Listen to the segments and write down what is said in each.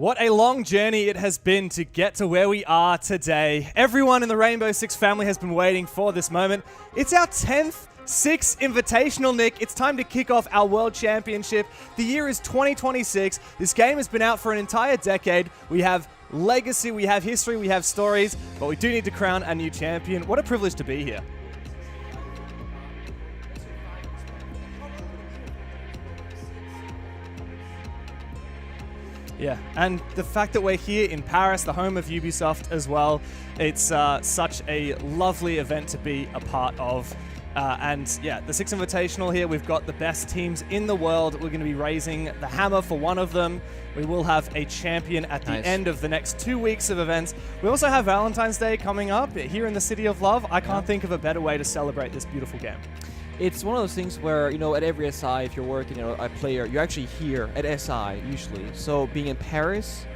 What a long journey it has been to get to where we are today. Everyone in the Rainbow Six family has been waiting for this moment. It's our 10th Six Invitational, Nick. It's time to kick off our World Championship. The year is 2026. This game has been out for an entire decade. We have legacy, we have history, we have stories, but we do need to crown a new champion. What a privilege to be here. Yeah, and the fact that we're here in Paris, the home of Ubisoft as well, it's such a lovely event to be a part of. And yeah, the Six Invitational here, we've got the best teams in the world. We're going to be raising the hammer for one of them. We will have a champion at the end of the next 2 weeks of events. We also have Valentine's Day coming up here in the City of Love. I can't think of a better way to celebrate this beautiful game. It's one of those things where, you know, at every SI, if you're working a player, you're actually here at SI usually. So being in Paris,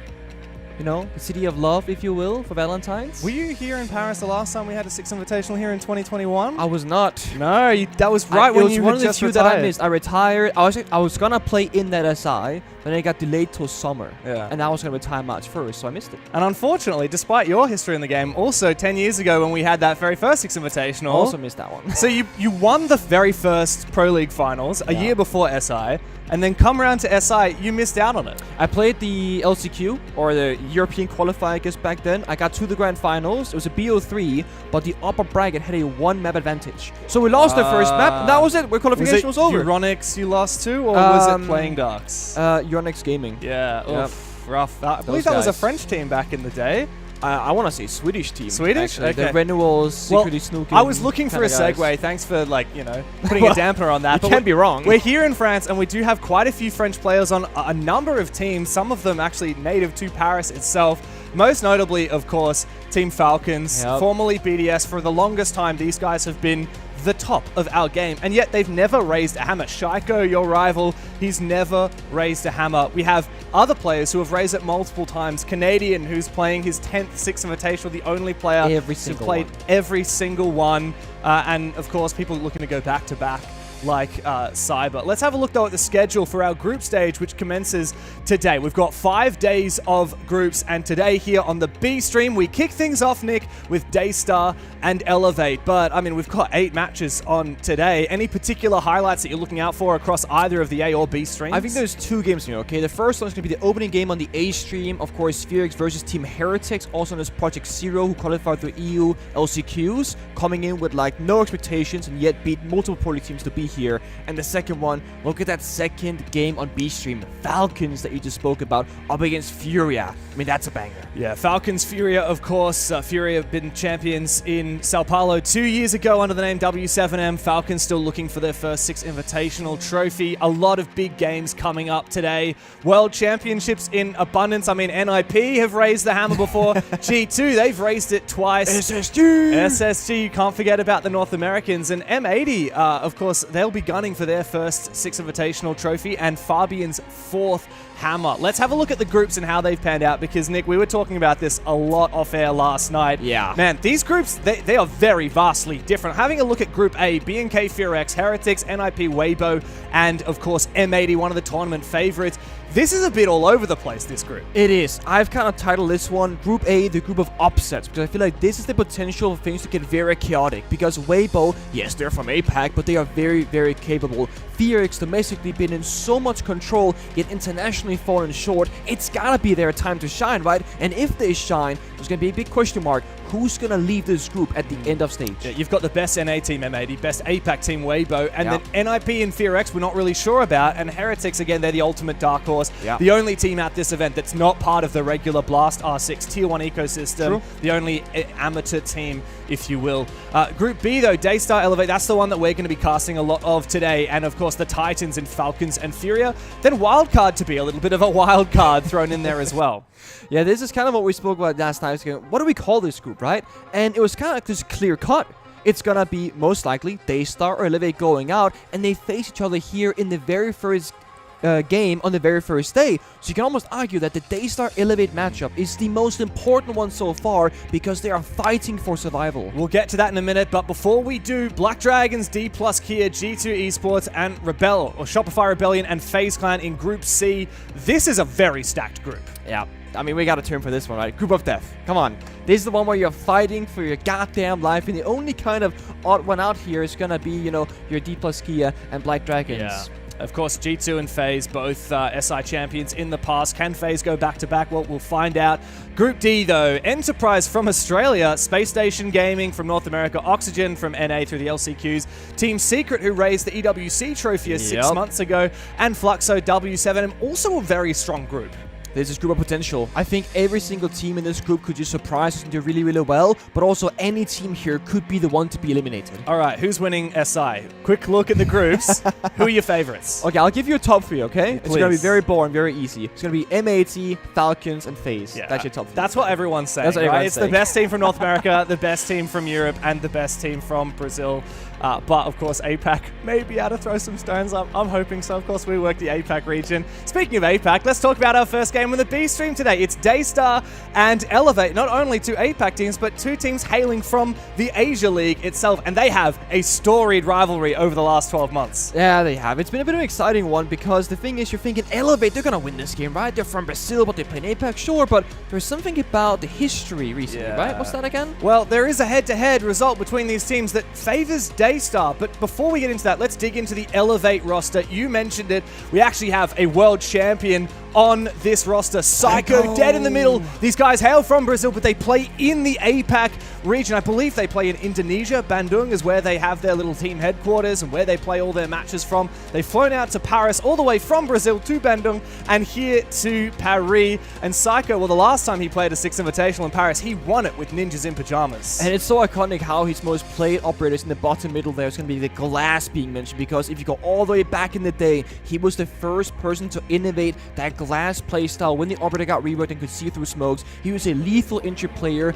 you know, the City of Love, if you will, for Valentine's. Were you here in Paris the last time we had a Six Invitational here in 2021? I was not. No, that was right when you had just retired. It was one of the few that I missed. I retired. I was gonna play in that SI, but then it got delayed till summer. Yeah. And I was gonna retire March 1st, so I missed it. And unfortunately, despite your history in the game, also 10 years ago when we had that very first Six Invitational. I also missed that one. So you won the very first Pro League finals a year before SI, and then come around to SI, you missed out on it. I played the LCQ, or the European qualifier, I guess, back then. I got to the grand finals. It was a BO3, but the upper bracket had a one-map advantage. So we lost the first map, and that was it. Where qualification was over. Euronics you lost to, or was it Playing Darks? Euronics Gaming. Yeah, oof, rough. I believe that was a French team back in the day. I want to say Swedish team. Swedish? Actually. Okay. The Renewals, Secretly Snooking. I was looking for a segue. Thanks for, like, you know, putting a dampener on that. You can't be wrong. We're here in France, and we do have quite a few French players on a number of teams, some of them actually native to Paris itself. Most notably, of course, Team Falcons, formerly BDS. For the longest time, these guys have been the top of our game, and yet they've never raised a hammer. Shaiko, your rival, he's never raised a hammer. We have other players who have raised it multiple times. Canadian, who's playing his 10th Six Invitational, the only player who played every single one. And of course, people looking to go back to back, like Cyber. Let's have a look, though, at the schedule for our group stage, which commences today. We've got 5 days of groups, and today here on the B stream, we kick things off, Nick, with DAYSTAR and Elevate. But, I mean, we've got 8 matches on today. Any particular highlights that you're looking out for across either of the A or B streams? I think there's 2 games here, okay? The first one is going to be the opening game on the A stream. Of course, FURIA versus Team Heretics, also known as Project Zero, who qualified through EU LCQs, coming in with, like, no expectations and yet beat multiple Pro League teams to be here. And the second one, look at that second game on B stream, Falcons that you just spoke about, up against FURIA. I mean, that's a banger. Yeah, Falcons, FURIA, of course. FURIA have been champions in Sao Paulo 2 years ago under the name W7M. Falcons still looking for their first Six Invitational trophy. A lot of big games coming up today. World Championships in abundance. I mean, NIP have raised the hammer before. G2, they've raised it twice. SSG, you can't forget about the North Americans. And M80, of course, they'll be gunning for their first Six Invitational trophy and Fabian's 4th hammer. Let's have a look at the groups and how they've panned out, because, Nick, we were talking about this a lot off air last night. Yeah. Man, these groups, they are very vastly different. Having a look at Group A, BNK FURIA, Heretics, NIP Weibo, and, of course, M80, one of the tournament favorites. This is a bit all over the place, this group. It is. I've kind of titled this one Group A, the group of upsets, because I feel like this is the potential for things to get very chaotic, because Weibo, yes, they're from APAC, but they are very, very capable. FURIA domestically been in so much control, yet internationally fallen short. It's gotta be their time to shine, right? And if they shine, there's gonna be a big question mark. Who's going to leave this group at the end of stage? Yeah, you've got the best NA team, M80, best APAC team, Weibo, and then NIP and FURIA we're not really sure about, and Heretics, again, they're the ultimate dark horse. The only team at this event that's not part of the regular Blast R6 Tier 1 ecosystem. The only amateur team, if you will. Group B, though, DAYSTAR, Elevate, that's the one that we're going to be casting a lot of today, and of course the Titans and Falcons and FURIA. Then wildcard to be a little bit of a wild card thrown in there as well. Yeah, this is kind of what we spoke about last time. What do we call this group, right? And it was kind of like this clear cut. It's gonna be most likely DAYSTAR or Elevate going out, and they face each other here in the very first game on the very first day. So you can almost argue that the DAYSTAR Elevate matchup is the most important one so far, because they are fighting for survival. We'll get to that in a minute, but before we do, Black Dragons, D+ Kia, G2 Esports, and Rebel, or Shopify Rebellion, and FaZe Clan in Group C. This is a very stacked group. Yeah. I mean, we got a term for this one, right? Group of death. Come on. This is the one where you're fighting for your goddamn life, and the only kind of odd one out here is gonna be, you know, your D+ Kia and Black Dragons. Yeah. Of course, G2 and FaZe, both SI champions in the past. Can FaZe go back-to-back? Well, we'll find out. Group D, though, Enterprise from Australia, Space Station Gaming from North America, Oxygen from NA through the LCQs, Team Secret, who raised the EWC trophy 6 months ago, and Fluxo W7, also a very strong group. There's this group of potential. I think every single team in this group could just surprise us and do really, really well, but also any team here could be the one to be eliminated. All right, who's winning SI? Quick look at the groups. Who are your favorites? Okay, I'll give you a top 3, okay? Please. It's going to be very boring, very easy. It's going to be M80, Falcons, and FaZe. Yeah, that's your top 3. That's what everyone's saying, right? It's the best team from North America, the best team from Europe, and the best team from Brazil. But, of course, APAC may be able to throw some stones up. I'm hoping so. Of course, we work the APAC region. Speaking of APAC, let's talk about our first game on the B stream today. It's DAYSTAR and Elevate, not only two APAC teams, but two teams hailing from the Asia League itself. And they have a storied rivalry over the last 12 months. Yeah, they have. It's been a bit of an exciting one because the thing is, you're thinking Elevate, they're going to win this game, right? They're from Brazil, but they play in APAC, sure. But there's something about the history recently, right? What's that again? Well, there is a head-to-head result between these teams that favors DAYSTAR. But before we get into that, let's dig into the Elevate roster. You mentioned it. We actually have a world champion on this roster. Psycho dead in the middle. These guys hail from Brazil, but they play in the APAC region. I believe they play in Indonesia. Bandung is where they have their little team headquarters and where they play all their matches from. They've flown out to Paris, all the way from Brazil to Bandung and here to Paris. And Psycho, well, the last time he played a Six Invitational in Paris, he won it with Ninjas in Pajamas. And it's so iconic how his most played operators in the bottom middle there is going to be the Glass being mentioned, because if you go all the way back in the day, he was the first person to innovate that Glass playstyle. When the operator got reworked and could see through smokes, he was a lethal entry player,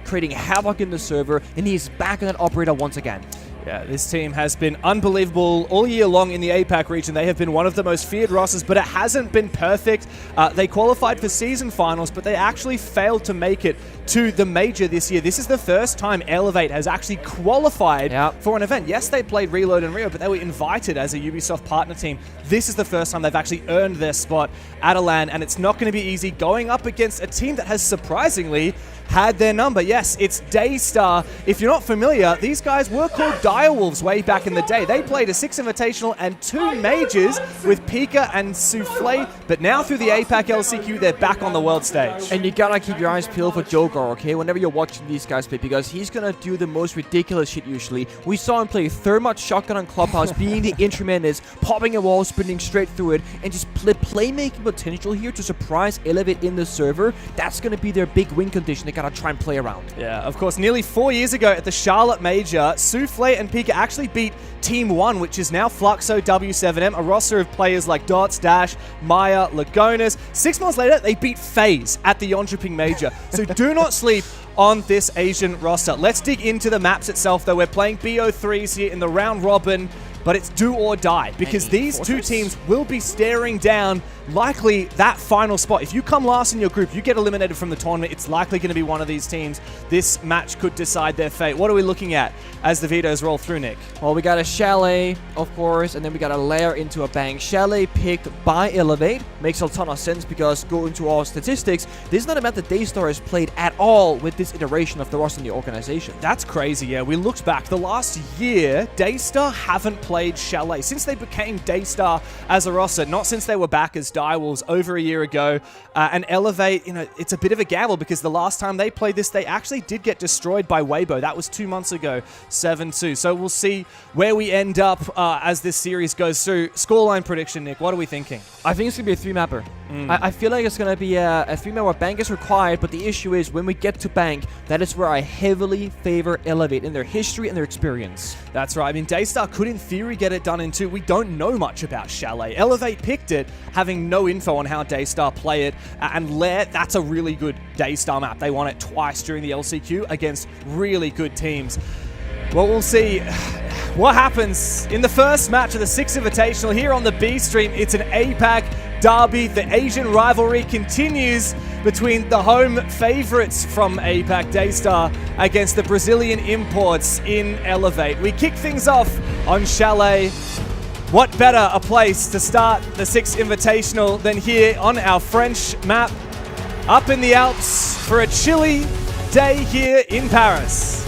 creating havoc in the server, and he's back on that operator once again. Yeah, this team has been unbelievable all year long in the APAC region. They have been one of the most feared rosters, but it hasn't been perfect. They qualified for season finals, but they actually failed to make it to the major this year. This is the first time Elevate has actually qualified for an event. Yes, they played Reload and Rio, but they were invited as a Ubisoft partner team. This is the first time they've actually earned their spot at a LAN, and it's not going to be easy going up against a team that has surprisingly had their number. Yes, it's DAYSTAR. If you're not familiar, these guys were called Direwolves way back in the day. They played a Six Invitational and 2 majors with Pika and Souffle, but now through the APAC LCQ, they're back on the world stage. And you gotta keep your eyes peeled for Jogar, okay, whenever you're watching these guys play, because he's gonna do the most ridiculous shit usually. We saw him play Thermite Shotgun on Clubhouse, being the entry menace, popping a wall, sprinting straight through it, and just playmaking potential here to surprise Elevate in the server. That's gonna be their big win condition. They gotta try and play around. Yeah, of course, nearly 4 years ago at the Charlotte Major, Souffle and Pika actually beat Team 1, which is now Fluxo W7M, a roster of players like Dots, Dash, Maya, Lagonas. 6 months later, they beat FaZe at the Yontraping Major. So do not sleep on this Asian roster. Let's dig into the maps itself, though. We're playing BO3s here in the round robin, but it's do or die, because these two teams will be staring down likely that final spot. If you come last in your group, you get eliminated from the tournament. It's likely going to be one of these teams. This match could decide their fate. What are we looking at as the vetoes roll through, Nick? Well, we got a Chalet, of course, and then we got a layer into a Bang. Chalet picked by Elevate. Makes a ton of sense, because going to all statistics, this is not a map that DAYSTAR has played at all with this iteration of the roster in the organization. That's crazy, yeah. We looked back. The last year, DAYSTAR haven't played Chalet since they became DAYSTAR as a roster, not since they were back as Direwolves over a year ago. And Elevate, you know, it's a bit of a gamble, because the last time they played this, they actually did get destroyed by Weibo. That was 2 months ago, 7-2. So we'll see where we end up as this series goes through. Scoreline prediction, Nick, what are we thinking? I think it's going to be a 3-mapper. I feel like it's going to be a 3-map where Bank is required, but the issue is when we get to Bank, that is where I heavily favor Elevate in their history and their experience. That's right. I mean, DAYSTAR could in theory get it done in 2. We don't know much about Chalet. Elevate picked it, having no info on how DAYSTAR play it, and Lair, that's a really good DAYSTAR map. They won it twice during the LCQ against really good teams. Well, we'll see what happens in the first match of the Six Invitational here on the B stream. It's an APAC derby. The Asian rivalry continues between the home favorites from APAC, DAYSTAR, against the Brazilian imports in Elevate. We kick things off on Chalet. What better a place to start the Six Invitational than here on our French map? up in the Alps for a chilly day here in Paris.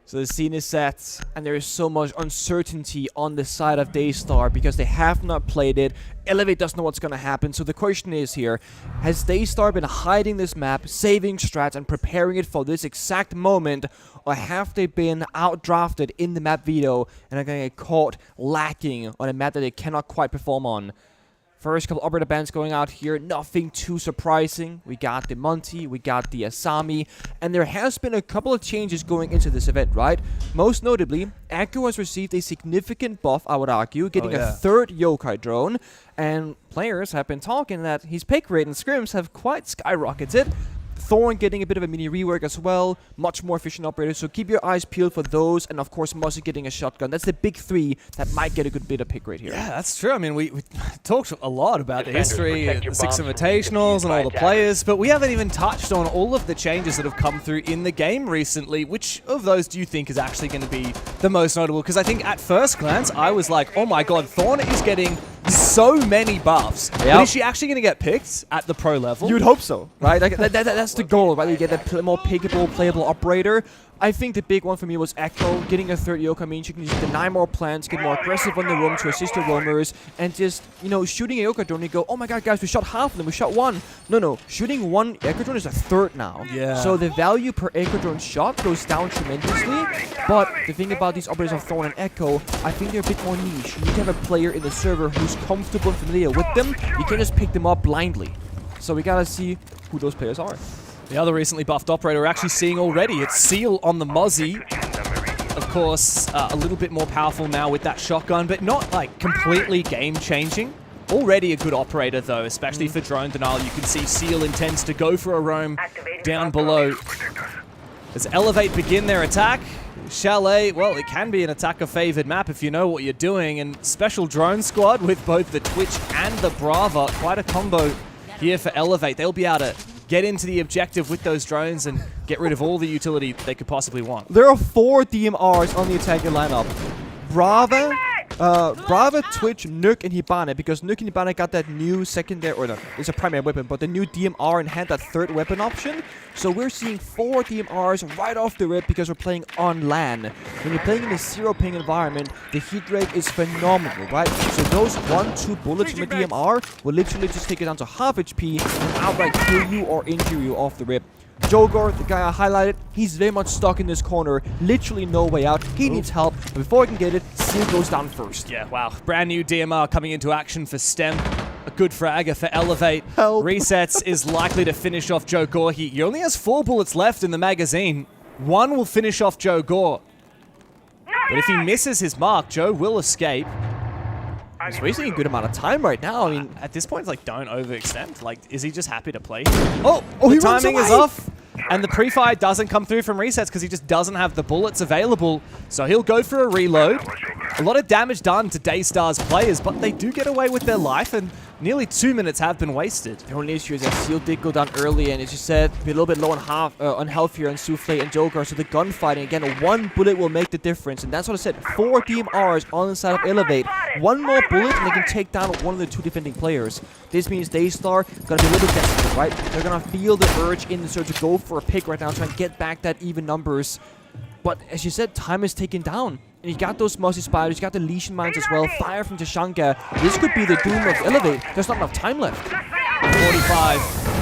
So the scene is set, and there is so much uncertainty on the side of DAYSTAR because they have not played it. Elevate doesn't know what's going to happen. So the question is here, has DAYSTAR been hiding this map, saving strats, and preparing it for this exact moment, or have they been outdrafted in the map veto and are going to get caught lacking on a map that they cannot quite perform on? First couple operator bands going out here, nothing too surprising. We got the Monty, we got the Asami, and there has been a couple of changes going into this event, right? Most notably, Echo has received a significant buff, I would argue, getting a third yokai drone, and players have been talking that his pick rate and scrims have quite skyrocketed. Thorn getting a bit of a mini rework as well, much more efficient operator, so keep your eyes peeled for those, and of course Mossy getting a shotgun. That's the big three that might get a good bit of pick rate here. Yeah, that's true. I mean, we talked a lot about the history, the Six Invitationals and all the players, but we haven't even touched on all of the changes that have come through in the game recently. Which of those do you think is actually going to be the most notable? Because I think at first glance, I was like, oh my god, Thorn is getting so many buffs. Yep. But is she actually going to get picked at the pro level? You would hope so, right? Like, that's the goal, right? You get a more pickable, playable operator. I think the big one for me was Echo. Getting a third yokai means you can just deny more plants, get more aggressive on the roam to assist your roamers, and just, you know, shooting a yokai drone and you go, oh my god, guys, we shot half of them, we shot one. No, shooting one echo drone is a third now. Yeah. So the value per echo drone shot goes down tremendously, but the thing about these operators of Thorn and Echo, I think they're a bit more niche. You need to have a player in the server who's comfortable and familiar with them. You can't just pick them up blindly. So we gotta see who those players are. The other recently buffed operator we're actually seeing already, it's Seal on the Mozzie. Of course, a little bit more powerful now with that shotgun, but not like completely game-changing. Already a good operator though, especially for drone denial. You can see Seal intends to go for a roam down below. As Elevate begin their attack, Chalet, well, it can be an attacker-favored map if you know what you're doing, and special drone squad with both the Twitch and the Brava. Quite a combo here for Elevate. They'll be able to get into the objective with those drones and get rid of all the utility they could possibly want. There are 4 DMRs on the attacking lineup. Brava, Twitch, Nuke, and Hibana, because Nuke and Hibana got that new secondary, or no, it's a primary weapon, but the new DMR and had that third weapon option. So we're seeing 4 DMRs right off the rip because we're playing on LAN. When you're playing in a zero ping environment, the hit rate is phenomenal, right? So those 1-2 bullets from a DMR will literally just take it down to half HP and outright kill you or injure you off the rip. Jogor, the guy I highlighted, he's very much stuck in this corner. Literally no way out. He needs help. But before he can get it, Seal goes down first. Yeah, wow. Brand new DMR coming into action for STEM. A good fragger for Elevate. Help. Resets is likely to finish off Joe Gore. He only has 4 bullets left in the magazine. 1 will finish off Joe Gore. But if he misses his mark, Joe will escape. He's wasting a good amount of time right now. I mean, at this point, it's like, don't overextend. Like, is he just happy to play? Oh, the timing is off. And the pre-fire doesn't come through from resets because he just doesn't have the bullets available. So he'll go for a reload. A lot of damage done to DAYSTAR's players, but they do get away with their life, and nearly 2 minutes have been wasted. The only issue is that Seal did go down early, and as you said, be a little bit low on health here on Souffle and Joker. So the gunfighting, again, 1 bullet will make the difference. And that's what I said, 4 DMRs on the side of Elevate. 1 more bullet, and they can take down one of the 2 defending players. This means DAYSTAR gonna be a little bit desperate, right? They're gonna feel the urge in the search to go for a pick right now, try and get back that even numbers. But as you said, time is taken down. And you got those Mossy Spiders, you got the Lesion Mines as well, fire from Tashanka. This could be the doom of Elevate. There's not enough time left. 45.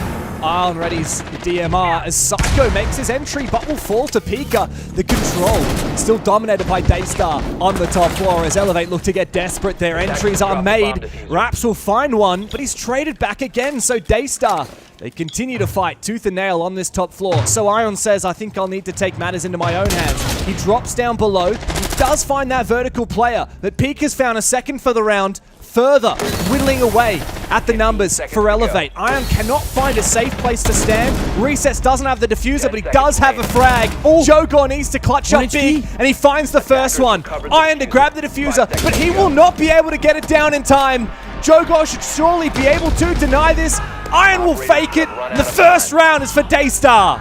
Iron Ready's DMR as Psycho makes his entry, but will fall to Pika. The control still dominated by DAYSTAR on the top floor as Elevate look to get desperate. Their entries are made. Raps will find one, but he's traded back again. So DAYSTAR, they continue to fight tooth and nail on this top floor. So Ion says, I think I'll need to take matters into my own hands. He drops down below. He does find that vertical player, but Pika's found a second for the round. Further whittling away at the numbers for Elevate. Ion cannot find a safe place to stand. Resets doesn't have the diffuser, but he does have a frag. Jogor needs to clutch up big, and he finds the first one. Ion to grab the diffuser, but he will not be able to get it down in time. Jogor should surely be able to deny this. Ion will fake it. The first round is for DAYSTAR.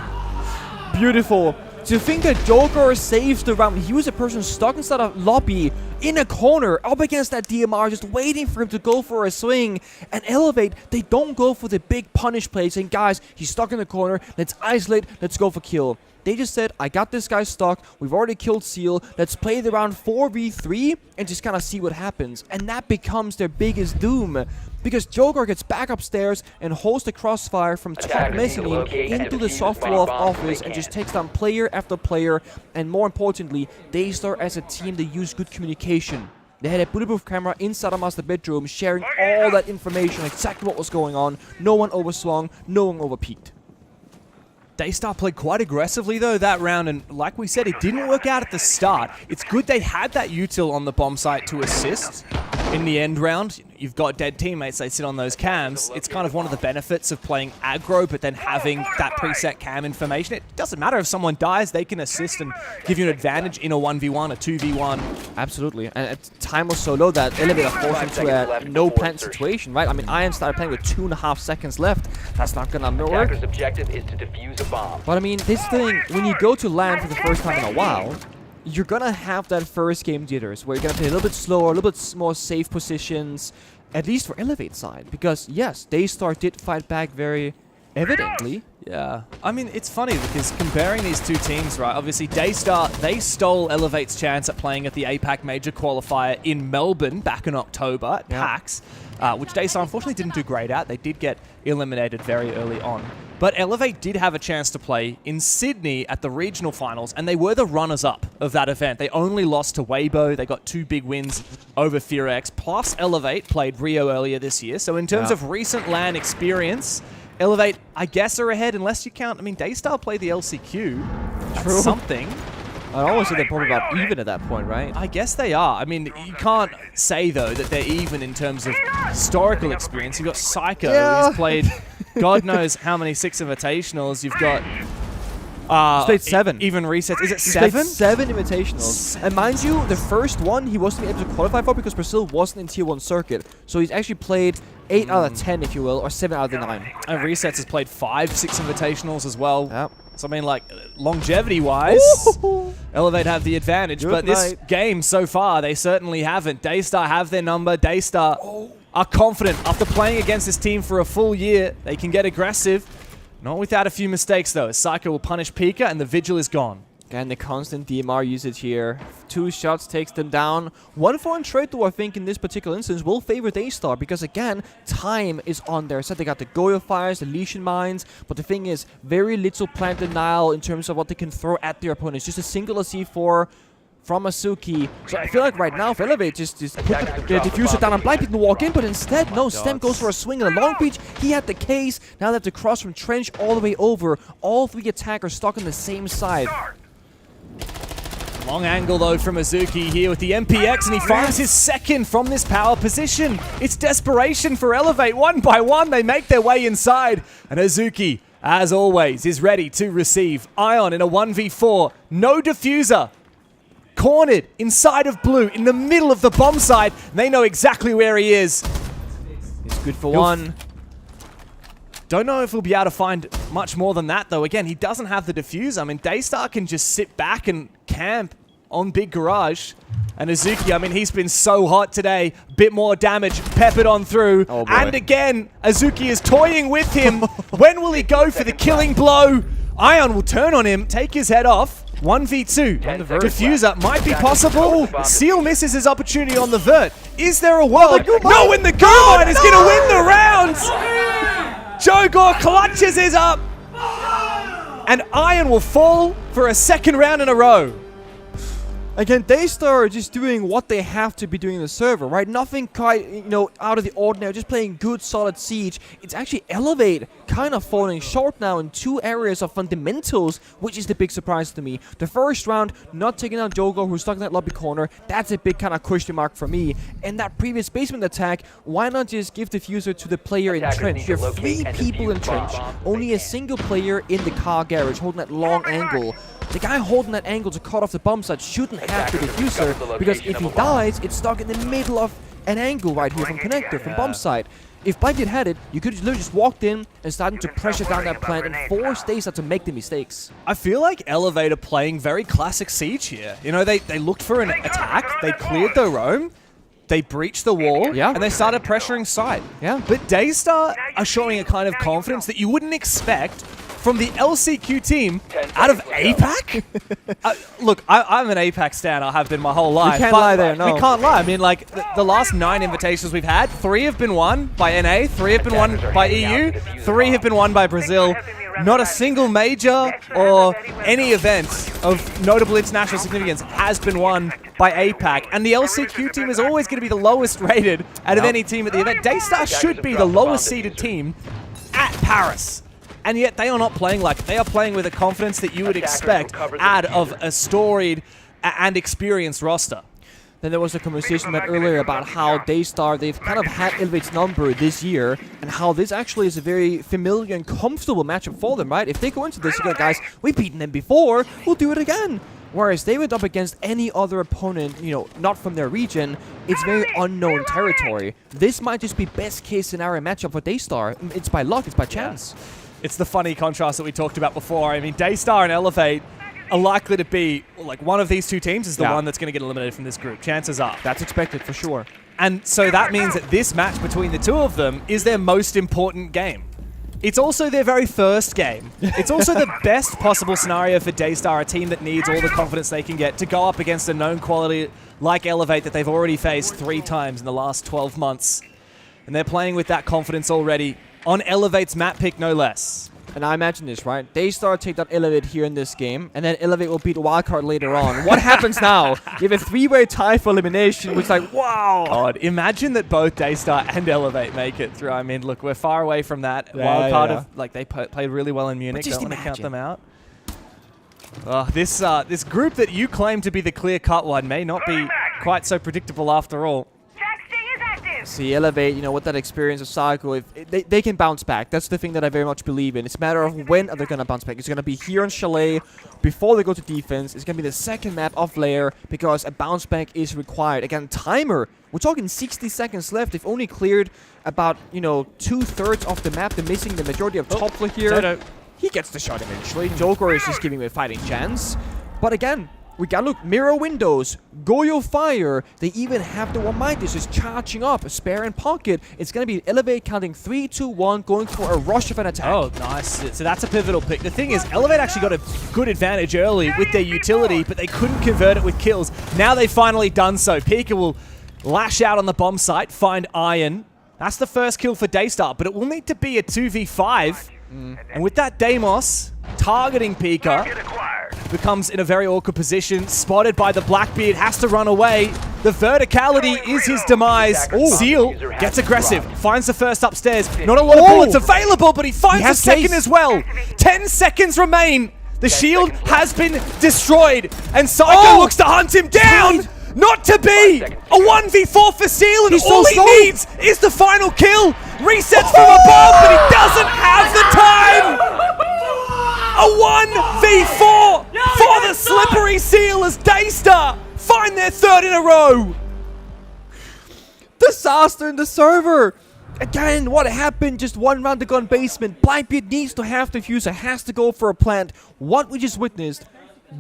Beautiful. To think that Jogor saves the round, he was a person stuck inside a lobby in a corner up against that DMR, just waiting for him to go for a swing. And Elevate, they don't go for the big punish play, saying, guys, he's stuck in the corner, let's isolate, let's go for kill. They just said, I got this guy stuck, we've already killed Seal, let's play the round 4v3 and just kind of see what happens. And that becomes their biggest doom, because Joker gets back upstairs and holds the crossfire from top mezzanine into the soft wall of office and just takes down player after player. And more importantly, DAYSTAR as a team, they use good communication. They had a bulletproof camera inside a master bedroom, sharing all that information, exactly what was going on. No one overswung, no one overpeaked. DAYSTAR played quite aggressively, though, that round, and like we said, it didn't work out at the start. It's good they had that util on the bomb site to assist in the end round. You've got dead teammates, they sit on those cams. It's kind of one of the benefits of playing aggro, but then having that preset cam information. It doesn't matter if someone dies, they can assist and give you an advantage in a 1v1, a 2v1. Absolutely, and time was so low that Elevator forced into a no-plan situation, right? I mean, Iron started playing with 2.5 seconds left. That's not gonna work. Objective is to defuse a bomb. But I mean, this thing, when you go to land for the first time in a while, you're gonna have that first game jitters, where you're gonna play a little bit slower, a little bit more safe positions, at least for Elevate side. Because, yes, DAYSTAR did fight back very evidently. Yeah. I mean, it's funny because comparing these two teams, right, obviously DAYSTAR, they stole Elevate's chance at playing at the APAC Major Qualifier in Melbourne back in October at PAX, which DAYSTAR unfortunately didn't do great at. They did get eliminated very early on. But Elevate did have a chance to play in Sydney at the regional finals, and they were the runners-up of that event. They only lost to Weibo. They got 2 big wins over FURIA, plus Elevate played Rio earlier this year. So in terms of recent LAN experience, Elevate, I guess, are ahead, unless you count, I mean, DAYSTAR played the LCQ. That's something. I'd almost say they're probably about even at that point, right? I guess they are. I mean, you can't say, though, that they're even in terms of historical experience. You've got Psycho, who's played God knows how many Six Invitationals. You've got... he's played 7. Even resets. Is it 7? He's played 7 Invitationals. And mind you, the first one he wasn't able to qualify for because Brazil wasn't in Tier 1 circuit. So he's actually played 8 out of 10, if you will, or 7 out of the 9. And resets has played 5 Six Invitationals as well. Yep. So, I mean, like, longevity-wise, Elevate have the advantage. But this game so far, they certainly haven't. DAYSTAR have their number. DAYSTAR are confident. After playing against this team for a full year, they can get aggressive. Not without a few mistakes, though. Psycho will punish Pika, and the Vigil is gone. And the constant DMR usage here. 2 shots takes them down. 1 foreign trade, though, I think, in this particular instance, will favor DAYSTAR, because, again, time is on their side. They got the Goyo Fires, the Lesion Mines, but the thing is, very little plant denial in terms of what they can throw at their opponents. Just a singular C4 from Azuki. So I feel like right now, if Elevate just put the diffuser down and Blind can walk in, but instead, no, Stem goes for a swing and a long reach. He had the case. Now they have to cross from Trench all the way over. All 3 attackers stuck on the same side. Long angle, though, from Azuki here with the MPX, and he finds his second from this power position. It's desperation for Elevate. 1 by 1, they make their way inside. And Azuki, as always, is ready to receive. Ion in a 1v4. No diffuser. Cornered inside of blue, in the middle of the bomb site. They know exactly where he is. It's good for 1. Don't know if he'll be able to find much more than that, though. Again, he doesn't have the diffuser. I mean, DAYSTAR can just sit back and camp on Big Garage. And Azuki, I mean, he's been so hot today. Bit more damage peppered on through. Oh boy. And again, Azuki is toying with him. When will he go for the killing blow? Ion will turn on him, take his head off. 1v2. Diffuser might be possible. Seal misses his opportunity on the vert. Is there a world? No, and the Gurmine is going to win the round. Jogor clutches his up. And Iron will fall for a second round in a row. Again, DAYSTAR are just doing what they have to be doing in the server, right? Nothing quite, you know, out of the ordinary, just playing good, solid Siege. It's actually Elevate kind of falling short now in 2 areas of fundamentals, which is the big surprise to me. The first round, not taking out Jogo, who's stuck in that lobby corner. That's a big kind of question mark for me. And that previous basement attack, why not just give diffuser to the player in Trench? You have 3 people in Trench, only a single player in the car garage holding that long angle. The guy holding that angle to cut off the bomb site shouldn't have the diffuser, because if he dies, it's stuck in the middle of an angle right here from connector, from bomb site. if Blackbeard had it, you could literally just walked in and started to pressure down that plant and force DAYSTAR to make the mistakes. I feel like Elevate are playing very classic Siege here. You know, they looked for an attack, they cleared the roam, they breached the wall, and they started pressuring side. But DAYSTAR are showing a kind of confidence that you wouldn't expect from the LCQ team out of APAC? Look, I'm an APAC stan. I have been my whole life. We can't lie there, no. We can't lie. I mean, like, the last 9 invitations we've had, 3 have been won by NA, 3 have been won by EU, 3 have been won by Brazil. Not a single major or any event of notable international significance has been won by APAC. And the LCQ team is always going to be the lowest rated out of any team at the event. DAYSTAR should be the lowest seeded team at Paris. And yet they are not playing like it. They are playing with a confidence that you would expect out of a storied and experienced roster. Then there was a conversation we had earlier about how DAYSTAR, they've kind of had Elevate's number this year, and how this actually is a very familiar and comfortable matchup for them, right? If they go into this, you go, guys, we've beaten them before, we'll do it again. Whereas they went up against any other opponent, you know, not from their region, it's very unknown territory. This might just be best case scenario matchup for DAYSTAR. It's by luck, it's by chance. It's the funny contrast that we talked about before. I mean, DAYSTAR and Elevate are likely to be, like, one of these two teams is the one that's going to get eliminated from this group. Chances are. That's expected for sure. And so that means that this match between the two of them is their most important game. It's also their very first game. It's also the best possible scenario for DAYSTAR, a team that needs all the confidence they can get to go up against a known quality like Elevate that they've already faced 3 times in the last 12 months. And they're playing with that confidence already on Elevate's map pick, no less. And I imagine this, right? DAYSTAR take down Elevate here in this game, and then Elevate will beat Wildcard later on. What happens now? You have a 3-way tie for elimination, which is like, wow! God, imagine that both DAYSTAR and Elevate make it through. I mean, look, we're far away from that. Wildcard, like, they played really well in Munich. Don't want to count them out. This group that you claim to be the clear-cut one may not be quite so predictable after all. See, Elevate, you know, with that experience of Psycho, if they can bounce back. That's the thing that I very much believe in. It's a matter of when are they going to bounce back. It's going to be here on Chalet before they go to defense. It's going to be the second map off layer because a bounce back is required. Again, timer. We're talking 60 seconds left. They've only cleared about, you know, 2/3 of the map. They're missing the majority of top floor here. He gets the shot eventually. Joker is just giving him a fighting chance. But again, we got, look, mirror windows, Goyo fire. They even have the one Midas just charging up, a spare in pocket. It's going to be Elevate counting 3, 2, 1, going for a rush of an attack. Oh, nice. So that's a pivotal pick. The thing is, Elevate actually got a good advantage early with their utility, but they couldn't convert it with kills. Now they've finally done so. Pika will lash out on the bomb site, find Iron. That's the first kill for DAYSTAR, but it will need to be a 2v5. And with that, Deimos targeting Pika becomes in a very awkward position. Spotted by the Blackbeard, has to run away. The verticality is his demise. Seal gets aggressive, finds the first upstairs. Not a lot of bullets available, but he finds the second as well. 10 seconds remain. The shield has been destroyed, and Psycho looks to hunt him down. Not to be! A 1v4 for Seal, and all he needs is the final kill! Resets from above, but he doesn't have the time! A 1v4 for the slippery Seal as DAYSTAR find their 3rd in a row! Disaster in the server! Again, what happened? Just one round to go in basement. Blackbeard needs to have diffuser, has to go for a plant. What we just witnessed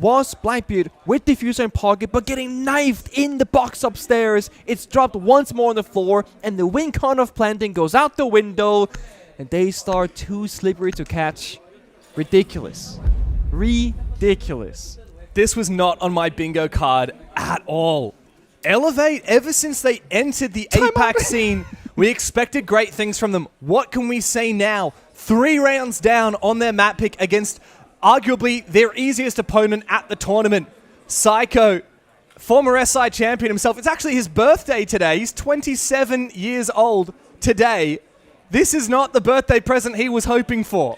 was Blackbeard with diffuser in pocket, but getting knifed in the box upstairs. It's dropped once more on the floor, and the win con of planting goes out the window, and DAYSTAR too slippery to catch. Ridiculous. Ridiculous. This was not on my bingo card at all. Elevate, ever since they entered the APAC scene, we expected great things from them. What can we say now? 3 rounds down on their map pick against arguably their easiest opponent at the tournament. Psycho, former SI champion himself. It's actually his birthday today. He's 27 years old today. This is not the birthday present he was hoping for.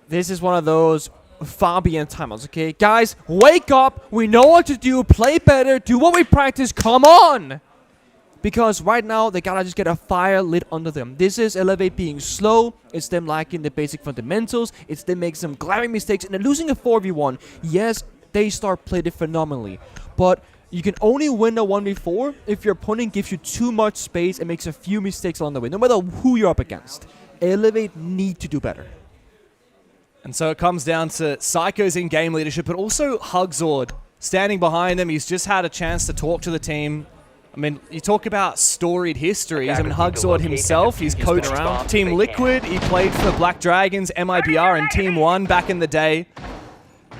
This is one of those far beyond timeouts, okay? Guys, wake up. We know what to do. Play better. Do what we practice. Come on. Because right now, they gotta just get a fire lit under them. This is Elevate being slow. It's them lacking the basic fundamentals. It's them making some glaring mistakes. And they're losing a 4v1. Yes, DAYSTAR played it phenomenally. But You can only win a 1v4 if your opponent gives you too much space and makes a few mistakes along the way, no matter who you're up against. Elevate need to do better. And so it comes down to Psycho's in-game leadership, but also Hugzord standing behind them. He's just had a chance to talk to the team. I mean, you talk about storied histories. I mean, Hugzord himself, he's coached Team Liquid. He played for Black Dragons, MIBR, and Team 1 back in the day.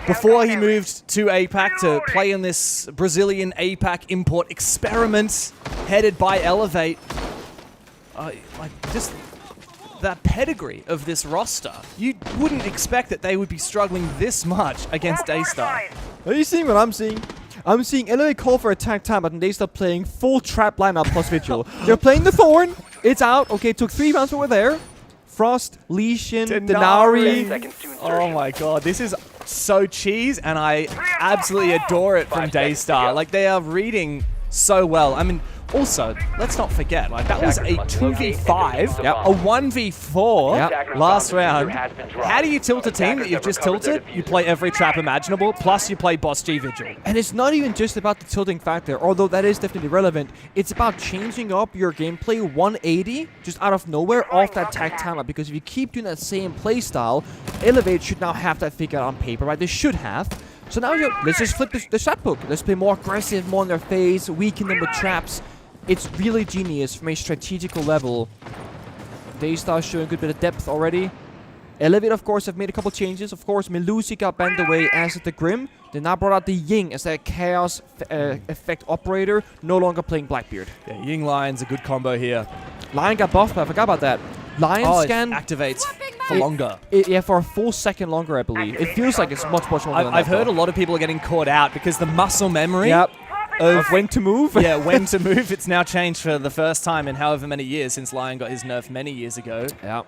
Before he moved to APAC to play in this Brazilian APAC import experiment headed by Elevate. Like, just that pedigree of this roster. You wouldn't expect that they would be struggling this much against DAYSTAR. Are you seeing what I'm seeing? I'm seeing Elevate call for attack time, but they start playing full trap lineup plus Vigil. They're playing the Thorn. It's out. Okay, took 3 rounds, but we're there. Frost, Lesion, Denari. Oh my god, this is so cheese, and I absolutely adore it from DAYSTAR. Like, they are reading so well. I mean, also, let's not forget, like, that was a 2v5, a 1v4 last round. How do you tilt a team that you've just tilted? You play every trap imaginable, plus you play Boss G Vigil. And it's not even just about the tilting factor, although that is definitely relevant. It's about changing up your gameplay 180 just out of nowhere off that tag timer, because if you keep doing that same playstyle, Elevate should now have that figured out on paper, right? They should have. So now let's just flip the strat book. Let's play more aggressive, more in their face, weaken them with traps. It's really genius from a strategical level. DAYSTAR showing a good bit of depth already. Elevate, of course, have made a couple changes. Of course, Melusi got banned away, as did the Grim. They now brought out the Ying as their Chaos effect operator, no longer playing Blackbeard. Yeah, Ying Lion's a good combo here. Lion got buffed, but I forgot about that. Lion scan it activates for longer. Yeah, for a full second longer, I believe. It feels like it's much longer than that. I've heard a lot of people are getting caught out because the muscle memory of when to move. Yeah, when to move. It's now changed for the first time in however many years since Lion got his nerf many years ago. Yeah.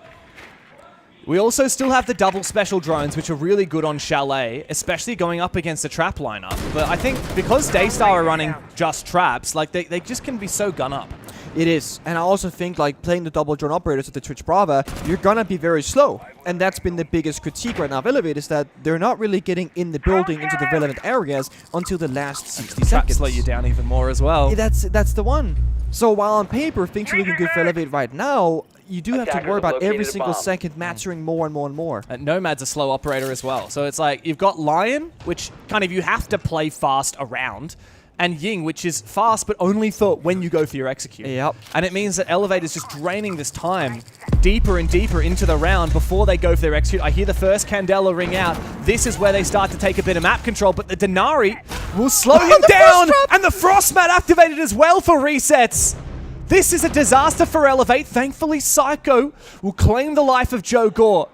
We also still have the double special drones, which are really good on Chalet, especially going up against a trap lineup. But I think because DAYSTAR are running just traps, like they just can be so gun up. It is. And I also think, like, playing the double drone operators at the Twitch Brava, you're gonna be very slow. And that's been the biggest critique right now of Elevate, is that they're not really getting in the building into the relevant areas until the last 60 seconds. Slow you down even more as well. Yeah, that's the one. So while on paper things are looking good for Elevate right now, you do have to worry about every single second maturing more and more and more. And Nomad's a slow operator as well. So it's like, you've got Lion, which kind of you have to play fast around, and Ying, which is fast, but only for when you go for your execute. Yep. And it means that Elevate is just draining this time deeper and deeper into the round before they go for their execute. I hear the first Candela ring out. This is where they start to take a bit of map control, but the Denari will slow him down, and the Frostmat activated as well for resets. This is a disaster for Elevate. Thankfully, Psycho will claim the life of Joe Gore,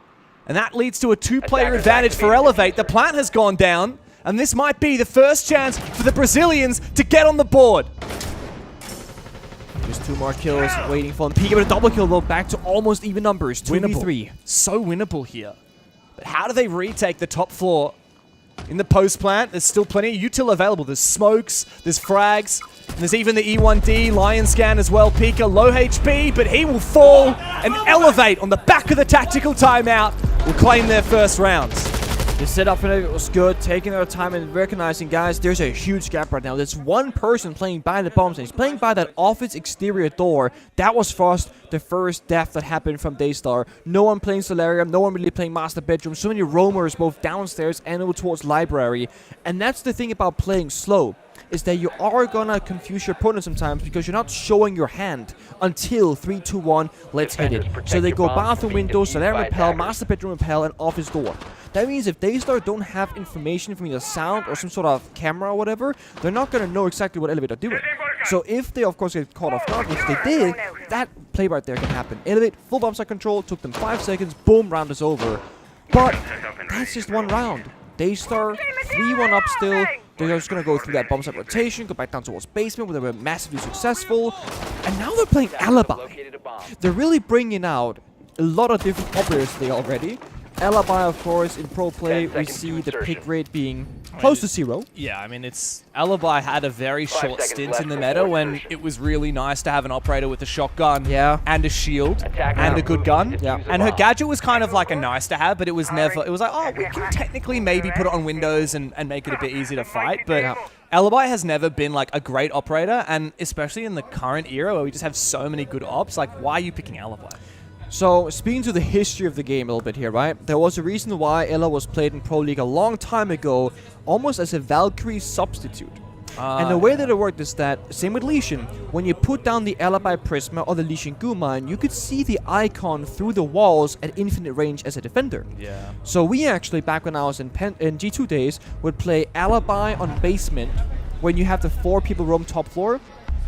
and that leads to a 2-player advantage for Elevate. The plant has gone down, and this might be the first chance for the Brazilians to get on the board. Just 2 more kills waiting for them. Pika with a double kill, though, back to almost even numbers. 2v3. So winnable here. But how do they retake the top floor? In the post plant, there's still plenty of util available. There's smokes, there's frags, and there's even the E1D, Lion Scan as well. Pika, low HP, but he will fall, and Elevate on the back of the tactical timeout will claim their first rounds. The setup for it was good, taking their time and recognizing, guys, there's a huge gap right now. There's one person playing by the bombs, and he's playing by that office exterior door. That was Frost, the first death that happened from DAYSTAR. No one playing Solarium, no one really playing Master Bedroom. So many roamers both downstairs and over towards Library. And that's the thing about playing slow, is that you are gonna confuse your opponent sometimes because you're not showing your hand until 3, 2, 1, let's hit it. So they go bathroom window, Solarium repel, Master Bedroom repel, and office door. That means if DAYSTAR don't have information from either sound or some sort of camera or whatever, they're not gonna know exactly what Elevate are doing. So if they, of course, get caught off guard, which they did, that play right there can happen. Elevate, full bombsite control, took them 5 seconds, boom, round is over. But that's just one round. DAYSTAR, 3-1 up still. They're just going to go through that bombsite rotation, go back down towards basement where they were massively successful. And now they're playing Alibi. They're really bringing out a lot of different operators today already. Alibi, of course, in pro play, 10 we seconds see to the insertion. pick rate being close to 0. Yeah, I mean, it's Alibi had a very 5 short seconds stint left in the for meta forward when insertion. it was really nice to have an operator with a shotgun Yeah. and a shield Attackers and are a good moving gun. to defuse Yeah. a And her bomb. gadget was kind of like a nice to have, but it was never, it was like, oh, we can technically maybe put it on Windows and make it a bit easier to fight, but Yeah. Alibi has never been like a great operator, and especially in the current era where we just have so many good ops, like why are you picking Alibi? So, speaking to the history of the game a little bit here, right? There was a reason why Ella was played in Pro League a long time ago, almost as a Valkyrie substitute. And the way that it worked is that, same with Lesion, when you put down the Alibi Prisma or the Lesion Guman, you could see the icon through the walls at infinite range as a defender. Yeah. So we actually, back when I was in G2 days, would play Alibi on basement when you have the 4 people roam top floor.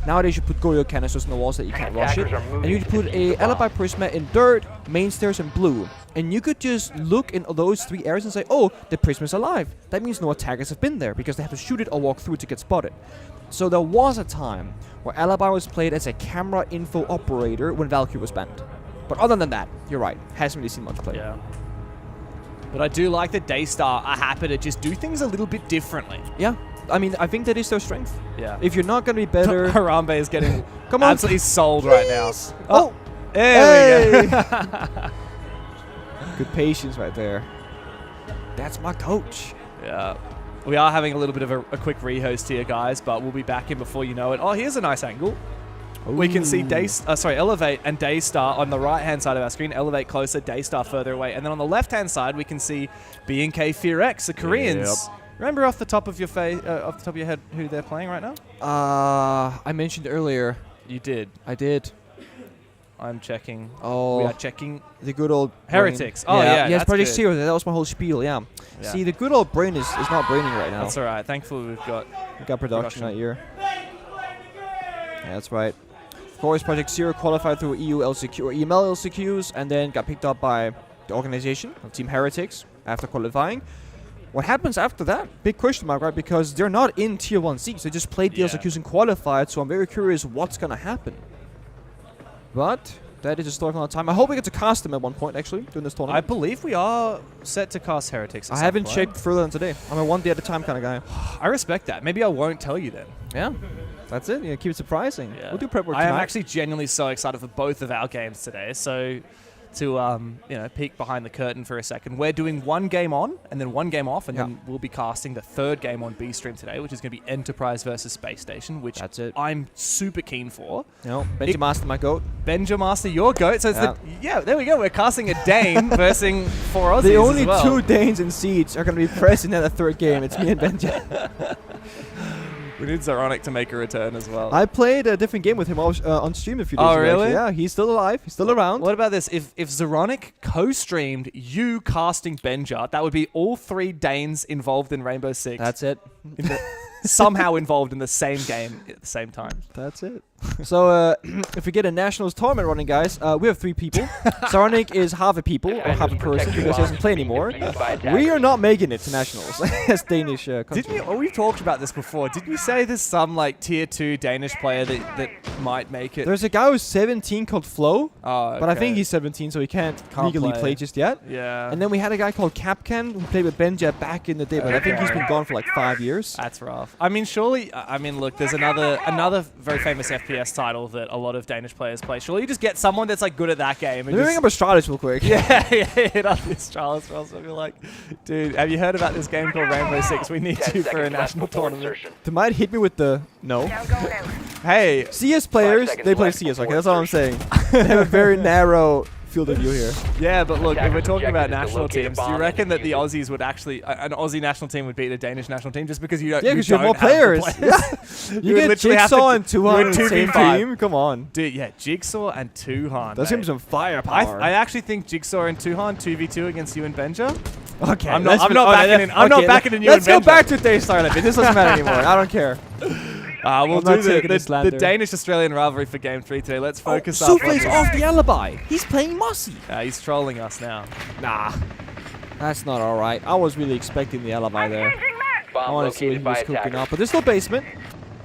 Nowadays you put Goryo canisters in the walls that you can't rush it. Attackers are moving And you to put defuse a the bomb. Alibi Prisma in dirt, main stairs and blue. And you could just look in those 3 areas and say, oh, the Prisma's alive. That means no attackers have been there because they have to shoot it or walk through to get spotted. So there was a time where Alibi was played as a camera info operator when Valkyrie was banned. But other than that, you're right, hasn't really seen much play. Yeah. But I do like that DAYSTAR are happy to just do things a little bit differently. Yeah, I mean, I think that is their strength. Yeah. If you're not going to be better... Harambe is getting Come on. absolutely sold right now. Oh! There we go. Good patience right there. That's my coach. Yeah. We are having a little bit of a quick rehost here, guys, but we'll be back in before you know it. Oh, here's a nice angle. We can see Elevate and DAYSTAR on the right-hand side of our screen. Elevate closer, DAYSTAR further away. And then on the left-hand side, we can see B&K FURIA, the Koreans. Remember off the top of your head who they're playing right now? I mentioned earlier. You did. I did. I'm checking. Oh. We are checking. The good old Heretics. brain. Oh, yeah, Yes, that's Project good. Zero. That was my whole spiel, yeah. See, the good old brain is not braining right now. That's all right. Thankfully, we We got production that year. Yeah, that's right. Of course, Project Zero qualified through EU LCQ or EML LCQs and then got picked up by the organization of Team Heretics after qualifying. What happens after that? Big question mark, right? Because they're not in Tier 1 seats. They just played the Yeah. LCQs and qualified, so I'm very curious what's going to happen. But that is a story for another time. I hope we get to cast them at one point, actually, during this I tournament. believe we are set to cast Heretics. At I some haven't point. checked further than today. I'm a one day at a time kind of guy. I respect that. Maybe I won't tell you then. Yeah, that's it. Yeah, keep it surprising. Yeah. We'll do prep work I am tonight. actually genuinely so excited for both of our games today. So to peek behind the curtain for a second, we're doing one game on and then one game off, and then we'll be casting the third game on B Stream today, which is going to be Enterprise versus Space Station, which That's it. I'm super keen for. No, Benji Master, my goat. Benja Master, your goat. So it's there we go. We're casting a Dane versus 4 Aussies. The only as well. 2 Danes in Siege are going to be present in the third game. It's me and Benja. We need Zaronic to make a return as well. I played a different game with him on stream a few days ago. really? Actually. Yeah, he's still alive. He's still around. What about this? If Zaronic co-streamed you casting Benja, that would be all 3 Danes involved in Rainbow Six. That's it. Somehow involved in the same game at the same time. That's it. So, if we get a Nationals tournament running, guys, we have 3 people. Sarnik is half a people, or half a person, because he doesn't play anymore. We are not making it to Nationals as Danish country. Didn't you? Oh, we've talked about this before. Didn't you say there's some like tier 2 Danish player that might make it? There's a guy who's 17 called Flo, Oh, but I okay. think he's 17, so he can't legally play just yet. Yeah. And then we had a guy called Capcan who played with Benja back in the day, but I think he's been gone for like 5 years. That's rough. I mean, surely. I mean, look. There's another very famous FPS title that a lot of Danish players play. Surely you just get someone that's like good at that game. And Let me bring up Astralis real quick. yeah, hit up this Charles for us. I'll be like, dude, have you heard about this game called Rainbow Six? We need 10 you for a seconds left national before tournament. insertion. They might hit me with the no. Hey, CS players, 5 seconds they play left CS, okay? before That's all I'm saying. They have a very narrow field of view here. yeah, but look, if we're talking about Objective is to national locate a teams, do you bomb reckon and that the defuse it. Aussies would actually, an Aussie national team would beat a Danish national team just because you don't? Yeah, because you have more don't players. the Yeah. You would get literally have Jigsaw to- and Tuhan in the you would same 2v5. team. Come on. Dude, yeah, Jigsaw and Tuhan. That's mate. him some firepower. I actually think Jigsaw and Tuhan 2v2 against you and Benja. Okay, I'm not backing in. I'm not backing in you Let's and go Benja. back to DAYSTAR a little bit. This doesn't matter anymore. I don't care. We'll I'm not do taking the the slander. Danish-Australian rivalry for Game 3 today. Let's focus up. Souffle's off the alibi. He's playing Mossy. He's trolling us now. Nah. That's not alright. I was really expecting the alibi there. I Bomb want to see what he located by was cooking attackers. up. But there's still basement.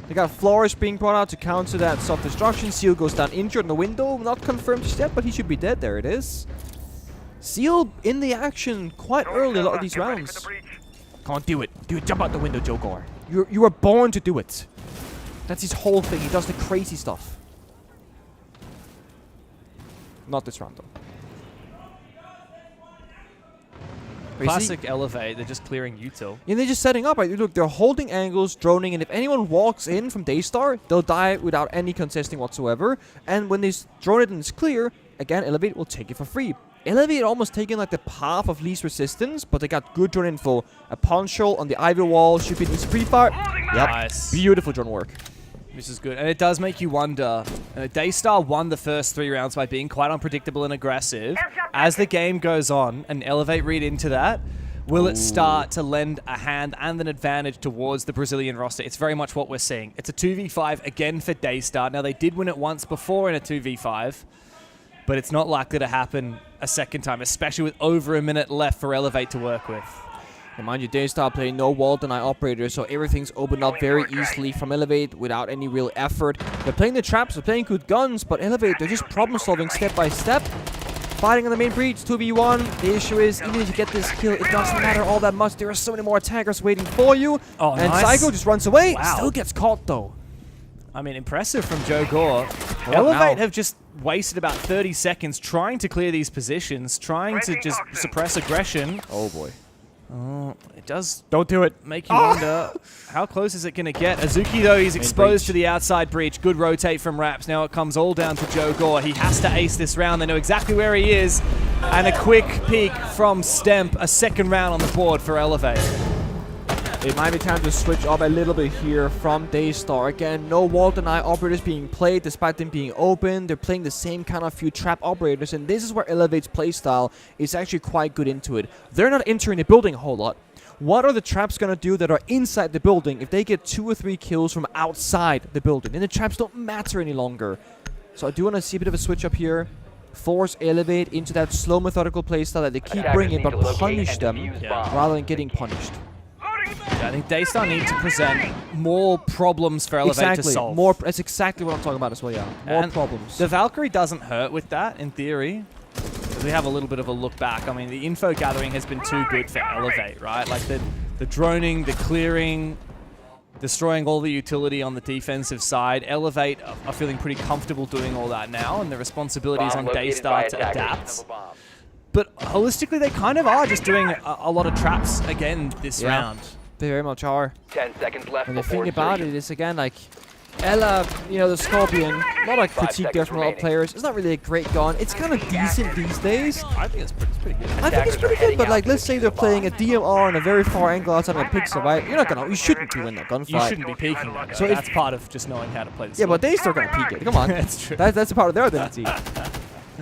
They got Flourish being brought out to counter that self-destruction. Seal goes down injured in the window. Not confirmed just yet, but he should be dead. There it is. Seal in the action quite early a lot of these rounds. Come on, do it. Do it. Jump out the window, Joe Gore. You were born to do it. That's his whole thing. He does the crazy stuff. Not this round, though. Classic elevate. They're just clearing util. Yeah, they're just setting up, right? Look, they're holding angles, droning, and if anyone walks in from DAYSTAR, they'll die without any contesting whatsoever. And when they drone it and it's clear, again, Elevate will take it for free. Elevate almost taking like the path of least resistance, but they got good drone info. A punch hole on the ivy wall, should be an easy free fire. Yep. Nice. Beautiful drone work. This is good. And it does make you wonder. DAYSTAR won the first 3 rounds by being quite unpredictable and aggressive. As the game goes on, and Elevate read into that, will it start to lend a hand and an advantage towards the Brazilian roster? It's very much what we're seeing. It's a 2v5 again for DAYSTAR. Now, they did win it once before in a 2v5, but it's not likely to happen a second time, especially with over a minute left for Elevate to work with. And mind you, DAYSTAR playing no wall deny operator, so everything's opened up very easily from Elevate without any real effort. They're playing the traps, they're playing good guns, but Elevate, they're just problem solving step by step. Fighting on the main breach, 2v1. The issue is, even if you get this kill, it doesn't matter all that much. There are so many more attackers waiting for you. Oh, and nice. Psycho just runs away. Wow. Still gets caught, though. I mean, impressive from Joe Gore. What Elevate now? have just wasted about 30 seconds trying to clear these positions, trying to just suppress aggression. Oh, boy. It does Don't do it. make you wonder, how close is it going to get? Azuki, though, he's exposed to the outside breach. Good rotate from Raps. Now it comes all down to Joe Gore. He has to ace this round. They know exactly where he is. And a quick peek from Stemp. A second round on the board for Elevate. It might be time to switch up a little bit here from DAYSTAR. Again, no wall deny operators being played despite them being open. They're playing the same kind of few trap operators, and this is where Elevate's playstyle is actually quite good into it. They're not entering the building a whole lot. What are the traps going to do that are inside the building if they get 2 or 3 kills from outside the building? Then the traps don't matter any longer. So I do want to see a bit of a switch up here. Force Elevate into that slow methodical playstyle that they keep bringing, but punish them rather than getting punished. Yeah, I think DAYSTAR need to present more problems for Elevate to solve. More. That's exactly what I'm talking about as well, yeah. More problems. The Valkyrie doesn't hurt with that, in theory. We have a little bit of a look back. I mean, the info gathering has been too good for Elevate, right? Like the droning, the clearing, destroying all the utility on the defensive side. Elevate are feeling pretty comfortable doing all that now, and the responsibility is on DAYSTAR to adapt. But holistically, they kind of are just doing a lot of traps again this round. They very much are. 10 seconds left. And the thing about it is, again, like, Ella, you know, the Scorpion, not a critique there from a lot of players. It's not really a great gun. It's kind of decent these days. I think it's pretty good. I think it's pretty good, but like, let's say they're playing a DMR on a very far angle outside of a pixel, right? You shouldn't be winning that gunfight. You shouldn't be peeking that. So that's part of just knowing how to play this. Yeah, but DAYSTAR gonna peek it. Come on. That's true. That's a part of their identity.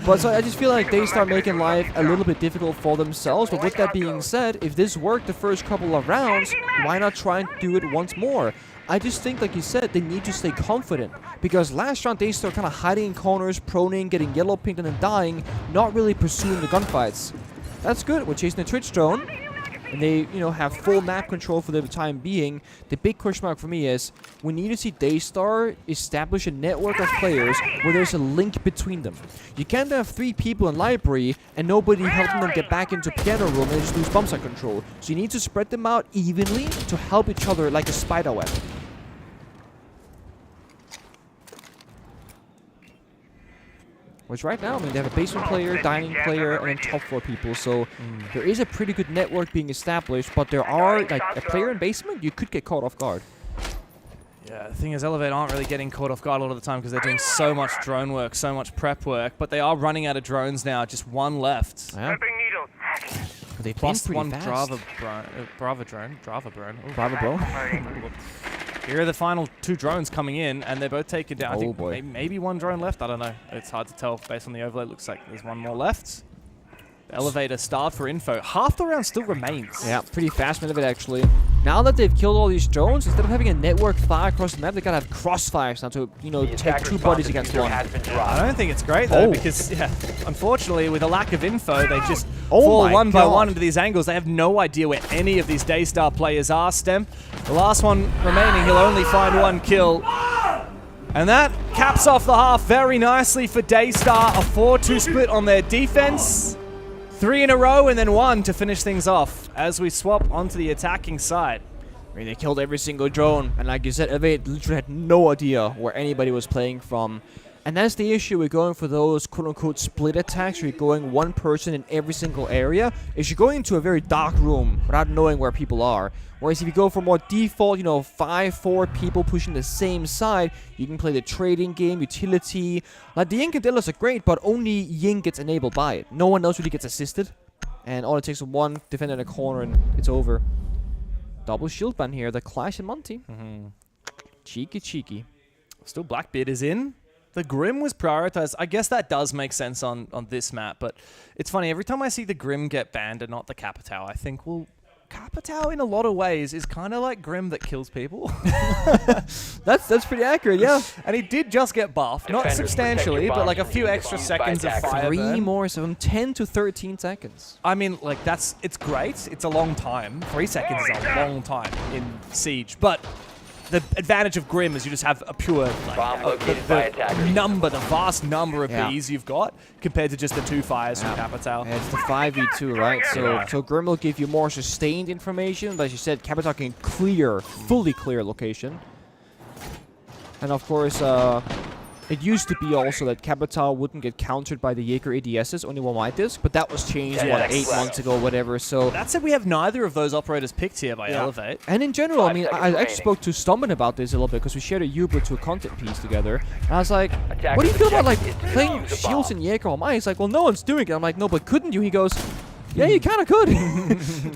But so I just feel like DAYSTAR making life a little bit difficult for themselves. But with that being said, if this worked the first couple of rounds, why not try and do it once more? I just think, like you said, they need to stay confident. Because last round, DAYSTAR kind of hiding in corners, proning, getting yellow pinged and then dying, not really pursuing the gunfights. That's good. We're chasing the Twitch drone. And they, you know, have full map control for the time being. The big question mark for me is, we need to see DAYSTAR establish a network of players where there's a link between them. You can't have 3 people in library and nobody helping them get back into piano room and they just lose bump site control. So you need to spread them out evenly to help each other like a spider web. Which right now, I mean, they have a basement player, dining player, and then top 4 people. So there is a pretty good network being established, but there are, like, a player in basement, you could get caught off guard. Yeah, the thing is, Elevate aren't really getting caught off guard a lot of the time because they're doing so much drone work, so much prep work, but they are running out of drones now, just 1 left. Yeah. They Plus pretty 1 fast. Brava drone. Ooh. Bravo, bro. Here are the final 2 drones coming in, and they're both taken down. I think boy. maybe 1 drone left. I don't know. It's hard to tell based on the overlay. It looks like there's 1 more left. The Elevator starved for info. Half the round still remains. Yeah, pretty fast minute of it, actually. Now that they've killed all these drones, instead of having a network fire across the map, they gotta have crossfires now to, you know, take 2 bodies against 1. I don't think it's great, though, because, yeah, unfortunately, with a lack of info, they just Oh fall my one by God. one into these angles. They have no idea where any of these DAYSTAR players are. Stemp, the last one remaining, he'll only find 1 kill. And that caps off the half very nicely for DAYSTAR. A 4-2 split on their defense. 3 in a row and then 1 to finish things off as we swap onto the attacking side. I mean, they killed every single drone, and like you said, Elevate literally had no idea where anybody was playing from. And that's the issue with going for those quote-unquote split attacks, where you're going one person in every single area, is you're going into a very dark room without knowing where people are. Whereas if you go for more default, 5-4 people pushing the same side, you can play the trading game, utility. Like, the Incandillas are great, but only Ying gets enabled by it. No one else really gets assisted. And all it takes is one defender in a corner, and it's over. Double shield ban here, the Clash and Monty. Cheeky. Still Blackbeard is in. The Grim was prioritized. I guess that does make sense on this map, but it's funny. Every time I see the Grim get banned and not the Capitao, I think, well, Capitao in a lot of ways is kind of like Grim that kills people. That's pretty accurate, yeah. And he did just get buffed. Not substantially, but like a few extra seconds of fire 3 burn. more, so from 10 to 13 seconds. I mean, like, it's great. It's a long time. 3 seconds is a long time in Siege, but the advantage of Grim is you just have a pure, like, the vast number of bees you've got compared to just the 2 fires from Capitao. Yeah, it's the 5v2, right? So Grim will give you more sustained information. But as you said, Capitao can fully clear location. And of course, it used to be also that Capitao wouldn't get countered by the Jaeger ADSs, only one white disc, but that was changed, 8 months ago, whatever, so... That said, we have neither of those operators picked here by Elevate. And in general, I mean, I actually spoke to Stompen about this a little bit, because we shared a Uber to a content piece together, and I was like, what do you feel about, like, playing Shields in Jaeger on mine? He's like, well, no one's doing it. I'm like, no, but couldn't you? He goes... Yeah, you kind of could.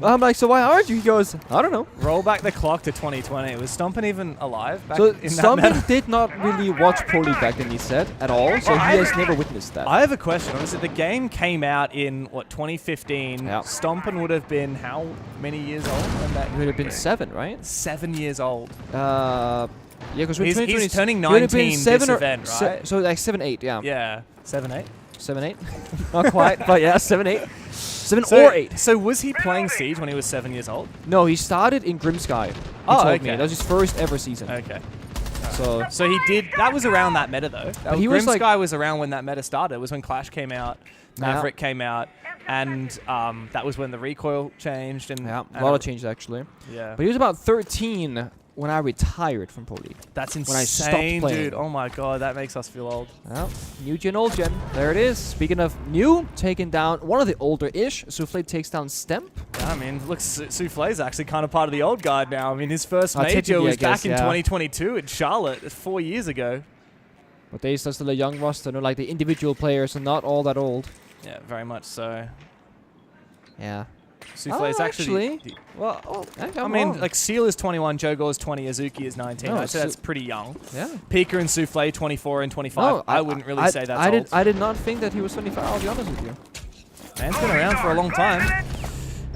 I'm like, so why aren't you? He goes, I don't know. Roll back the clock to 2020. Was Stompen even alive back so in that Stompen did not really watch Pro League back then, he said, at all. So he has never witnessed that. I have a question. Obviously, the game came out in, what, 2015. Yeah. Stompen would have been how many years old? When that he would have been 7, right? 7 years old. Yeah, because he's turning 19 this event, right? So like 7, 8, yeah. Yeah, 7, 8? 7, 8? Not quite, but yeah, 7, 8. 7 or 8. So was he playing Siege when he was 7 years old? No, he started in Grimsky. Okay. That was his first ever season. Okay. So he did. That was around that meta though. Grimsky was around when that meta started. It was when Clash came out, Maverick came out, and that was when the recoil changed. And a lot of changes actually. Yeah. But he was about 13 when I retired from Pro League. That's insane, when I stopped playing. dude. Oh my god, that makes us feel old. Well, new gen, old gen. There it is. Speaking of new, taking down one of the older-ish. Souffle takes down Stemp. Yeah, I mean, look, Souffle's actually kind of part of the old guard now. I mean, his first major was back in 2022 in Charlotte, 4 years ago. But DAYSTAR's still a young roster. No, like the individual players are not all that old. Yeah, very much so. Yeah. Souffle's actually... I mean, like, Seal is 21, Jogor is 20, Azuki is 19. I'd say that's pretty young. Yeah. Pika and Souffle, 24 and 25. No, I wouldn't really say that's old. I did not think that he was 25, I'll be honest with you. Man's been around for a long time.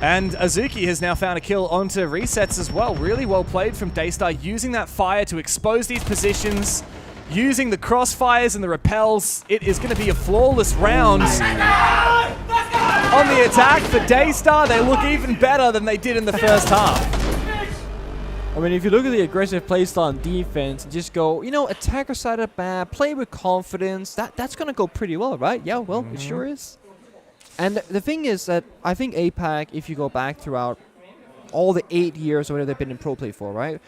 And Azuki has now found a kill onto resets as well. Really well played from DAYSTAR, using that fire to expose these positions, using the crossfires and the repels. It is going to be a flawless round. On the attack for DAYSTAR, they look even better than they did in the first half. I mean, if you look at the aggressive playstyle on defense, just go, attacker side of map, play with confidence, that's going to go pretty well, right? Yeah, well, it sure is. And the thing is that I think APAC, if you go back throughout all the 8 years or whatever they've been in pro play for, right?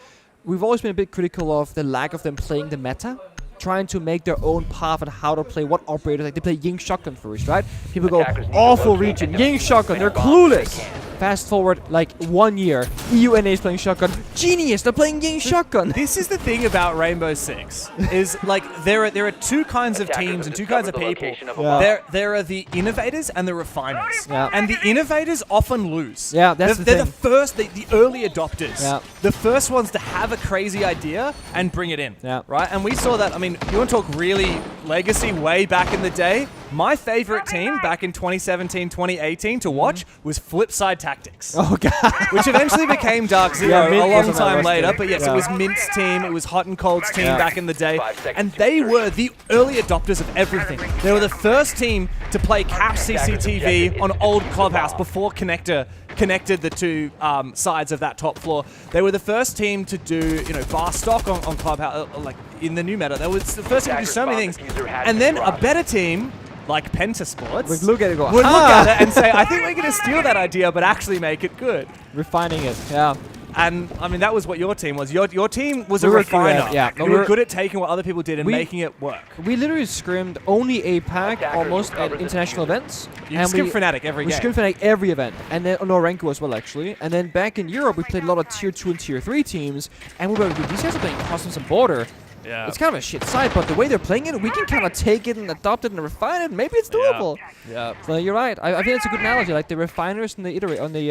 We've always been a bit critical of the lack of them playing the meta, trying to make their own path on how to play what operators. Like they play Ying Shotgun first, right? People go, awful region, Ying Shotgun, they're clueless. Fast forward like 1 year, EUNA is playing Shotgun. Genius, they're playing Ying Shotgun. This is the thing about Rainbow Six, is like there are 2 kinds of teams and 2 kinds of people. Yeah. There are the innovators and the refiners. Yeah. And the innovators often lose. Yeah, that's they're the the first, the early adopters. Yeah. The first ones to have a crazy idea and bring it in. Yeah. Right? And we saw that, I mean, you want to talk really legacy way back in the day? My favorite team back in 2017, 2018 to watch was Flipside Tactics. Oh, God. Which eventually became Dark Zero a long time later. But yes, Yeah. it was Mint's team. It was Hot and Cold's team back in the day. And they were the early adopters of everything. They were the first team to play cap CCTV on old Clubhouse before Connector connected the 2 sides of that top floor. They were the first team to do, bar stock on Clubhouse, like in the new meta. They were the first team to do so many things. And then a better team like Pentasports, Would look at it and go, would look at it and say, I think we're going to steal that idea, but actually make it good. Refining it, yeah. And, I mean, that was what your team was. Your team was a We were refiner. good, yeah. You were good at taking what other people did and We- making it work. We literally scrimmed only APAC almost at international events. You scrim Fnatic every We game. scrimmed Fnatic every event. And then, no, Renko as well, actually. And then back in Europe, we played a lot of Tier 2 and Tier 3 teams. And we were like, these guys are playing Customs and Border. Yeah. It's kind of a shit side, but the way they're playing it, we can kind of take it and adopt it and refine it. Maybe it's doable. Yeah. So you're right. I think it's a good analogy, like the refiners and the innovators. The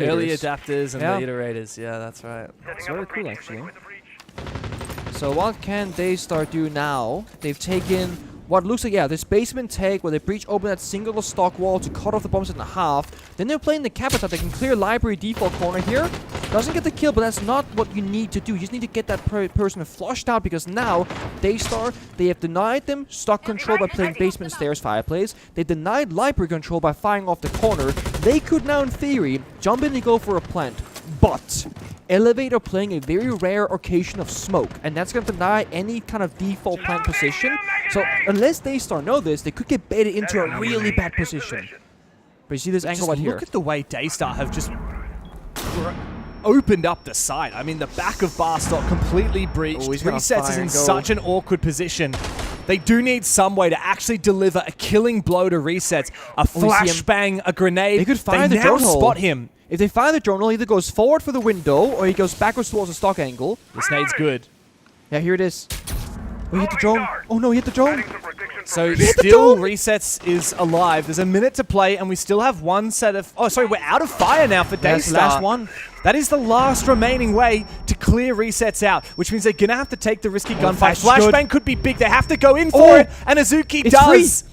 early adapters and Yeah. the iterators. Yeah, that's right. It's very cool, actually. So what can DAYSTAR do now? They've taken what looks like, this basement take where they breach open that single stock wall to cut off the bombs in half. Then they're playing the Capita. They can clear library default corner here. Doesn't get the kill, but that's not what you need to do. You just need to get that person flushed out, because now DAYSTAR, they have denied them stock control by playing basement stairs fireplace. They denied library control by firing off the corner. They could now, in theory, jump in and go for a plant. But Elevate are playing a very rare occasion of smoke, and that's going to deny any kind of default plant position. So unless DAYSTAR know this, they could get baited into a really bad position. But you see this angle right here. Look at the way DAYSTAR have just opened up the site. I mean, the back of Barstock completely breached. Resets is in such an awkward position. They do need some way to actually deliver a killing blow to Resets. A flashbang, a grenade. They could fire the now drone hole. spot him. If they fire the drone hole, he either goes forward for the window or he goes backwards towards the stock angle. This nade's good. Yeah, here it is. Oh, he hit the drone. Oh no, he hit the drone. So hit the still drone. Resets is alive. There's a minute to play, and we still have one set of... Oh, sorry, we're out of fire now for That's DAYSTAR. the last one. That is the last remaining way to clear Resets out, which means they're going to have to take the risky gunfight. Flashbang could be big. They have to go in for it, and Azuki does. Free.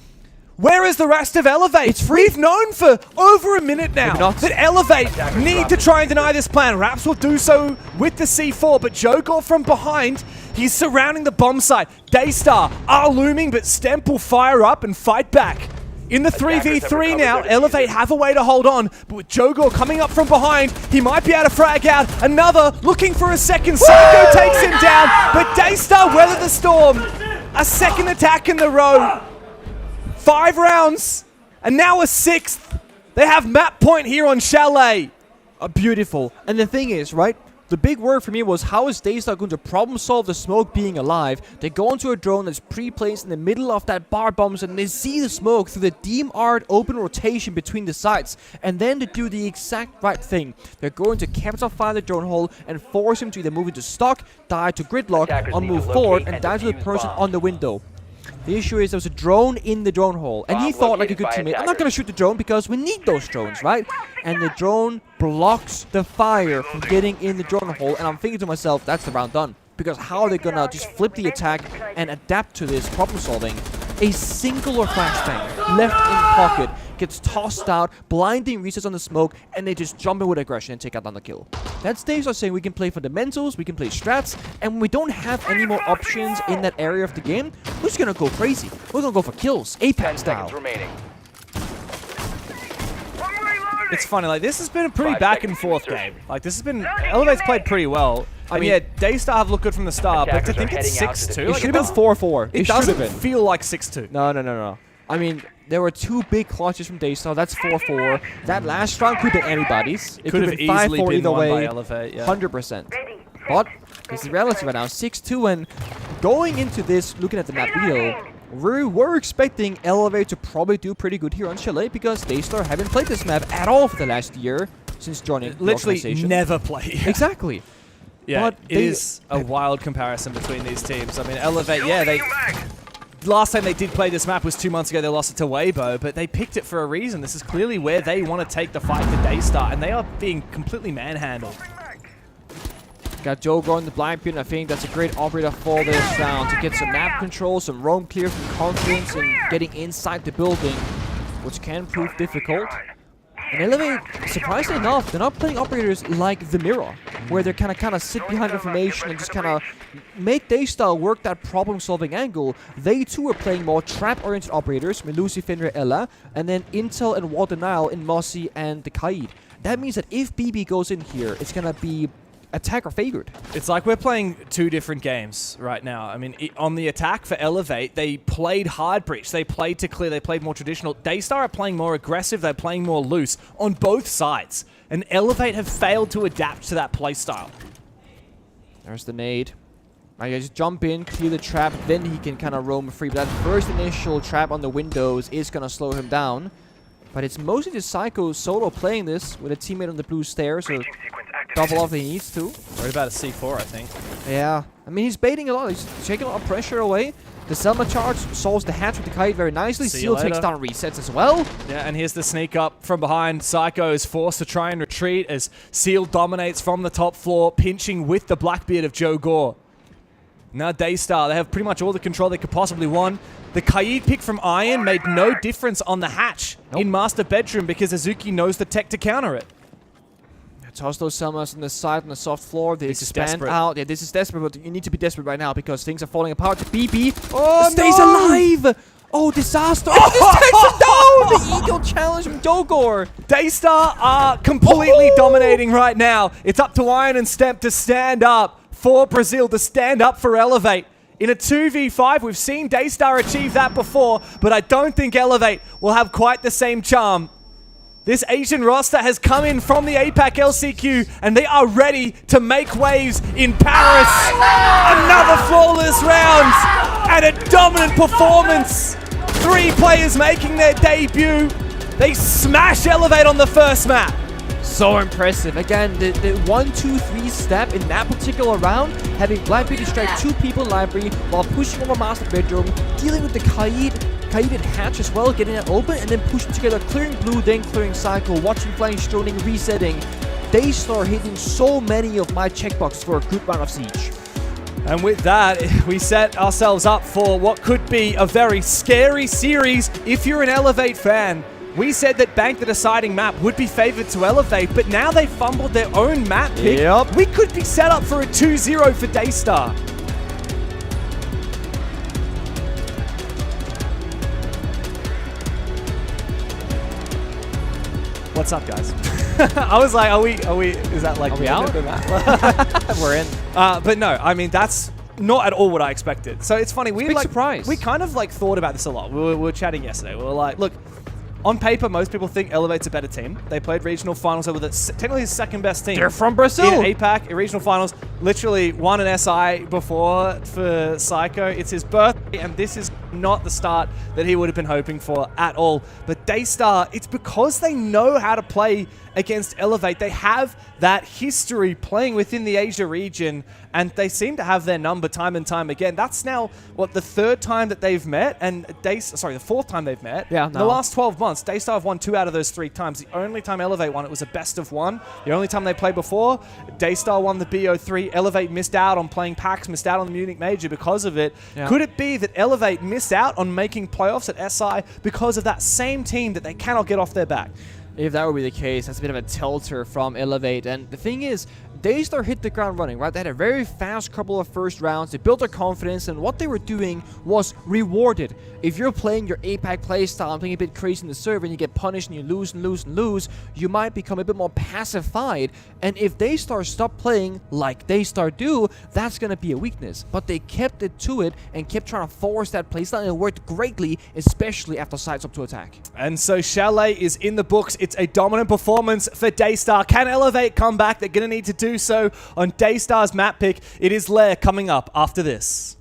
Where is the rest of Elevate? It's free. We've known for over a minute now not. that Elevate need to try and deny this plan. Raps will do so with the C4, but Jogor from behind, he's surrounding the bomb site. DAYSTAR are looming, but Stemp will fire up and fight back. In the 3v3 now, Elevate have a way to hold on, but with Jogor coming up from behind, he might be able to frag out. Another looking for a second. Psycho takes him down, but DAYSTAR weather the storm. A second attack in the row. 5 rounds, and now a 6th. They have map point here on Chalet. Beautiful. And the thing is, right, the big word for me was, how is DAYSTAR going to problem solve the smoke being alive? They go into a drone that's pre-placed in the middle of that bar bombs, and they see the smoke through the DMR'd open rotation between the sites. And then they do the exact right thing. They're going to capital fire the drone hole and force him to either move into stock, die to gridlock, or move forward and die to the person on the window. The issue is there was a drone in the drone hole, and he thought like a good teammate, I'm not going to shoot the drone because we need those drones, right? And the drone blocks the fire from getting in the drone hole, and I'm thinking to myself, that's the round done. Because how are they going to just flip the attack and adapt to this problem solving? A singular flashbang left in pocket gets tossed out, blinding Resets on the smoke, and they just jump in with aggression and take out on the kill. That's DAYSTAR saying we can play fundamentals, we can play strats, and when we don't have any more options in that area of the game, we're just gonna go crazy. We're gonna go for kills, 10 Apex style. seconds remaining. It's funny, like, this has been a pretty 5 back and seconds forth to game. Like, this has been... Elevate's played pretty well. I mean, yeah, DAYSTAR have looked good from the start, but to Attackers think are it's heading out to the 6-2... It like, should have been 4-4. It should doesn't have been. feel like 6-2. No. I mean, there were 2 big clutches from DAYSTAR. That's 4-4. That last round could have been anybody's. It Could have been easily 5-4 been either won way. by Elevate, yeah. 100%. But it's relative right now, 6-2, and going into this, looking at the map wheel, we were expecting Elevate to probably do pretty good here on Chalet because DAYSTAR haven't played this map at all for the last year since joining the Literally organization. never play. Exactly. Yeah, But it is a wild comparison between these teams. I mean, Elevate, yeah, they... Last time they did play this map was 2 months ago. They lost it to Weibo, but they picked it for a reason. This is clearly where they want to take the fight to DAYSTAR, and they are being completely manhandled. Got Joe going the blind pin. I think that's a great operator for this round to get some map control, some roam clear, some confidence in getting inside the building, which can prove difficult. And Elevate, surprisingly enough, they're not playing operators like the Mirror, where they kind of sit behind information and just kind of make DAYSTAR work that problem-solving angle. They too are playing more trap-oriented operators, Melusi, Fenrir, Ella, and then Intel and Wall Denial in Mossy and the Kaid. That means that if BB goes in here, it's gonna be attacker favored. It's like we're playing two different games right now. I mean, on the attack for Elevate, they played hard breach, they played to clear, they played more traditional. DAYSTAR are playing more aggressive, they're playing more loose on both sides. And Elevate have failed to adapt to that playstyle. There's the nade. I just jump in, clear the trap, then he can kind of roam free. But that first initial trap on the windows is going to slow him down. But it's mostly just Psycho solo playing this with a teammate on the blue stairs, so double off if he needs to. Worried about a C4, I think. Yeah. I mean, he's baiting a lot. He's taking a lot of pressure away. The Selma charge solves the hatch with the kite very nicely. Seal takes down resets as well. Yeah, and here's the sneak up from behind. Psycho is forced to try and retreat as Seal dominates from the top floor, pinching with the Blackbeard of Joe Gore. Now DAYSTAR, they have pretty much all the control they could possibly want. The Kaid pick from Iron made no difference on the hatch in Master Bedroom because Azuki knows the tech to counter it. Toss those Selmas on the side on the soft floor. They expand out. Yeah, this is desperate, but you need to be desperate right now because things are falling apart. BB stays alive! Oh, disaster! Oh, this takes him down! The Eagle challenge from Dogor. DAYSTAR are completely dominating right now. It's up to Iron and Stemp to stand up for Brazil, to stand up for Elevate. In a 2v5, we've seen DAYSTAR achieve that before, but I don't think Elevate will have quite the same charm. This Asian roster has come in from the APAC LCQ, and they are ready to make waves in Paris. Another flawless round, and a dominant performance. 3 players making their debut. They smash Elevate on the first map. So impressive. Again, the 1-2-3 step in that particular round, having Blackbeard distract 2 people in library while pushing over Master Bedroom, dealing with the Kaid hatch as well, getting it open, and then pushing together, clearing blue, then clearing cycle, watching flying, stoning, resetting. DAYSTAR hitting so many of my checkboxes for a good round of Siege. And with that, we set ourselves up for what could be a very scary series if you're an Elevate fan. We said that Bank, the deciding map, would be favored to Elevate, but now they fumbled their own map pick. Yep. We could be set up for a 2-0 for DAYSTAR. What's up, guys? I was like, are we, is that like... Are we out? We're in. But no, I mean, that's not at all what I expected. So it's funny, Big surprise. We kind of like thought about this a lot. We were chatting yesterday. We were like, look, on paper, most people think Elevate's a better team. They played regional finals over technically the second best team. They're from Brazil. In APAC, in regional finals, literally won an SI before for Psycho. It's his birthday, and this is not the start that he would have been hoping for at all. But DAYSTAR, it's because they know how to play against Elevate. They have that history playing within the Asia region, and they seem to have their number time and time again. That's now, what, the 3rd time that they've met, and the 4th time they've met. Yeah, in the last 12 months, DAYSTAR have won 2 out of those 3 times. The only time Elevate won, it was a best of 1. The only time they played before, DAYSTAR won the BO3. Elevate missed out on playing PAX, missed out on the Munich Major because of it. Yeah. Could it be that Elevate missed out on making playoffs at SI because of that same team that they cannot get off their back? If that would be the case, that's a bit of a tilter from Elevate. And the thing is, DAYSTAR hit the ground running, right? They had a very fast couple of first rounds. They built their confidence, and what they were doing was rewarded. If you're playing your APAC playstyle and playing a bit crazy in the server and you get punished and you lose and lose and lose, you might become a bit more pacified. And if DAYSTAR stop playing like DAYSTAR do, that's going to be a weakness. But they kept it to it and kept trying to force that playstyle, and it worked greatly, especially after sides up to attack. And so Chalet is in the books. It's a dominant performance for DAYSTAR. Can Elevate come back? They're going to need to do so on DAYSTAR's map pick. It is Lair coming up after this.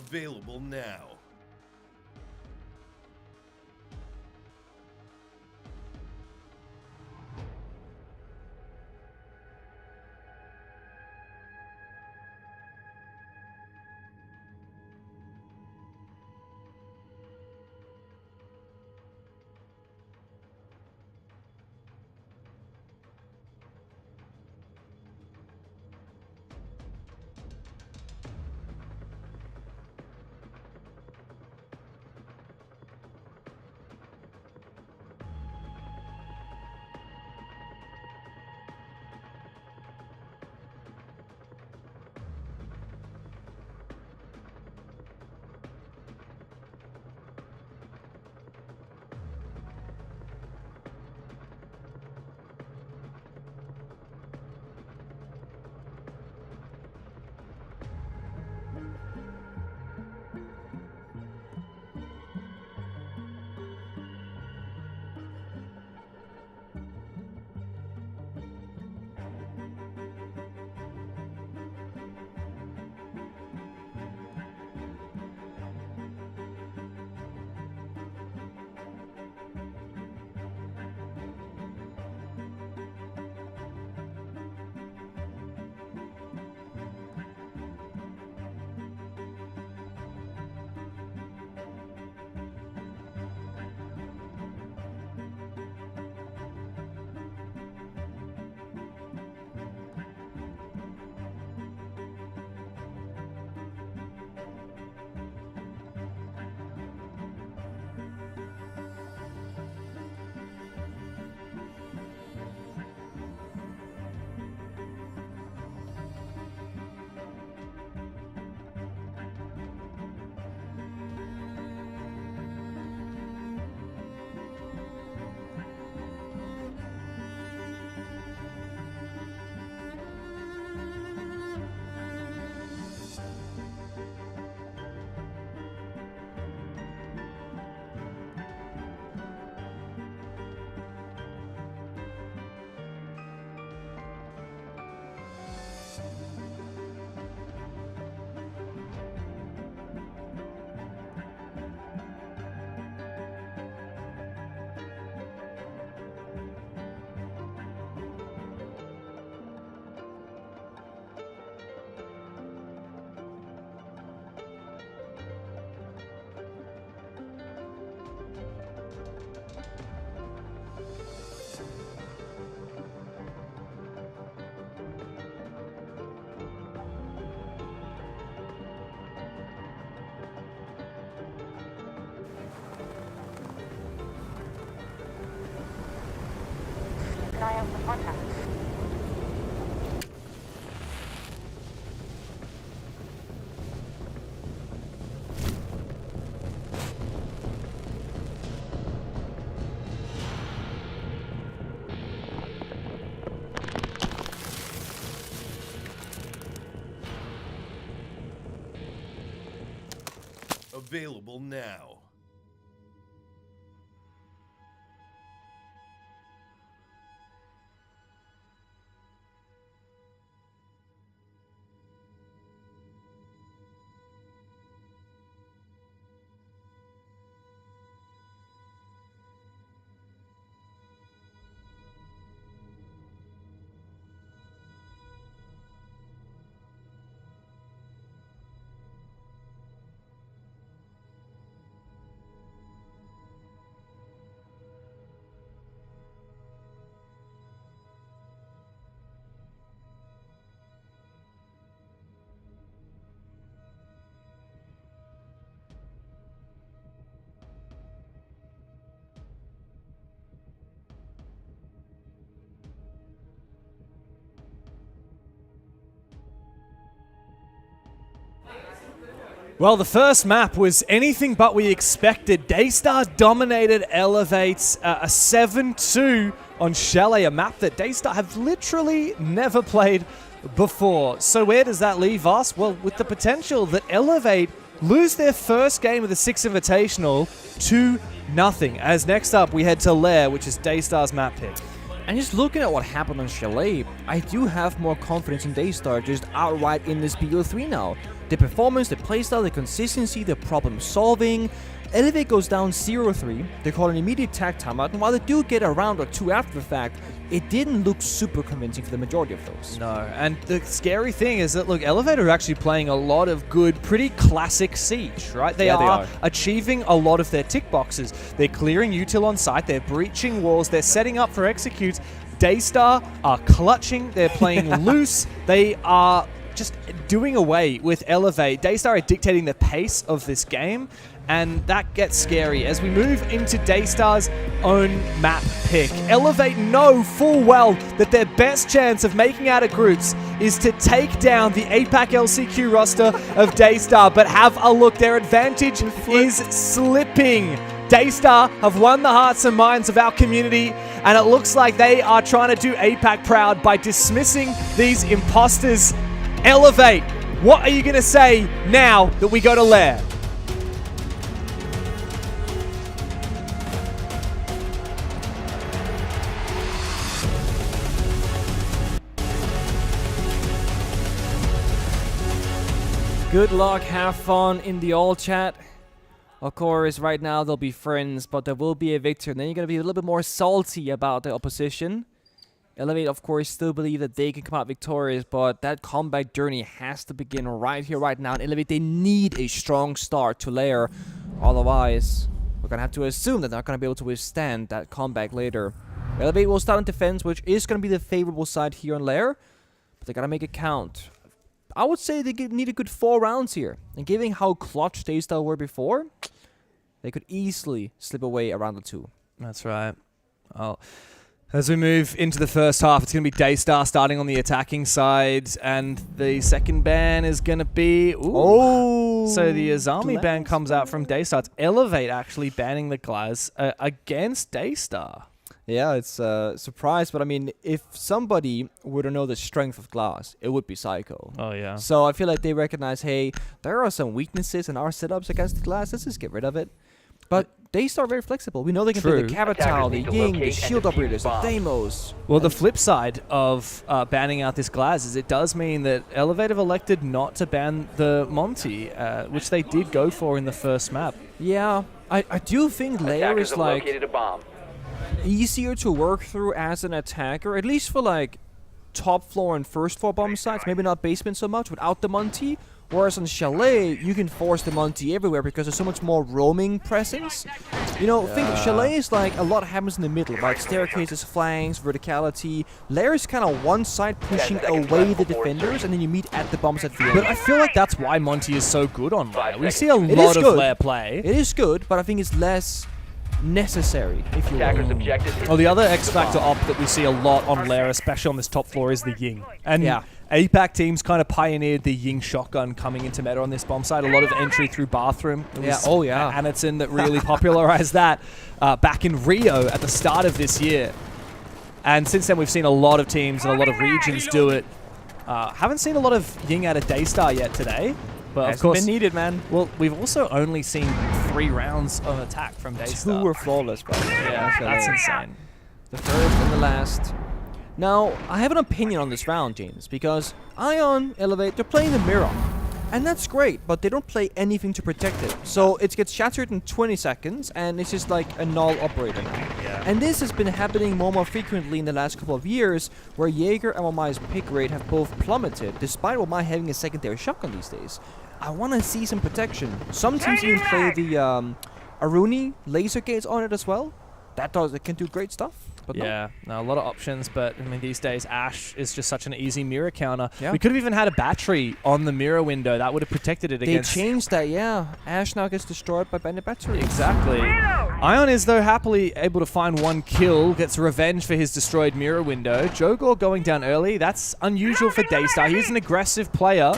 Available now. An eye out for contact. Available now. Well, the first map was anything but we expected. DAYSTAR dominated Elevates a 7-2 on Chalet, a map that DAYSTAR have literally never played before. So where does that leave us? Well, with the potential that Elevate lose their first game of the Six Invitational 2-0. As next up, we head to Lair, which is DAYSTAR's map pick. And just looking at what happened on Chalet, I do have more confidence in DAYSTAR just outright in this BO3 now. The performance, the playstyle, the consistency, the problem solving. Elevate goes down 0-3. They call an immediate tag timeout, and while they do get a round or two after the fact, it didn't look super convincing for the majority of those. No, and the scary thing is that, look, Elevate are actually playing a lot of good, pretty classic Siege, right? They are achieving a lot of their tick boxes. They're clearing util on site, they're breaching walls, they're setting up for executes. DAYSTAR are clutching, they're playing loose, they are just doing away with Elevate. DAYSTAR are dictating the pace of this game, and that gets scary as we move into DAYSTAR's own map pick. Elevate know full well that their best chance of making out of groups is to take down the APAC LCQ roster of DAYSTAR, but have a look, their advantage is slipping. DAYSTAR have won the hearts and minds of our community, and it looks like they are trying to do APAC proud by dismissing these imposters. Elevate, what are you going to say now that we go to Lair? Good luck, have fun in the all chat. Of course, right now they'll be friends, but there will be a victor. And then you're going to be a little bit more salty about the opposition. Elevate, of course, still believe that they can come out victorious, but that comeback journey has to begin right here, right now. And Elevate, they need a strong start to Lair. Otherwise, we're going to have to assume that they're not going to be able to withstand that comeback later. Elevate will start on defense, which is going to be the favorable side here on Lair. But they got to make it count. I would say they need a good 4 rounds here. And given how clutch DAYSTAR were before, they could easily slip away around the 2. That's right. Well, as we move into the first half, it's going to be DAYSTAR starting on the attacking side, and the second ban is going to be... So the Azami ban comes out from DAYSTAR. It's Elevate actually banning the Glaz against DAYSTAR. Yeah, it's a surprise, but I mean, if somebody were to know the strength of Glass, it would be Psycho. Oh, yeah. So I feel like they recognize, hey, there are some weaknesses in our setups against the Glass. Let's just get rid of it. But DAYSTAR are very flexible. We know they can play the Capital, the Ying, the Shield Operators, the Deimos. Well, the flip side of banning out this Glaz is it does mean that Elevate have elected not to ban the Monty, which they did go for in the first map. Yeah, I do think Lair is like easier to work through as an attacker, at least for like top floor and first floor bomb sites, maybe not basement so much without the Monty. Whereas on Chalet, you can force the Monty everywhere because there's so much more roaming presence. You know, think Chalet is like a lot happens in the middle, right? Staircases, flanks, verticality. Lair is kind of one side pushing away the defenders, and then you meet at the bombs at the end. But I feel like that's why Monty is so good on Lair. We see a lot of Lair play. It is good, but I think it's less necessary, if you will. Oh, the other X Factor op that we see a lot on Lair, especially on this top floor, is the Ying. And APAC teams kind of pioneered the Ying shotgun coming into meta on this bomb site. A lot of entry through bathroom. Anitson that really popularized that back in Rio at the start of this year. And since then, we've seen a lot of teams and a lot of regions do it. Haven't seen a lot of Ying out of DAYSTAR yet today. But of course, been needed, man. Well, we've also only seen 3 rounds of attack from DAYSTAR. 2 were flawless, bro. Yeah, that's insane. The first and the last. Now, I have an opinion on this round, James, because Ion, Elevate, they're playing the mirror. And that's great, but they don't play anything to protect it. So it gets shattered in 20 seconds, and it's just like a null operator now. Yeah. And this has been happening more and more frequently in the last couple of years, where Jaeger and Wamai's pick rate have both plummeted, despite Wamai having a secondary shotgun these days. I want to see some protection. Some teams even play the Aruni laser gates on it as well. It can do great stuff. But yeah, no, a lot of options, but I mean these days Ash is just such an easy mirror counter. Yeah. We could have even had a battery on the mirror window. That would have protected it against... They changed that, yeah. Ash now gets destroyed by bandit battery. Exactly. Ion is though happily able to find 1 kill, gets revenge for his destroyed mirror window. Jogor going down early, that's unusual for DAYSTAR. He's an aggressive player,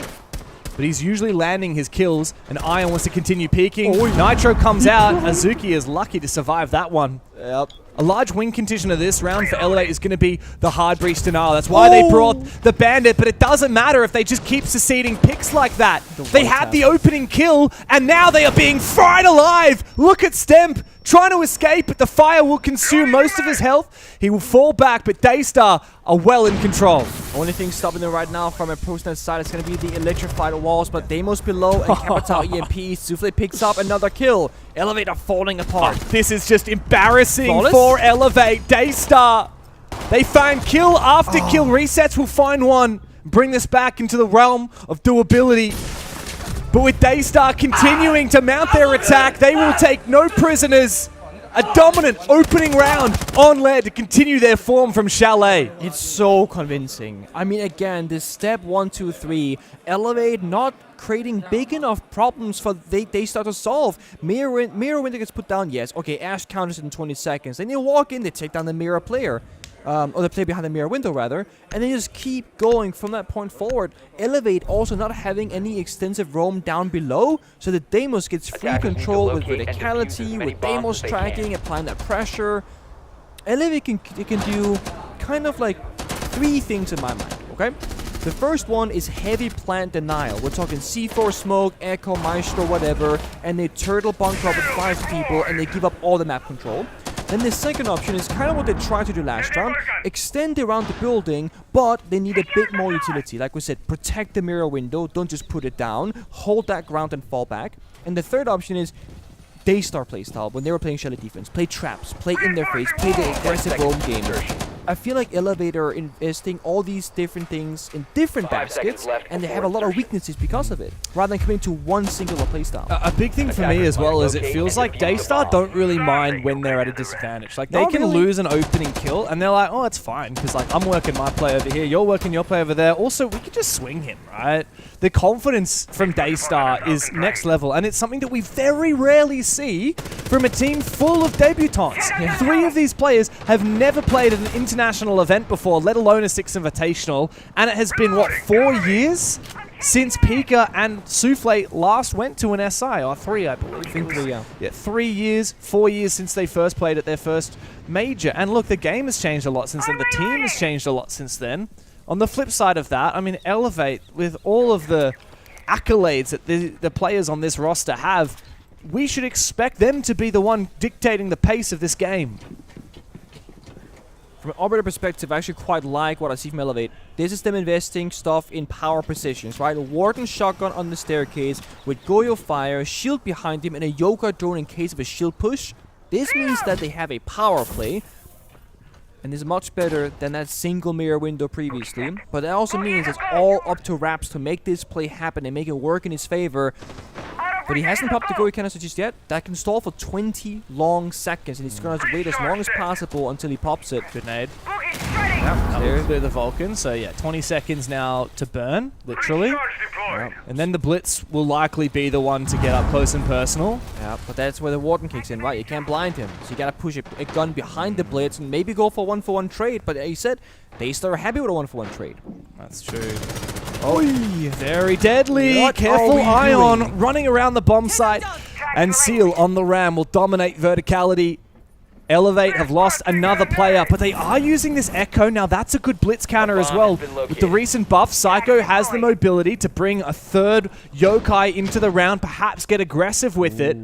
but he's usually landing his kills, and Ion wants to continue peeking. Nitro comes out. Azuki is lucky to survive that one. Yep. A large win condition of this round for Elevate is going to be the hard breach denial. That's why they brought the Bandit, but it doesn't matter if they just keep succeeding picks like that. They had the opening kill, and now they are being fried alive. Look at Stemp trying to escape, but the fire will consume most of his health. He will fall back, but DAYSTAR are well in control. Only thing stopping them right now from a ProSnet side is going to be the electrified walls, but Deimos below and Capital EMP. Souffle picks up another kill. Elevate are falling apart. This is just embarrassing for Elevate. DAYSTAR, they find kill after kill. Resets will find one. Bring this back into the realm of doability. But with DAYSTAR continuing to mount their attack, they will take no prisoners. A dominant opening round on lead to continue their form from Chalet. It's so convincing. I mean, again, this step 1, 2, 3, Elevate not creating big enough problems for DAYSTAR to solve. Mirror window gets put down, yes. Okay, Ash counters it in 20 seconds. Then you walk in, they take down the mirror player. Or the player behind the mirror window, rather. And they just keep going from that point forward. Elevate also not having any extensive roam down below, so that Deimos gets free control with verticality, with Deimos tracking, applying that pressure. Elevate can do kind of like 3 things in my mind, okay? The first one is heavy plant denial. We're talking C4 smoke, Echo, Maestro, whatever, and they turtle bunker up with 5 people, and they give up all the map control. Then the second option is kind of what they tried to do last round. Extend around the building, but they need a bit more utility. Like we said, protect the mirror window. Don't just put it down. Hold that ground and fall back. And the third option is DAYSTAR playstyle. When they were playing Shelly defense, play traps, play in their face, play the aggressive roam game. I feel like Elevate are investing all these different things in different baskets, and they have a lot of weaknesses because of it, rather than committing to one singular playstyle. A big thing for me as well is it feels like DAYSTAR don't really mind when they're at a disadvantage. Like, they can lose an opening kill, and they're like, oh, it's fine, because like I'm working my play over here, you're working your play over there. Also, we could just swing him, right? The confidence from DAYSTAR is next level, and it's something that we very rarely see from a team full of debutants. 3 of these players have never played at an international event before, let alone a Six Invitational, and it has been, what, 4 years since Pika and Souffle last went to an SI, or 3, I believe. I think 3, yeah. Yeah, 3 years, 4 years since they first played at their first major. And look, the game has changed a lot since then. The team has changed a lot since then. On the flip side of that, I mean, Elevate, with all of the accolades that the players on this roster have, we should expect them to be the one dictating the pace of this game. From an operator perspective, I actually quite like what I see from Elevate. This is them investing stuff in power positions, right? A Warden shotgun on the staircase with Goyo fire, shield behind him, and a Yoga drone in case of a shield push. This means that they have a power play, and is much better than that single mirror window previously. But that also means it's all up to Raps to make this play happen and make it work in his favor. But he hasn't popped the Goyo canister just yet. That can stall for 20 long seconds, and he's going to wait as long as possible until he pops it. Good nade. Yep, there's the Vulcan. So yeah, 20 seconds now to burn, literally. Yep. And then the Blitz will likely be the one to get up close and personal. Yeah, but that's where the Warden kicks in, right? You can't blind him. So you got to push a gun behind the Blitz and maybe go for 1-for-1 trade. But he said DAYSTAR are happy with a 1-for-1 trade. That's true. Oh, very deadly. What Careful Ion running around the bomb site. And Seal on the ram will dominate verticality. Elevate have lost another player, but they are using this Echo. Now that's a good blitz counter as well. With the recent buff, Psycho has the mobility to bring a third Yokai into the round, perhaps get aggressive with it.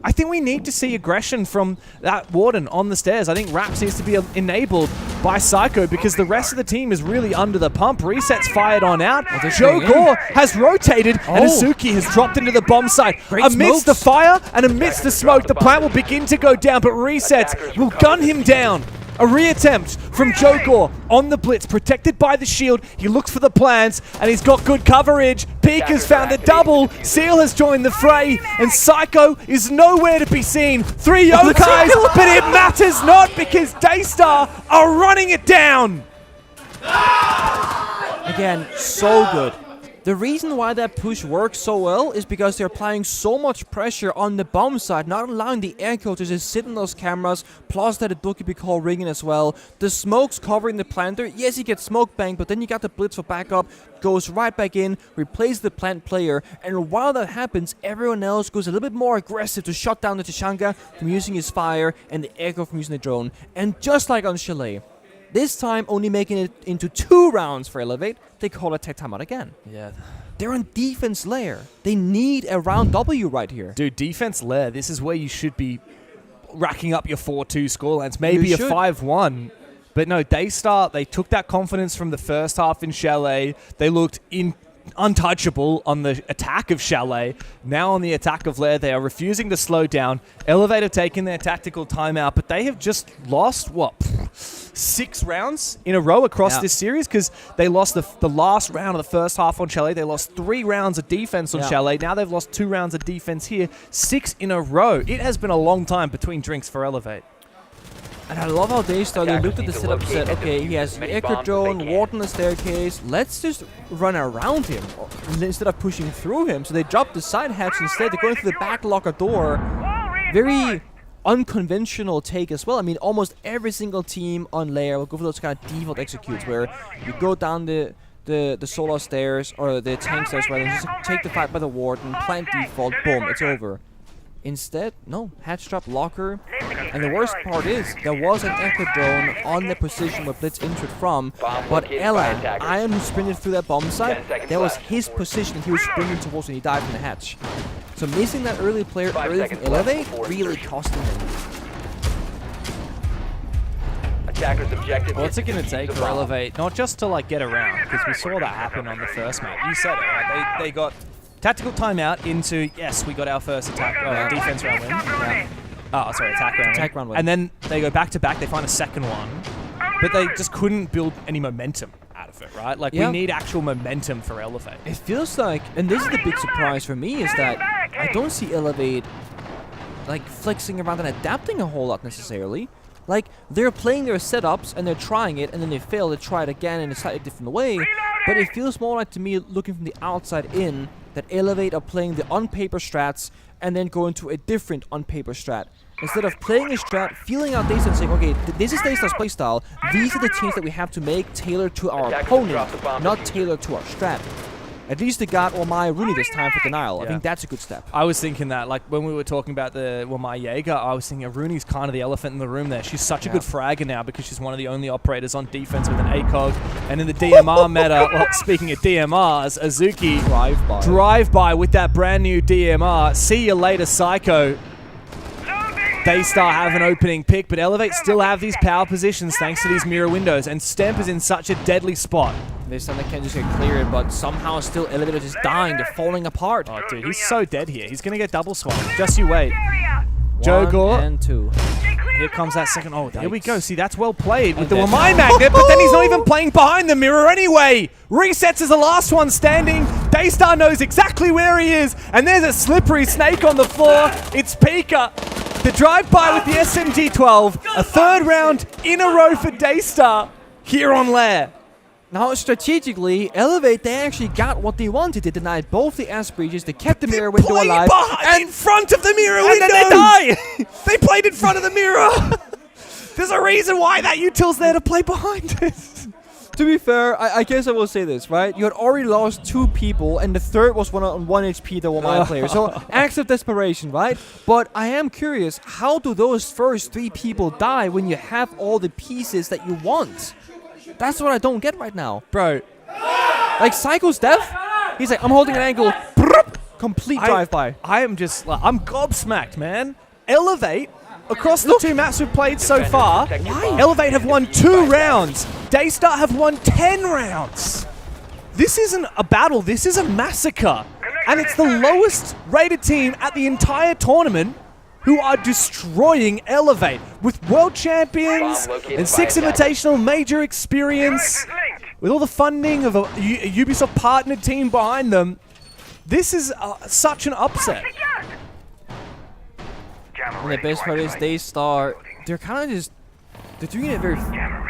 I think we need to see aggression from that Warden on the stairs. I think Raps needs to be enabled by Psycho because the rest of the team is really under the pump. Resets fired on out. Joe Gore has rotated and Azuki has dropped into the bomb site. Amidst the fire and amidst the smoke, the plant will begin to go down, but Resets will gun him down. A reattempt from Joe Gore on the blitz, protected by the shield. He looks for the plants, and he's got good coverage. Peak has found a double. Seal has joined the fray, and Psycho is nowhere to be seen. 3 Yokais, but it matters not because DAYSTAR are running it down. Again, so good. The reason why that push works so well is because they're applying so much pressure on the bomb side, not allowing the echo to just sit in those cameras, plus that it could be called ringing as well. The smoke's covering the planter. Yes, he gets smoke banged, but then you got the blitz for backup, goes right back in, replaces the plant player, and while that happens, everyone else goes a little bit more aggressive to shut down the Tachanka from using his fire and the echo from using the drone. And just like on Chalet, this time only making it into 2 rounds for Elevate, they call a tech timeout again. Yeah. They're on defense layer. They need a round W right here. Dude, defense layer, this is where you should be racking up your 4-2 scorelines. Maybe a 5-1. But no, DAYSTAR, they took that confidence from the first half in Chalet. They looked untouchable on the attack of Chalet. Now on the attack of Lair, they are refusing to slow down. Elevate have taken their tactical timeout, but they have just lost, 6 rounds in a row across this series, because they lost the last round of the first half on Chalet. They lost 3 rounds of defense on Chalet. Now they've lost 2 rounds of defense here. 6 in a row. It has been a long time between drinks for Elevate. And I love how DAYSTAR, they looked at the setup, said, okay, he has the Echo Drone, Ward on the staircase, let's just run around him instead of pushing through him. So they dropped the side hatch instead. They're going through the back locker door. Very unconventional take as well. I mean, almost every single team on Lair will go for those kind of default executes where you go down the solar stairs, or the tank stairs, rather, and just take the fight by the ward and plant default, boom, it's over. Instead, no, hatch drop locker, and the worst part is, there was an Echo Drone on the position where Blitz entered from, but Iron, who sprinted through that bomb site, that was his position, and he was sprinting towards when he died from the hatch. So missing that early player early from Elevate really costing them. What's it going to take for Elevate? Not just to like get around, because we saw that happen on the first map. You said it, right? They got tactical timeout into, yes, we got our first attack, defense round win. Oh, sorry, attack round win. And then they go back to back, they find a second one, but they just couldn't build any momentum out of it, right? Like, we need actual momentum for Elevate. It feels like, and this is the big surprise for me, is that I don't see Elevate, like, flexing around and adapting a whole lot necessarily. Like, they're playing their setups, and they're trying it, and then they fail, they try it again in a slightly different way, but it feels more like, to me, looking from the outside in, that Elevate are playing the on-paper strats and then going to a different on-paper strat. Instead of playing a strat, feeling out DAYSTAR and saying, okay, this is DAYSTAR's playstyle, these are the changes that we have to make tailored to our opponent, not tailored to our strat. At least they got Wamai Rooney this time for denial. I think that's a good step. I was thinking that, like, when we were talking about the Wamai Jaeger, I was thinking Rooney's kind of the elephant in the room there. She's such a good fragger now because she's one of the only operators on defense with an ACOG. And in the DMR meta, well, speaking of DMRs, Azuki drive-by with that brand new DMR. See you later, Psycho. DAYSTAR have an opening pick, but Elevate still have these power positions thanks to these mirror windows, and Stemp is in such a deadly spot. This time they can't just get cleared, but somehow still Elevate is just dying. They're falling apart. Oh, dude, he's so dead here. He's going to get double swung. Just you wait. Joe Gore. 1 and 2. Here comes that second. Oh, here we go. See, that's well played with the Wamai Magnet, but then he's not even playing behind the mirror anyway. Resets as the last one standing. DAYSTAR knows exactly where he is, and there's a slippery snake on the floor. It's Pika. The drive-by with the SMG-12. A 3rd round in a row for DAYSTAR here on Lair. Now, strategically, Elevate, they actually got what they wanted. They denied both the ass breaches. They kept the mirror window alive. And in front of the mirror window. And then they die. They played in front of the mirror. There's a reason why that util's there to play behind it. To be fair, I guess I will say this, right? You had already lost 2 people, and the third was on 1 HP, the Wamai player. So, acts of desperation, right? But I am curious, how do those first 3 people die when you have all the pieces that you want? That's what I don't get right now. Bro. Like, Psycho's death? He's like, I'm holding an angle. Complete drive-by. I am just, like, I'm gobsmacked, man. Elevate, across the 2 maps we've played so far, Elevate have won 2 rounds. DAYSTAR have won 10 rounds. This isn't a battle, this is a massacre. And it's the lowest rated team at the entire tournament who are destroying Elevate with world champions and Six Invitational major experience, with all the funding of a Ubisoft partnered team behind them. This is such an upset. And the best part is DAYSTAR, they're kind of just they're doing it in a very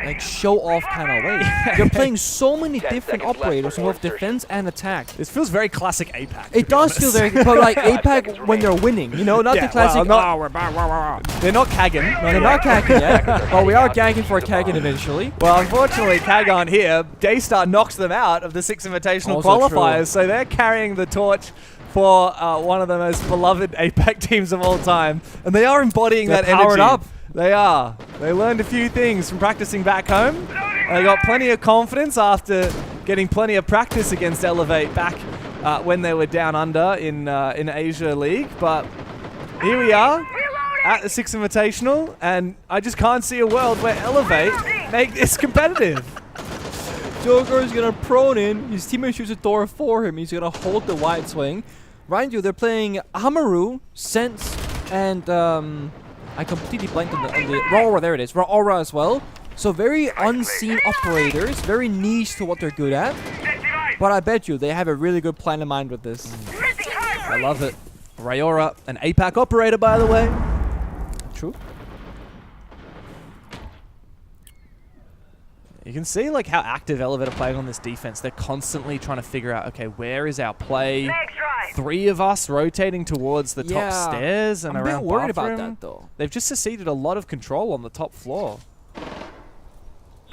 like show-off kind of way. They're playing so many different operators in both defense and attack. This feels very classic APAC. It does feel very, but like APAC when they're winning, you know, not the classic. Well, we're back. They're not Kagan. No, they're not Kagan yet. Well, we are gagging for a Kagan eventually. Well, unfortunately, Kagan here, DAYSTAR knocks them out of the Six Invitational Also qualifiers, true. so they're carrying the torch for one of the most beloved APAC teams of all time, and they are embodying They're that energy. powered up. They are. They learned a few things from practicing back home. They got plenty of confidence after getting plenty of practice against Elevate back when they were down under in Asia League. But here we are at the Six Invitational, and I just can't see a world where Elevate make this competitive. Joker is gonna prone in. His teammate shoots a door for him. He's gonna hold the wide swing. Mind you, they're playing Amaru, Sense, and I completely blanked on the Raw. There it is, Raw as well. So very unseen operators, very niche to what they're good at. But I bet you they have a really good plan in mind with this. I love it. Rayora, an APAC operator, by the way. True. You can see like how active Elevate are playing on this defense. They're constantly trying to figure out, okay, where is our play? 3 of us rotating towards the top stairs and I'm around a bit worried bathroom. about that though. They've just seceded a lot of control on the top floor. So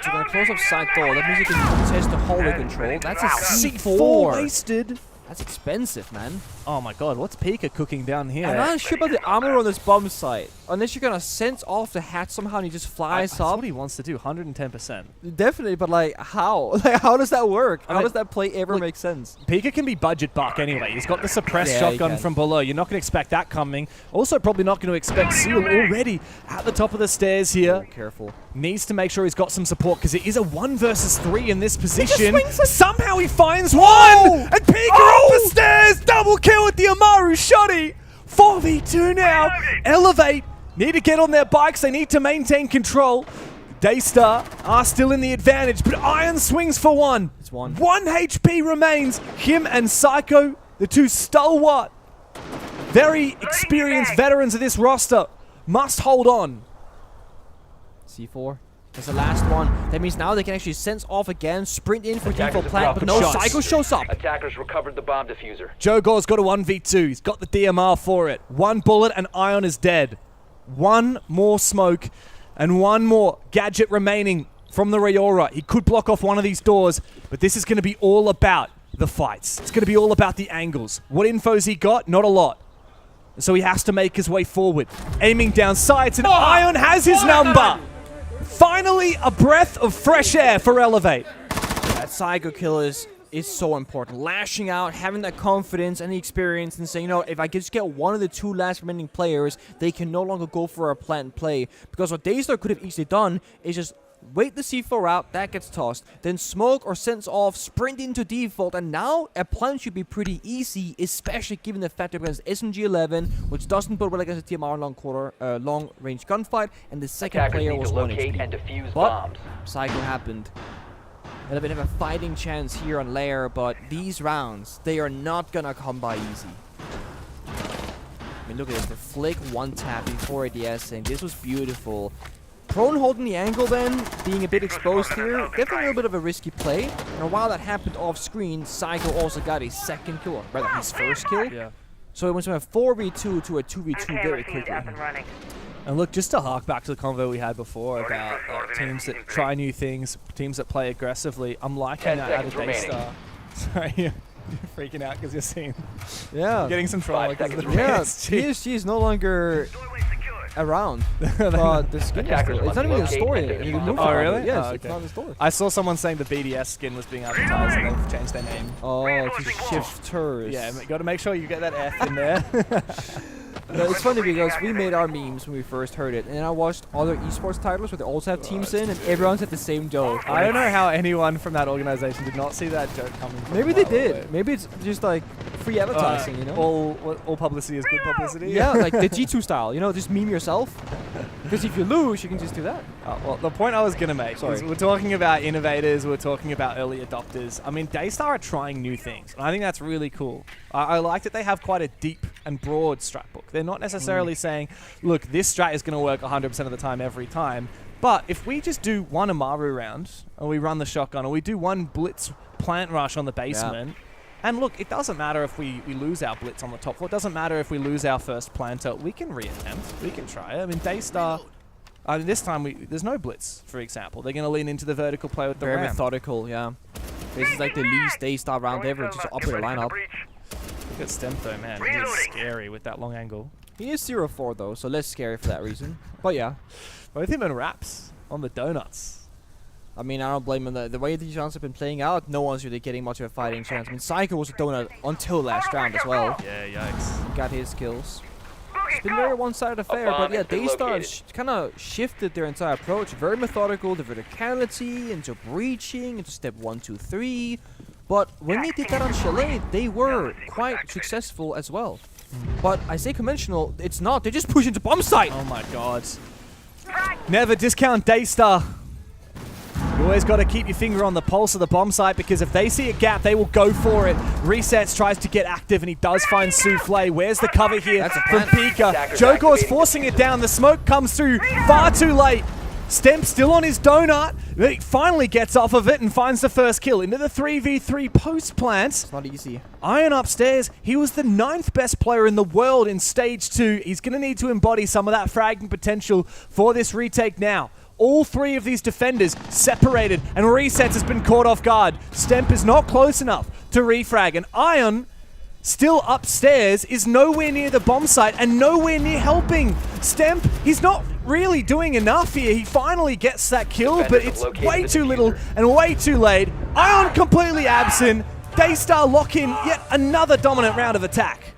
they're gonna close up side door. That means you can contest the hallway control. That's a C4. wasted. That's expensive, man. Oh my god, what's Pika cooking down here? I'm not sure about the armor on this bomb site. Unless you're gonna sense off the hatch somehow and he just flies That's up. what he wants to do, 110%. Definitely, but like how? Like how does that work? I How mean, does that play ever look, make sense? Pika can be budget buck anyway. He's got the suppressed Yeah, he shotgun can. from below. You're not going to expect that coming. Also, probably not going to expect Seal already at the top of the stairs here. Careful. Needs to make sure he's got some support because it is a 1 versus 3 in this position. Somehow he finds one! And Pika up the stairs! Double kill with the Amaru shotty! 4v2 now. Elevate need to get on their bikes. They need to maintain control. DAYSTAR are still in the advantage, but Iron swings for 1. It's 1. 1 HP remains. Him and Psycho, the 2 stalwart, very experienced veterans of this roster, must hold on. C4. That's the last one. That means now they can actually sense off again, sprint in for Attackers default have plant, but dropped no, the shots. Psycho shows up. Attackers recovered the bomb diffuser. Joe Gore's got a 1v2. He's got the DMR for it. 1 bullet and Ion is dead. 1 more smoke and 1 more gadget remaining from the Rayora. He could block off one of these doors, but this is going to be all about the fights. It's going to be all about the angles. What info's he got? Not a lot. So he has to make his way forward. Aiming down sights, and Ion has his number. Finally, a breath of fresh air for Elevate. That Psycho kill is so important. Lashing out, having that confidence and the experience, and saying, you know, if I can just get one of the 2 last remaining players, they can no longer go for a plant play. Because what DAYSTAR could have easily done is just wait the C4 out, that gets tossed, then smoke or sense off, sprint into default, and now a plant should be pretty easy, especially given the fact that against SMG11, which doesn't bode well against a TMR long range gunfight, and the second Attackers player need was to 1 locate HP. and defuse But bombs. Psycho happened. A bit of a fighting chance here on Lair, but these rounds, they are not gonna come by easy. I mean, look at this, the flick 1 tap before ADS, and this was beautiful. Prone holding the angle then, being a bit exposed here, definitely a little bit of a risky play. And while that happened off screen, Psycho also got a second kill, or rather his first kill. Yeah. So it went from a 4v2 to a 2v2 very quickly. And look, just to hark back to the convo we had before about teams that try new things, teams that play aggressively, I'm liking 10 that out of seconds remaining. DAYSTAR. Sorry, you're freaking out because you're seeing, Yeah. getting some trauma because of the Yeah, PSG. PSG is no longer around. But the skin is Attackers still, it's not must even in the locate store and yet. defuse You the can move bomb. it. Oh, really? Yes, Oh, it's okay. not in the store. I saw someone saying the BDS skin was being advertised and they've changed their name. Oh, to shifters. Yeah, got to make sure you get that F in there. No, it's funny because we made our memes when we first heard it, and then I watched other esports titles where they also have teams in, and everyone said the same joke. I don't know how anyone from that organization did not see that joke coming from Maybe a they mile away. did. Maybe it's just like free advertising, you know? All publicity is good publicity. Yeah, like the G2 style, you know, just meme yourself. Because if you lose, you can just do that. Well, the point I was going to make is we're talking about innovators, we're talking about early adopters. I mean, DAYSTAR are trying new things, and I think that's really cool. I like that they have quite a deep and broad strat book. They're not necessarily saying, look, this strat is going to work 100% of the time every time. But if we just do one Amaru round, or we run the shotgun, or we do one blitz plant rush on the basement, and look, it doesn't matter if we lose our blitz on the top floor. It doesn't matter if we lose our first planter. We can reattempt. We can try it. I mean, DAYSTAR, this time there's no blitz, for example. They're going to lean into the vertical play with the Very ram. methodical, yeah. This is like the least DAYSTAR round ever, just up with the lineup. Look at Stemp though, man. He is scary with that long angle. He is 0-4 though, so less scary for that reason. But yeah. Both him and Raps on the donuts. I mean, I don't blame him. The way these rounds have been playing out, no one's really getting much of a fighting chance. I mean, Psycho was a donut until last round as well. Yeah, yikes. Got his kills. It's been very one-sided affair, but yeah, DAYSTAR kind of shifted their entire approach. Very methodical, the verticality, into breaching, into step 1, 2, 3. But when they did that on Chalet, they were quite successful as well. But I say conventional, it's not. They just push into bomb site. Oh my god. Never discount DAYSTAR. You always got to keep your finger on the pulse of the bomb site, because if they see a gap, they will go for it. Resets, tries to get active, and he does find Souffle. Where's the cover here from Pika? Jogor's forcing it down. The smoke comes through far too late. Stemp still on his donut. He finally gets off of it and finds the first kill into the 3v3 post plant. It's not easy. Iron upstairs. He was the 9th best player in the world in stage 2. He's going to need to embody some of that fragging potential for this retake now. All 3 of these defenders separated, and Resets has been caught off guard. Stemp is not close enough to refrag, and Iron, still upstairs, is nowhere near the bomb site and nowhere near helping. Stemp, he's not really doing enough here. He finally gets that kill, but it's way too little and way too late. Iron completely absent. DAYSTAR lock in yet another dominant round of attack.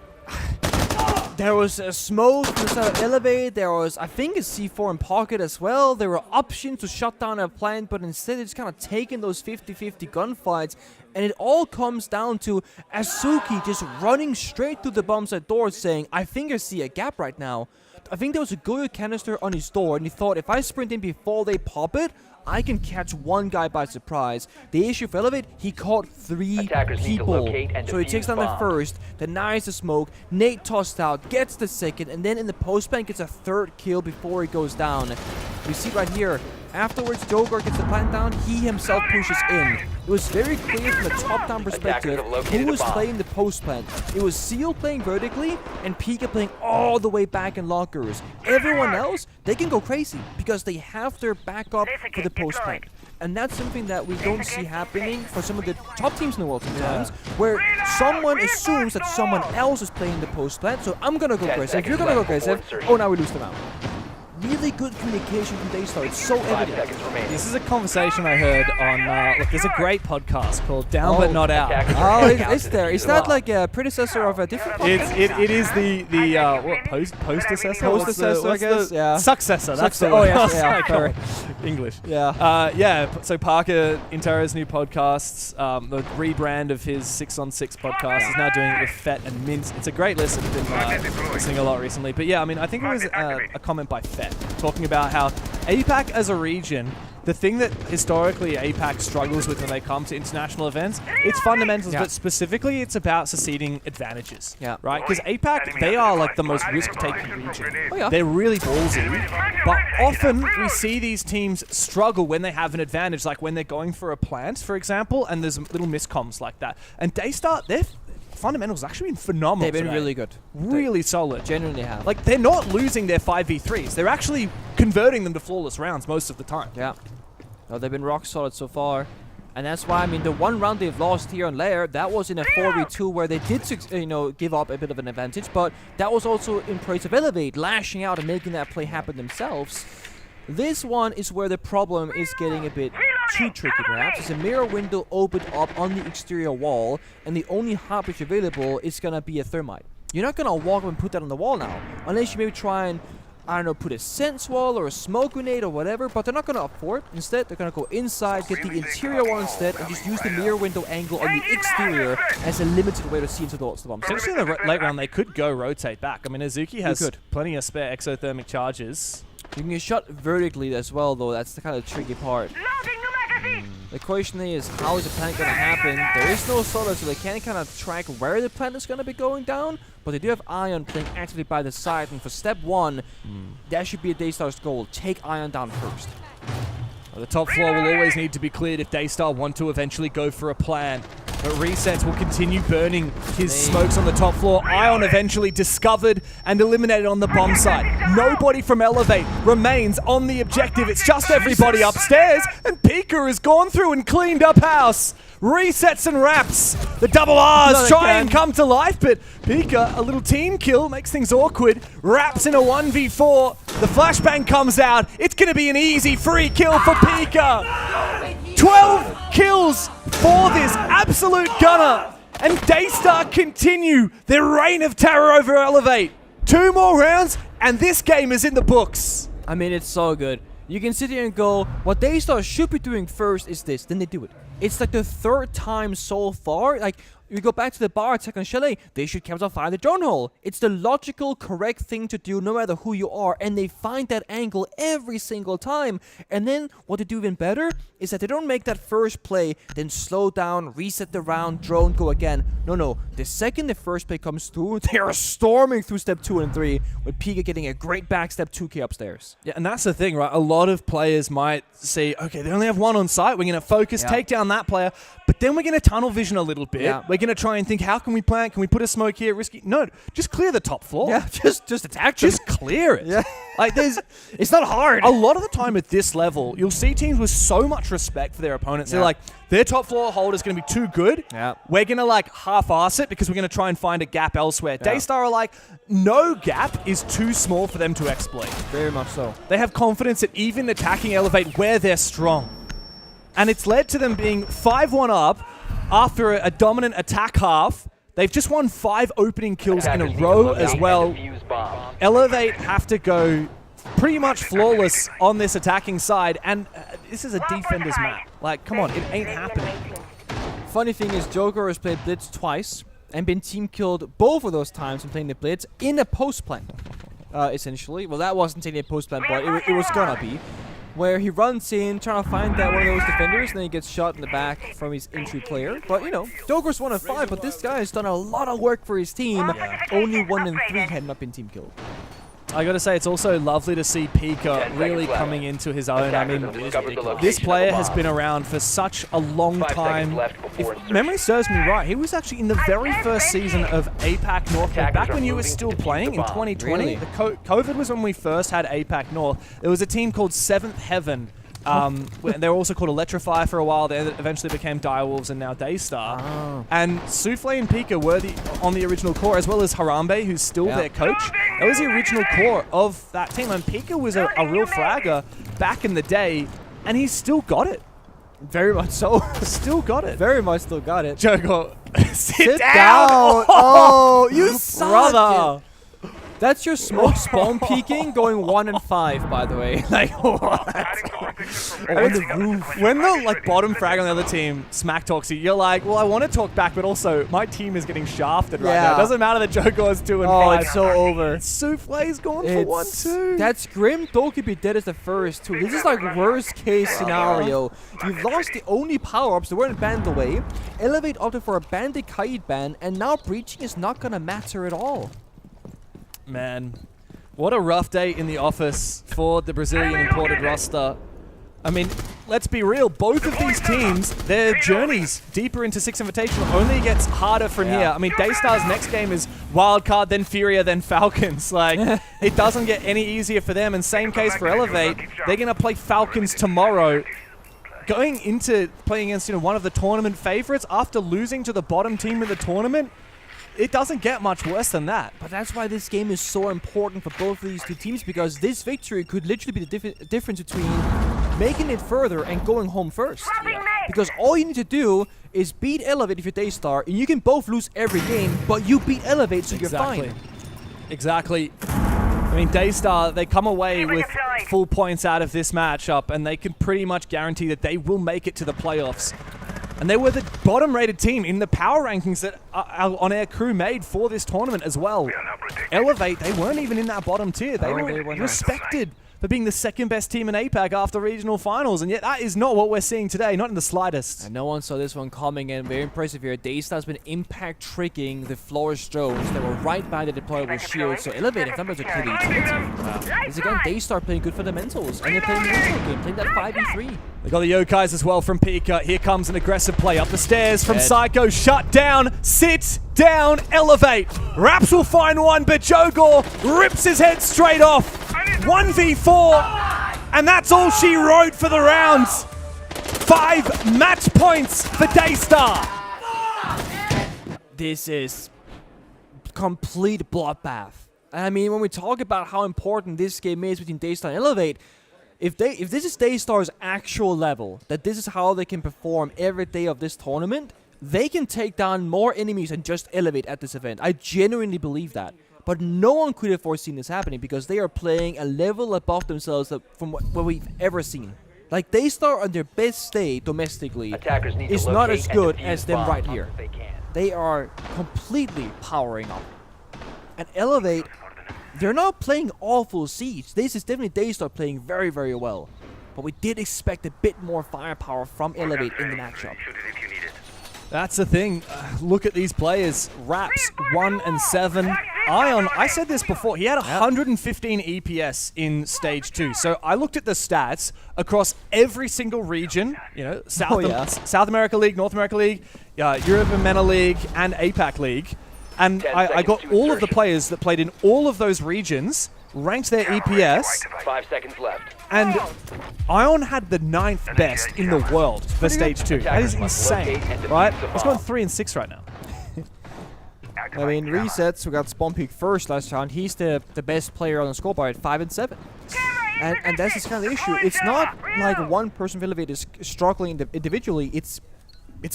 There was a smoke from the side of Elevate. There was, I think, a C4 in pocket as well. There were options to shut down a plant, but instead it's kind of taking those 50-50 gunfights. And it all comes down to Azuki just running straight through the bomb site door saying, I think I see a gap right now. I think there was a Goyo canister on his door, and he thought, if I sprint in before they pop it, I can catch one guy by surprise. The issue for Elevate, he caught 3 people. So he takes down the first, denies the smoke, Nate tossed out, gets the second, and then in the post bank gets a 3rd kill before he goes down. We see right here, afterwards Jogor gets the plant down, he himself pushes in. It was very clear from the top-down perspective who was playing the post plant. It was Seal playing vertically and Pika playing all the way back in lockers. Everyone else, they can go crazy because they have their backup for the post plant. And that's something that we don't see happening for some of the top teams in the world sometimes, where someone assumes that someone else is playing the post plant, so I'm gonna go aggressive, you're gonna go aggressive, oh, now we lose them out. Really good communication from DAYSTAR. It's so evident. This is a conversation I heard on, look, there's a great podcast called Down But Not Out. Oh, is there? Is that like a predecessor of a different podcast? It is the what, post-assessor? Post-assessor, I guess, yeah. Successor, that's the Oh, word. yeah, sorry. English. Yeah. Yeah, so Parker, Intero's new podcasts, the rebrand of his 6on6 podcast is now doing it with Fett and Mint. It's a great listen. I've been listening a lot recently. But yeah, I mean, I think it was a comment by Fett talking about how APAC as a region, the thing that historically APAC struggles with when they come to international events, it's fundamentals, but specifically it's about succeeding advantages. Yeah. Right? Because APAC, they are like the most risk-taking region. Oh, yeah. They're really ballsy, but often we see these teams struggle when they have an advantage, like when they're going for a plant, for example, and there's little miscoms like that. And DAYSTAR, their fundamentals have actually been phenomenal. They've been today. really good. Really solid. Genuinely have. Like, they're not losing their 5v3s. They're actually converting them to flawless rounds most of the time. Yeah. No, they've been rock solid so far. And that's why, I mean, the one round they've lost here on Lair, that was in a 4v2 where they did, give up a bit of an advantage, but that was also in praise of Elevate, lashing out and making that play happen themselves. This one is where the problem is getting a bit too tricky, perhaps. It's a mirror window opened up on the exterior wall, and the only harbage available is going to be a thermite. You're not going to walk up and put that on the wall now, unless you maybe try and, I don't know, put a sense wall or a smoke grenade or whatever, but they're not going to opt for it. Instead, they're going to go inside, get the interior wall instead, and just use the mirror window angle on the exterior as a limited way to see into the bomb. Essentially, in the late round, they could go rotate back. I mean, Azuki has plenty of spare exothermic charges. You can get shot vertically as well, though. That's the kind of tricky part. The question is, how is the plant going to happen? There is no solar, so they can't kind of track where the plant is going to be going down. But they do have Ion playing actively by the side. And for step 1, that should be a DAYSTAR's goal. Take Ion down first. Well, the top floor will always need to be cleared if DAYSTAR want to eventually go for a plan. But Resets will continue burning his smokes on the top floor. Ion eventually discovered and eliminated on the bomb site. Nobody from Elevate remains on the objective. It's just everybody upstairs. And Pika has gone through and cleaned up house. Resets and wraps. The double R's try and come to life, but Pika, a little team kill, makes things awkward. Wraps in a 1v4. The flashbang comes out. It's going to be an easy free kill for Pika. 12 kills for this absolute gunner. And DAYSTAR continue their reign of terror over Elevate. 2 more rounds, and this game is in the books. I mean, it's so good. You can sit here and go, what DAYSTAR should be doing first is this. Then they do it. It's like the 3rd time so far. Like, we go back to the bar attack on Chalet, they should capital fire the drone hole. It's the logical, correct thing to do no matter who you are, and they find that angle every single time. And then what they do even better is that they don't make that first play, then slow down, reset the round, drone, go again. No. The second the first play comes through, they are storming through step 2 and 3, with Pika getting a great back step 2K upstairs. Yeah, and that's the thing, right? A lot of players might see, okay, they only have 1 on site, we're going to focus, take down that player, but then we're going to tunnel vision a little bit. We're going to try and think, how can we plant? Can we put a smoke here? Risky? No, just clear the top floor. Yeah, just attack them. Just clear it. Yeah. Like, it's not hard. A lot of the time at this level, you'll see teams with so much respect for their opponents. They're like, their top floor hold is going to be too good. We're going to like half-ass it because we're going to try and find a gap elsewhere. DAYSTAR are like, no gap is too small for them to exploit. Very much so. They have confidence that even attacking Elevate where they're strong. And it's led to them being 5-1 up after a dominant attack half. They've just won 5 opening kills in a row as well. Elevate have to go pretty much flawless on this attacking side, and this is a defender's map. Like, come on, it ain't happening. Funny thing is, Joker has played Blitz twice and been team killed both of those times when playing the Blitz in a post plant, essentially. Well, that wasn't technically a post plant, but it was gonna be. Where he runs in, trying to find that one of those defenders, and then he gets shot in the back from his entry player. But, you know, Joker's 1 of 5, but this guy has done a lot of work for his team. Only 1 in 3 had not been team killed. I gotta say, it's also lovely to see Pika really coming into his own. I mean, this player has been around for such a long time. If memory serves me right, he was actually in the very first season of APAC North, back when you were still playing in 2020. Really? The COVID was when we first had APAC North. There was a team called 7th Heaven. They were also called Electrify for a while. They eventually became Direwolves and now DAYSTAR. And Souffle and Pika were on the original core, as well as Harambe, who's still their coach. That was the original core of that team. And Pika was a real fragger back in the day, and he's still got it. Very much so. Still got it. Very much still got it. Joker, sit down. Oh, you suck. Brother. That's your smoke spawn peeking going 1 and 5, by the way. Like, what? On the roof. When the like bottom frag on the other team smack talks you, you're like, well, I want to talk back, but also my team is getting shafted right now. It doesn't matter that Joker is 2 and 5. Oh, it's so over. Souffle's going for 1-2. That's grim. Don't be dead as the first 2. This is like worst case scenario. You've lost the only power-ups that weren't banned away. Elevate opted for a Bandit Kaid ban, and now breaching is not going to matter at all. Man, what a rough day in the office for the Brazilian imported roster. I mean, let's be real. Both of these teams, their journeys deeper into Six Invitational only gets harder from here. I mean, DAYSTAR's next game is Wildcard, then FURIA, then Falcons. Like, it doesn't get any easier for them. And same case for Elevate. They're going to play Falcons tomorrow. Going into playing against, one of the tournament favorites after losing to the bottom team in the tournament, it doesn't get much worse than that. But that's why this game is so important for both of these 2 teams, because this victory could literally be the difference between making it further and going home first. Because all you need to do is beat Elevate if you're DAYSTAR, and you can both lose every game, but you beat Elevate, so you're fine. Exactly. I mean, DAYSTAR, they come away with full points out of this matchup, and they can pretty much guarantee that they will make it to the playoffs. And they were the bottom-rated team in the power rankings that our on-air crew made for this tournament as well. Elevate, they weren't even in that bottom tier. They were respected for being the second best team in APAC after regional finals, and yet that is not what we're seeing today, not in the slightest. And no one saw this one coming in. Very impressive here. DAYSTAR has been impact tricking the Flourish drones that were right by the deployable shields, so elevated numbers are clearly utility. It's again DAYSTAR playing good fundamentals, and they're playing the mental game, playing that 5v3. They got the Yokais as well from Pika. Here comes an aggressive play up the stairs from Psycho. Shut down, sit down, elevate. Raps will find one, but Jogor rips his head straight off. 1v4, and that's all she wrote for the rounds. 5 match points for DAYSTAR. This is complete bloodbath. I mean, when we talk about how important this game is between DAYSTAR and Elevate, if this is DAYSTAR's actual level, that this is how they can perform every day of this tournament, they can take down more enemies than just Elevate at this event. I genuinely believe that. But no one could have foreseen this happening because they are playing a level above themselves from what we've ever seen. Like, DAYSTAR on their best day domestically is not as good as them right here. They are completely powering up. And Elevate, they're not playing awful Siege. This is definitely DAYSTAR playing very, very well. But we did expect a bit more firepower from Elevate in the matchup. That's the thing. Look at these players. Raps 1 and 7. Ion, I said this before, he had 115 EPS in stage 2. So I looked at the stats across every single region, you know, South America League, North America League, Europe and MENA League, and APAC League. And I got all of the players that played in all of those regions, ranked their EPS. 5 seconds left. And Ion had the 9th best in the world for stage 2. That is insane, right? He's going 3 and 6 right now. I mean, resets, we got Spawn Peak first last round. He's the best player on the scoreboard at 5 and 7. And that's just kind of the issue. It's not like one person from Elevate is struggling individually. It's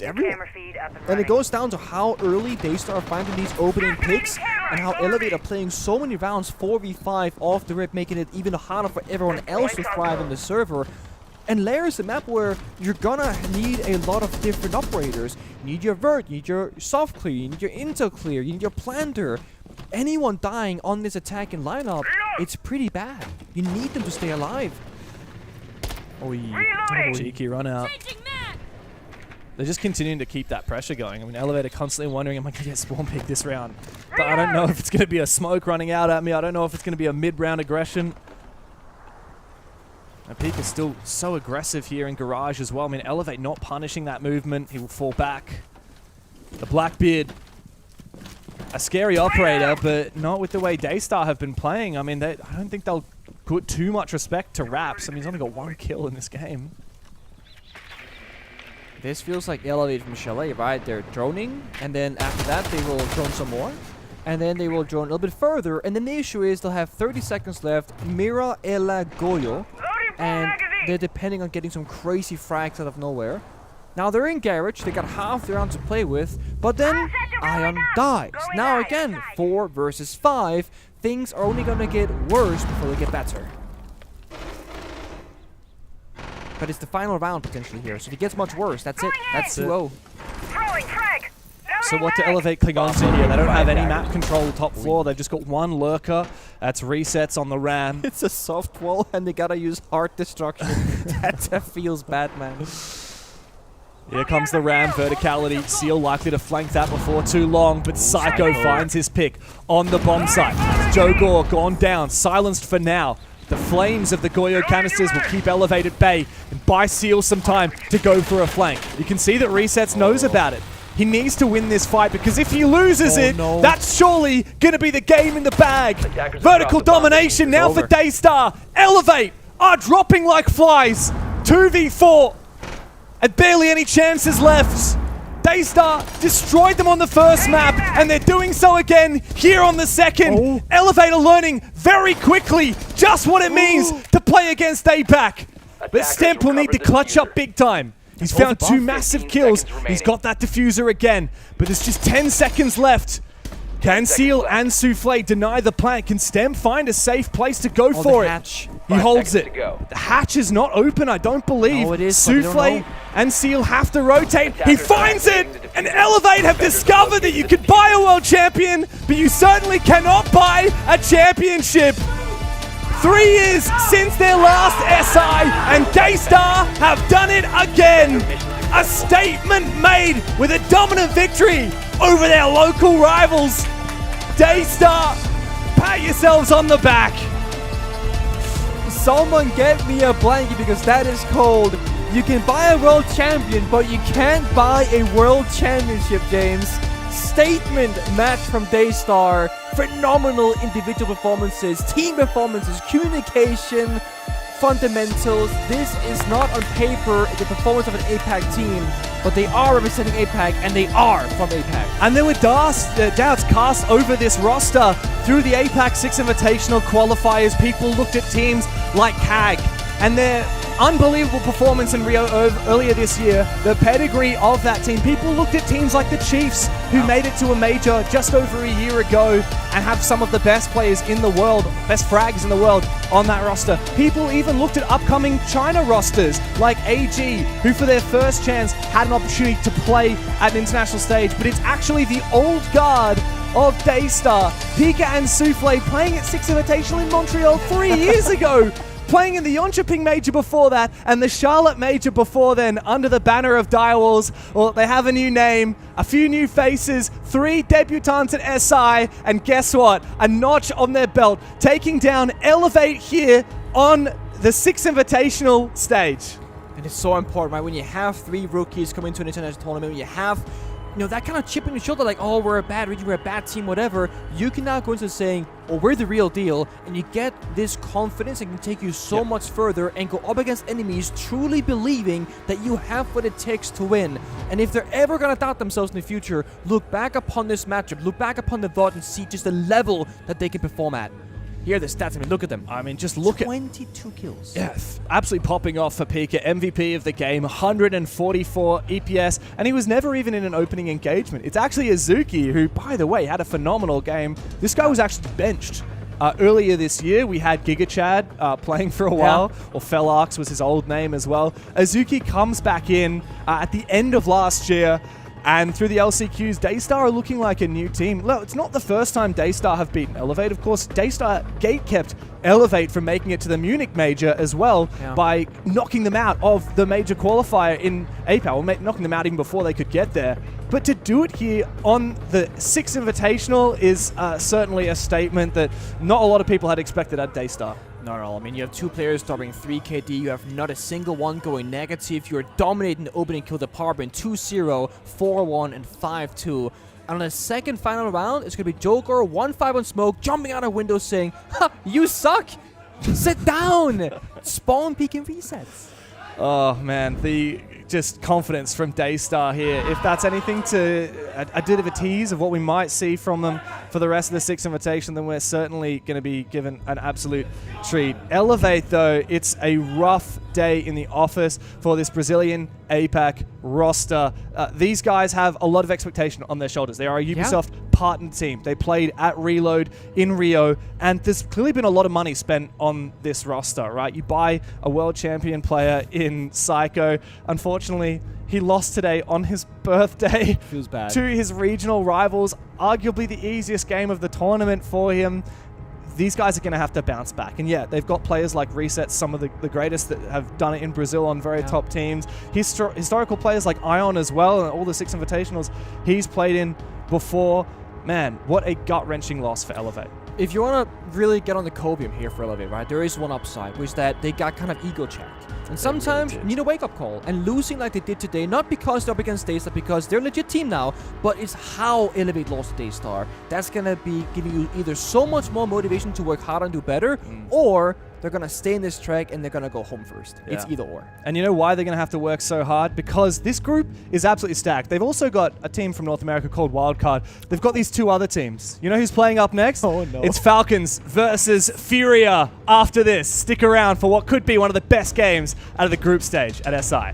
everyone. And it goes down to how early DAYSTAR are finding these opening picks and how Elevate are playing so many rounds 4v5 off the rip, making it even harder for everyone else to thrive on the server. And Lair is a map where you're gonna need a lot of different operators. You need your Vert, you need your soft clear, you need your intel clear, you need your planter. Anyone dying on this attacking lineup, it's pretty bad. You need them to stay alive. Cheeky run out. They're just continuing to keep that pressure going. I mean, Elevator constantly wondering, am I going to get spawn picked this round? But I don't know if it's going to be a smoke running out at me. I don't know if it's going to be a mid-round aggression. And Peak is still so aggressive here in Garage as well. I mean, Elevate not punishing that movement. He will fall back. The Blackbeard, a scary operator, but not with the way DAYSTAR have been playing. I mean, I don't think they'll put too much respect to Raps. I mean, he's only got 1 kill in this game. This feels like Elevate from Chalet, right? They're droning, and then after that, they will drone some more. And then they will drone a little bit further. And then the issue is they'll have 30 seconds left. Mira, Ella, Goyo. And they're depending on getting some crazy frags out of nowhere. Now they're in Garage. They got half the round to play with. But then Ion dies. Now again, 4 versus 5. Things are only going to get worse before they get better. But it's the final round potentially here. So if it gets much worse, that's it. That's 2-0. So what to Elevate cling on to here? They don't have any map control top floor. They've just got 1 lurker. That's resets on the Ram. It's a soft wall and they gotta use hard destruction. that feels bad, man. Here comes the Ram verticality. Seal likely to flank that before too long, but Psycho finds his pick on the bomb site. Jogor gone down, silenced for now. The flames of the Goyo canisters will keep Elevate at bay and buy Seal some time to go for a flank. You can see that Resets knows about it. He needs to win this fight because if he loses that's surely going to be the game in the bag. Vertical domination now for DAYSTAR. Elevate are dropping like flies. 2v4 and barely any chances left. DAYSTAR destroyed them on the first map and they're doing so again here on the second. Elevate are learning very quickly just what it means to play against APAC. But Stemp will need to clutch up big time. He's found 2 massive kills. He's got that diffuser again, but there's just 10 seconds left. Can Seal and Souffle deny the plant? Can Stem find a safe place to go for it? He holds it. The hatch is not open, I don't believe. It is, Souffle and Seal have to rotate. He finds it! And Elevate have discovered that you could buy a world champion, but you certainly cannot buy a championship. 3 years since their last SI, and DAYSTAR have done it again. A statement made with a dominant victory over their local rivals. DAYSTAR, pat yourselves on the back. Someone get me a blanket because that is cold. You can buy a world champion, but you can't buy a world championship, James. Statement match from DAYSTAR. Phenomenal individual performances, team performances, communication, fundamentals. This is not on paper the performance of an APAC team, but they are representing APAC, and they are from APAC. And there were doubts cast over this roster through the APAC 6 Invitational qualifiers. People looked at teams like CAG and their unbelievable performance in Rio earlier this year, the pedigree of that team. People looked at teams like the Chiefs, who made it to a major just over a year ago and have some of the best players in the world, best frags in the world on that roster. People even looked at upcoming China rosters like AG, who for their first chance had an opportunity to play at an international stage, but it's actually the old guard of DAYSTAR, Pika and Souffle, playing at Six Invitational in Montreal 3 years ago. Playing in the Yonchaping Major before that, and the Charlotte Major before then, under the banner of Direwolves. Well, they have a new name, a few new faces, 3 debutants at SI, and guess what? A notch on their belt, taking down Elevate here on the Six Invitational stage. And it's so important, right? When you have 3 rookies coming to an international tournament, when you have that kind of chip on your shoulder, like, oh, we're a bad region, we're a bad team, whatever, you can now go into saying, oh, we're the real deal, and you get this confidence and can take you so much further and go up against enemies truly believing that you have what it takes to win. And if they're ever going to doubt themselves in the future, look back upon this matchup, look back upon the VOD and see just the level that they can perform at. Here are the stats. I mean, look at them. I mean, just look at 22 kills. Yeah, absolutely popping off for Pika. MVP of the game, 144 EPS, and he was never even in an opening engagement. It's actually Azuki, who, by the way, had a phenomenal game. This guy was actually benched. Earlier this year, we had GigaChad playing for a while, or FELARX was his old name as well. Azuki comes back in at the end of last year, and through the LCQs, DAYSTAR are looking like a new team. Look, it's not the first time DAYSTAR have beaten Elevate. Of course, DAYSTAR gatekept Elevate from making it to the Munich Major as well by knocking them out of the major qualifier in APAC, or knocking them out even before they could get there. But to do it here on the Six Invitational is certainly a statement that not a lot of people had expected at DAYSTAR. Not at all. I mean, you have 2 players dropping 3 KD. You have not a single one going negative. You're dominating the opening kill department 2-0, 4-1, and 5-2. And on the second final round, it's going to be Joker, 1-5 on smoke, jumping out of window saying, ha, you suck! Sit down! Spawn peeking resets. Oh, man. The just confidence from DAYSTAR here. If that's anything to a bit of a tease of what we might see from them for the rest of the Six Invitation, then we're certainly going to be given an absolute treat. Elevate, though, it's a rough day in the office for this Brazilian APAC roster. These guys have a lot of expectation on their shoulders. They are a Ubisoft partner team. They played at Reload in Rio, and there's clearly been a lot of money spent on this roster, right? You buy a world champion player in Psycho. Unfortunately, he lost today on his birthday. Feels bad. To his regional rivals. Arguably the easiest game of the tournament for him. These guys are going to have to bounce back. And yeah, they've got players like Reset, some of the greatest that have done it in Brazil on very top teams. Historical players like Ion as well, and all the Six Invitationals he's played in before. Man, what a gut-wrenching loss for Elevate. If you want to really get on the cobium here for Elevate, right, there is one upside, which is that they got kind of ego checked. And sometimes you need a wake-up call. And losing like they did today, not because they're up against DAYSTAR, because they're a legit team now, but it's how Elevate lost to DAYSTAR. That's going to be giving you either so much more motivation to work harder and do better, or they're going to stay in this track and they're going to go home first. Yeah. It's either or. And you know why they're going to have to work so hard? Because this group is absolutely stacked. They've also got a team from North America called Wildcard. They've got these 2 other teams. You know who's playing up next? Oh, no. It's FALCONS versus FURIA after this. Stick around for what could be one of the best games out of the group stage at SI.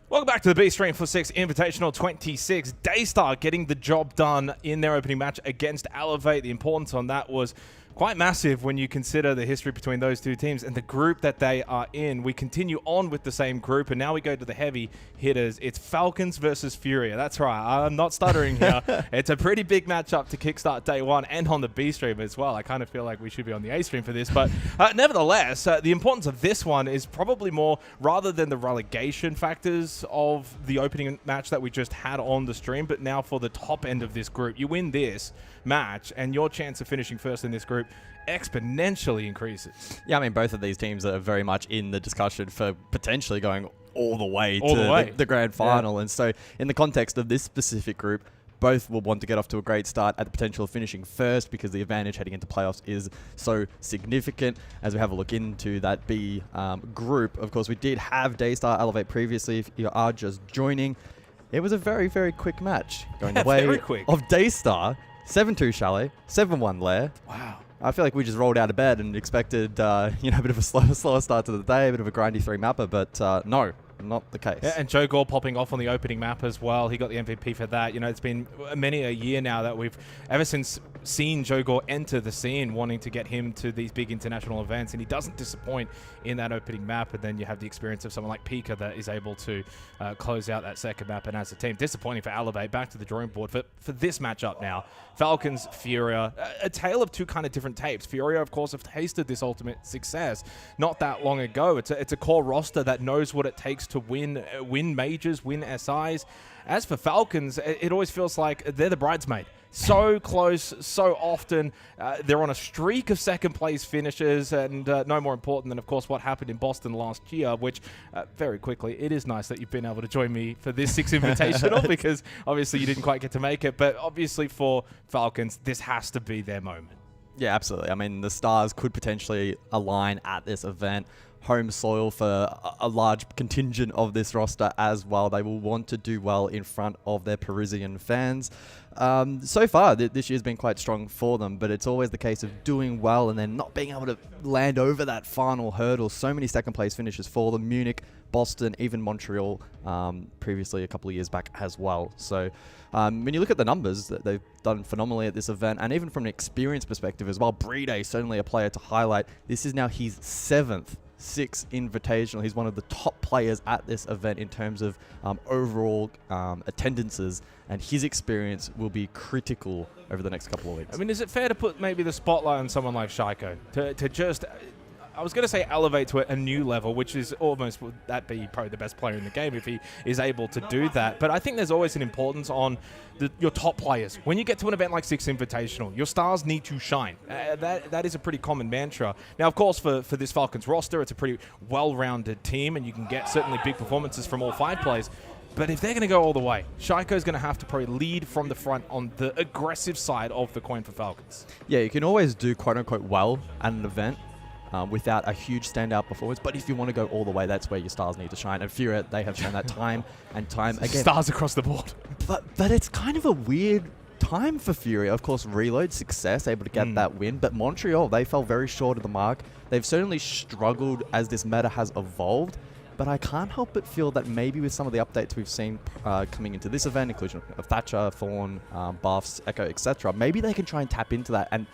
Welcome back to the B stream for Six Invitational 26. DAYSTAR getting the job done in their opening match against Elevate. The importance on that was quite massive when you consider the history between those two teams and the group that they are in. We continue on with the same group, and now we go to the heavy hitters. It's Falcons versus FURIA. That's right. I'm not stuttering here. It's a pretty big matchup to kickstart day one and on the B stream as well. I kind of feel like we should be on the A stream for this, but nevertheless, the importance of this one is probably more rather than the relegation factors of the opening match that we just had on the stream, but now for the top end of this group. You win this match and your chance of finishing first in this group exponentially increases. Yeah, I mean, both of these teams are very much in the discussion for potentially going all the way to the grand final. Yeah. And so in the context of this specific group, both will want to get off to a great start at the potential of finishing first because the advantage heading into playoffs is so significant. As we have a look into that B group, of course, we did have DAYSTAR Elevate previously. If you are just joining, it was a very, very quick match going the way of DAYSTAR. 7-2 Chalet, 7-1 Lair. Wow. I feel like we just rolled out of bed and expected, a bit of a slower start to the day, a bit of a grindy 3-mapper, but no, not the case. Yeah, and Joe Gore popping off on the opening map as well. He got the MVP for that. You know, it's been many a year now that we've, ever since seen Joe Gore enter the scene, wanting to get him to these big international events, and he doesn't disappoint in that opening map. And then you have the experience of someone like Pika that is able to close out that second map. And as a team, disappointing for Elevate. Back to the drawing board for this matchup now. Falcons, FURIA, a tale of two kind of different tapes. FURIA, of course, have tasted this ultimate success not that long ago. It's a core roster that knows what it takes to win majors, win SIs. As for Falcons, it always feels like they're the bridesmaid. So close, so often. They're on a streak of second place finishes, and no more important than, of course, what happened in Boston last year, which, very quickly, it is nice that you've been able to join me for this Six Invitational because obviously you didn't quite get to make it, but obviously for Falcons, this has to be their moment. Yeah, absolutely. I mean, the stars could potentially align at this event. Home soil for a large contingent of this roster as well. They will want to do well in front of their Parisian fans. So far, this year's been quite strong for them, but it's always the case of doing well and then not being able to land over that final hurdle. So many second place finishes for them. Munich, Boston, even Montreal previously a couple of years back as well. So when you look at the numbers, they've done phenomenally at this event, and even from an experience perspective as well, Brede, certainly a player to highlight. This is now his 7th Six Invitational. He's one of the top players at this event in terms of overall attendances, and his experience will be critical over the next couple of weeks. I mean, is it fair to put maybe the spotlight on someone like Shaiko to just, I was going to say elevate to a new level, which is almost, would that be probably the best player in the game if he is able to do that. But I think there's always an importance on your top players. When you get to an event like Six Invitational, your stars need to shine. That is a pretty common mantra. Now, of course, for this Falcons roster, it's a pretty well-rounded team, and you can get certainly big performances from all 5 players. But if they're going to go all the way, Shaiko's going to have to probably lead from the front on the aggressive side of the coin for Falcons. Yeah, you can always do quote-unquote well at an event, without a huge standout performance. But if you want to go all the way, that's where your stars need to shine. And FURIA, they have shown that time and time again. Stars across the board. But it's kind of a weird time for FURIA. Of course, Reload, success, able to get that win. But Montreal, they fell very short of the mark. They've certainly struggled as this meta has evolved. But I can't help but feel that maybe with some of the updates we've seen coming into this event, inclusion of Thatcher, Thorn, Buffs, Echo, etc., maybe they can try and tap into that and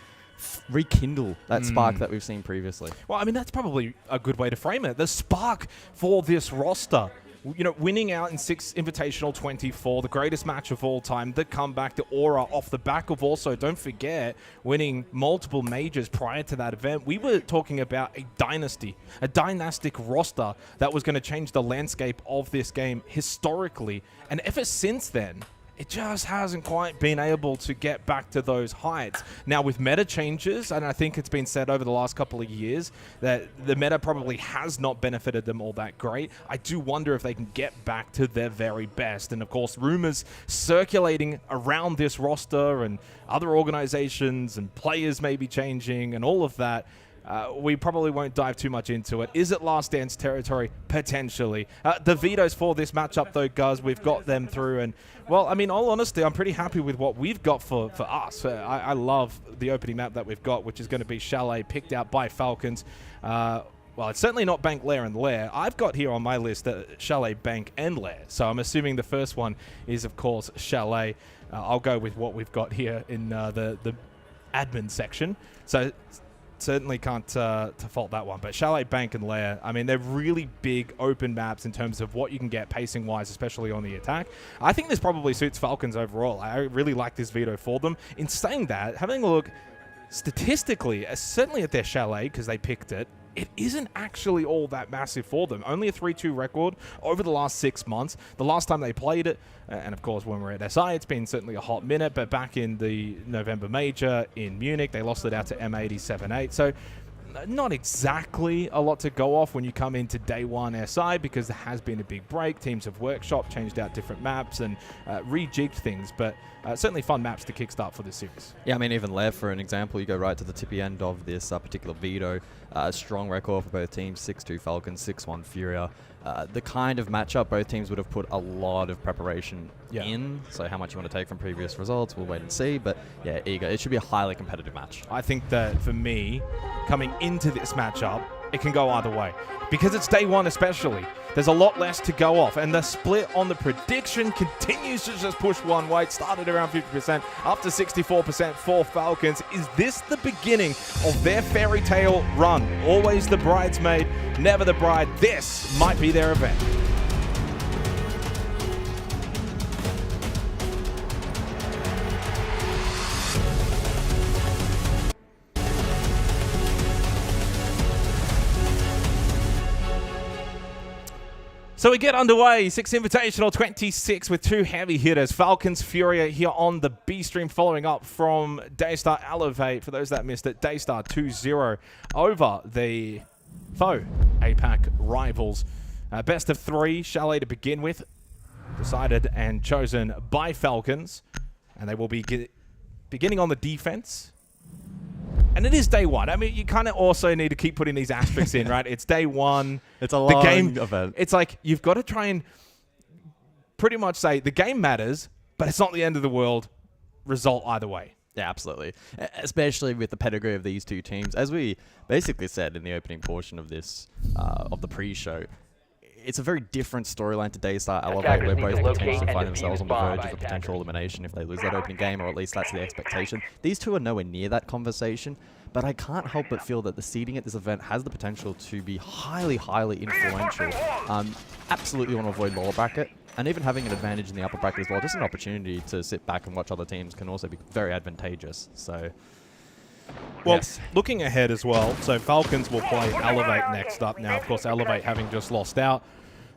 rekindle that spark that we've seen previously. Well, I mean, that's probably a good way to frame it. The spark for this roster. You know, winning out in Six Invitational 24, the greatest match of all time, the comeback, the aura off the back of also, don't forget, winning multiple majors prior to that event. We were talking about a dynasty, a dynastic roster that was going to change the landscape of this game historically. And ever since then, it just hasn't quite been able to get back to those heights. Now, with meta changes, and I think it's been said over the last couple of years that the meta probably has not benefited them all that great, I do wonder if they can get back to their very best. And, of course, rumors circulating around this roster and other organizations and players maybe changing and all of that. We probably won't dive too much into it. Is it Last Dance territory? Potentially. The vetoes for this matchup, though, guys, we've got them through. And, well, I mean, all honesty, I'm pretty happy with what we've got for us. I love the opening map that we've got, which is going to be Chalet, picked out by Falcons. well, it's certainly not Bank, Lair, and Lair. I've got here on my list Chalet, Bank, and Lair. So I'm assuming the first one is, of course, Chalet. I'll go with what we've got here in the admin section. So certainly can't fault that one. But Chalet, Bank, and Lair, I mean, they're really big open maps in terms of what you can get pacing-wise, especially on the attack. I think this probably suits Falcons overall. I really like this veto for them. In saying that, having a look statistically, certainly at their Chalet, because they picked it, it isn't actually all that massive for them. Only a 3-2 record over the last 6 months. The last time they played it, and of course when we're at SI, it's been certainly a hot minute, but back in the November Major in Munich, they lost it out to M87-8. So not exactly a lot to go off when you come into day one SI, because there has been a big break. Teams have workshop, changed out different maps, and rejigged things, but certainly fun maps to kickstart for this series. Yeah, I mean, even Lev, for an example, you go right to the tippy end of this particular veto. Strong record for both teams, 6-2 Falcons, 6-1 FURIA. The kind of matchup both teams would have put a lot of preparation in, so how much you want to take from previous results, we'll wait and see, but yeah, eager. It should be a highly competitive match. I think that for me, coming into this matchup, it can go either way. Because it's day one especially, there's a lot less to go off, and the split on the prediction continues to just push one way. It started around 50%, up to 64% for Falcons. Is this the beginning of their fairy tale run? Always the bridesmaid, never the bride. This might be their event. So we get underway, Six Invitational 26 with two heavy hitters. Falcons, FURIA here on the B stream, following up from DAYSTAR Elevate. For those that missed it, DAYSTAR 2-0 over the foe APAC rivals. Best of three, Chalet to begin with, decided and chosen by Falcons. And they will be beginning on the defense. And it is day one. I mean, you kind of also need to keep putting these aspects in, right? It's day one. It's a long event. It's like you've got to try and pretty much say the game matters, but it's not the end of the world. Result either way. Yeah, absolutely. Especially with the pedigree of these two teams. As we basically said in the opening portion of this, of the pre-show, it's a very different storyline to DAYSTAR Elevate, where both potentially find themselves on the verge of a potential elimination if they lose that opening game, or at least that's the expectation. These two are nowhere near that conversation, but I can't help but feel that the seeding at this event has the potential to be highly, highly influential. Absolutely want to avoid lower bracket, and even having an advantage in the upper bracket as well, just an opportunity to sit back and watch other teams can also be very advantageous. So, well, yes. Looking ahead as well, so Falcons will play Elevate next up. Now, of course, Elevate having just lost out,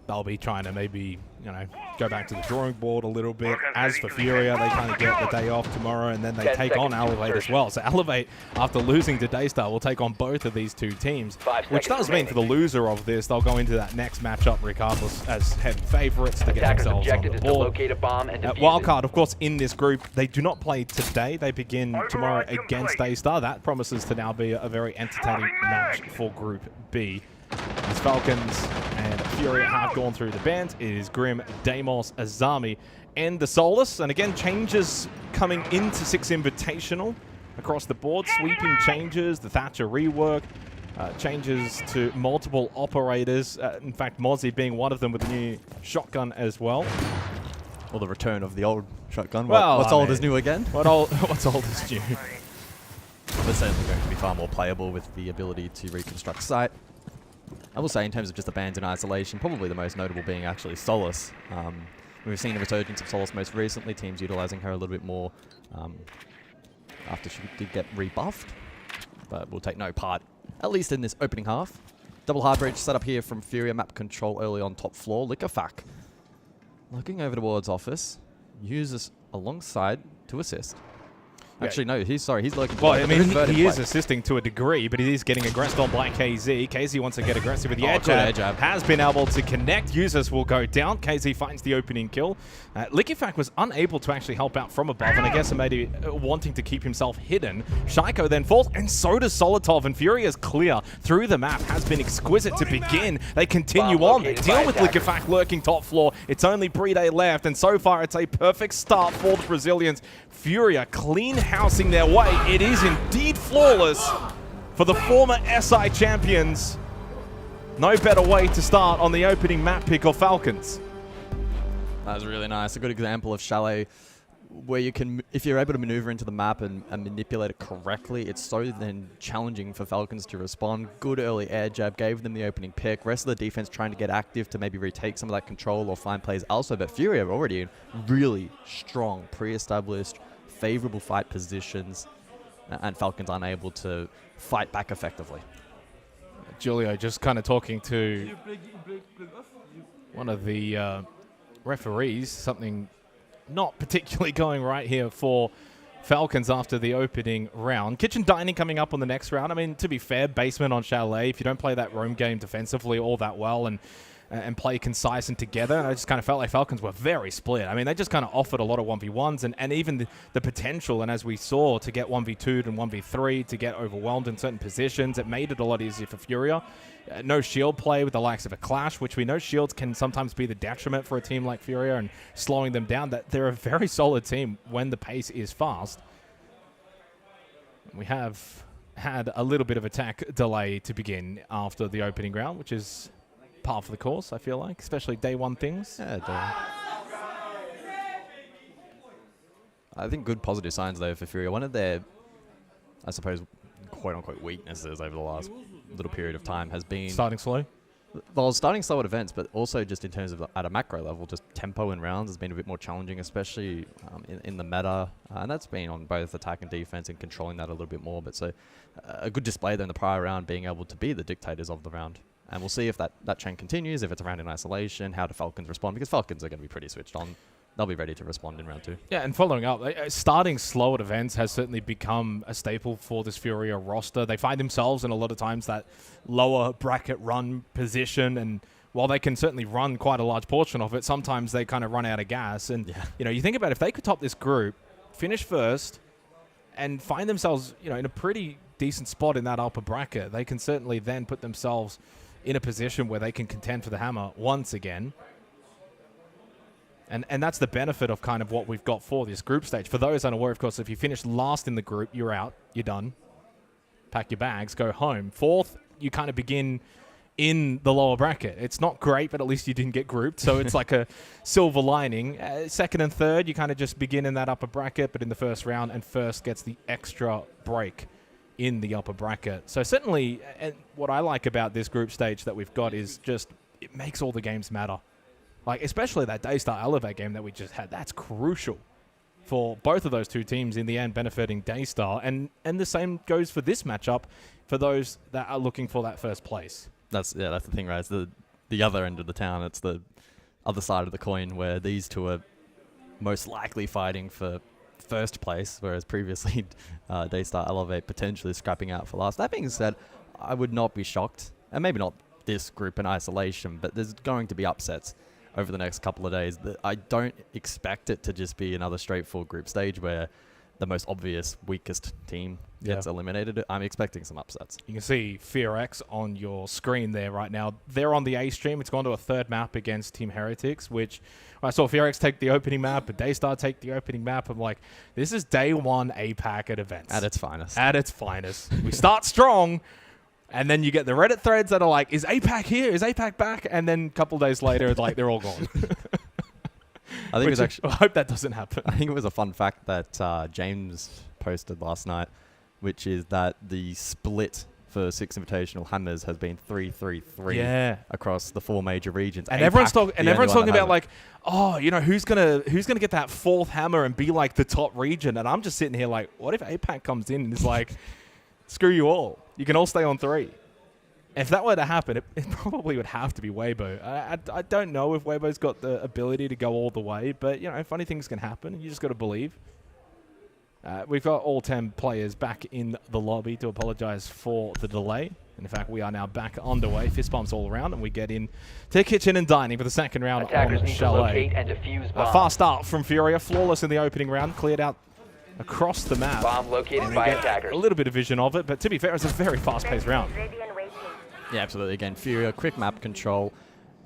they'll be trying to maybe, you know, go back to the drawing board a little bit. As for FURIA, they kind of get the day off tomorrow, and then they take on Elevate as well. So Elevate, after losing to DAYSTAR, will take on both of these two teams, which does mean for the loser of this, they'll go into that next matchup regardless as heavy favorites to get themselves on the board. Wildcard, of course, in this group, they do not play today. They begin tomorrow against DAYSTAR. That promises to now be a very entertaining match for Group B. As Falcons and FURIA have gone through the band, it is Grim, Deimos, Azami, and the Solus. And again, changes coming into Six Invitational across the board. Sweeping changes, the Thatcher rework, changes to multiple operators. In fact, Mozzie being one of them with a new shotgun as well. Or the return of the old shotgun. Well, what's old is new again? What's old is new. But certainly going to be far more playable with the ability to reconstruct site. I will say, in terms of just the bands in isolation, probably the most notable being actually Solus. We've seen a resurgence of Solus most recently, teams utilizing her a little bit more after she did get rebuffed, but will take no part, at least in this opening half. Double hard bridge set up here from FURIA, map control early on top floor. Liquefac looking over towards office, uses alongside to assist. Actually, no, he's looking. Well, I mean, he is assisting to a degree, but he is getting aggressed on by KZ. KZ wants to get aggressive with the air jab. Has been able to connect. Users will go down. KZ finds the opening kill. Liquefac was unable to actually help out from above, and I guess maybe wanting to keep himself hidden. Shaiko then falls, and so does Solotov, and FURIA's clear through the map has been exquisite to begin. They continue on. They deal with Liquefac lurking top floor. It's only Brede left, and so far it's a perfect start for the Brazilians. FURIA clean housing their way. It is indeed flawless for the former SI champions. No better way to start on the opening map pick of Falcons. That was really nice. A good example of Chalet where you can, if you're able to maneuver into the map and manipulate it correctly, it's so then challenging for Falcons to respond. Good early air jab, gave them the opening pick. Rest of the defense trying to get active to maybe retake some of that control or find plays also. But Furia already in really strong, pre-established, favorable fight positions, and Falcons unable to fight back effectively. Julio just kind of talking to one of the referees, something not particularly going right here for Falcons after the opening round. Kitchen Dining coming up on the next round. I mean, to be fair, basement on Chalet, if you don't play that roam game defensively all that well and play concise and together, I just kind of felt like Falcons were very split. I mean, they just kind of offered a lot of 1v1s and even the potential, and as we saw, to get 1v2'd and 1v3, to get overwhelmed in certain positions. It made it a lot easier for Furia. No shield play with the likes of a Clash, which we know shields can sometimes be the detriment for a team like Furia and slowing them down. That they're a very solid team when the pace is fast. We have had a little bit of attack delay to begin after the opening round, which is par for the course, I feel like, especially day one things. Yeah, I think good positive signs, though, for Furia. One of their, I suppose, quote-unquote weaknesses over the last little period of time has been... Starting slow? Well, starting slow at events, but also just in terms of at a macro level, just tempo in rounds has been a bit more challenging, especially in the meta. And that's been on both attack and defense and controlling that a little bit more. But so a good display there in the prior round, being able to be the dictators of the round. And we'll see if that trend continues, if it's a round in isolation, how do Falcons respond, because Falcons are going to be pretty switched on. They'll be ready to respond in round 2. Yeah, and following up, starting slow at events has certainly become a staple for this Furia roster. They find themselves in a lot of times that lower bracket run position, and while they can certainly run quite a large portion of it, sometimes they kind of run out of gas. And you know, you think about if they could top this group, finish first, and find themselves, you know, in a pretty decent spot in that upper bracket, they can certainly then put themselves in a position where they can contend for the hammer once again. And that's the benefit of kind of what we've got for this group stage. For those unaware, of course, if you finish last in the group, you're out. You're done. Pack your bags, go home. Fourth, you kind of begin in the lower bracket. It's not great, but at least you didn't get grouped. So it's like a silver lining. Second and third, you kind of just begin in that upper bracket, but in the first round, and first gets the extra break in the upper bracket. So certainly, and what I like about this group stage that we've got is just it makes all the games matter. Like, especially that DAYSTAR Elevate game that we just had. That's crucial for both of those two teams in the end, benefiting DAYSTAR. And the same goes for this matchup for those that are looking for that first place. That's the thing, right? It's the other end of the town. It's the other side of the coin where these two are most likely fighting for first place, whereas previously DAYSTAR Elevate potentially scrapping out for last. That being said, I would not be shocked, and maybe not this group in isolation, but there's going to be upsets over the next couple of days. I don't expect it to just be another straightforward group stage where the most obvious, weakest team gets eliminated. I'm expecting some upsets. You can see FearX on your screen there right now. They're on the A stream. It's gone to a third map against Team Heretics, which I saw FearX take the opening map, but DAYSTAR take the opening map. I'm like, this is day one APAC at events. At its finest. At its finest. We start strong. And then you get the Reddit threads that are like, is APAC here? Is APAC back? And then a couple days later, like, they're all gone. I think it was actually... I hope that doesn't happen. I think it was a fun fact that James posted last night, which is that the split for Six Invitational Hammers has been 3-3-3 across the 4 major regions. And everyone's talking about like, oh, you know, who's gonna get that 4th hammer and be like the top region? And I'm just sitting here like, what if APAC comes in and is like, screw you all. You can all stay on 3. If that were to happen, it probably would have to be Weibo. I don't know if Weibo's got the ability to go all the way, but, you know, funny things can happen. You just got to believe. We've got all 10 players back in the lobby to apologize for the delay. And in fact, we are now back underway. Fist bumps all around, and we get in to Kitchen and Dining for the second round on Chalet. A fast start from Furia. Flawless in the opening round. Cleared out across the map. Bomb located by attackers. A little bit of vision of it, but to be fair, it's a very fast-paced round. Yeah, absolutely. Again, Furia, quick map control.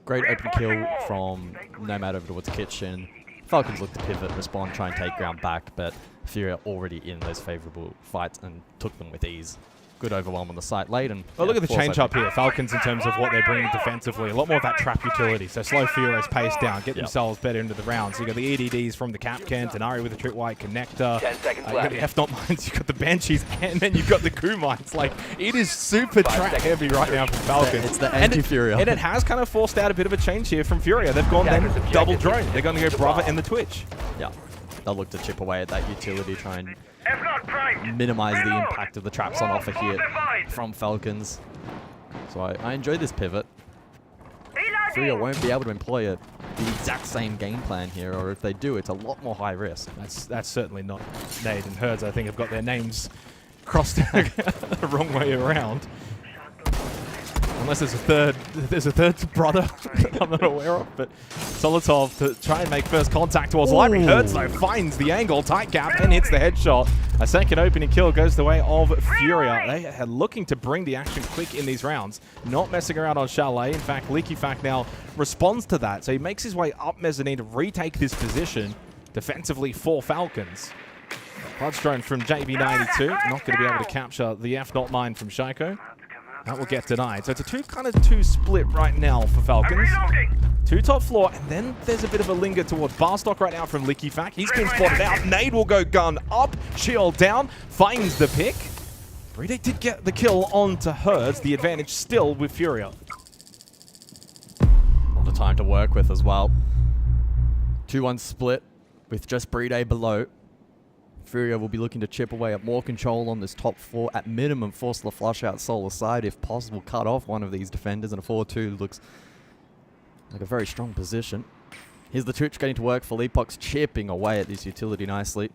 Great open kill from Nomad over towards Kitchen. Falcons look to pivot, respond, try and take ground back, but Furia already in those favorable fights and took them with ease. good overwhelm on the site late. And well, look at the change up here. Falcons in terms of what they're bringing defensively. A lot more of that trap utility. So slow Furia's pace down, get themselves better into the round. So you got the EDDs from the Capcans, and Ari with the tripwire connector. 10 seconds You got left. the F-Not mines, you got the Banshees, and then you've got the Coup mines. Like, it is super trap heavy right now for Falcons. It's the anti-Furia. And it has kind of forced out a bit of a change here from Furia. They've gone then double drone. They're going to go Brava in the Twitch. Yeah, they'll look to chip away at that utility, try and minimize the impact of the traps on offer here from Falcons. So I enjoy this pivot. Furia won't be able to employ the exact same game plan here, or if they do, it's a lot more high risk. That's certainly not Nade and Herds. I think have got their names crossed the wrong way around. Unless there's a third brother I'm not aware of, but Solotov to try and make first contact towards Library. Hertz though finds the angle, tight gap, and hits the headshot. A second opening kill goes the way of Furia. They are looking to bring the action quick in these rounds, not messing around on Chalet. In fact, Leaky Fact now responds to that, so he makes his way up mezzanine to retake this position defensively for Falcons. Clutch drone from JB92, not going to be able to capture the F-Not mine from Shaiko. That will get denied. So it's a two split right now for Falcons. Two top floor, and then there's a bit of a linger towards Barstock right now from Licky Fack. He's been spotted out. Nade will go gun up, shield down, finds the pick. Brede did get the kill onto Herds. The advantage still with Furia. A lot of time to work with as well. 2-1 split with just Brede below. Furia will be looking to chip away at more control on this top four. At minimum, force the flush out Solar side. If possible, cut off one of these defenders. And a 4-2 looks like a very strong position. Here's the Twitch getting to work for Leapbox, chipping away at this utility nicely.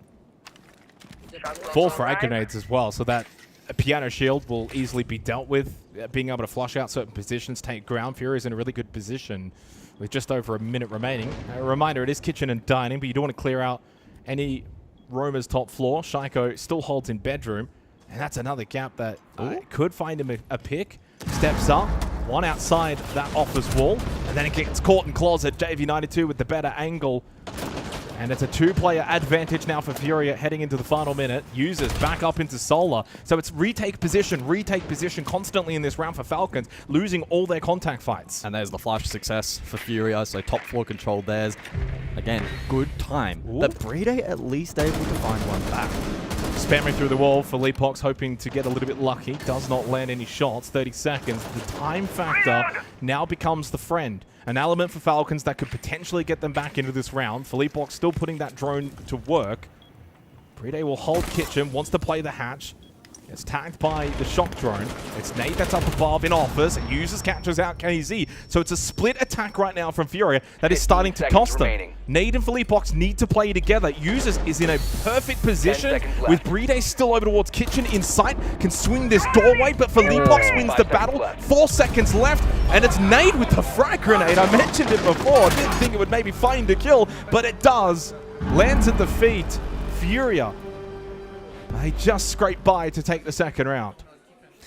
4 frag grenades as well, so that a piano shield will easily be dealt with. Being able to flush out certain positions, take ground. Furia's in a really good position with just over a minute remaining. A reminder, it is kitchen and dining, but you don't want to clear out any Roma's top floor. Shaiko still holds in bedroom, and that's another gap that could find him a pick. Steps up, one outside that office wall, and then it gets caught in closet. JV92 with the better angle, and it's a 2-player advantage now for Furia heading into the final minute. Users back up into Solar, so it's retake position constantly in this round for Falcons, losing all their contact fights. And there's the flash success for Furia, so top floor control theirs. Again, good time. But Brede at least able to find one back. Spamming through the wall for Leapbox, hoping to get a little bit lucky. Does not land any shots. 30 seconds. The time factor now becomes the friend. An element for Falcons that could potentially get them back into this round. Leapbox still putting that drone to work. Brede will hold kitchen, wants to play the hatch. It's tagged by the shock drone. It's Nate that's up above in offers. Users catches out KZ. So it's a split attack right now from Furia that is starting to cost them. Nate and Philippox need to play together. Users is in a perfect position with Brede still over towards kitchen in sight. Can swing this doorway, but Philippox wins the battle. 4 seconds left, and it's Nate with the frag grenade. I mentioned it before. Didn't think it would maybe find a kill, but it does. Lands at the feet. Furia. They just scraped by to take the second round.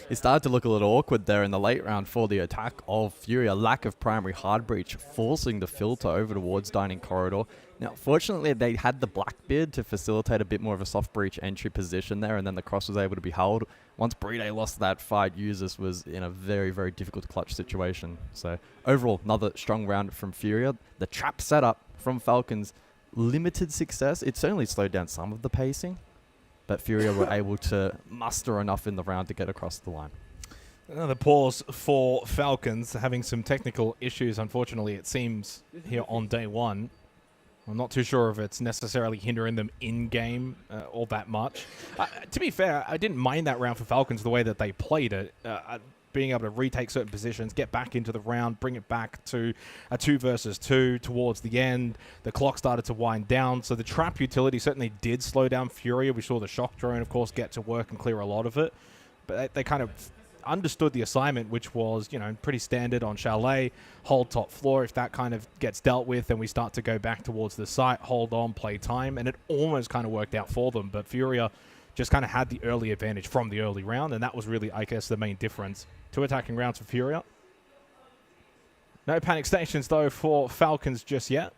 It started to look a little awkward there in the late round for the attack of Furia. Lack of primary hard breach, forcing the filter over towards dining corridor. Now, fortunately, they had the Blackbeard to facilitate a bit more of a soft breach entry position there, and then the cross was able to be held. Once Brede lost that fight, Users was in a very, very difficult clutch situation. So, overall, another strong round from Furia. The trap setup from Falcons, limited success. It certainly slowed down some of the pacing, but Furia were able to muster enough in the round to get across the line. Another pause for Falcons, having some technical issues, unfortunately, it seems, here on day one. I'm not too sure if it's necessarily hindering them in-game all that much. To be fair, I didn't mind that round for Falcons the way that they played it. Being able to retake certain positions, get back into the round, bring it back to a 2 versus 2 towards the end. The clock started to wind down, so the trap utility certainly did slow down Furia. We saw the shock drone, of course, get to work and clear a lot of it. But they kind of understood the assignment, which was, you know, pretty standard on Chalet. Hold top floor. If that kind of gets dealt with, then we start to go back towards the site, hold on, play time. And it almost kind of worked out for them. But Furia just kind of had the early advantage from the early round, and that was really, I guess, the main difference. 2 attacking rounds for Furia. No panic stations, though, for Falcons just yet.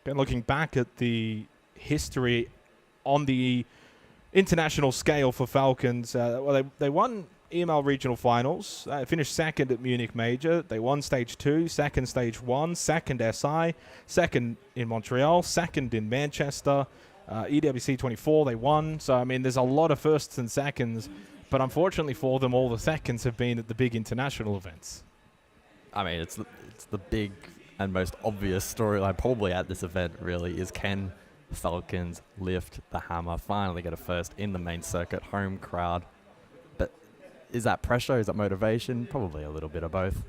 Been looking back at the history on the international scale for Falcons, well, they won EML regional finals, finished second at Munich Major. They won stage 2, second stage 1, second SI, second in Montreal, second in Manchester. EWC 24 they won. So, I mean, there's a lot of firsts and seconds, but unfortunately for them, all the seconds have been at the big international events. I mean, it's the big and most obvious storyline probably at this event, really, is can Falcons lift the hammer, finally get a first in the main circuit, home crowd. But is that pressure? Is that motivation? Probably a little bit of both.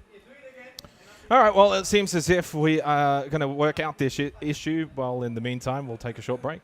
All right, well, it seems as if we are going to work out this issue. Well, in the meantime, we'll take a short break.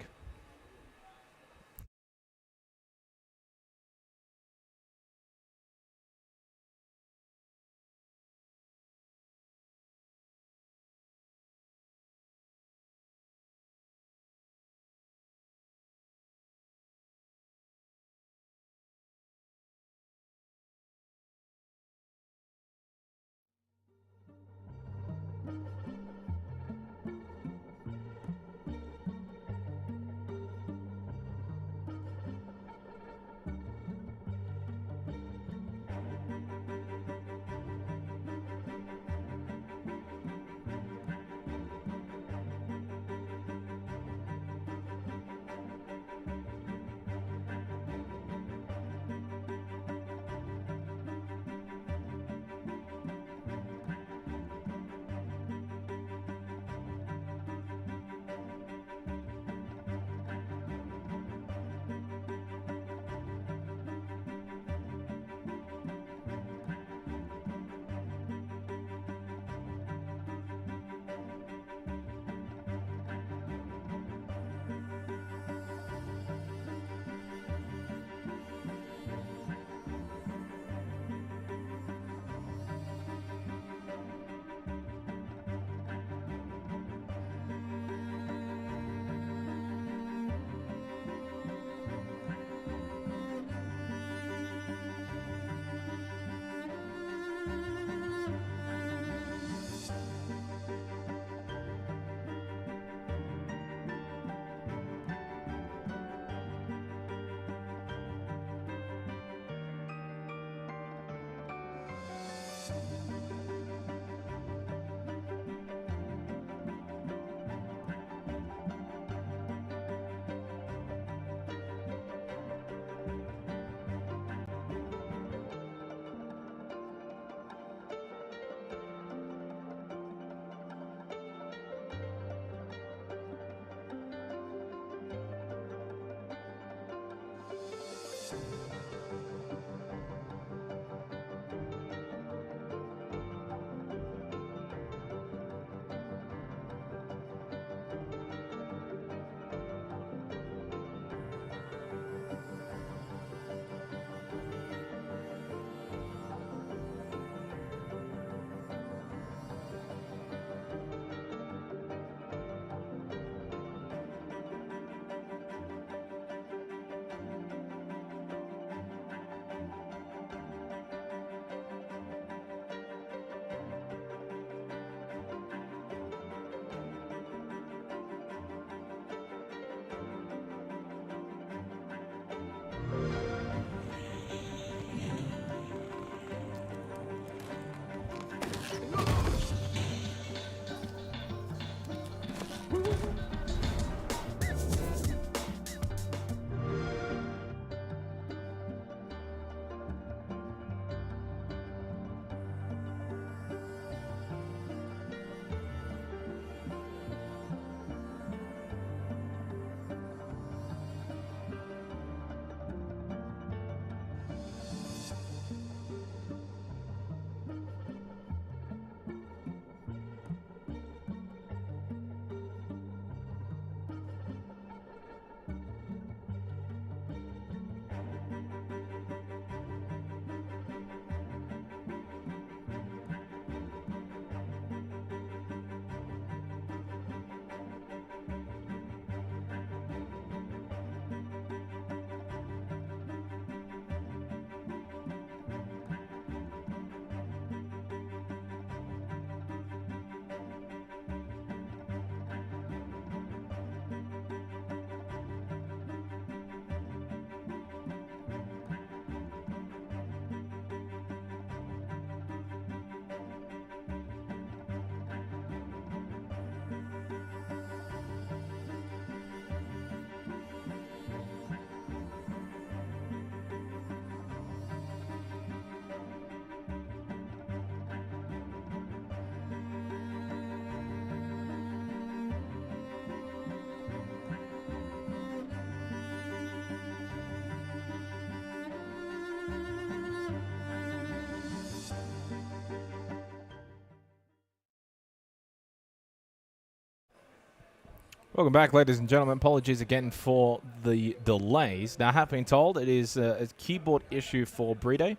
Welcome back, ladies and gentlemen. Apologies again for the delays. Now, I have been told it is a keyboard issue for Bride,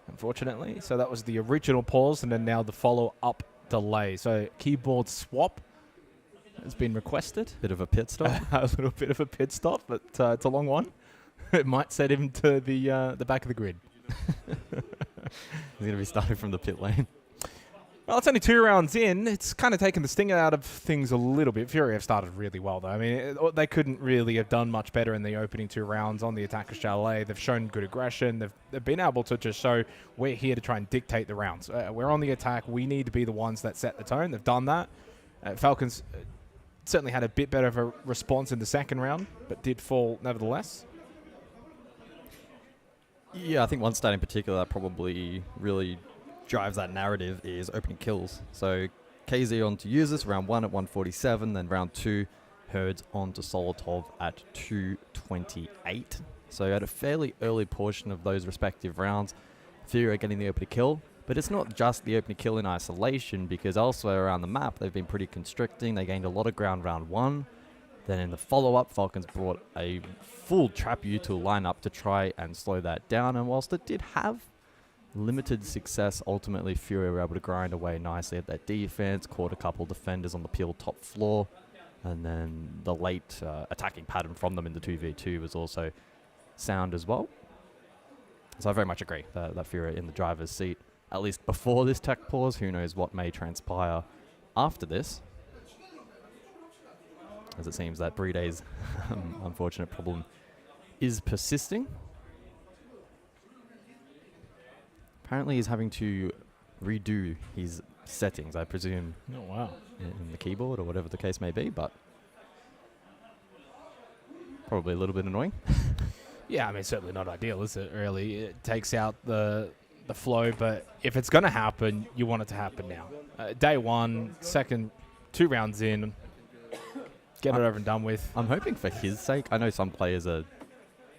unfortunately. So that was the original pause, and then now the follow-up delay. So keyboard swap has been requested. Bit of a pit stop. A little bit of a pit stop, but it's a long one. It might set him to the back of the grid. He's going to be starting from the pit lane. Well, it's only 2 rounds in. It's kind of taken the stinger out of things a little bit. FURIA have started really well, though. I mean, they couldn't really have done much better in the opening 2 rounds on the Attacker Chalet. They've shown good aggression. They've been able to just show we're here to try and dictate the rounds. We're on the attack. We need to be the ones that set the tone. They've done that. Falcons certainly had a bit better of a response in the second round, but did fall nevertheless. Yeah, I think one stat in particular that probably really drives that narrative is opening kills. So KZ on to users, round 1 at 147, then round 2, Herds on to Solotov at 228. So at a fairly early portion of those respective rounds, FURIA getting the opening kill. But it's not just the opening kill in isolation, because elsewhere around the map, they've been pretty constricting. They gained a lot of ground round 1. Then in the follow-up, Falcons brought a full trap util lineup to try and slow that down. And whilst it did have limited success, ultimately FURIA were able to grind away nicely at that defense, caught a couple defenders on the peel top floor, and then the late attacking pattern from them in the 2v2 was also sound as well. So I very much agree that FURIA in the driver's seat, at least before this tech pause. Who knows what may transpire after this, as it seems that Bride's unfortunate problem is persisting. Apparently he's having to redo his settings, I presume. Oh, wow. In the keyboard or whatever the case may be, but probably a little bit annoying. Yeah, I mean, certainly not ideal, is it, really? It takes out the flow, but if it's going to happen, you want it to happen now. Day 1, second, 2 rounds in, get it over and done with. I'm hoping for his sake. I know some players are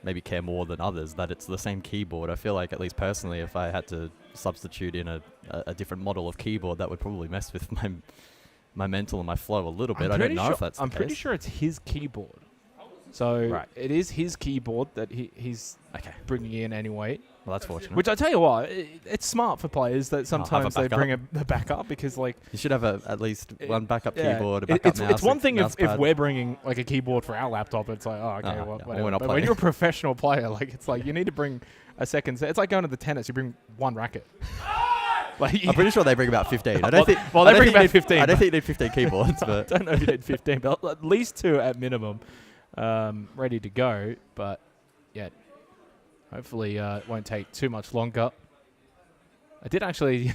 maybe care more than others that it's the same keyboard. I feel like, at least personally, if I had to substitute in a different model of keyboard, that would probably mess with my mental and my flow a little bit. I don't know if that's the I'm case. pretty sure it's his keyboard. So Right. it is his keyboard that he's bringing in anyway. Well, that's fortunate. Which I tell you what, it's smart for players that sometimes they bring a backup, because, like, you should have at least one backup keyboard, a backup it's mouse. one thing if mousepad. we're bringing like a keyboard for our laptop, it's like, oh, okay, Yeah, whatever. we're not But when playing. you're a professional player, like, it's like you need to bring a second set. It's like going to the tennis, you bring one racket. Like, I'm pretty sure they bring about 15. Well, they bring about 15. I don't think you need 15 keyboards, I but don't know if you need 15, but at least 2 at minimum, ready to go. But yeah, hopefully it won't take too much longer. I did actually,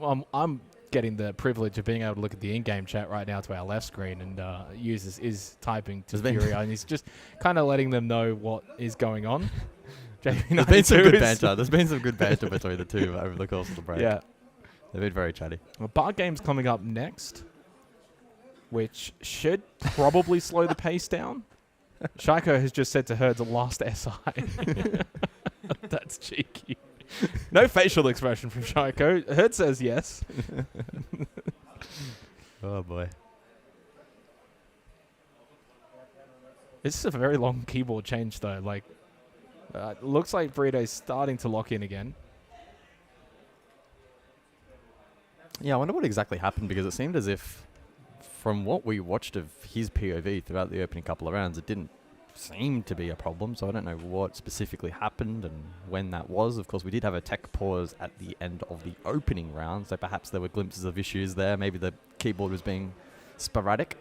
I'm getting the privilege of being able to look at the in-game chat right now to our left screen, and users is typing to FURIA, and he's just kind of letting them know what is going on. there's been some good banter. There's been some good banter between the two over the course of the break. Yeah. They've been very chatty. Well, bar game's coming up next, which should probably slow the pace down. Shaiko has just said to Herds a last SI. That's cheeky. No facial expression from Shaiko. Herds says yes. Oh boy. This is a very long keyboard change, though. Like, looks like Burrito's starting to lock in again. Yeah, I wonder what exactly happened, because it seemed as if, from what we watched of his POV throughout the opening couple of rounds, it didn't seem to be a problem. So I don't know what specifically happened and when that was. Of course, we did have a tech pause at the end of the opening round, so perhaps there were glimpses of issues there. Maybe the keyboard was being sporadic.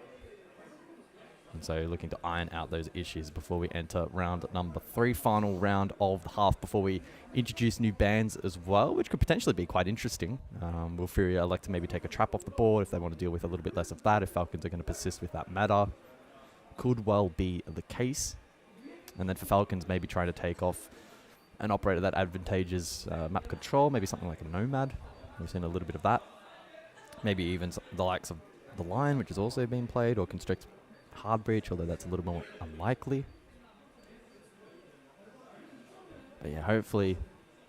And so looking to iron out those issues before we enter round number 3, final round of the half, before we introduce new bans as well, which could potentially be quite interesting. Will FURIA elect to maybe take a trap off the board if they want to deal with a little bit less of that, if Falcons are going to persist with that meta? Could well be the case. And then for Falcons, maybe trying to take off an operator that advantages map control, maybe something like a Nomad. We've seen a little bit of that. Maybe even the likes of the Line, which has also been played, or Constrict Hard Breach, although that's a little more unlikely. But yeah, hopefully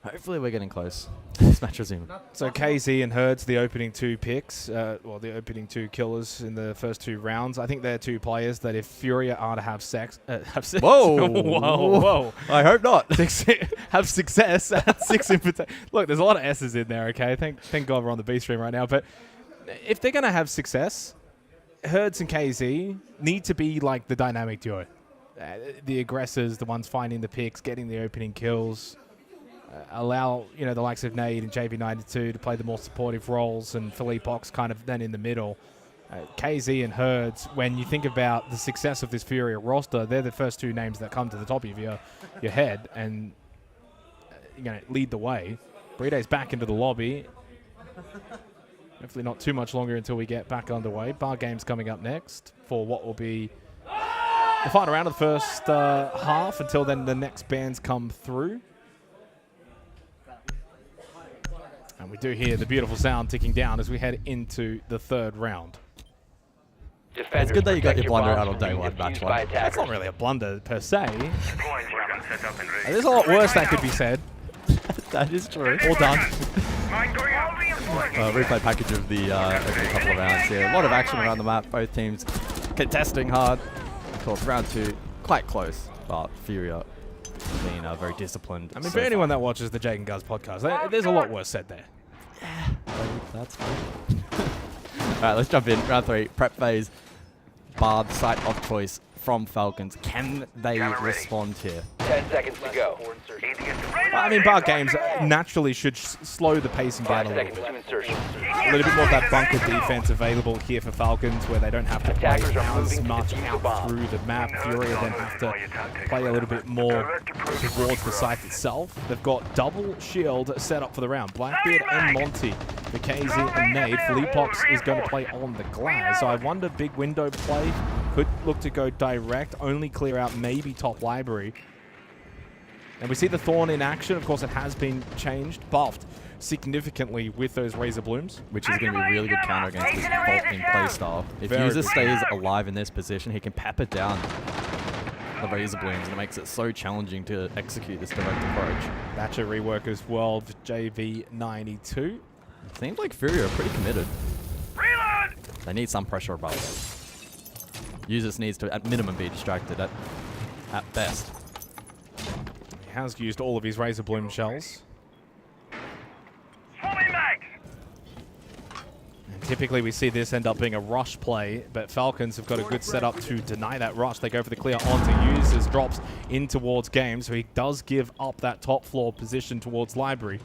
Hopefully we're getting close. This match resume. So KZ and Herds, the opening 2 picks, the opening 2 killers in the first 2 rounds. I think they're 2 players that if Furia are to have sex, Whoa. whoa. I hope not. have success at Six Invitational. Look, there's a lot of S's in there, okay? Thank God we're on the B stream right now. But if they're going to have success, Herds and KZ need to be like the dynamic duo. The aggressors, the ones finding the picks, getting the opening kills. Allow, you know, the likes of Nade and JV92 to play the more supportive roles, and Philippe Ox kind of then in the middle. KZ and Herds, when you think about the success of this Furia roster, they're the first 2 names that come to the top of your head and lead the way. Bride's back into the lobby. Hopefully not too much longer until we get back underway. Bar game's coming up next for what will be the final round of the first half. Until then, the next bands come through. And we do hear the beautiful sound ticking down as we head into the 3rd round. It's good that you got your blunder out on day 1, match 1. That's not really a blunder per se. There's a lot worse that could be said. That is true. All done. Replay package of the opening couple of rounds here. A lot of action around the map. Both teams contesting hard. Of course, round 2, quite close. But Furia being very disciplined. I mean, for anyone that watches the Jake and Guz podcast, there's a lot worse said there. That's fine. Alright, let's jump in. Round 3, prep phase. Bar, the site of choice from Falcons. Can they respond here? 10 seconds to go. I mean, Bar games naturally should slow the pacing down 5 a little seconds bit. to insertion. A little bit more of that bunker defense available here for Falcons, where they don't have to play Attackers are as moving to much defuse the out bomb. through the map. Furia then have to play a little bit more towards the site itself. They've got double shield set up for the round. Blackbeard and Monty, the KZ and Nade. Philippe Ox is going to play on the glass. So I wonder, big window play could look to go direct, only clear out maybe top library. And we see the Thorn in action. Of course, it has been changed, buffed significantly with those Razor Blooms. Which is going to be a really good counter against this vaulting playstyle. If Very User good. stays alive in this position, he can pepper down the Razor Blooms, and it makes it so challenging to execute this direct approach. Thatcher rework as well for JV92. Seems like Furia are pretty committed. They need some pressure above them. Users needs to, at minimum, be distracted at best. He has used all of his Razor Bloom shells. And typically we see this end up being a rush play, but Falcons have got a good setup to deny that rush. They go for the clear onto Users, drops in towards Game, so he does give up that top floor position towards Library.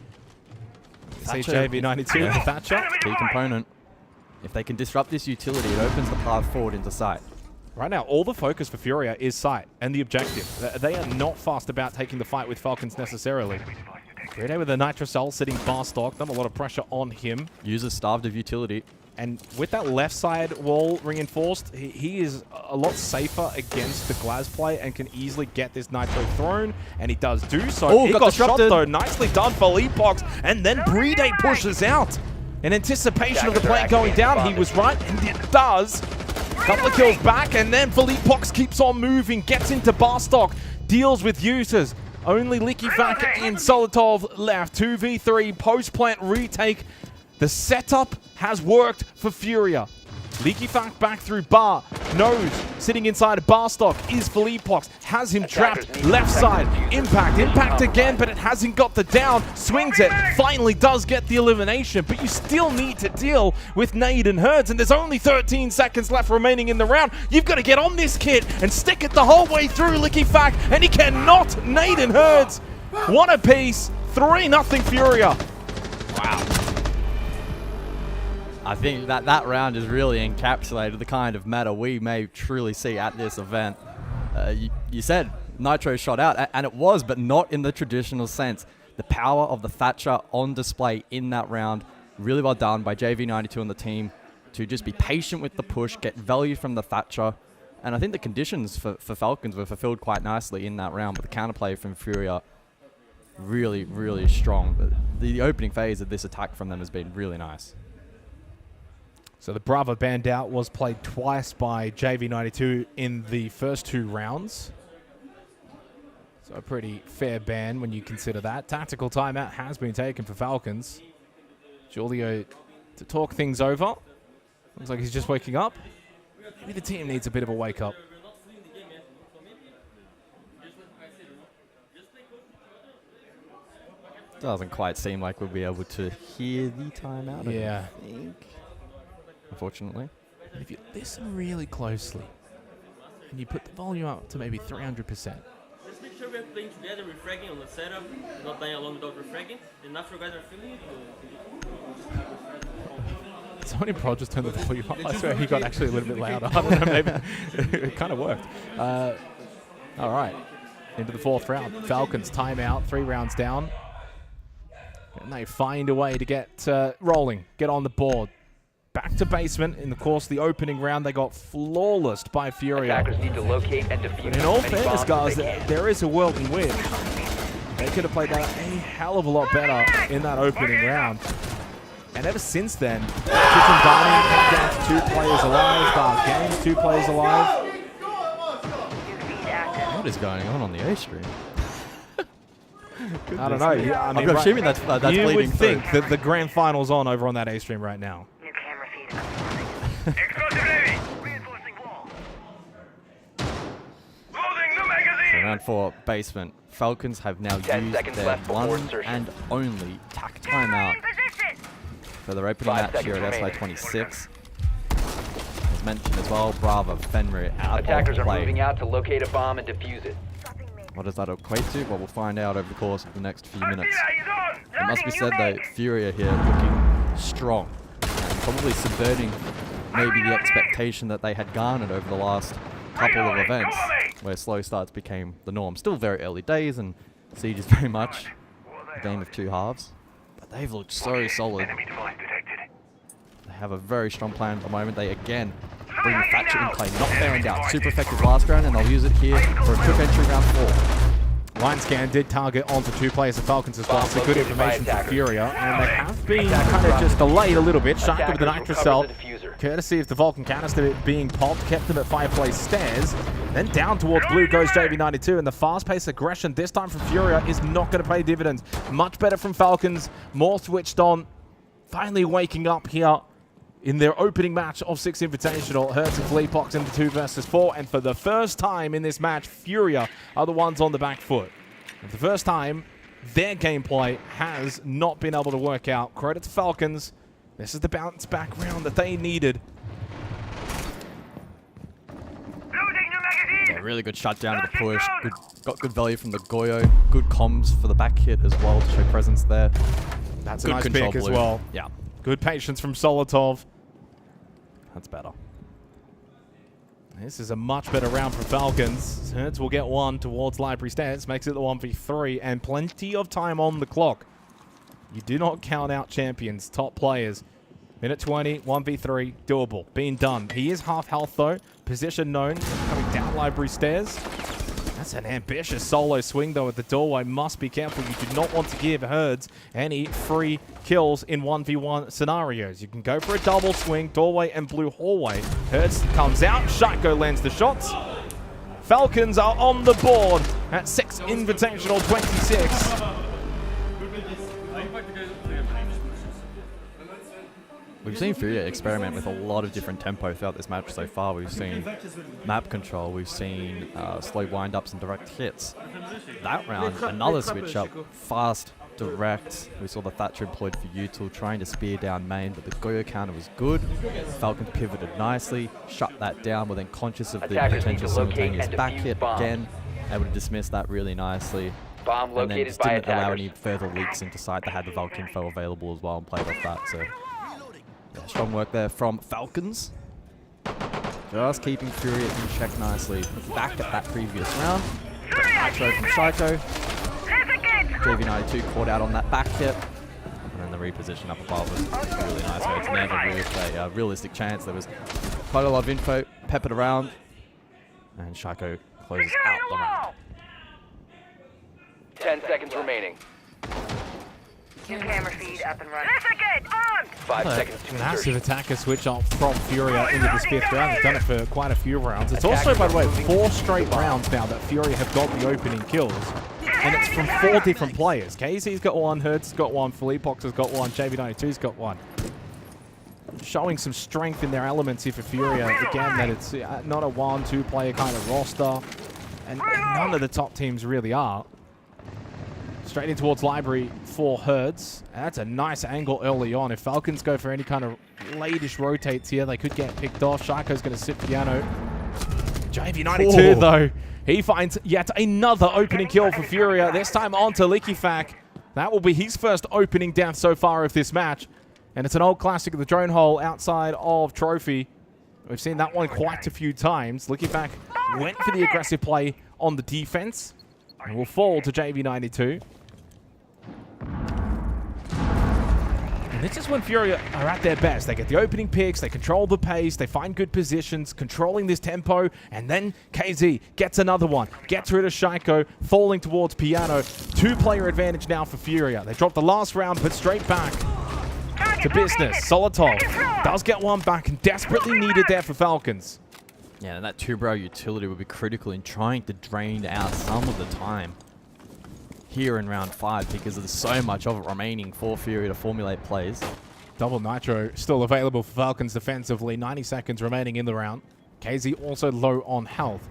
See JV92 with the Thatcher. Key component. If they can disrupt this utility, it opens the path forward into sight. Right now, all the focus for Furia is sight and the objective. They are not fast about taking the fight with Falcons necessarily. Brede with a Nitro Cell sitting bar stock, not a lot of pressure on him. Users starved of utility. And with that left side wall reinforced, he is a lot safer against the Glaz play and can easily get this Nitro thrown, and he does do so. Oh, He got got shot disrupted. though. Nicely done for Leapbox, and then Brede pushes out. In anticipation of the play going down, he was right, and it does. Couple of kills back, and then Philippe Ox keeps on moving, gets into Barstock, deals with Users. Only Lickifak and Solitov left. 2v3 post-plant retake. The setup has worked for Furia. Lickifak back through Bar. Nose sitting inside of Barstock is Philippe Ox. Has him trapped. Left side. Impact again, but it hasn't got the down. Swings it. Finally does get the elimination, but you still need to deal with Nade and Herds, and there's only 13 seconds left remaining in the round. You've got to get on this kid and stick it the whole way through Lickifak, and he cannot. Nade and Herds. One apiece. 3-0 Furia. Wow. I think that round has really encapsulated the kind of meta we may truly see at this event. You said Nitro shot out, and it was, but not in the traditional sense. The power of the Thatcher on display in that round, really well done by JV92 and the team to just be patient with the push, get value from the Thatcher. And I think the conditions for Falcons were fulfilled quite nicely in that round, but the counterplay from Furia really, really strong. But the opening phase of this attack from them has been really nice. So the Bravo banned out was played twice by JV92 in the first 2 rounds. So a pretty fair ban when you consider that. Tactical timeout has been taken for Falcons. Julio to talk things over. Looks like he's just waking up. Maybe the team needs a bit of a wake up. Doesn't quite seem like we'll be able to hear the timeout. Yeah. I think. Unfortunately. And if you listen really closely and you put the volume up to maybe 300%. Just make sure we're playing together, refragging on the setup, not playing along without refragging. The natural guys are feeling it. Someone in Pro just turned the volume up. I swear he got actually a little bit louder. I don't know, maybe it kind of worked. All right, into the 4th round. Falcons timeout, 3 rounds down. And they find a way to get rolling, get on the board. Back to basement. In the course of the opening round, they got flawless by FURIA. Attackers need to locate and defuse But in all as many fairness, bombs guys, as they can. there is a world in which they could have played that a hell of a lot better in that opening round. And ever since then, Kitchen Dining came down to 2 players alive, Dark Games 2 players alive. What is going on the A stream? I don't know. Yeah, I mean, I'm assuming that's you bleeding would through. think that the grand final's on over on that A stream right now. New camera feed. Explosive ready! Reinforcing wall. Loading new magazine! So round 4, basement. Falcons have now 10 used seconds their left before one insertion. and only tack timeout for their opening 5 match seconds here at remaining. SY26. As mentioned as well, Brava, Fenrir out Attackers of are play. moving out to locate a bomb and defuse it. What does that equate to? Well, we'll find out over the course of the next few minutes. He's on! It must be said though, FURIA here looking strong and probably subverting maybe the expectation that they had garnered over the last couple of events where slow starts became the norm. Still very early days and Siege is very much a game of 2 halves, but they've looked so solid. Enemy device detected. They have a very strong plan at the moment. They again bring the Thatcher in play, knock Baron down. Super effective last round and they'll use it here for a quick entry round 4. Line scan did target onto 2 players of Falcons as well, so good information for FURIA. And they have been kind of just delayed a little bit. Shaka with the Attackers Nitrocell, recovered the diffuser. courtesy of the Vulcan canister being popped, kept them at fireplace stairs. Then down towards blue goes JB92, and the fast-paced aggression this time from FURIA is not going to pay dividends. Much better from Falcons, more switched on, finally waking up here in their opening match of Six Invitational. Hertz and Fleapox in the 2 versus 4, and for the first time in this match, FURIA are the ones on the back foot. For the first time, their gameplay has not been able to work out. Credit to Falcons. This is the bounce back round that they needed. Loading new magazine! Yeah, really good shutdown of the push. Got good value from the Goyo. Good comms for the back hit as well to show presence there. That's a Good nice control pick as blue. well. Yeah, Good patience from Solotov. that's better. This is a much better round for Falcons. Hertz will get 1 towards Library Stairs, makes it the 1v3, and plenty of time on the clock. You do not count out champions, top players. Minute 20, 1v3, doable, being done. He is half health though, position known, coming down Library Stairs. That's an ambitious solo swing though at the doorway. Must be careful. You do not want to give Herds any free kills in 1v1 scenarios. You can go for a double swing, doorway and blue hallway. Herds comes out, Shaco lands the shots. Falcons are on the board at Six Invitational 26. We've seen FURIA experiment with a lot of different tempo throughout this match so far. We've seen map control, we've seen slow wind-ups and direct hits. That round, another switch up, fast, direct. We saw the Thatcher employed for Util, trying to spear down main, but the Goyo counter was good. Falcons pivoted nicely, shut that down, were then conscious of the Attackers need to potential locate simultaneous and back defuse hit bombs. again, able to dismiss that really nicely. Bomb And then located just by didn't allow any attackers. further leaks into site. They had the Vulcan info available as well and played off that. So yeah, strong work there from Falcons. Just keeping FURIA in check nicely. Look back at that previous round. Got the Nitro from Shaco. JV92 caught out on that back hit. And then the reposition up above was really nice. It's never really a realistic chance. There was quite a lot of info peppered around. And Shaco closes out the round. 10 seconds remaining. New camera feed up and running. Listen good, armed! 5 seconds to Massive insertion. attacker switch up from Furia into this 5th round. They've done it for quite a few rounds. It's also, by the way, 4 straight rounds now that Furia have got the opening kills. And it's from 4 different players. KZ's got 1, Hertz has got 1, Philippox has got 1, JV92's got 1. Showing some strength in their elements here for Furia. Again, that it's not a 1-2 player kind of roster. And none of the top teams really are. Straight in towards Library for Hertz. That's a nice angle early on. If Falcons go for any kind of late-ish rotates here, they could get picked off. Shaco's going to sit piano. JV92, though, he finds yet another opening kill for Furia. This time on to Liquifak. That will be his first opening death so far of this match. And it's an old classic of the drone hole outside of Trophy. We've seen that one quite a few times. Liquifak went for the aggressive play on the defense and will fall to JV92. And this is when Furia are at their best. They get the opening picks, they control the pace, they find good positions, controlling this tempo, and then KZ gets another one, gets rid of Shaiko, falling towards Piano. 2-player advantage now for Furia. They dropped the last round, but straight back to business. Solotov does get one back and desperately needed there for Falcons. Yeah, and that 2-bro utility would be critical in trying to drain out some of the time here in round 5 because there's so much of it remaining for Furia to formulate plays. Double Nitro still available for Falcons defensively. 90 seconds remaining in the round. KZ also low on health.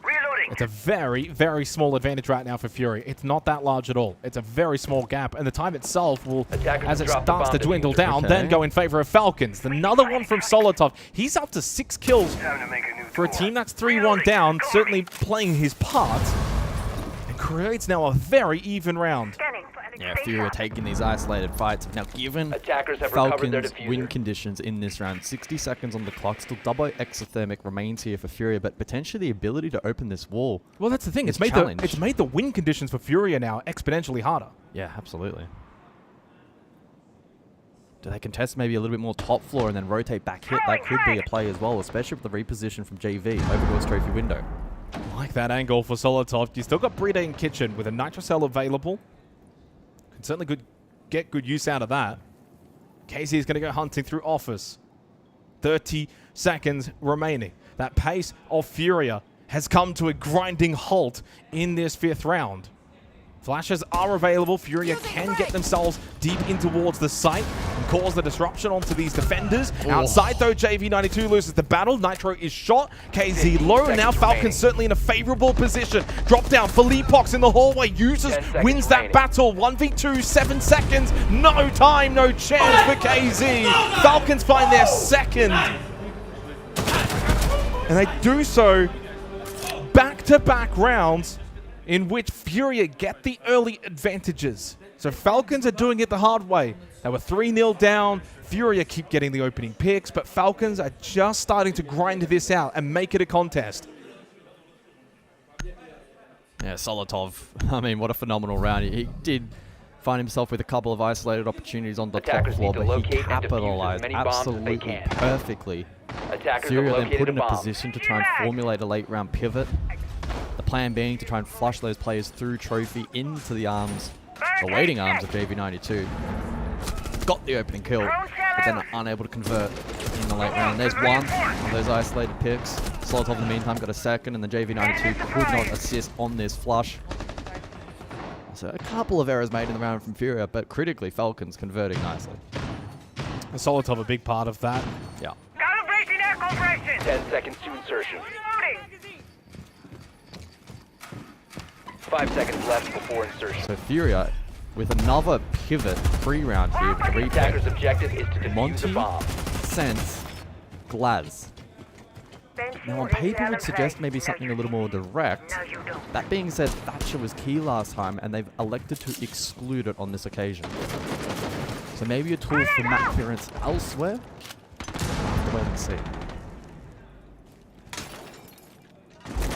Reloading. It's a very, very small advantage right now for Fury. It's not that large at all. It's a very small gap, and the time itself will, as it starts to dwindle down, then go in favor of Falcons. Another one from Solotov. He's up to 6 kills for a team that's 3-1 down, certainly playing his part, and creates now a very even round. Yeah, Furia taking these isolated fights have now given Attackers have recovered their Falcons win diffuser. conditions in this round. 60 seconds on the clock. Still double exothermic remains here for Furia, but potentially the ability to open this wall. Well, that's the thing. It's made the win conditions for Furia now exponentially harder. Yeah, absolutely. Do they contest maybe a little bit more top floor and then rotate back hit? That could be a play as well, especially with the reposition from JV over towards Trophy window. Like that angle for Solotov. You still got Brita in kitchen with a Nitro Cell available. Can certainly get good use out of that. KZ is going to go hunting through office. 30 seconds remaining. That pace of Furia has come to a grinding halt in this 5th round. Flashes are available. Furia can get themselves deep in towards the site and cause the disruption onto these defenders. Outside, though, JV92 loses the battle. Nitro is shot. KZ low. Now Falcons certainly in a favorable position. Drop down. Philippox in the hallway. Wins that battle. 1v2, 7 seconds. No time, no chance for KZ. Falcons find their second. And they do so back-to-back rounds in which Furia get the early advantages. So Falcons are doing it the hard way. They were 3-0 down. Furia keep getting the opening picks, but Falcons are just starting to grind this out and make it a contest. Yeah, Solotov, I mean, what a phenomenal round. He did find himself with a couple of isolated opportunities on the top floor, but he capitalized absolutely perfectly. Furia then put in a position to try and formulate a late round pivot. The plan being to try and flush those players through Trophy into the arms, the waiting arms of JV92. Got the opening kill, but then unable to convert in the late round. There's one of those isolated picks. Solotov in the meantime got a second, and the JV92 could not assist on this flush. So a couple of errors made in the round from Furia, but critically Falcons converting nicely. And Solotov a big part of that. Yeah. Calibration air compression. 10 seconds to insertion. Reloading. 5 seconds left before insertion. So Furia with another pivot pre-round here with the The retake. attacker's objective is to defuse Monty, the bomb. Sense, Glaz. Now on paper would suggest maybe something a little more direct. No, you don't. That being said, Thatcher was key last time and they've elected to exclude it on this occasion. So maybe a tool for map clearance elsewhere? We'll have to wait and see.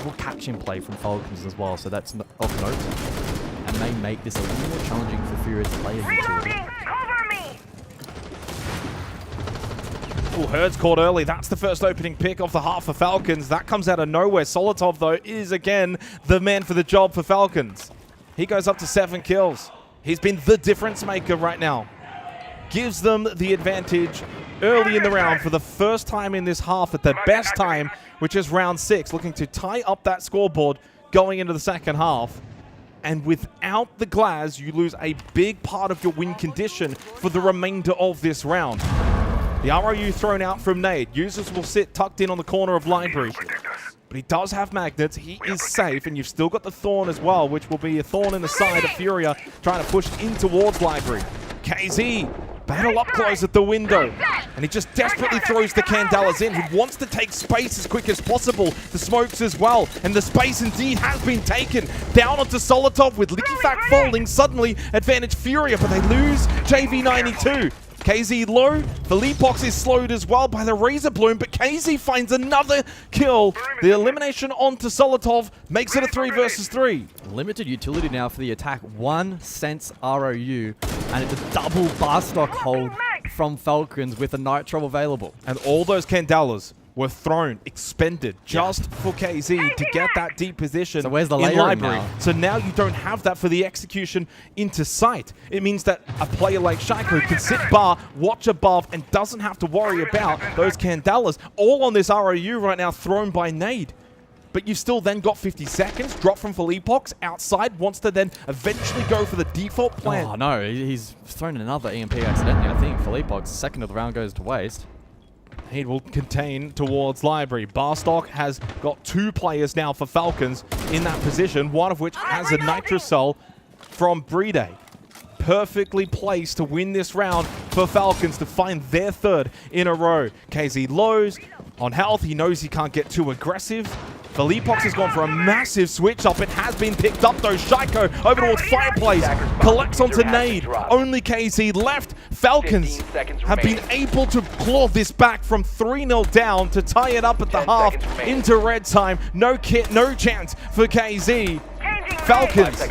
We'll catch in play from Falcons as well, so that's of note. And may make this a little more challenging for Furia to play into. Reloading. Cover me. Oh, Hertz caught early. That's the first opening pick of the half for Falcons. That comes out of nowhere. Solotov, though, is again the man for the job for Falcons. He goes up to 7 kills. He's been the difference maker right now. Gives them the advantage early in the round for the first time in this half at the best time, which is round 6, looking to tie up that scoreboard going into the second half. And without the Glaz, you lose a big part of your win condition for the remainder of this round. The ROU thrown out from Nade. Users will sit tucked in on the corner of Library. But he does have magnets. He is safe, and you've still got the Thorn as well, which will be a thorn in the side of Furia, trying to push in towards Library. KZ, battle up close at the window. And he just desperately throws the Candelas in. He wants to take space as quick as possible. The smokes as well. And the space indeed has been taken. Down onto Solotov with Liquifac falling. Suddenly, advantage Furia, but they lose JV92. KZ low. Philippox is slowed as well by the Razor Bloom, but KZ finds another kill. The elimination onto Solotov makes it a 3 versus 3. Limited utility now for the attack. 1 sense ROU, and it's a double bar stock hold from Falcons with a Nitro available. And all those Candelas were thrown, expended, just for KZ to get that deep position. So where's the in layering Library. now? So now you don't have that for the execution into sight. It means that a player like Shaiko can sit bar, watch above, and doesn't have to worry about those Candelas. All on this ROU right now, thrown by Nade. But you still then got 50 seconds. Drop from Philippox outside. Wants to then eventually go for the default plan. Oh no, he's thrown another EMP accidentally. I think Philippox, second of the round, goes to waste. He will contain towards Library. Barstock has got 2 players now for Falcons in that position, one of which has a Nitrocell from Brede. Perfectly placed to win this round for Falcons to find their 3rd in a row. KZ lows on health. He knows he can't get too aggressive. Philippox has gone for a massive switch up. It has been picked up though. Shaiko over towards Fireplace. Collects onto Nade. Only KZ left. Falcons have been able to claw this back from 3-0 down to tie it up at the half into red time. No kit, no chance for KZ. Falcons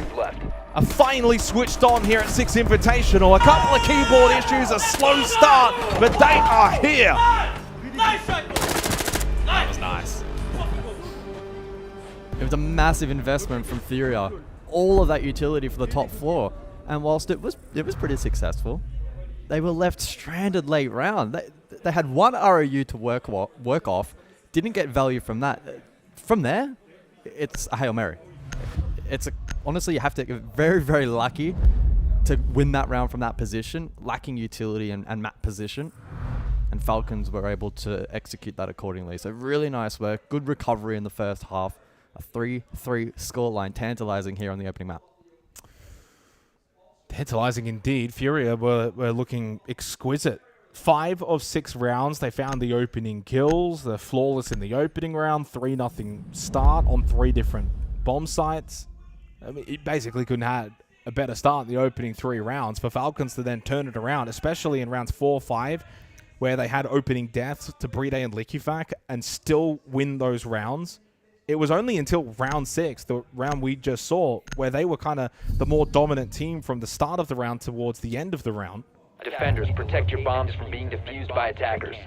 are finally switched on here at Six Invitational. A couple of keyboard issues, a slow start, but they are here. That was nice. It was a massive investment from Furia. All of that utility for the top floor. And whilst it was pretty successful, they were left stranded late round. They had 1 ROU to work off, didn't get value from that. From there, it's a Hail Mary. Honestly, you have to get very, very lucky to win that round from that position, lacking utility and map position. And Falcons were able to execute that accordingly. So really nice work. Good recovery in the first half. A 3-3 scoreline, tantalizing here on the opening map. Tantalizing indeed. Furia were looking exquisite. 5 of 6 rounds, they found the opening kills. They're flawless in the opening round. 3-0 start on 3 different bomb sites. I mean, it basically couldn't have had a better start in the opening 3 rounds. For Falcons to then turn it around, especially in rounds 4-5, where they had opening deaths to Brede and Liquifac and still win those rounds. It was only until round 6, the round we just saw, where they were kind of the more dominant team from the start of the round towards the end of the round. Defenders, protect your bombs from being defused by attackers.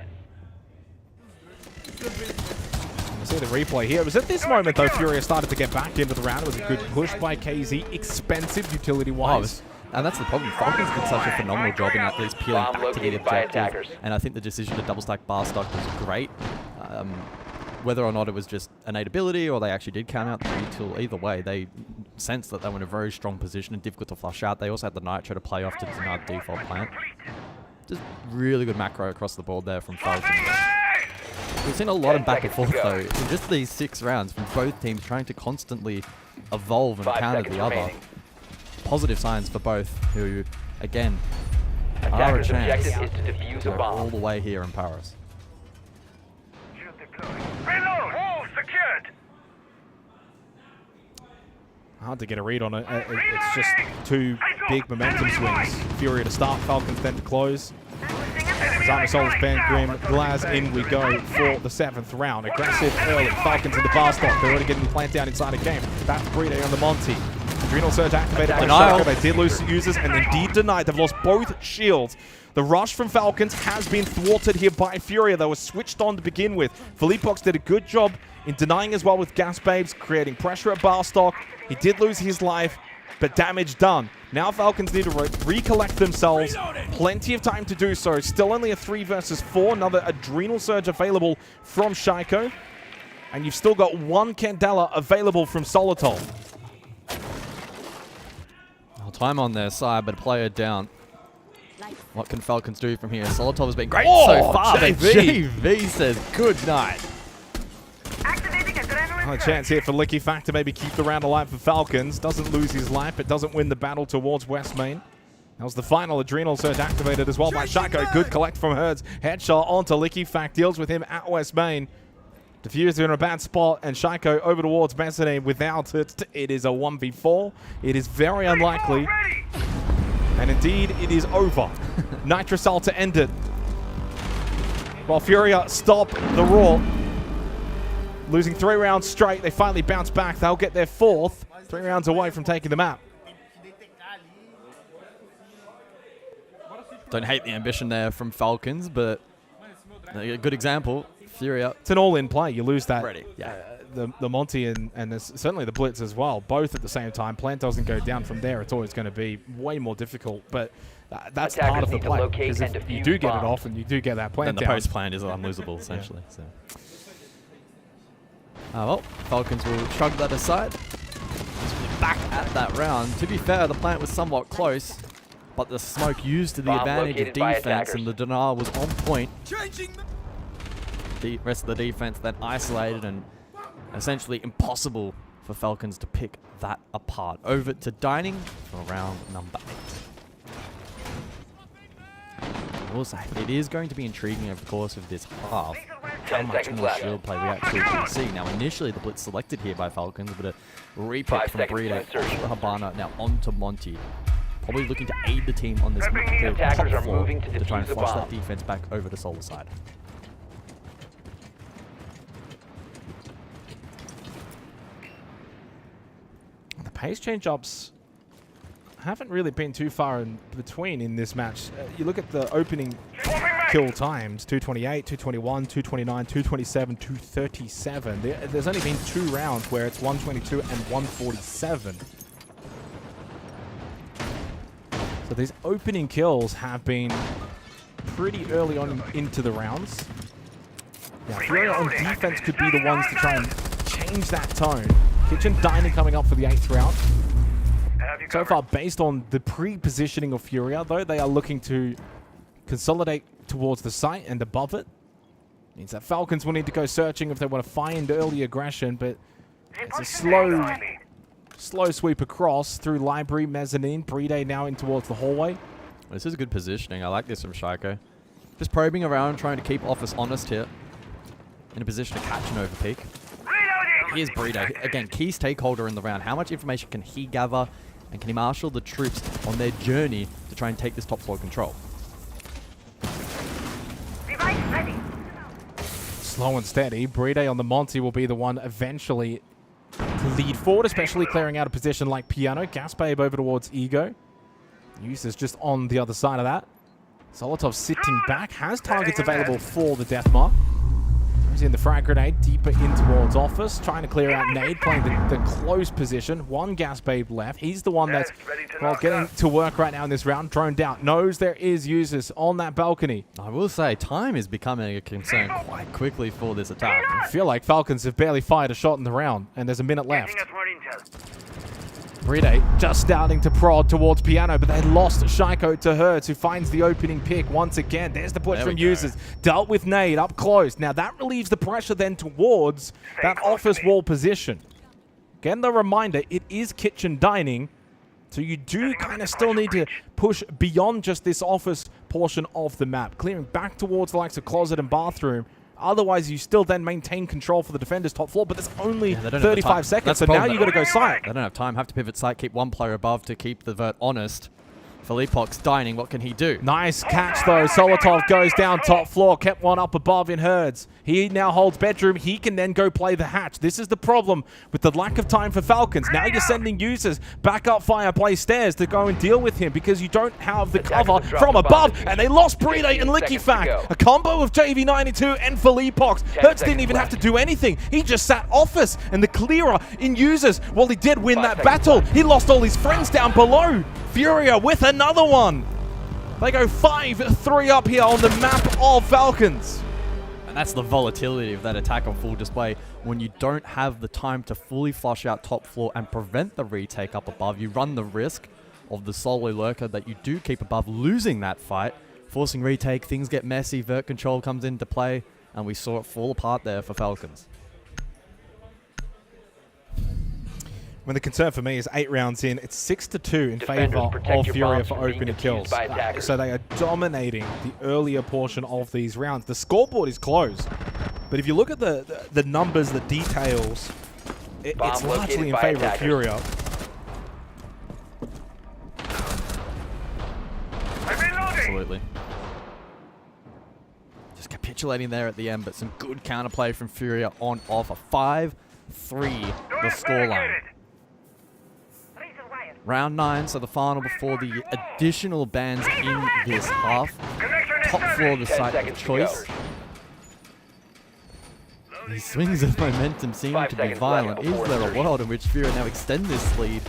See the replay here. It was at this moment, though, Furia started to get back into the round. It was a good push by KZ, expensive utility-wise. And that's the problem. Falcons did such a phenomenal job in at least peeling back to the objective. And I think the decision to double stack bar stock was great. Whether or not it was just innate ability or they actually did count out the util, either way, they sensed that they were in a very strong position and difficult to flush out. They also had the Nitro to play off to deny the default plant. Just really good macro across the board there from Falcons. We've seen a lot of back and forth though, in just these 6 rounds from both teams trying to constantly evolve and counter the other. Positive signs for both, who, again, are a chance to go all the way here in Paris. Reload! Wall secured! Hard to get a read on it. It's just 2 big momentum swings. Furia to start, Falcons then to close. Zarmasol's Ben Grim, Glaz, in we go for the 7th round. Aggressive early, Falcons into bar stock. They're already getting the plant down inside a game. That's Brede on the Monty. Adrenal Surge activated by Shaiko. They did lose users and indeed denied. They've lost both shields. The rush from Falcons has been thwarted here by Furia. They were switched on to begin with. Philippox did a good job in denying as well with Gas Babes, creating pressure at Barstock. He did lose his life, but damage done. Now Falcons need to recollect themselves. Plenty of time to do so. Still only a 3 versus 4. Another Adrenal Surge available from Shaiko. And you've still got 1 Candela available from Solitol. Well, time on their side, but a player down. What can Falcons do from here? Solitol has been great Oh, so far. JV. JV says good night. A chance here for Licky Fact to maybe keep the round alive for Falcons. Doesn't lose his life, but doesn't win the battle towards West Main. That was the final Adrenal Surge activated as well by Shaiko. Good collect from Herds. Headshot onto Licky Fact. Deals with him at West Main. Diffuser in a bad spot, and Shaiko over towards Mezzanine without it. It is a 1v4. It is very unlikely. And indeed, it is over. Nitrocell to end it. While FURIA stop the Raw. Losing 3 rounds straight, they finally bounce back. They'll get their 4th, 3 rounds away from taking the map. Don't hate the ambition there from Falcons, but a good example. FURIA. It's an all-in play. You lose that. Ready. Yeah. The Monty and certainly the Blitz as well, both at the same time. Plant doesn't go down from there. It's always going to be way more difficult, but that's Attackers part of the need to play. locate Because and if you defuse do get it bombs. off and you do get that plant Then the down, post plan is unlosable, essentially. So. Well, Falcons will shrug that aside. Back at that round. To be fair, the plant was somewhat close, but the smoke used to the Bomb advantage of located by defense, attackers. and the denial was on point. The rest of the defense then isolated and essentially impossible for Falcons to pick that apart. Over to Dining for round number 8. I will say, it is going to be intriguing over the course of this half how 10 much seconds more left. shield play we actually can see. Now, initially, the blitz selected here by Falcons, but a repick 5 from seconds Burrito to insertion. to Habana, now onto Monty. Probably looking to aid the team on this top Attackers are floor moving to to try and defuse the flush bomb. that defense back over to Solar side. the pace change-ups haven't really been too far in between in this match. You look at the opening kill times, 228, 221, 229, 227, 237. There's only been 2 rounds where it's 122 and 147. So these opening kills have been pretty early on into the rounds. Now, FURIA on defense could be the ones to try and change that tone. Kitchen Diner coming up for the 8th round. So far, based on the pre-positioning of FURIA, though, they are looking to consolidate towards the site and above it. Means that Falcons will need to go searching if they want to find early aggression, but it's a slow sweep across through Library, Mezzanine, Brede now in towards the hallway. This is good positioning. I like this from Shaiko. Just probing around, trying to keep Office honest here. In a position to catch an overpeak. Here's Burrito. Again, key stakeholder in the round. How much information can he gather? And can he marshal the troops on their journey to try and take this top floor control? Slow and steady. Brede on the Monty will be the one eventually to lead forward, especially clearing out a position like Piano. Gas Babe over towards Ego. Uses just on the other side of that. Solotov sitting back. Has targets available for the Deathmark. He's in the frag grenade, deeper in towards Office, trying to clear out Nade, playing the close position. 1 Gas Babe left. He's the one that's getting to work right now in this round. Droned out. Knows there is users on that balcony. I will say, time is becoming a concern quite quickly for this attack. I feel like Falcons have barely fired a shot in the round, and there's a minute left. Brede just starting to prod towards Piano, but they lost Shaiko to Hertz, who finds the opening pick once again. There's the push from users. Dealt with Nade up close. Now that relieves the pressure then towards that office wall position. Again, the reminder, it is kitchen dining, so you do kind of still need to push beyond just this office portion of the map, clearing back towards the likes of closet and bathroom. Otherwise, you still then maintain control for the defender's top floor, but there's only 35 seconds, so now you've got to go site. They don't have time, have to pivot site, keep one player above to keep the vert honest. Philippox dining, what can he do? Nice catch though. Solotov goes down top floor, kept one up above in Herds. He now holds bedroom. He can then go play the hatch. This is the problem with the lack of time for Falcons. Now you're sending users back up fire play stairs to go and deal with him because you don't have the cover from above. And they lost Bride and Liquifac. A combo of JV92 and Philippox. Hertz didn't even have to do anything. He just sat office and the clearer in users. While he did win that battle, he lost all his friends down below. FURIA with another one. They go 5-3 up here on the map of Falcons. And that's the volatility of that attack on full display. When you don't have the time to fully flush out top floor and prevent the retake up above, you run the risk of the solo lurker that you do keep above losing that fight, forcing retake, things get messy, vert control comes into play, and we saw it fall apart there for Falcons. When the concern for me is 8 rounds in, it's 6-2 in favor of FURIA for opening kills. So they are dominating the earlier portion of these rounds. The scoreboard is closed, but if you look at the numbers, the details, it's largely in favor of FURIA. Absolutely. Just capitulating there at the end, but some good counterplay from FURIA on offer. 5-3 the scoreline. Round 9, so the final before the additional bans in this half. Top floor the site of choice. These swings of momentum seem to be violent. Is there a world in which FURIA now extend this lead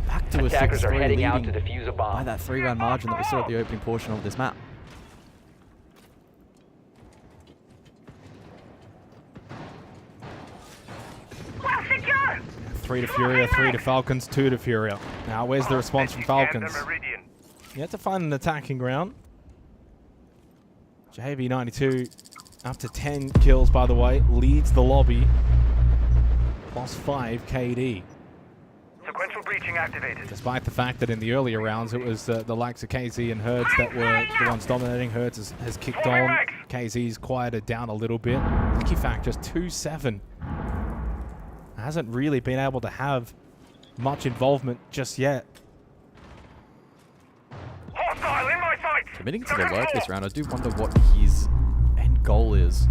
back to a 6-3 leading by that 3-round margin that we saw at the opening portion of this map? 3 to FURIA, 3 to Falcons, 2 to FURIA. Now, where's the response from Falcons? You have to find an attacking ground. JV92 up to 10 kills, by the way, leads the lobby. +5 KD. Sequential breaching activated. Despite the fact that in the earlier rounds, it was the likes of KZ and Herds that were the ones dominating. Herds has kicked on. KZ's quieted down a little bit. Liquifac just 2-7. Hasn't really been able to have much involvement just yet. Hostile in my sight. Committing to the lurk this round, I do wonder what his end goal is.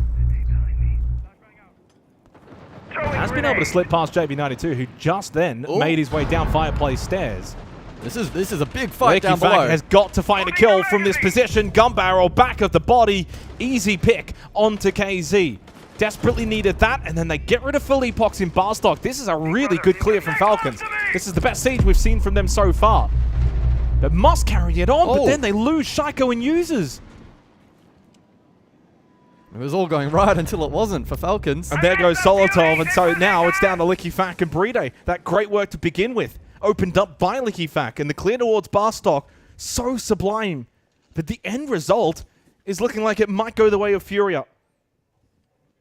Has been able to slip past JV92, who just then made his way down Fireplace stairs. This is a big fight down below. Has got to find a kill from this position. Gun barrel, back of the body. Easy pick onto KZ. Desperately needed that, and then they get rid of Philippox in bar stock. This is a really good clear from Falcons. This is the best siege we've seen from them so far. But must carry it on, but then they lose Shaiko and users. It was all going right until it wasn't for Falcons. And there goes Solotov, and so now it's down to Liquifac and Bride. That great work to begin with. Opened up by Liquifac, and the clear towards bar stock, so sublime. But the end result is looking like it might go the way of FURIA.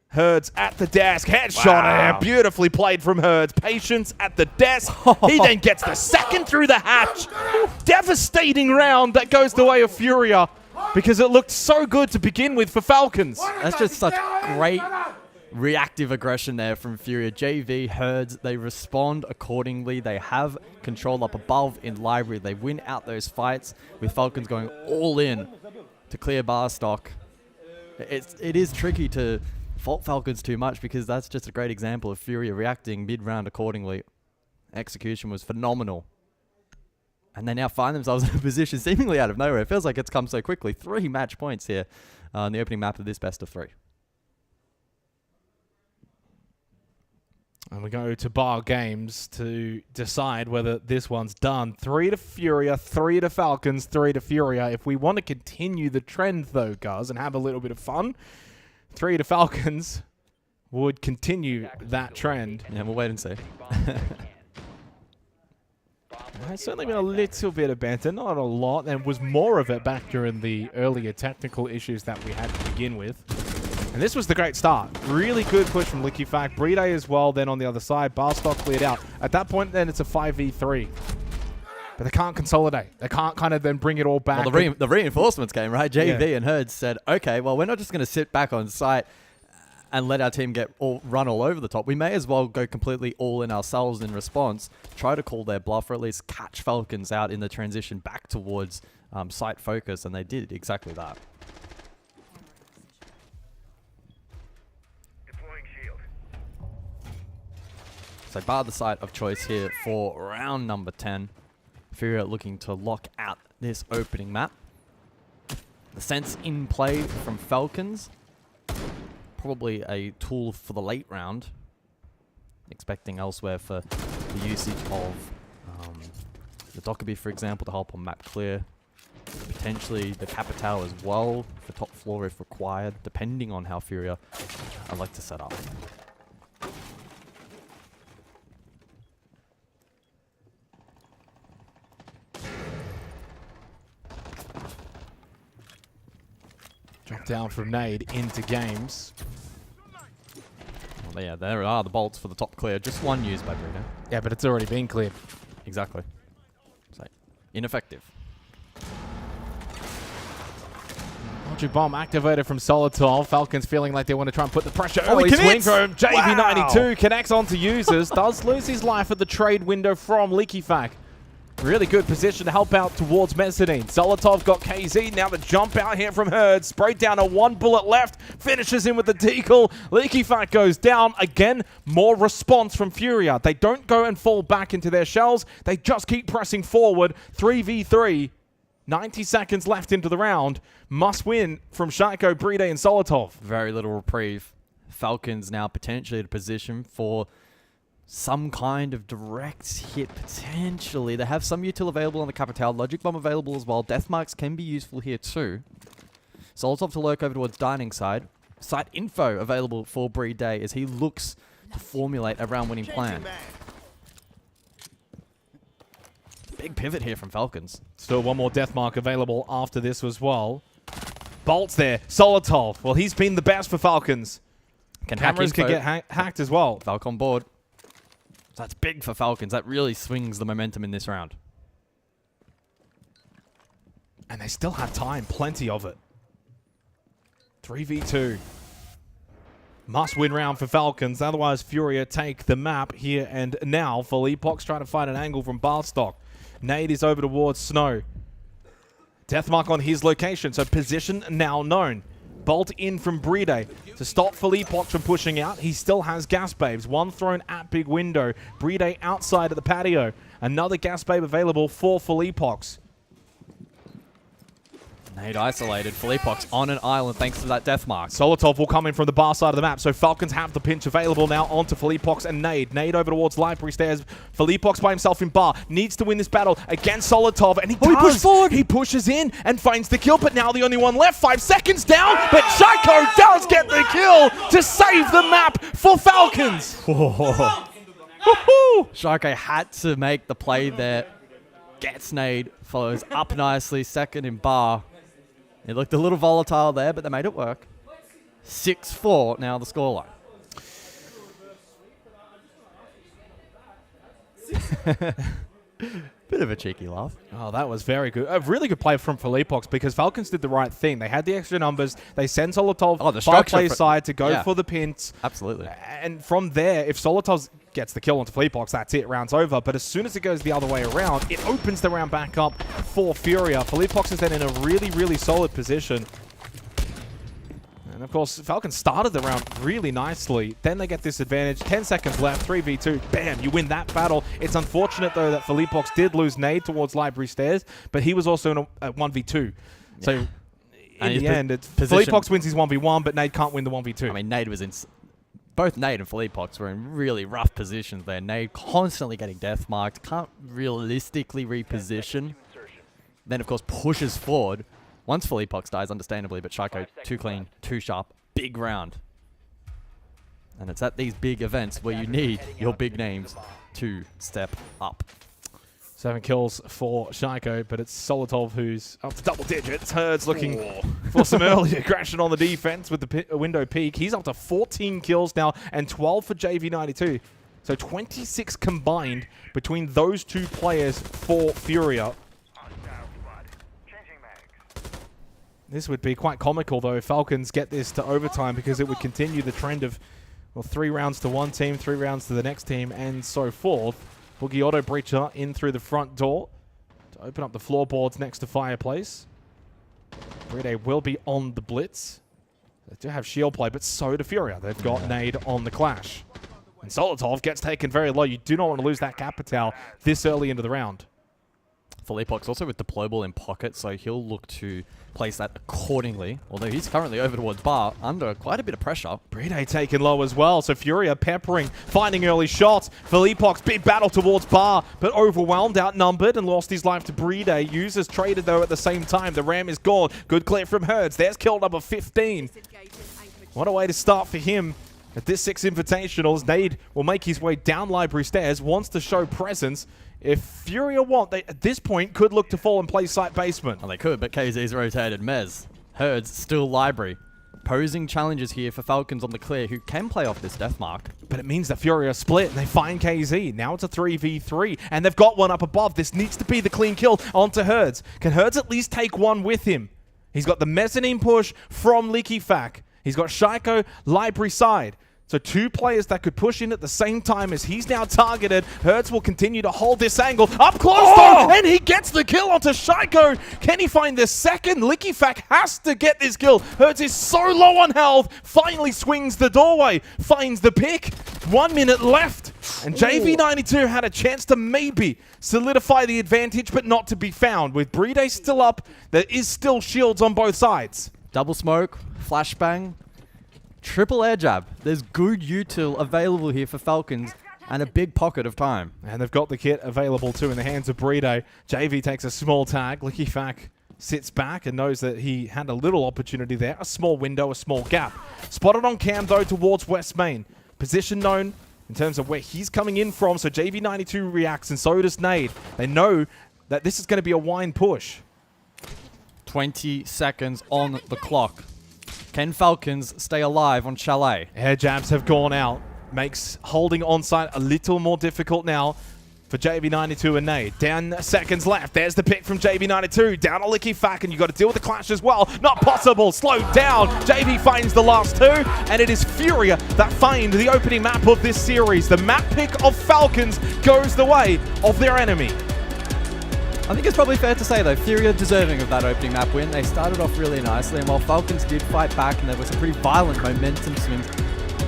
Herds at the desk, headshot, beautifully played from Herds. Patience at the desk. He then gets the second through the hatch. Devastating round that goes the way of FURIA because it looked so good to begin with for Falcons. That's just such great reactive aggression there from FURIA. JV, Herds, they respond accordingly. They have control up above in library. They win out those fights with Falcons going all in to clear bar stock. It is tricky to fault Falcons too much because that's just a great example of FURIA reacting mid-round accordingly. Execution was phenomenal. And they now find themselves in a position seemingly out of nowhere. It feels like it's come so quickly. 3 match points here on the opening map of this best of 3. And we go to bar games to decide whether this one's done. 3 to FURIA, 3 to Falcons, 3 to FURIA. If we want to continue the trend though, guys, and have a little bit of fun, 3 to Falcons would continue that trend. Yeah, we'll wait and see. There's certainly been a little bit of banter, not a lot. There was more of it back during the earlier technical issues that we had to begin with. And this was the great start. Really good push from Liquifac. Bride as well, then on the other side. Barstock cleared out. At that point, then it's a 5v3. But they can't consolidate. They can't kind of then bring it all back. Well, the reinforcements came, right? JV and Herds said, okay, well, we're not just going to sit back on site and let our team run all over the top, we may as well go completely all in ourselves in response, try to call their bluff, or at least catch Falcons out in the transition back towards site focus, and they did exactly that. Deploying shield. So bar the site of choice here for round number 10. FURIA looking to lock out this opening map. The sense in play from Falcons, probably a tool for the late round. Expecting elsewhere for the usage of the Dockerby, for example, to help on map clear. Potentially the Capitao as well for top floor if required, depending on how FURIA I'd like to set up. Drop down from Nade into games. Well, yeah, there are the bolts for the top clear. Just one used by Bruno. Yeah, but it's already been cleared. Exactly. So, ineffective. Logic Bomb activated from Solitol. Falcons feeling like they want to try and put the pressure. Oh, he Early swing commits! from JV92. Wow. Connects onto users. Does lose his life at the trade window from Leakyfac. Really good position to help out towards Mezzanine. Solitov got KZ. Now the jump out here from Herd. Sprayed down a 1 bullet left. Finishes in with the deagle. Leakyfac goes down. Again, more response from FURIA. They don't go and fall back into their shells. They just keep pressing forward. 3v3. 90 seconds left into the round. Must win from Shaiko, Bride, and Solitov. Very little reprieve. Falcons now potentially in a position for some kind of direct hit, potentially. They have some util available on the Capitao. Logic Bomb available as well. Death Marks can be useful here too. Solitov to lurk over towards dining side. Site info available for Bride as he looks to formulate a round-winning plan. Big pivot here from Falcons. Still one more death mark available after this as well. Bolts there. Solitov. Well, he's been the best for Falcons. Cameras can get hacked as well. Falcon board. So that's big for Falcons. That really swings the momentum in this round. And they still have time. Plenty of it. 3v2. Must win round for Falcons. Otherwise, FURIA take the map here and now. Philippox trying to find an angle from Barstock. Nade is over towards Snow. Deathmark on his location. So position now known. Bolt in from Bride to stop Philippox from pushing out. He still has gas babes. One thrown at big window. Bride outside at the patio. Another gas babe available for Philippox. Nade isolated. Philippox on an island thanks to that death mark. Solitov will come in from the bar side of the map. So Falcons have the pinch available now onto Philippox and Nade. Nade over towards Library Stairs. Philippox by himself in bar. Needs to win this battle against Solitov. And he does. He pushed forward. He pushes in and finds the kill. But now the only one left. 5 seconds down. But Shaiko does get the kill to save the map for Falcons. Shaiko had to make the play there. Gets Nade. Follows up nicely. Second in bar. It looked a little volatile there, but they made it work. 6-4 now the scoreline. Bit of a cheeky laugh. Oh, that was very good. A really good play from Philippox because Falcons did the right thing. They had the extra numbers. They sent Solitov far play side to go for the pints. Absolutely. And from there, if Solitov gets the kill onto Philippox, that's it. Round's over. But as soon as it goes the other way around, it opens the round back up for FURIA. Philippox is then in a really, really solid position. And of course, Falcons started the round really nicely. Then they get this advantage. 10 seconds left, 3v2. Bam, you win that battle. It's unfortunate, though, that Philippox did lose Nade towards Library Stairs, but he was also in a 1v2. So in the end, Philippox wins his 1v1, but Nade can't win the 1v2. I mean, Nade was in... Both Nade and Philippox were in really rough positions there. Nade constantly getting death marked, can't realistically reposition. Then, of course, pushes forward. Once Philippox dies, understandably, but Shaiko, too clean, too sharp, big round. And it's at these big events where you need your big names to step up. 7 kills for Shaiko, but it's Solitov who's up to double digits. Herd's looking for some early aggression on the defense with the window peak. He's up to 14 kills now and 12 for JV92. So 26 combined between those two players for FURIA. This would be quite comical, though, if Falcons get this to overtime, because it would continue the trend of, well, 3 rounds to one team, 3 rounds to the next team, and so forth. Boogie Auto Breacher in through the front door to open up the floorboards next to Fireplace. Brede will be on the blitz. They do have shield play, but so do Furia. They've got Nade on the Clash. And Solotov gets taken very low. You do not want to lose that Capital this early into the round. Philippok's also with deployable in pocket, so he'll look to place that accordingly. Although he's currently over towards Bar, under quite a bit of pressure. Brede taken low as well, so Furia peppering, finding early shots. Philippok's big battle towards Bar, but overwhelmed, outnumbered, and lost his life to Brede. Users traded, though, at the same time. The Ram is gone. Good clear from Herds. There's kill number 15. What a way to start for him. At this Six Invitationals, Nade will make his way down Library Stairs, wants to show presence. If Furia want, they at this point could look to fall and play site basement. Well, they could, but KZ's rotated Mez. Herds still Library. Posing challenges here for Falcons on the clear, who can play off this death mark. But it means that Furia split, and they find KZ. Now it's a 3v3, and they've got one up above. This needs to be the clean kill onto Herds. Can Herds at least take one with him? He's got the mezzanine push from Likifac. He's got Shaiko, Library side. So 2 players that could push in at the same time as he's now targeted. Hertz will continue to hold this angle. Up close, though, and he gets the kill onto Shaiko. Can he find the second? Likifac has to get this kill. Hertz is so low on health. Finally swings the doorway. Finds the pick. 1 minute left. And JV92 had a chance to maybe solidify the advantage, but not to be found. With Brede still up, there is still shields on both sides. Double smoke, flashbang, triple air jab. There's good util available here for Falcons and a big pocket of time. And they've got the kit available too in the hands of Brede. JV takes a small tag. Likifac sits back and knows that he had a little opportunity there. A small window, a small gap. Spotted on cam though towards West Main. Position known in terms of where he's coming in from. So JV92 reacts and so does Nade. They know that this is going to be a wine push. 20 seconds on the clock. Can Falcons stay alive on Chalet? Air jabs have gone out. Makes holding on site a little more difficult now for JV92 and Nade. 10 seconds left. There's the pick from JV92. Down to Likifac, and you got to deal with the clash as well. Not possible. Slowed down. JV finds the last 2, and it is Furia that find the opening map of this series. The map pick of Falcons goes the way of their enemy. I think it's probably fair to say, though, Furia deserving of that opening map win. They started off really nicely, and while Falcons did fight back, and there was some pretty violent momentum swings,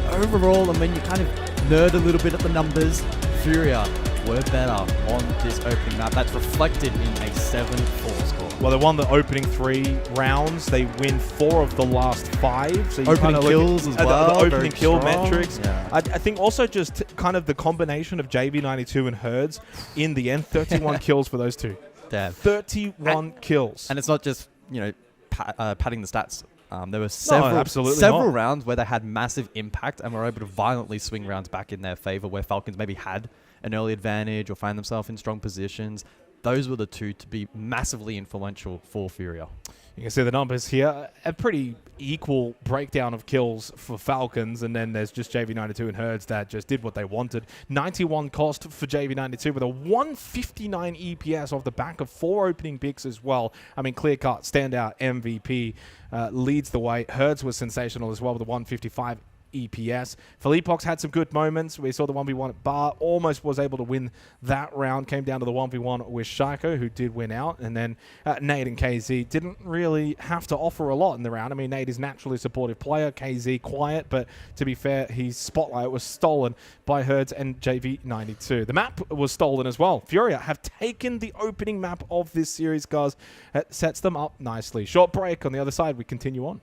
overall, and when you kind of nerd a little bit at the numbers, Furia were better on this opening map. That's reflected in a 7-4 score. Well, they won the opening 3 rounds. They win 4 of the last 5. So you opening kills as well. The opening kill strong metrics. Yeah. I think also just kind of the combination of JV92 and Herds in the end. 31 kills for those two. Damn. 31 kills. And it's not just, you know, padding the stats. There were several not. rounds where they had massive impact and were able to violently swing rounds back in their favor, where Falcons maybe had an early advantage or find themselves in strong positions. Those were the two to be massively influential for Furia. You can see the numbers here. A pretty equal breakdown of kills for Falcons, and then there's just JV92 and Herds that just did what they wanted. 91 cost for JV92 with a 159 EPS off the back of 4 opening picks as well. I mean, clear-cut, standout MVP leads the way. Herds was sensational as well with a 155 EPS. Philippok's had some good moments. We saw the 1v1 at Bar, almost was able to win that round. Came down to the 1v1 with Shaiko, who did win out. And then Nade and KZ didn't really have to offer a lot in the round. I mean, Nade is naturally a supportive player. KZ quiet, but to be fair, his spotlight was stolen by Herds and JV92. The map was stolen as well. Furia have taken the opening map of this series, guys. It sets them up nicely. Short break. On the other side, we continue on.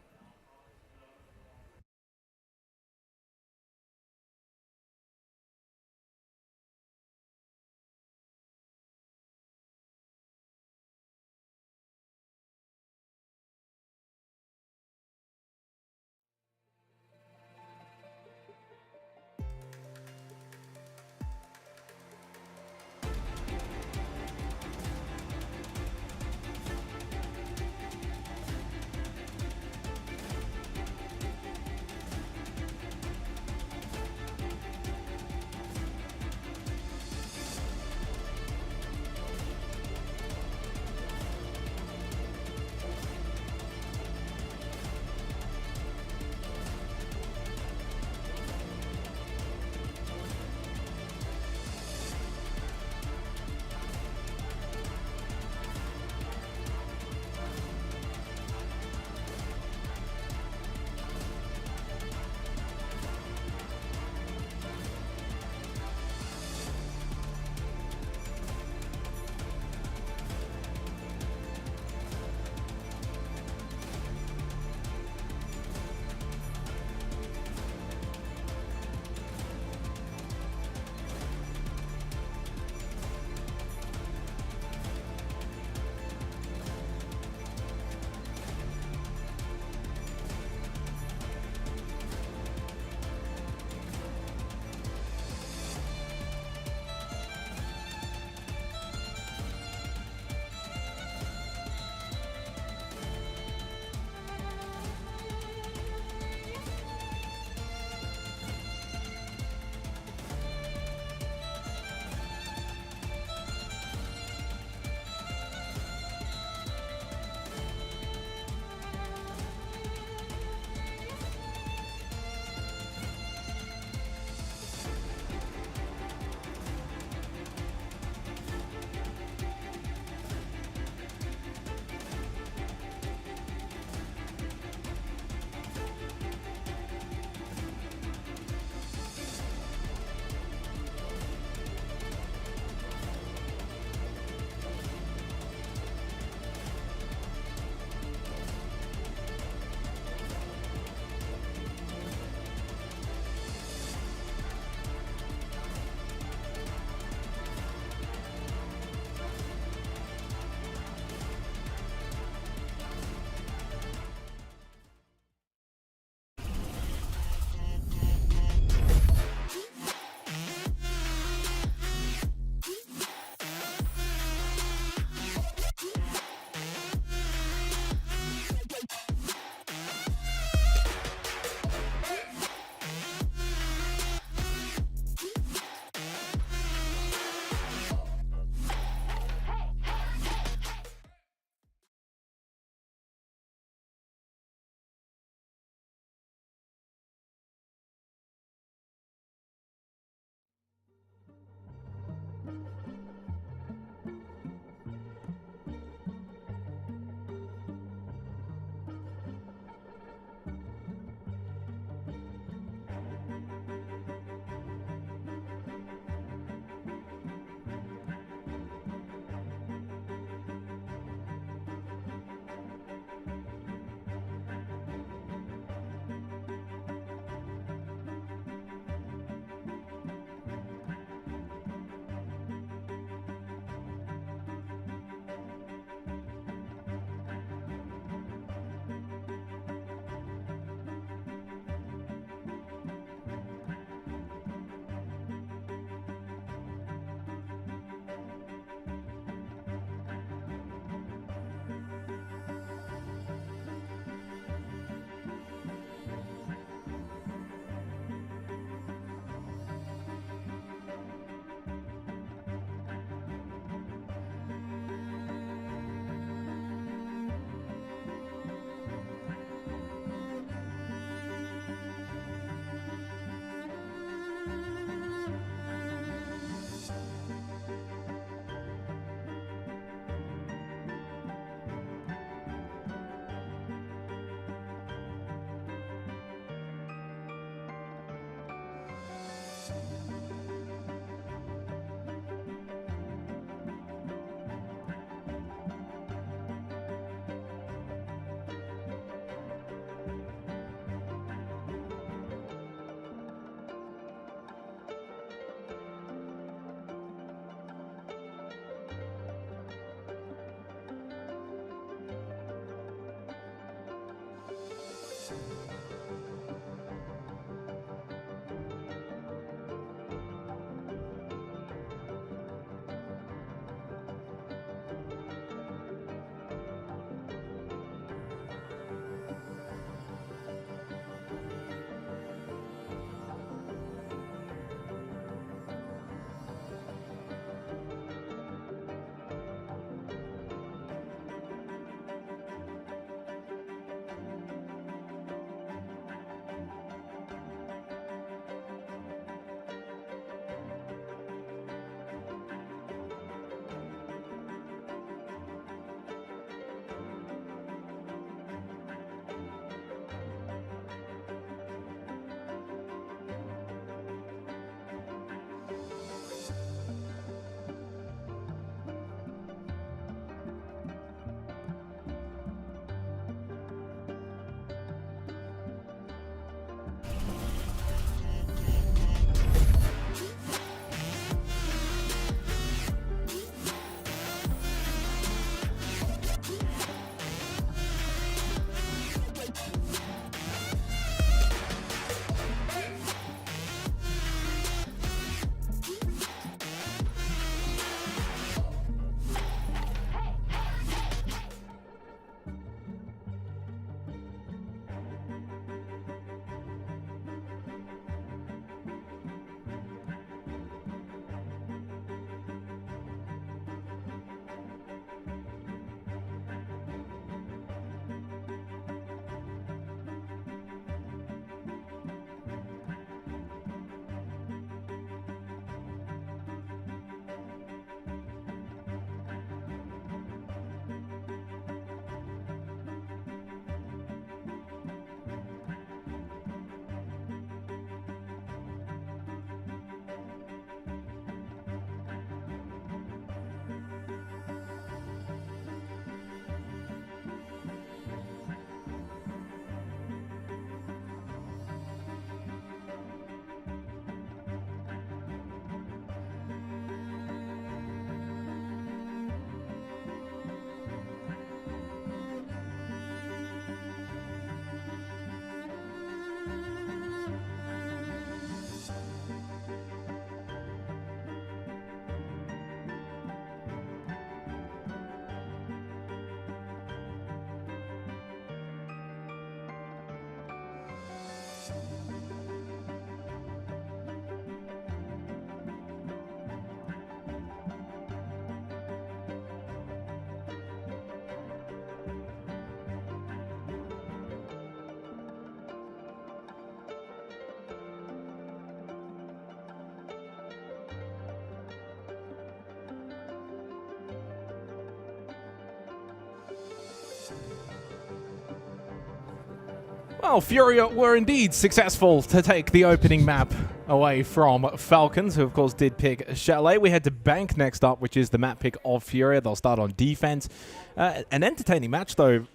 Well, FURIA were indeed successful to take the opening map away from Falcons, who of course did pick Chalet. We head to Bank next up, which is the map pick of FURIA. They'll start on defense. An entertaining match, though,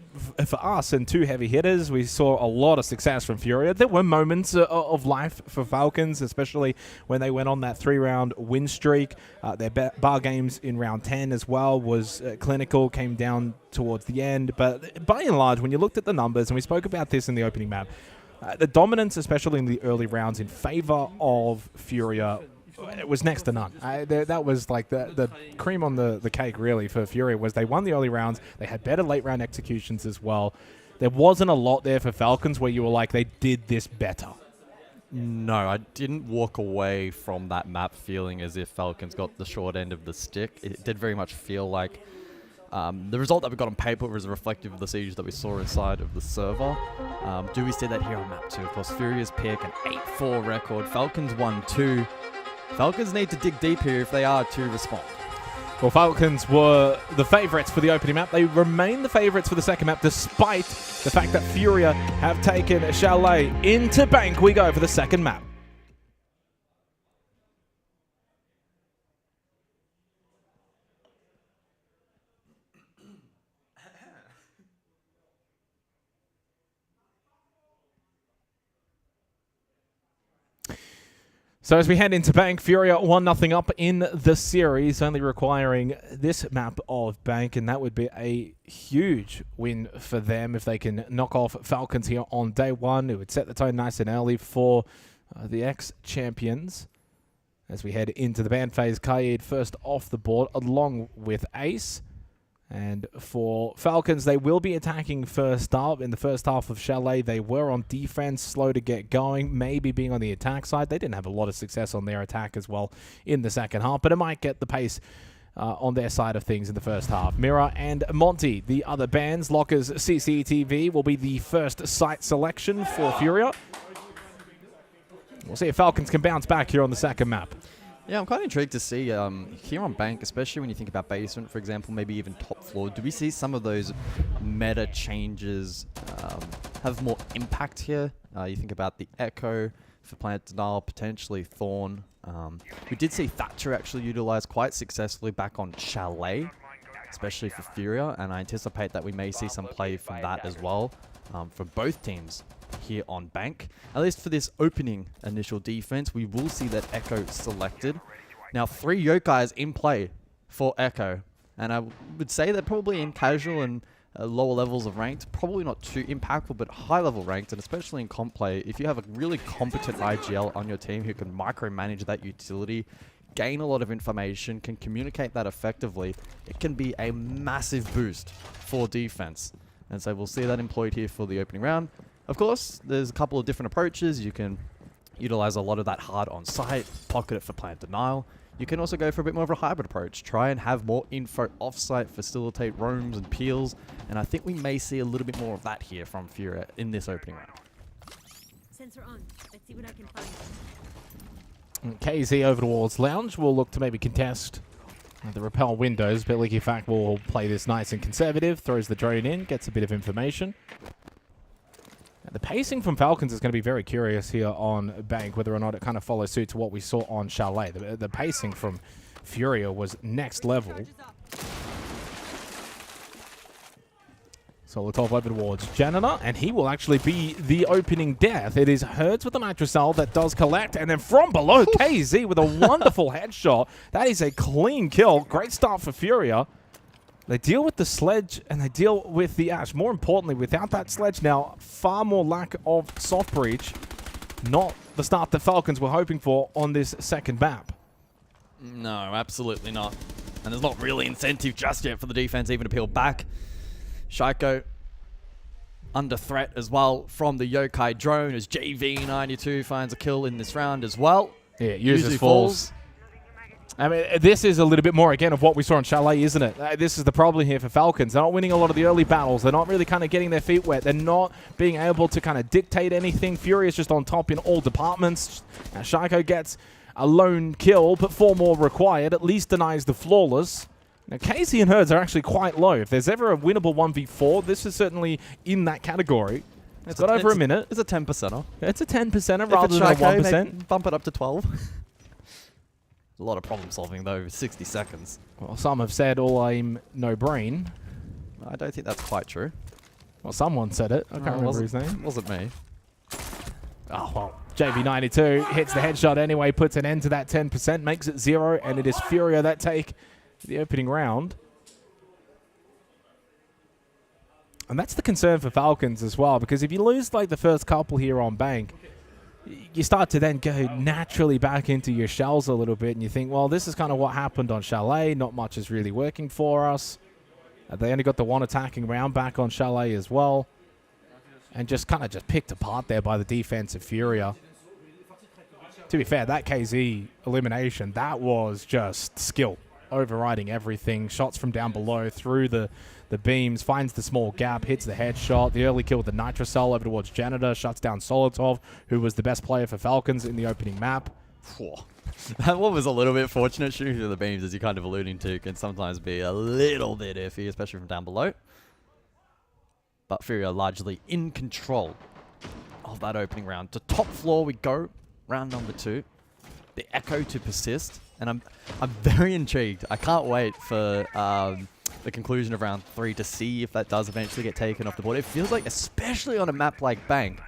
for us and two heavy hitters. We saw a lot of success from FURIA. There were moments of life for Falcons, especially when they went on that 3-round win streak. Their bar games in round 10 as well was clinical, came down towards the end. But by and large, when you looked at the numbers, and we spoke about this in the opening map, the dominance, especially in the early rounds, in favor of FURIA, it was next to none. That was like the cream on the cake, really, for FURIA, was they won the early rounds. They had better late round executions as well. There wasn't a lot there for Falcons where you were like, they did this better. No, I didn't walk away from that map feeling as if Falcons got the short end of the stick. It did very much feel like the result that we got on paper was reflective of the siege that we saw inside of the server. Do we see that here on map 2? Of course, FURIA's pick, an 8-4 record. Falcons 1-2. Falcons need to dig deep here if they are to respond. Well, Falcons were the favourites for the opening map. They remain the favourites for the second map, despite the fact that FURIA have taken Chalet. Into Bank we go for the second map. So as we head into Bank, FURIA 1-0 up in the series, only requiring this map of Bank, and that would be a huge win for them if they can knock off Falcons here on day one. It would set the tone nice and early for the ex-champions. As we head into the ban phase, Kaid first off the board, along with Ace. And for Falcons, they will be attacking first up. In the first half of Chalet, they were on defense, slow to get going, maybe being on the attack side. They didn't have a lot of success on their attack as well in the second half, but it might get the pace on their side of things in the first half. Mira and Monty, the other bans. Lockers CCTV will be the first site selection for FURIA. We'll see if Falcons can bounce back here on the second map. Yeah, I'm quite intrigued to see here on Bank, especially when you think about basement, for example, maybe even top floor. Do we see some of those meta changes have more impact here? You think about the Echo for Planet Denial, potentially Thorn. We did see Thatcher actually utilized quite successfully back on Chalet, especially for FURIA, and I anticipate that we may see some play from that as well for both teams here on Bank. At least for this opening initial defense, we will see that Echo selected. Now, 3 Yokais in play for Echo, and I would say that probably in casual and lower levels of ranked, probably not too impactful, but high level ranked, and especially in comp play, if you have a really competent IGL on your team who can micromanage that utility, gain a lot of information, can communicate that effectively, it can be a massive boost for defense. And so we'll see that employed here for the opening round. Of course, there's a couple of different approaches. You can utilize a lot of that hard on site, pocket it for Planet Denial. You can also go for a bit more of a hybrid approach. Try and have more info off-site, facilitate roams and peels. And I think we may see a little bit more of that here from FURIA in this opening round. Sensor on. Let's see what I can find. KZ over towards Lounge will look to maybe contest the repel windows, but Licky Fact will play this nice and conservative, throws the drone in, gets a bit of information. The pacing from Falcons is going to be very curious here on Bank, whether or not it kind of follows suit to what we saw on Chalet. The pacing from FURIA was next level. So we'll talk over towards Janitor, and he will actually be the opening death. It is Hertz with the Nitrocell that does collect, and then from below, KZ with a wonderful headshot. That is a clean kill. Great start for FURIA. They deal with the sledge, and they deal with the Ash. More importantly, without that sledge now, far more lack of soft breach. Not the start that Falcons were hoping for on this second map. No, absolutely not. And there's not really incentive just yet for the defense even to peel back. Shaiko under threat as well from the Yokai drone as JV92 finds a kill in this round as well. Yeah, uses falls. I mean, this is a little bit more, again, of what we saw in Chalet, isn't it? This is the problem here for Falcons. They're not winning a lot of the early battles. They're not really kind of getting their feet wet. They're not being able to kind of dictate anything. FURIA is just on top in all departments. Now, Shaiko gets a lone kill, but 4 more required. At least denies the flawless. Now, Casey and Herds are actually quite low. If there's ever a winnable 1v4, this is certainly in that category. It's got over a minute. It's a 10%er. It's a 10%er rather than a 1%. Bump it up to 12. A lot of problem solving though, 60 seconds. Well, some have said all aim, no brain. I don't think that's quite true. Well, someone said it. I can't remember his name. Wasn't me. Oh, well. JV92 hits the headshot anyway, puts an end to that 10%, makes it 0, and it is FURIA that take the opening round. And that's the concern for Falcons as well, because if you lose like the first couple here on Bank, you start to then go naturally back into your shells a little bit, and you think, well, this is kind of what happened on Chalet. Not much is really working for us. They only got the one attacking round back on Chalet as well. And just kind of just picked apart there by the defense of FURIA. To be fair, that KZ elimination, that was just skill overriding everything. Shots from down below through the beams, finds the small gap, hits the headshot. The early kill with the Nitrocell over towards Janitor, shuts down Solotov, who was the best player for Falcons in the opening map. That one was a little bit fortunate. Shooting through the beams, as you're kind of alluding to, can sometimes be a little bit iffy, especially from down below. But FURIA largely in control of that opening round. To top floor we go, round number 2. The Echo to persist, and I'm very intrigued. I can't wait for the conclusion of round 3 to see if that does eventually get taken off the board. It feels like, especially on a map like Bank,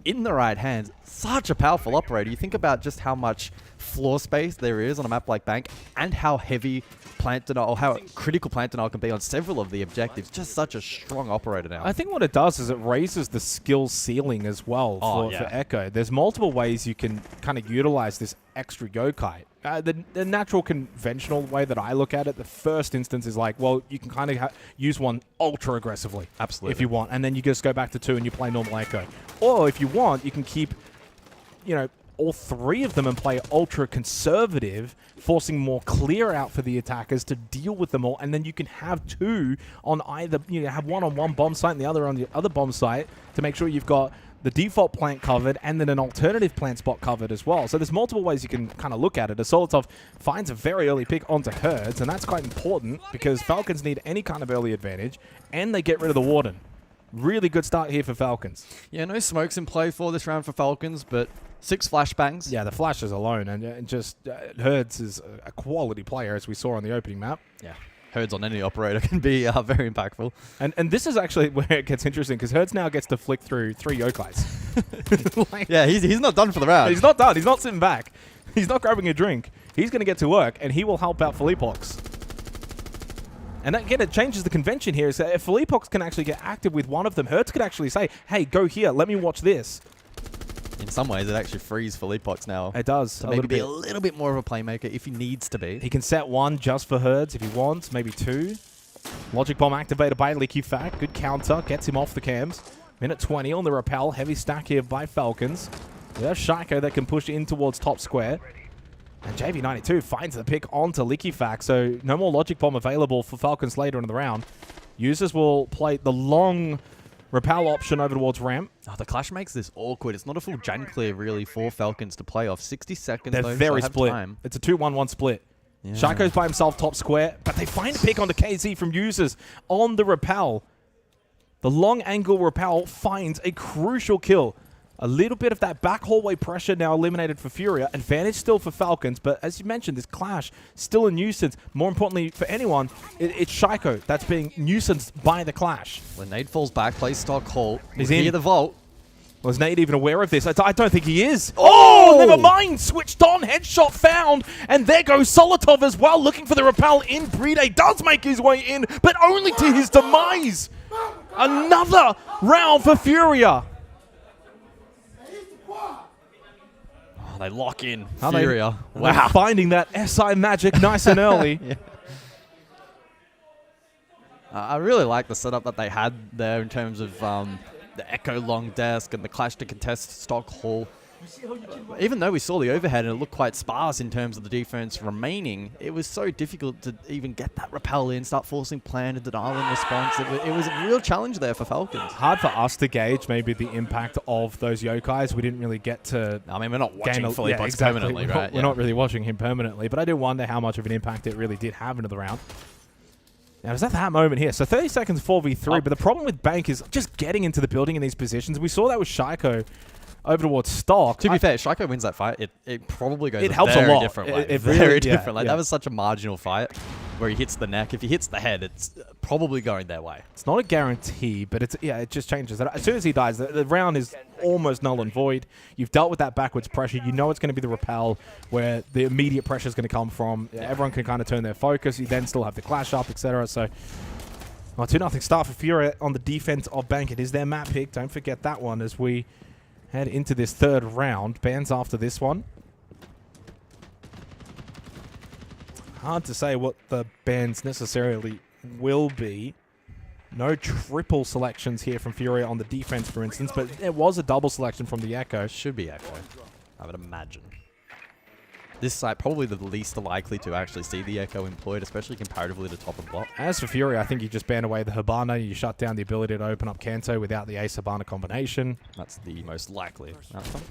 in the right hands, such a powerful operator. You think about just how much floor space there is on a map like Bank, and how heavy plant denial, or how critical plant denial can be on several of the objectives. Just such a strong operator now. I think what it does is it raises the skill ceiling as well for Echo. There's multiple ways you can kind of utilize this extra yokai. The natural conventional way that I look at it, the first instance is like, well, you can kind of use one ultra aggressively. Absolutely. If you want. And then you just go back to 2 and you play normal Echo. Or if you want, you can keep, you know, all 3 of them and play ultra conservative, forcing more clear out for the attackers to deal with them all. And then you can have 2 on either, you know, have one on one bomb site and the other on the other bomb site to make sure you've got the default plant covered and then an alternative plant spot covered as well. So there's multiple ways you can kind of look at it. Solotov finds a very early pick onto Herds, and that's quite important because Falcons need any kind of early advantage, and they get rid of the Warden. Really good start here for Falcons. Yeah, no smokes in play for this round for Falcons, but 6 flashbangs. Yeah, the flashes alone, and just Herds is a quality player, as we saw on the opening map. Yeah. Herds on any operator can be very impactful. And this is actually where it gets interesting, because Herds now gets to flick through 3 yokais. Like, yeah, he's not done for the round. He's not done. He's not sitting back. He's not grabbing a drink. He's going to get to work, and he will help out Philippox. And again, it changes the convention here. So if Philippox can actually get active with one of them, Herds could actually say, hey, go here, let me watch this. In some ways, it actually frees Philippox now. It does. To maybe be a little bit more of a playmaker if he needs to be. He can set 1 just for Herds if he wants, maybe 2. Logic Bomb activated by Liquifact. Good counter. Gets him off the cams. Minute 20 on the rappel. Heavy stack here by Falcons. There's Shaiko that can push in towards top square. And JV92 finds the pick onto Liquifact. So no more Logic Bomb available for Falcons later in the round. Users will play the long rappel option over towards ramp. Oh, the clash makes this awkward. It's not a full Jan clear, really, for Falcons to play off. 60 seconds, They're though, very so split. time. It's a 2-1-1 split. Yeah. Shaco's by himself top square, but they find a pick on the KZ from Users on the rappel. The long angle rappel finds a crucial kill. A little bit of that back hallway pressure now eliminated for FURIA. Advantage still for Falcons, but as you mentioned, this clash still a nuisance. More importantly for anyone, it's Shaiko that's being nuisanced by the clash. When Nade falls back, plays stock halt. He's in. in. The vault. Was Nate even aware of this? I don't think he is. Oh, never mind. Switched on. Headshot found. And there goes Solotov as well, looking for the rappel in. Brede does make his way in, but only to his demise. Another round for FURIA. Oh, they lock in. How FURIA. Wow. Finding that SI magic nice and early. Yeah. I really like the setup that they had there in terms of the Echo long desk and the clash to contest stock hall. Even though we saw the overhead and it looked quite sparse in terms of the defense remaining, it was so difficult to even get that rappel in, start forcing plan and denial in response. It was a real challenge there for Falcons. Hard for us to gauge maybe the impact of those yokais. We didn't really get to... I mean, we're not watching Philippox permanently, right? We're not really watching him permanently, but I do wonder how much of an impact it really did have into the round. Now, is that moment here? So 30 seconds 4v3, but the problem with Bank is just getting into the building in these positions. We saw that with Shaiko over towards Stock. To be fair, Shaiko wins that fight. It probably goes It helps a very lot. different way. It very really- different. Like yeah. that was such a marginal fight where he hits the neck. If he hits the head, it's probably going their way. It's not a guarantee, but it just changes. As soon as he dies, the round is almost null and void. You've dealt with that backwards pressure. You know it's going to be the repel where the immediate pressure is going to come from. Everyone can kind of turn their focus. You then still have the clash up, etc. So, 2-0 start for FURIA on the defense of Bank. It is their map pick. Don't forget that one as we head into this third round. Bans after this one. Hard to say what the bans necessarily will be. No triple selections here from FURIA on the defense, for instance, but there was a double selection from the Echo. Should be Echo, I would imagine. This site probably the least likely to actually see the Echo employed, especially comparatively to top of block. As for FURIA, I think you just ban away the Hibana. You shut down the ability to open up Kanto without the Ace Hibana combination. That's the most likely outcome.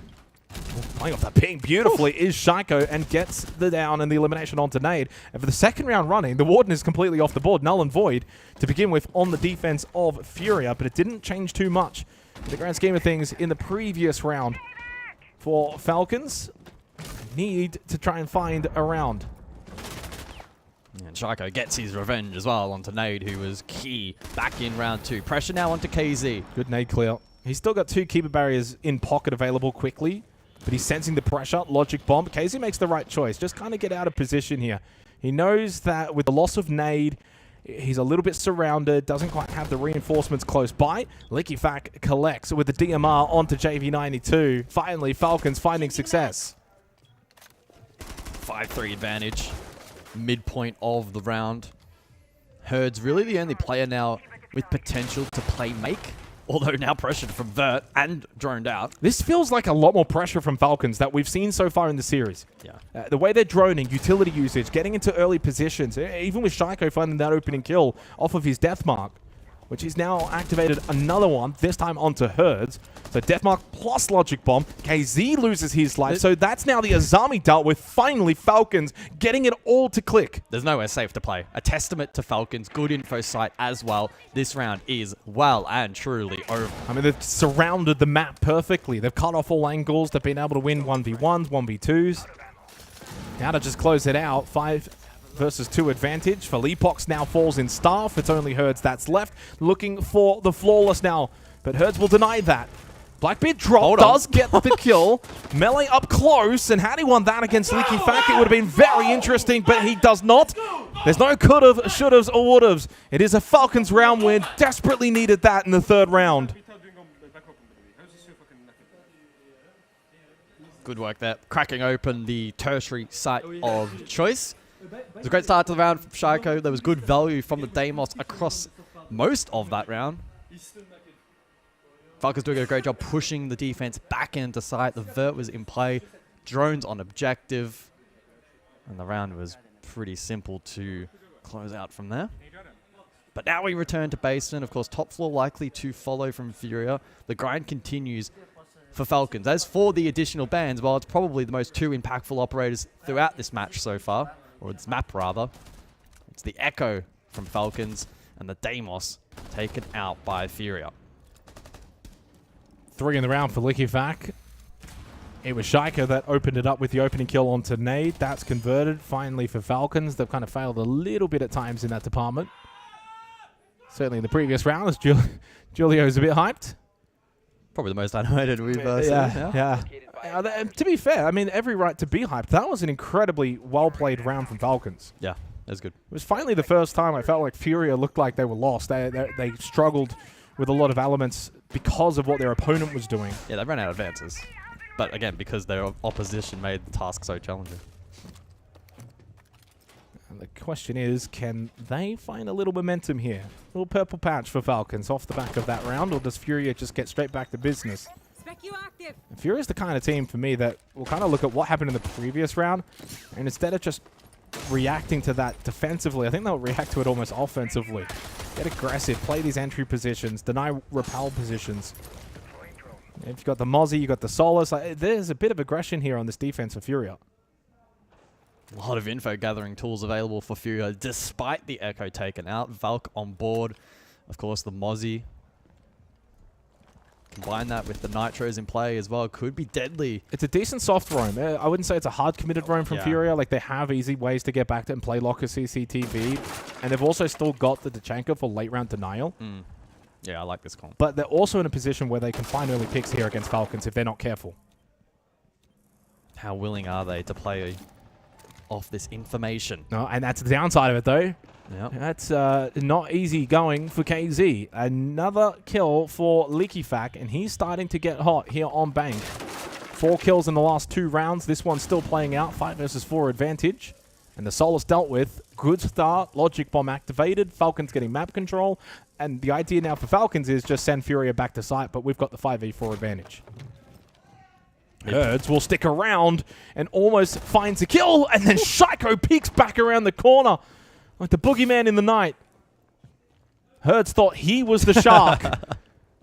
Playing off the ping beautifully is Shaiko and gets the down and the elimination onto Nade. And for the second round running, the Warden is completely off the board, null and void, to begin with on the defense of FURIA, but it didn't change too much in the grand scheme of things in the previous round. For Falcons, need to try and find a round. And Shaiko gets his revenge as well onto Nade, who was key back in round 2. Pressure now onto KZ. Good Nade clear. He's still got 2 keeper barriers in pocket available quickly, but he's sensing the pressure. Logic bomb. KZ makes the right choice. Just kind of get out of position here. He knows that with the loss of Nade, he's a little bit surrounded, doesn't quite have the reinforcements close by. LickyFac collects with the DMR onto JV92. Finally, Falcons finding success. 5-3 advantage. Midpoint of the round. Herd's really the only player now with potential to play make. Although now pressured from Vert and droned out. This feels like a lot more pressure from Falcons that we've seen so far in the series. Yeah. The way they're droning, utility usage, getting into early positions, even with Shaiko finding that opening kill off of his death mark, which he's now activated another one, this time onto Herds. So death mark plus logic bomb. KZ loses his life. So that's now the Azami dealt with. Finally, Falcons getting it all to click. There's nowhere safe to play. A testament to Falcons. Good info site as well. This round is well and truly over. I mean, they've surrounded the map perfectly. They've cut off all angles. They've been able to win 1v1s, 1v2s. Now to just close it out. 5 versus 2 advantage. For Leapox now falls in staff. It's only Herds that's left. Looking for the flawless now. But Herds will deny that. Blackbeard drop does get the kill. Melee up close, and had he won that against LickyFac, it would have been very interesting, but he does not. There's no could've, should'ves, or would'ves. It is a Falcons round win. Desperately needed that in the third round. Good work there. Cracking open the tertiary site of choice. It was a great start to the round for Shaiko. There was good value from the Deimos across most of that round. Falcons doing a great job pushing the defense back into sight. The Vert was in play. Drones on objective. And the round was pretty simple to close out from there. But now we return to Basin. Of course, top floor likely to follow from FURIA. The grind continues for Falcons. As for the additional bans, well, it's probably the most 2 impactful operators throughout this match so far. Or this map, rather. It's the Echo from Falcons and the Deimos taken out by FURIA. 3 in the round for LickyFac. It was Shaiko that opened it up with the opening kill onto Nade. That's converted finally for Falcons. They've kind of failed a little bit at times in that department. Certainly in the previous round, as Julio's a bit hyped. Probably the most animated we've seen. Yeah. To be fair, I mean, every right to be hyped. That was an incredibly well-played round from Falcons. Yeah, that's good. It was finally the first time I felt like FURIA looked like they were lost. They struggled with a lot of elements because of what their opponent was doing. Yeah, they ran out of advances. But again, because their opposition made the task so challenging. And the question is, can they find a little momentum here? A little purple patch for Falcons off the back of that round, or does FURIA just get straight back to business? FURIA's the kind of team for me that will kind of look at what happened in the previous round, and instead of just reacting to that defensively, I think they'll react to it almost offensively. Get aggressive, play these entry positions, deny repel positions. If you've got the Mozzie, you've got the Solace. There's a bit of aggression here on this defense for FURIA. A lot of info gathering tools available for FURIA, despite the Echo taken out. Valk on board. Of course, the Mozzie. Combine that with the Nitros in play as well. Could be deadly. It's a decent soft roam. I wouldn't say it's a hard committed roam from FURIA. Like, they have easy ways to get back to and play locker CCTV. And they've also still got the Tachanka for late round denial. Yeah, I like this comp. But they're also in a position where they can find early picks here against Falcons if they're not careful. How willing are they to play off this information? No, and that's the downside of it, though. Yep. That's not easy going for KZ. Another kill for Likifac, and he's starting to get hot here on Bank. 4 kills in the last 2 rounds. This one's still playing out. 5 versus 4 advantage. And the Solus dealt with. Good start. Logic Bomb activated. Falcons getting map control. And the idea now for Falcons is just send FURIA back to site, but we've got the 5v4 advantage. Herds will stick around and almost finds a kill, and then Shaiko peeks back around the corner like the boogeyman in the night. Herds thought he was the shark,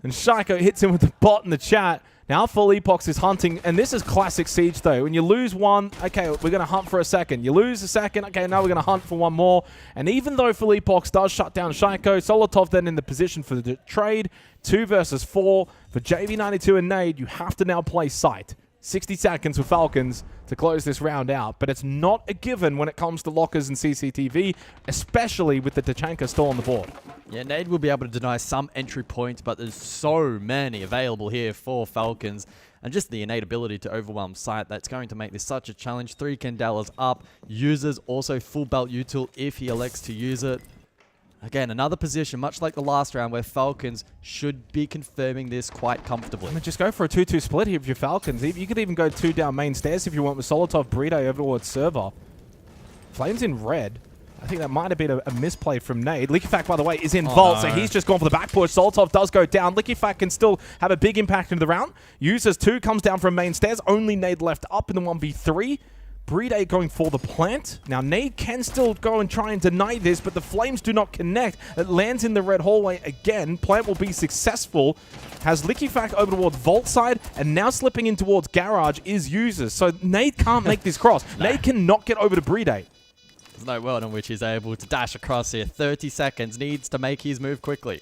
and Shaiko hits him with the bot in the chat. Now Full Epoch is hunting, and this is classic Siege though. When you lose one, okay, we're going to hunt for a second. You lose a second, okay, now we're going to hunt for one more. And even though Full Epoch does shut down Shaiko, Solotov then in the position for the trade. 2 versus 4 for JV92 and Nade. You have to now play sight. 60 seconds for Falcons to close this round out, but it's not a given when it comes to lockers and CCTV, especially with the Tachanka still on the board. Yeah, Nade will be able to deny some entry points, but there's so many available here for Falcons, and just the innate ability to overwhelm sight that's going to make this such a challenge. 3 Candelas up, uses also full belt util if he elects to use it. Again, another position, much like the last round, where Falcons should be confirming this quite comfortably. I mean, just go for a 2-2 split here with your Falcons. You could even go 2 down main stairs if you want with Solotov, Burrito over towards server. Flames in red. I think that might have been a misplay from Nade. Likifac, by the way, is in vault, so he's just gone for the back push. Solotov does go down. Likifac can still have a big impact into the round. Uses 2, comes down from main stairs. Only Nade left up in the 1v3. Bride going for the plant. Now, Nade can still go and try and deny this, but the flames do not connect. It lands in the red hallway again. Plant will be successful. Has Likifac over towards vault side, and now slipping in towards garage is users. So Nade can't make this cross. Nade cannot get over to Bride. There's no world in which he's able to dash across here. 30 seconds, needs to make his move quickly.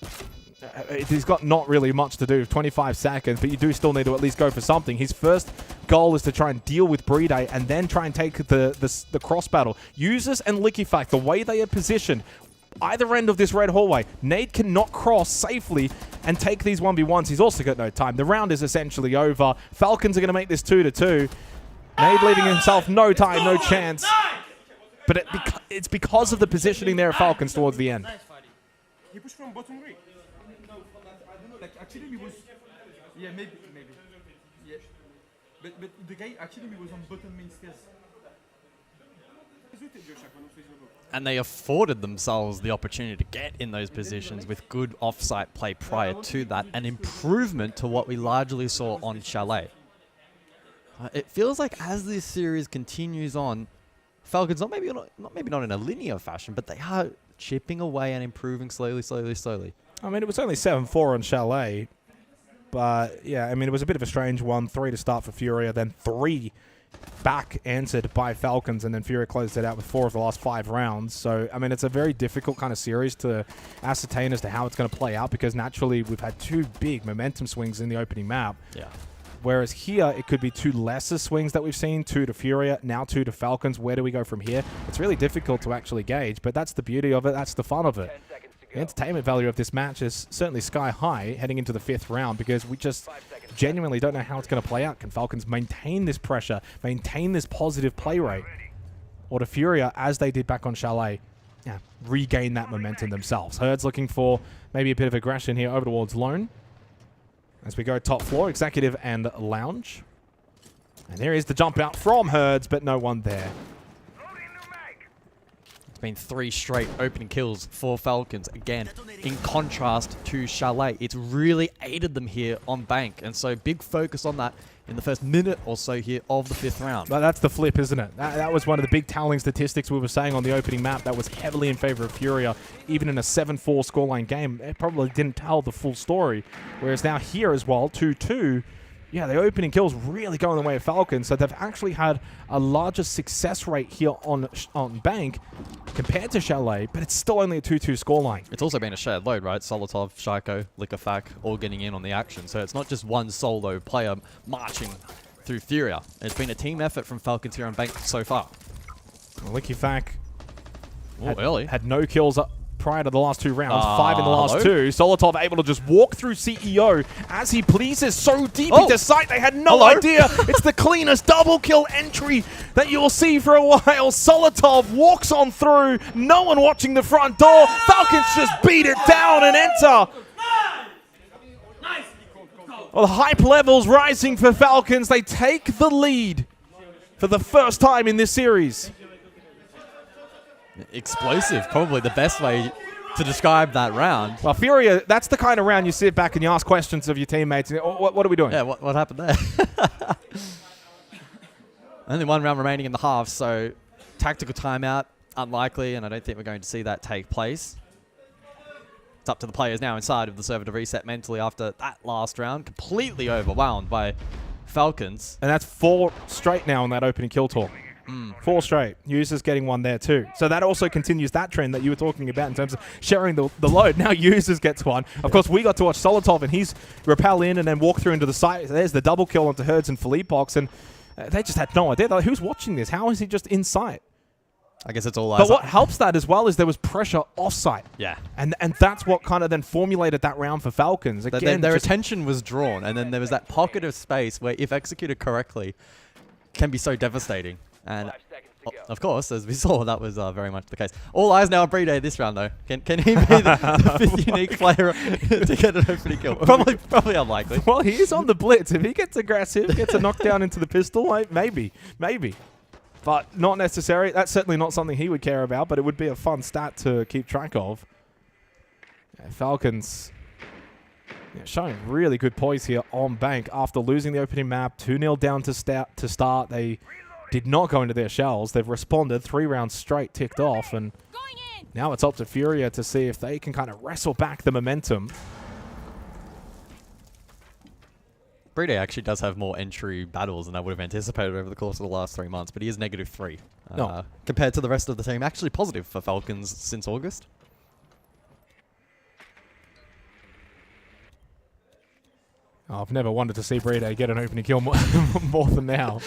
He's got not really much to do, 25 seconds, but you do still need to at least go for something. His first goal is to try and deal with Bride and then try and take the cross battle. Users and Likifac, the way they are positioned, either end of this red hallway, Nade cannot cross safely and take these 1v1s. He's also got no time. The round is essentially over. Falcons are going to make this 2-2. Nade leaving himself no time, no chance. But it's because of the positioning there of Falcons towards the end. He pushed from bottom right. No, I don't know. Like actually, he was. Yeah, maybe. Yeah, but the guy actually was on bottom main stairs. And they afforded themselves the opportunity to get in those positions with good offsite play prior to that, an improvement to what we largely saw on Chalet. It feels like as this series continues on, Falcons, maybe not in a linear fashion, but they are chipping away and improving slowly. I mean, it was only 7-4 on Chalet, but yeah, I mean, it was a bit of a strange one. 3 to start for FURIA, then 3 back answered by Falcons, and then FURIA closed it out with 4 of the last 5 rounds. So, I mean, it's a very difficult kind of series to ascertain as to how it's going to play out, because naturally we've had 2 big momentum swings in the opening map. Yeah. Whereas here, it could be 2 lesser swings that we've seen, 2 to FURIA, now 2 to Falcons. Where do we go from here? It's really difficult to actually gauge, but that's the beauty of it. That's the fun of it. The entertainment value of this match is certainly sky high heading into the 5th round, because we just genuinely don't know how it's going to play out. Can Falcons maintain this pressure, maintain this positive play rate? Or do FURIA, as they did back on Chalet, regain that momentum themselves? Herds looking for maybe a bit of aggression here over towards Lone. As we go top floor, Executive and Lounge. And there is the jump out from Herds, but no one there. It's been 3 straight opening kills for Falcons. Again, in contrast to Chalet, it's really aided them here on Bank. And so big focus on that in the first minute or so here of the 5th round. But that's the flip, isn't it? That was one of the big telling statistics we were saying on the opening map that was heavily in favor of FURIA. Even in a 7-4 scoreline game, it probably didn't tell the full story. Whereas now here as well, 2-2, yeah, the opening kills really going the way of Falcons, so they've actually had a larger success rate here on Bank compared to Chalet, but it's still only a 2-2 scoreline. It's also been a shared load, right? Solotov, Shaiko, Liquefac, all getting in on the action, so it's not just one solo player marching through Furia. It's been a team effort from Falcons here on Bank so far. Liquefac had no kills up prior to the last 2 rounds, 5 in the last 2. Solotov able to just walk through CEO as he pleases, so deep into sight they had no idea. It's the cleanest double kill entry that you'll see for a while. Solotov walks on through, no one watching the front door. Falcons just beat it down and enter. Well, the hype levels rising for Falcons. They take the lead for the first time in this series. Explosive, probably the best way to describe that round. Well, Furia, that's the kind of round you sit back and you ask questions of your teammates. And, what are we doing? Yeah, what happened there? Only 1 round remaining in the half, so tactical timeout, unlikely, and I don't think we're going to see that take place. It's up to the players now inside of the server to reset mentally after that last round. Completely overwhelmed by Falcons. And that's 4 straight now on that opening kill talk. 4 straight. Users getting 1 there too. So that also continues that trend that you were talking about in terms of sharing the load. Now Users gets 1. Of course, we got to watch Solotov and he's rappel in and then walk through into the site. There's the double kill onto Herds and Philippox, and they just had no idea. Like, who's watching this? How is he just in sight? I guess it's all eyes. But what helps that as well is there was pressure off-site. Yeah. And that's what kind of then formulated that round for Falcons. Again, their attention was drawn, and then there was that pocket of space where, if executed correctly, can be so devastating. And of course, as we saw, that was very much the case. All eyes now on Brede this round, though. Can he be the 5th unique player to get an opening kill? Probably unlikely. Well, he is on the blitz. If he gets aggressive, gets a knockdown into the pistol, maybe. But not necessary. That's certainly not something he would care about, but it would be a fun stat to keep track of. Yeah, Falcons showing really good poise here on Bank after losing the opening map. 2-0 down to start. They did not go into their shells. They've responded. 3 rounds straight ticked off, and now it's up to Furia to see if they can kind of wrestle back the momentum. Brede actually does have more entry battles than I would have anticipated over the course of the last 3 months, but he is -3 compared to the rest of the team. Actually positive for Falcons since August. Oh, I've never wanted to see Brede get an opening kill more than now.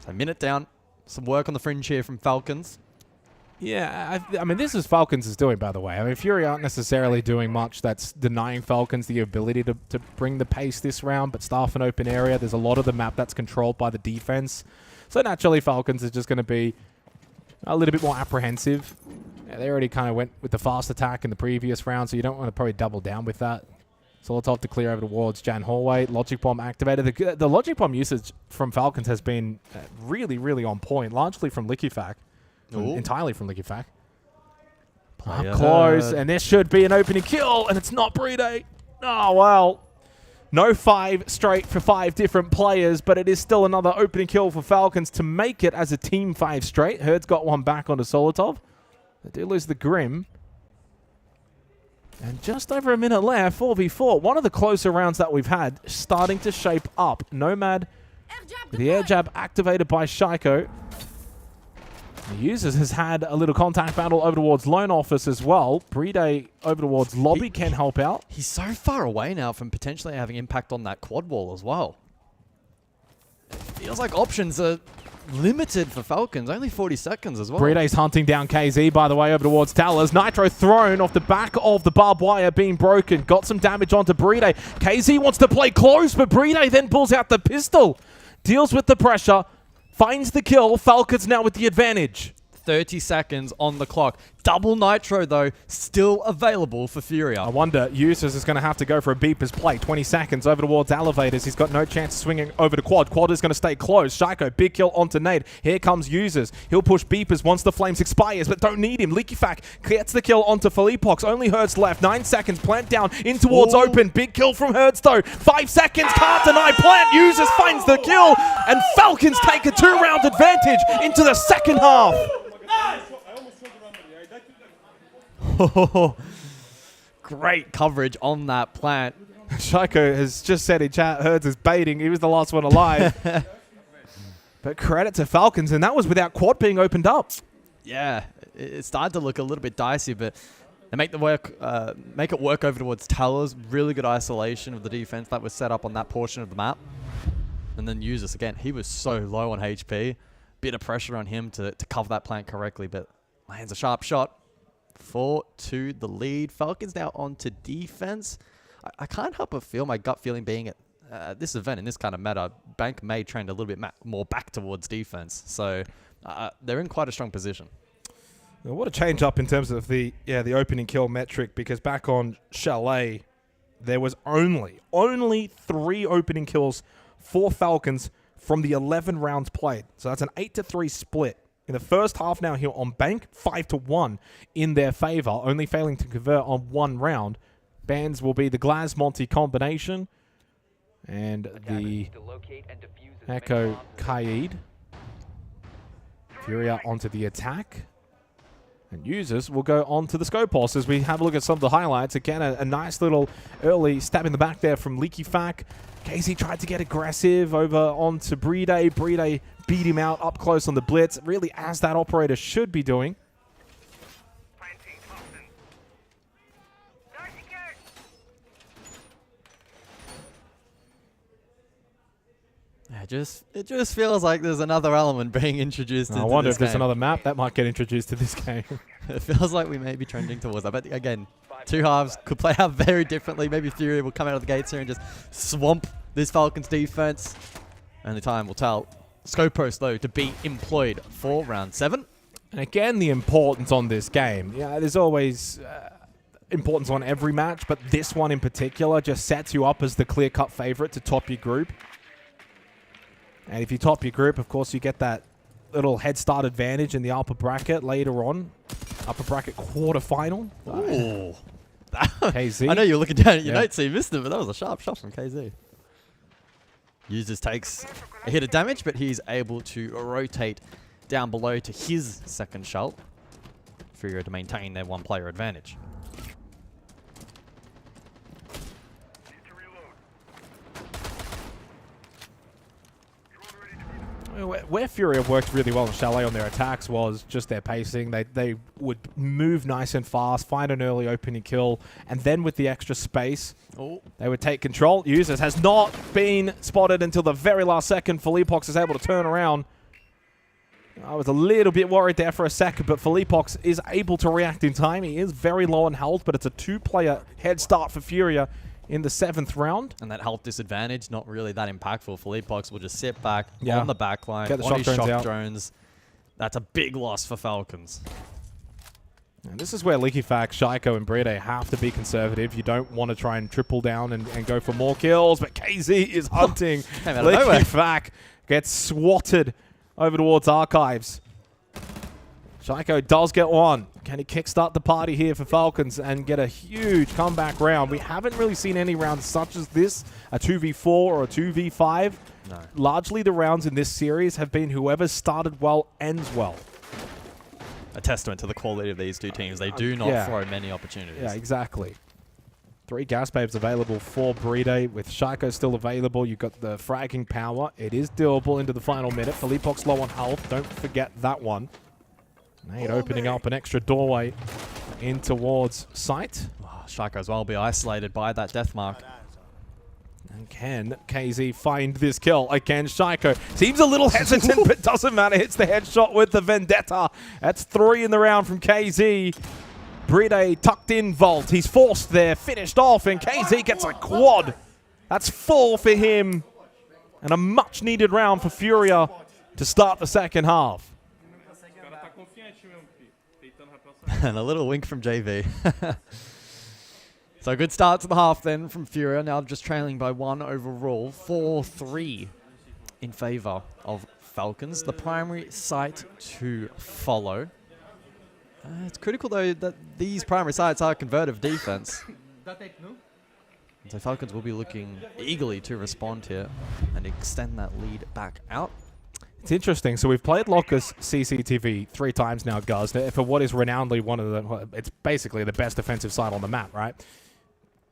So minute down. Some work on the fringe here from Falcons. Yeah, I mean, this is Falcons is doing, by the way. I mean, Fury aren't necessarily doing much that's denying Falcons the ability to bring the pace this round, but Staff an open area. There's a lot of the map that's controlled by the defense. So naturally, Falcons is just going to be a little bit more apprehensive. Yeah, they already kind of went with the fast attack in the previous round, so you don't want to probably double down with that. Solotov to clear over towards Jan Hallway. Logic Bomb activated. The Logic Bomb usage from Falcons has been really, really on point, largely from Liquefac. Entirely from Liquefac. Up close, and this should be an opening kill, and it's not Brede. Oh, well. No 5 straight for 5 different players, but it is still another opening kill for Falcons to make it as a team 5 straight. Herd's got 1 back onto Solotov. They do lose the Grim. And just over a minute left, 4v4. One of the closer rounds that we've had starting to shape up. Nomad, the air jab activated by Shaiko. The Users has had a little contact battle over towards Lone Office as well. Brede over towards Lobby can help out. He's so far away now from potentially having impact on that quad wall as well. It feels like options are limited for Falcons. Only 40 seconds as well. Brede's hunting down KZ, by the way, over towards Talers. Nitro thrown off the back of the barbed wire being broken. Got some damage onto Brede. KZ wants to play close, but Brede then pulls out the pistol. Deals with the pressure. Finds the kill. Falcons now with the advantage. 30 seconds on the clock. Double Nitro, though, still available for Furia. I wonder, Users is going to have to go for a Beepers play. 20 seconds over towards Elevators. He's got no chance of swinging over to Quad. Quad is going to stay close. Shaiko, big kill onto Nade. Here comes Users. He'll push Beepers once the flames expires, but don't need him. Liquefac gets the kill onto Philippox. Only Hertz left. 9 seconds. Plant down in towards open. Big kill from Hertz, though. 5 seconds. Can't deny Plant. Users finds the kill, and Falcons take a 2-round advantage into the second half. great coverage on that plant. Shaiko has just said in chat, Herds is baiting. He was the last one alive. But credit to Falcons, and that was without quad being opened up. Yeah, it started to look a little bit dicey, but they make it work over towards towers. Really good isolation of the defense that was set up on that portion of the map. And then Usus, again, he was so low on HP. Bit of pressure on him to cover that plant correctly, but lands a sharp shot. 4-2 the lead. Falcons now on to defense. I can't help but feel my gut feeling being at this event, in this kind of meta, Bank may trend a little bit more back towards defense. So they're in quite a strong position. Now, what a change up in terms of the opening kill metric, because back on Chalet, there was only 3 opening kills for Falcons from the 11 rounds played. So that's an 8-3 split. In the first half now here on Bank, 5-1 in their favor, only failing to convert on 1 round. Bans will be the Glaz-Monty combination and the Echo Kaid. Furia onto the attack. And Users will go on to the Scopos as we have a look at some of the highlights. Again, a nice little early stab in the back there from Leaky Fac. Casey tried to get aggressive over onto Brede. Brede beat him out up close on the blitz, really as that operator should be doing. It just feels like there's another element being introduced into this game. I wonder if there's another map that might get introduced to this game. It feels like we may be trending towards that. But again, 2 halves could play out very differently. Maybe Furia will come out of the gates here and just swamp this Falcons defense. Only time will tell. Scopos, though, to be employed for round 7. And again, the importance on this game. Yeah, there's always importance on every match, but this one in particular just sets you up as the clear-cut favorite to top your group. And if you top your group, of course, you get that little head start advantage in the upper bracket later on. Upper bracket quarterfinal. Ooh. KZ. I know you're looking down at your notes, so you missed it, but that was a sharp shot from KZ. Users takes a hit of damage, but he's able to rotate down below to his second shot. Furia to maintain their 1-player advantage. Where Furia worked really well in Chalet on their attacks was just their pacing. They would move nice and fast, find an early opening kill, and then with the extra space, they would take control. Users has not been spotted until the very last second. Philippox is able to turn around. I was a little bit worried there for a second, but Philippox is able to react in time. He is very low on health, but it's a 2-player head start for Furia in the 7th round. And that health disadvantage, not really that impactful. Philippox will just sit back on the back line, get the on his shock out. drones. That's a big loss for Falcons. And this is where Leaky Fac, Shaiko, and Brede have to be conservative. You don't want to try and triple down and go for more kills, but KZ is hunting. Leaky Fac gets swatted over towards Archives. Shaiko does get one. Can he kickstart the party here for Falcons and get a huge comeback round? We haven't really seen any rounds such as this, a 2v4 or a 2v5. No. Largely the rounds in this series have been whoever started well ends well. A testament to the quality of these two teams. They do not throw many opportunities. Yeah, exactly. 3 gas babes available for Brede. With Shaiko still available, you've got the fragging power. It is doable into the final minute. Philippox low on health. Don't forget that one. Nate opening up an extra doorway in towards site. Shaiko as well will be isolated by that death mark. And can KZ find this kill against Shaiko? Seems a little hesitant, but doesn't matter. Hits the headshot with the Vendetta. That's 3 in the round from KZ. Brede tucked in vault. He's forced there, finished off, and KZ gets a quad. That's 4 for him. And a much needed round for Furia to start the second half. And a little wink from JV. So a good start to the half then from Furia. Now just trailing by 1 overall. 4-3 in favor of Falcons. The primary site to follow. It's critical though that these primary sites are convertive defense. So Falcons will be looking eagerly to respond here and extend that lead back out. It's interesting. So we've played Locus CCTV 3 times now, Guz, for what is renownedly one of the... It's basically the best defensive side on the map, right?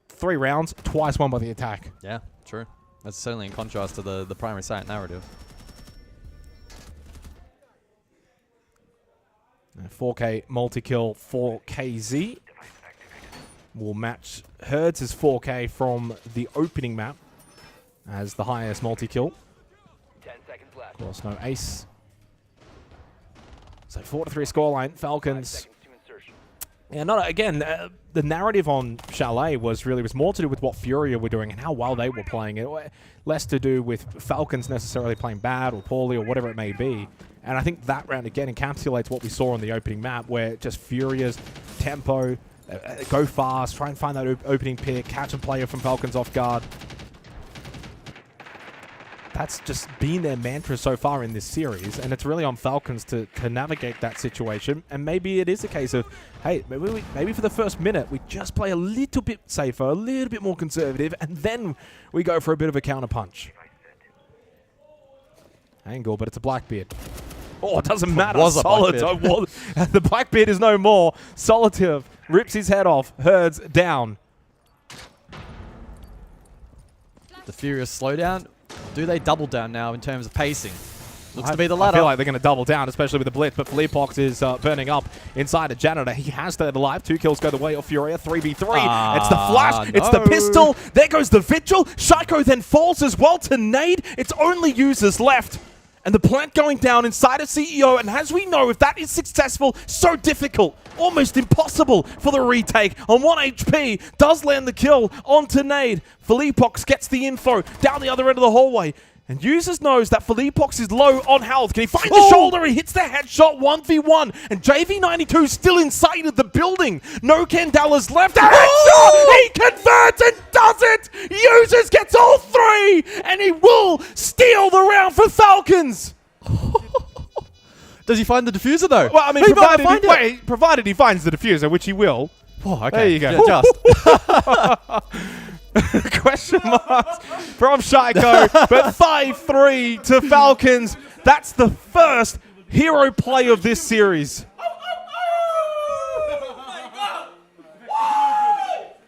3 rounds, twice won by the attack. Yeah, true. That's certainly in contrast to the primary site narrative. 4K multi-kill for KZ. Will match Herds' 4K from the opening map as the highest multi-kill. 10 seconds left. Of course, no ace. So 4-3 scoreline. Falcons. Yeah, not again. The narrative on Chalet was more to do with what FURIA were doing and how well they were playing it. Less to do with Falcons necessarily playing bad or poorly or whatever it may be. And I think that round again encapsulates what we saw on the opening map, where just FURIA's tempo, go fast, try and find that opening pick, catch a player from Falcons off guard. That's just been their mantra so far in this series, and it's really on Falcons to navigate that situation. And maybe it is a case of, hey, maybe for the first minute we just play a little bit safer, a little bit more conservative, and then we go for a bit of a counter punch. Angle, but it's a Blackbeard. Oh, it doesn't matter. The Blackbeard is no more. Solitaire rips his head off. Herds down. The Furious slowdown. Do they double down now in terms of pacing? Looks to be the latter. I feel like they're going to double down, especially with the blitz, but Philippox is burning up inside a Janitor. He has stayed alive. 2 kills go the way of FURIA. 3v3. It's the flash. No. It's the pistol. There goes the Vigil. Shaiko then falls as well to nade. It's only users left. And the plant going down inside a CEO, and as we know, if that is successful, so difficult, almost impossible for the retake. On 1 HP, does land the kill onto nade. Philippox gets the info down the other end of the hallway. And Users knows that Philippox is low on health. Can he find the shoulder? He hits the headshot 1v1. And JV92 still inside of the building. No Candela's left. Headshot! He converts and does it! Users gets all 3! And he will steal the round for Falcons! Does he find the diffuser though? Well, I mean, provided he finds the diffuser, which he will. Oh, okay. There you go. Yeah, just. Question marks from Shaiko, but 5-3 to Falcons. That's the first hero play of this series.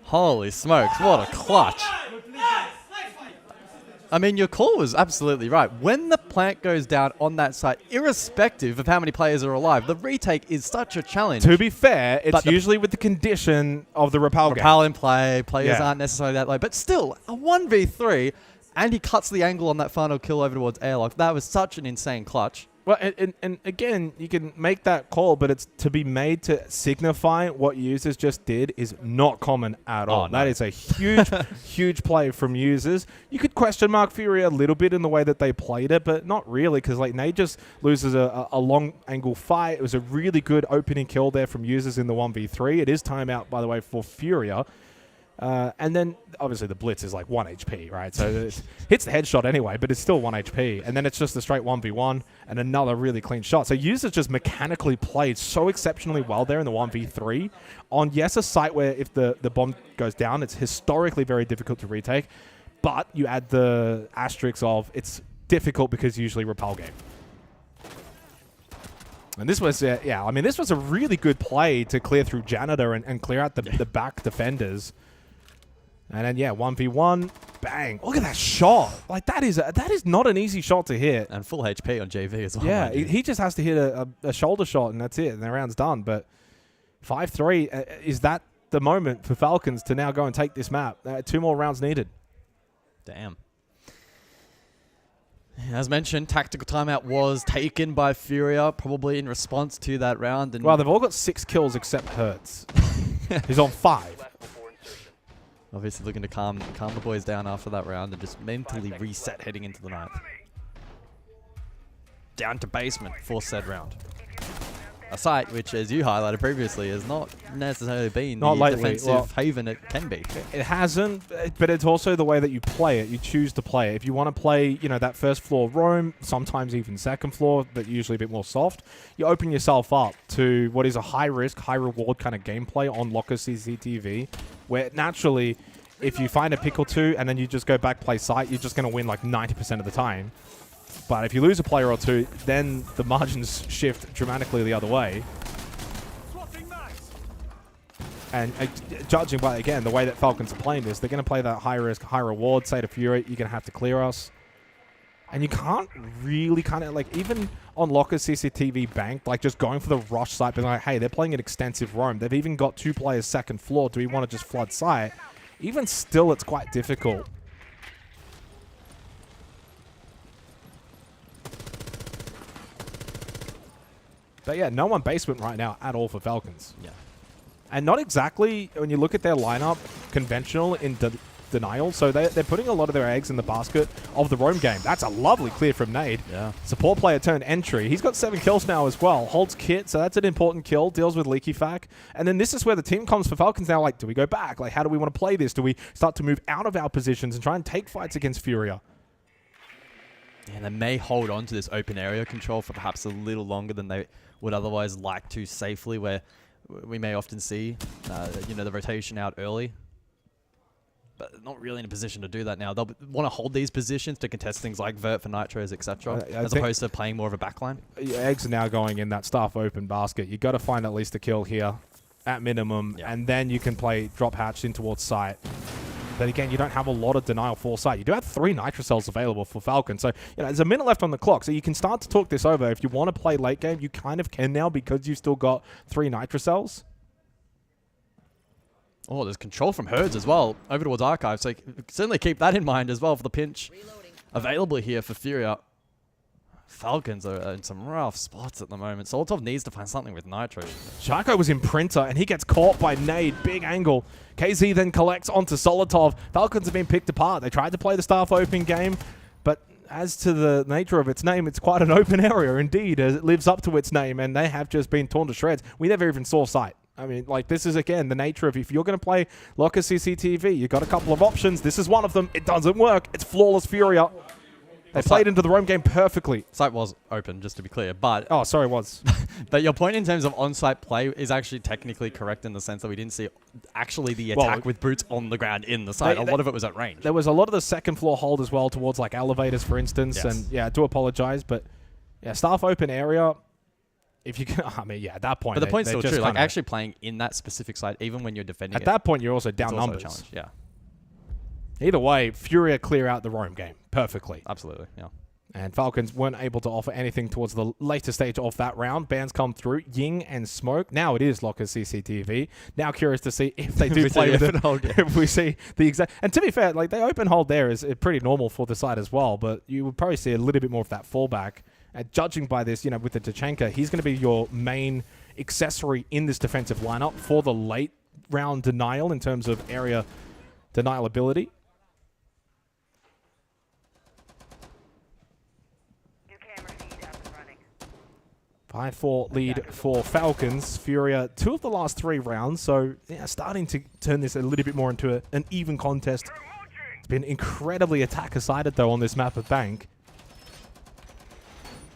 Holy smokes, what a clutch. I mean, your call was absolutely right. When the plant goes down on that site, irrespective of how many players are alive, the retake is such a challenge. To be fair, it's usually with the condition of the Rappel game. Rappel in play, players aren't necessarily that low. But still, a 1v3, and he cuts the angle on that final kill over towards airlock. That was such an insane clutch. Well, and again, you can make that call, but it's to be made to signify what Users just did is not common at all. No. That is a huge, huge play from Users. You could question mark FURIA a little bit in the way that they played it, but not really, because like Nate just loses a long angle fight. It was a really good opening kill there from Users in the 1v3. It is timeout, by the way, for FURIA. And then, obviously, the blitz is like 1 HP, right? So it hits the headshot anyway, but it's still 1 HP. And then it's just a straight 1v1 and another really clean shot. So Users just mechanically played so exceptionally well there in the 1v3 on, yes, a site where if the bomb goes down, it's historically very difficult to retake. But you add the asterisk of it's difficult because usually Rappel game. And this was, I mean, this was a really good play to clear through Janitor and clear out the back defenders. And then, 1v1, bang. Look at that shot. Like, that is not an easy shot to hit. And full HP on JV as well. Yeah, he just has to hit a shoulder shot, and that's it. And the round's done. But 5-3, is that the moment for Falcons to now go and take this map? 2 more rounds needed. Damn. As mentioned, tactical timeout was taken by FURIA, probably in response to that round. And well, they've all got 6 kills except Hertz. He's on 5. Obviously looking to calm the boys down after that round and just mentally reset heading into the ninth. Down to basement for said round. A site which, as you highlighted previously, has not necessarily been the defensive haven it can be. It hasn't, but it's also the way that you play it. You choose to play it. If you want to play, that first floor roam, sometimes even second floor, but usually a bit more soft, you open yourself up to what is a high-risk, high-reward kind of gameplay on Locker CCTV, where naturally, if you find a pick or two and then you just go back play site, you're just going to win like 90% of the time. But if you lose a player or two, then the margins shift dramatically the other way. And judging by, again, the way that Falcons are playing this, they're going to play that high risk, high reward, say to FURIA, you're going to have to clear us. And you can't really kind of, like, even on Locker's CCTV bank, like, just going for the rush site, being like, hey, they're playing an extensive roam. They've even got 2 players second floor. Do we want to just flood site? Even still, it's quite difficult. But yeah, no one basement right now at all for Falcons. Yeah. And not exactly, when you look at their lineup, conventional in denial. So they're putting a lot of their eggs in the basket of the roam game. That's a lovely clear from Nade. Yeah. Support player turned entry. He's got 7 kills now as well. Holds kit, so that's an important kill. Deals with leaky fac. And then this is where the team comes for Falcons now. Like, do we go back? Like, how do we want to play this? Do we start to move out of our positions and try and take fights against FURIA? And they may hold on to this open area control for perhaps a little longer than they would otherwise like to safely, where we may often see, you know, the rotation out early. But not really in a position to do that now. They'll want to hold these positions to contest things like Vert for Nitros, etc., as opposed to playing more of a backline. Eggs are now going in that staff open basket. You've got to find at least a kill here, at minimum, and then you can play drop hatch in towards site. But again, you don't have a lot of denial for site. You do have 3 nitro cells available for Falcon. So, you know, there's a minute left on the clock. So you can start to talk this over. If you want to play late game, you kind of can now because you've still got 3 nitro cells. Oh, there's control from Herds as well over towards Archive. So certainly keep that in mind as well for the pinch available here for FURIA. Falcons are in some rough spots at the moment. Solotov needs to find something with Nitro. Sharko was in Printer, and he gets caught by Nade. Big angle. KZ then collects onto Solotov. Falcons have been picked apart. They tried to play the staff open game, but as to the nature of its name, it's quite an open area indeed, as it lives up to its name, and they have just been torn to shreds. We never even saw sight. I mean, like, this is, again, the nature of if you're going to play Locker CCTV, you've got a couple of options. This is one of them. It doesn't work. It's flawless FURIA. They played into the roam game perfectly. Site was open, just to be clear, but... Oh, sorry, it was. But your point in terms of on-site play is actually technically correct in the sense that we didn't see actually the attack with boots on the ground in the site. A lot of it was at range. There was a lot of the second floor hold as well towards, like, elevators, for instance. Yes. And, yeah, I do apologize, but, yeah, staff open area... If you can, I mean, yeah, at that point... But the point's still true. Like, actually playing in that specific site, even when you're defending at that point, you're also down numbers. Also a challenge, yeah. Either way, FURIA clear out the roam game perfectly. Absolutely, yeah. And Falcons weren't able to offer anything towards the later stage of that round. Bans come through, Ying and Smoke. Now it is Locker CCTV. Now curious to see if they do play with it. If we see the exact... And to be fair, like, the open hold there is pretty normal for the side as well, but you would probably see a little bit more of that fallback. And judging by this, you know, with the Tachanka, he's going to be your main accessory in this defensive lineup for the late round denial in terms of area denial ability. 5-4 lead for Falcons. FURIA, 2 of the last 3 rounds, so yeah, starting to turn this a little bit more into an even contest. It's been incredibly attacker-sided, though, on this map of Bank.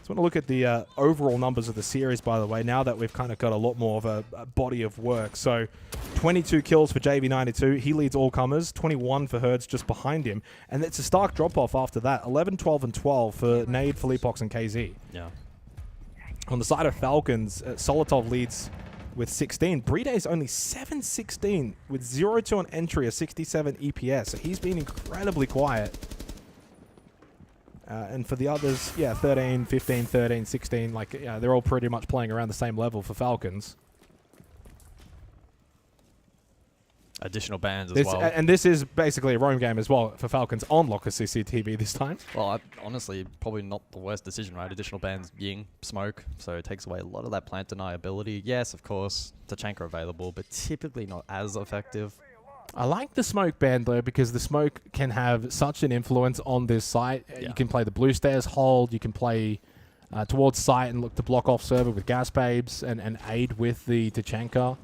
I want to look at the overall numbers of the series, by the way, now that we've kind of got a lot more of a body of work. So 22 kills for JV92. He leads all comers. 21 for Herds just behind him. And it's a stark drop-off after that. 11, 12, and 12 for Nade, Philippox, and KZ. Yeah. On the side of Falcons, Solotov leads with 16. Breeday's only 7-16 with 0-2 on entry, a 67 EPS. So he's been incredibly quiet. And for the others, yeah, 13, 15, 13, 16, like, yeah, they're all pretty much playing around the same level for Falcons. Additional bans as well. And this is basically a roam game as well for Falcons on Locker CCTV this time. Well, honestly, probably not the worst decision, right? Additional bans, Ying, Smoke, so it takes away a lot of that plant deniability. Yes, of course, Tachanka available, but typically not as effective. I like the Smoke ban, though, because the Smoke can have such an influence on this site. Yeah. You can play the Blue Stairs hold, you can play towards site and look to block off server with Gas Babes and aid with the Tachanka.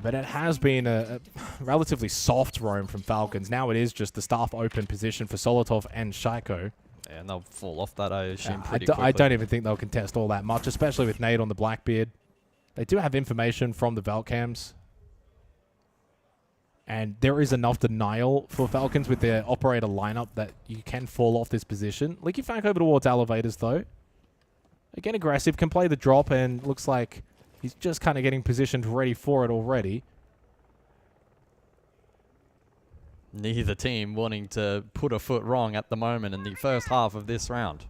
But it has been a relatively soft roam from Falcons. Now it is just the staff open position for Solotov and Shaiko. Yeah, and they'll fall off that, I assume, pretty quickly. I don't even think they'll contest all that much, especially with Nade on the Blackbeard. They do have information from the Valcams. And there is enough denial for Falcons with their operator lineup that you can fall off this position. Leaky Fank over towards elevators, though. Again, aggressive, can play the drop, and looks like he's just kind of getting positioned ready for it already. Neither team wanting to put a foot wrong at the moment in the first half of this round.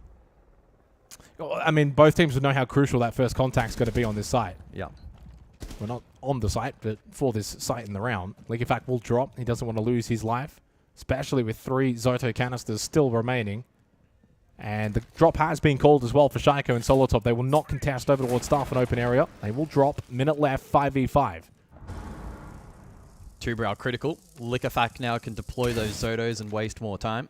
I mean, both teams would know how crucial that first contact's going to be on this site. Yeah. Well, not on the site, but for this site in the round. Leaky Fank will drop. He doesn't want to lose his life, especially with 3 Zoto canisters still remaining. And the drop has been called as well for Shaiko and Solotov. They will not contest over towards Staff and open area. They will drop. Minute left, 5v5. Two-brow critical. Liquefact now can deploy those Zotos and waste more time.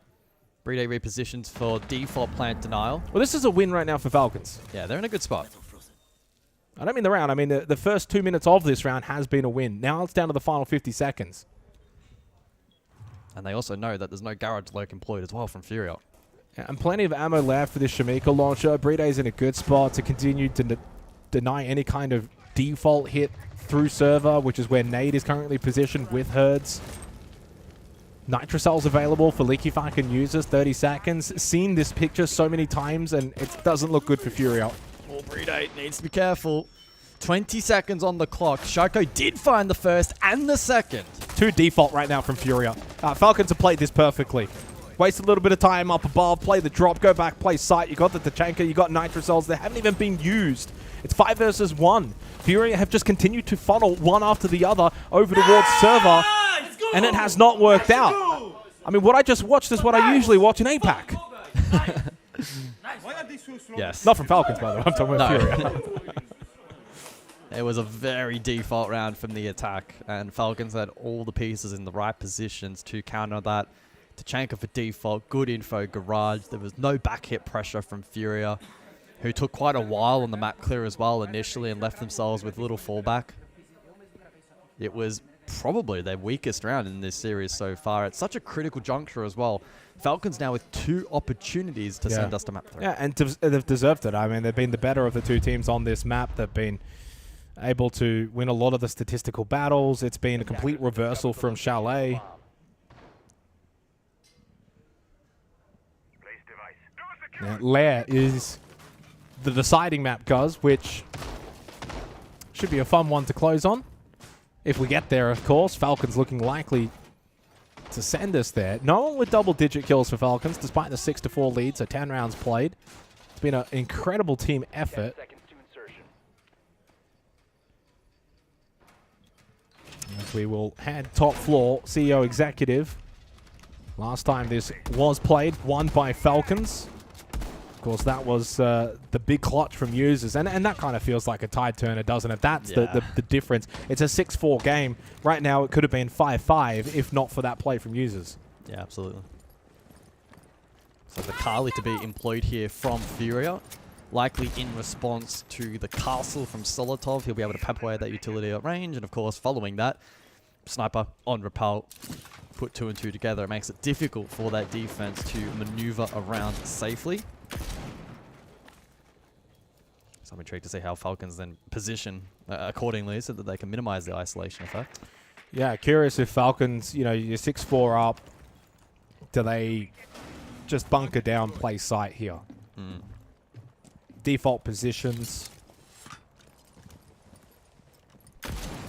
Brede repositions for default plant denial. Well, this is a win right now for Falcons. Yeah, they're in a good spot. I don't mean the round. I mean the first 2 minutes of this round has been a win. Now it's down to the final 50 seconds. And they also know that there's no garage lurk employed as well from FURIA. Yeah, and plenty of ammo left for this Shamika launcher. Brede's in a good spot to continue to deny any kind of default hit through server, which is where Nade is currently positioned with Herds. Nitrocells available for Leaky Fank and users, 30 seconds. Seen this picture so many times, and it doesn't look good for FURIA. Oh, Brede needs to be careful. 20 seconds on the clock. Shaiko did find the first and the second. 2 default right now from FURIA. Falcons have played this perfectly. Waste a little bit of time up above, play the drop, go back, play sight. You got the Tachanka, you got Nitrocells. They haven't even been used. It's 5 versus 1. FURIA have just continued to funnel one after the other over towards server, and it has not worked out. I mean, what I just watched is what I usually watch in APAC. Yes. Not from Falcons, by the way. I'm talking about FURIA. It was a very default round from the attack, and Falcons had all the pieces in the right positions to counter that. Tachanka for default, good info, garage. There was no back hit pressure from FURIA, who took quite a while on the map clear as well initially and left themselves with little fallback. It was probably their weakest round in this series so far. At such a critical juncture as well. Falcons now with 2 opportunities to send us to map 3. Yeah, and they've deserved it. I mean, they've been the better of the 2 teams on this map. They've been able to win a lot of the statistical battles. It's been a complete reversal from Chalet. Yeah, Lair is the deciding map, Guz, which should be a fun one to close on. If we get there, of course. Falcons looking likely to send us there. No one with double-digit kills for Falcons, despite the 6-4 lead, so 10 rounds played. It's been an incredible team effort. As we will head top floor, CEO Executive. Last time this was played, won by Falcons. Of course, that was the big clutch from users, and that kind of feels like a tide turner, doesn't it? That's the difference. It's a 6-4 game. Right now, it could have been 5-5 if not for that play from users. Yeah, absolutely. So the Kali to be employed here from FURIA, likely in response to the castle from Solotov. He'll be able to pep away at that utility at range, and of course, following that, Sniper on Repel. Put 2 and 2 together. It makes it difficult for that defense to maneuver around safely. So I'm intrigued to see how Falcons then position accordingly so that they can minimize the isolation effect. Yeah, curious if Falcons, you know, you're 6-4 up, do they just bunker down, play sight here? Default positions.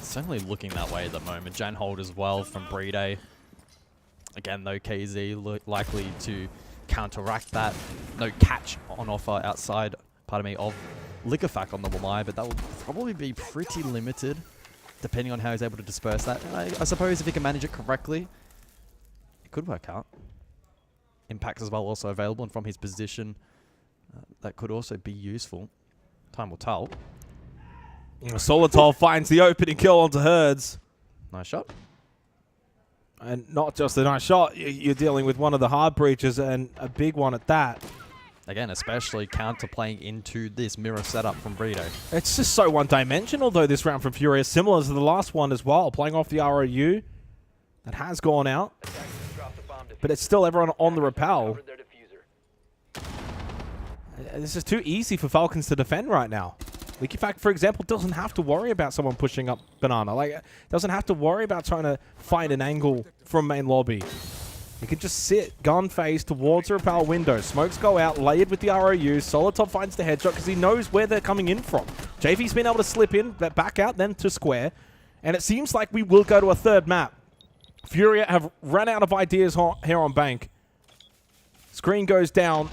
Certainly looking that way at the moment. Jan hold as well from Brede. Again, though, KZ likely to counteract that. No catch on offer outside, of Liquefact on the Wamai, but that will probably be pretty limited, depending on how he's able to disperse that. And I suppose if he can manage it correctly, it could work out. Impact as well also available, and from his position, that could also be useful. Time will tell. Solotov finds the opening kill onto Herds. Nice shot. And not just a nice shot, you're dealing with one of the hard breaches, and a big one at that. Again, especially counter-playing into this mirror setup from Brede. It's just so one-dimensional, though, this round from FURIA, similar to the last one as well, playing off the ROU. That has gone out. But it's still everyone on the Repel. This is too easy for Falcons to defend right now. LeakyFact, for example, doesn't have to worry about someone pushing up banana. Like, doesn't have to worry about trying to find an angle from main lobby. He can just sit, gun face towards the repel window. Smokes go out, layered with the ROU. Solitop finds the headshot because he knows where they're coming in from. JV's been able to slip in, back out, then to square. And it seems like we will go to a third map. FURIA have run out of ideas here on Bank. Screen goes down.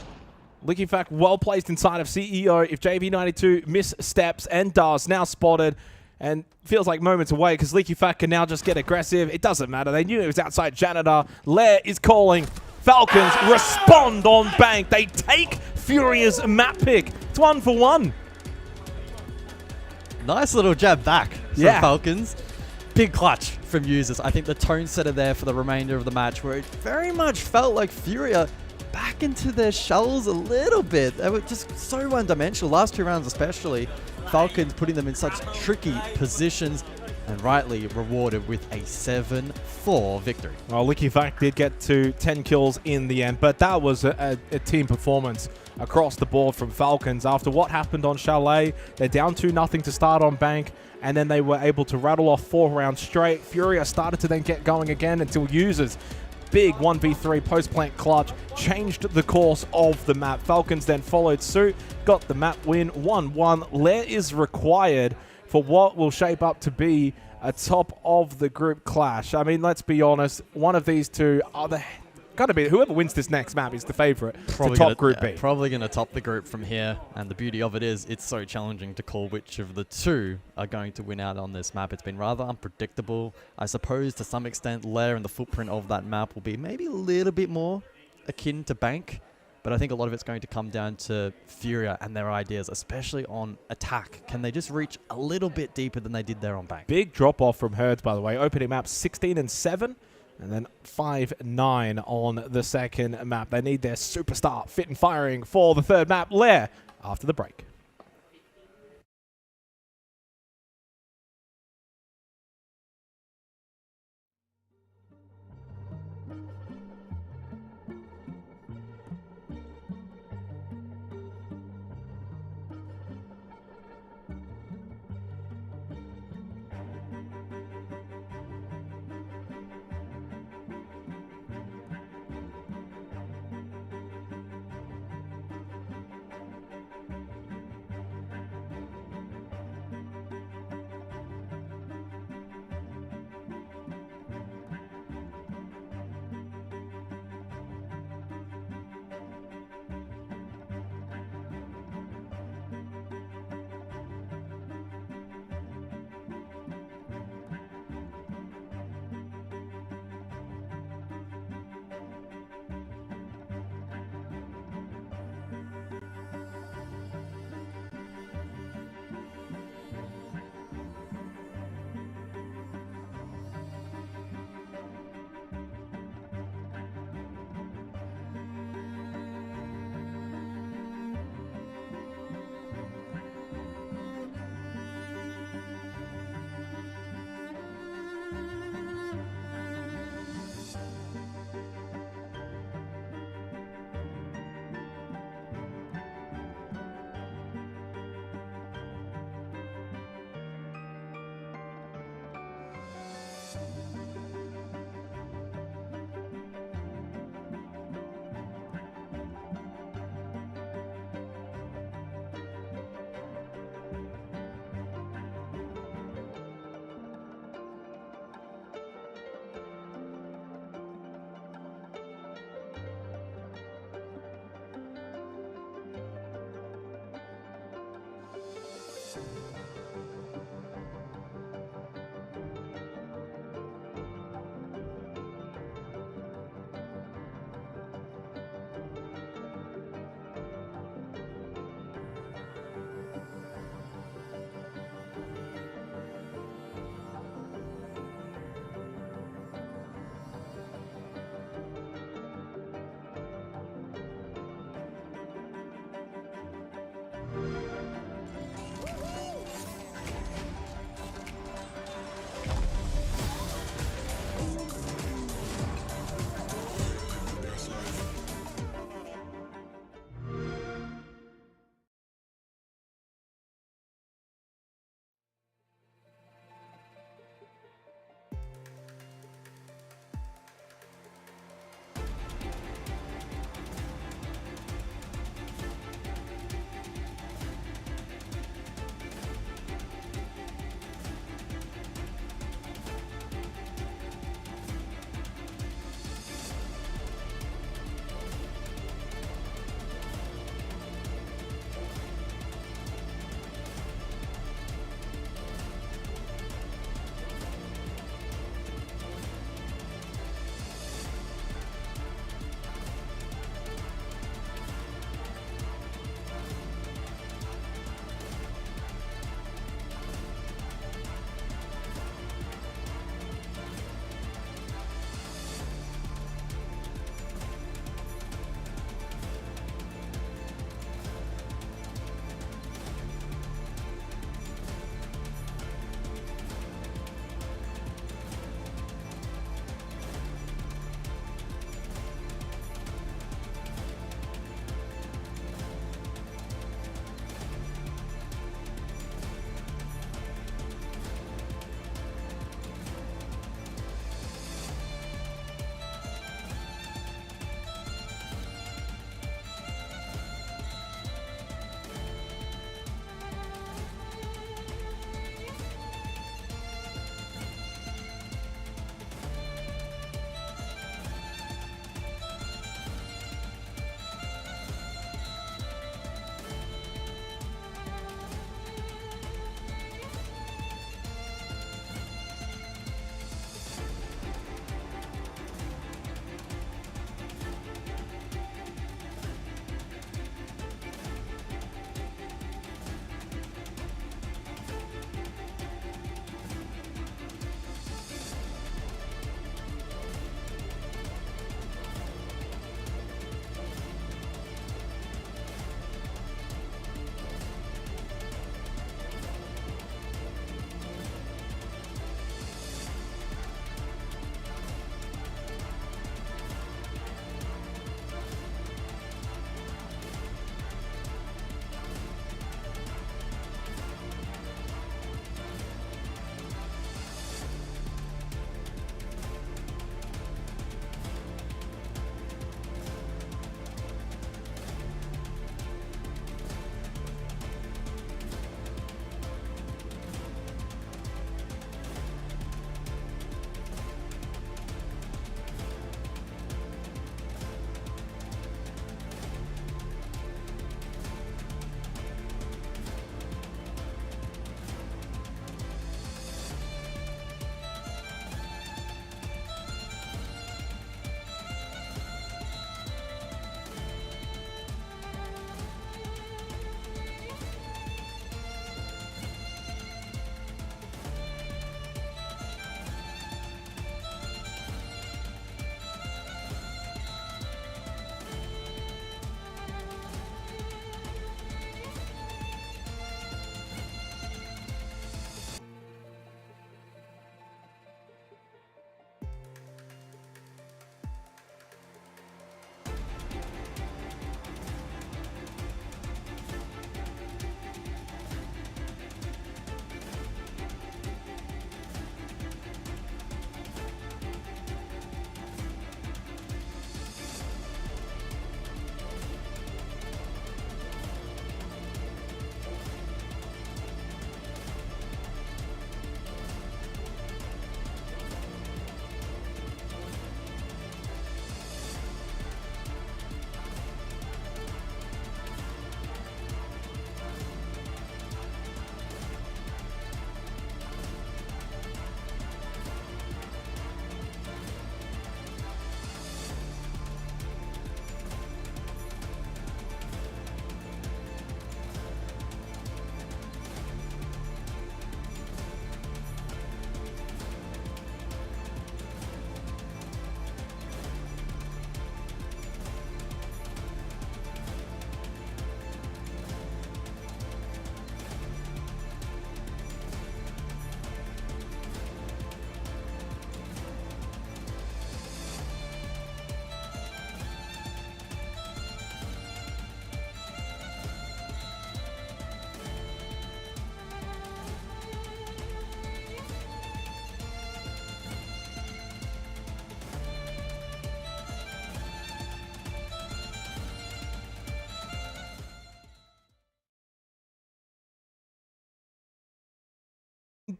LeakyFact well placed inside of CEO. If JV92 missteps and does, now spotted and feels like moments away because LeakyFact can now just get aggressive. It doesn't matter. They knew it was outside Janitor. Lair is calling. Falcons respond on Bank. They take FURIA's map pick. It's 1 for 1. Nice little jab back from Falcons. Big clutch from users. I think the tone setter there for the remainder of the match where it very much felt like FURIA back into their shells a little bit. They were just so one-dimensional. Last 2 rounds especially, Falcons putting them in such tricky positions and rightly rewarded with a 7-4 victory. Well, LeakyFact did get to 10 kills in the end, but that was a team performance across the board from Falcons. After what happened on Chalet, they're down 2-0 to start on Bank, and then they were able to rattle off 4 rounds straight. FURIA started to then get going again until users big 1v3 post-plant clutch changed the course of the map. Falcons then followed suit, got the map win 1-1. Lair is required for what will shape up to be a top of the group clash. I mean, let's be honest, one of these two are gotta be whoever wins this next map is the favorite to top Group B. Probably going to top the group from here, and the beauty of it is it's so challenging to call which of the two are going to win out on this map. It's been rather unpredictable. I suppose to some extent Lair and the footprint of that map will be maybe a little bit more akin to Bank, but I think a lot of it's going to come down to FURIA and their ideas, especially on attack. Can they just reach a little bit deeper than they did there on Bank? Big drop off from Herds, by the way. Opening map 16-7. And then 5-9 on the second map. They need their superstar fit and firing for the third map. Lair after the break.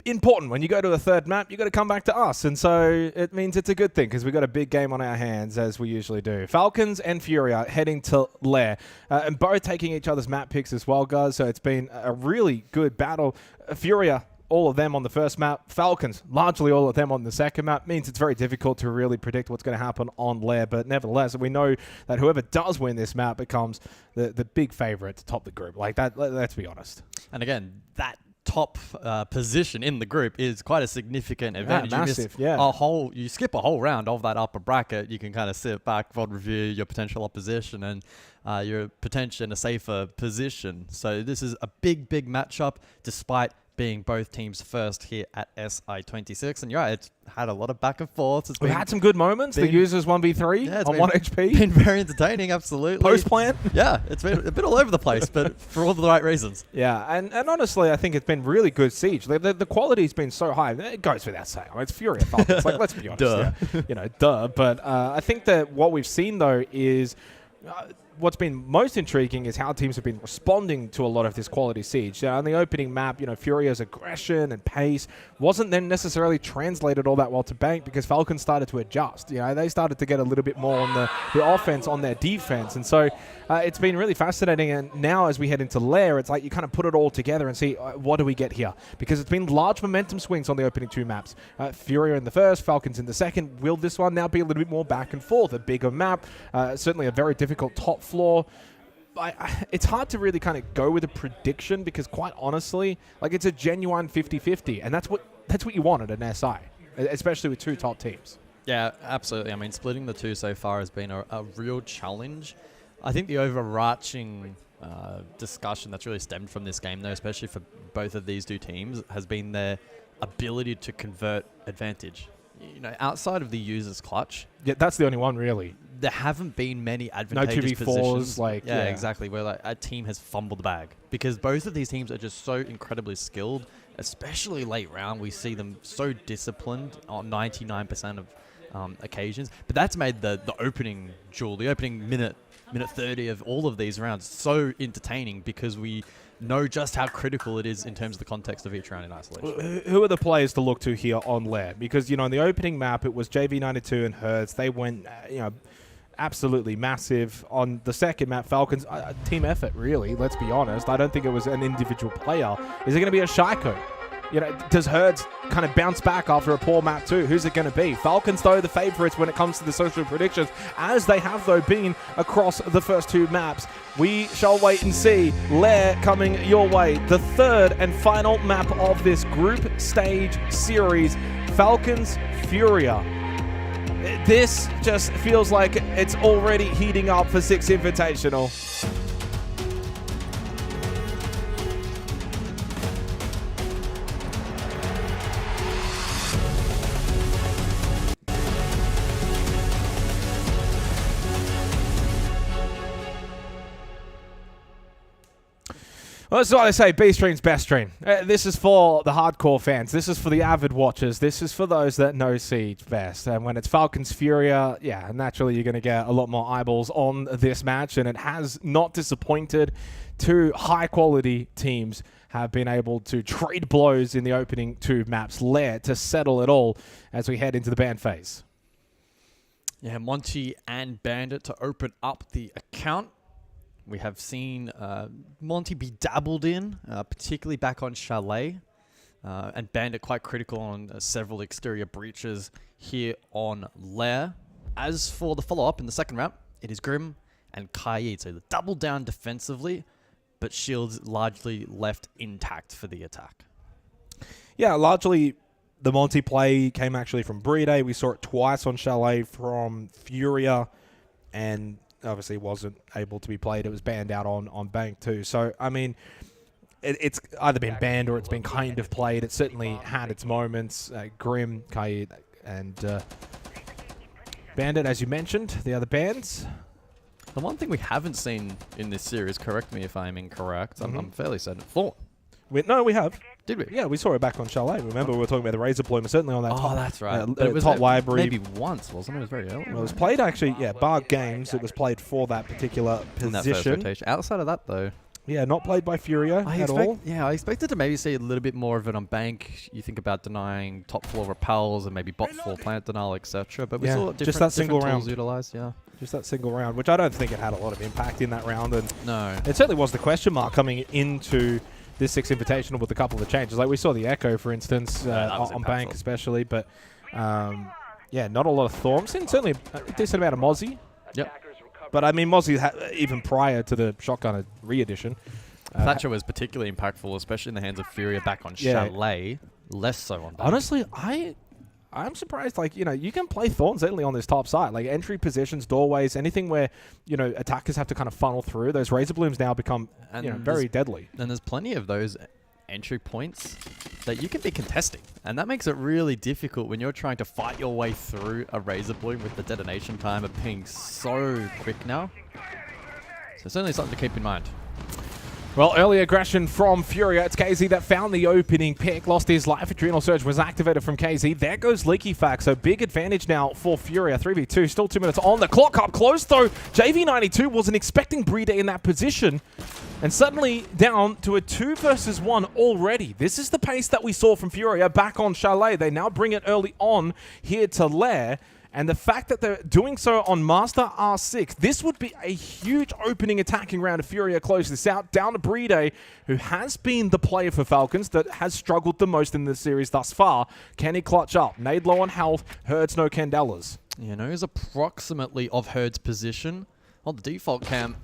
important. When you go to a third map, you got to come back to us. And so it means it's a good thing because we've got a big game on our hands, as we usually do. Falcons and FURIA heading to Lair. And both taking each other's map picks as well, guys. So it's been a really good battle. FURIA, all of them on the first map. Falcons, largely all of them on the second map. Means it's very difficult to really predict what's going to happen on Lair. But nevertheless, we know that whoever does win this map becomes the big favorite to top the group. Like that, let's be honest. And again, that top position in the group is quite a significant advantage. Massive, You skip a whole round of that upper bracket. You can kind of sit back, VOD review your potential opposition, and you're potentially in a safer position. So this is a big matchup, despite being both teams first here at SI26. And yeah, it's had a lot of back and forth. We've had some good moments. The users 1v3 on 1 HP. Been very entertaining, absolutely. Post-plan? Yeah, it's been a bit all over the place, but for all the right reasons. Yeah, and honestly, I think it's been really good Siege. The quality's been so high. It goes without saying. It's FURIA Falcons. Like, let's be honest. Duh. But I think that what we've seen, though, is... what's been most intriguing is how teams have been responding to a lot of this quality Siege. On the opening map, FURIA's aggression and pace wasn't then necessarily translated all that well to Bank because Falcons started to adjust. They started to get a little bit more on the offense on their defense. And so it's been really fascinating. And now as we head into Lair, it's like you kind of put it all together and see what do we get here? Because it's been large momentum swings on the opening two maps. FURIA in the first, Falcons in the second. Will this one now be a little bit more back and forth? A bigger map, certainly a very difficult top floor. It's hard to really kind of go with a prediction because quite honestly, like it's a genuine 50-50, and that's what you want at an SI, especially with two top teams. Yeah, absolutely. I mean, splitting the two so far has been a real challenge. I think the overarching discussion that's really stemmed from this game, though, especially for both of these two teams, has been their ability to convert advantage. Outside of the user's clutch. Yeah, that's the only one, really. There haven't been many advantageous positions. Exactly, where like a team has fumbled the bag. Because both of these teams are just so incredibly skilled, especially late round. We see them so disciplined on 99% of occasions. But that's made the opening duel, the opening minute 30 of all of these rounds so entertaining because we know just how critical it is in terms of the context of each round in isolation. Who are the players to look to here on Lair? Because, in the opening map, it was JV92 and Hertz. They went, absolutely massive. On the second map, Falcons, team effort, really, let's be honest. I don't think it was an individual player. Is it going to be a Shaiko? Does Hertz kind of bounce back after a poor map too? Who's it going to be? Falcons, though, the favorites when it comes to the social predictions, as they have, though, been across the first two maps. We shall wait and see. Lair coming your way. The third and final map of this group stage series. Falcons, FURIA. This just feels like it's already heating up for Six Invitational. Well, this is what I say, B stream's best stream. This is for the hardcore fans. This is for the avid watchers. This is for those that know Siege best. And when it's Falcons FURIA, naturally you're going to get a lot more eyeballs on this match. And it has not disappointed. Two high-quality teams have been able to trade blows in the opening two maps. Lair to settle it all as we head into the ban phase. Yeah, Monty and Bandit to open up the account. We have seen Monty be dabbled in, particularly back on Chalet, and Bandit quite critical on several exterior breaches here on Lair. As for the follow-up in the second round, it is Grim and Kaid. So the double down defensively, but shields largely left intact for the attack. Yeah, largely the Monty play came actually from Brede. We saw it twice on Chalet from FURIA, and obviously wasn't able to be played. It was banned out on Bank too. So, I mean, it's either been banned or it's been kind of played. It certainly had its moments. Grim, Kaid, and Bandit, as you mentioned, the other bans. The one thing we haven't seen in this series, correct me if I'm incorrect, I'm fairly certain, Thorn. No, we have. Did we? Yeah, we saw it back on Chalet. Remember, we were talking about the Razor Plume, certainly on that top. Oh, that's right. But it was top library. Maybe once, wasn't it? It was very early. Well, it was played actually, bar games. It was played for that particular position. In that first rotation. Outside of that, though. Yeah, not played by FURIA at all. Yeah, I expected to maybe see a little bit more of it on bank. You think about denying top floor repels and maybe bot floor plant denial, etc. But we saw just that single round utilized. Yeah, just that single round, which I don't think it had a lot of impact in that round. And no, it certainly was the question mark coming into this Six Invitational with a couple of the changes. Like we saw the Echo, for instance, on bank especially, but yeah, not a lot of Thorms, and certainly a decent amount of Mozzie. Yep. But I mean, Mozzie, even prior to the shotgun re-edition. Thatcher was particularly impactful, especially in the hands of FURIA back on Chalet. Less so on bank. Honestly, I'm surprised, like, you know, you can play Thorns certainly on this top side. Like, entry positions, doorways, anything where, you know, attackers have to kind of funnel through. Those Razor Blooms now become, you know, very deadly. And there's plenty of those entry points that you can be contesting. And that makes it really difficult when you're trying to fight your way through a Razor Bloom with the detonation time of being so quick now. So certainly something to keep in mind. Well, early aggression from FURIA. It's KZ that found the opening pick. Lost his life. Adrenal Surge was activated from KZ. There goes Leaky Fact. So big advantage now for FURIA. 3v2. Still 2 minutes on the clock. Up close, though. JV92 wasn't expecting Brede in that position. And suddenly down to a 2 versus 1 already. This is the pace that we saw from FURIA back on Chalet. They now bring it early on here to Lair. And the fact that they're doing so on Master R6, this would be a huge opening attacking round if FURIA close this out. Down to Brede, who has been the player for Falcons that has struggled the most in the series thus far. Can he clutch up? Nade low on health, Herds no Candelas. You know, he's approximately of Herd's position. On the default cam,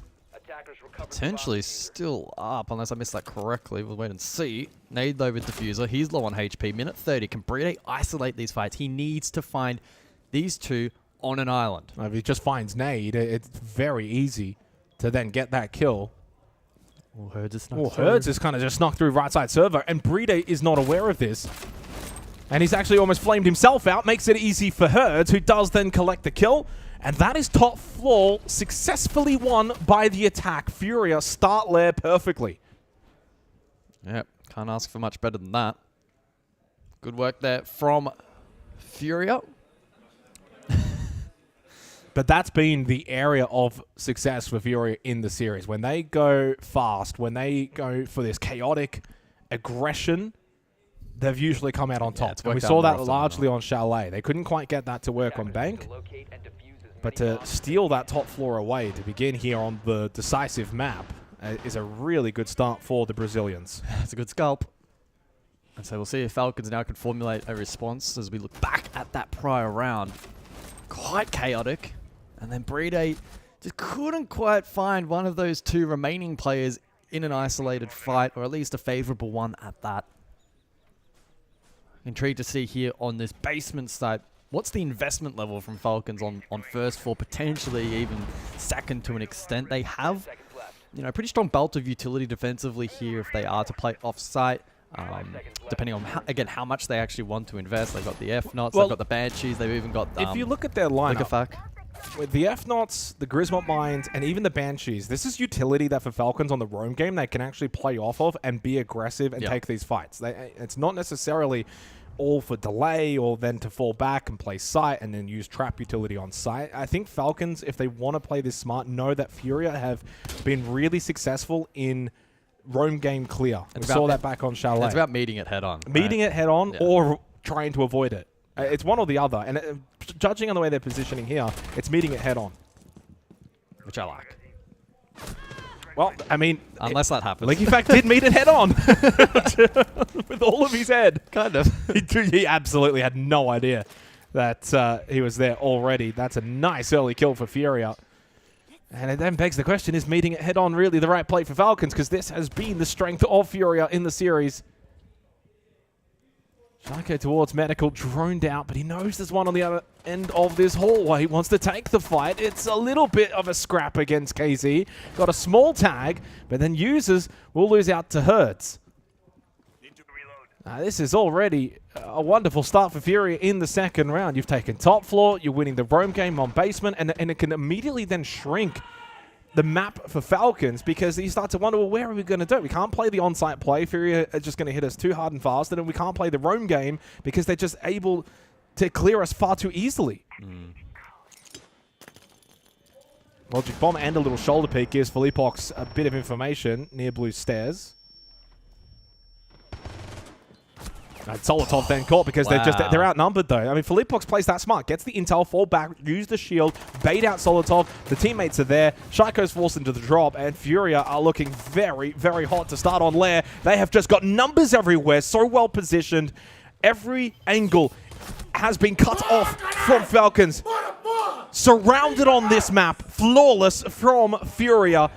potentially still up, unless I missed that correctly. We'll wait and see. Nade low with Diffuser. He's low on HP. Minute 30. Can Brede isolate these fights? He needs to find these two on an island. If he just finds Nade, it's very easy to then get that kill. Well, Herds is kind of just snuck through right side server, and Brede is not aware of this. And he's actually almost flamed himself out, makes it easy for Herds, who does then collect the kill. And that is top floor successfully won by the attack. FURIA start Lair perfectly. Yep, can't ask for much better than that. Good work there from FURIA. But that's been the area of success for FURIA in the series. When they go fast, when they go for this chaotic aggression, they've usually come out on top. And we saw that largely on Chalet. They couldn't quite get that to work on bank. But to steal that top floor away to begin here on the decisive map is a really good start for the Brazilians. It's a good scalp. And so we'll see if Falcons now can formulate a response as we look back at that prior round. Quite chaotic. And then Brede just couldn't quite find one of those two remaining players in an isolated fight, or at least a favorable one at that. Intrigued to see here on this basement side, what's the investment level from Falcons on first floor, potentially even second to an extent. They have, you know, a pretty strong belt of utility defensively here if they are to play off-site. Depending on, how much they actually want to invest. They've got the F-Knots, they've got the Banshees, they've even got if you look at their lineup, with the F-Knots, the Grismont Mines, and even the Banshees, this is utility that for Falcons on the roam game they can actually play off of and be aggressive and take these fights. It's not necessarily all for delay or then to fall back and play site and then use trap utility on site. I think Falcons, if they want to play this smart, know that FURIA have been really successful in roam game clear. We saw that back on Chalet. It's about meeting it head on. Meeting it head on or trying to avoid it. It's one or the other. And judging on the way they're positioning here, it's meeting it head on. Which I like. Well, I mean... Unless that happens. Leaky Fact did meet it head on. With all of his head. Kind of. He absolutely had no idea that he was there already. That's a nice early kill for FURIA. And it then begs the question, is meeting it head on really the right play for Falcons? Because this has been the strength of FURIA in the series. Sharko towards Medical, droned out, but he knows there's one on the other end of this hallway. He wants to take the fight. It's a little bit of a scrap against KZ. Got a small tag, but then users will lose out to Herds. This is already a wonderful start for FURIA in the second round. You've taken top floor, you're winning the roam game on basement, and it can immediately then shrink the map for Falcons because you start to wonder, well, where are we going to do? We can't play the on-site play. FURIA are just going to hit us too hard and fast, and then we can't play the roam game because they're just able to clear us far too easily. Logic Bomb and a little shoulder peek gives Philippox a bit of information near blue stairs. Solotov then caught because they're outnumbered though. I mean, Philippox plays that smart, gets the intel, fall back, use the shield, bait out Solotov. The teammates are there. Shaiko's forced into the drop, and Furia are looking very, very hot to start on Lair. They have just got numbers everywhere, so well positioned. Every angle has been cut off from Falcons. Surrounded on this map, flawless from Furia.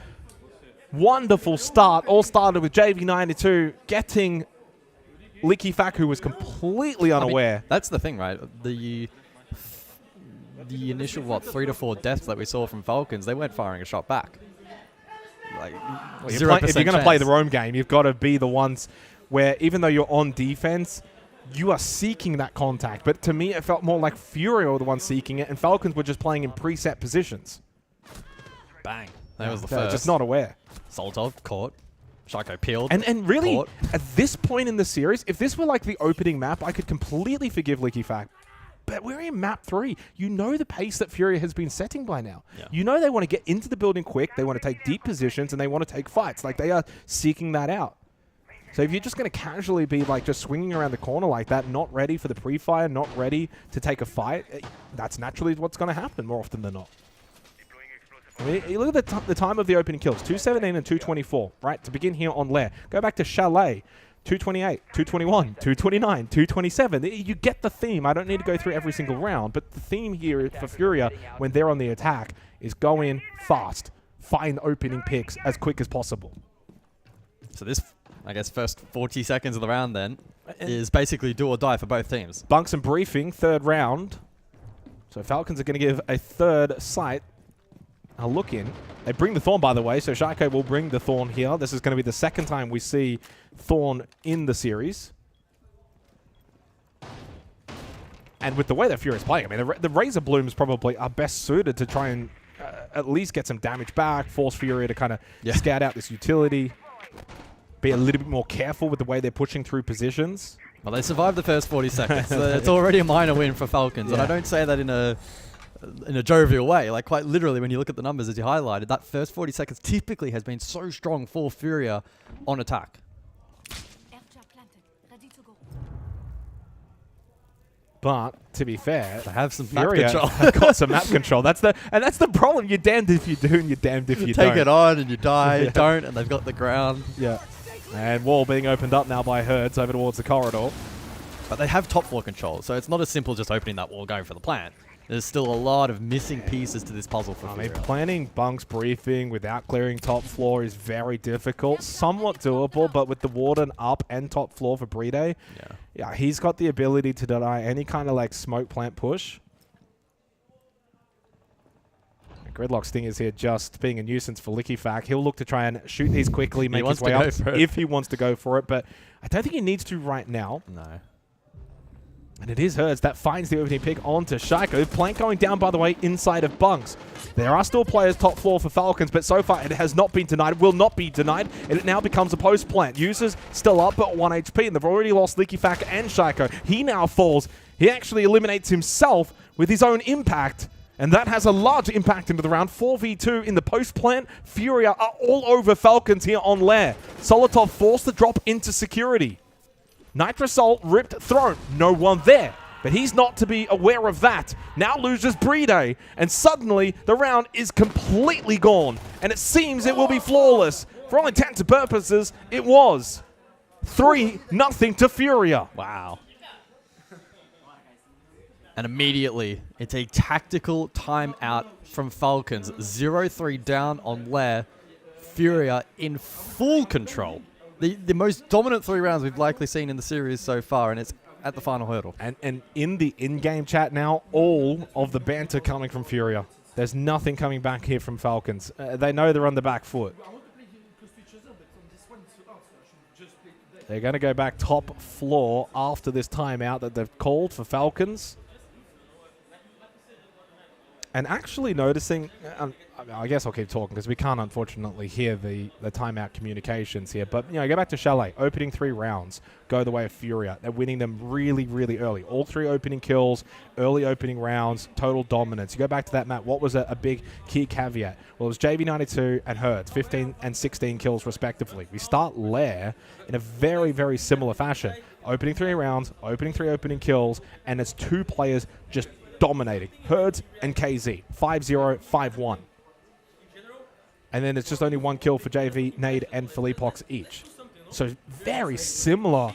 Wonderful start. All started with JV92 getting LeakyFak, who was completely unaware. I mean, that's the thing, right? The initial, 3 to 4 deaths that we saw from Falcons, they weren't firing a shot back. Like, if you're going to play the roam game, you've got to be the ones where, even though you're on defense, you are seeking that contact. But to me, it felt more like Furia were the ones seeking it, and Falcons were just playing in preset positions. Bang. That was the first. Just not aware. Solotov caught. Shaiko peeled. And really, caught. at this point in the series, if this were like the opening map, I could completely forgive LeakyFak. But we're in map 3. You know the pace that Furia has been setting by now. Yeah. You know they want to get into the building quick, they want to take deep positions, and they want to take fights. Like, they are seeking that out. So if you're just going to casually be like just swinging around the corner like that, not ready for the pre-fire, not ready to take a fight, that's naturally what's going to happen more often than not. I mean, you look at the time of the opening kills, 217 and 224, right? To begin here on Lair. Go back to Chalet, 228, 221, 229, 227. You get the theme. I don't need to go through every single round, but the theme here for Furia, when they're on the attack, is go in fast, find opening picks as quick as possible. So this, I guess, first 40 seconds of the round then is basically do or die for both teams. Bunks and briefing, third round. So Falcons are going to give a third site a look in. They bring the Thorn, by the way, so Shaiko will bring the Thorn here. This is going to be the second time we see Thorn in the series. And with the way that Furia is playing, I mean, the Razor Blooms probably are best suited to try and at least get some damage back, force Furia to kind of scout out this utility, be a little bit more careful with the way they're pushing through positions. Well, they survived the first 40 seconds. So it's already a minor win for Falcons, and I don't say that in a jovial way. Like, quite literally, when you look at the numbers as you highlighted, that first 40 seconds typically has been so strong for Furia on attack. But to be fair, they have some Furia map control. got some map control. That's the problem. You're damned if you do, and you're damned if you don't. Take it on, and you die. Don't, and they've got the ground. Yeah. And wall being opened up now by Herds over towards the corridor. But they have top floor control, so it's not as simple just opening that wall, going for the plant. There's still a lot of missing pieces to this puzzle for Furia. I mean, planning Bunk's briefing without clearing top floor is very difficult. Somewhat doable, but with the Warden up and top floor for Bride, yeah, he's got the ability to deny any kind of like smoke plant push. Gridlock Sting is here just being a nuisance for LeakyFak. He'll look to try and shoot these quickly, make his way up if he wants to go for it, but I don't think he needs to right now. No. And it is Herds that finds the opening pick onto Shaiko. Plank going down, by the way, inside of Bunks. There are still players top floor for Falcons, but so far it has not been denied, will not be denied, and it now becomes a post plant. Users still up at 1 HP, and they've already lost LeakyFak and Shaiko. He now falls. He actually eliminates himself with his own impact, and that has a large impact into the round. 4v2 in the post plant. Furia are all over Falcons here on Lair. Solotov forced to drop into security. Nitrosol ripped, thrown. No one there. But he's not to be aware of that. Now loses Bride. And suddenly, the round is completely gone. And it seems it will be flawless. For all intents and purposes, it was. 3-0 to Furia. Wow. And immediately, it's a tactical timeout from Falcons. 0-3 down on Lair. Furia in full control. The most dominant 3 rounds we've likely seen in the series so far, and it's at the final hurdle. And in the in-game chat now, all of the banter coming from Furia. There's nothing coming back here from Falcons. They know they're on the back foot. They're going to go back top floor after this timeout that they've called for Falcons. And actually noticing, I guess I'll keep talking because we can't unfortunately hear the timeout communications here. But, you know, go back to Chalet. Opening 3 rounds go the way of FURIA. They're winning them really, really early. All 3 opening kills, early opening rounds, total dominance. You go back to that map, what was a big key caveat? Well, it was JV92 and Hertz, 15 and 16 kills respectively. We start Lair in a very, very similar fashion. Opening 3 rounds, opening 3 opening kills, and it's 2 players just dominating. Herds and KZ, 5-0, 5-1. And then it's just only 1 kill for JV, Nade, and Philippox each. So very similar,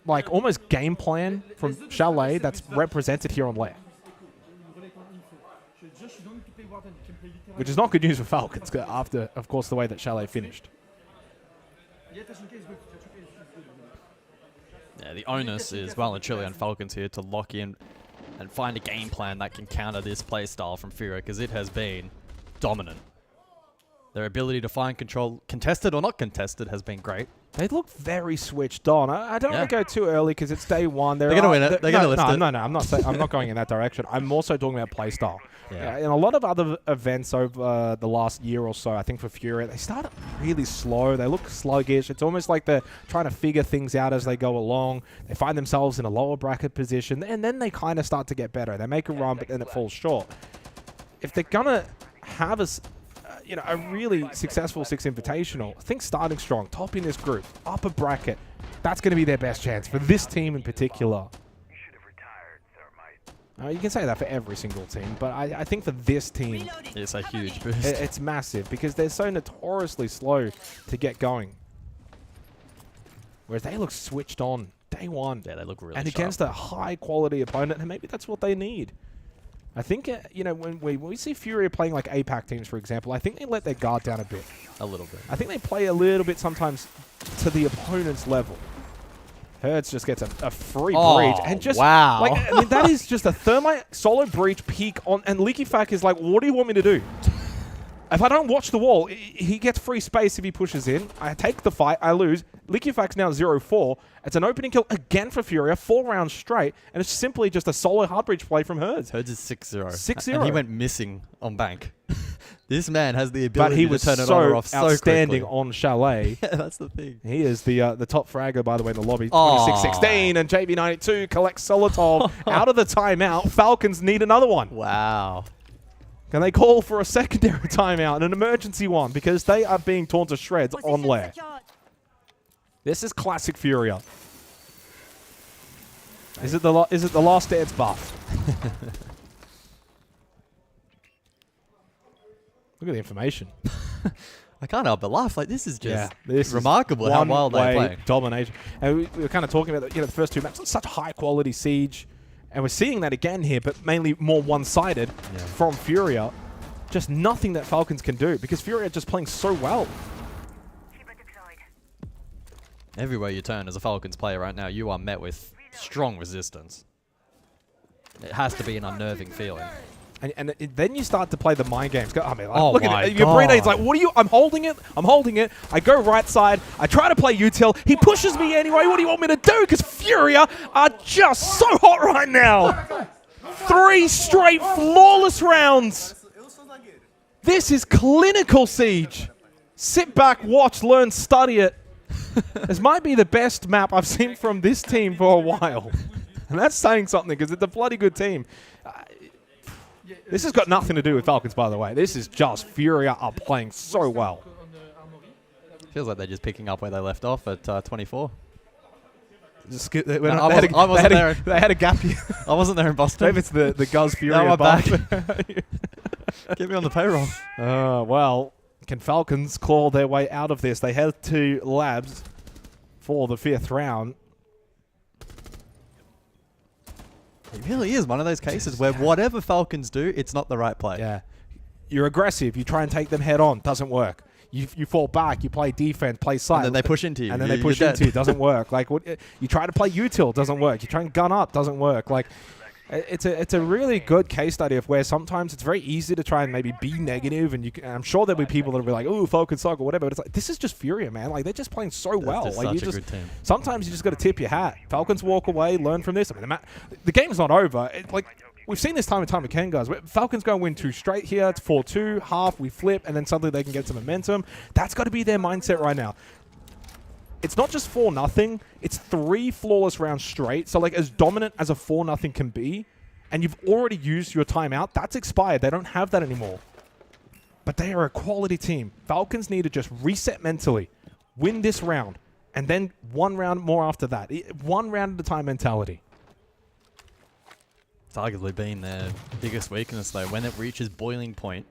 like almost game plan from Chalet that's represented here on Lair. Which is not good news for Falcons after, of course, the way that Chalet finished. Yeah, the onus is well and truly on Falcons here to lock in and find a game plan that can counter this play style from FURIA, because it has been dominant. Their ability to find control, contested or not contested, has been great. They look very switched on. I don't want to go too early because it's day one. They're going to win it. They're going to lift it. No, I'm not going in that direction. I'm also talking about play style. Yeah. In a lot of other events over the last year or so, I think for FURIA, they start really slow. They look sluggish. It's almost like they're trying to figure things out as they go along. They find themselves in a lower bracket position, and then they kind of start to get better. They make a run, but then it falls short. If they're going to have a really successful Six Invitational, I think starting strong, top in this group, upper bracket, that's going to be their best chance for this team in particular. You can say that for every single team, but I think for this team, it's a huge boost. It's massive because they're so notoriously slow to get going. Whereas they look switched on day one. Yeah, they look really and sharp. against a high-quality opponent, and maybe that's what they need. I think, when we see FURIA playing like APAC teams, for example, I think they let their guard down a bit. A little bit. I think they play a little bit sometimes to the opponent's level. Hertz just gets a free breach. And just, wow. That is just a Thermite solo breach peak on, and Leakyfac is like, what do you want me to do? If I don't watch the wall, he gets free space if he pushes in. I take the fight, I lose. Leakyfac's now 0-4. It's an opening kill again for FURIA, 4 rounds straight, and it's simply just a solo hard breach play from Hertz. Hertz is 6-0. 6-0. And he went missing on bank. This man has the ability to turn it on or off so quickly. Outstanding on Chalet. Yeah, that's the thing. He is the top fragger, by the way, in the lobby. 26-16, and JV92 collects Solitov out of the timeout. Falcons need another one. Wow. Can they call for a secondary timeout, an emergency one, because they are being torn to shreds on Lair. This is classic FURIA. Is it the last dance buff? Look at the information. I can't help but laugh. Like, this is just this remarkable how well they play. Domination. And we were kind of talking about the first 2 maps. Such high quality siege. And we're seeing that again here, but mainly more one-sided from FURIA. Just nothing that Falcons can do because FURIA are just playing so well. Everywhere you turn as a Falcons player right now, you are met with strong resistance. It has to be an unnerving feeling. And then you start to play the mind games. Look my at it. Your brain is like, what are you? I'm holding it. I'm holding it. I go right side. I try to play util. He pushes me anyway. What do you want me to do? Because FURIA are just so hot right now. 3 straight flawless rounds. This is clinical siege. Sit back, watch, learn, study it. This might be the best map I've seen from this team for a while. And that's saying something because it's a bloody good team. This has got nothing to do with Falcons, by the way. This is just FURIA are playing so well. Feels like they're just picking up where they left off at 24. They had a gap here. I wasn't there in Boston. Maybe it's the Guz FURIA now I'm buff. back. Get me on the payroll. Well, can Falcons claw their way out of this? They head to Labs for the 5th round. It really is one of those cases where whatever Falcons do, it's not the right play. Yeah. You're aggressive. You try and take them head on. Doesn't work. You fall back. You play defense, play side. And then they push into you. And then they push into you. Doesn't work. Like you try to play util. Doesn't work. You try and gun up. Doesn't work. Like it's a really good case study of where sometimes it's very easy to try and maybe be negative, and I'm sure there'll be people that'll be like, "Oh, Falcons suck" or whatever. But it's like this is just FURIA, man. Like they're just playing so well. Like such a good team. Sometimes you just got to tip your hat. Falcons walk away, learn from this. I mean, the game's not over. we've seen this time and time again, guys. Falcons go and win 2 straight here. It's 4-2, half, we flip, and then suddenly they can get some momentum. That's got to be their mindset right now. It's not just 4-0. It's 3 flawless rounds straight. So, like, as dominant as a 4-0 can be, and you've already used your timeout, that's expired. They don't have that anymore. But they are a quality team. Falcons need to just reset mentally, win this round, and then 1 round more after that. 1 round at a time mentality. It's arguably been their biggest weakness, though. When it reaches boiling point,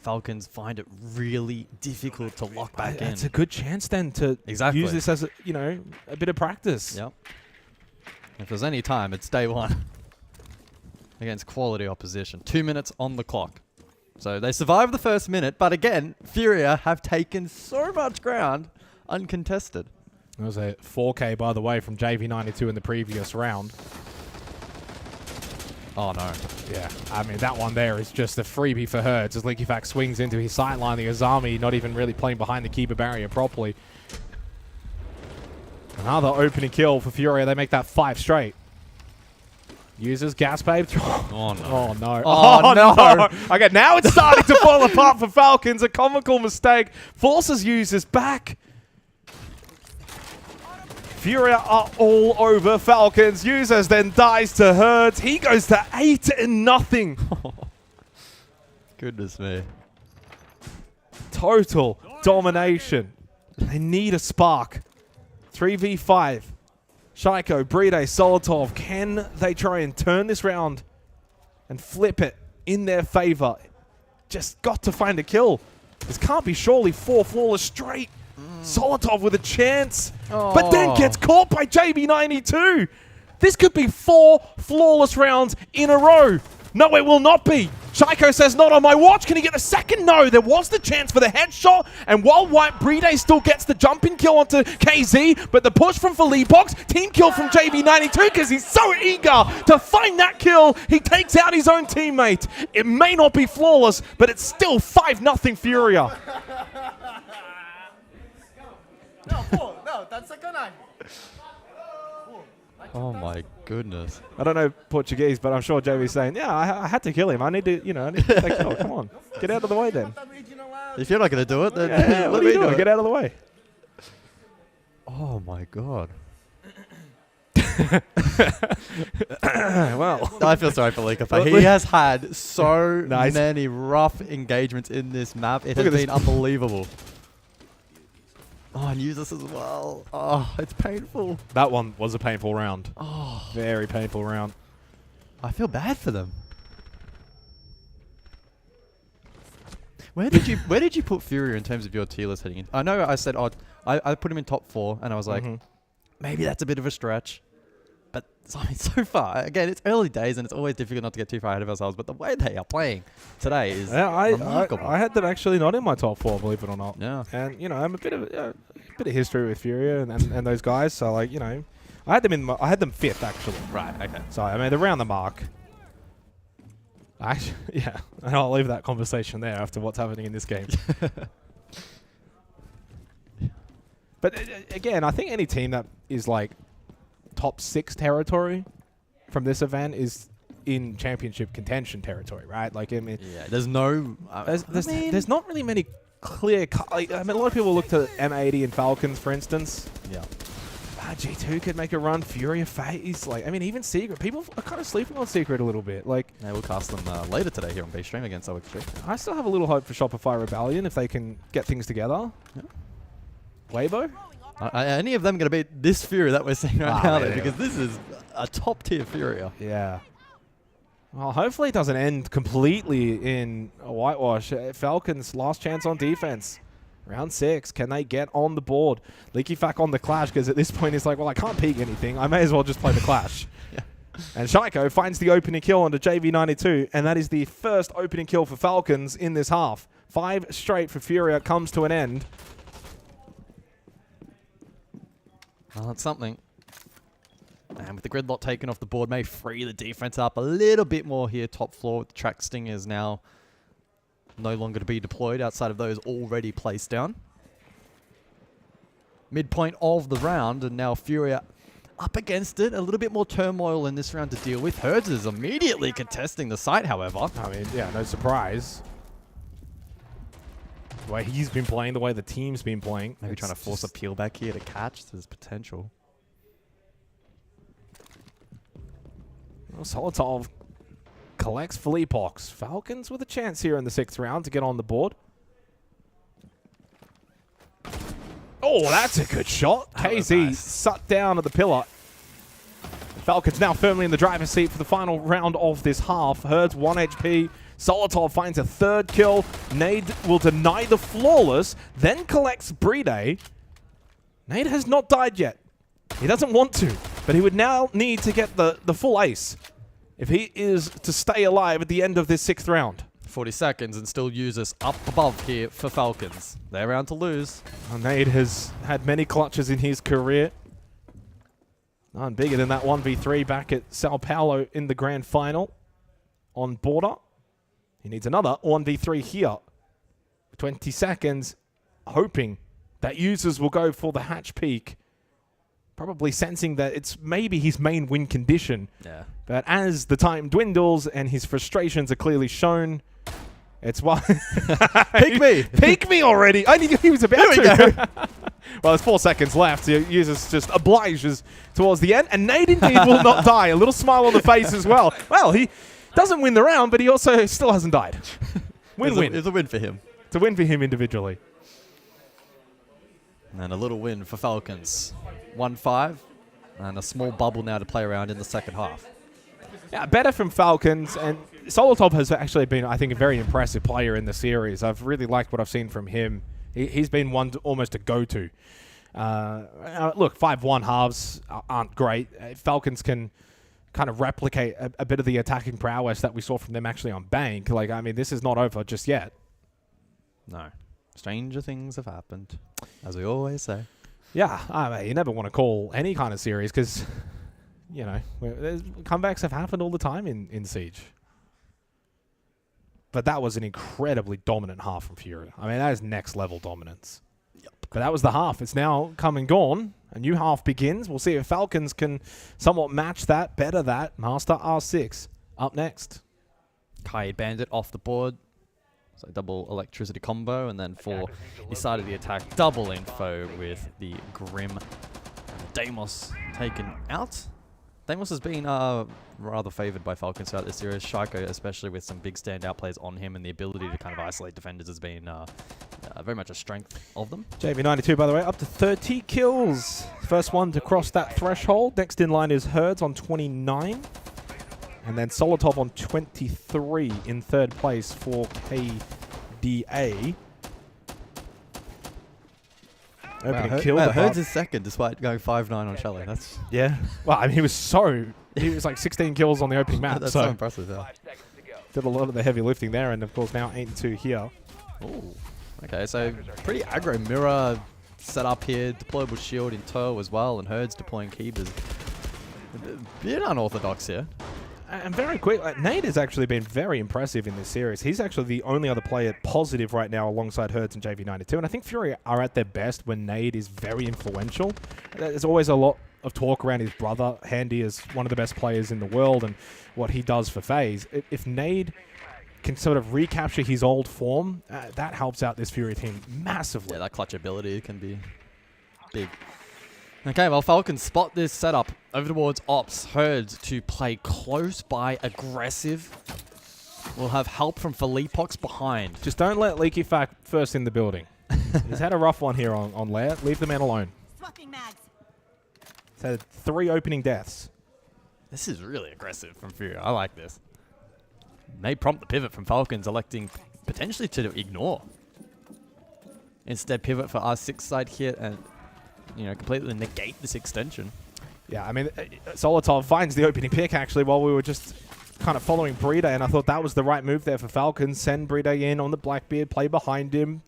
Falcons find it really difficult to lock back in. It's a good chance then to use this as, a bit of practice. Yep. If there's any time, it's day 1 against quality opposition. 2 minutes on the clock. So they survived the first minute, but again, FURIA have taken so much ground uncontested. It was a 4K, by the way, from JV92 in the previous round. Oh, no. Yeah, I mean, that one there is just a freebie for her. As legacies swings into his sideline, the Azami not even really playing behind the keeper barrier properly. Another opening kill for FURIA. They make that 5 straight. Uses gas babe. Oh, no. Oh, no. Oh, no. Okay, now it's starting to fall apart for Falcons. A comical mistake. Forces users back. FURIA are all over Falcons. Users then dies to Herds. He goes to 8-0. Goodness me. Total domination. They need a spark. 3v5. Shaiko, Bride, Solotov. Can they try and turn this round and flip it in their favor? Just got to find a kill. This can't be surely 4 flawless straight. Solotov with a chance, but then gets caught by JB92. This could be 4 flawless rounds in a row. No, it will not be. Shaiko says, not on my watch. Can he get a second? No, there was the chance for the headshot. And while White Bride still gets the jumping kill onto KZ, but the push from Felipox, team kill from JB92 because he's so eager to find that kill. He takes out his own teammate. It may not be flawless, but it's still 5-0 FURIA. No, that's a good one. Oh, my goodness. I don't know Portuguese, but I'm sure JB's saying, yeah, I had to kill him. I need to, I need to take kill. Come on. Get out of the way then. If you're not going to do it, then yeah, what are you doing? Get out of the way. Oh, my God. Well, I feel sorry for Legacies. He has had so many rough engagements in this map. It has been unbelievable. Oh, and use this as well. Oh, it's painful. That one was a painful round. Oh, very painful round. I feel bad for them. Where did you put FURIA in terms of your tier list heading in? I know I said I put him in top 4, and I was like, maybe that's a bit of a stretch. But I mean, so far, again, it's early days, and it's always difficult not to get too far ahead of ourselves. But the way they are playing today is remarkable. I had them actually not in my top 4, believe it or not. Yeah. And I'm a bit of history with FURIA and those guys. So like I had them I had them 5th actually. Right. Okay. So I mean around the mark. Actually, yeah. And I'll leave that conversation there after what's happening in this game. But again, I think any team that is like top 6 territory from this event is in championship contention territory, right? Like, I mean, yeah, there's no, there's not really many clear. Like, I mean, a lot of people look to M80 and Falcons, for instance. Yeah. G2 could make a run. FURIA, FaZe, like, I mean, even Secret. People are kind of sleeping on Secret a little bit. Like, yeah, we'll cast them later today here on B Stream against OX3. I still have a little hope for Shopify Rebellion if they can get things together. Yeah. Weibo? Any of them going to beat this FURIA that we're seeing right now? Yeah. Because this is a top tier FURIA. Yeah. Well, hopefully it doesn't end completely in a whitewash. Falcons, last chance on defense. Round 6. Can they get on the board? legacies on the clash because at this point it's like, well, I can't peek anything. I may as well just play the clash. Yeah. And Shaiko finds the opening kill onto JV92, and that is the first opening kill for Falcons in this half. 5 straight for FURIA comes to an end. Well, that's something. And with the gridlock taken off the board, may free the defense up a little bit more here. Top floor with the track stingers now no longer to be deployed outside of those already placed down. Midpoint of the round, and now FURIA up against it. A little bit more turmoil in this round to deal with. Herds is immediately contesting the site, however. I mean, yeah, no surprise. The way he's been playing, the way the team's been playing. Maybe trying to force a peel back here to catch. There's potential. Well, Solotov collects Felipox. Falcons with a chance here in the 6th round to get on the board. Oh, that's a good shot. KZ sat down at the pillar. Falcons now firmly in the driver's seat for the final round of this half. Herds 1 HP. Solotov finds a 3rd kill. Nade will deny the flawless, then collects Bride. Nade has not died yet. He doesn't want to, but he would now need to get the full ace if he is to stay alive at the end of this 6th round. 40 seconds and still users up above here for Falcons. They're around to lose. Nade has had many clutches in his career. None bigger than that 1v3 back at Sao Paulo in the grand final on border. He needs another 1v3 here. 20 seconds, hoping that users will go for the hatch peak. Probably sensing that it's maybe his main win condition. Yeah. But as the time dwindles and his frustrations are clearly shown, it's why... Peek me! Peek me already! I knew he was about to. Well, there's 4 seconds left. Users just obliges towards the end. And Nade indeed will not die. A little smile on the face as well. Well, he doesn't win the round, but he also still hasn't died. Win-win. It's a win for him. It's a win for him individually. And a little win for Falcons. 1-5. And a small bubble now to play around in the second half. Yeah, better from Falcons. And Solotov has actually been, I think, a very impressive player in the series. I've really liked what I've seen from him. He's been one to almost a go-to. Look, 5-1 halves aren't great. Falcons can kind of replicate a bit of the attacking prowess that we saw from them actually on Bank. Like, I mean, this is not over just yet. No. Stranger things have happened, as we always say. Yeah, I mean, you never want to call any kind of series because, you know, comebacks have happened all the time in Siege. But that was an incredibly dominant half from FURIA. I mean, that is next level dominance. Yep. But that was the half. It's now come and gone. A new half begins. We'll see if Falcons can somewhat match that, better that. Master R6 up next. Kaid Bandit off the board. So double electricity combo, and then for the side of the attack, double info with the Grim. And Deimos taken out. Deimos has been rather favored by Falcons throughout this series. Shaiko, especially with some big standout plays on him, and the ability to kind of isolate defenders has been very much a strength of them. JV92, by the way, up to 30 kills. First one to cross that threshold. Next in line is Herds on 29. And then Solotov on 23 in 3rd place for KDA. Opening kill. Herds is second despite going 5-9 on Shelly. That's yeah. Well, I mean, he was like 16 kills on the opening map. That's so impressive. Yeah. Did a lot of the heavy lifting there, and of course now 8-2 here. Ooh. Okay, so pretty aggro mirror set up here. Deployable shield in tow as well, and Herds deploying Keepers. A bit unorthodox here. And very quick, Nade has actually been very impressive in this series. He's actually the only other player positive right now alongside Herds and JV92. And I think FURIA are at their best when Nade is very influential. There's always a lot of talk around his brother, Handy, as one of the best players in the world and what he does for FaZe. If Nade can sort of recapture his old form, that helps out this FURIA team massively. Yeah, that clutch ability can be big. Okay, well, Falcons spot this setup over towards Ops. Herds to play close by aggressive. We'll have help from Felipox behind. Just don't let Leaky Fact first in the building. He's had a rough one here on Lair. Leave the man alone. Swapping mags. He's had 3 opening deaths. This is really aggressive from FURIA. I like this. May prompt the pivot from Falcons, electing potentially to ignore. Instead, pivot for R6 side here and, you know, completely negate this extension. Yeah, I mean, Solotov finds the opening pick, actually, while we were just kind of following Brida, and I thought that was the right move there for Falcons. Send Brida in on the Blackbeard, play behind him,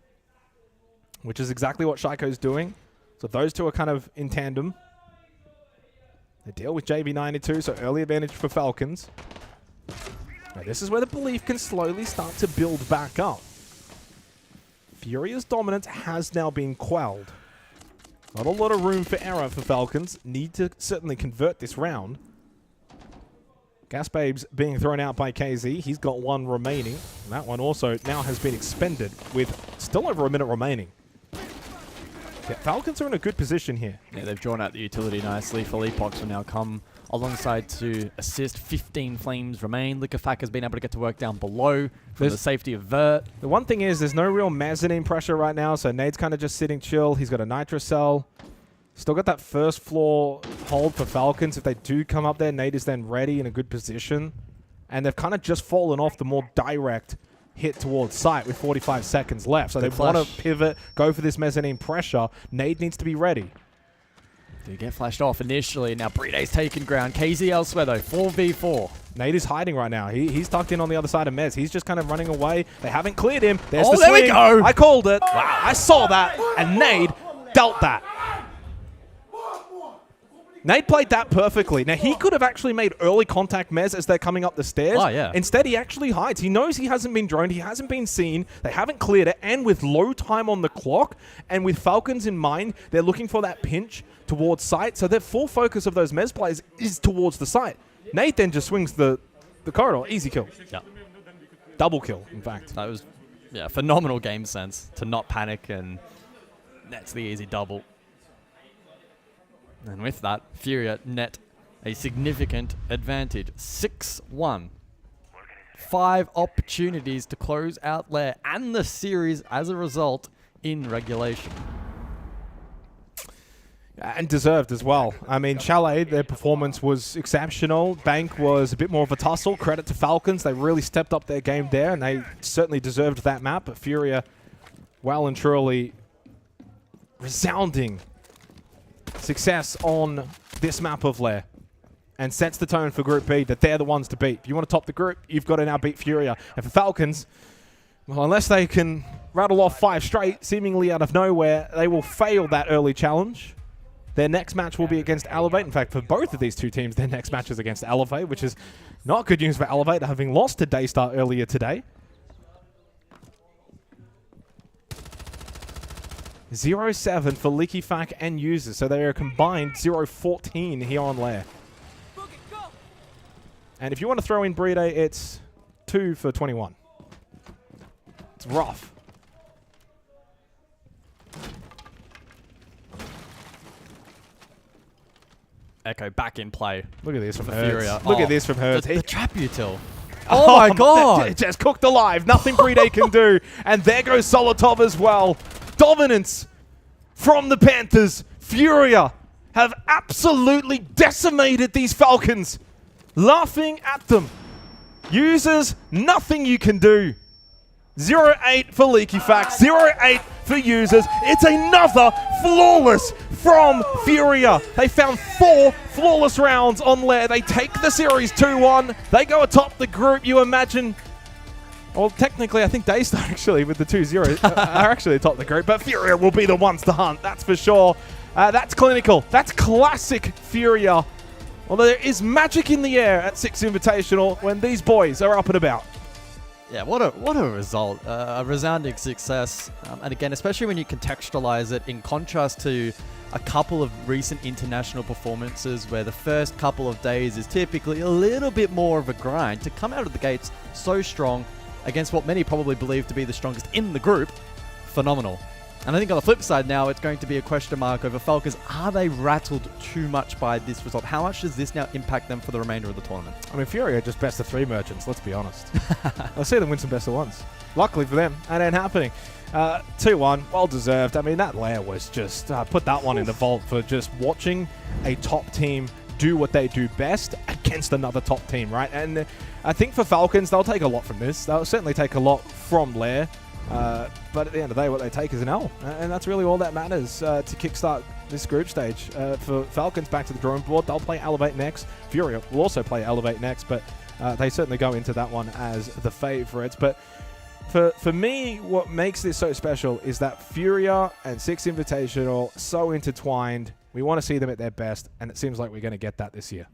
which is exactly what Shaiko's doing. So those two are kind of in tandem. They deal with JV92, so early advantage for Falcons. Now, this is where the belief can slowly start to build back up. FURIA's dominance has now been quelled. Not a lot of room for error for Falcons. Need to certainly convert this round. Gas Babes being thrown out by KZ. He's got one remaining. And that one also now has been expended with still over a minute remaining. Yeah, Falcons are in a good position here. Yeah, they've drawn out the utility nicely. FALCONS will now come alongside to assist. 15 flames remain. Liquefac has been able to get to work down below for the safety of Vert. The one thing is there's no real mezzanine pressure right now, so Nade's kind of just sitting chill. He's got a Nitro Cell. Still got that first floor hold for Falcons. If they do come up there, Nade is then ready in a good position. And they've kind of just fallen off the more direct hit towards site with 45 seconds left. So they want to pivot, go for this mezzanine pressure. Nade needs to be ready. They get flashed off initially. Now Bride's taking ground. KZ elsewhere though, 4v4. Nade is hiding right now. He's tucked in on the other side of Mez. He's just kind of running away. They haven't cleared him. There's the there swing. we go. I called it. Wow. I saw that. And Nade dealt that. Nade played that perfectly. Now, he could have actually made early contact Mez as they're coming up the stairs. Oh, yeah. Instead, he actually hides. He knows he hasn't been droned. He hasn't been seen. They haven't cleared it. And with low time on the clock, and with Falcons in mind, they're looking for that pinch towards site. So their full focus of those Mez players is towards the site. Nade then just swings the corridor. Easy kill. Yeah. Double kill, in fact. That was, yeah, phenomenal game sense to not panic, and that's the easy double. And with that, FURIA net a significant advantage. 6-1. 5 opportunities to close out Lair and the series as a result in regulation. And deserved as well. I mean, Chalet, their performance was exceptional. Bank was a bit more of a tussle. Credit to Falcons. They really stepped up their game there, and they certainly deserved that map. But FURIA, well and truly resounding success on this map of Lair, and sets the tone for Group B that they're the ones to beat. If you want to top the group, you've got to now beat FURIA. And for Falcons, well, unless they can rattle off 5 straight, seemingly out of nowhere, they will fail that early challenge. Their next match will be against Elevate. In fact, for both of these two teams, their next match is against Elevate, which is not good news for Elevate, having lost to DAYSTAR earlier today. 0-7 for Liquefac and Users, so they are combined 0-14 here on Lair. And if you want to throw in Bride, it's 2 for 21. It's rough. Echo back in play. Look at this from FURIA. Look at this from Hertz. The trap util. Oh my god! Just cooked alive. Nothing Bride can do. And there goes Solotov as well. Dominance from the Panthers. FURIA have absolutely decimated these Falcons. Laughing at them. Users, nothing you can do. 0-8 for Liquefac. 0-8 for Users. It's another flawless from FURIA. They found 4 flawless rounds on Lair. They take the series 2-1. They go atop the group. You imagine... Well, technically, I think DAYSTAR actually with the 2-0 are actually atop the group, but FURIA will be the ones to hunt, that's for sure. That's clinical. That's classic FURIA. Although there is magic in the air at Six Invitational when these boys are up and about. Yeah, what a result. A resounding success. And again, especially when you contextualize it in contrast to a couple of recent international performances where the first couple of days is typically a little bit more of a grind. To come out of the gates so strong against what many probably believe to be the strongest in the group, phenomenal. And I think on the flip side now, it's going to be a question mark over Falcons. Are they rattled too much by this result? How much does this now impact them for the remainder of the tournament? I mean, FURIA are just best of 3 merchants, let's be honest. I'll see them win some best of 1s. Luckily for them, and then happening. 2-1, well deserved. I mean, that Lair was just, put that one in the vault for just watching a top team do what they do best against another top team, right? And I think for Falcons, they'll take a lot from this. They'll certainly take a lot from Lair. But at the end of the day, what they take is an L. And that's really all that matters to kickstart this group stage. For Falcons, back to the drawing board. They'll play Elevate next. FURIA will also play Elevate next, but they certainly go into that one as the favorites. But for me, what makes this so special is that FURIA and Six Invitational so intertwined. We want to see them at their best, and it seems like we're going to get that this year.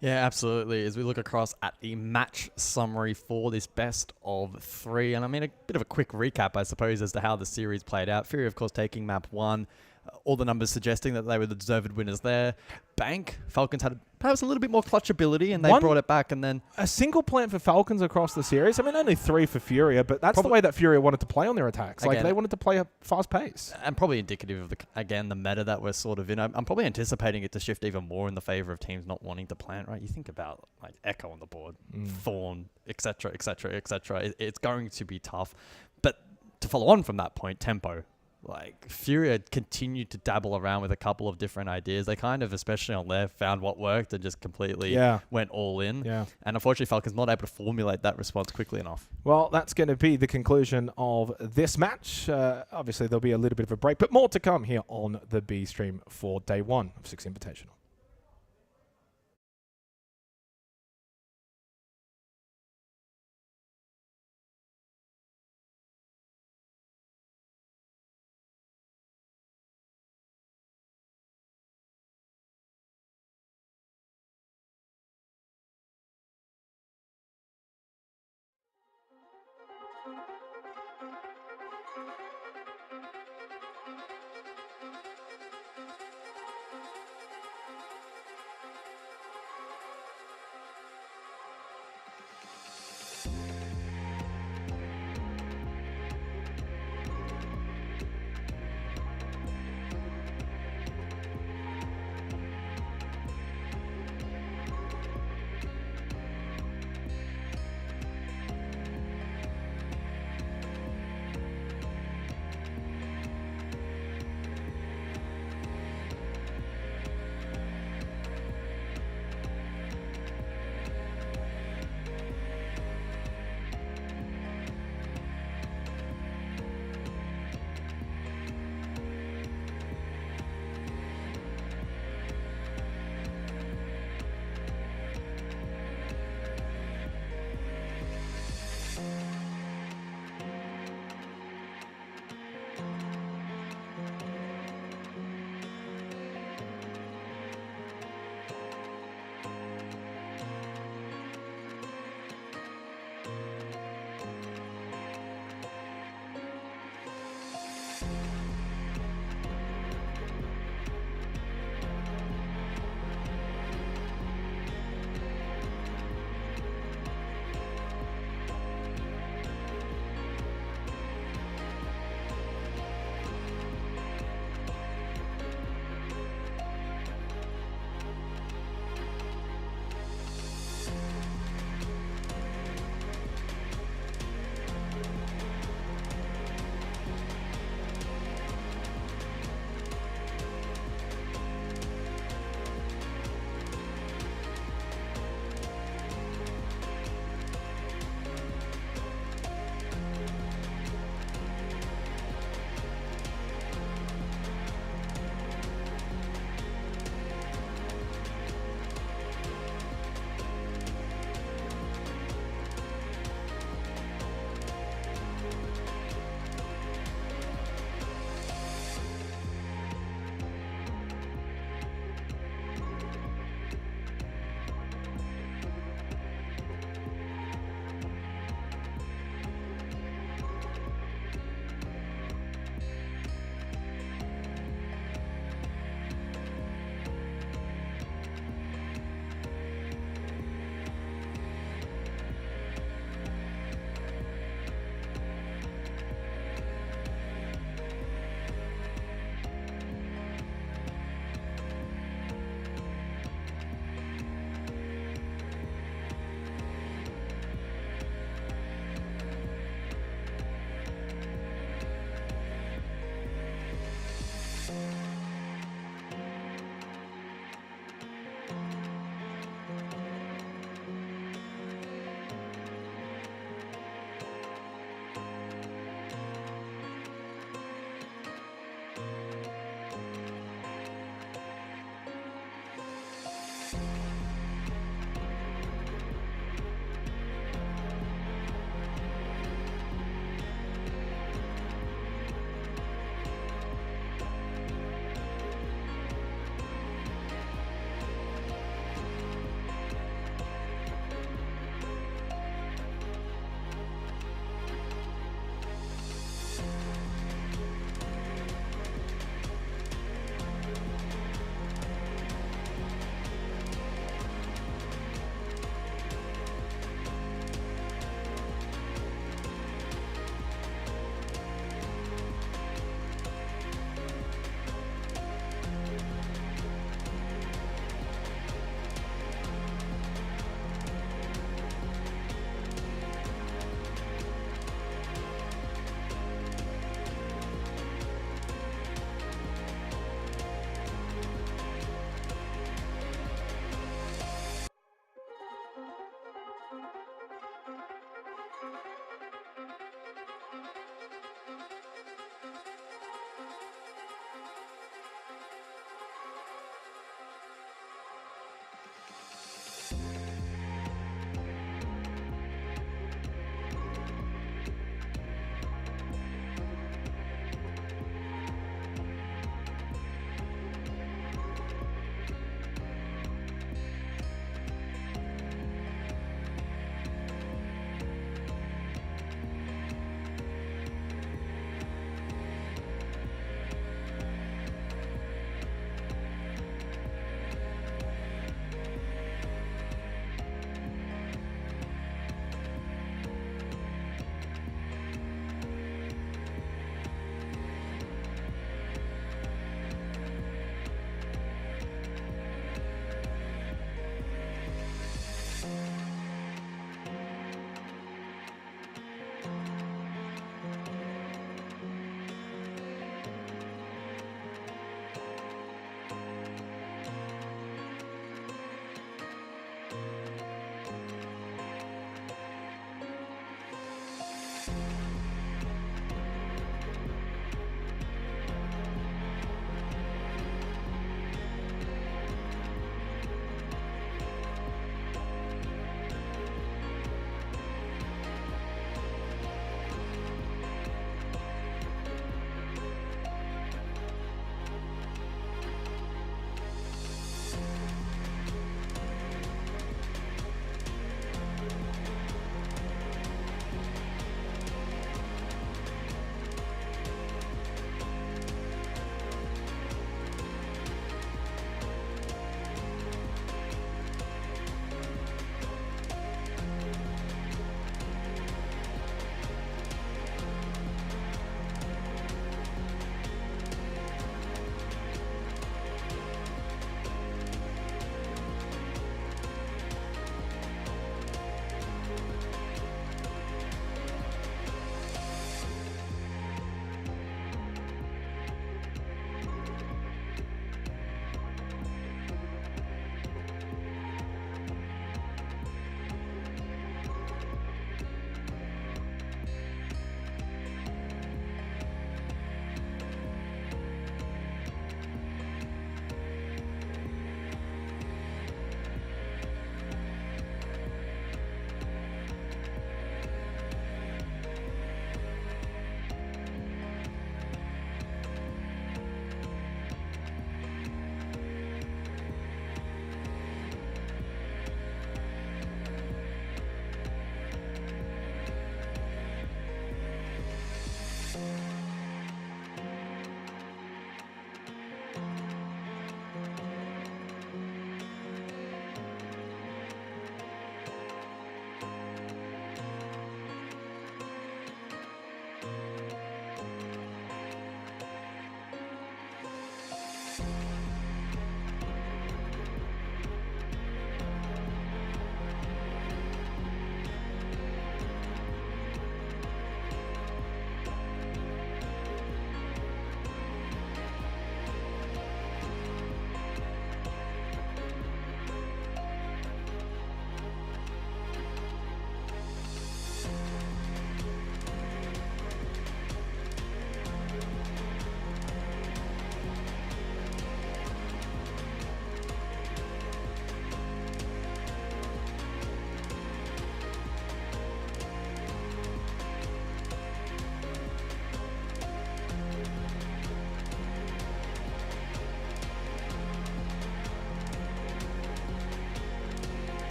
Yeah, absolutely. As we look across at the match summary for this best of 3, and I mean a bit of a quick recap, I suppose, as to how the series played out. FURIA, of course, taking map 1. all the numbers suggesting that they were the deserved winners there. Bank, Falcons had perhaps a little bit more clutch ability, and they brought it back. And then a single plant for Falcons across the series. I mean, only 3 for FURIA, but that's the way that FURIA wanted to play on their attacks. Like, they wanted to play a fast pace. And probably indicative of, the meta that we're sort of in. I'm probably anticipating it to shift even more in the favor of teams not wanting to plant, right? You think about, like, Echo on the board, Thorn, etc., etc., etc. It's going to be tough. But to follow on from that point, tempo. Like, FURIA continued to dabble around with a couple of different ideas. They kind of, especially on left, found what worked and just completely went all in. Yeah. And unfortunately, Falcons not able to formulate that response quickly enough. Well, that's going to be the conclusion of this match. Obviously, there'll be a little bit of a break, but more to come here on the B stream for day 1 of Six Invitational.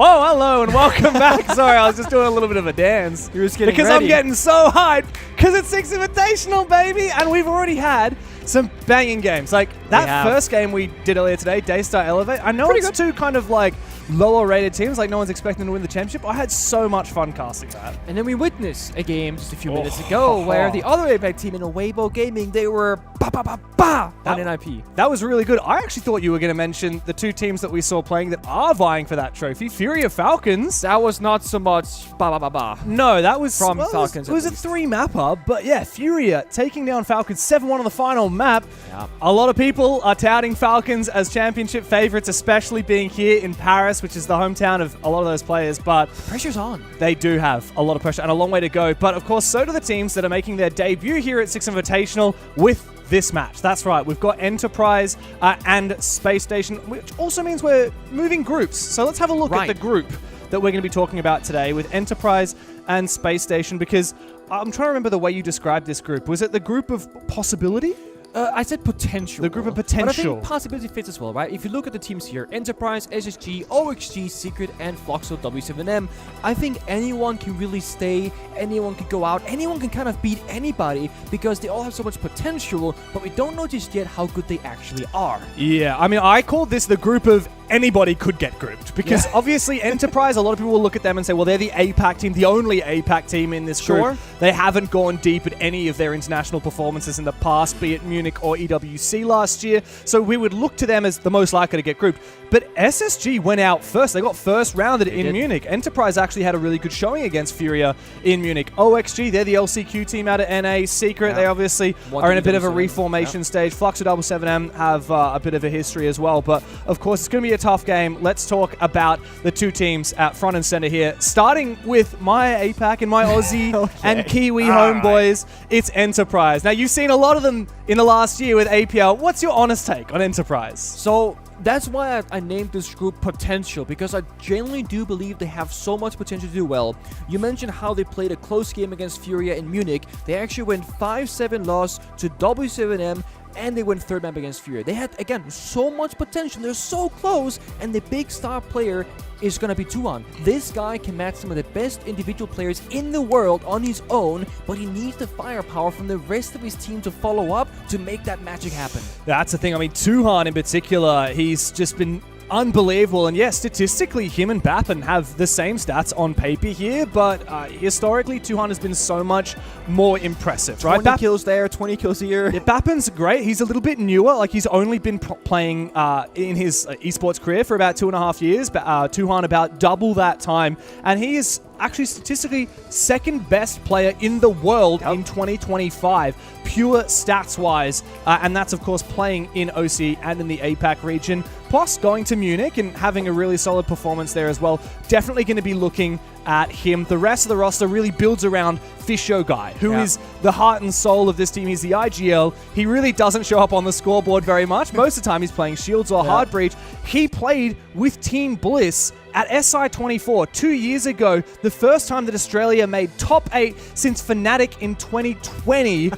Oh, hello and welcome back. Sorry, I was just doing a little bit of a dance. You're just getting because ready. I'm getting so hyped because it's Six Invitational, baby, and we've already had some banging games. Like that first game we did earlier today, DAYSTAR Elevate. I know Pretty it's two kind of like lower rated teams, like no one's expecting to win the championship. I had so much fun casting that. And then we witnessed a game just a few minutes ago where the other APAC team in Weibo Gaming, they were on NIP. That was really good. I actually thought you were going to mention the two teams that we saw playing that are vying for that trophy. FURIA Falcons. That was not so much No, that was from Falcons. It was a 3-mapper, but yeah, FURIA taking down Falcons 7-1 on the final map. Yeah. A lot of people are touting Falcons as championship favorites, especially being here in Paris, which is the hometown of a lot of those players, but pressure's on. They do have a lot of pressure and a long way to go. But of course, so do the teams that are making their debut here at Six Invitational with this match. That's right. We've got Enterprise and Space Station, which also means we're moving groups. So let's have a look at the group that we're going to be talking about today with Enterprise and Space Station, because I'm trying to remember the way you described this group. Was it the group of possibility? I said potential. The group of potential. But I think possibility fits as well, right? If you look at the teams here, Enterprise, SSG, OXG, Secret, and Floxel W7M, I think anyone can really stay, anyone can go out, anyone can kind of beat anybody because they all have so much potential, but we don't know just yet how good they actually are. Yeah, I mean, I called this the group of anybody could get grouped because obviously Enterprise, a lot of people will look at them and say, well, they're the APAC team, the only APAC team in this group. They haven't gone deep at any of their international performances in the past, be it Munich or EWC last year. So we would look to them as the most likely to get grouped. But SSG went out first. They got first rounded in Munich. Enterprise actually had a really good showing against FURIA in Munich. OXG, they're the LCQ team out of NA. Secret, they obviously are in a bit of a reformation stage. Fluxo 7M have a bit of a history as well. But of course, it's going to be a tough game. Let's talk about the two teams at front and center here. Starting with my APAC and my Aussie and Kiwi homeboys, it's Enterprise. Now, you've seen a lot of them in the last year with APL. What's your honest take on Enterprise? So that's why I named this group Potential, because I genuinely do believe they have so much potential to do well. You mentioned how they played a close game against FURIA in Munich. They actually went 5-7 loss to W7M, and they went third map against FURIA. They had, again, so much potential. They're so close, and the big star player is going to be Tuan. This guy can match some of the best individual players in the world on his own, but he needs the firepower from the rest of his team to follow up to make that magic happen. That's the thing. I mean, Tuhan in particular, he's just been unbelievable. And yes, statistically, him and Bappen have the same stats on paper here, but historically, Tuhan has been so much more impressive, right? 20 kills there, 20 kills here. Yeah, Bappen's great. He's a little bit newer. Like, he's only been playing in his esports career for about 2.5 years, but Tuhan about double that time. And he is actually statistically second best player in the world in 2025, pure stats-wise. And that's, of course, playing in OC and in the APAC region. Plus, going to Munich and having a really solid performance there as well. Definitely going to be looking at him. The rest of the roster really builds around Fisho Guy, who is the heart and soul of this team. He's the IGL. He really doesn't show up on the scoreboard very much. Most of the time, he's playing Shields or Hard Breach. He played with Team Bliss at SI24 2 years ago, the first time that Australia made top 8 since Fnatic in 2020.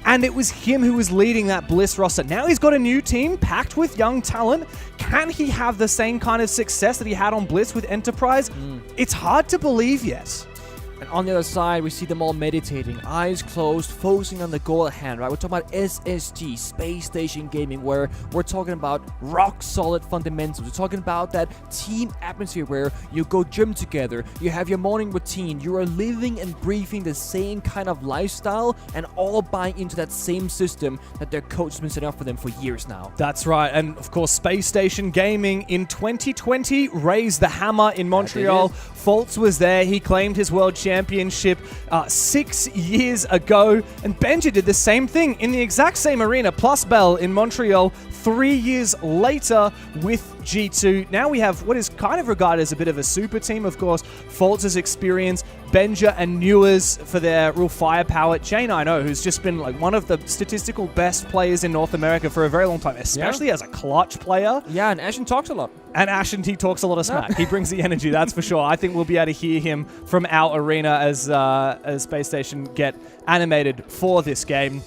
And it was him who was leading that Bliss roster. Now he's got a new team packed with young talent. Can he have the same kind of success that he had on Bliss with Enterprise? It's hard to believe yet. And on the other side, we see them all meditating, eyes closed, focusing on the goal at hand, right? We're talking about SSG, Space Station Gaming, where we're talking about rock-solid fundamentals. We're talking about that team atmosphere where you go gym together, you have your morning routine, you are living and breathing the same kind of lifestyle, and all buying into that same system that their coach has been setting up for them for years now. That's right. And, of course, Space Station Gaming in 2020 raised the hammer in Montreal. Faults was there. He claimed his world championship 6 years ago. And Benja did the same thing in the exact same arena, plus Bell in Montreal 3 years later with G2. Now we have what is kind of regarded as a bit of a super team. Of course, Faults' experience, Benja and Newers for their real firepower. Jane I know, who's just been like one of the statistical best players in North America for a very long time, especially as a clutch player. Yeah, and Ashen talks a lot. And Ashen, he talks a lot of smack. He brings the energy, that's for sure. I think we'll be able to hear him from our arena as Space Station get animated for this game.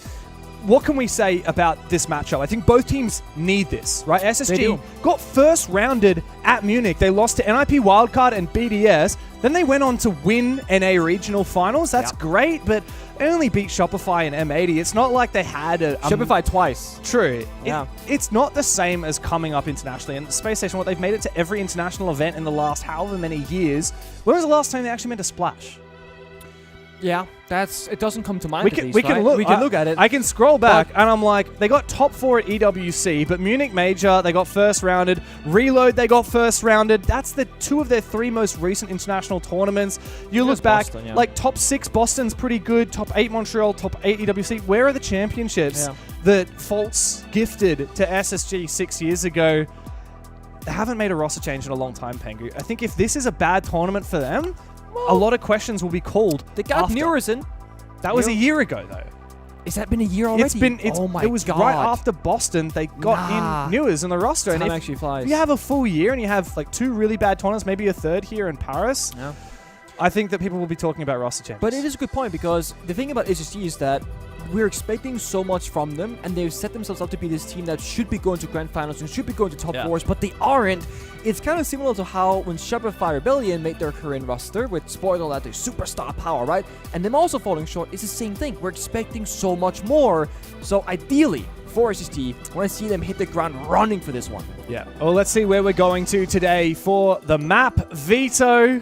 what can we say about this matchup? I think both teams need this, right? SSG got first rounded at Munich. They lost to NIP Wildcard and BDS. Then they went on to win NA Regional Finals. That's great, but they only beat Shopify and M80. It's not like they had a... Shopify twice. True. Yeah. It's not the same as coming up internationally. And Space Station, they've made it to every international event in the last however many years. When was the last time they actually made a splash? Yeah, it doesn't come to mind. We can look at it. I can scroll back, and I'm like, they got top 4 at EWC, but Munich Major, they got first rounded. Reload, they got first rounded. That's the 2 of their 3 most recent international tournaments. You look back, Boston, like top 6 Boston's pretty good, top 8 Montreal, top 8 EWC. Where are the championships that Faults gifted to SSG 6 years ago? They haven't made a roster change in a long time, Pengu. I think if this is a bad tournament for them, a lot of questions will be called. They got Nurison. That was a year ago, though. Has that been a year already? Oh my God. It was right after Boston. They got in Newers in the roster. Time actually flies. If you have a full year and you have like 2 really bad tournaments, maybe a third here in Paris, I think that people will be talking about roster changes. But it is a good point, because the thing about SSG is that we're expecting so much from them, and they've set themselves up to be this team that should be going to grand finals and should be going to top 4s, but they aren't. It's kind of similar to how when Shopify Rebellion made their Korean roster with Spoiled at their superstar power, right? And them also falling short. It's the same thing. We're expecting so much more. So ideally, for SSG, I want to see them hit the ground running for this one. Yeah. Well, let's see where we're going to today for the map veto.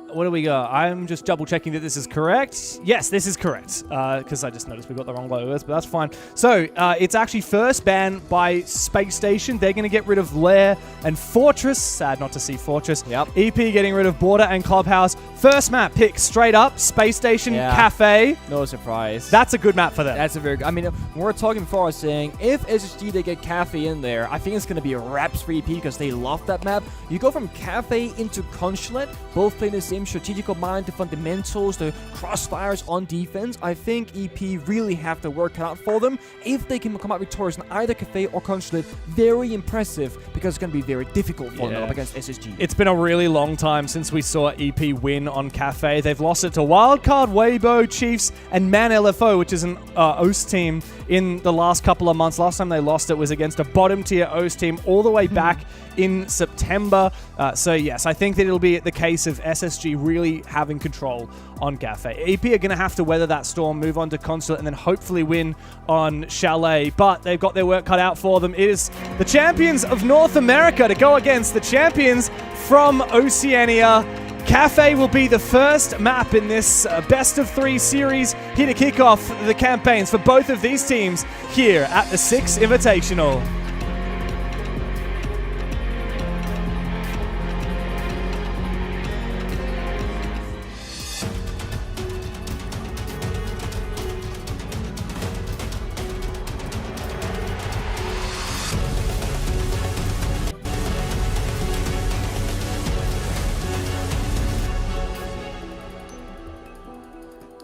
What do we got? I'm just double checking that this is correct. Yes, this is correct, because I just noticed we got the wrong logos, but that's fine. So it's actually first ban by Space Station. They're going to get rid of Lair and Fortress. Sad not to see Fortress. Yep. EP getting rid of Border and Clubhouse. First map pick straight up, Space Station Cafe. No surprise. That's a good map for them. That's a very good... I mean, when we're talking before, I was saying, if SSG, they get Cafe in there, I think it's going to be a wraps for EP, because they love that map. You go from Cafe into Consulate, both playing the same strategical mind, the fundamentals, the crossfires on defense. I think EP really have to work out for them. If they can come out victorious in either Cafe or Consulate, very impressive, because it's going to be very difficult for them up against SSG. It's been a really long time since we saw EP win on Cafe. They've lost it to Wildcard, Weibo, Chiefs, and Man LFO, which is an OST team in the last couple of months. Last time they lost it was against a bottom tier OST team all the way back in September. So yes, I think that it'll be the case of SSG really having control on Cafe. EP are going to have to weather that storm, move on to Consulate, and then hopefully win on Chalet. But they've got their work cut out for them. It is the champions of North America to go against the champions from Oceania. Cafe will be the first map in this best of 3 series here to kick off the campaigns for both of these teams here at the Six Invitational.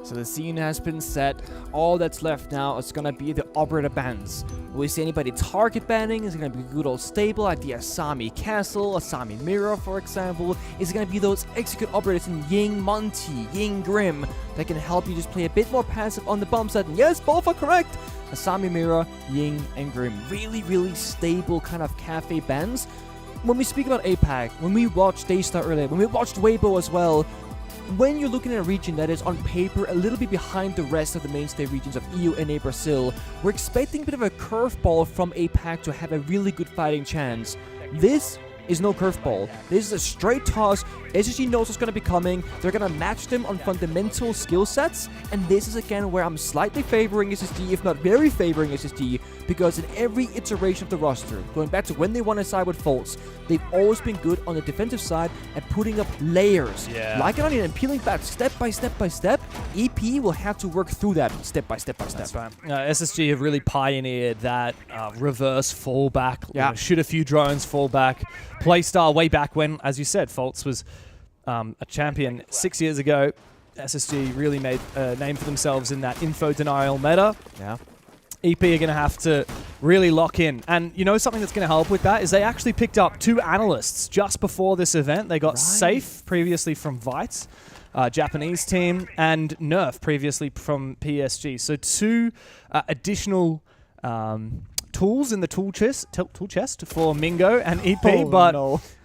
So the scene has been set. All that's left now is going to be the operator bans. Will we see anybody target banning? Is it going to be good old stable like the Asami Castle, Asami Mirror, for example? Is it going to be those execute operators in Ying Monty, Ying Grim that can help you just play a bit more passive on the bomb side? And yes, both are correct. Asami Mirror, Ying, and Grim. Really, really stable kind of cafe bans. When we speak about APAC, when we watched DAYSTAR earlier, when we watched Weibo as well, when you're looking at a region that is on paper a little bit behind the rest of the mainstay regions of EU, NA, Brazil, we're expecting a bit of a curveball from APAC to have a really good fighting chance. This is no curveball. This is a straight toss. SSG knows what's going to be coming. They're going to match them on fundamental skill sets. And this is again where I'm slightly favoring SSG, if not very favoring SSG, because in every iteration of the roster, going back to when they won a side with Faults, they've always been good on the defensive side at putting up layers. Like an onion and peeling back step by step by step. EP will have to work through that step by step by step. That's right. SSG have really pioneered that reverse fallback. You know, shoot a few drones, fall back. Playstyle way back when, as you said, Faults was a champion 6 years ago. SSG really made a name for themselves in that info denial meta. EP are going to have to really lock in. And you know something that's going to help with that is they actually picked up 2 analysts just before this event. They got Safe previously from Vite. Japanese team, and Nerf, previously from PSG. So 2 additional tools in the tool chest for Mingo and EP,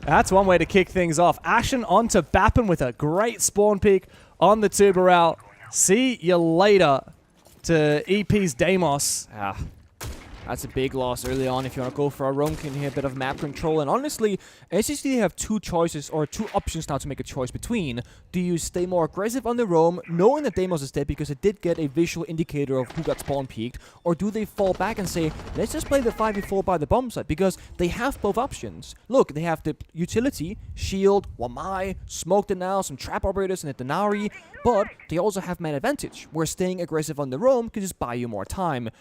that's one way to kick things off. Ashen onto Bappen with a great spawn peek on the Tuberal. See you later to EP's Deimos. That's a big loss early on if you want to go for a roam king here, a bit of map control. And honestly, SSD have 2 choices or 2 options now to make a choice between. Do you stay more aggressive on the roam, knowing that Deimos is dead because it did get a visual indicator of who got spawn peaked, or do they fall back and say, let's just play the 5v4 by the bomb site? Because they have both options. Look, they have the utility, shield, Wamai, smoke denial, some trap operators and a Denari, but they also have man advantage, where staying aggressive on the roam can just buy you more time.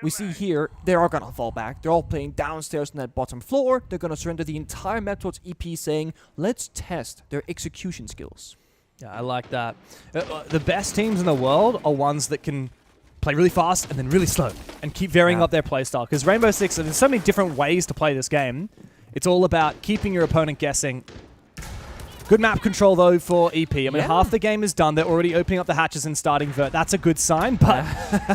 We see here, they are going to fall back. They're all playing downstairs on that bottom floor. They're going to surrender the entire map towards EP, saying, let's test their execution skills. Yeah, I like that. The best teams in the world are ones that can play really fast and then really slow and keep varying up their playstyle. Because Rainbow Six, there's so many different ways to play this game. It's all about keeping your opponent guessing. Good map control, though, for EP. I mean, half the game is done. They're already opening up the hatches and starting vert. That's a good sign, but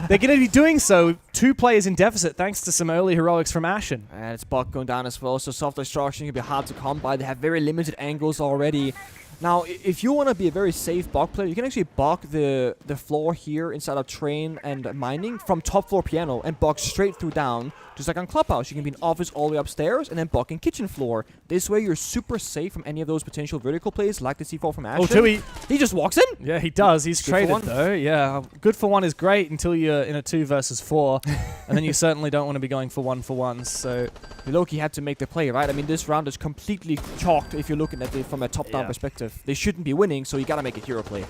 they're going to be doing so 2 players in deficit thanks to some early heroics from Ashen. And it's bot going down as well, so soft destruction can be hard to come by. They have very limited angles already. Now, if you want to be a very safe bot player, you can actually bot the floor here inside of train and mining from top floor piano and bot straight through down. Just like on Clubhouse, you can be in office all the way upstairs and then bot in kitchen floor. This way, you're super safe from any of those potential vertical plays, like the C4 from Ashen. Oh, Tui. He just walks in. Yeah, he does. He's traded, though. Yeah, good for 1 is great until you're in a 2 versus 4. And then you certainly don't want to be going for 1-for-1s. So Loki had to make the play, right? I mean, this round is completely chalked if you're looking at it from a top-down perspective. They shouldn't be winning, so you got to make a hero play.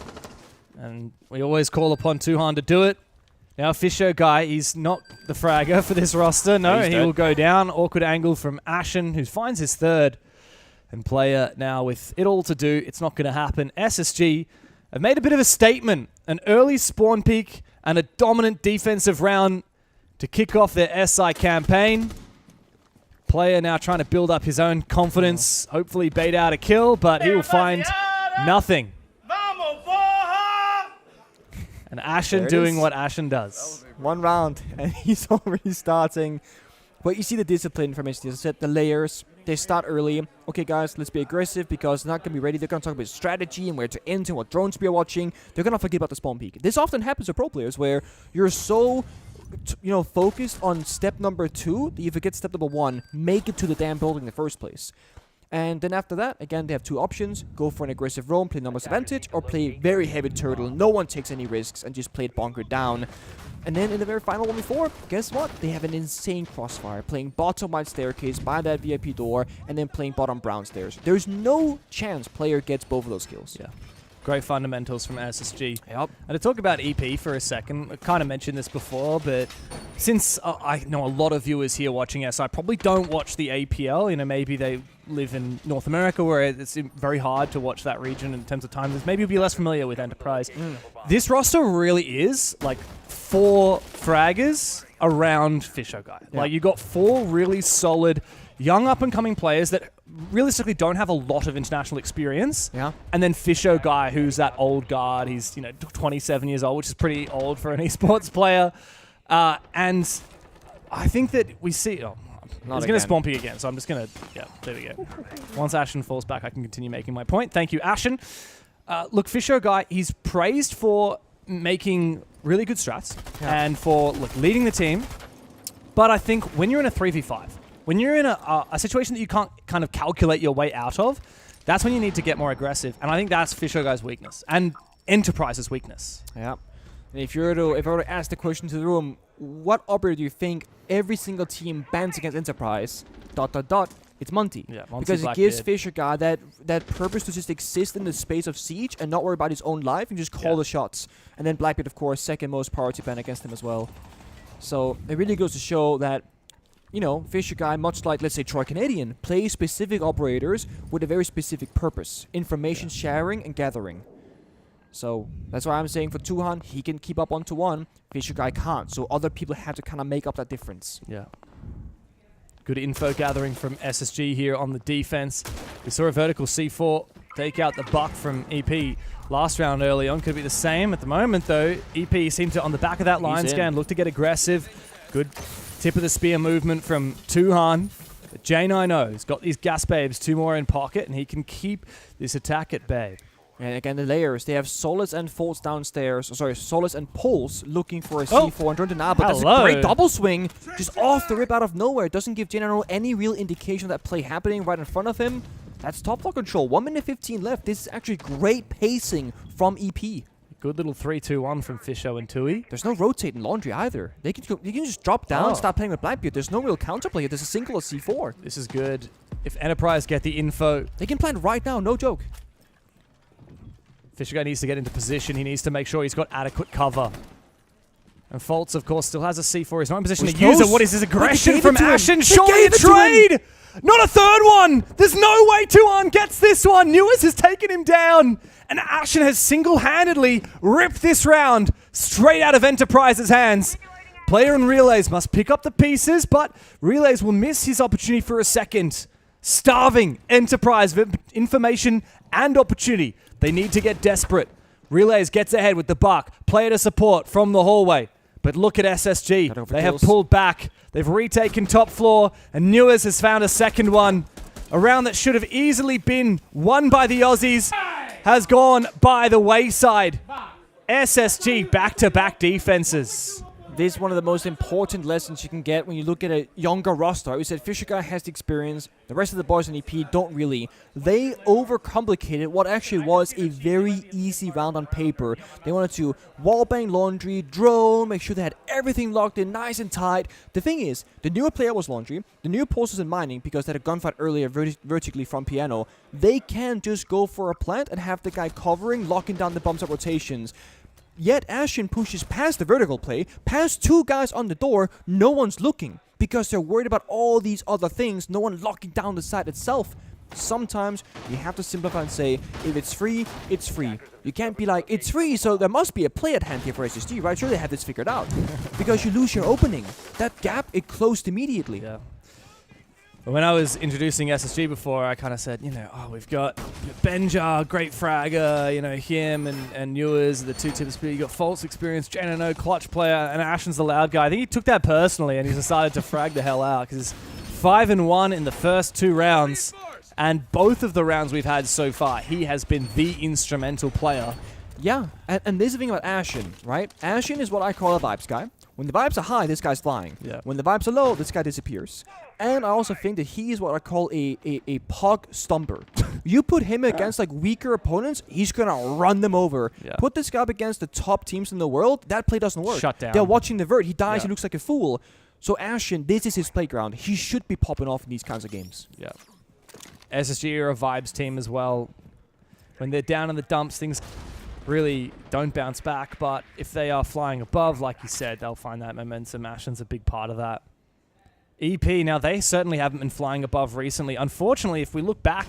And we always call upon Tuhan to do it. Now, Fisher guy, he's not the fragger for this roster. No, he will go down. Awkward angle from Ashen, who finds his 3rd. And player now with it all to do. It's not going to happen. SSG have made a bit of a statement. An early spawn peak and a dominant defensive round to kick off their SI campaign. Player now trying to build up his own confidence. Hopefully bait out a kill, but he will find nothing. And Ashen doing what Ashen does. 1 round, and he's already starting. But you see the discipline from SSG. As I said, the layers, they start early. Okay, guys, let's be aggressive because they're not going to be ready. They're going to talk about strategy and where to enter, what drones we are watching. They're going to forget about the spawn peak. This often happens to pro players where you're so focused on step number 2 that you forget step number 1. Make it to the damn building in the first place. And then after that, again, they have 2 options. Go for an aggressive roam, play numbers advantage, or play very heavy turtle. No one takes any risks and just play it bunkered down. And then in the very final 1v4, guess what? They have an insane crossfire, playing bottom right staircase by that VIP door, and then playing bottom brown stairs. There's no chance player gets both of those kills. Yeah. Great fundamentals from SSG. Yep. And to talk about EP for a second, I kind of mentioned this before, but since I know a lot of viewers here watching SI probably don't watch the APL, maybe they live in North America where it's very hard to watch that region in terms of time. Maybe you'll be less familiar with Enterprise. This roster really is like 4 fraggers around Fisher guy. Yeah. Like you got 4 really solid young up-and-coming players that realistically don't have a lot of international experience. Yeah. And then Fisher guy, who's that old guard. He's 27 years old, which is pretty old for an esports player. And I think that we see... Oh, he's going to spawn P again, so I'm just going to... Yeah, there we go. Once Ashen falls back, I can continue making my point. Thank you, Ashen. Look, Fisher guy, he's praised for making really good strats and for leading the team. But I think when you're in a 3v5, when you're in a situation that you can't kind of calculate your way out of, that's when you need to get more aggressive. And I think that's Fisher guy's weakness and Enterprise's weakness. Yeah. And if I were to ask the question to the room, what operator do you think every single team bans against Enterprise? ... It's Monty. Yeah, Monty because it gives Fisher guy that purpose to just exist in the space of Siege and not worry about his own life and just call the shots. And then Blackbeard, of course, second most priority ban against him as well. So it really goes to show that, Fisher guy, much like, let's say, Troy Canadian, plays specific operators with a very specific purpose. Information sharing and gathering. So that's why I'm saying for Tuhan, he can keep up 1-to-1. Fisher guy can't. So other people have to kind of make up that difference. Yeah. Good info gathering from SSG here on the defense. We saw a vertical C4 take out the buck from EP. last round early on. Could be the same. At the moment, though, EP seem to, on the back of that line scan, look to get aggressive. Good tip of the spear movement from Tuhan. But J90 has got these gas babes, 2 more in pocket, and he can keep this attack at bay. And again, the layers, they have Solace and Folds downstairs. Sorry, Solace and Pulse looking for a C4 and turn now, but that's a great double swing. Just off the rip out of nowhere. It doesn't give J90 any real indication of that play happening right in front of him. That's top floor control. 1 minute 15 left. This is actually great pacing from EP. Good little 3-2-1 from Fisho and Tui. There's no rotate in Laundry either. They can just drop down, start playing with Blackbeard. There's no real counterplay. There's a single of C4. This is good. If Enterprise get the info, they can plant right now, no joke. Fisher guy needs to get into position. He needs to make sure he's got adequate cover. And Faults, of course, still has a C4. He's not in position to use it. What is his aggression from Ashen? Surely a trade! Not a third one! There's no way Tuan gets this one! Newers has taken him down! And Ashen has single-handedly ripped this round straight out of Enterprise's hands. Player and Relays must pick up the pieces, but Relays will miss his opportunity for a second. Starving Enterprise of information and opportunity. They need to get desperate. Relays gets ahead with the buck. Player to support from the hallway. But look at SSG. They have pulled back. They've retaken top floor, and Newers has found a second one. A round that should have easily been won by the Aussies has gone by the wayside. SSG back-to-back defenses. This is one of the most important lessons you can get when you look at a younger roster. We said Fisher guy has the experience. The rest of the boys in EP don't really. They overcomplicated what actually was a very easy round on paper. They wanted to wallbang Laundry, drone, make sure they had everything locked in nice and tight. The thing is, the newer player was Laundry. The newer post was in Mining because they had a gunfight earlier vertically from Piano. They can just go for a plant and have the guy covering, locking down the bombs at rotations. Yet Ashen pushes past the vertical play, past 2 guys on the door, no one's looking. Because they're worried about all these other things, no one locking down the site itself. Sometimes you have to simplify and say, if it's free, it's free. You can't be like, it's free, so there must be a play at hand here for SSG, right? Sure, they have this figured out. Because you lose your opening. That gap, it closed immediately. Yeah. When I was introducing SSG before, I kind of said, you know, oh, we've got Benja, great fragger, you know, him and Newers, the 2 tips speed. You got False experience, J90, clutch player, and Ashen's the loud guy. I think he took that personally, and he decided to frag the hell out because he's 5-1 in the first 2 rounds, and both of the rounds we've had so far, he has been the instrumental player. Yeah, and there's the thing about Ashen, right? Ashen is what I call a vibes guy. When the vibes are high, this guy's flying. Yeah. When the vibes are low, this guy disappears. And I also think that he is what I call a pog stumper. You put him against like weaker opponents, he's gonna run them over. Yeah. Put this guy up against the top teams in the world, that play doesn't work. Shut down. They're watching the vert, he dies, he looks like a fool. So Ashen, this is his playground. He should be popping off in these kinds of games. Yeah. SSG are a vibes team as well. When they're down in the dumps, things really don't bounce back, but if they are flying above, like you said, they'll find that momentum. Ashen's a big part of that. EP, now they certainly haven't been flying above recently. Unfortunately, if we look back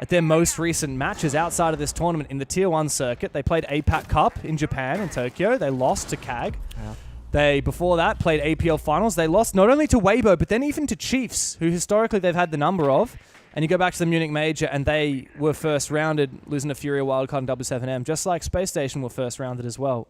at their most recent matches outside of this tournament in the Tier 1 circuit, they played APAC Cup in Japan, in Tokyo. They lost to KAG. Yeah. They, before that, played APL Finals. They lost not only to Weibo, but then even to Chiefs, who historically they've had the number of. And you go back to the Munich Major, and they were first rounded, losing to FURIA Wildcard and W7M, just like Space Station were first rounded as well.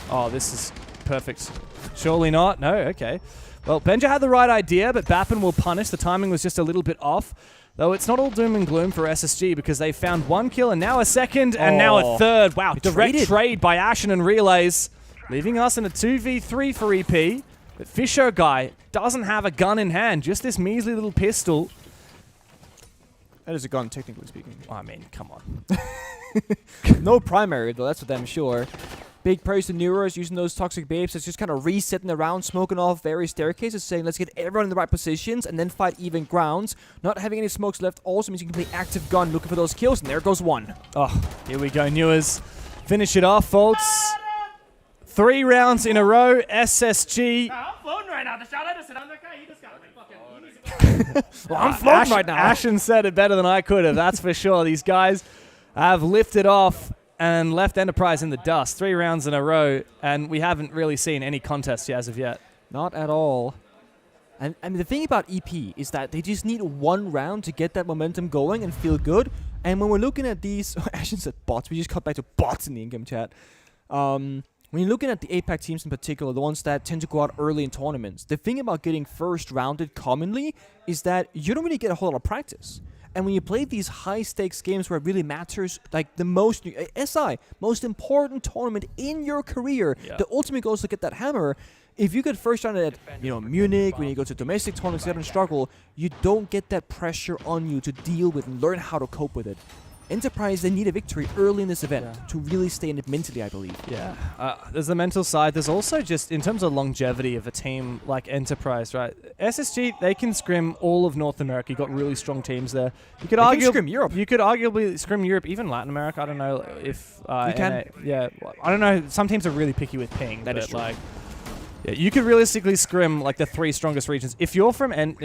Oh, this is perfect. Surely not? No? Okay. Well, Benja had the right idea, but Bappen will punish. The timing was just a little bit off. Though it's not all doom and gloom for SSG because they found 1 kill and now a second and now a third. Wow, direct trade by Ashen and Relays, leaving us in a 2v3 for EP. But Fisher guy doesn't have a gun in hand, just this measly little pistol. That is a gun, technically speaking. I mean, come on. No primary, though, that's for damn sure. Big praise to Neuros using those toxic babes. That's just kind of resetting around, smoking off various staircases, saying let's get everyone in the right positions and then fight even grounds. Not having any smokes left also means you can play active gun looking for those kills, and there goes one. Oh, here we go, Newers. Finish it off, Faults. 3 rounds in a row, SSG. I'm floating right now. The shot I just hit on that guy, he just got like fucking well, I'm floating right now. Ashen said it better than I could have, that's for sure. These guys have lifted off and left Enterprise in the dust. 3 rounds in a row, and we haven't really seen any contests as of yet. Not at all. And I mean, the thing about EP is that they just need 1 round to get that momentum going and feel good. And when we're looking at these, I shouldn't say bots, we just cut back to bots in the in-game chat. When you're looking at the APAC teams in particular, the ones that tend to go out early in tournaments, the thing about getting first rounded commonly is that you don't really get a whole lot of practice. And when you play these high-stakes games where it really matters, like the most important tournament in your career, the ultimate goal is to get that hammer. If you get first round at Munich, when you go to domestic tournaments, you don't struggle, you don't get that pressure on you to deal with and learn how to cope with it. Enterprise, they need a victory early in this event to really stay in it mentally, I believe. Yeah. There's the mental side. There's also just, in terms of longevity of a team like Enterprise, right? SSG, they can scrim all of North America. You've got really strong teams there. You could argue scrim Europe. You could arguably scrim Europe, even Latin America. I don't know if... you can. Yeah. I don't know. Some teams are really picky with ping. That is true. Like, yeah, you could realistically scrim like the 3 strongest regions. If you're an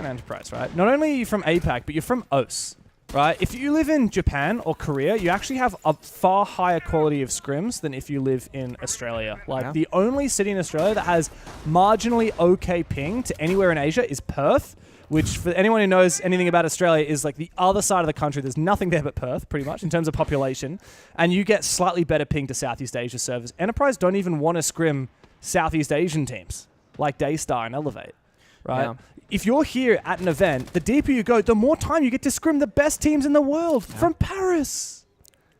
Enterprise, right? Not only are you from APAC, but you're from OS. Right, if you live in Japan or Korea, you actually have a far higher quality of scrims than if you live in Australia. Like, the only city in Australia that has marginally okay ping to anywhere in Asia is Perth, which for anyone who knows anything about Australia is like the other side of the country. There's nothing there but Perth, pretty much, in terms of population. And you get slightly better ping to Southeast Asia servers. Enterprise don't even want to scrim Southeast Asian teams, like DAYSTAR and Elevate. Right? Yeah. If you're here at an event, the deeper you go, the more time you get to scrim the best teams in the world from Paris.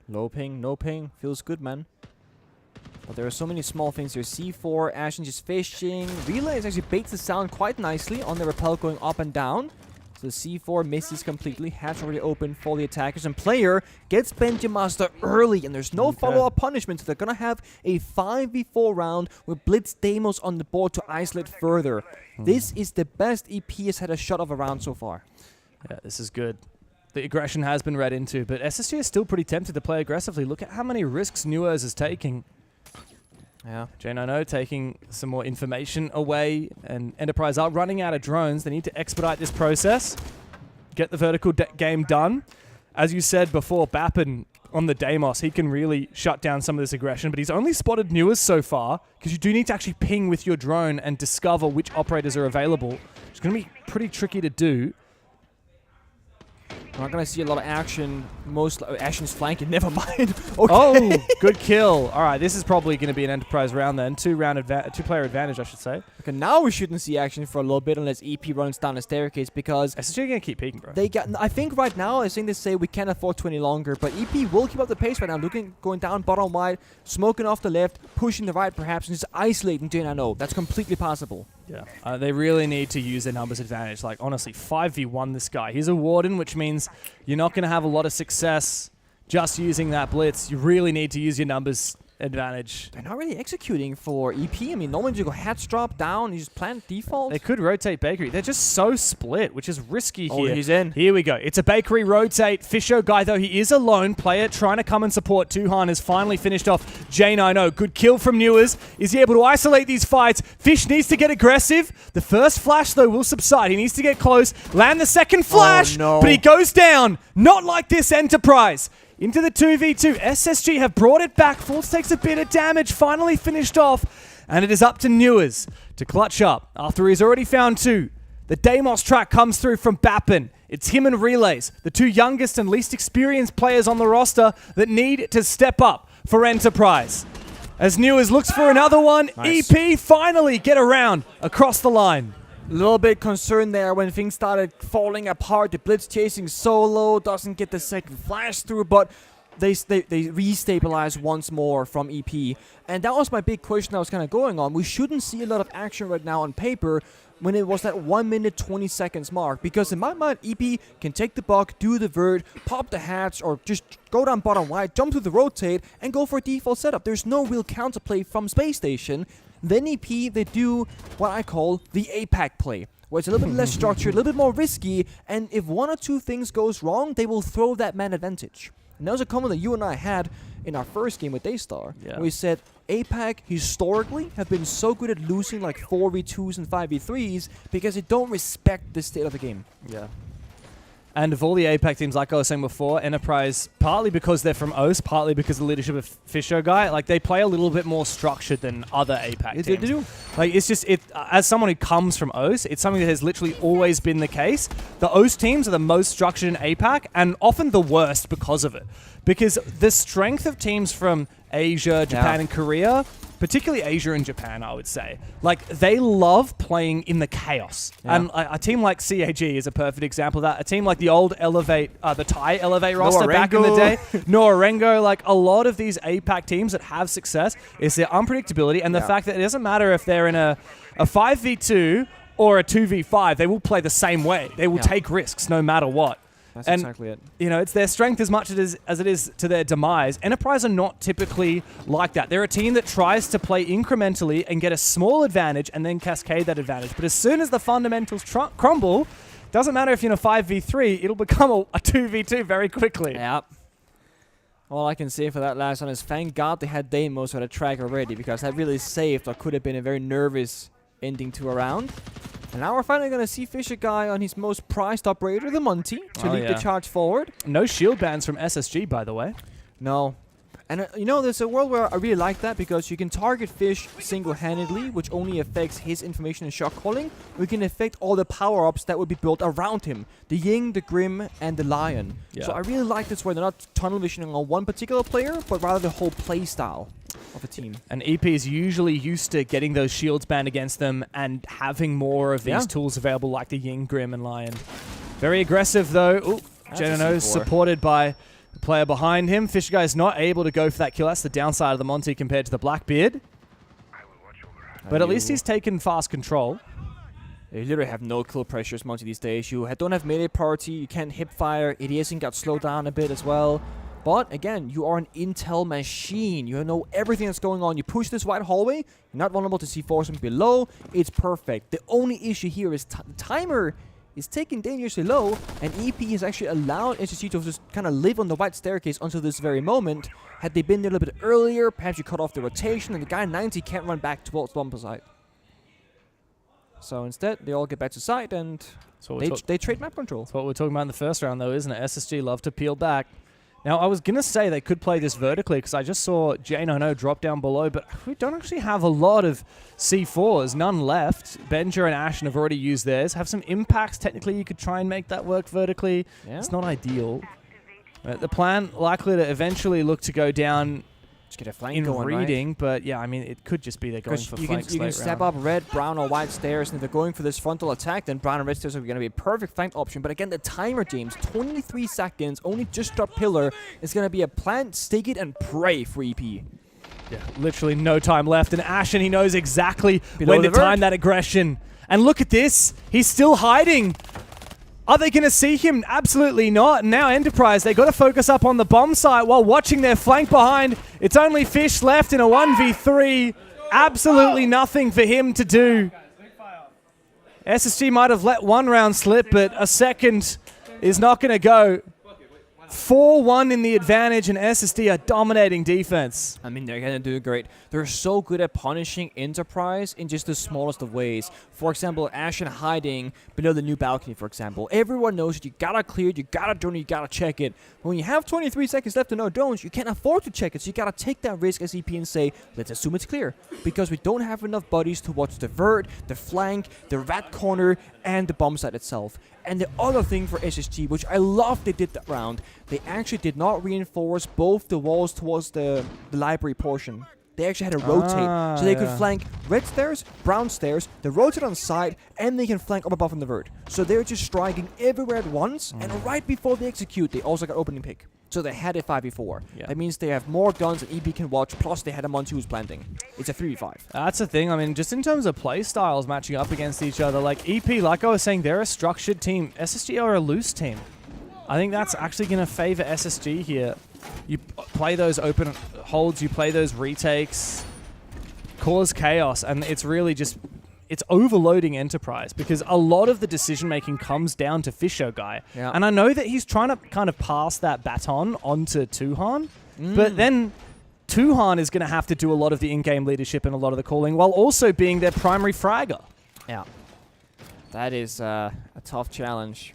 Low ping, no ping. Feels good, man. But there are so many small things here. C4, Ashen just fishing. Relays actually baits the sound quite nicely on the rappel going up and down. So the C4 misses completely. Hatch already open for the attackers. And player gets Benji Master early. And there's no follow-up punishment. So they're going to have a 5v4 round with Blitz Deimos on the board to isolate further. This is the best EP has had a shot of a round so far. Yeah, this is good. The aggression has been read into. But SSG is still pretty tempted to play aggressively. Look at how many risks Newers is taking. Yeah, J90 taking some more information away, and Enterprise are running out of drones. They need to expedite this process, get the vertical game done. As you said before, Bappin on the Deimos, he can really shut down some of this aggression, but he's only spotted Newers so far, because you do need to actually ping with your drone and discover which operators are available. It's going to be pretty tricky to do. We're not going to see a lot of action. Ashen's flanking, never mind. Okay. Oh, good kill. All right, this is probably going to be an Enterprise round then. Two-player advantage, I should say. Okay, now we shouldn't see action for a little bit unless EP runs down the staircase because... SSG are going to keep peeking, bro. I think right now, I think they say we can't afford 20 longer, but EP will keep up the pace right now, going down bottom wide, smoking off the left, pushing the right perhaps, and just isolating J90. That's completely possible. Yeah, they really need to use their numbers advantage. Like, honestly, 5v1 this guy. He's a Warden, which means you're not going to have a lot of success just using that blitz. You really need to use your numbers advantage. They're not really executing for EP. I mean, normally you go hatch drop down, you just plant default. They could rotate Bakery. They're just so split, which is risky here. Oh, he's in. Here we go. It's a Bakery rotate. Fisho guy, though, he is a lone player trying to come and support. Tuhan has finally finished off J90. Good kill from Newers. Is he able to isolate these fights? Fish needs to get aggressive. The first flash, though, will subside. He needs to get close, land the second flash, but he goes down. Not like this Enterprise. Into the 2v2. SSG have brought it back. Force takes a bit of damage. Finally finished off. And it is up to Newers to clutch up after he's already found 2. The Deimos track comes through from Bappin. It's him and Relays, the 2 youngest and least experienced players on the roster that need to step up for Enterprise. As Newers looks for another one, nice. EP finally get around across the line. A little bit concerned there when things started falling apart. The blitz chasing solo doesn't get the second flash through, but they restabilize once more from EP. And that was my big question that was kind of going on. We shouldn't see a lot of action right now on paper when it was that 1 minute 20 seconds mark, because in my mind EP can take the buck, do the vert, pop the hatch, or just go down bottom wide, jump through the rotate, and go for a default setup. There's no real counterplay from Space Station. Then EP, they do what I call the APAC play, where it's a little bit less structured, a little bit more risky, and if 1 or 2 things goes wrong, they will throw that man advantage. And that was a comment that you and I had in our first game with DAYSTAR, where we said APAC historically have been so good at losing like 4v2s and 5v3s because they don't respect the state of the game. Yeah. And of all the APAC teams, like I was saying before, Enterprise, partly because they're from OS, partly because of the leadership of Fisher Guy, like they play a little bit more structured than other APAC teams. They do. Like it's just, as someone who comes from OS, it's something that has literally always been the case. The OS teams are the most structured in APAC and often the worst because of it. Because the strength of teams from Asia, Japan, and Korea, particularly Asia and Japan, I would say, like they love playing in the chaos. And a team like CAG is a perfect example of that. A team like the old Elevate, the Thai Elevate roster back in the day, Noarengo, like a lot of these APAC teams that have success is their unpredictability and the fact that it doesn't matter if they're in a 5v2 or a 2v5, they will play the same way. They will take risks no matter what. That's exactly it. You know, it's their strength as much as it is to their demise. Enterprise are not typically like that. They're a team that tries to play incrementally and get a small advantage and then cascade that advantage. But as soon as the fundamentals crumble, doesn't matter if you're in a 5v3, it'll become a 2v2 very quickly. Yep. All I can say for that last one is thank God they had Deimos on the track already, because that really saved what could have been a very nervous ending to a round. And now we're finally going to see Fisher Guy on his most prized operator, the Monty, to lead the charge forward. No shield bans from SSG, by the way. No. And, you know, there's a world where I really like that, because you can target Fish single-handedly, which only affects his information and shot calling. We can affect all the power-ups that would be built around him. The Ying, the Grim, and the Lion. Yeah. So I really like this where they're not tunnel visioning on one particular player, but rather the whole play style of a team. And EP is usually used to getting those shields banned against them and having more of these tools available like the Ying, Grim, and Lion. Very aggressive, though. Ooh, Genino's supported by the player behind him. Fisher Guy is not able to go for that kill. That's the downside of the Monty compared to the Blackbeard. But at least he's taken fast control. You literally have no kill pressures Monty these days. You don't have melee priority. You can't hip fire. Idiosin got slowed down a bit as well. But again, you are an intel machine. You know everything that's going on. You push this wide hallway. You're not vulnerable to C4s from below. It's perfect. The only issue here is the timer is taking dangerously low, and EP has actually allowed SSG to just kind of live on the white staircase until this very moment. Had they been there a little bit earlier, perhaps you cut off the rotation, and the guy 90 can't run back towards bumper side. So instead, they all get back to side, and they trade map control. That's what we're talking about in the first round, though, isn't it? SSG love to peel back. Now, I was going to say they could play this vertically because I just saw J90 drop down below, but we don't actually have a lot of C4s, none left. Benja and Ashen have already used theirs. Have some impacts. Technically, you could try and make that work vertically. Yeah. It's not ideal. The plan likely to eventually look to go down just get a flank in going, reading, right? but yeah, I mean, it could just be they're going for flanks. You can step up red, brown, or white stairs, and if they're going for this frontal attack, then brown and red stairs are going to be a perfect flank option. But again, the timer, James, 23 seconds, only just dropped pillar, is going to be a plant, stake it, and pray for EP. Yeah, literally no time left, and Ashen, he knows exactly when to time that aggression. And look at this, he's still hiding. Are they going to see him? Absolutely not. And now Enterprise, they got to focus up on the bomb site while watching their flank behind. It's only Fish left in a 1v3. Absolutely nothing for him to do. SSG might have let one round slip, but a second is not going to go. 4-1 in the advantage, and SSD are dominating defense. I mean, they're going to do great. They're so good at punishing Enterprise in just the smallest of ways. For example, Ashen hiding below the new balcony, for example. Everyone knows that you got to clear it, you got to drone it, you got to check it. But when you have 23 seconds left to no drones, you can't afford to check it, so you got to take that risk as EP and say, let's assume it's clear. Because we don't have enough buddies to watch the vert, the flank, the rat corner, and the bomb site itself. And the other thing for SSG, which I love they did that round, they actually did not reinforce both the walls towards the library portion. They actually had to rotate, so they could flank red stairs, brown stairs, they rotate on the side, and they can flank up above from the vert. So they're just striking everywhere at once, and right before they execute, they also got opening pick. So they had a 5v4. Yeah. That means they have more guns than EP can watch, plus they had a Monty who's planting. It's a 3v5. That's the thing. I mean, just in terms of play styles matching up against each other, like EP, like I was saying, they're a structured team. SSG are a loose team. I think that's actually going to favor SSG here. You play those open holds, you play those retakes, cause chaos, and it's really just... It's overloading Enterprise because a lot of the decision-making comes down to Fisher Guy. Yeah. And I know that he's trying to kind of pass that baton onto Tuhan, but then Tuhan is going to have to do a lot of the in-game leadership and a lot of the calling while also being their primary fragger. Yeah. That is a tough challenge.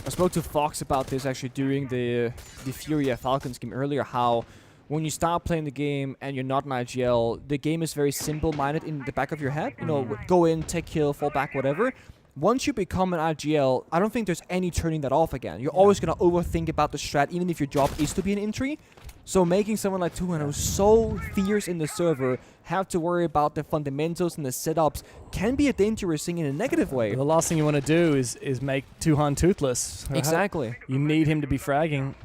I spoke to Fox about this actually during the FURIA Falcons game earlier, how when you start playing the game and you're not an IGL, the game is very simple-minded in the back of your head. You know, go in, take kill, fall back, whatever. Once you become an IGL, I don't think there's any turning that off again. You're always going to overthink about the strat, even if your job is to be an entry. So making someone like Tuhan, who's so fierce in the server, have to worry about the fundamentals and the setups can be a dangerous thing in a negative way. The last thing you want to do is make Tuhan toothless. Right? Exactly. You need him to be fragging.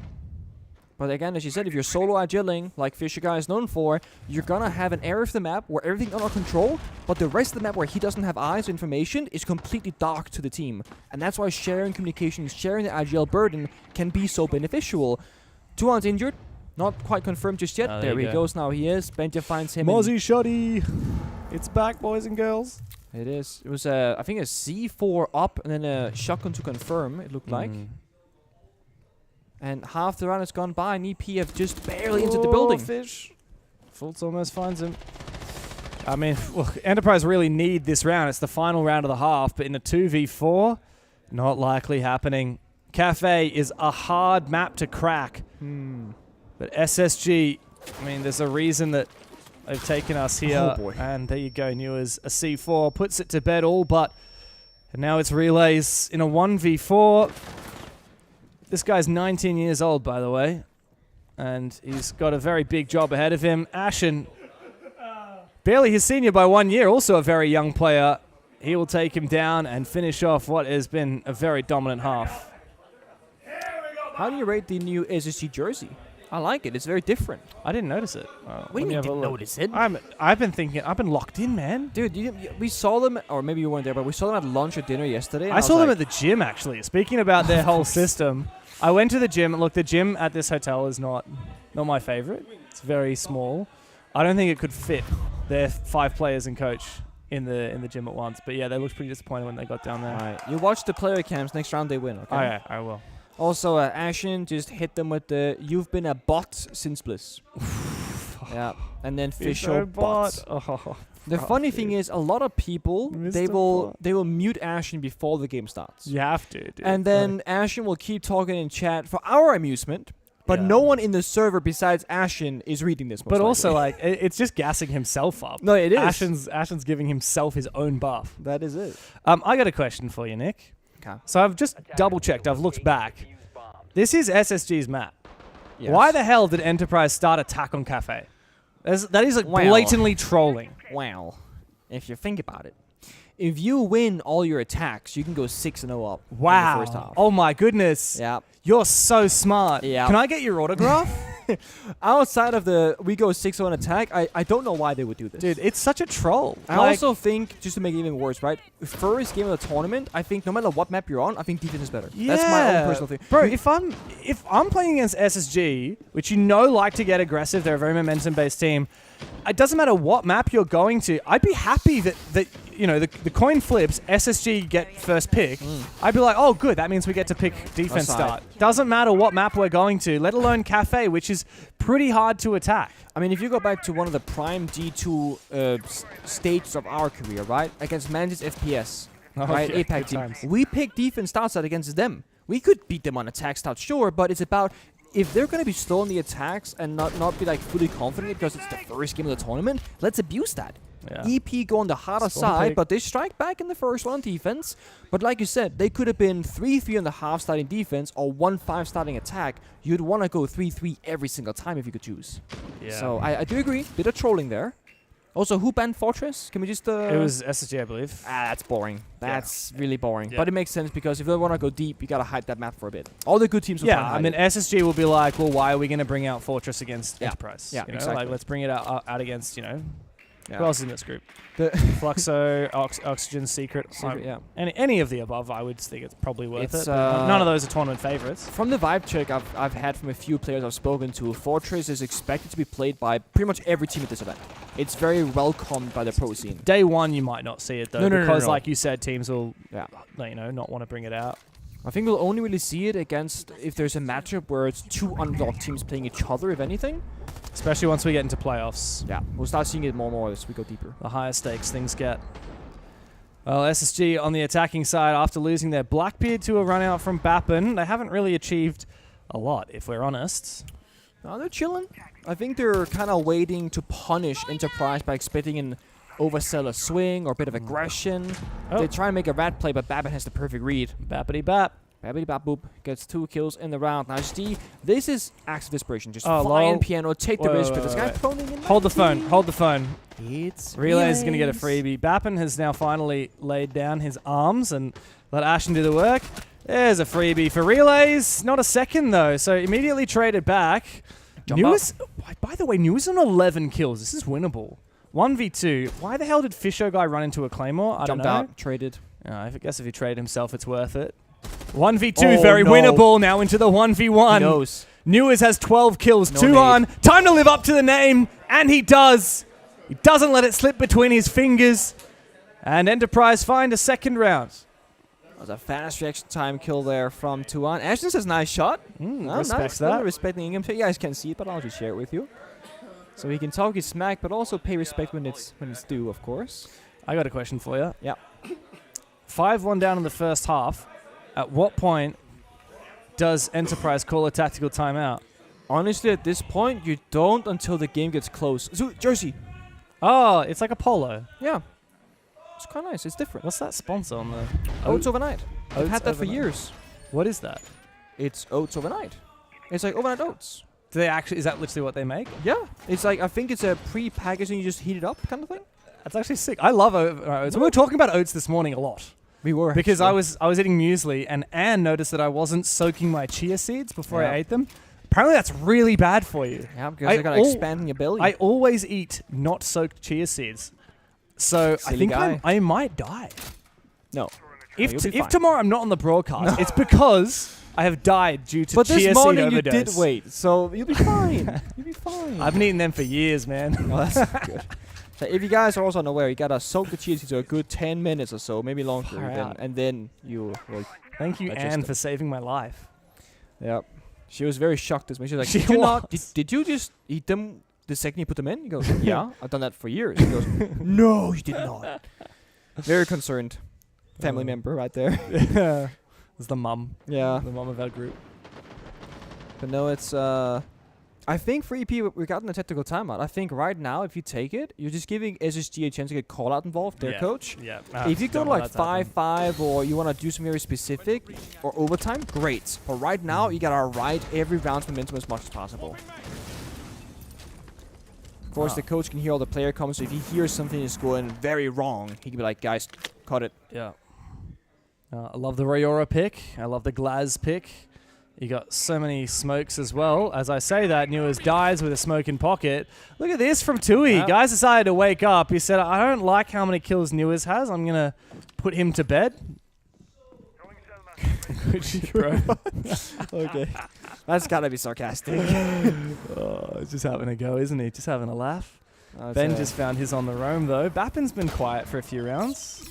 But again, as you said, if you're solo IGLing, like Fisher Guy is known for, you're gonna have an area of the map where everything's under control, but the rest of the map where he doesn't have eyes or information is completely dark to the team. And that's why sharing communications, sharing the IGL burden can be so beneficial. Tuhan's injured. Not quite confirmed just yet. There he goes now. He is. Benja finds him. Mozzie Shoddy. It's back, boys and girls. It is. It was, I think, a C4 up and then a shotgun to confirm, it looked like. And half the round has gone by, and EP have just barely entered the building. Fish. Fultz almost finds him. I mean, look, Enterprise really need this round. It's the final round of the half, but in a 2v4, not likely happening. Cafe is a hard map to crack. But SSG, I mean, there's a reason that they've taken us here. Oh boy. And there you go, Newers, a C4, puts it to bed all but. And now it's relays in a 1v4. This guy's 19 years old, by the way. And he's got a very big job ahead of him. Ashen, barely his senior by 1 year, also a very young player. He will take him down and finish off what has been a very dominant half. How do you rate the new SSG jersey? I like it. It's very different. I didn't notice it. What do you mean didn't notice it? I've been locked in, man. Dude, we saw them, or maybe you weren't there, but we saw them at lunch or dinner yesterday. I saw them at the gym, actually. Speaking about their whole system, I went to the gym. Look, the gym at this hotel is not my favorite. It's very small. I don't think it could fit their 5 players and coach in the gym at once. But yeah, they looked pretty disappointed when they got down there. All right. You watch the player cams. Next round they win, okay? Oh, yeah, I will. Also, Ashen just hit them with the "You've been a bot since Bliss." Yeah, and then Fisher bot. Oh, the funny thing is, a lot of people they will mute Ashen before the game starts. You have to, dude. And then Ashen will keep talking in chat for our amusement, but no one in the server besides Ashen is reading this. But also, like, it's just gassing himself up. No, it is. Ashen's giving himself his own buff. That is it. I got a question for you, Nick. Okay. So I've just double-checked. I've looked back. This is SSG's map. Yes. Why the hell did Enterprise start attack on Cafe? That is like blatantly trolling. Well, if you think about it, if you win all your attacks, you can go 6-0 up. Wow. In the first half. Oh my goodness. Yeah. You're so smart. Yeah. Can I get your autograph? Outside of the we go 6-0 attack, I don't know why they would do this. Dude, it's such a troll. I also think, just to make it even worse, right? First game of the tournament, I think no matter what map you're on, I think defense is better. Yeah. That's my own personal thing. Bro, if I'm playing against SSG, which like to get aggressive, they're a very momentum-based team, it doesn't matter what map you're going to, I'd be happy that you know, the coin flips, SSG get first pick. I'd be like, oh, good, that means we get to pick defense start. Doesn't matter what map we're going to, let alone Cafe, which is pretty hard to attack. I mean, if you go back to one of the prime G2 stages of our career, right? Against Mantis FPS, right? Yeah, APAC team. times. We picked defense start set against them. We could beat them on attack start, sure, but it's about if they're going to be slow on the attacks and not be like fully confident because it's the first game of the tournament, let's abuse that. Yeah. EP go on the harder side, but they strike back in the first one defense. But like you said, they could have been 3-3 on the half starting defense or 1-5 starting attack. You'd want to go 3-3 every single time if you could choose. Yeah. So I do agree. Bit of trolling there. Also, who banned Fortress? Can we just... It was SSG, I believe. That's boring. That's really boring. Yeah. But it makes sense because if they want to go deep, you got to hide that map for a bit. All the good teams will try and Yeah, hide I mean, it. SSG will be like, well, why are we going to bring out Fortress against Enterprise? Yeah, you know, exactly. Like, let's bring it out against, you know... Yeah. Who else is in this group? The Fluxo, Oxygen, Secret. Yeah. Any of the above, I would think it's probably worth it. It's, None of those are tournament favorites. From the vibe check I've had from a few players I've spoken to, Fortress is expected to be played by pretty much every team at this event. It's very welcomed by the pro scene. Day one, you might not see it though, No, because like you said, teams will, you know, not want to bring it out. I think we'll only really see it against if there's a matchup where it's two underdog teams playing each other, if anything. Especially once we get into playoffs. Yeah, we'll start seeing it more and more as we go deeper. The higher stakes things get. Well, SSG on the attacking side after losing their Blackbeard to a run out from Bappen. They haven't really achieved a lot, if we're honest. No, they're chilling. I think they're kind of waiting to punish Enterprise by expecting an overzealous swing or a bit of aggression. They try and make a rat play, but Bappen has the perfect read. Bappity-bap. Bappity-bap-boop. Gets 2 kills in the round. Now, SSG, this is acts of desperation. Just fly in piano, take the risk, but this guy phoning in. Hold the phone. Hold the phone. It's Relays is going to get a freebie. Bappen has now finally laid down his arms and let Ashen do the work. There's a freebie for Relays. Not a second, though, so immediately traded back. By the way, News on 11 kills. This is winnable. 1v2. Why the hell did Fisho guy run into a Claymore? I don't know. Jumped out, traded. I guess if he traded himself, it's worth it. 1v2, very winnable. Now into the 1v1. He knows. Newers has 12 kills. 2 on. Time to live up to the name, and he does. He doesn't let it slip between his fingers. And Enterprise find a second round. That was a fast reaction time kill there from Tuan. Ashton says nice shot. Respects that. Respecting Ingham. You guys can see it, but I'll just share it with you. So he can talk his smack, but also pay respect when it's due, of course. I got a question for you. Yeah. 5-1 down in the first half. At what point does Enterprise call a tactical timeout? Honestly, at this point, you don't until the game gets close. So, Jersey. Oh, it's like a polo. Yeah. It's quite nice. It's different. What's that sponsor on the... Oats Overnight. I've had that Overnight. for years. What is that? It's Oats Overnight. It's like overnight oats. Do they actually... Is that literally what they make? Yeah. It's like, I think it's a pre-packaged and you just heat it up kind of thing. That's actually sick. I love oats. We were talking about oats this morning a lot. We were. Because I was eating muesli, and Anne noticed that I wasn't soaking my chia seeds before I ate them. Apparently that's really bad for you. Yeah, because they're going to expand in your belly. I always eat not soaked chia seeds. So Silly I think I might die. No. If tomorrow I'm not on the broadcast, it's because I have died due to chia seed overdose. But this morning you did wait, so you'll be fine. You'll be fine. I haven't eaten them for years, man. Well, that's good. So if you guys are also unaware, you gotta soak the chia seeds for a good 10 minutes or so, maybe longer, and then you will. Thank you, Anne, for saving my life. Yep. She was very shocked this morning. She was like, did you just eat them the second you put them in? He goes, yeah, I've done that for years. He goes, no, you did not. Very concerned. Family member right there. It's the mum. Yeah. The mum of our group. But no, it's... I think for EP, we got in a tactical timeout. I think right now, if you take it, you're just giving SSG a chance to get call-out involved, their coach. Yeah. If you go to like 5-5 or you want to do something very specific or overtime, great. But right now, you got to ride every round's momentum as much as possible. Of course, the coach can hear all the player comments, so if he hears something is going very wrong, he can be like, guys, cut it. Yeah. I love the Royora pick. I love the Glaz pick. You got so many smokes as well. As I say that, Newers dies with a smoke in pocket. Look at this from Tui. Yep. Guys decided to wake up. He said, I don't like how many kills Newers has. I'm going to put him to bed. Bro. Okay. That's got to be sarcastic. He's just having a go, isn't he? Just having a laugh. Ben just found his on the roam, though. Bappen's been quiet for a few rounds.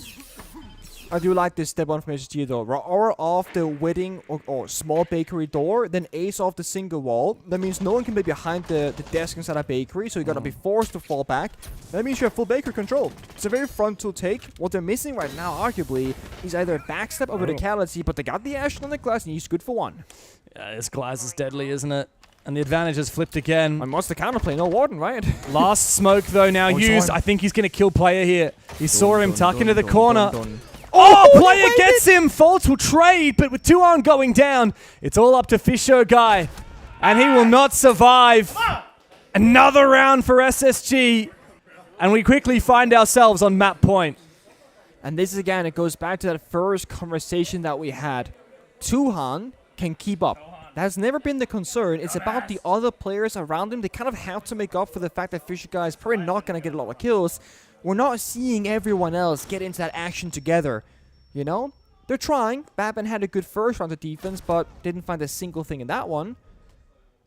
I do like this step 1 from SSG though. Aura off the wedding or small bakery door, then ace off the single wall. That means no one can be behind the desk inside a bakery, so you gotta be forced to fall back. That means you have full bakery control. It's a very frontal take. What they're missing right now, arguably, is either a backstep or verticality, but they got the Ashen on the glass and he's good for 1. Yeah, this glass is deadly, isn't it? And the advantage has flipped again. And what's the counterplay? No Warden, right? Last smoke though now used. I think he's gonna kill player here. He saw him tuck into the corner. Oh, player gets him! Faults will trade, but with 2 on going down, it's all up to Fisho guy. And he will not survive. Another round for SSG. And we quickly find ourselves on map point. And this is again, it goes back to that first conversation that we had. Tuhan can keep up. That's never been the concern. It's about the other players around him. They kind of have to make up for the fact that Fisher guy is probably not going to get a lot of kills. We're not seeing everyone else get into that action together, you know? They're trying. Bappen had a good first round of defense, but didn't find a single thing in that one.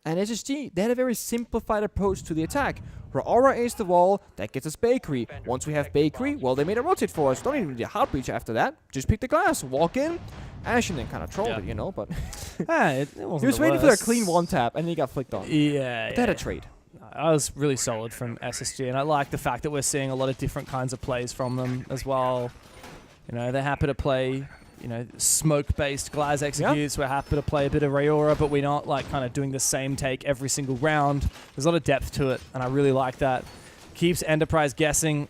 And SSG, they had a very simplified approach to the attack. Aura aced the wall, that gets us bakery. Once we have bakery, well, they made a rotate for us. Don't even need a heart breach after that. Just pick the glass, walk in. Ashen then kind of trolled it, you know, but... it wasn't he was waiting for a clean 1-tap, and he got flicked on. Yeah, They had a trade. I was really solid from SSG, and I like the fact that we're seeing a lot of different kinds of plays from them as well. You know, they're happy to play, you know, smoke-based Glaz executes. We're happy to play a bit of Rayora, but we're not like kind of doing the same take every single round. There's a lot of depth to it, and I really like that. Keeps Enterprise guessing.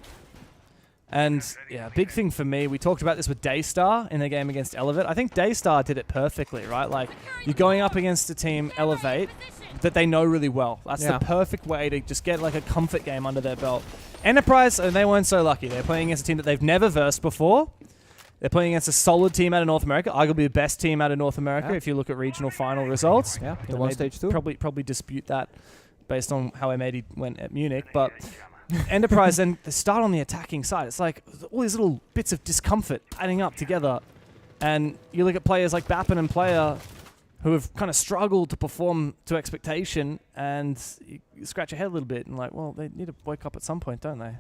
And yeah, big thing for me, we talked about this with DAYSTAR in the game against Elevate. I think DAYSTAR did it perfectly, right? Like, you're going up against a team Elevate that they know really well. That's the perfect way to just get like a comfort game under their belt. Enterprise, and they weren't so lucky. They're playing against a team that they've never versed before. They're playing against a solid team out of North America, arguably the best team out of North America if you look at regional final results. Yeah, the one stage too. Probably dispute that based on how Amedi went at Munich, but Enterprise then they start on the attacking side. It's like all these little bits of discomfort adding up together, and you look at players like Bappen and Player who have kind of struggled to perform to expectation, and you scratch your head a little bit and like, well, they need to wake up at some point, don't they?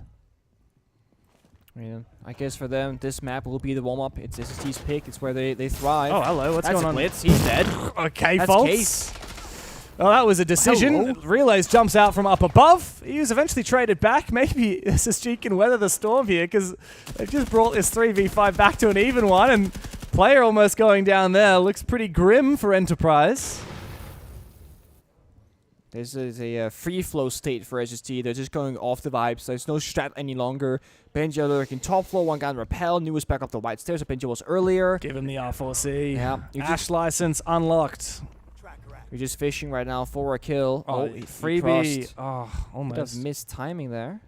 Yeah, I guess for them, this map will be the warm-up. It's SST's pick. It's where they thrive. Oh, hello. What's going on? That's a blitz. He's dead. Okay, that's False. Case. Well, that was a decision. Hello. Relays jumps out from up above. He was eventually traded back. Maybe SSG can weather the storm here because they've just brought this 3v5 back to an even one, and Player almost going down there. Looks pretty grim for Enterprise. This is a free flow state for SST. They're just going off the vibes. There's no strat any longer. Benji lurking top floor, one guy on rappel. New is back up the white stairs. Benji was earlier. Give him the R4C. Yeah. Ash license unlocked. You're just fishing right now for a kill. Oh, freebie. Oh, almost. Missed timing there.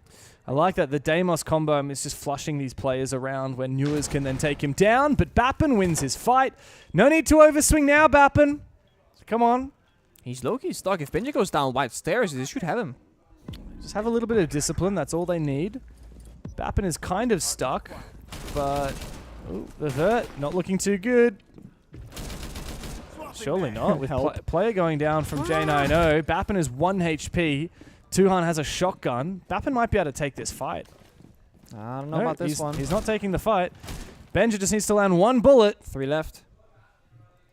I like that. The Deimos combo is just flushing these players around when Newers can then take him down. But Bappen wins his fight. No need to overswing now, Bappen. Come on. He's low-key stuck. If Benji goes down white stairs, they should have him. Just have a little bit of discipline. That's all they need. Bappen is kind of stuck, but the hurt not looking too good. Surely not. With Player going down from J90. Bappen is 1 HP. Tuhan has a shotgun. Bappen might be able to take this fight. I don't know about this one. He's not taking the fight. Benja just needs to land 1 bullet. 3 left.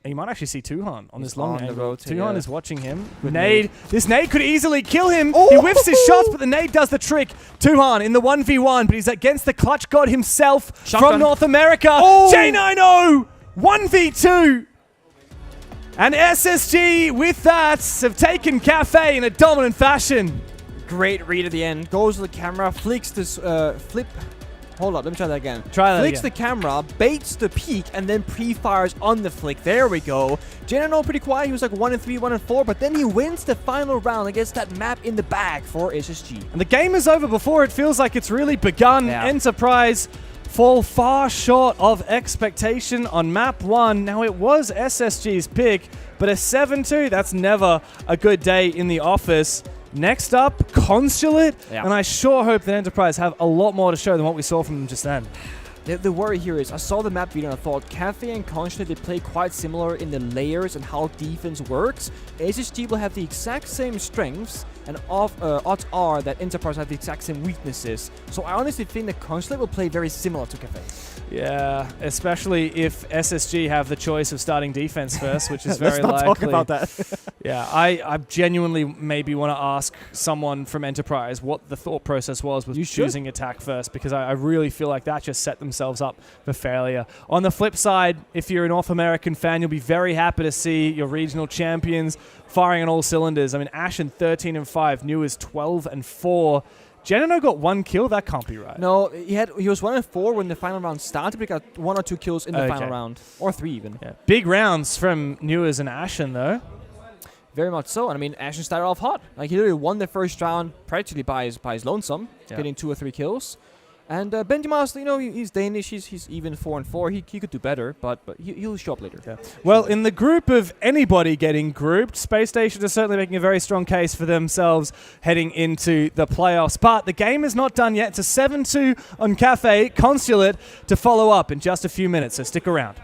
And you might actually see Tuhan on this long angle. Tuhan Tuhan is watching him. Nade. This nade could easily kill him. He whiffs his shots, but the nade does the trick. Tuhan in the 1v1, but he's against the clutch god himself from North America. J90! 1v2! And SSG, with that, have taken Cafe in a dominant fashion. Great read at the end. Goes to the camera, flicks this flip. Hold up, let me try that again. Flicks the camera, baits the peek, and then pre-fires on the flick. There we go. J90 pretty quiet. He was like 1-3, 1-4, but then he wins the final round against that map in the bag for SSG. And the game is over before it feels like it's really begun. Yeah. Enterprise fall far short of expectation on map 1. Now, it was SSG's pick, but a 7-2, that's never a good day in the office. Next up, Consulate, and I sure hope that Enterprise have a lot more to show than what we saw from them just then. The worry here is, I saw the map video and I thought Cafe and Consulate, they play quite similar in the layers and how defense works. SSG will have the exact same strengths, and odds are that Enterprise have the exact same weaknesses. So I honestly think that Consulate will play very similar to Cafe. Yeah, especially if SSG have the choice of starting defense first, which is very likely. Let's not talk about that. Yeah, I genuinely maybe want to ask someone from Enterprise what the thought process was with choosing attack first, because I really feel like that just set themselves up for failure. On the flip side, if you're a North American fan, you'll be very happy to see your regional champions firing on all cylinders. I mean, Ashen 13-5, New is 12-4. Genino got 1 kill? That can't be right. No, he was 1-4 when the final round started, but he got 1 or 2 kills in the final round. Or 3 even. Yeah. Big rounds from Newers and Ashen, though. Very much so. And I mean, Ashen started off hot. Like, he literally won the first round practically by his lonesome, getting 2 or 3 kills. And Benjamin, you know, he's Danish. He's even 4-4. He could do better, but he'll show up later. Yeah. Well, in the group of anybody getting grouped, Space Station is certainly making a very strong case for themselves heading into the playoffs. But the game is not done yet. It's a 7-2 on Cafe. Consulate to follow up in just a few minutes, so stick around.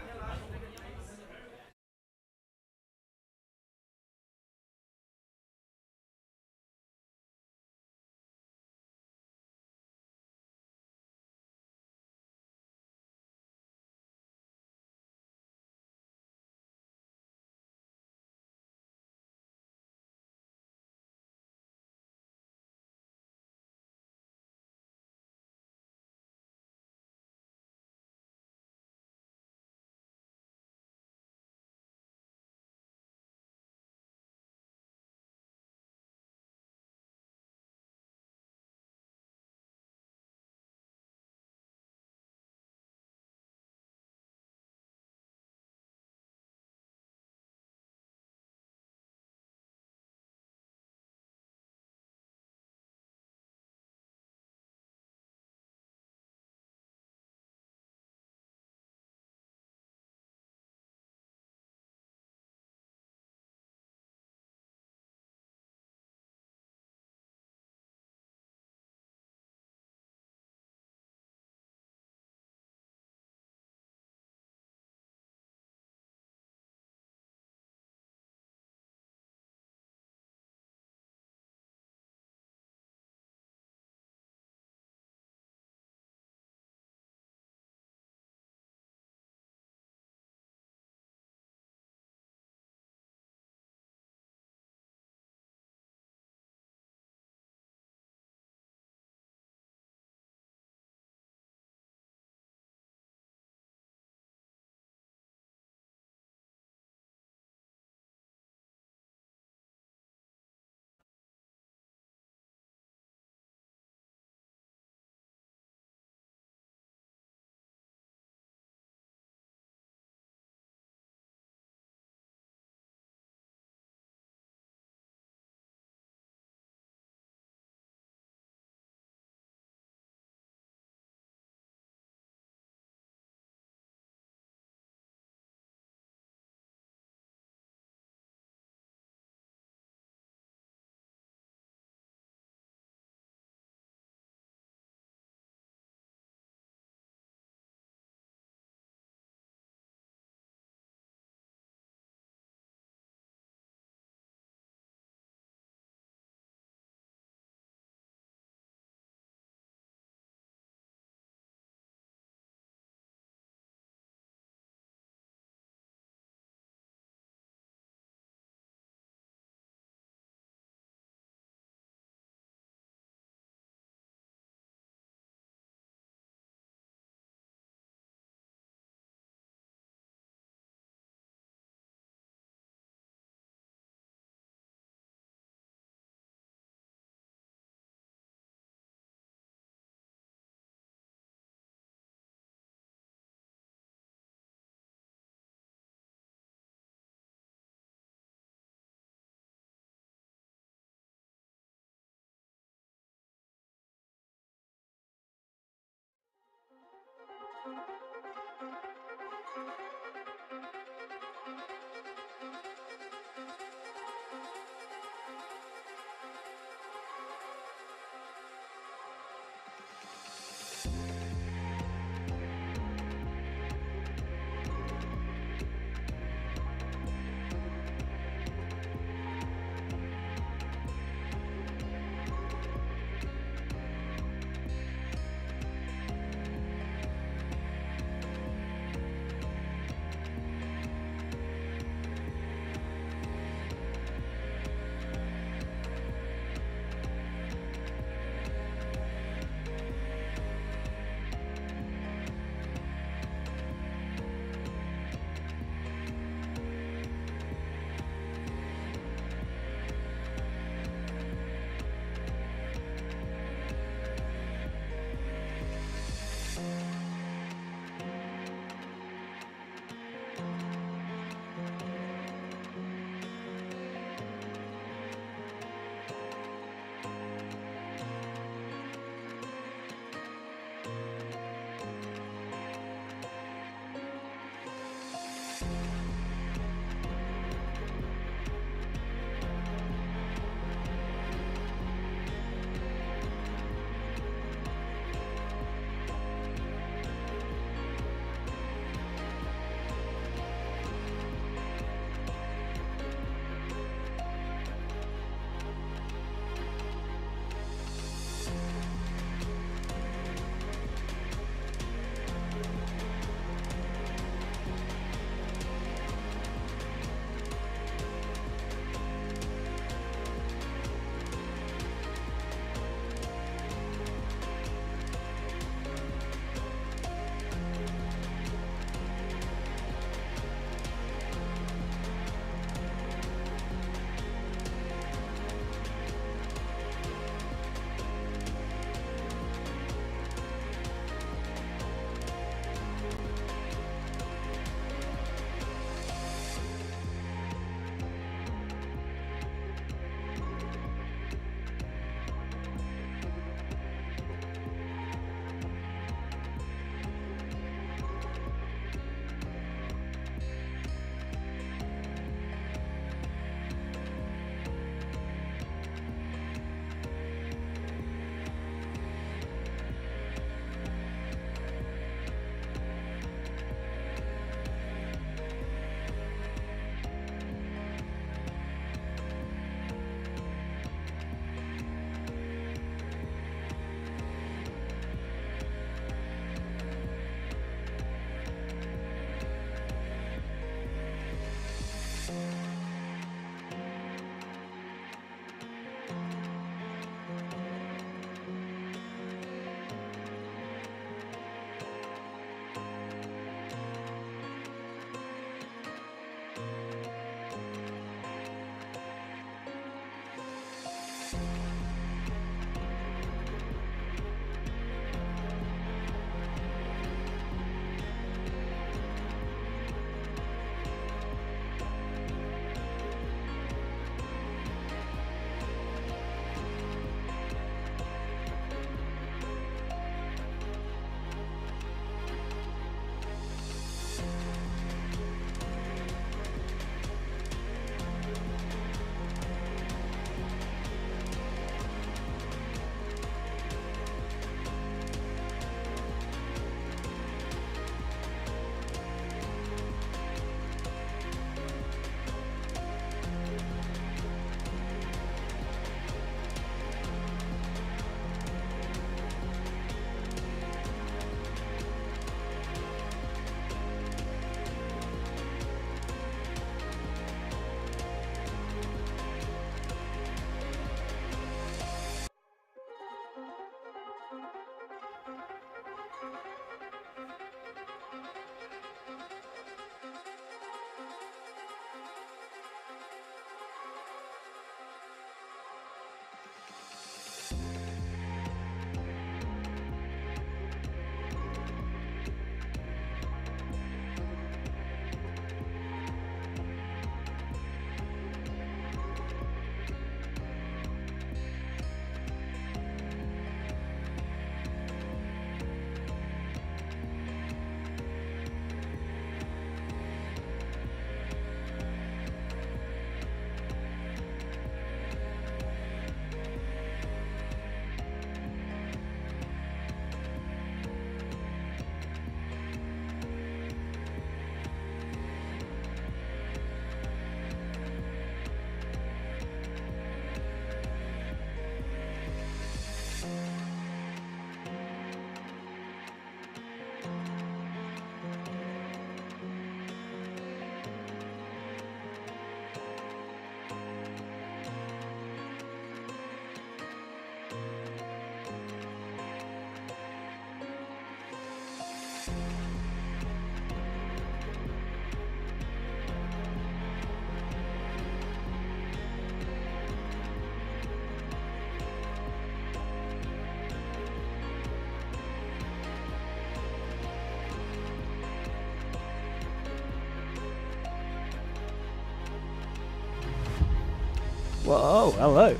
Whoa, hello.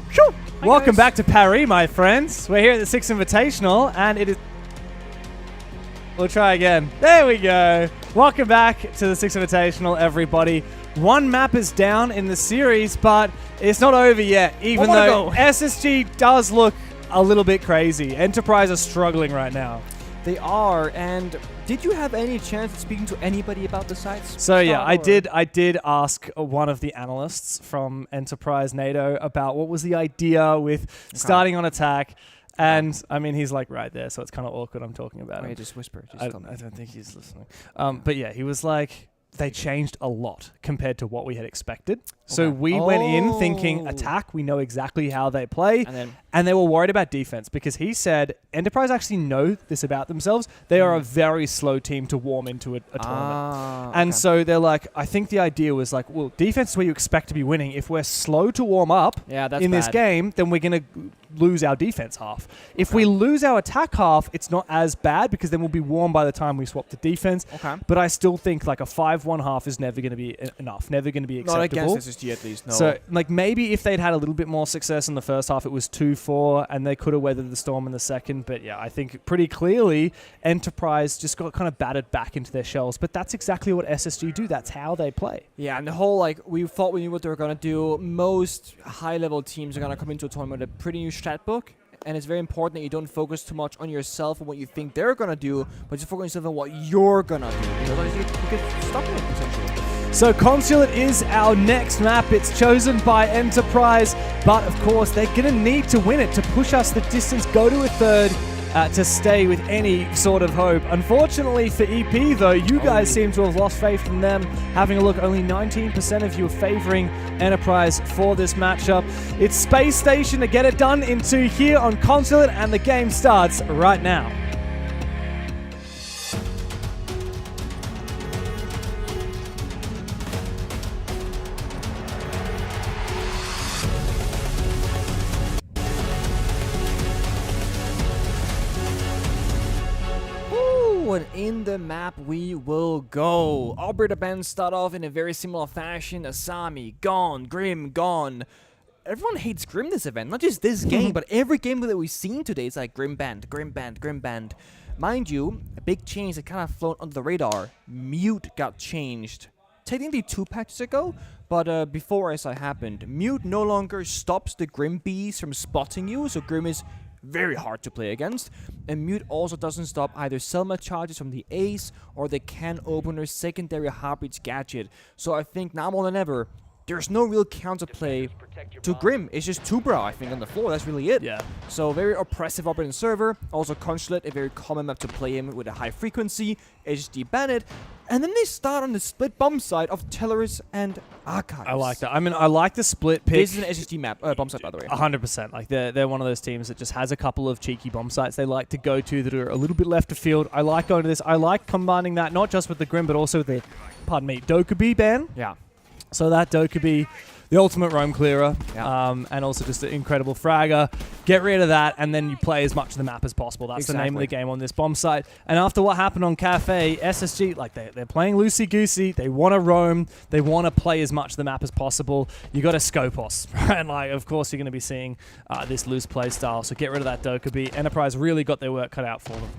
Welcome back to Paris, my friends. We're here at the Six Invitational, and it is... We'll try again. There we go. Welcome back to the Six Invitational, everybody. One map is down in the series, but it's not over yet, even though SSG does look a little bit crazy. Enterprise are struggling right now. They are, and did you have any chance of speaking to anybody about the sites? So yeah, I did ask one of the analysts from Enterprise NATO about what was the idea with starting on attack. And I mean, he's like right there, so it's kind of awkward. I'm talking about him. Just whisper. I don't think he's listening. But yeah, he was like, they changed a lot compared to what we had expected. So we went in thinking attack. We know exactly how they play. And they were worried about defense because he said Enterprise actually know this about themselves. They are a very slow team to warm into a tournament. And so they're like, I think the idea was like, well, defense is where you expect to be winning. If we're slow to warm up in this game, then we're going to lose our defense half. If we lose our attack half, it's not as bad because then we'll be warm by the time we swap to defense. But I still think like a 5-1 half is never going to be enough, never going to be acceptable. Not against SSG at least, no. So like maybe if they'd had a little bit more success in the first half, it was 2-4 and they could have weathered the storm in the second. But yeah, I think pretty clearly Enterprise just got kind of battered back into their shells. But that's exactly what SSG do. That's how they play. Yeah, and the whole like we thought we knew what they were going to do. Most high-level teams are going to come into a tournament with a pretty new stat book. And it's very important that you don't focus too much on yourself and what you think they're going to do, but just focus on what you're going to do. Because otherwise you get stuck in it, essentially. So Consulate is our next map. It's chosen by Enterprise, but of course they're going to need to win it to push us the distance, go to a third, to stay with any sort of hope. Unfortunately for EP, though, you guys seem to have lost faith in them. Having a look, only 19% of you are favoring Enterprise for this matchup. It's Space Station to get it done into here on Consulate, and the game starts right now. And in the map we will go. Operator bands start off in a very similar fashion. Asami, gone. Grim, gone. Everyone hates Grim this event. Not just this game, but every game that we've seen today. It's like Grim banned, Grim banned, Grim banned. Mind you, a big change that kind of flown under the radar. Mute got changed. Technically 2 patches ago, but before SI happened. Mute no longer stops the Grim bees from spotting you, so Grim is very hard to play against. And Mute also doesn't stop either Selma charges from the Ace or the can opener secondary Heartbeats gadget. So I think now more than ever, there's no real counterplay to Grim. It's just Tubra, I think, on the floor. That's really it. Yeah. So very oppressive operating server. Also Consulate, a very common map to play in with a high frequency. HSD ban it. And then they start on the split bomb side of Tellerus and Archives. I like that. I mean, I like the split pick. This is an SSD map, bomb site, by the way. 100%. Like, they're one of those teams that just has a couple of cheeky bomb sites they like to go to that are a little bit left of field. I like going to this. I like combining that, not just with the Grim, but also with the, Dokkaebi ban. Yeah. So that Dokkaebi, the ultimate roam clearer, and also just an incredible fragger. Get rid of that, and then you play as much of the map as possible. That's the name of the game on this bomb site. And after what happened on Cafe, SSG, like they're playing loosey-goosey. They want to roam. They want to play as much of the map as possible. You got to Scopos, right? And like, of course, you're going to be seeing this loose play style. So get rid of that Dokkaebi. Enterprise really got their work cut out for them.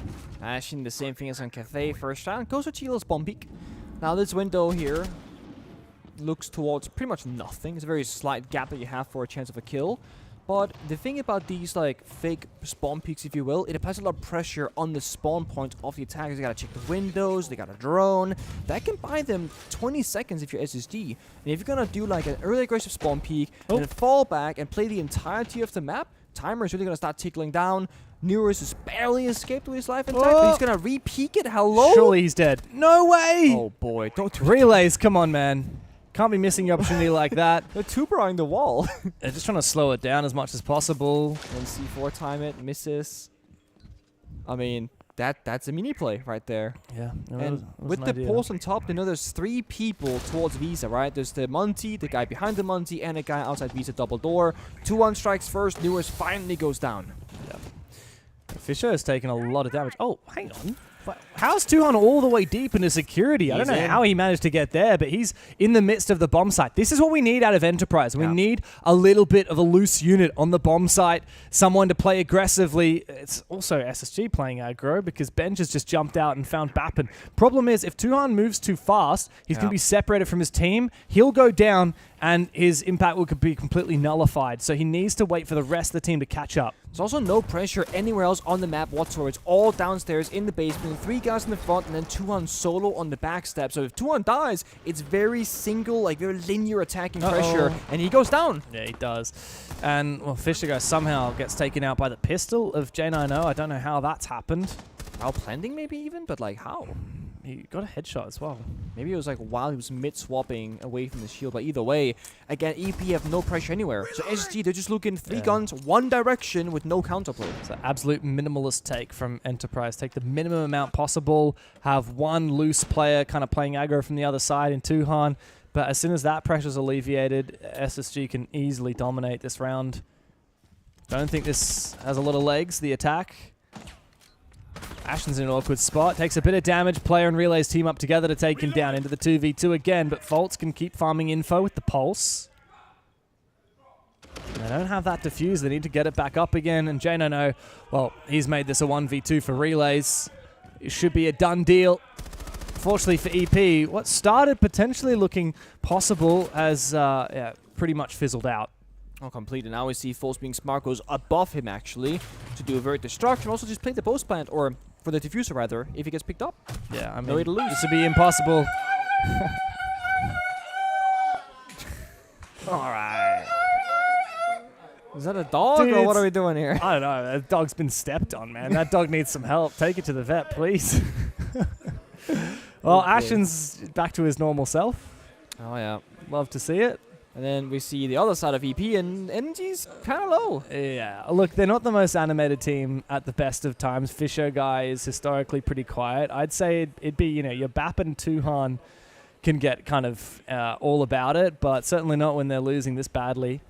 Ashing the same thing as on Cafe. First round goes with Chilo's bomb peak. Now this window here looks towards pretty much nothing. It's a very slight gap that you have for a chance of a kill. But the thing about these like fake spawn peaks, if you will, it applies a lot of pressure on the spawn point of the attackers. They gotta check the windows, they got a drone. That can buy them 20 seconds if you're SSD. And if you're gonna do like an early aggressive spawn peak and then fall back and play the entirety of the map, timer is really gonna start tickling down. Neurus has barely escaped with his life intact, but he's gonna re-peak it. Hello? Surely he's dead. No way! Oh boy, don't relays, come on, man. Can't be missing your opportunity like that. They're two-barring the wall. They're just trying to slow it down as much as possible. And C4 time it, misses. I mean, that's a mini play right there. Yeah. And with the pulse on top, you know there's 3 people towards Visa, right? There's the Monty, the guy behind the Monty, and a guy outside Visa double door. 2-1 strikes first. Neurus finally goes down. Yeah. Fisher has taken a lot of damage. Oh, hang on. How's Tuhan all the way deep into security? I don't know how he managed to get there, but he's in the midst of the bomb site. This is what we need out of Enterprise. We need a little bit of a loose unit on the bomb site, someone to play aggressively. It's also SSG playing aggro because Benj has just jumped out and found Bappen. Problem is, if Tuhan moves too fast, he's going to be separated from his team. He'll go down, and his impact will be completely nullified. So he needs to wait for the rest of the team to catch up. There's also no pressure anywhere else on the map whatsoever. It's all downstairs in the basement. 3 guys in the front and then Tuhan solo on the back step. So if Tuhan dies, it's very single, like very linear attacking pressure. And he goes down. Yeah, he does. And, well, Fisher somehow gets taken out by the pistol of J90. I don't know how that's happened. Outplanting maybe even, but like how? He got a headshot as well. Maybe it was like while he was mid-swapping away from the shield. But either way, again, EP have no pressure anywhere. So SG, they're just looking 3 guns, one direction with no counterplay. It's an absolute minimalist take from Enterprise. Take the minimum amount possible. Have one loose player kind of playing aggro from the other side in Tuhan. But as soon as that pressure's alleviated, SSG can easily dominate this round. Don't think this has a lot of legs, the attack. Ashen's in an awkward spot. Takes a bit of damage. Player and Relays team up together to take him down into the 2v2 again. But Faults can keep farming info with the Pulse. They don't have that defuse. They need to get it back up again. And J90, well, he's made this a 1v2 for Relays. It should be a done deal. Fortunately for EP, what started potentially looking possible has pretty much fizzled out. Oh, complete. And now we see False being smart goes above him actually to do avert destruction. Also just play the post plant, or for the diffuser rather, if he gets picked up. Yeah, I mean, no way to lose. This would be impossible. Alright. Is that a dog or what are we doing here? I don't know. That dog's been stepped on, man. That dog needs some help. Take it to the vet, please. Well, Ashen's back to his normal self. Oh, yeah. Love to see it. And then we see the other side of EP, and energy's kind of low. Yeah. Look, they're not the most animated team at the best of times. Fisher guy is historically pretty quiet. I'd say it'd be, your Bap and Tuhan can get kind of all about it, but certainly not when they're losing this badly.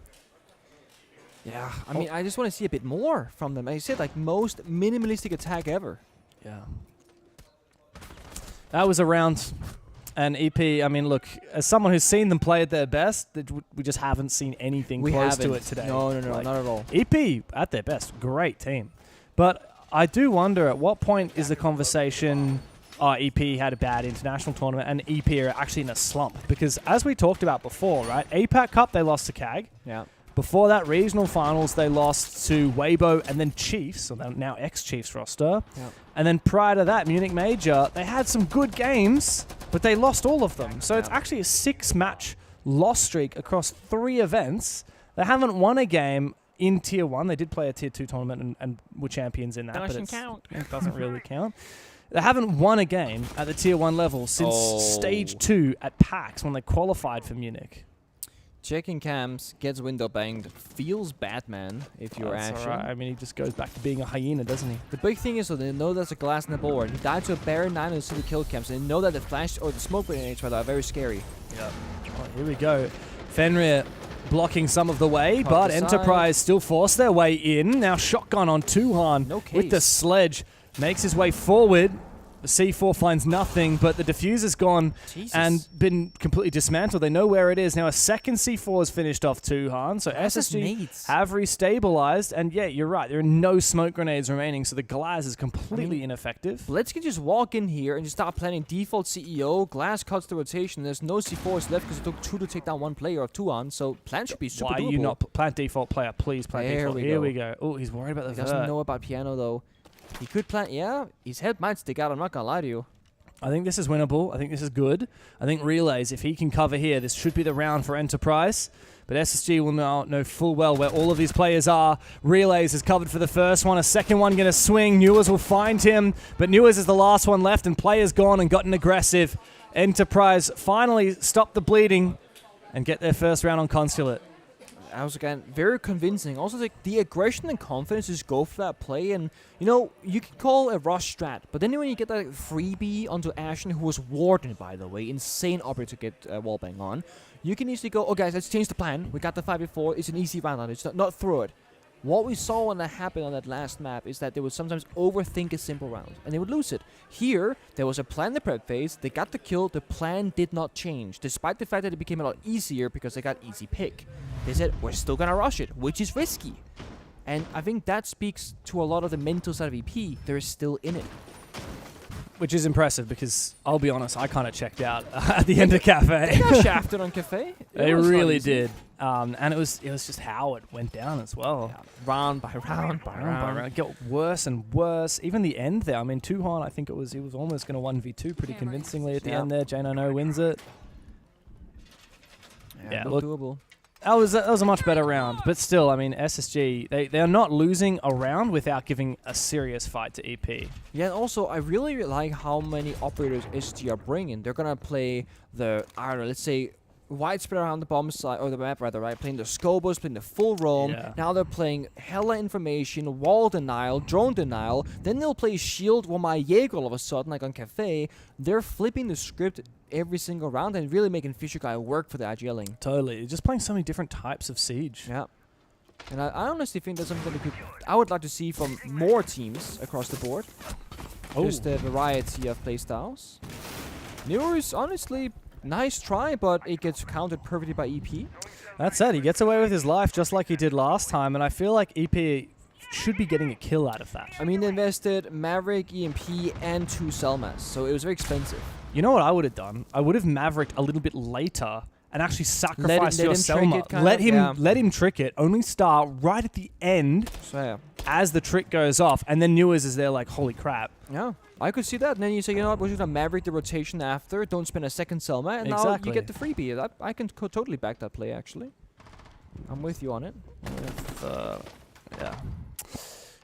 Yeah, I mean, I just want to see a bit more from them. As you said, like, most minimalistic attack ever. Yeah. That was a round. And EP, I mean, look, as someone who's seen them play at their best, we just haven't seen anything close to it today. No, like, not at all. EP, at their best, great team. But I do wonder, at what point is the conversation, EP had a bad international tournament and EP are actually in a slump? Because as we talked about before, right, APAC Cup, they lost to CAG. Yeah. Before that, regional finals, they lost to Weibo and then Chiefs, so they're now ex-Chiefs roster. Yep. And then prior to that, Munich Major, they had some good games, but they lost all of them. So it's actually a 6-match loss streak across 3 events. They haven't won a game in Tier 1. They did play a Tier 2 tournament and were champions in that. Doesn't count. It doesn't really count. They haven't won a game at the Tier 1 level since Stage 2 at PAX when they qualified for Munich. Checking cams, gets window banged, feels bad, man, if you're Ashen. Right. I mean, he just goes back to being a hyena, doesn't he? The big thing is, so they know there's a glass in the board. He died to a Baron 9 in the city kill cams, and they know that the flash or the smoke grenades are very scary. Yeah. Oh, here we go. Fenrir blocking some of the way, but Enterprise still force their way in. Now shotgun on Tuhan with the sledge. Makes his way forward. The C4 finds nothing, but the diffuser's gone and been completely dismantled. They know where it is. Now a second C4 is finished off Tuhan, so SSG have restabilized. And yeah, you're right. There are no smoke grenades remaining, so the glass is completely ineffective. Let's just walk in here and just start planning default CEO. Glass cuts the rotation. There's no C4s left because it took 2 to take down 1 player of Tuhan, so plan should be super doable. Why are you not plant default player? Please plant default. Here we go. Oh, he's worried about the He doesn't know about piano, though. He could plant, yeah. His head might stick out, I'm not gonna lie to you. I think this is winnable. I think this is good. I think Relays, if he can cover here, this should be the round for Enterprise. But SSG will now know full well where all of these players are. Relays is covered for the first one. A second one going to swing. Newers will find him. But Newers is the last one left, and players gone and gotten aggressive. Enterprise finally stopped the bleeding and get their first round on Consulate. I was, again, very convincing. Also, like, the aggression and confidence just go for that play. And, you can call a rush strat. But then when you get that freebie onto Ashen, who was Warden, by the way, insane operator to get wallbang on, you can easily go, oh, guys, let's change the plan. We got the 5v4. It's an easy round on it. Just not throw it. What we saw when that happened on that last map is that they would sometimes overthink a simple round, and they would lose it. Here, there was a plan in the prep phase, they got the kill, the plan did not change, despite the fact that it became a lot easier because they got easy pick. They said, we're still gonna rush it, which is risky. And I think that speaks to a lot of the mental side of EP. They're still in it. Which is impressive because, I'll be honest, I kind of checked out at the end of Cafe. They got shafted on Cafe. They really did. And it was just how it went down as well. Yeah, round by round by round. It got worse and worse. Even the end there. I mean, Tuhon, I think he was almost going to 1v2 pretty convincingly at the end there. Jane wins it. Yeah, look, doable. That was a much better round, but still, I mean, SSG, they are not losing a round without giving a serious fight to EP. Yeah, and also, I really like how many operators SG are bringing. They're gonna play the, I don't know, let's say, widespread around the bomb side, or the map rather, right? Playing the Scobos, playing the full roam. Yeah. Now they're playing hella information, wall denial, drone denial. Then they'll play shield while my Jaeger all of a sudden, like on Cafe. They're flipping the script every single round and really making Fisher Guy work for the IGLing. Totally. Just playing so many different types of Siege. Yeah. And I honestly think that's something that I would like to see from more teams across the board. Just a variety of playstyles. Newer's honestly nice try, but it gets countered perfectly by EP. That's it. He gets away with his life just like he did last time, and I feel like EP should be getting a kill out of that. I mean, they invested Maverick, EMP, and 2 Selmas, so it was very expensive. You know what I would have done? I would have Mavericked a little bit later and actually sacrificed your Selma. Let him trick it. Only start right at the end as the trick goes off, and then Newers is there like, holy crap. Yeah, I could see that. And then you say, you know what, we're just going to Maverick the rotation after, don't spend a second Selma, and now you get the freebie. I can totally back that play, actually. I'm with you on it. Yeah.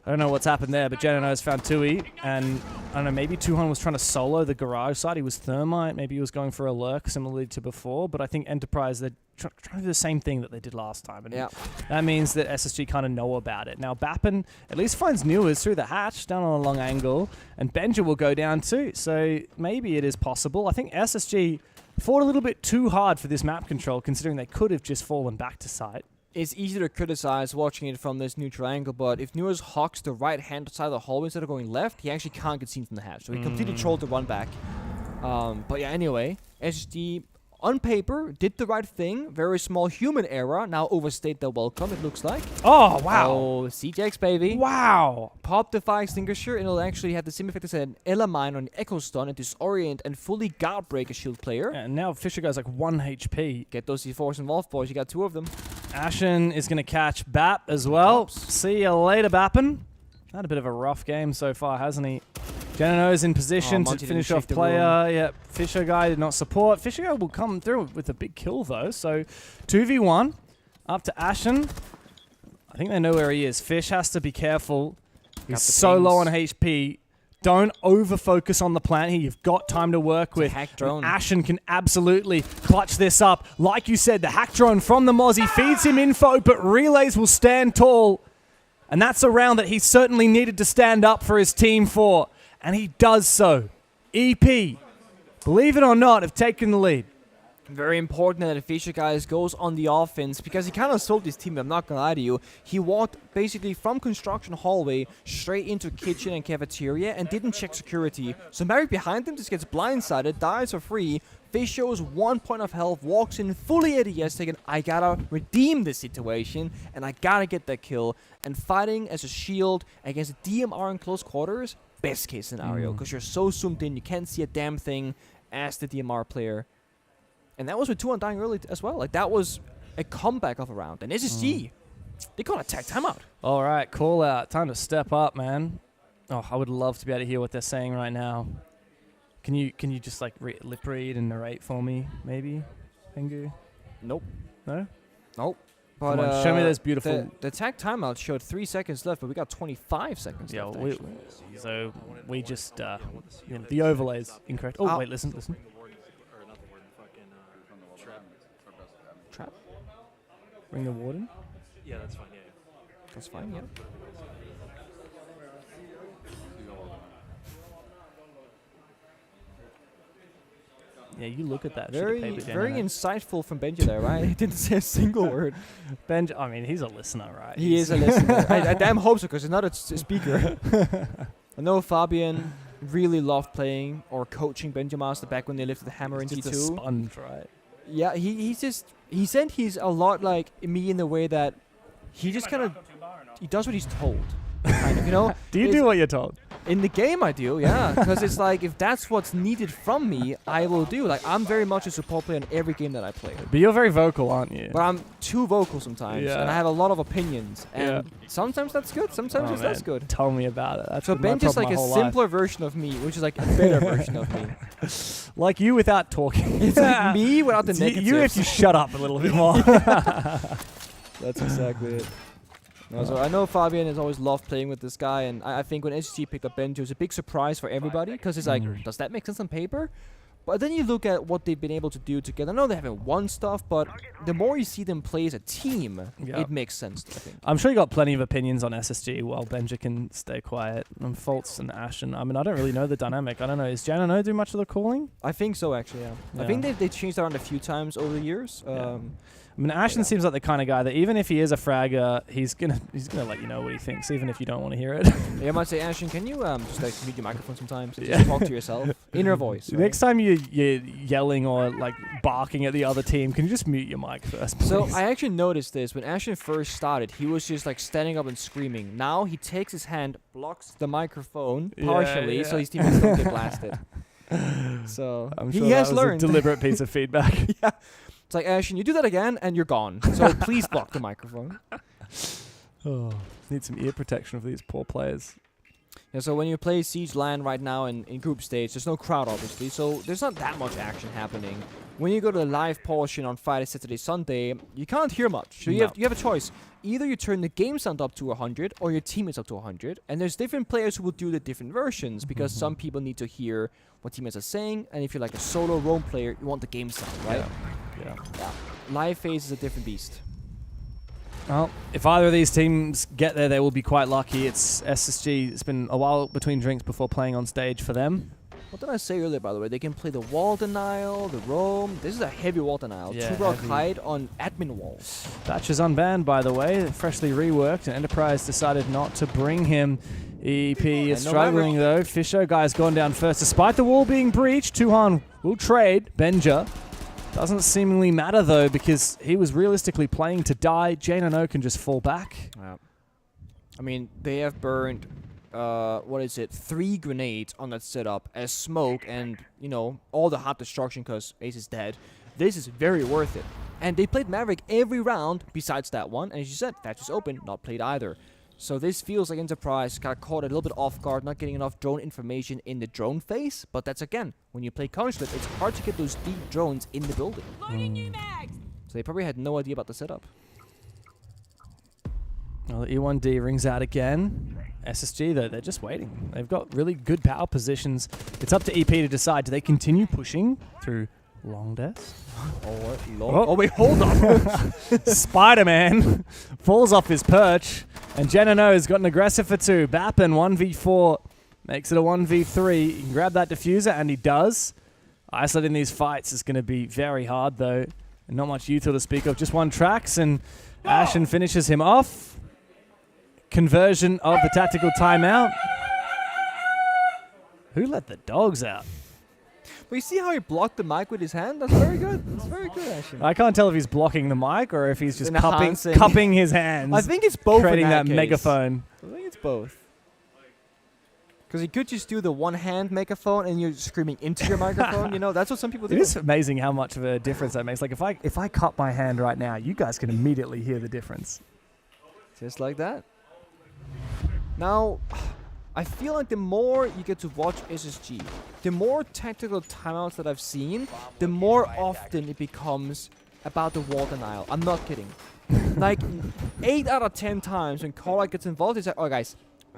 I don't know what's happened there, but Jeno has found Tui, and I don't know, maybe Tuhon was trying to solo the garage side. He was Thermite, maybe he was going for a lurk similarly to before, but I think Enterprise, they're trying to do the same thing that they did last time, and that means that SSG kind of know about it. Now, Bappen at least finds Newers through the hatch, down on a long angle, and Benja will go down too, so maybe it is possible. I think SSG fought a little bit too hard for this map control, considering they could have just fallen back to site. It's easy to criticize watching it from this neutral angle, but if Newers hawks the right-hand side of the hallway instead of going left, he actually can't get seen from the hatch. So he completely trolled the run back. But yeah, anyway, SSD on paper did the right thing. Very small human error. Now overstayed their welcome, it looks like. Oh, wow. Oh, CJX, baby. Wow. Pop the fire extinguisher, and it'll actually have the same effect as an Ella Mine on Echo Stun and disorient and fully guard break a shield player. And now Fisher Guy's like 1 HP. Get those C4s involved, boys. You got 2 of them. Ashen is going to catch Bap as well. See you later, Bappen. Had a bit of a rough game so far, hasn't he? Geno's in position to finish off player. Yep, Fisher Guy did not support. Fisher Guy will come through with a big kill, though. So 2v1 up to Ashen. I think they know where he is. Fish has to be careful. He's so low on HP. Don't over-focus on the plant here. You've got time to work with. Hack drone. Ashen can absolutely clutch this up. Like you said, the hack drone from the Mozzie feeds him info, but Relays will stand tall. And that's a round that he certainly needed to stand up for his team for. And he does so. EP, believe it or not, have taken the lead. Very important that the Fisher guys goes on the offense because he kind of sold his team, I'm not going to lie to you. He walked basically from construction hallway straight into kitchen and cafeteria and didn't check security. So Maverick behind him just gets blindsided, dies for free. Fish shows 1 point of health, walks in fully ADS, thinking, I gotta redeem this situation and I gotta get that kill. And fighting as a shield against a DMR in close quarters, best case scenario, because you're so zoomed in, you can't see a damn thing as the DMR player. And that was with 2 undying early as well. Like, that was a comeback of a round. And SSG, they got a tag timeout. All right, call out. Time to step up, man. Oh, I would love to be able to hear what they're saying right now. Can you just, like, lip read and narrate for me, maybe, Pengu? Nope. No? Nope. But come on, show me those beautiful... The tag timeout showed 3 seconds left, but we got 25 seconds left, actually. So we just... you know, the overlay's incorrect. Oh, wait, listen. Trap? Bring the warden? Yeah, that's fine, yeah. That's fine, yeah. Yeah, you look at that. Very insightful from Benji there, right? He didn't say a single word. Benji, I mean, he's a listener, right? He is a listener. I damn hope so, because he's not a speaker. I know Fabian really loved playing or coaching Benji Master back when they lifted the hammer in T2. Just a sponge, right? Yeah, he said he's a lot like me in the way that he just kind of he does what he's told. Kind of, you know. Do you do what you're told? In the game, I do, yeah. Because it's like, if that's what's needed from me, I will do. Like, I'm very much a support player in every game that I play. But you're very vocal, aren't you? But I'm too vocal sometimes, and I have a lot of opinions. And sometimes that's good, sometimes it's less good. Tell me about it. That's so Ben's just like a simpler version of me, which is like a better version of me. Like you without talking. It's like me without the negatives. You if you shut up a little bit more. That's exactly it. No, so I know Fabian has always loved playing with this guy, and I think when SSG picked up Benji, it was a big surprise for everybody, because it's like, does that make sense on paper? But then you look at what they've been able to do together. I know they haven't won stuff, but the more you see them play as a team, it makes sense, I think. I'm sure you got plenty of opinions on SSG while Benji can stay quiet. And Fultz and Ashen, I mean, I don't really know the dynamic. I don't know. Is Janano do much of the calling? I think so, actually, yeah. I think they've changed around a few times over the years. I mean, Ashen seems like the kind of guy that even if he is a fragger, he's gonna let you know what he thinks, even if you don't want to hear it. Yeah, I might say, Ashen, can you just like mute your microphone sometimes? Just talk to yourself. Inner voice. Right? Next time you're yelling or like barking at the other team, can you just mute your mic first, please? So I actually noticed this. When Ashen first started, he was just like standing up and screaming. Now he takes his hand, blocks the microphone partially, so his teammates don't get blasted. So I'm sure he has that was learned. a deliberate piece of feedback. Yeah. It's like, Ashen, you do that again, and you're gone. So please block the microphone. Oh, need some ear protection for these poor players. Yeah, so when you play Siege LAN right now in group stage, there's no crowd, obviously, so there's not that much action happening. When you go to the live portion on Friday, Saturday, Sunday, you can't hear much. So you have a choice. Either you turn the game sound up to 100, or your teammates up to 100. And there's different players who will do the different versions, because some people need to hear what teammates are saying, and if you're like a solo roam player, you want the game sound, right? Yeah. Live phase is a different beast. Well, if either of these teams get there, they will be quite lucky. It's SSG. It's been a while between drinks before playing on stage for them. What did I say earlier, by the way? They can play the wall denial, the roam. This is a heavy wall denial. Yeah, 2-block hide on admin walls. Thatch is unbanned, by the way. Freshly reworked, and Enterprise decided not to bring him. EP is struggling, though. Fisher guy's gone down first. Despite the wall being breached, Tuhan will trade. Benja. Doesn't seemingly matter, though, because he was realistically playing to die. Jane and O can just fall back. Yeah. I mean, they have burned, 3 grenades on that setup as smoke and, you know, all the hot destruction because Ace is dead. This is very worth it. And they played Maverick every round besides that one. And as you said, Thatch is open, not played either. So this feels like Enterprise got caught a little bit off guard, not getting enough drone information in the drone phase. But that's, again, when you play Counter-Strike, it's hard to get those deep drones in the building. So they probably had no idea about the setup. Well, the E1D rings out again. SSG, though, they're just waiting. They've got really good power positions. It's up to EP to decide. Do they continue pushing through long deaths? Oh, wait, hold on. Spider-Man falls off his perch. And Genano has got an aggressive for 2. Bappen 1v4 makes it a 1v3. He can grab that diffuser, and he does. Isolating these fights is going to be very hard, though. And not much util to speak of. Just one Trax, and Ashen finishes him off. Conversion of the tactical timeout. Who let the dogs out? But you see how he blocked the mic with his hand? That's very good. That's very good, actually. I can't tell if he's blocking the mic or if he's just cupping his hands. I think it's both. Creating in that case. Megaphone. I think it's both. Because he could just do the one-hand megaphone and you're screaming into your microphone. You know, that's what some people do. It is amazing how much of a difference that makes. Like if I cup my hand right now, you guys can immediately hear the difference. Just like that. Now, I feel like the more you get to watch SSG, the more tactical timeouts that I've seen, the more often it becomes about the wall denial. I'm not kidding. Like 8 out of 10 times when Call-Out gets involved, it's like, oh guys,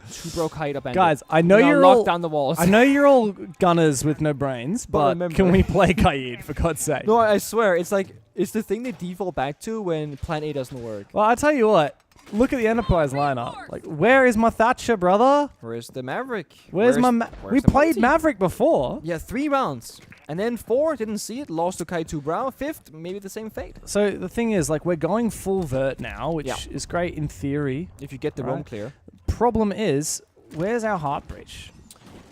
2-broke hide up. Guys, I know you're lock all down the walls. I know you're all gunners with no brains, but can we play Kaid for God's sake? No, I swear, it's like it's the thing they default back to when Plan A doesn't work. Well, I tell you what. Look at the Enterprise lineup. Like, where is my Thatcher, brother? Where's the Maverick? We played Maverick before. Yeah, 3 rounds. And then 4, didn't see it, lost to Kai2 Brow. 5th, maybe the same fate. So the thing is, like, we're going full vert now, which is great in theory. If you get the roam clear. Problem is, where's our heart breach?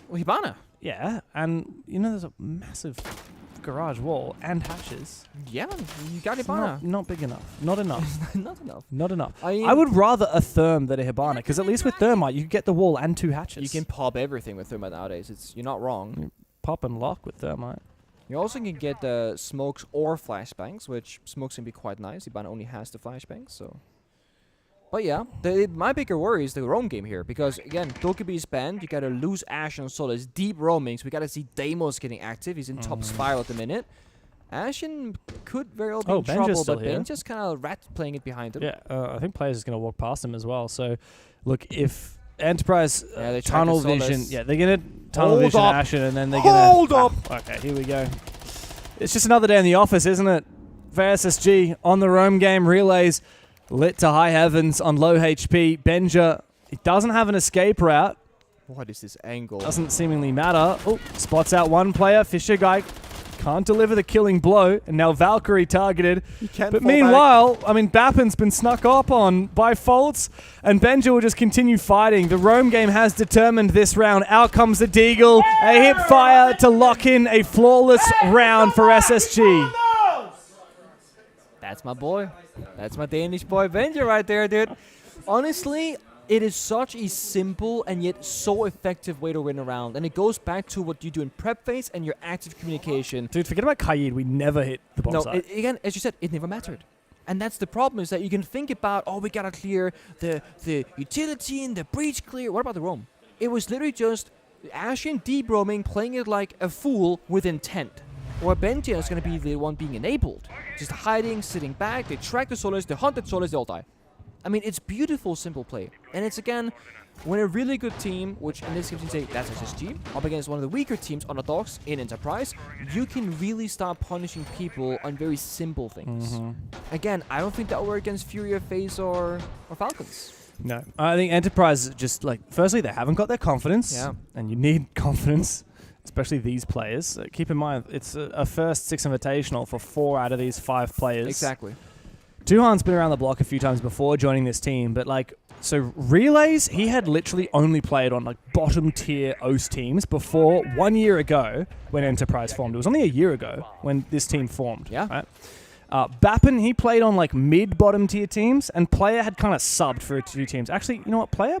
Well, Hibana. Yeah, and you know there's a massive garage wall and hatches. Yeah, you got Hibana. Not big enough. Not enough. Not enough. Not enough. I mean, I would rather a Therm than a Hibana, because at least with Thermite, you get the wall and 2 hatches. You can pop everything with Thermite nowadays. You're not wrong. Pop and lock with Thermite. You also can get smokes or flashbangs, which smokes can be quite nice. Hibana only has the flashbangs, so... But yeah, my bigger worry is the roam game here, because again, Dokkaebi is banned, you gotta lose Ash and Solis, deep roaming, so we gotta see Deimos getting active, he's in top spiral at the minute. Ashen could very well be in trouble, but Benja's kind of rat playing it behind him. Yeah, I think players is going to walk past him as well, so look, if Enterprise they tunnel vision, they're going to tunnel Hold vision up. Ashen, and then they're going to... Hold up! Okay, here we go. It's just another day in the office, isn't it? For SSG, on the roam game, relays lit to high heavens on low HP. Benja, he doesn't have an escape route. What is this angle? Doesn't seemingly matter. Oh, spots out one player. Fisher guy can't deliver the killing blow. And now Valkyrie targeted. But meanwhile, I mean, Bappen's been snuck up on by Faults. And Benja will just continue fighting. The roam game has determined this round. Out comes the Deagle. A hip fire to lock in a flawless round for SSG. That's my boy. That's my Danish boy Benja right there, dude. Honestly, it is such a simple and yet so effective way to win a round. And it goes back to what you do in prep phase and your active communication. Dude, forget about Kaid. We never hit the bomb site. Again, as you said, it never mattered. And that's the problem, is that you can think about, oh, we gotta clear the utility and the breach clear. What about the roam? It was literally just Ashen deep roaming, playing it like a fool with intent. Or Benja is going to be the one being enabled. Just hiding, sitting back, they track the Solis, they hunt the Solis, they all die. I mean, it's beautiful, simple play. And it's, again, when a really good team, which in this case you say that's SSG, up against one of the weaker teams, Underdogs, in Enterprise, you can really start punishing people on very simple things. Again, I don't think that will work against FURIA, FaZe, or Falcons. No. I think Enterprise just, like, firstly, they haven't got their confidence. Yeah. And you need confidence. Especially these players. Keep in mind, it's a first Six Invitational for 4 out of these 5 players. Exactly. Duhan's been around the block a few times before joining this team, but like, so Relays, he had literally only played on like bottom tier OS teams before 1 year ago when Enterprise formed. It was only a year ago when this team formed. Yeah. Right? Bappen, he played on like mid-bottom tier teams, and Player had kind of subbed for 2 teams. Actually, you know what, Player...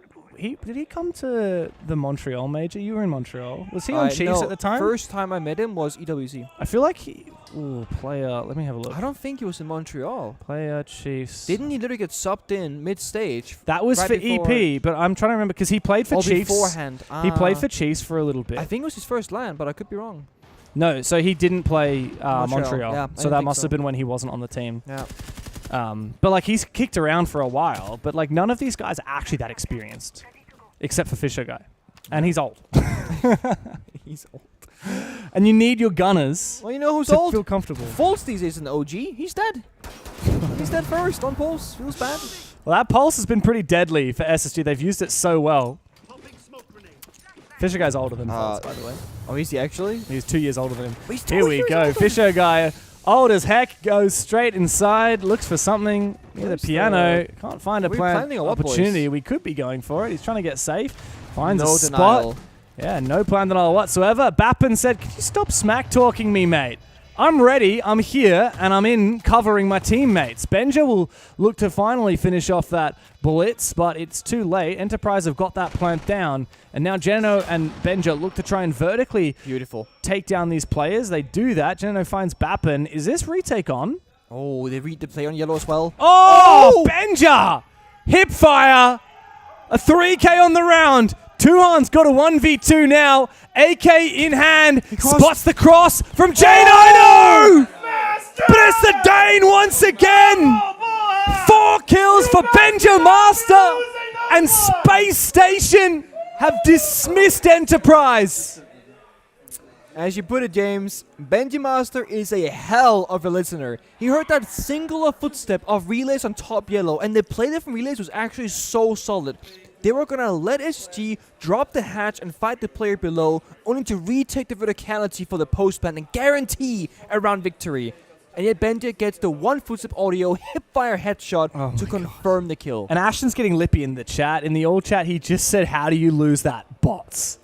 Did he come to the Montreal major? You were in Montreal. Was he on Chiefs no, at the time? First time I met him was EWC. I feel like he... Ooh, Player... Let me have a look. I don't think he was in Montreal. Player, Chiefs... Didn't he literally get subbed in mid-stage? That was for EP, but I'm trying to remember, because he played for Chiefs. Beforehand. He played for Chiefs for a little bit. I think it was his first LAN, but I could be wrong. No, so he didn't play Montreal. Yeah, so that must have been when he wasn't on the team. Yeah. But like, he's kicked around for a while, but like, none of these guys are actually that experienced. Except for Fisher guy. And he's old. He's old. And you need your gunners. Well, you know who's to old? feel comfortable. False these days is an OG. He's dead. He's dead first on Pulse. Feels bad. Well, that Pulse has been pretty deadly for SSG. They've used it so well. Fisher guy's older than False, by the way. Oh, is he actually? He's 2 years older than him. He's Here we go. Fisher guy, old as heck, goes straight inside, looks for something near the piano. Can't find a plan opportunity. We could be going for it. He's trying to get safe. Finds a spot. Yeah, no plan denial whatsoever. Bappen said, "Can you stop smack talking me, mate? I'm ready, I'm here, and I'm in covering my teammates." Benja will look to finally finish off that blitz, but it's too late. Enterprise have got that plant down, and now Geno and Benja look to try and vertically take down these players. They do that. Geno finds Bappen. Is this retake on? Oh, they read the play on yellow as well. Oh! Benja! Hip fire! A 3K on the round. Tuhan's got a 1v2 now. AK in hand. Spots the cross from J9. But it's the Dane once again. 4 kills for Benja Master. And Space Station have dismissed Enterprise. As you put it, James, Benji Master is a hell of a listener. He heard that singular footstep of Relays on top yellow, and the play there from Relays was actually so solid. they were gonna let SSG drop the hatch and fight the player below, only to retake the verticality for the post-plant and guarantee a round victory. And yet Benja gets the one footstep audio hipfire headshot to confirm the kill. And Ashton's getting lippy in the chat. In the old chat, he just said, how do you lose that? Bots.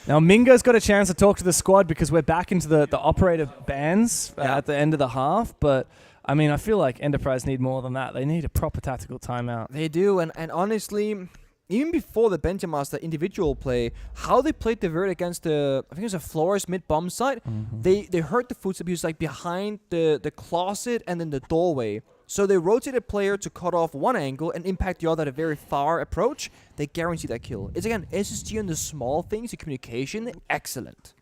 Now, Mingo's got a chance to talk to the squad because we're back into the operator bans at the end of the half. But, I mean, I feel like Enterprise need more than that. They need a proper tactical timeout. They do, and honestly, even before the Benja Master individual play, how they played the vert against the, I think it was a Flores mid-bomb site, they heard the footstep. He was like behind the closet and then the doorway. So they rotated player to cut off one angle and impact the other at a very far approach. They guarantee that kill. It's again, SSG on the small things, the communication, excellent.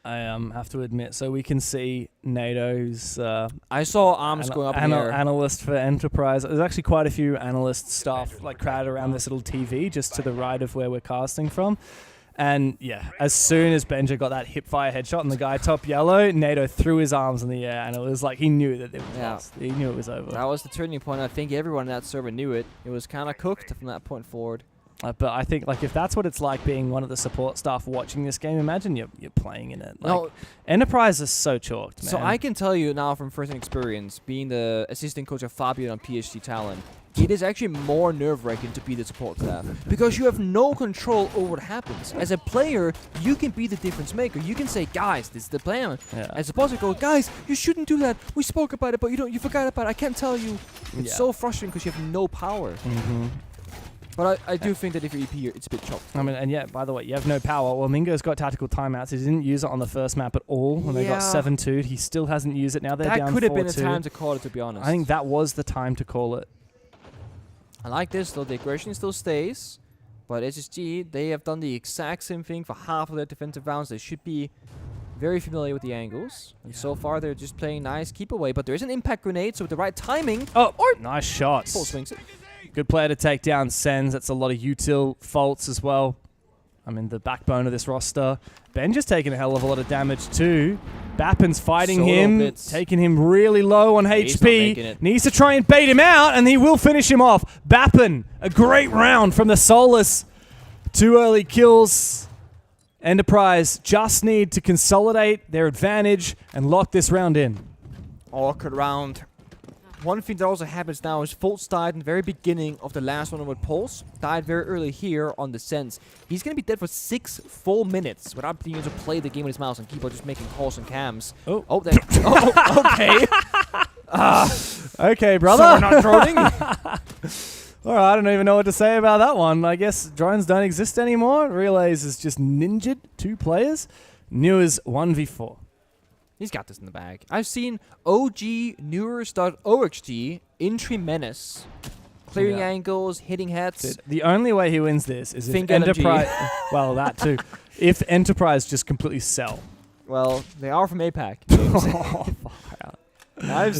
I have to admit, so we can see NATO's... I saw arms going up in the air. Analyst for Enterprise. There's actually quite a few analyst staff like crowded around this little TV just to the right of where we're casting from. And yeah, as soon as Benja got that hipfire headshot and the guy top yellow, NATO threw his arms in the air, and it was like he knew that it was lost. He knew it was over. That was the turning point. I think everyone in that server knew it. It was kind of cooked from that point forward. But I think like if that's what it's like being one of the support staff watching this game, imagine you're playing in it. Like, no, Enterprise is so chalked, man. So I can tell you now from first-hand experience, being the assistant coach of Fabian on PhD Talent, it is actually more nerve-wracking to be the support staff because you have no control over what happens. As a player, you can be the difference maker. You can say, guys, this is the plan. As opposed to go, guys, you shouldn't do that. We spoke about it, but you forgot about it. I can't tell you. It's so frustrating because you have no power. But I do think that if you're EP, it's a bit chopped. I mean, and yeah, by the way, you have no power. Well, Mingo's got tactical timeouts. He didn't use it on the first map at all when they got 7-2'd. He still hasn't used it. Now they're down 4-2. That could have been a time to call it, to be honest. I think that was the time to call it. I like this, though. The aggression still stays. But SSG, they have done the exact same thing for half of their defensive rounds. They should be very familiar with the angles. And so far, they're just playing nice keep away. But there is an impact grenade, so with the right timing... Oh, nice shots. Full swings it. Good player to take down Sens. That's a lot of util faults as well. I mean, the backbone of this roster. Benja's taking a hell of a lot of damage too. Bappen's fighting him, taking him really low on HP. Needs to try and bait him out, and he will finish him off. Bappen, a great round from the Solus. 2 early kills. Enterprise just need to consolidate their advantage and lock this round in. Awkward round. One thing that also happens now is Fultz died in the very beginning of the last one with Pulse. Died very early here on the Sens. He's going to be dead for 6 full minutes without being able to play the game with his mouse and keyboard, just making calls and cams. Okay. Okay, brother. So we're not droning? Alright, I don't even know what to say about that one. I guess drones don't exist anymore. Relays is just ninja'd 2 players. New is 1v4. He's got this in the bag. I've seen OG Newers.oxg Entry Menace. Clearing angles, hitting heads. Dude, the only way he wins this is if Enterprise... well, that too. If Enterprise just completely sell. Well, they are from APAC. I've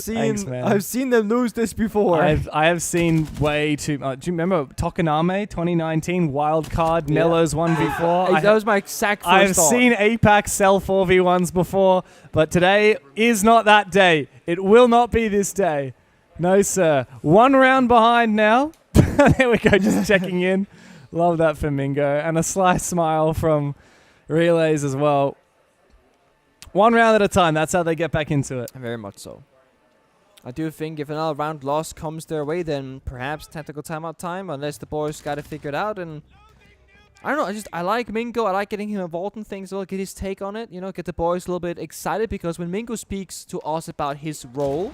seen them lose this before. I have seen way too much. Do you remember Tokoname 2019 wildcard Nello's 1v4? That was my exact first I've thought. seen APAC sell 4v1s before, but today is not that day. It will not be this day. No, sir. 1 round behind now. There we go, just checking in. Love that for Mingo. And a sly smile from Relays as well. 1 round at a time. That's how they get back into it. Very much so. I do think if another round loss comes their way, then perhaps tactical timeout time, unless the boys got it figured out. And I don't know. I like Mingo. I like getting him involved in things. Well, get his take on it. You know, get the boys a little bit excited because when Mingo speaks to us about his role,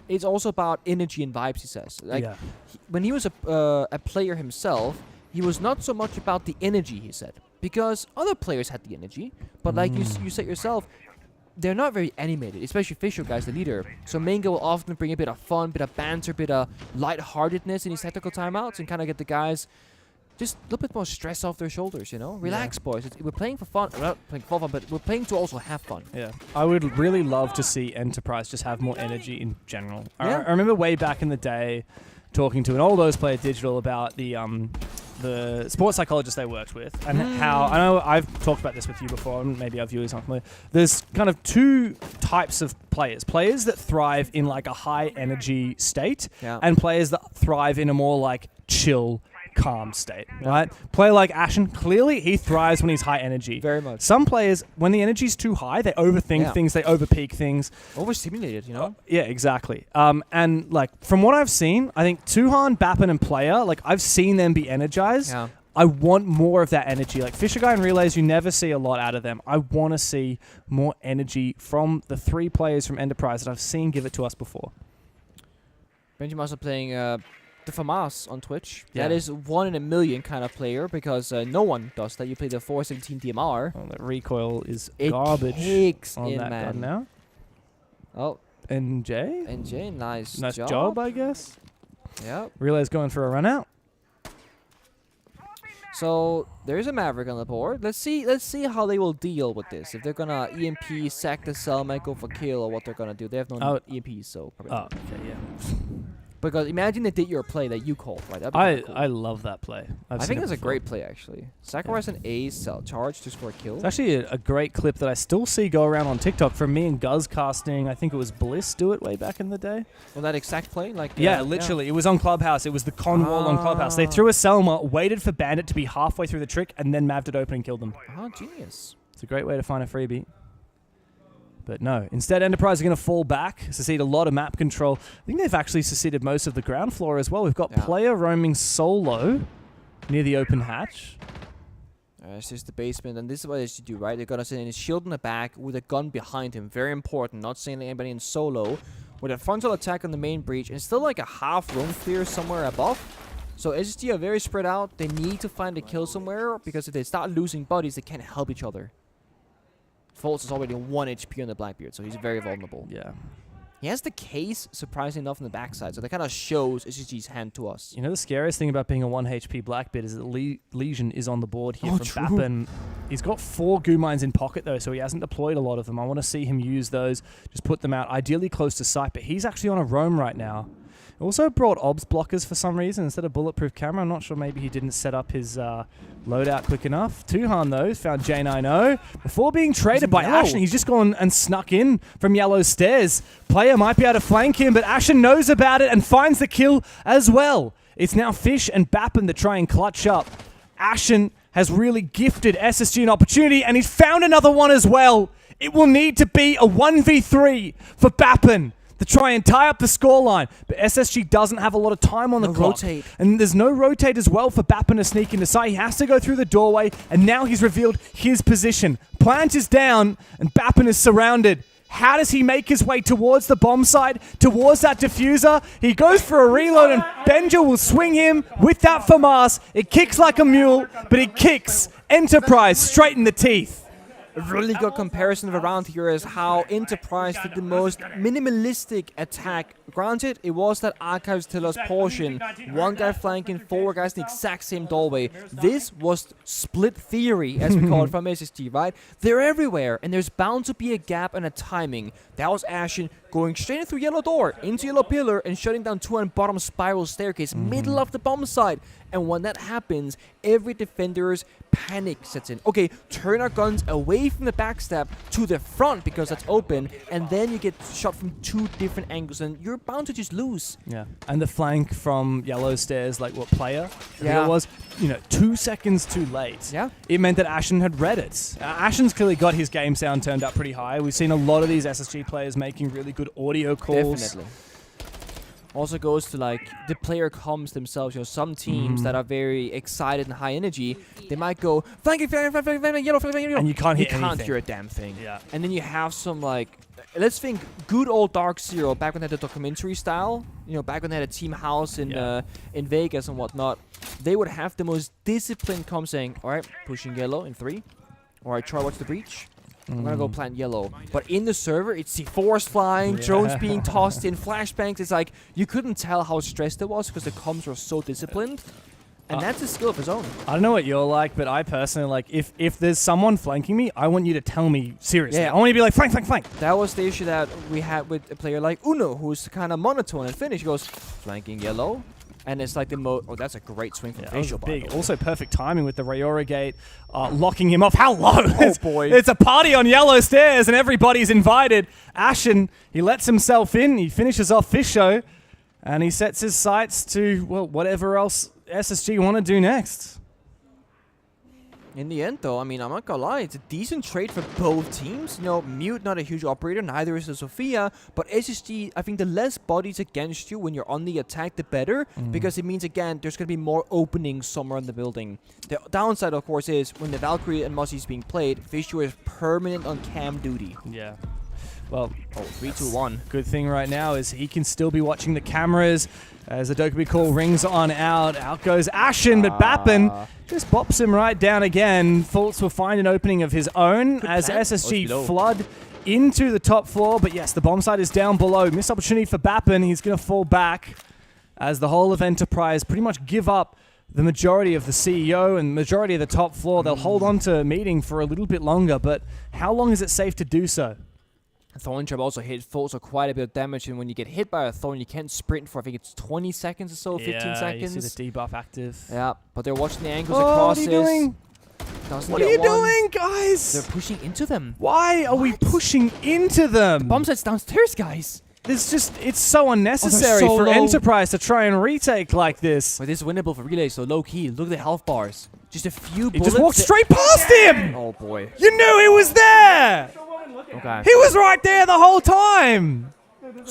it's also about energy and vibes. He says, like when he was a player himself, he was not so much about the energy. He said because other players had the energy, but like you said yourself. They're not very animated, especially Fisher guys, the leader. So Mingo will often bring a bit of fun, bit of banter, bit of lightheartedness in his tactical timeouts and kind of get the guys just a little bit more stress off their shoulders, you know? Relax, boys. We're playing for fun. We're not playing for fun, but we're playing to also have fun. Yeah. I would really love to see Enterprise just have more energy in general. I remember way back in the day talking to an old player Digital about the sports psychologist they worked with and how, I know I've talked about this with you before and maybe our viewers aren't familiar. There's kind of 2 types of players. Players that thrive in like a high energy state and players that thrive in a more like chill calm state, right? Player like Ashen, clearly he thrives when he's high energy. Very much. Some players, when the energy's too high, they overthink things, they overpeak things. Overstimulated, you know? Yeah, exactly. And like from what I've seen, I think Tuhan, Bappen, and Player, like I've seen them be energized. Yeah. I want more of that energy. Like Fisher Guy and Relays, you never see a lot out of them. I want to see more energy from the 3 players from Enterprise that I've seen give it to us before. Benjamin also playing the FAMAS on Twitch. Yeah. That is 1 in a million kind of player because no one does that. You play the 417 DMR. Oh, that recoil is it garbage kicks on in, that man. gun now. Oh. NJ? NJ, nice job, I guess. Yep. Relay's going for a run out. So there's a Maverick on the board. Let's see how they will deal with this. If they're gonna EMP, sack the cell, might go for kill, or what they're gonna do. They have no EMPs, so probably not. Okay, yeah. Because imagine they did your play that you called, right? That'd be cool. I love that play. I think that's a great play, actually. Sacrifice an A cell charge to score a kill. It's actually a great clip that I still see go around on TikTok from me and Guz casting. I think it was Bliss do it way back in the day. Well, that exact play? Like yeah, literally. It was on Clubhouse. It was the con wall on Clubhouse. They threw a Selma, waited for Bandit to be halfway through the trick, and then Mav'd it open and killed them. Oh, genius. It's a great way to find a freebie. But no, instead Enterprise are going to fall back, secede a lot of map control. I think they've actually seceded most of the ground floor as well. We've got Player roaming solo near the open hatch. This is the basement, and this is what they should do, right? They're going to send in his shield in the back with a gun behind him. Very important, not sending anybody in solo. With a frontal attack on the main breach, and still like a half room clear somewhere above. So SSG are very spread out. They need to find a kill somewhere, because if they start losing bodies, they can't help each other. Fultz is already 1 HP on the Blackbeard, so he's very vulnerable. Yeah. He has the case, surprisingly enough, on the backside, so that kind of shows SSG's hand to us. You know, the scariest thing about being a 1 HP Blackbeard is that Legion is on the board here from Bappen. He's got 4 goo mines in pocket, though, so he hasn't deployed a lot of them. I want to see him use those, just put them out, ideally close to sight, but he's actually on a roam right now. Also brought obs blockers for some reason instead of bulletproof camera. I'm not sure, maybe he didn't set up his loadout quick enough. Tuhan, though, found J90 before being traded by Ashen. He's just gone and snuck in from yellow stairs. Player might be able to flank him, but Ashen knows about it and finds the kill as well. It's now Fish and Bappen to try and clutch up. Ashen has really gifted SSG an opportunity, and he's found another one as well. It will need to be a 1v3 for Bappen to try and tie up the scoreline. But SSG doesn't have a lot of time on the clock. Rotate. And there's no rotate as well for Bappen to sneak into sight. He has to go through the doorway, and now he's revealed his position. Plant is down, and Bappen is surrounded. How does he make his way towards the bomb site, towards that diffuser? He goes for a reload, and Benja will swing him with that FAMAS. It kicks like a mule, but it kicks Enterprise straight in the teeth. A really good comparison of around here is how Enterprise did the most minimalistic attack. Granted, it was that Archives Tiller's portion. 1 guy flanking, 4 guys in the exact same doorway. This was split theory, as we call it from SSG, right? They're everywhere, and there's bound to be a gap and a timing. That was Ashen going straight through yellow door, into yellow pillar, and shutting down 2 and bottom spiral staircase, middle of the bomb site. And when that happens, every defender's panic sets in. Okay, turn our guns away from the backstab to the front because that's open, and then you get shot from 2 different angles, and you're bound to just lose. Yeah, and the flank from yellow stairs, like what Player? Yeah, it was, 2 seconds too late. Yeah, it meant that Ashen had read it. Ashen's clearly got his game sound turned up pretty high. We've seen a lot of these SSG players making really good audio calls. Definitely. Also goes to like the player comms themselves. Some teams that are very excited and high energy, they might go flank, yellow, and you can't hear a damn thing. Yeah. And then you have some like, let's think good old Dark Zero back when they had the documentary style. Back when they had a team house in Vegas and whatnot. They would have the most disciplined comms saying, all right, pushing yellow in 3. All right, try watch the breach. I'm gonna go plant yellow. But in the server, it's C4s flying, drones being tossed in, flashbangs. It's like, you couldn't tell how stressed it was because the comms were so disciplined. And that's a skill of his own. I don't know what you're like, but I personally, like, if there's someone flanking me, I want you to tell me seriously. Yeah. I want you to be like, flank, flank, flank. That was the issue that we had with a player like Uno, who's kind of monotone and finish. He goes, flanking yellow. And it's like the oh, that's a great swing from Facial. Big. Also perfect timing with the Rayora Gate locking him off. How low? Oh, boy. It's a party on yellow stairs and everybody's invited. Ashen, he lets himself in. He finishes off Fish Show. And he sets his sights to, well, whatever else SSG want to do next. In the end, though, I mean, I'm not gonna lie, it's a decent trade for both teams. You know, Mute, not a huge operator, neither is the Sophia, but SSG, I think the less bodies against you when you're on the attack, the better, because it means, again, there's gonna be more openings somewhere in the building. The downside, of course, is when the Valkyrie and Mossy is being played, Fisher is permanent on cam duty. Yeah. Well, 3, 2, 1. Good thing right now is he can still be watching the cameras as the Dokkaebi call rings on out. Out goes Ashen, but Bappen just bops him right down again. Fultz will find an opening of his own as SSG flood into the top floor. But yes, the bomb site is down below. Missed opportunity for Bappen. He's going to fall back as the whole of Enterprise pretty much give up the majority of the CEO and majority of the top floor. They'll hold on to meeting for a little bit longer, but how long is it safe to do so? Thorn Trap also hit Fultz quite a bit of damage, and when you get hit by a Thorn, you can't sprint for, I think it's 20 seconds or so, 15 seconds. You see the debuff active. Yeah, but they're watching the angles across. What are you doing? What are you doing, guys? They're pushing into them. Why are we pushing into them? Bomb site's downstairs, guys. It's so unnecessary for Enterprise to try and retake like this. But this is winnable for Relay, so low key. Look at the health bars. Just a few bullets. He just walked straight past him! Oh boy. You knew he was there! Okay. He was right there the whole time!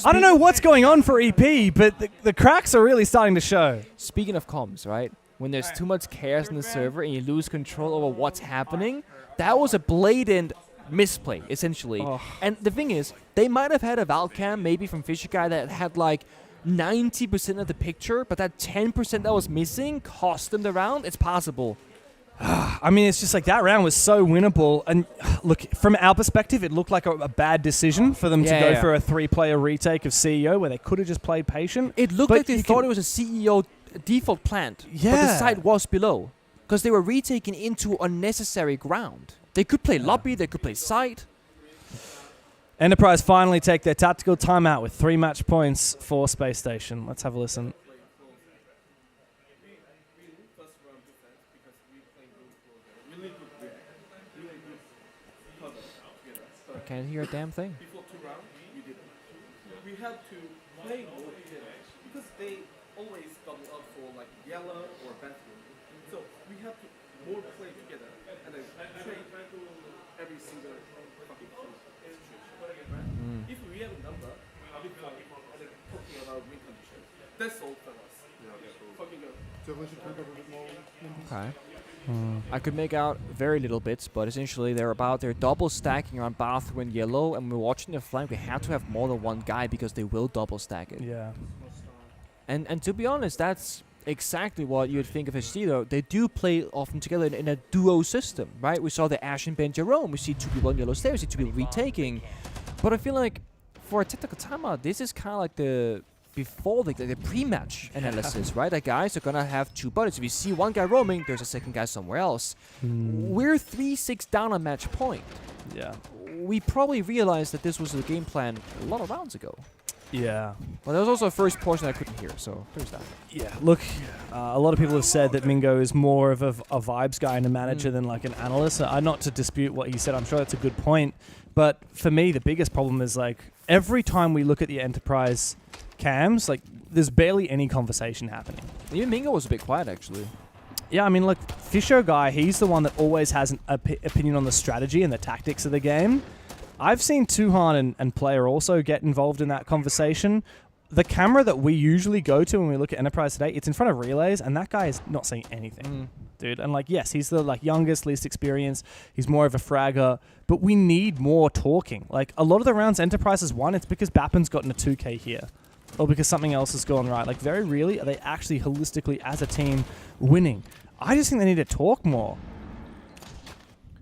I don't know what's going on for EP, but the cracks are really starting to show. Speaking of comms, right? When there's too much chaos in the server and you lose control over what's happening, that was a blatant misplay, essentially. And the thing is, they might have had a Valcam, maybe from Fisher Guy, that had like 90% of the picture, but that 10% that was missing cost them the round. It's possible. I mean, it's just like that round was so winnable. And look, from our perspective, it looked like a bad decision for them to go for a 3-player retake of CEO where they could have just played patient. It looked like they thought it was a CEO default plant, but the site was below. Because they were retaking into unnecessary ground. They could play lobby, they could play site. Enterprise finally take their tactical timeout with 3 match points for Space Station. Let's have a listen. I can't hear a damn thing. Before 2 rounds, we did it. We had to play both together because they always double up for like yellow or bathroom. So we had to more play together and then trade every single fucking situation. Right? If we have a number, I'll be fine. And then talking about win condition. That's all for us. Fucking go. Okay. I could make out very little bits, but essentially they're double stacking around bathroom and yellow, and we're watching the flank. We have to have more than one guy because they will double stack it. Yeah. And to be honest, that's exactly what you'd think of SC though. They do play often together in a duo system, right? We saw the Ashen Ben Jerome. We see 2 people on yellow stairs, we see 2 people retaking. But I feel like for a tactical timeout, this is kind of like the before the pre-match analysis, right? Like guys are gonna have 2 bodies. If you see one guy roaming, there's a second guy somewhere else. We're 3-6 down on match point. Yeah. We probably realized that this was the game plan a lot of rounds ago. Yeah. Well, there was also a first portion I couldn't hear, so there's that. Yeah, look, a lot of people have said that Mingo is more of a vibes guy and a manager than like an analyst. Not to dispute what he said, I'm sure that's a good point. But for me, the biggest problem is like every time we look at the Enterprise cams, like there's barely any conversation happening. Even Mingo was a bit quiet, actually. Yeah, I mean, look, Fisher Guy, he's the one that always has an opinion on the strategy and the tactics of the game. I've seen Tuhan and Player also get involved in that conversation. The camera that we usually go to when we look at Enterprise today, it's in front of relays, and that guy is not saying anything, dude. And like, yes, he's the like youngest, least experienced. He's more of a fragger, but we need more talking. Like a lot of the rounds Enterprise has won, it's because Bappen's gotten a 2K here, or because something else has gone right. Like very rarely are they actually holistically as a team winning. I just think they need to talk more.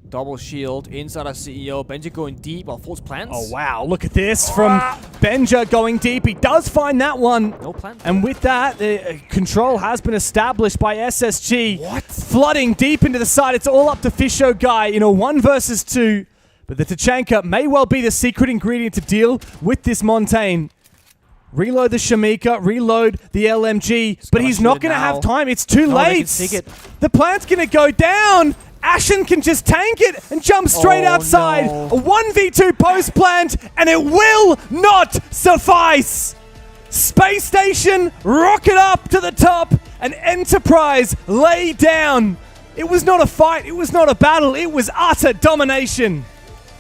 Double shield inside our CEO. Benja going deep while Fultz plants. Oh, wow. Look at this from Benja going deep. He does find that one. No plant. And with that, the control has been established by SSG. What? Flooding deep into the side. It's all up to Fisho Guy in a 1 versus 2. But the Tachanka may well be the secret ingredient to deal with this Montaigne. Reload the Shamika, reload the LMG, but he's not going to have time. It's too late. The plant's going to go down. Ashen can just tank it and jump straight outside. No. A 1v2 post plant, and it will not suffice. Space Station rocket up to the top, and Enterprise lay down. It was not a fight, it was not a battle, it was utter domination.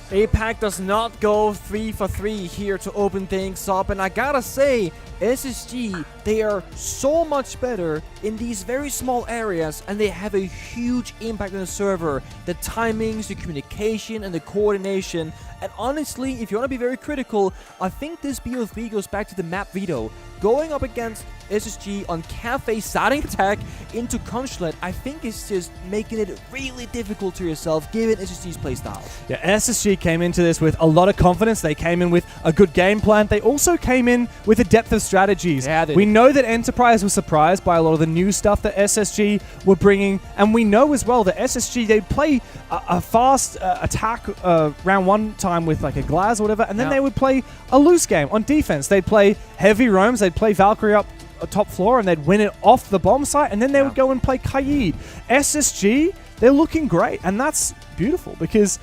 APAC does not go 3 for 3 here to open things up, and I gotta say, SSG, they are so much better in these very small areas, and they have a huge impact on the server. The timings, the communication, and the coordination. And honestly, if you want to be very critical, I think this BO3 goes back to the map veto. Going up against SSG on Cafe starting attack into Consulate, I think it's just making it really difficult to yourself given SSG's playstyle. Yeah, SSG came into this with a lot of confidence. They came in with a good game plan. They also came in with a depth of strategies. Yeah, we know that Enterprise was surprised by a lot of the new stuff that SSG were bringing, and we know as well that SSG, they'd play a fast attack round one time with like a Glaz or whatever, and then they would play a loose game on defense. They'd play heavy roams, they'd play Valkyrie up a top floor, and they'd win it off the bomb site, and then they would go and play Kaid. SSG, they're looking great, and that's beautiful because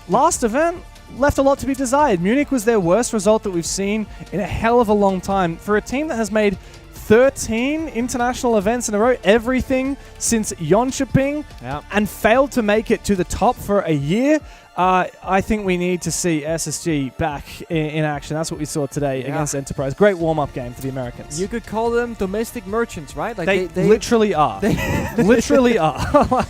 last event left a lot to be desired. Munich was their worst result that we've seen in a hell of a long time. For a team that has made 13 international events in a row, everything since Jönköping, and failed to make it to the top for a year, I think we need to see SSG back in action. That's what we saw today against Enterprise. Great warm-up game for the Americans. You could call them domestic merchants, right? Like they literally are. Literally are.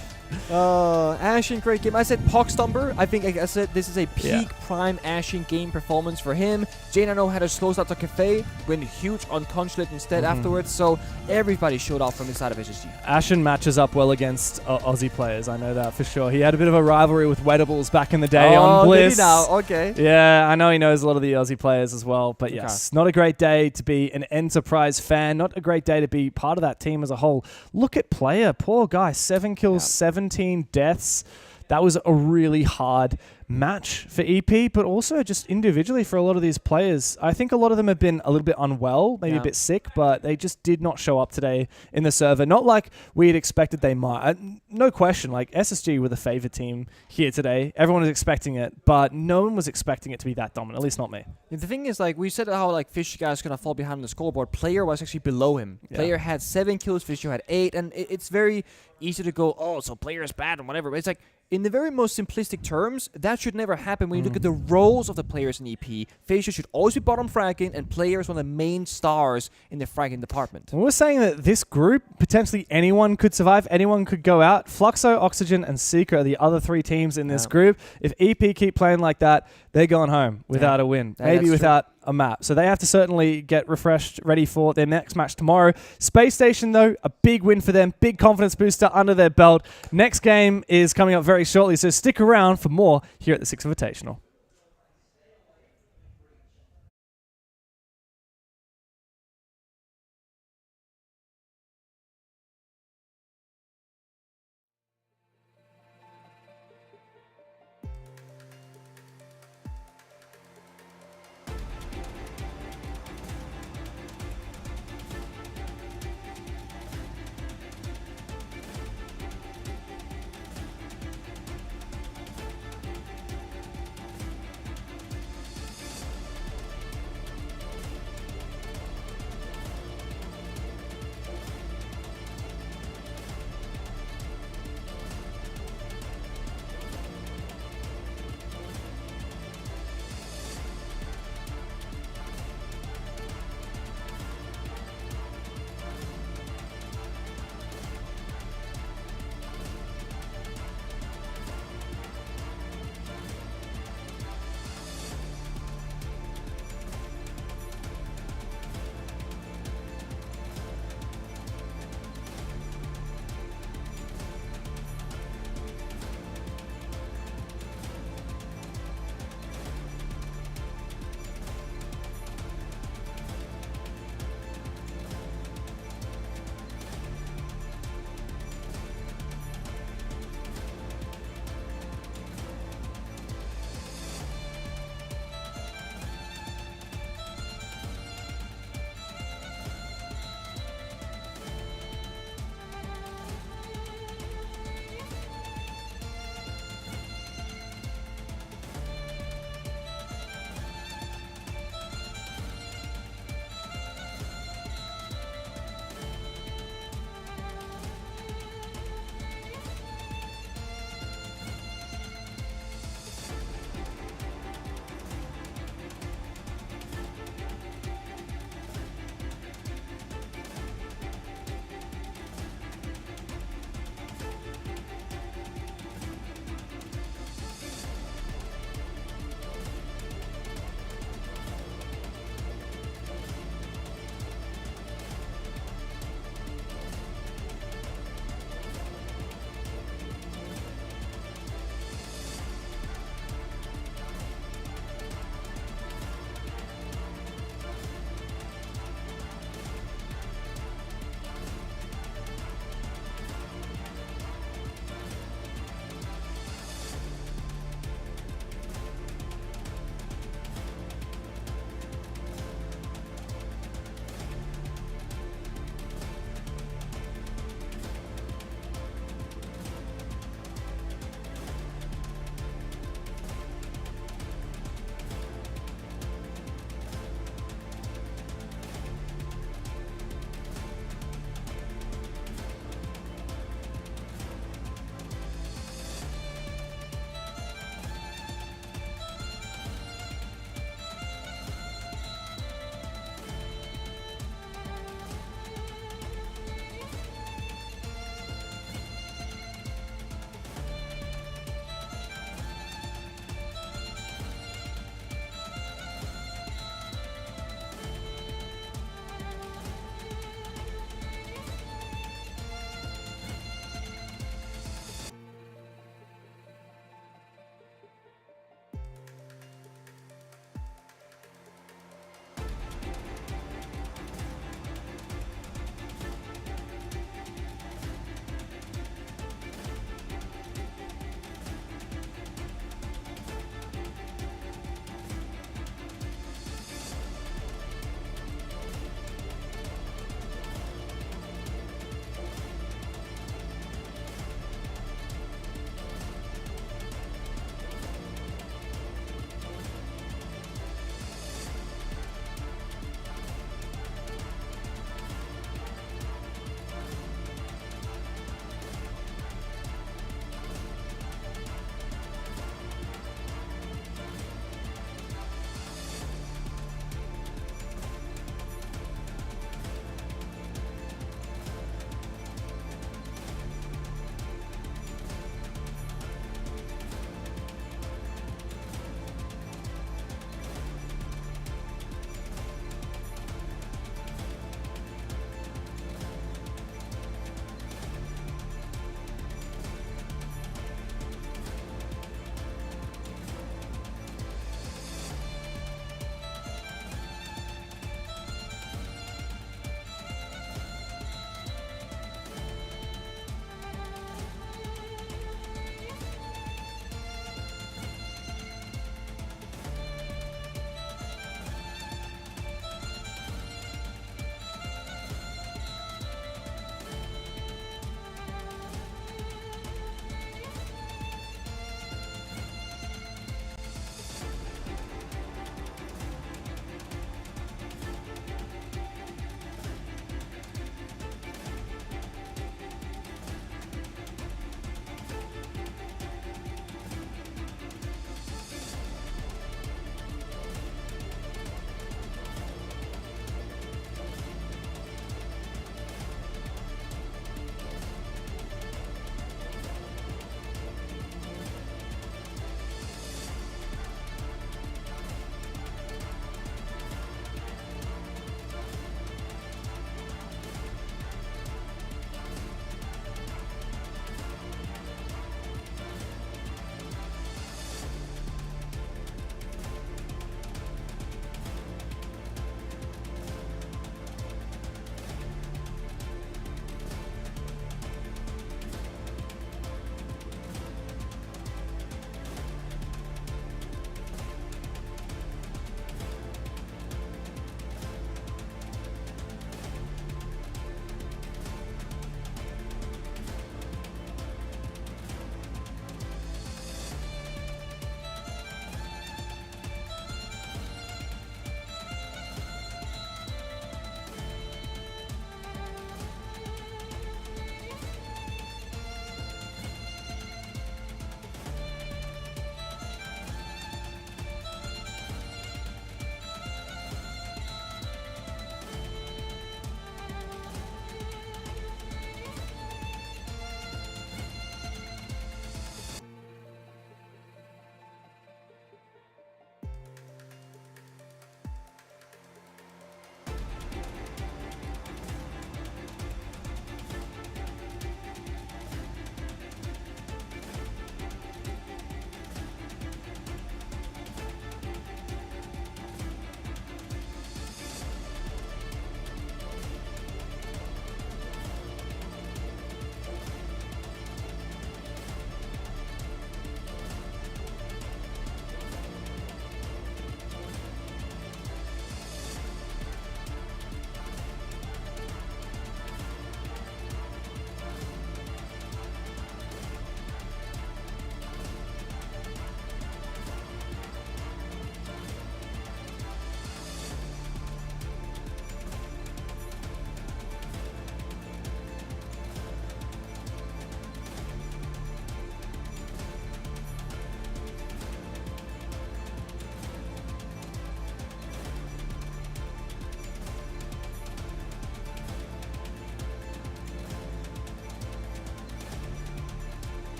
Ashen, great game. I said Poxstomber. I think, like I said, this is a peak prime Ashen game performance for him. J9O had a slow start to Cafe, went huge on Consulate instead afterwards, so everybody showed off from inside of SSG. Ashen matches up well against Aussie players, I know that for sure. He had a bit of a rivalry with Wedables back in the day on Bliss. Did he now? Okay. Yeah, I know he knows a lot of the Aussie players as well, but yes, not a great day to be an Enterprise fan, not a great day to be part of that team as a whole. Look at Player, poor guy, 7 kills, 17 deaths. That was a really hard match for EP, but also just individually for a lot of these players. I think a lot of them have been a little bit unwell, maybe a bit sick, but they just did not show up today in the server. Not like we had expected they might. No question, like SSG were the favorite team here today. Everyone was expecting it, but no one was expecting it to be that dominant, at least not me. The thing is, like, we said how like Fishy guy is going to fall behind on the scoreboard. Player was actually below him. Player had 7 kills, Fishy had 8, and it's very easy to go, oh, so Player is bad and whatever. But it's like, in the very most simplistic terms, that should never happen when you look at the roles of the players in EP. Fishy should always be bottom fragging, and Player is one of the main stars in the fragging department. We're saying that this group, potentially anyone could survive, anyone could go out. Fluxo, Oxygen, and Seeker are the other 3 teams in this group. If EP keep playing like that, they're going home without a win. Maybe without a map. So they have to certainly get refreshed, ready for their next match tomorrow. Space Station, though, a big win for them. Big confidence booster under their belt. Next game is coming up very shortly, so stick around for more here at the Six Invitational.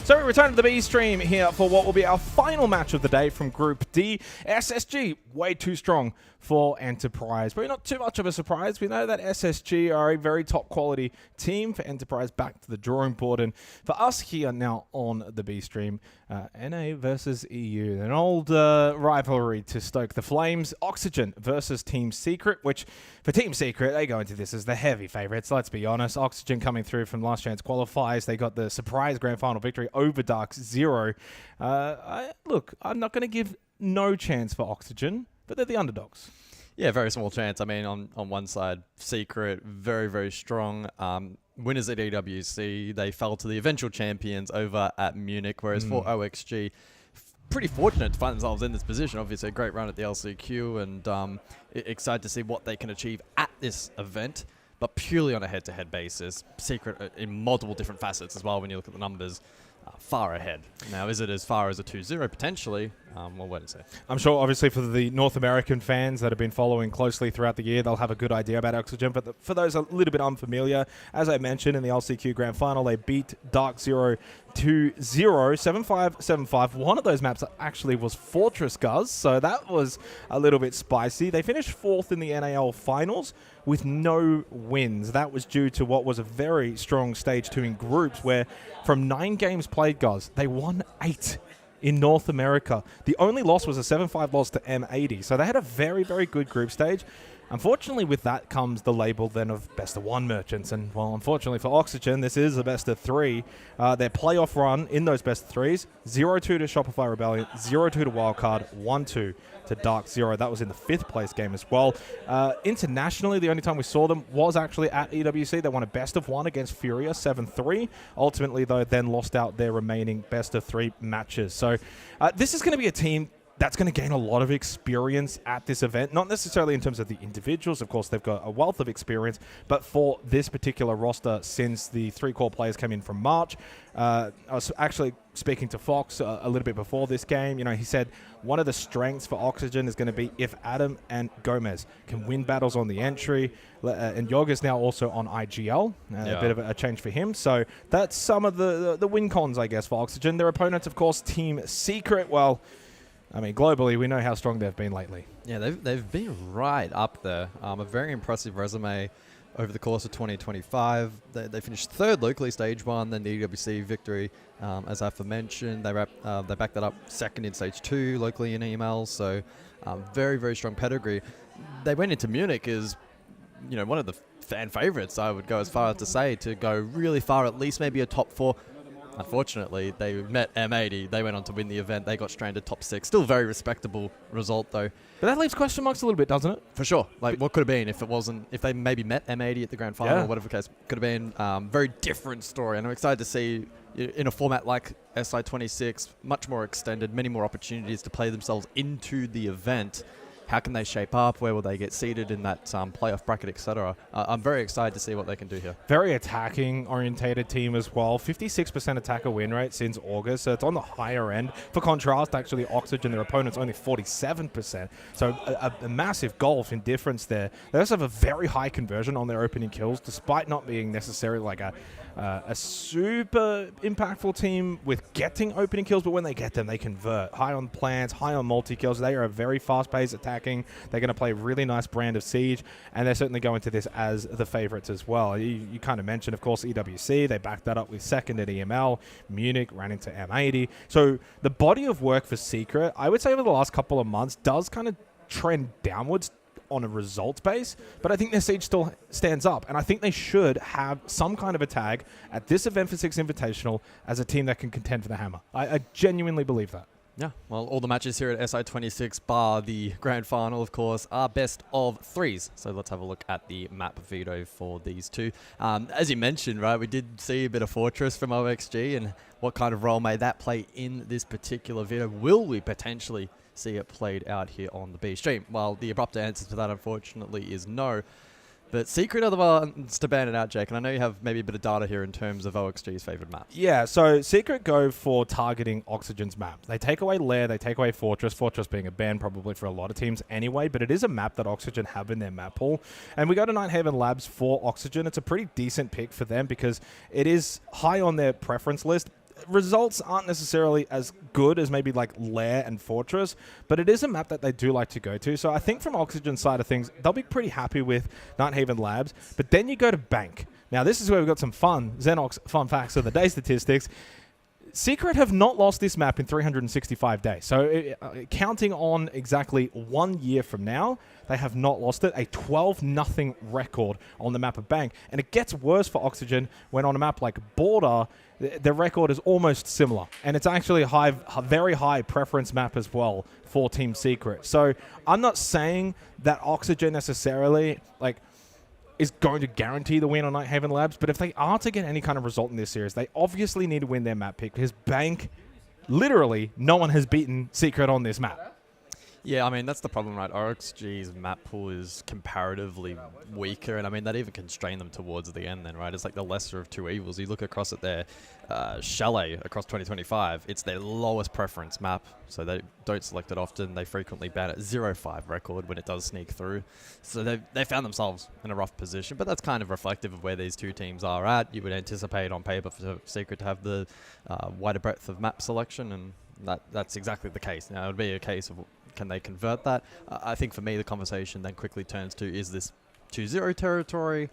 So we return to the B stream here for what will be our final match of the day from Group D. SSG, way too strong for Enterprise. But not too much of a surprise. We know that SSG are a very top quality team. For Enterprise, back to the drawing board. And for us here now on the B stream, NA versus EU. An old rivalry to stoke the flames. Oxygen versus Team Secret, which for Team Secret, they go into this as the heavy favorites. Let's be honest. Oxygen coming through from last chance qualifiers. They got the surprise grand final victory over Dark Zero. Look, I'm not going to give no chance for Oxygen, but they're the underdogs. Yeah, very small chance. I mean, on one side, Secret, very, very strong. Winners at EWC, they fell to the eventual champions over at Munich, whereas for OXG, pretty fortunate to find themselves in this position. Obviously, a great run at the LCQ, and excited to see what they can achieve at this event, but purely on a head-to-head basis. Secret in multiple different facets as well when you look at the numbers. Far ahead. Now, is it as far as a 2-0 potentially? We'll wait and see. I'm sure, obviously, for the North American fans that have been following closely throughout the year, they'll have a good idea about Oxygen. But for those a little bit unfamiliar, as I mentioned in the LCQ Grand Final, they beat Dark Zero 2-0, 7-5, 7-5. One of those maps actually was Fortress Guz, so that was a little bit spicy. They finished 4th in the NAL Finals with no wins. That was due to what was a very strong Stage 2 in groups, where from 9 games played, Guz, they won 8 in North America. The only loss was a 7-5 loss to M80, so they had a very, very good group stage. Unfortunately, with that comes the label then of best of 1 merchants. And, well, unfortunately for Oxygen, this is a best of 3. Their playoff run in those best of 3s, 0-2 to Shopify Rebellion, 0-2 to Wildcard, 1-2 to Dark Zero. That was in the 5th place game as well. Internationally, the only time we saw them was actually at EWC. They won a best of 1 against FURIA, 7-3. Ultimately, though, then lost out their remaining best of 3 matches. So this is going to be a team that's going to gain a lot of experience at this event. Not necessarily in terms of the individuals. Of course, they've got a wealth of experience. But for this particular roster, since the 3 core players came in from March, I was actually speaking to Fox a little bit before this game. You know, he said one of the strengths for Oxygen is going to be if Adam and Gomez can win battles on the entry. And Yoga's now also on IGL. A bit of a change for him. So that's some of the win cons, I guess, for Oxygen. Their opponents, of course, Team Secret. Well, I mean, globally, we know how strong they've been lately. Yeah, they've been right up there. A very impressive resume over the course of 2025. They finished 3rd locally, Stage 1, then the EWC victory, as I've mentioned. They backed that up 2nd in Stage 2 locally in EML, so very, very strong pedigree. They went into Munich as, you know, one of the fan favorites, I would go as far as to say, to go really far, at least maybe a top 4. Unfortunately, they met M80. They went on to win the event. They got stranded top 6. Still very respectable result, though. But that leaves question marks a little bit, doesn't it? For sure. Like, what could have been if they maybe met M80 at the grand final or whatever the case. Could have been very different story. And I'm excited to see in a format like SI26, much more extended, many more opportunities to play themselves into the event. How can they shape up? Where will they get seated in that playoff bracket, etc.? I'm very excited to see what they can do here. Very attacking-orientated team as well. 56% attacker win rate since August, so it's on the higher end. For contrast, actually, Oxygen, their opponent's only 47%. So a massive gulf in difference there. They also have a very high conversion on their opening kills, despite not being necessarily like a super impactful team with getting opening kills, but when they get them, they convert. High on plants, high on multi-kills. They are a very fast-paced attacking. They're going to play a really nice brand of Siege, and they're certainly going to this as the favorites as well. You kind of mentioned, of course, EWC. They backed that up with 2nd at EML. Munich ran into M80. So the body of work for Secret, I would say over the last couple of months, does kind of trend downwards on a results base, but I think their Siege still stands up, and I think they should have some kind of a tag at this event for Six Invitational as a team that can contend for the Hammer. I genuinely believe that. Yeah, well, all the matches here at SI26, bar the grand final, of course, are best of 3s. So let's have a look at the map veto for these two. As you mentioned, right, we did see a bit of Fortress from OXG, and what kind of role may that play in this particular veto? Will we potentially see it played out here on the B stream? Well, the abrupt answer to that, unfortunately, is no. But Secret are the ones to ban it out, Jake, and I know you have maybe a bit of data here in terms of OXG's favourite map. Yeah, so Secret go for targeting Oxygen's map. They take away Lair, they take away Fortress being a ban probably for a lot of teams anyway, but it is a map that Oxygen have in their map pool. And we go to Nighthaven Labs for Oxygen. It's a pretty decent pick for them because it is high on their preference list. results aren't necessarily as good as maybe like Lair and Fortress, but it is a map that they do like to go to. So I think from Oxygen's side of things, they'll be pretty happy with Nighthaven Labs. But then you go to Bank. Now this is where we've got some fun Xenox fun facts of the day statistics. Secret have not lost this map in 365 days. So counting on exactly 1 year from now, they have not lost it. A 12-0 record on the map of Bank. And it gets worse for Oxygen when on a map like Border, the record is almost similar. And it's actually a very high preference map as well for Team Secret. So I'm not saying that Oxygen necessarily is going to guarantee the win on Nighthaven Labs, but if they are to get any kind of result in this series, they obviously need to win their map pick, because Bank, literally, no one has beaten Secret on this map. Yeah, I mean, that's the problem, right? RxG's map pool is comparatively weaker, and I mean, that even constrained them towards the end then, right? It's like the lesser of two evils. You look across at their Chalet across 2025, it's their lowest preference map, so they don't select it often. They frequently ban it. 0-5 record when it does sneak through. So they found themselves in a rough position, but that's kind of reflective of where these two teams are at. You would anticipate on paper for Secret to have the wider breadth of map selection, and that's exactly the case. Now, it would be a case of can they convert that? I think for me, the conversation then quickly turns to, is this 2-0 territory?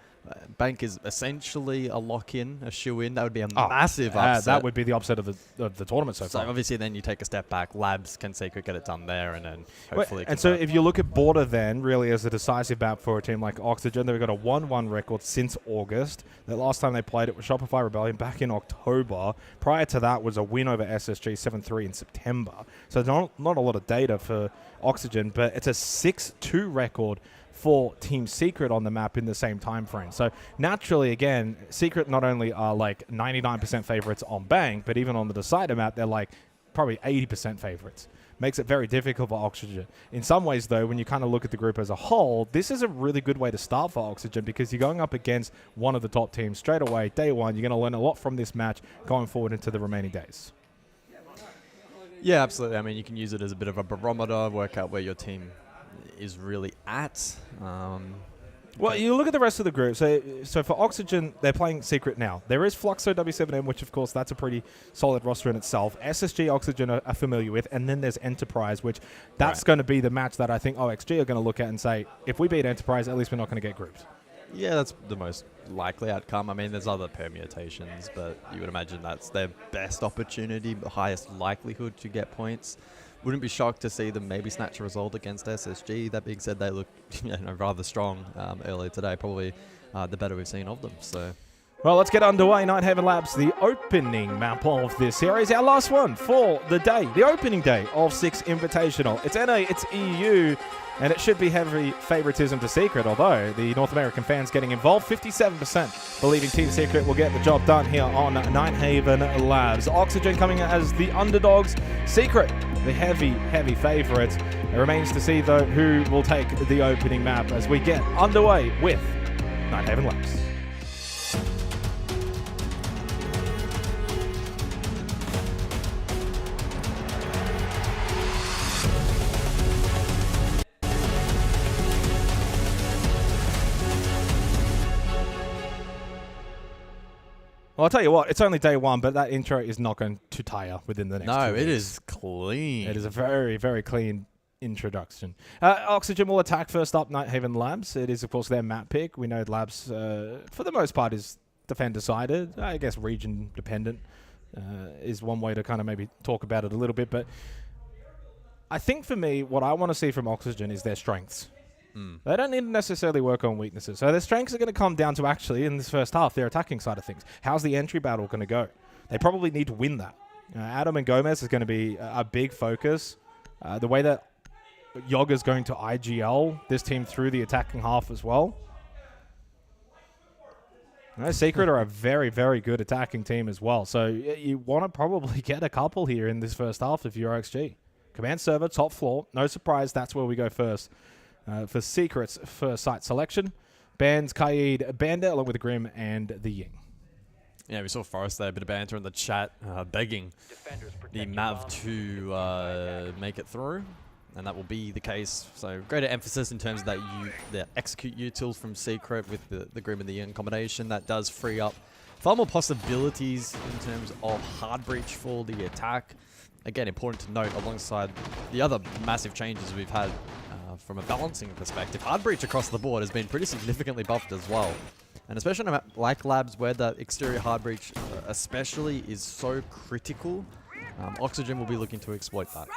Bank is essentially a lock-in, a shoe-in. That would be a massive upset. That would be the upset of the tournament so far. So obviously then you take a step back. Labs, can Secret get it done there, and then hopefully and so if you look at Border then, really as a decisive map for a team like Oxygen, they've got a 1-1 record since August. The last time they played it was Shopify Rebellion back in October. Prior to that was a win over SSG 7-3 in September. So not a lot of data for Oxygen, but it's a 6-2 record for Team Secret on the map in the same time frame. So naturally, again, Secret not only are like 99% favorites on Bang, but even on the Decider map, they're like probably 80% favorites. Makes it very difficult for Oxygen. In some ways, though, when you kind of look at the group as a whole, this is a really good way to start for Oxygen, because you're going up against one of the top teams straight away, day one. You're going to learn a lot from this match going forward into the remaining days. Yeah, absolutely. I mean, you can use it as a bit of a barometer, work out where your team is really at. Well, you look at the rest of the group. So for Oxygen, they're playing Secret now. There is Fluxo W7M, which of course that's a pretty solid roster in itself. SSG Oxygen are familiar with, and then there's Enterprise, which that's going to be the match that I think OXG are going to look at and say, if we beat Enterprise, at least we're not going to get grouped. Yeah, that's the most likely outcome. I mean, there's other permutations, but you would imagine that's their best opportunity, the highest likelihood to get points. Wouldn't be shocked to see them maybe snatch a result against SSG. That being said, they look rather strong earlier today, probably the better we've seen of them. So, well, let's get underway. Nighthaven Labs, the opening map of this series, our last one for the day, the opening day of Six Invitational. It's NA, it's EU, and it should be heavy favoritism to Secret, although the North American fans getting involved, 57% believing Team Secret will get the job done here on Nighthaven Labs. Oxygen coming as the underdogs, Secret the heavy favorites. It remains to see, though, who will take the opening map as we get underway with Nighthaven Labs. Well, I'll tell you what, it's only day one, but that intro is not going to tire within the next 2 weeks. No, it is clean. It is a very, very clean introduction. Oxygen will attack first up Nighthaven Labs. It is, of course, their map pick. We know Labs, for the most part, is defend-decided. I guess region-dependent is one way to kind of maybe talk about it a little bit. But I think for me, what I want to see from Oxygen is their strengths. They don't need to necessarily work on weaknesses. So their strengths are going to come down to actually, in this first half, their attacking side of things. How's the entry battle going to go? They probably need to win that. Adam and Gomez is going to be a big focus. The way that Yoga's going to IGL this team through the attacking half as well. Secret are a very, very good attacking team as well. So you want to probably get a couple here in this first half if you're XG. Command server, top floor. No surprise, that's where we go first. For Secret's first site selection, Bands, Kaid, Bandit, along with the Grim and the Ying. Yeah, we saw Forrest there, a bit of banter in the chat, begging the Mav to make it through, and that will be the case. So greater emphasis in terms of that the execute utils from Secret with the Grim and the Ying combination. That does free up far more possibilities in terms of hard breach for the attack. Again, important to note alongside the other massive changes we've had from a balancing perspective. Hard breach across the board has been pretty significantly buffed as well. And especially on a map like Labs, where that exterior hard breach especially is so critical, Oxygen will be looking to exploit that.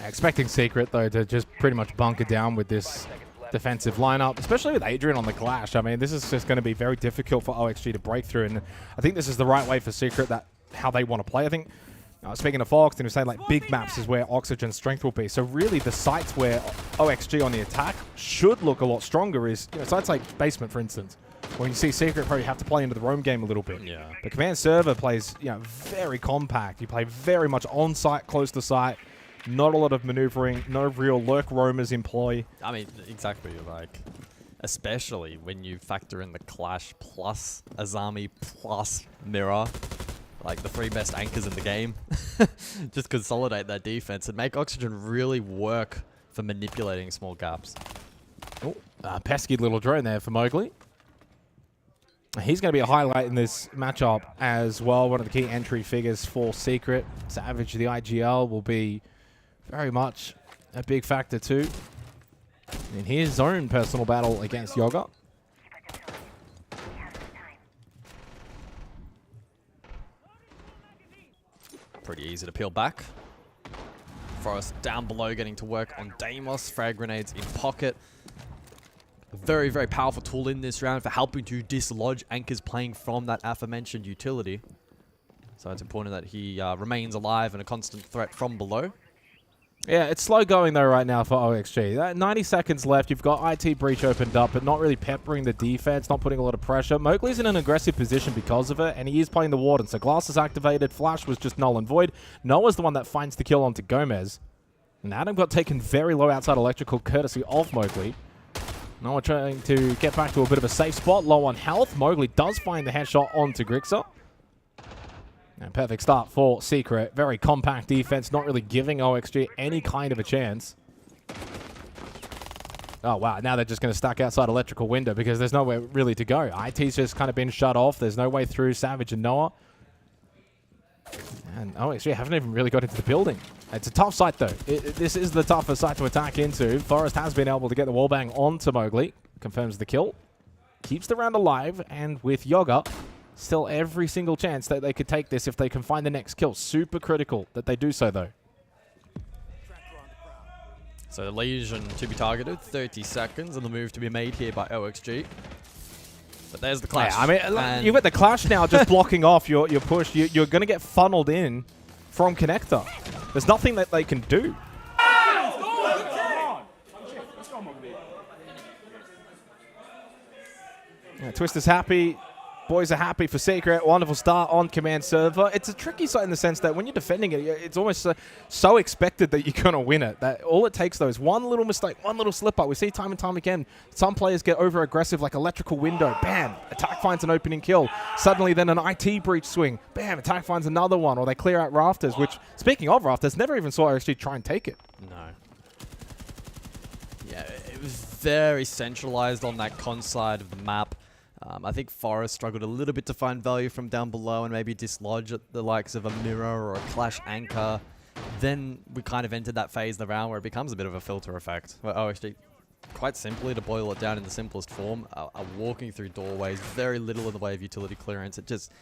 Expecting Secret, though, to just pretty much bunker down with this defensive lineup, especially with Adrian on the Clash. I mean, this is just going to be very difficult for OXG to break through, and I think this is the right way for Secret, that how they want to play. I think, speaking of Fox, he was saying like big maps is where Oxygen's strength will be. So really the sites where OXG on the attack should look a lot stronger is, you know, sites like Basement, for instance. When you see Secret, probably have to play into the roam game a little bit. Yeah. But Command Server plays, you know, very compact. You play very much on site, close to site. Not a lot of maneuvering, no real lurk roamers in play. I mean, exactly, like, especially when you factor in the Clash plus Azami plus Mirror, like the 3 best anchors in the game. Just consolidate that defense and make Oxygen really work for manipulating small gaps. Oh, pesky little drone there for Mowgli. He's going to be a highlight in this matchup as well. One of the key entry figures for Secret. Savage, the IGL, will be very much a big factor too in his own personal battle against Yoga. Pretty easy to peel back. Forest down below getting to work on Deimos. Frag grenades in pocket. A very, very powerful tool in this round for helping to dislodge anchors playing from that aforementioned utility. So it's important that he remains alive and a constant threat from below. Yeah, it's slow going though right now for OXG. That 90 seconds left. You've got IT Breach opened up, but not really peppering the defense, not putting a lot of pressure. Mowgli's in an aggressive position because of it, and he is playing the Warden. So Glass is activated. Flash was just null and void. Noah's the one that finds the kill onto Gomez. And Adam got taken very low outside electrical, courtesy of Mowgli. Noah trying to get back to a bit of a safe spot, low on health. Mowgli does find the headshot onto Grixer. And perfect start for Secret. Very compact defense, not really giving OXG any kind of a chance. Oh, wow. Now they're just going to stack outside electrical window because there's nowhere really to go. IT's just kind of been shut off. There's no way through Savage and Noah. And OXG haven't even really got into the building. It's a tough site, though. This is the toughest site to attack into. Forest has been able to get the wallbang onto Mowgli. Confirms the kill. Keeps the round alive. And with Yoga, still every single chance that they could take this if they can find the next kill. Super critical that they do so, though. So the Legion to be targeted, 30 seconds, and the move to be made here by OXG. But there's the Clash. Yeah, I mean, you've got the Clash now just blocking off your push. You're going to get funneled in from Connector. There's nothing that they can do. Yeah, Twist is happy. Boys are happy for Secret. Wonderful start on Command Server. It's a tricky site in the sense that when you're defending it, it's almost so expected that you're going to win it. That all it takes, though, is one little mistake, one little slip-up. We see time and time again, some players get over-aggressive like electrical window. Bam! Attack finds an opening kill. Suddenly, then an IT breach swing. Bam! Attack finds another one. Or they clear out Rafters, which, speaking of Rafters, never even saw actually try and take it. No. Yeah, it was very centralized on that con side of the map. I think Forest struggled a little bit to find value from down below and maybe dislodge at the likes of a Mirror or a Clash Anchor. Then we kind of entered that phase of the round where it becomes a bit of a filter effect. Where OXG, quite simply, to boil it down in the simplest form, are walking through doorways, very little in the way of utility clearance. It just...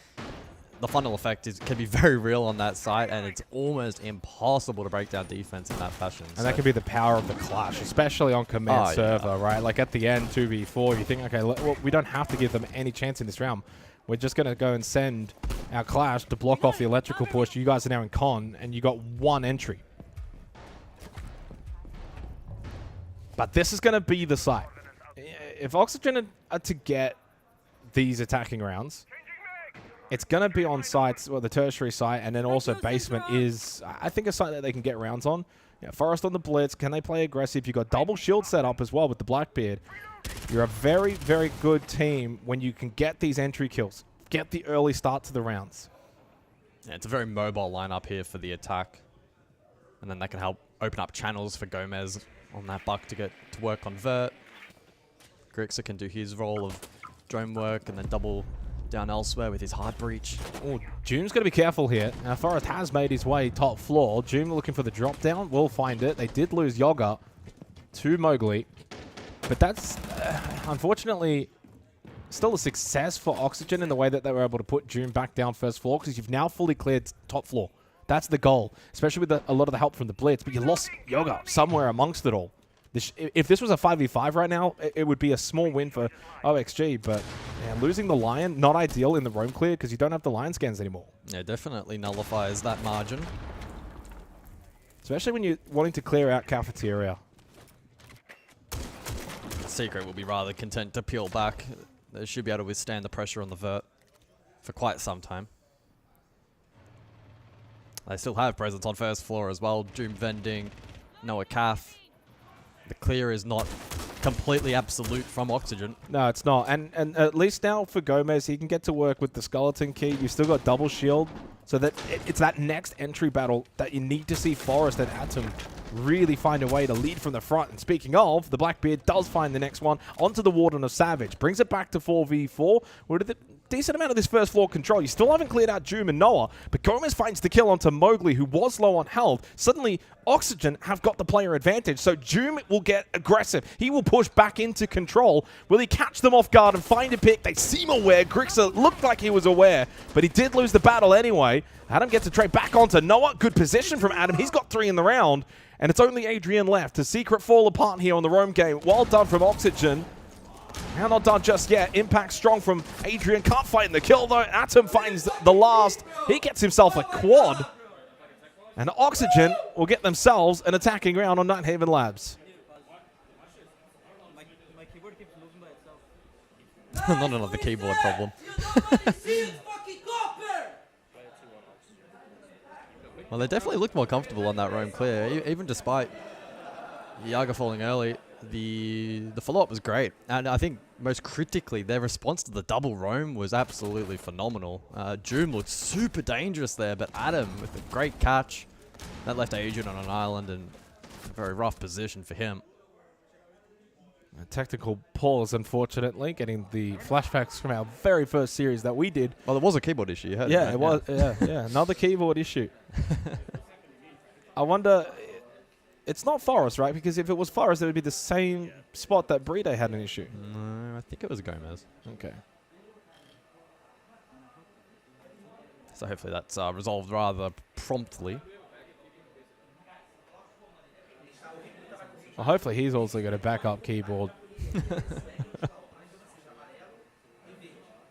The funnel effect can be very real on that site, and it's almost impossible to break down defense in that fashion. And that can be the power of the Clash, especially on Command Server, right? Like at the end, 2v4, you think, okay, well, we don't have to give them any chance in this round. We're just going to go and send our Clash to block off the electrical push. You guys are now in con, and you got one entry. But this is going to be the site. If Oxygen are to get these attacking rounds, it's going to be on sites, well, the tertiary site, and then also Basement is, I think, a site that they can get rounds on. Yeah, Forest on the Blitz. Can they play aggressive? You've got double shield set up as well with the Blackbeard. You're a very, very good team when you can get these entry kills. Get the early start to the rounds. Yeah, it's a very mobile lineup here for the attack. And then that can help open up channels for Gomez on that buck to get to work on Vert. Grixer can do his role of drone work and then double down elsewhere with his hard breach. Oh, June's got to be careful here. Now, Forrest has made his way top floor. June looking for the drop down. Will find it. They did lose Yoga to Mowgli. But that's, unfortunately, still a success for Oxygen in the way that they were able to put June back down first floor, because you've now fully cleared top floor. That's the goal, especially with a lot of the help from the Blitz. But you lost Yoga somewhere amongst it all. If this was a 5v5 right now, it would be a small win for OXG, but yeah, losing the Lion, not ideal in the roam clear because you don't have the Lion scans anymore. Yeah, definitely nullifies that margin. Especially when you're wanting to clear out Cafeteria. Secret will be rather content to peel back. They should be able to withstand the pressure on the vert for quite some time. They still have presence on first floor as well. Doom vending, Noah Calf. The clear is not completely absolute from Oxygen. No, it's not. And at least now for Gomez, he can get to work with the Skeleton Key. You've still got double shield. So that it's that next entry battle that you need to see Forrest and Atom really find a way to lead from the front. And speaking of, the Blackbeard does find the next one onto the Warden of Savage. Brings it back to 4v4. With a decent amount of this first floor control. You still haven't cleared out Doom and Noah, but Gomez finds the kill onto Mowgli, who was low on health. Suddenly, Oxygen have got the player advantage, so Doom will get aggressive. He will push back into control. Will he catch them off guard and find a pick? They seem aware. Grixer looked like he was aware, but he did lose the battle anyway. Adam gets a trade back onto Noah. Good position from Adam. He's got 3 in the round, and it's only Adrian left. To Secret fall apart here on the roam game. Well done from Oxygen. Now not done just yet. Impact strong from Adrian. Can't find the kill though. Atom finds the last. He gets himself a quad. And Oxygen will get themselves an attacking round on Nighthaven Labs. Not another keyboard problem. Well, they definitely look more comfortable on that roam clear, even despite Yaga falling early. The follow-up was great, and I think most critically, their response to the double roam was absolutely phenomenal. Doom looked super dangerous there, but Adam with a great catch. That left Adrian on an island in a very rough position for him. A technical pause, unfortunately, getting the flashbacks from our very first series that we did. Well, there was a keyboard issue. You heard yeah, it, it was. Yeah, another keyboard issue. I wonder. It's not Forrest, right? Because if it was Forrest, it would be the same spot that Bride had an issue. No, I think it was Gomez. Okay. So hopefully that's resolved rather promptly. Well, hopefully he's also got a backup keyboard.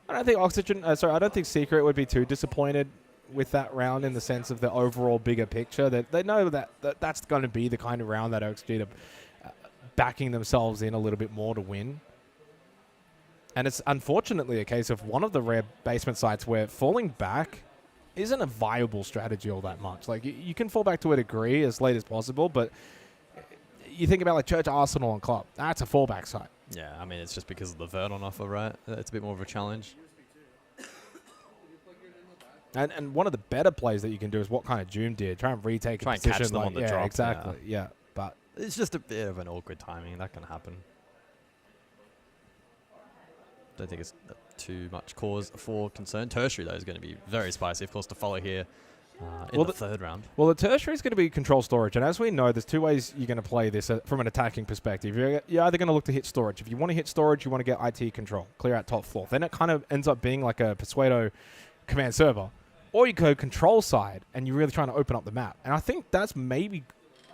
I don't think Oxygen. I don't think Secret would be too disappointed with that round in the sense of the overall bigger picture. That they know that's going to be the kind of round that OXG are backing themselves in a little bit more to win. And it's unfortunately a case of one of the rare basement sites where falling back isn't a viable strategy all that much. Like you can fall back to a degree as late as possible, but you think about like Church, Arsenal, and Club. That's a fallback site. Yeah, I mean it's just because of the vert on offer, right? It's a bit more of a challenge. And one of the better plays that you can do is what kind of Doom did. Try and retake a position. Catch them on the drop. Exactly. Yeah. But it's just a bit of an awkward timing. That can happen. Don't think it's too much cause for concern. Tertiary, though, is going to be very spicy, of course, to follow here in the third round. Well, the tertiary is going to be control storage. And as we know, there's 2 ways you're going to play this from an attacking perspective. You're either going to look to hit storage. If you want to hit storage, you want to get IT control, clear out top floor. Then it kind of ends up being like a Persuado command server. Or you go control side, and you're really trying to open up the map. And I think that's maybe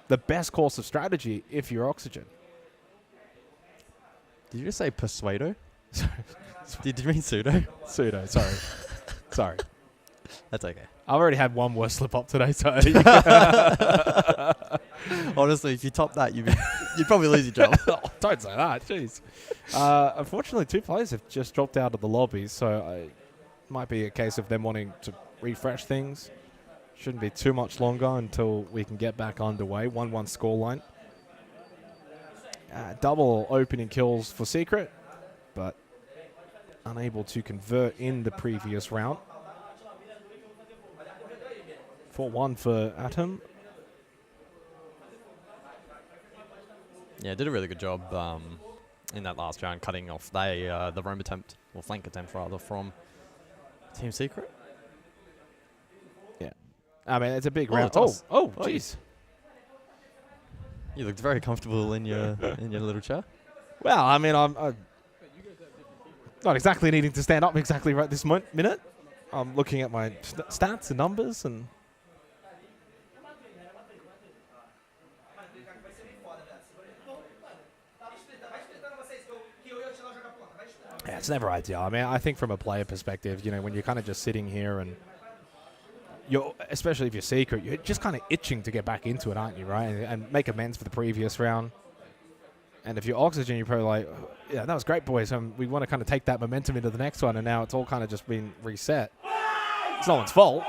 the best course of strategy if you're Oxygen. Did you just say Persuado? Did you mean Pseudo? Pseudo, sorry. Sorry. That's okay. I've already had one worse slip up today, so... Honestly, if you top that, you'd probably lose your job. Oh, don't say that, jeez. Unfortunately, 2 players have just dropped out of the lobby, so it might be a case of them wanting to refresh things. Shouldn't be too much longer until we can get back underway. 1-1 scoreline. Double opening kills for Secret, but unable to convert in the previous round. 4-1 for Atom. Yeah, did a really good job in that last round, cutting off the roam attempt, or flank attempt rather, from Team Secret. Yeah. I mean, it's a big Oh, round. toss. Oh, jeez. You looked very comfortable in your little chair. Well, I mean, I'm not exactly needing to stand up exactly right this minute. I'm looking at my stats and numbers, and yeah, it's never ideal. I mean, I think from a player perspective, you know, when you're kind of just sitting here and especially if you're Secret, you're just kind of itching to get back into it, aren't you, right? And make amends for the previous round. And if you're Oxygen, you're probably like, yeah, that was great, boys. We want to kind of take that momentum into the next one, and now it's all kind of just been reset. It's no one's fault.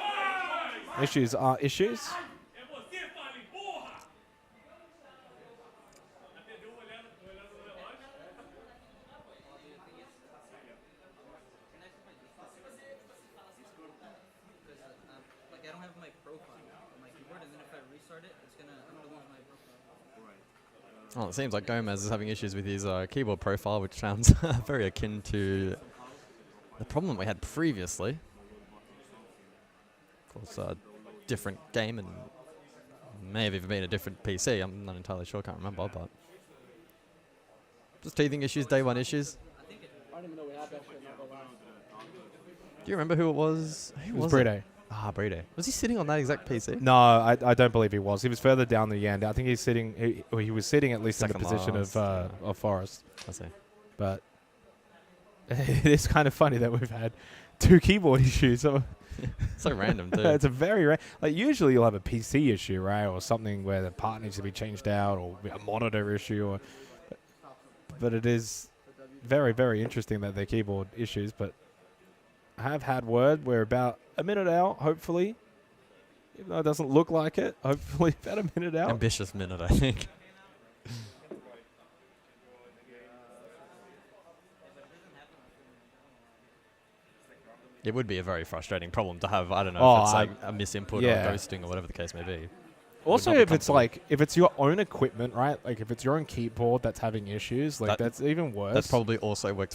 Issues are issues. Well, it seems like Gomez is having issues with his keyboard profile, which sounds very akin to the problem we had previously. Of course, a different game and may have even been a different PC. I'm not entirely sure, can't remember, but just teething issues, day one issues. I don't even know we had that shit. Do you remember who it was? It was Brede. Ah, Brede. Was he sitting on that exact PC? No, I don't believe he was. He was further down the end. I think he's sitting. He was sitting at least in the position of Forrest. I see. But it is kind of funny that we've had 2 keyboard issues. So random too. It's a very like usually you'll have a PC issue, right, or something where the part needs to be changed out, or a monitor issue, or. But it is very, very interesting that they're keyboard issues. But I have had word we're about a minute out, hopefully. Even though it doesn't look like it, hopefully about a minute out. Ambitious minute, I think. It would be a very frustrating problem to have. I don't know if it's like a misinput or ghosting or whatever the case may be. Also, if it's like, if it's your own equipment, right? Like if it's your own keyboard that's having issues, like that's even worse. That's probably also worked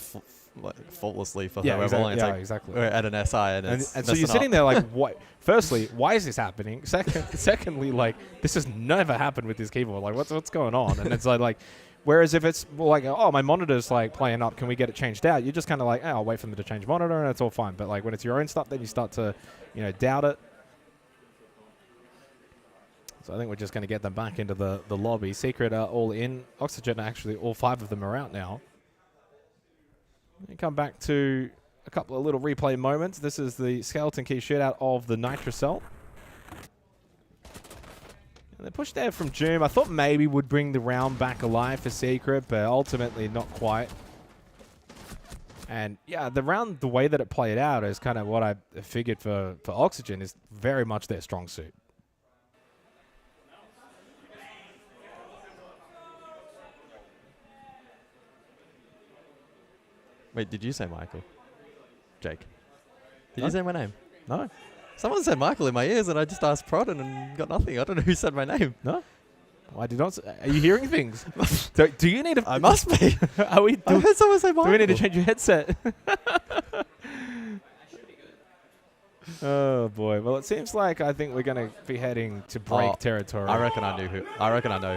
faultlessly for whoever. Exactly. We're at an SI and so you're sitting there like, what? Firstly, why is this happening? Secondly, like this has never happened with this keyboard. Like what's going on? And it's like, whereas if it's like, oh, my monitor's like playing up, can we get it changed out? You're just kind of like, oh, I'll wait for them to change monitor and it's all fine. But like when it's your own stuff, then you start to, doubt it. So I think we're just going to get them back into the lobby. Secret are all in. Oxygen, actually, all 5 of them are out now. We come back to a couple of little replay moments. This is the skeleton key shootout of the Nitrocell. And they pushed there from Joom. I thought maybe would bring the round back alive for Secret, but ultimately not quite. And yeah, the round, the way that it played out is kind of what I figured for Oxygen is very much their strong suit. Wait, did you say Michael? Jake? Did you say my name? No. Someone said Michael in my ears and I just asked Prodden and got nothing. I don't know who said my name. No. I did not. Are you hearing things? Do you need to... I must be. I heard someone say Michael. Do we need to change your headset? Oh boy. Well, it seems like I think we're going to be heading to break territory. I reckon I know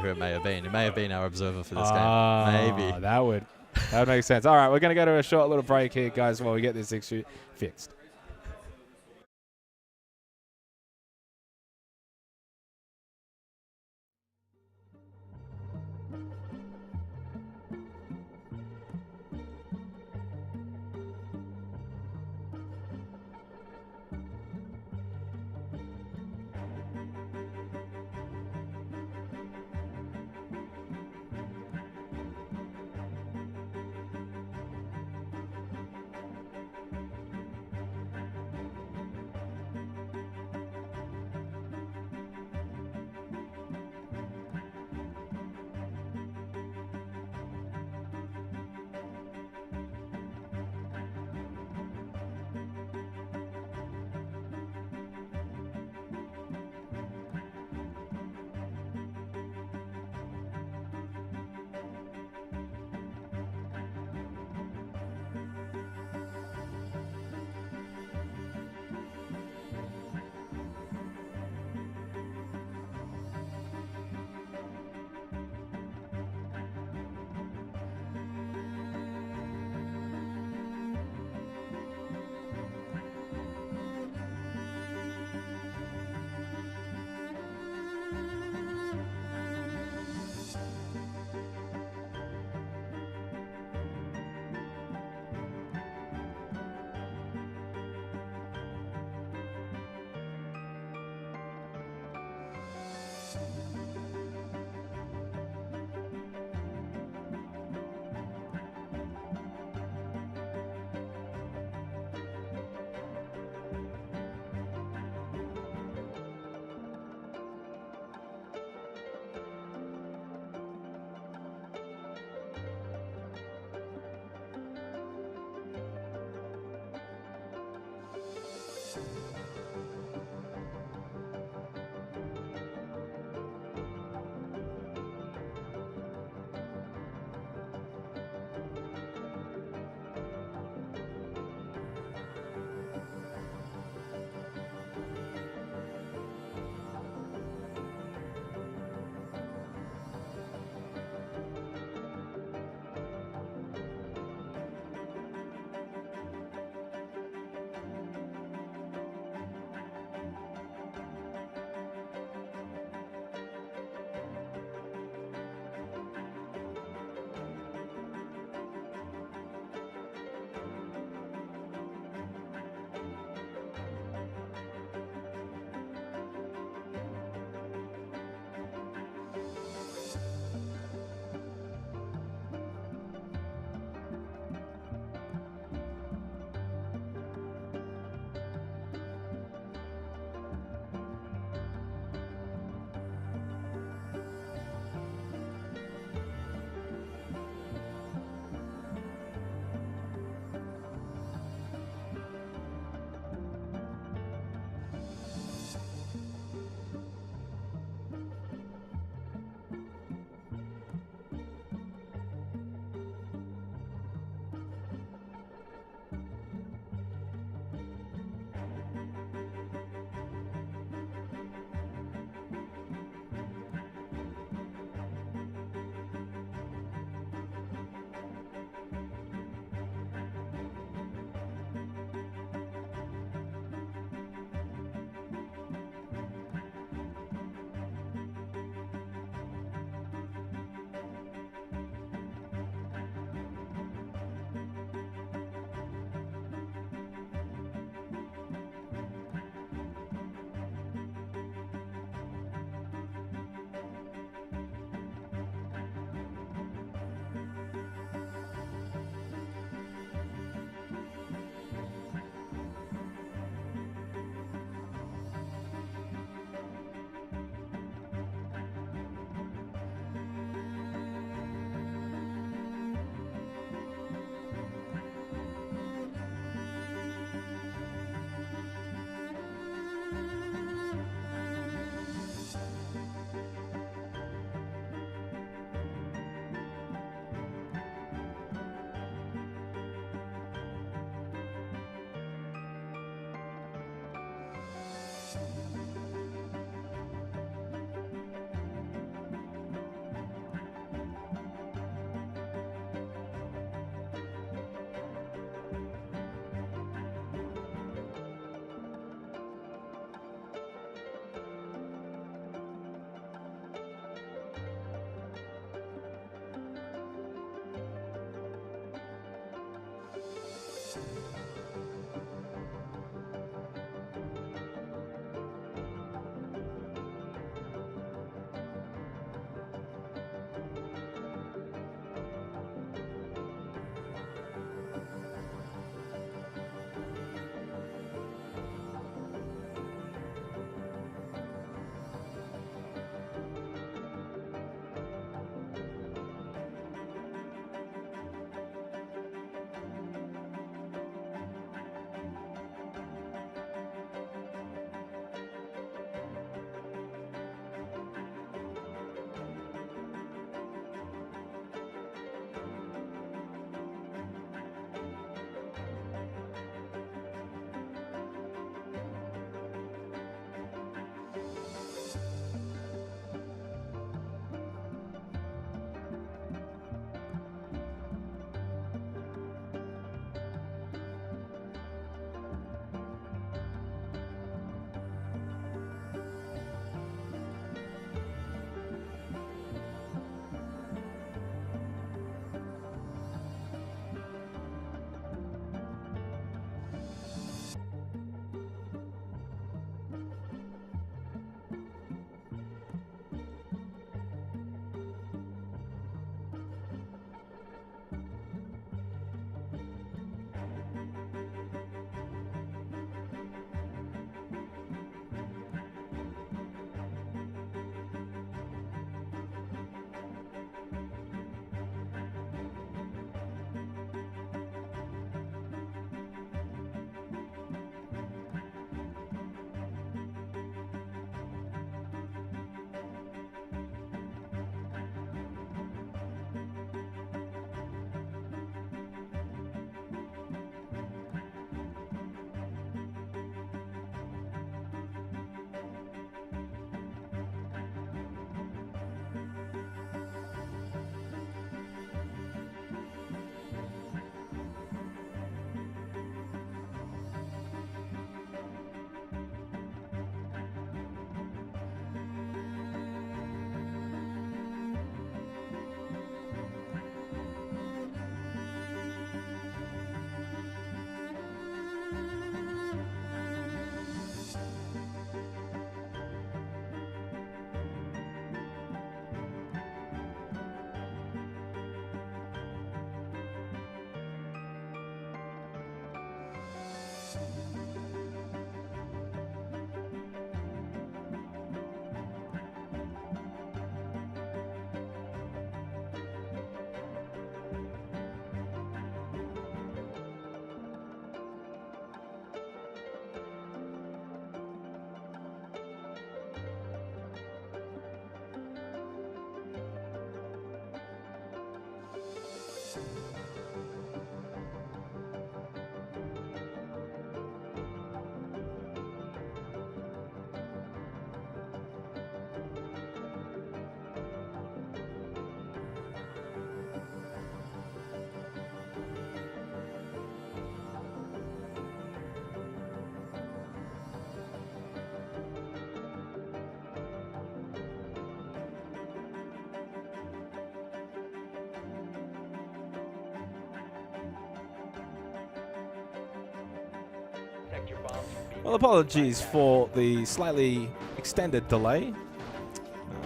who it may have been. It may have been our observer for this game. Maybe. That would make sense. All right, we're going to go to a short little break here, guys, while we get this issue fixed. protect your bombs from being Well, apologies for the slightly extended delay.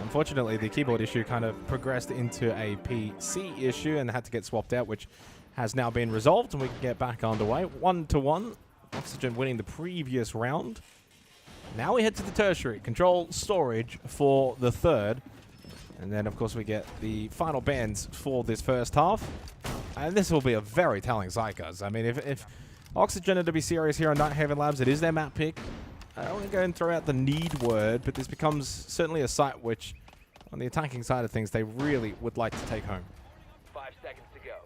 Unfortunately, the keyboard issue kind of progressed into a PC issue and had to get swapped out, which has now been resolved, and we can get back underway. 1-1. Oxygen winning the previous round. Now we head to the tertiary. Control storage for the third. And then, of course, we get the final bans for this first half. And this will be a very telling sight, guys. I mean, if Oxygen are to be serious here on Night Haven Labs, it is their map pick. I don't want to go and throw out the need word, but this becomes certainly a site which, on the attacking side of things, they really would like to take home. 5 seconds to go.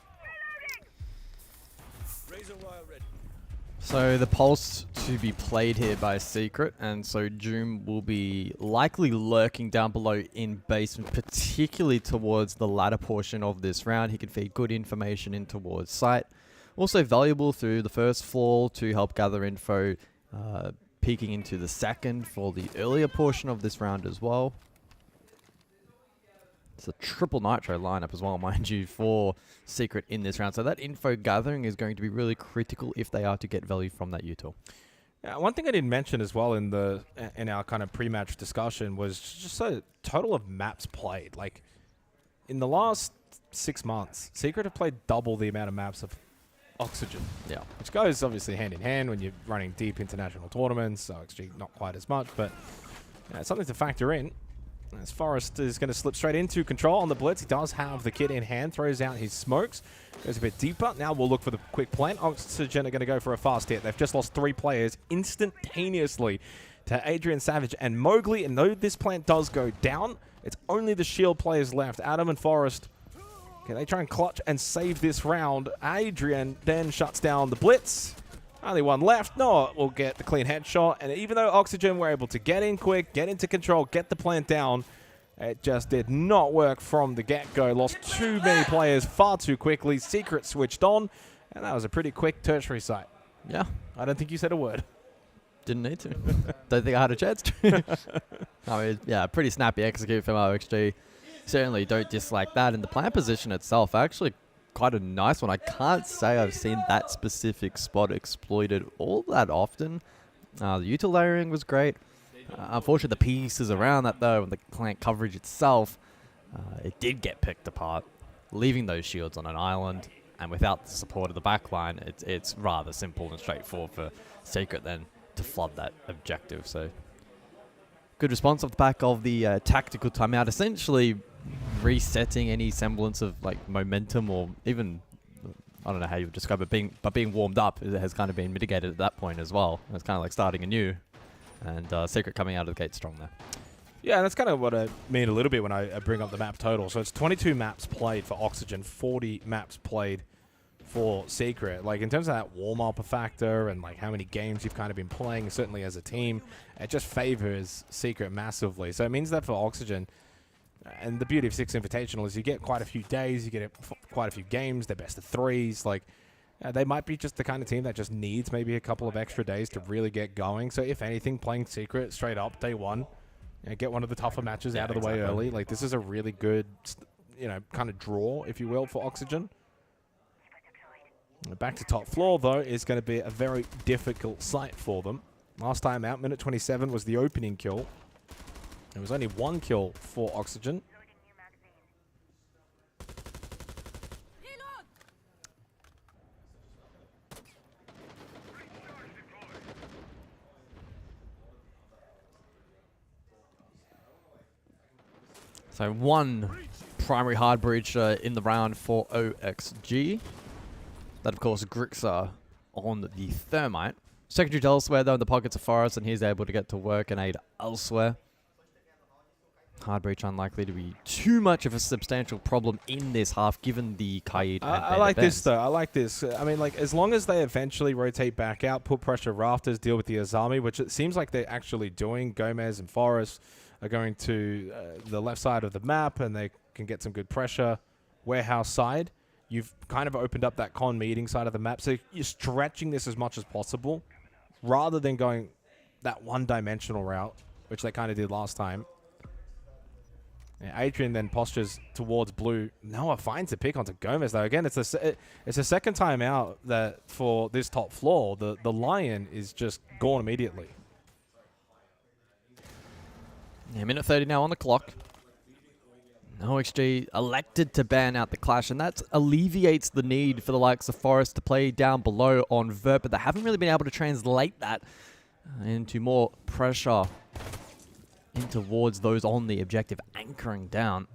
Razor wire ready. So the pulse to be played here by Secret, and so Doom will be likely lurking down below in basement, particularly towards the latter portion of this round. He can feed good information in towards site. Also valuable through the first floor to help gather info, peeking into the second for the earlier portion of this round as well. It's a triple nitro lineup as well, mind you, for Secret in this round. So that info gathering is going to be really critical if they are to get value from that util. Yeah, one thing I didn't mention as well in our kind of pre-match discussion was just a total of maps played. Like, in the last 6 months, Secret have played double the amount of maps of Oxygen. Yeah. Which goes obviously hand in hand when you're running deep international tournaments, so actually not quite as much, but it's something to factor in. As Forrest is going to slip straight into control on the blitz. He does have the kit in hand, throws out his smokes, goes a bit deeper. Now we'll look for the quick plant. Oxygen are going to go for a fast hit. They've just lost 3 players instantaneously to Adrian Savage and Mowgli, and though this plant does go down, it's only the shield players left. Adam and Forrest, can they try and clutch and save this round? Adrian then shuts down the blitz. Only one left. Noah will get the clean headshot. And even though Oxygen were able to get in quick, get into control, get the plant down, it just did not work from the get-go. Lost too many players far too quickly. Secret switched on, and that was a pretty quick tertiary site. Yeah. I don't think you said a word. Didn't need to. Don't think I had a chance to. I mean, yeah, pretty snappy execute from OXG. Certainly don't dislike that. And the plant position itself, actually quite a nice one. I can't say I've seen that specific spot exploited all that often. The util layering was great. Unfortunately, the pieces around that, though, and the plant coverage itself, it did get picked apart, leaving those shields on an island. And without the support of the backline, it's rather simple and straightforward for Secret then to flood that objective. So good response off the back of the tactical timeout, essentially resetting any semblance of like momentum, or even, I don't know how you would describe it, being warmed up. It has kind of been mitigated at that point as well. It's kind of like starting anew, and Secret coming out of the gate strong there. Yeah, that's kind of what I mean a little bit when I bring up the map total. So it's 22 maps played for Oxygen, 40 maps played for Secret. Like, in terms of that warm-up factor and like how many games you've kind of been playing, certainly as a team, it just favors Secret massively. So it means that for Oxygen, and the beauty of Six Invitational is you get quite a few days, you get quite a few games, they're best of 3s. Like, they might be just the kind of team that just needs maybe a couple of extra days to really get going. So if anything, playing Secret straight up day one, get one of the tougher matches out of the way early. Like, this is a really good, kind of draw, if you will, for Oxygen. Back to top floor, though, is going to be a very difficult site for them. Last time out, minute 27 was the opening kill. There was only 1 kill for Oxygen. So 1 primary hard breach in the round for OXG. That, of course, Grixer on the Thermite. Secondary to elsewhere, though, in the pockets of Forest, and he's able to get to work and aid elsewhere. Hard breach unlikely to be too much of a substantial problem in this half, given the Kaid and I like this, though. I like this. I mean, like, as long as they eventually rotate back out, put pressure rafters, deal with the Azami, which it seems like they're actually doing. Gomez and Forrest are going to the left side of the map, and they can get some good pressure. Warehouse side, you've kind of opened up that con meeting side of the map, so you're stretching this as much as possible, rather than going that one-dimensional route, which they kind of did last time. Yeah, Adrian then postures towards blue. Noah finds the pick onto Gomez, though. Again, it's a second time out that for this top floor. The Lion is just gone immediately. Yeah, minute 30 now on the clock. OXG elected to ban out the clash, and that alleviates the need for the likes of Forest to play down below on Vert, but they haven't really been able to translate that into more pressure in towards those on the objective, anchoring down.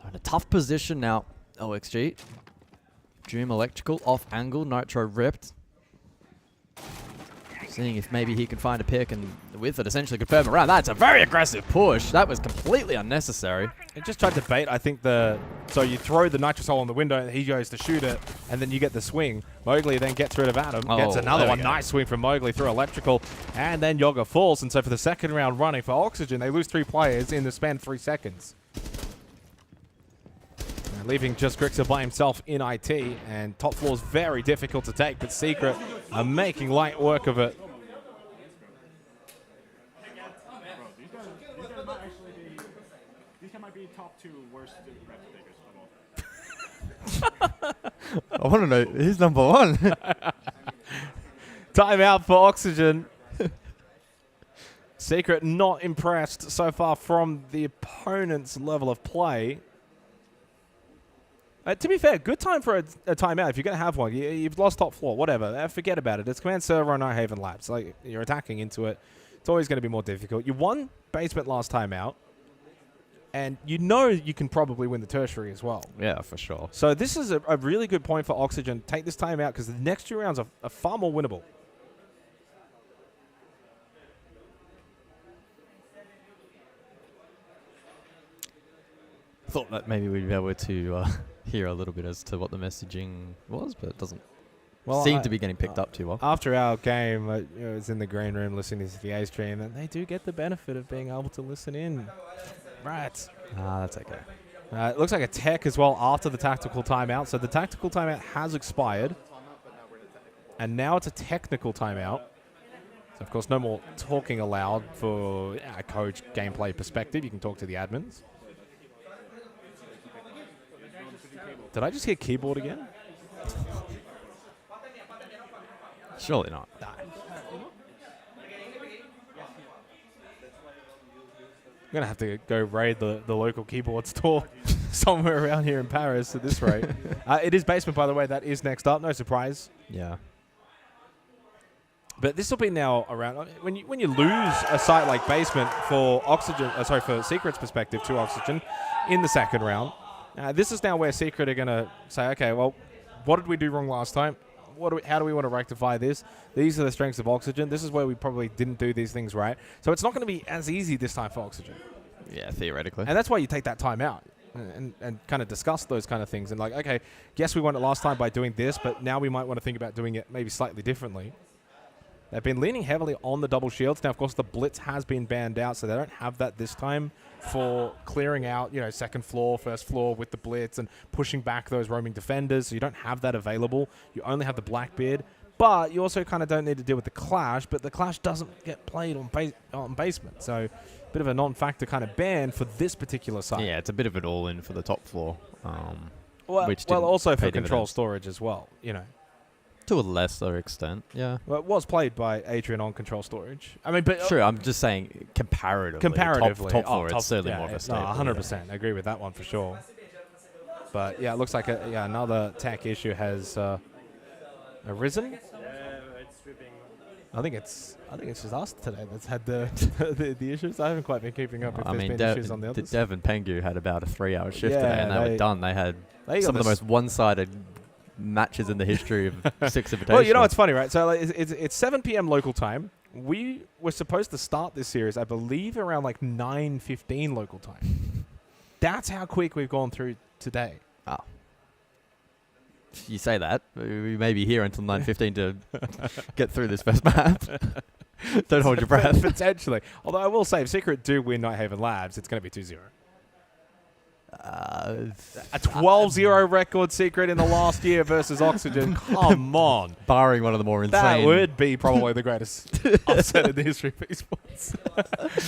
So in a tough position now, OXG. Dream Electrical off angle, Nitro ripped. Seeing if maybe he can find a pick and with it essentially confirm around. That's a very aggressive push. That was completely unnecessary. It just tried to bait, I think, so you throw the Nitro Soul on the window and he goes to shoot it, and then you get the swing. Mowgli then gets rid of Adam, gets another one. Nice swing from Mowgli through Electrical, and then Yoga falls. And so for the second round running for Oxygen, they lose 3 players in the span of 3 seconds. Leaving just Grixer by himself in IT, and top floor is very difficult to take, but Secret are making light work of it. These might be top 2 worst rep takers of all. I want to know who's number 1. Timeout for Oxygen. Secret not impressed so far from the opponent's level of play. To be fair, good time for a timeout if you're going to have one. You've lost top floor, whatever. Forget about it. It's command server on Nighthaven Labs. Like, you're attacking into it. It's always going to be more difficult. You won basement last timeout, and you know you can probably win the tertiary as well. Yeah, for sure. So this is a really good point for Oxygen. Take this timeout because the next 2 rounds are far more winnable. Thought that maybe we'd be able to hear a little bit as to what the messaging was, but it doesn't seem to be getting picked up too well. After our game, I was in the green room listening to the A stream, and they do get the benefit of being able to listen in. Right. That's okay. It looks like a tech as well after the tactical timeout. So the tactical timeout has expired, and now it's a technical timeout. So, of course, no more talking allowed for a coach gameplay perspective. You can talk to the admins. Did I just hear keyboard again? Surely not. I'm going to have to go raid the local keyboard store somewhere around here in Paris at this rate. It is basement, by the way. That is next up. No surprise. Yeah. But this will be now around. When you lose a site like basement for Oxygen, for Secret's perspective to Oxygen in the second round, this is now where Secret are going to say, okay, well, what did we do wrong last time? How do we want to rectify this? These are the strengths of Oxygen. This is where we probably didn't do these things right. So it's not going to be as easy this time for Oxygen. Yeah, theoretically. And that's why you take that time out and kind of discuss those kind of things. And like, okay, yes, we won it last time by doing this, but now we might want to think about doing it maybe slightly differently. They've been leaning heavily on the double shields. Now, of course, the Blitz has been banned out, so they don't have that this time for clearing out, second floor, first floor with the Blitz and pushing back those roaming defenders. So you don't have that available. You only have the Blackbeard. But you also kind of don't need to deal with the Clash, but the Clash doesn't get played on basement. So a bit of a non-factor kind of ban for this particular site. Yeah, it's a bit of an all-in for the top floor. Well, also for control storage as well, To a lesser extent, yeah. Well, it was played by Adrian on control storage. I mean, but true. I'm just saying comparatively. Top floor, it's certainly more of a staple. 100%. I agree with that one for sure. But yeah, it looks like another tech issue has arisen. I think it's just us today that's had the issues. I haven't quite been keeping up. If there's been issues on the others. Dev and Pengu had about a 3-hour shift today, and they were done. They had some of the most one-sided matches in the history of Six Invitational. Well, it's funny, right? So it's 7 p.m. local time. We were supposed to start this series, I believe, around like 9:15 local time. That's how quick we've gone through today. Oh. You say that. We may be here until 9:15 to get through this first map. Don't hold your breath. Potentially. Although I will say, if Secret do win Nighthaven Labs, it's going to be 2-0. A 12-0 record Secret in the last year versus Oxygen. Come on. Barring one of the more insane. That would be probably the greatest upset in the history of esports.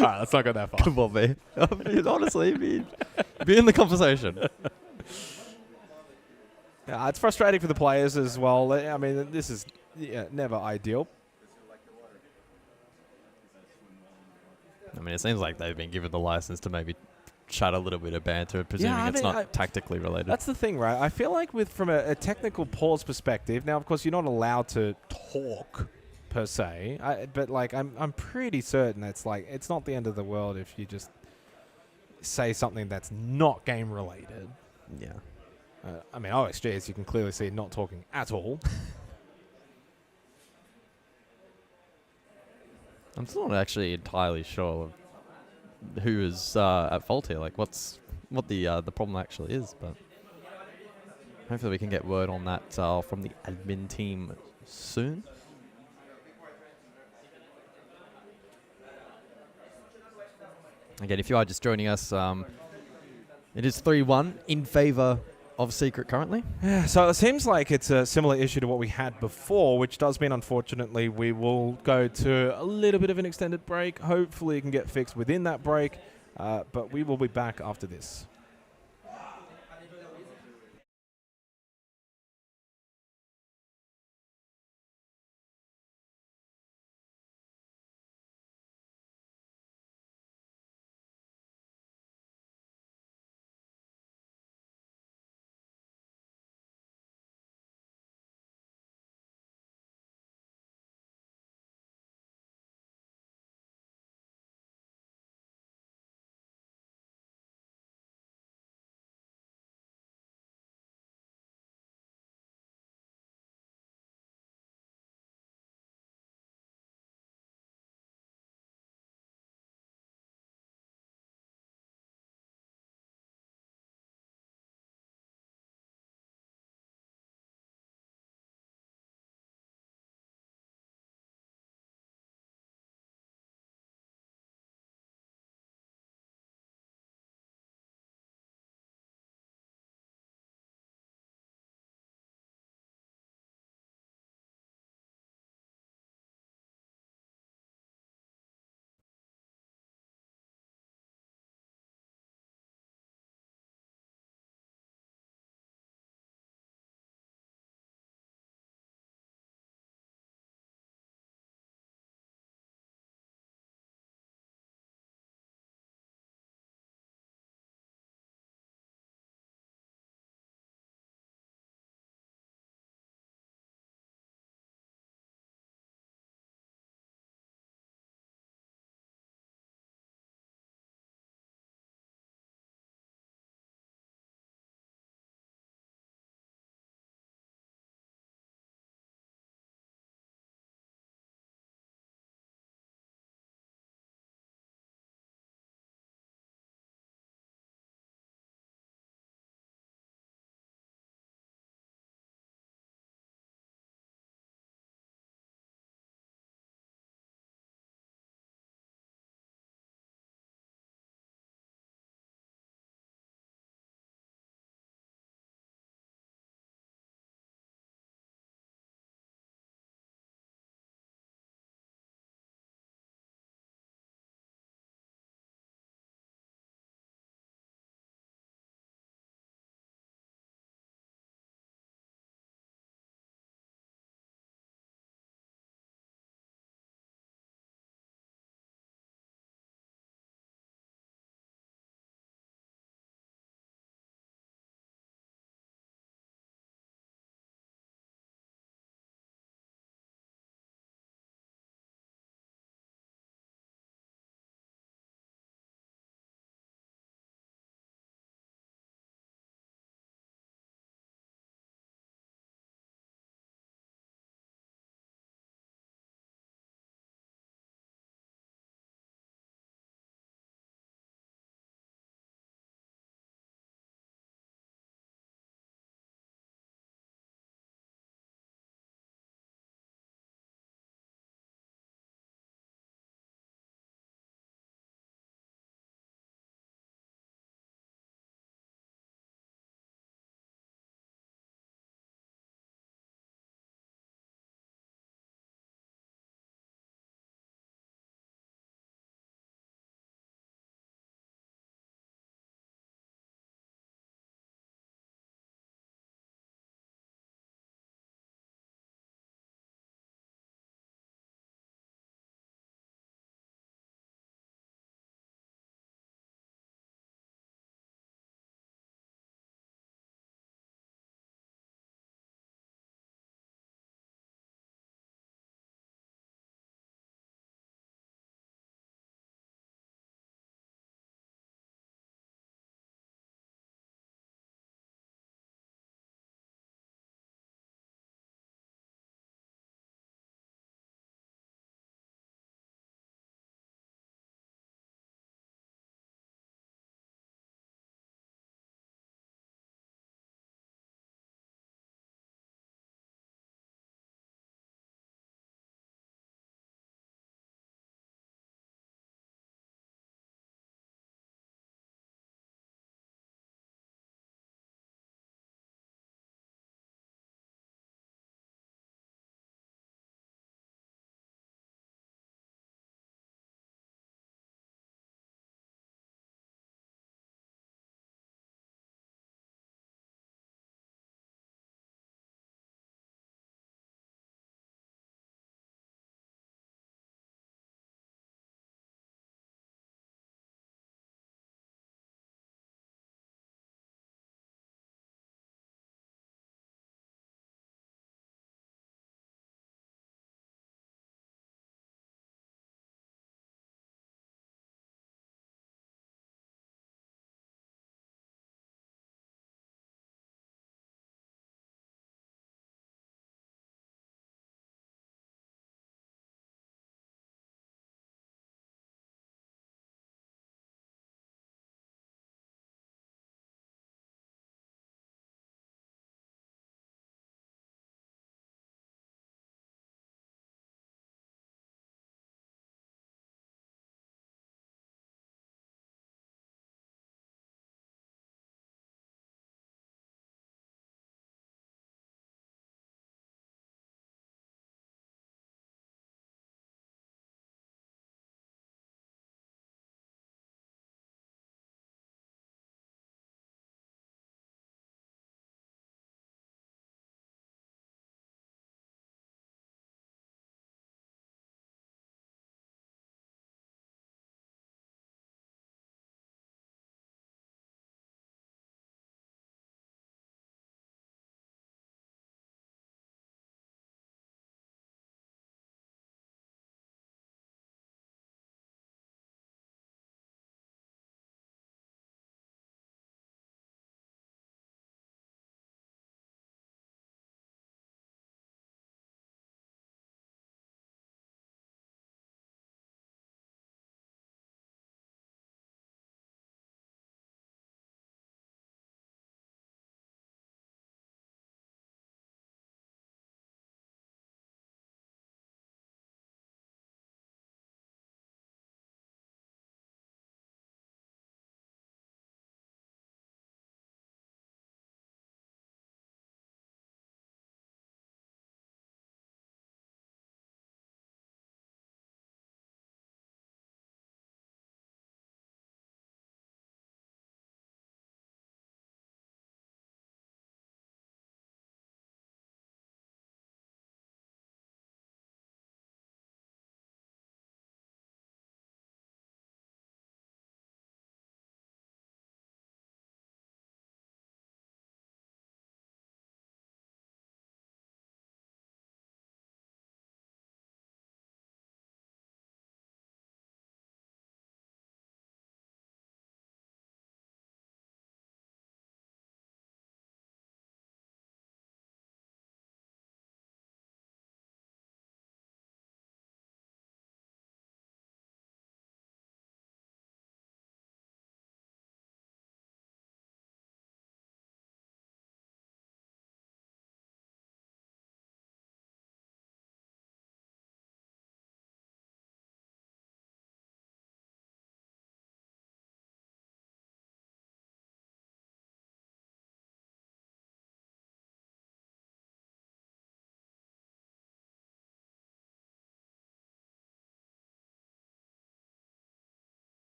All right, let's not go that far. Come on, man. Honestly, be in the conversation. Yeah, it's frustrating for the players as well. I mean, this is never ideal. I mean, it seems like they've been given the license to maybe chat a little bit of banter, presuming it's not tactically related. That's the thing, right? I feel like from a technical pause perspective, now, of course, you're not allowed to talk per se, but like I'm pretty certain it's not the end of the world if you just say something that's not game related. Yeah. I mean, OSG, as you can clearly see, not talking at all. I'm still not actually entirely sure of who is at fault here. Like, what the problem actually is, but hopefully we can get word on that from the admin team soon. Again, if you are just joining us, it is 3-1 in favor of Secret currently. Yeah, so it seems like it's a similar issue to what we had before, which does mean, unfortunately, we will go to a little bit of an extended break. Hopefully it can get fixed within that break, but we will be back after this.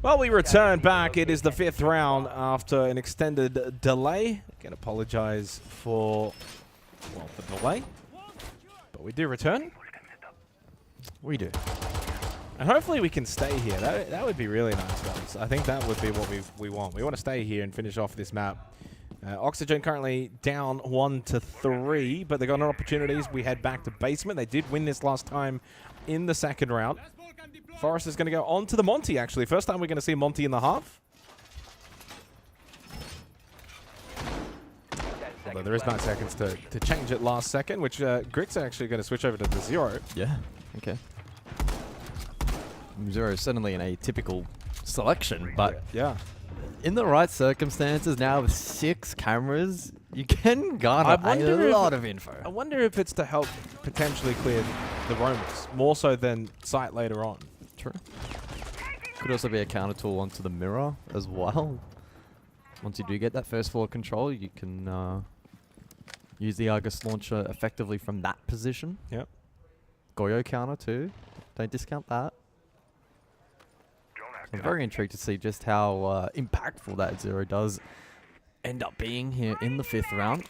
Well, we return back. It is the 5th round after an extended delay. Again, apologize for, well, the delay. But we do return. We do. And hopefully we can stay here. That would be really nice, guys. I think that would be what we want. We want to stay here and finish off this map. Oxygen currently down 1-3, but they got no opportunities. We head back to basement. They did win this last time in the 2nd round. Forest is going to go on to the Monty, actually. First time we're going to see Monty in the half. Although there is 9 seconds to change it last second, which Grit's actually going to switch over to the 0. Yeah, okay. 0 is certainly an atypical selection, but yeah, in the right circumstances now with 6 cameras, you can garner a lot of info. I wonder if it's to help potentially clear the roamers, more so than sight later on. True. Could also be a counter tool onto the mirror as well. Once you do get that first floor control, you can use the Argus launcher effectively from that position. Yep. Goyo counter too. Don't discount that. I'm very intrigued to see just how impactful that 0 does end up being here in the 5th round.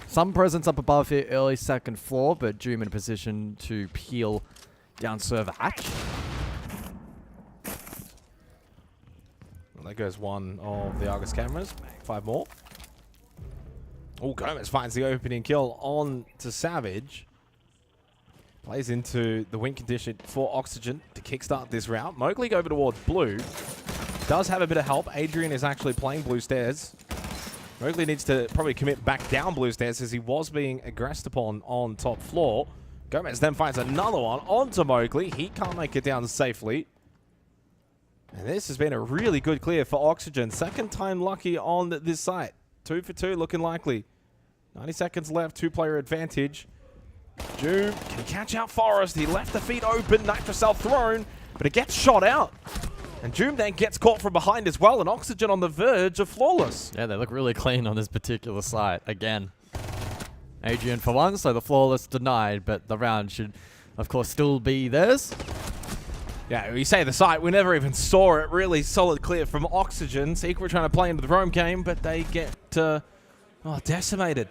Some presence up above here, early 2nd floor, but Doom in a position to peel down server hatch. Well, there goes one of the Argus cameras. 5 more. Oh, Gomez finds the opening kill on to Savage. Plays into the win condition for Oxygen to kickstart this round. Mowgli over towards blue. Does have a bit of help. Adrian is actually playing blue stairs. Mowgli needs to probably commit back down blue stairs as he was being aggressed upon on top floor. Gomez then finds another one onto Mowgli. He can't make it down safely. And this has been a really good clear for Oxygen. 2nd time lucky on this site. 2 for 2 looking likely. 90 seconds left. 2-player advantage. Doom can catch out Forest. He left the feet open. Nitrocell thrown, but it gets shot out. And Doom then gets caught from behind as well, and Oxygen on the verge of flawless. Yeah, they look really clean on this particular site. Again, Adrian for one, so the flawless denied, but the round should, of course, still be theirs. Yeah, we say the site, we never even saw it. Really solid clear from Oxygen. Secret trying to play into the roam game, but they get decimated.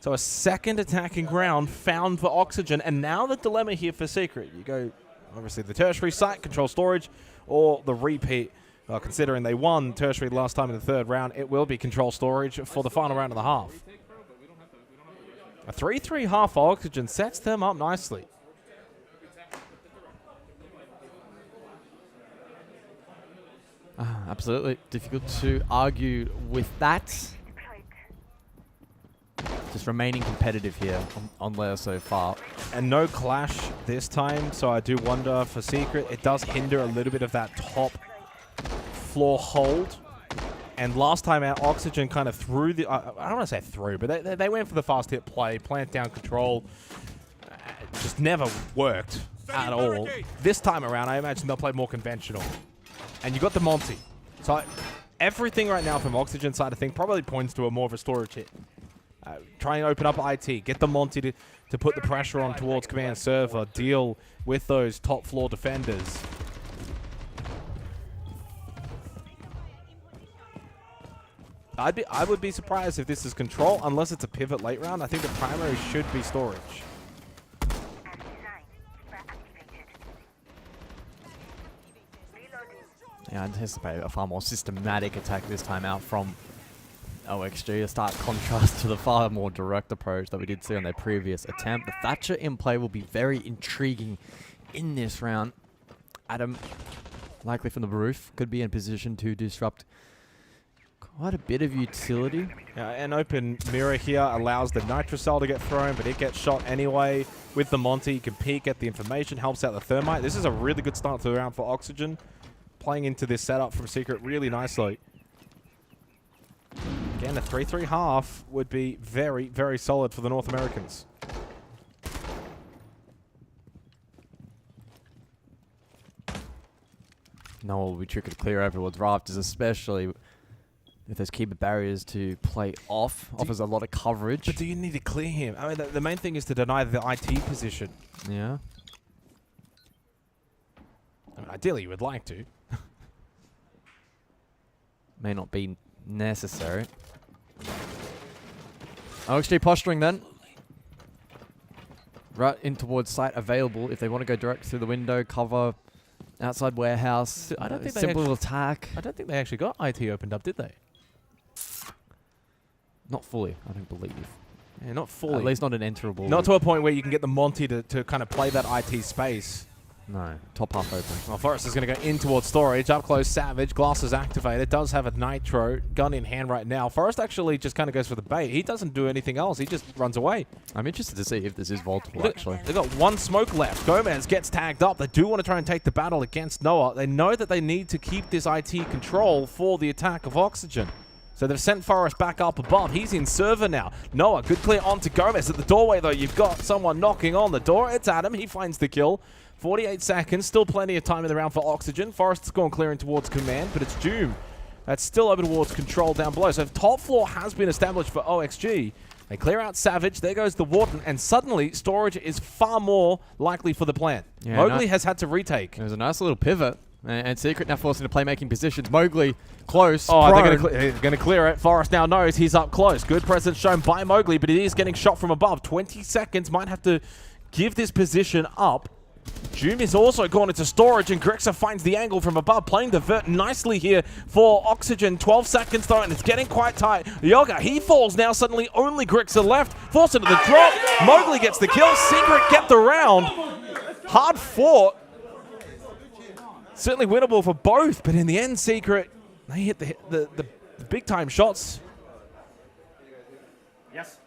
So a 2nd attacking round found for Oxygen, and now the dilemma here for Secret. You go, obviously, the tertiary site, control storage, or the repeat. Well, considering they won tertiary last time in the 3rd round, it will be control storage for the final round of the half. A 3-3 half for Oxygen sets them up nicely. Absolutely. Difficult to argue with that. Just remaining competitive here on Lair so far. And no clash this time, so I do wonder for Secret. It does hinder a little bit of that top floor hold. And last time out, Oxygen kind of threw the... I don't want to say through, but they went for the fast hit play, plant down control. Just never worked at all. This time around, I imagine they'll play more conventional. And you got the Monty. So everything right now from Oxygen side of things probably points to a more of a storage hit. Try and open up IT, get the Monty to put the pressure on towards command server, deal with those top floor defenders. I would be surprised if this is control, unless it's a pivot late round. I think the primary should be storage. Yeah, I anticipate a far more systematic attack this time out from OXG, a stark contrast to the far more direct approach that we did see on their previous attempt. The Thatcher in play will be very intriguing in this round. Adam, likely from the roof, could be in position to disrupt quite a bit of utility. Yeah, an open mirror here allows the Nitrocell to get thrown, but it gets shot anyway. With the Monty, you can peek at the information, helps out the Thermite. This is a really good start to the round for Oxygen. Playing into this setup from Secret really nicely. Again, a 3-3 half would be very, very solid for the North Americans. No, it will be tricky to clear everyone's rafters, especially if there's keeper barriers to play off. Offers a lot of coverage. But do you need to clear him? I mean, the main thing is to deny the IT position. Yeah. I mean, ideally, you would like to. May not be necessary. OXG posturing then. Right in towards site available if they want to go direct through the window, cover, outside warehouse. I don't think simple little attack. I don't think they actually got IT opened up, did they? Not fully, I don't believe. Yeah, not fully. At least not an enterable. Not to a point where you can get the Monty to kind of play that IT space. No, top half open. Well, Forrest is going to go in towards storage. Up close, Savage. Glasses activated. Does have a Nitro. Gun in hand right now. Forrest actually just kind of goes for the bait. He doesn't do anything else. He just runs away. I'm interested to see if this is vaultable, actually. They've got one smoke left. Gomez gets tagged up. They do want to try and take the battle against Noah. They know that they need to keep this IT control for the attack of Oxygen. So they've sent Forrest back up above. He's in server now. Noah, good clear onto Gomez. At the doorway, though, you've got someone knocking on the door. It's Adam. He finds the kill. 48 seconds. Still plenty of time in the round for Oxygen. Forrest's gone clearing towards command, but it's Doom that's still over towards control down below. So top floor has been established for OXG. They clear out Savage. There goes the Warden. And suddenly, storage is far more likely for the plan. Yeah, Mowgli has had to retake. There's a nice little pivot. And Secret now forced into playmaking positions. Mowgli close. Oh, they're going to clear it. Forrest now knows he's up close. Good presence shown by Mowgli, but he is getting shot from above. 20 seconds. Might have to give this position up. Doom is also gone into storage, and Grixer finds the angle from above, playing the vert nicely here for Oxygen. 12 seconds though, and it's getting quite tight. Yoga, he falls now. Suddenly only Grixer left. Forced into the drop. Mowgli gets the kill. Secret kept the round. Hard fought. Certainly winnable for both, but in the end, Secret, they hit the big-time shots. Yes.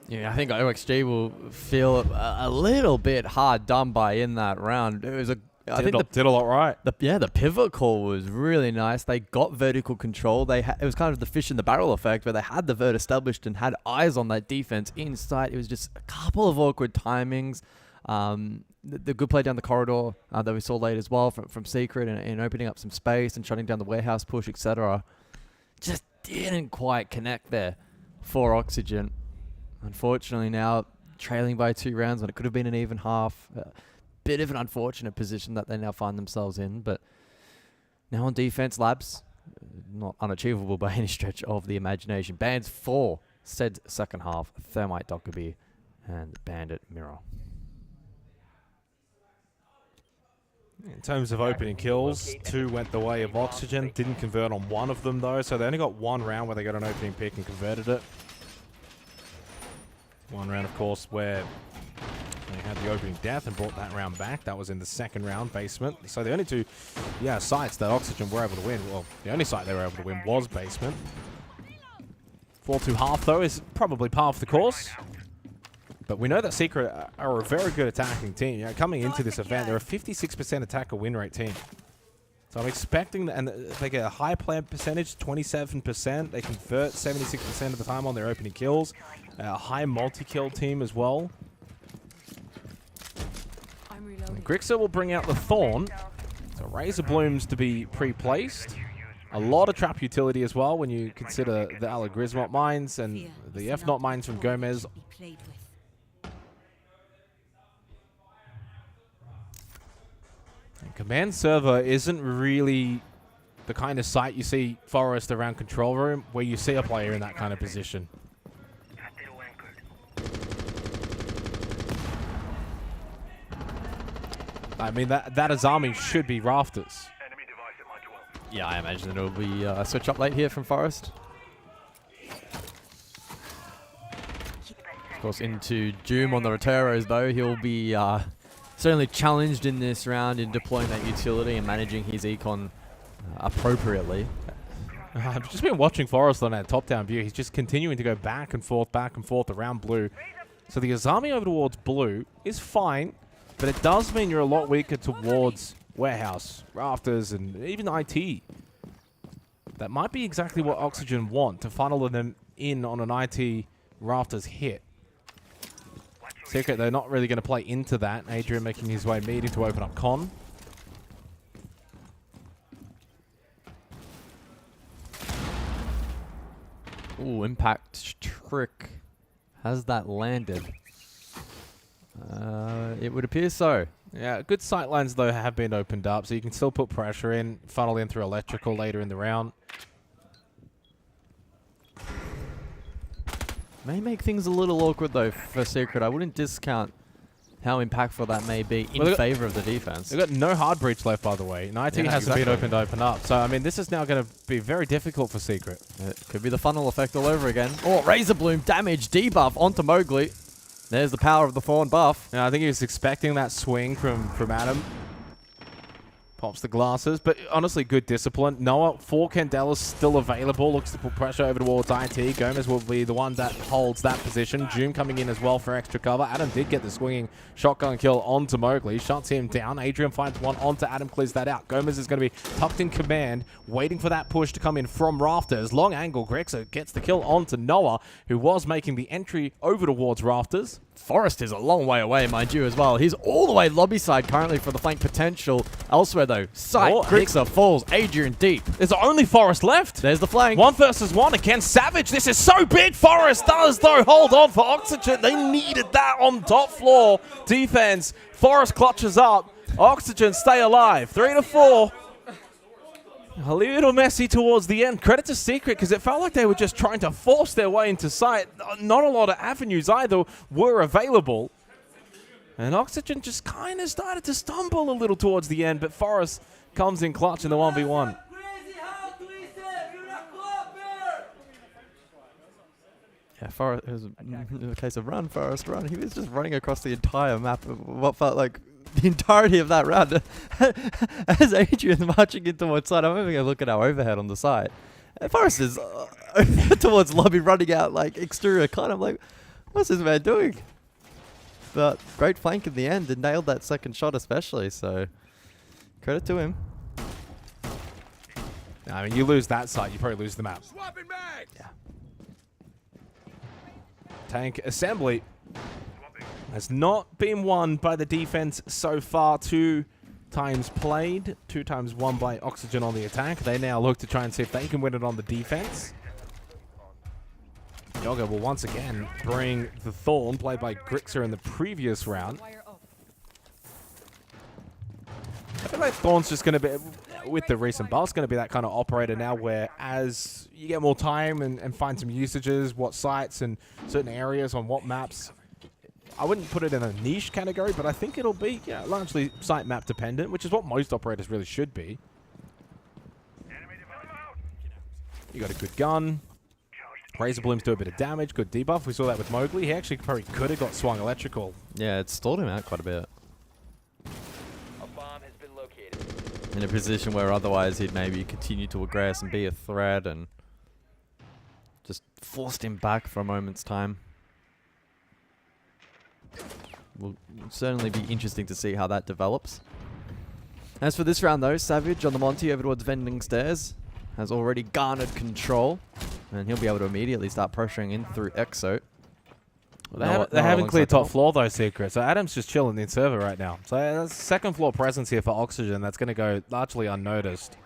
Yeah, I think OXG will feel a little bit hard done by in that round. It was Did a lot right. The pivot call was really nice. They got vertical control. It was kind of the fish in the barrel effect where they had the vert established and had eyes on that defense in sight. It was just a couple of awkward timings. The good play down the corridor that we saw late as well from Secret and opening up some space and shutting down the warehouse push, etc. Just didn't quite connect there for Oxygen. Unfortunately now trailing by 2 rounds when it could have been an even half. Bit of an unfortunate position that they now find themselves in, but now on defense, Labs, not unachievable by any stretch of the imagination. Bans 4 said second half, Thermite Dockerby and Bandit Mirror. In terms of opening kills, 2 went the way of Oxygen. Didn't convert on one of them, though. So they only got 1 round where they got an opening pick and converted it. 1 round, of course, where they had the opening death and brought that round back. That was in the second round, basement. So the only 2 sites that Oxygen were able to win, well, the only site they were able to win was basement. 4-2-half, though, is probably par for the course. But we know that Secret are a very good attacking team. Coming into this event, they're a 56% attacker win rate team. So I'm expecting, and they get a high player percentage, 27%. They convert 76% of the time on their opening kills. A high multi-kill team as well. And Grixer will bring out the Thorn. So Razor Blooms to be pre-placed. A lot of trap utility as well when you consider the Alagrismot mines and the F-Not mines from Gomez. Command server isn't really the kind of site you see Forest around control room where you see a player in that kind of position. I mean, that Azami should be rafters. Yeah, I imagine it'll be a switch up late here from Forest. Of course, into Doom on the Roteros, though. He'll be certainly challenged in this round in deploying that utility and managing his econ appropriately. I've just been watching Forrest on that top-down view. He's just continuing to go back and forth around blue. So the Azami over towards blue is fine, but it does mean you're a lot weaker towards warehouse, rafters, and even IT. That might be exactly what Oxygen want, to funnel them in on an IT rafters hit. Secret, they're not really going to play into that. Adrian making his way meeting to open up con. Ooh, impact trick. Has that landed? It would appear so. Yeah, good sight lines, though, have been opened up, so you can still put pressure in, funnel in through electrical later in the round. May make things a little awkward, though, for Secret. I wouldn't discount how impactful that may be in favor of the defense. They've got no hard breach left, by the way. IT hasn't been open to open up. So, I mean, this is now going to be very difficult for Secret. It could be the funnel effect all over again. Oh, Razor Bloom damage debuff onto Mowgli. There's the power of the Thorn buff. Yeah, I think he was expecting that swing from Adam. Pops the glasses, but honestly, good discipline. Noah, 4 Candelas still available. Looks to put pressure over towards IT. Gomez will be the one that holds that position. Joom coming in as well for extra cover. Adam did get the swinging shotgun kill onto Mowgli. Shuts him down. Adrian finds one onto Adam, clears that out. Gomez is going to be tucked in command, waiting for that push to come in from Rafters. Long angle. Grexer gets the kill onto Noah, who was making the entry over towards Rafters. Forrest is a long way away, mind you, as well. He's all the way lobby side currently for the flank potential. Elsewhere, though, Sight, Grixer falls, Adrian deep. There's only Forrest left. There's the flank. 1 versus 1 against Savage. This is so big. Forrest does, though, hold on for Oxygen. They needed that on top floor defense. Forrest clutches up. Oxygen stay alive. 3 to 4. A little messy towards the end. Credit to Secret, because it felt like they were just trying to force their way into sight. Not a lot of avenues either were available. And Oxygen just kind of started to stumble a little towards the end, but Forrest comes in clutch in the 1v1. Yeah, Forrest, it was a case of run, Forrest, run. He was just running across the entire map of what felt like the entirety of that round. As Adrian marching in towards side, I'm having a look at our overhead on the side. Forrest is towards lobby, running out like exterior cut. I'm like, what's this man doing? But great flank in the end and nailed that second shot especially, so credit to him. I mean, you lose that site, you probably lose the map. Yeah. Tank assembly has not been won by the defense so far. 2 times played, 2 times won by Oxygen on the attack. They now look to try and see if they can win it on the defense. Yoga will once again bring the Thorn, played by Grixer in the previous round. I feel like Thorn's just going to be, with the recent buffs, going to be that kind of operator now where as you get more time and find some usages, what sites and certain areas on what maps, I wouldn't put it in a niche category, but I think it'll be largely site map dependent, which is what most operators really should be. You got a good gun. Razor Blooms do a bit of damage, good debuff. We saw that with Mowgli. He actually probably could have got swung electrical. Yeah, it stalled him out quite a bit. A bomb has been located. In a position where otherwise he'd maybe continue to aggress and be a threat, and just forced him back for a moment's time. Will certainly be interesting to see how that develops. As for this round though, Savage on the Monty over towards Vending Stairs has already garnered control, and he'll be able to immediately start pressuring in through Exo. Well, they haven't cleared top floor though, Secret. So Adam's just chilling in server right now. So that's second floor presence here for Oxygen. That's going to go largely unnoticed.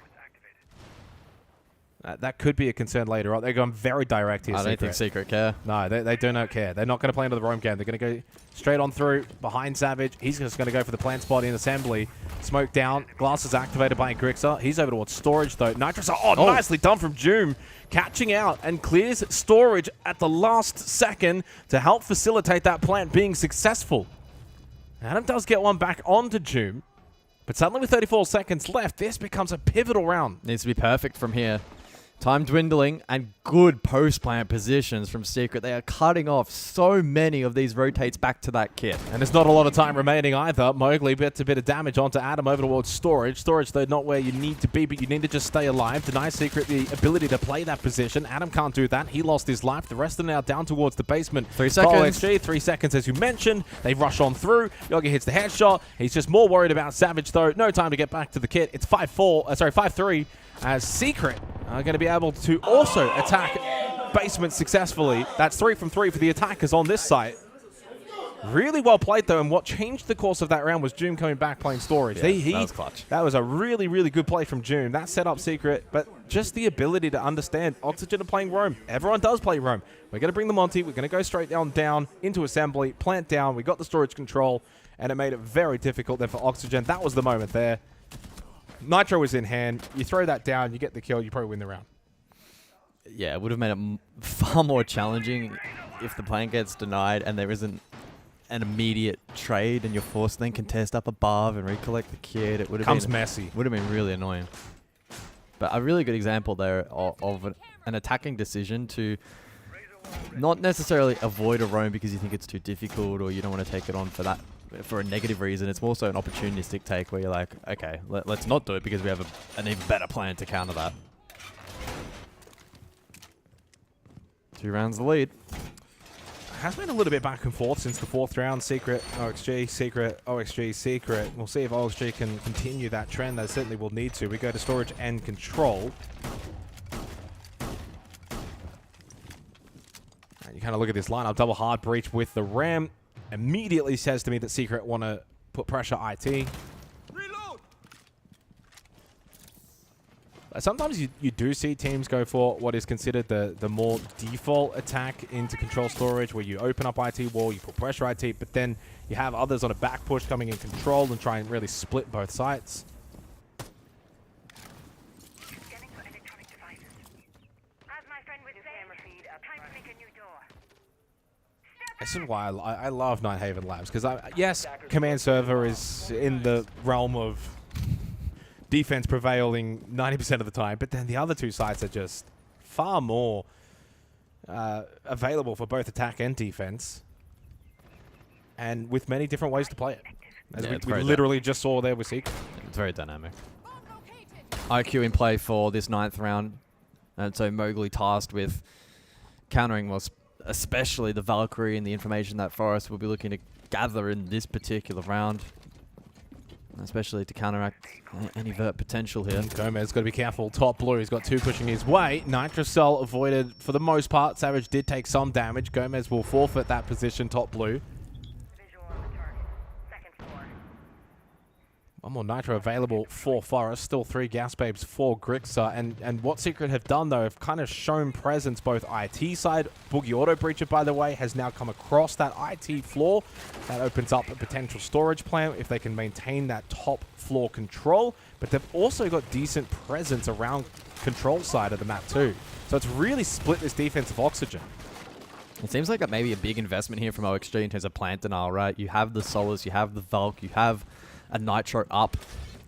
That could be a concern later on. They're going very direct here, I don't think Secret care. No, they do not care. They're not going to play into the roam game. They're going to go straight on through behind Savage. He's just going to go for the plant spot in assembly. Smoke down. Glass is activated by Grixer. He's over towards storage, though. Nitrous, nicely done from Joom. Catching out and clears storage at the last second to help facilitate that plant being successful. Adam does get one back onto Joom. But suddenly with 34 seconds left, this becomes a pivotal round. Needs to be perfect from here. Time dwindling and good post-plant positions from Secret. They are cutting off so many of these rotates back to that kit. And there's not a lot of time remaining either. Mowgli gets a bit of damage onto Adam over towards storage. Storage, though, not where you need to be, but you need to just stay alive. Deny Secret the ability to play that position. Adam can't do that. He lost his life. The rest are now down towards the basement. 3 seconds. XG, 3 seconds, as you mentioned. They rush on through. Yogi hits the headshot. He's just more worried about Savage, though. No time to get back to the kit. It's 5-3. As Secret are going to be able to also attack basement successfully. That's 3 from 3 for the attackers on this site. Really well played, though, and what changed the course of that round was Joom coming back playing storage. Yeah, that was clutch. That was a really, really good play from Joom. That set up Secret, but just the ability to understand Oxygen are playing roam. Everyone does play roam. We're going to bring the Monty. We're going to go straight down into assembly, plant down. We got the storage control, and it made it very difficult then for Oxygen. That was the moment there. Nitro was in hand. You throw that down, you get the kill, you probably win the round. Yeah, it would have made it far more challenging if the plan gets denied and there isn't an immediate trade and you're forced to then contest up above and recollect the kit. It would have been messy. Would have been really annoying. But a really good example there of an attacking decision to not necessarily avoid a roam because you think it's too difficult or you don't want to take it on for a negative reason. It's more so an opportunistic take where you're like, okay, let's not do it because we have an even better plan to counter that. 2 rounds the lead. Has been a little bit back and forth since the 4th round. Secret, OXG, Secret, OXG, Secret. We'll see if OXG can continue that trend. They certainly will need to. We go to storage and control. And you kind of look at this lineup. Double hard breach with the Ram. Immediately says to me that Secret want to put pressure IT. Sometimes you do see teams go for what is considered the more default attack into control storage, where you open up IT wall, you put pressure IT, but then you have others on a back push coming in control and try and really split both sites. This is why I love Nighthaven Labs, because yes, command server is in the realm of defense prevailing 90% of the time, but then the other 2 sites are just far more available for both attack and defense, and with many different ways to play it. As we literally just saw there with Secret. It's very dynamic. IQ in play for this 9th round, and so Mowgli tasked with countering, especially the Valkyrie and the information that Forest will be looking to gather in this particular round, especially to counteract any vert potential here. Gomez got to be careful. Top blue, he's got 2 pushing his way. Nitrocell avoided for the most part. Savage did take some damage. Gomez will forfeit that position, top blue. One more Nitro available for Forest. Still 3 Gas Babes for Grixer. And what Secret have done, though, have kind of shown presence both IT side. Boogie Auto Breacher, by the way, has now come across that IT floor. That opens up a potential storage plan if they can maintain that top floor control. But they've also got decent presence around control side of the map, too. So it's really split this defensive Oxygen. It seems like maybe a big investment here from OXG in terms of plant denial, right? You have the Solars, you have the Valk, you have a Nitro up.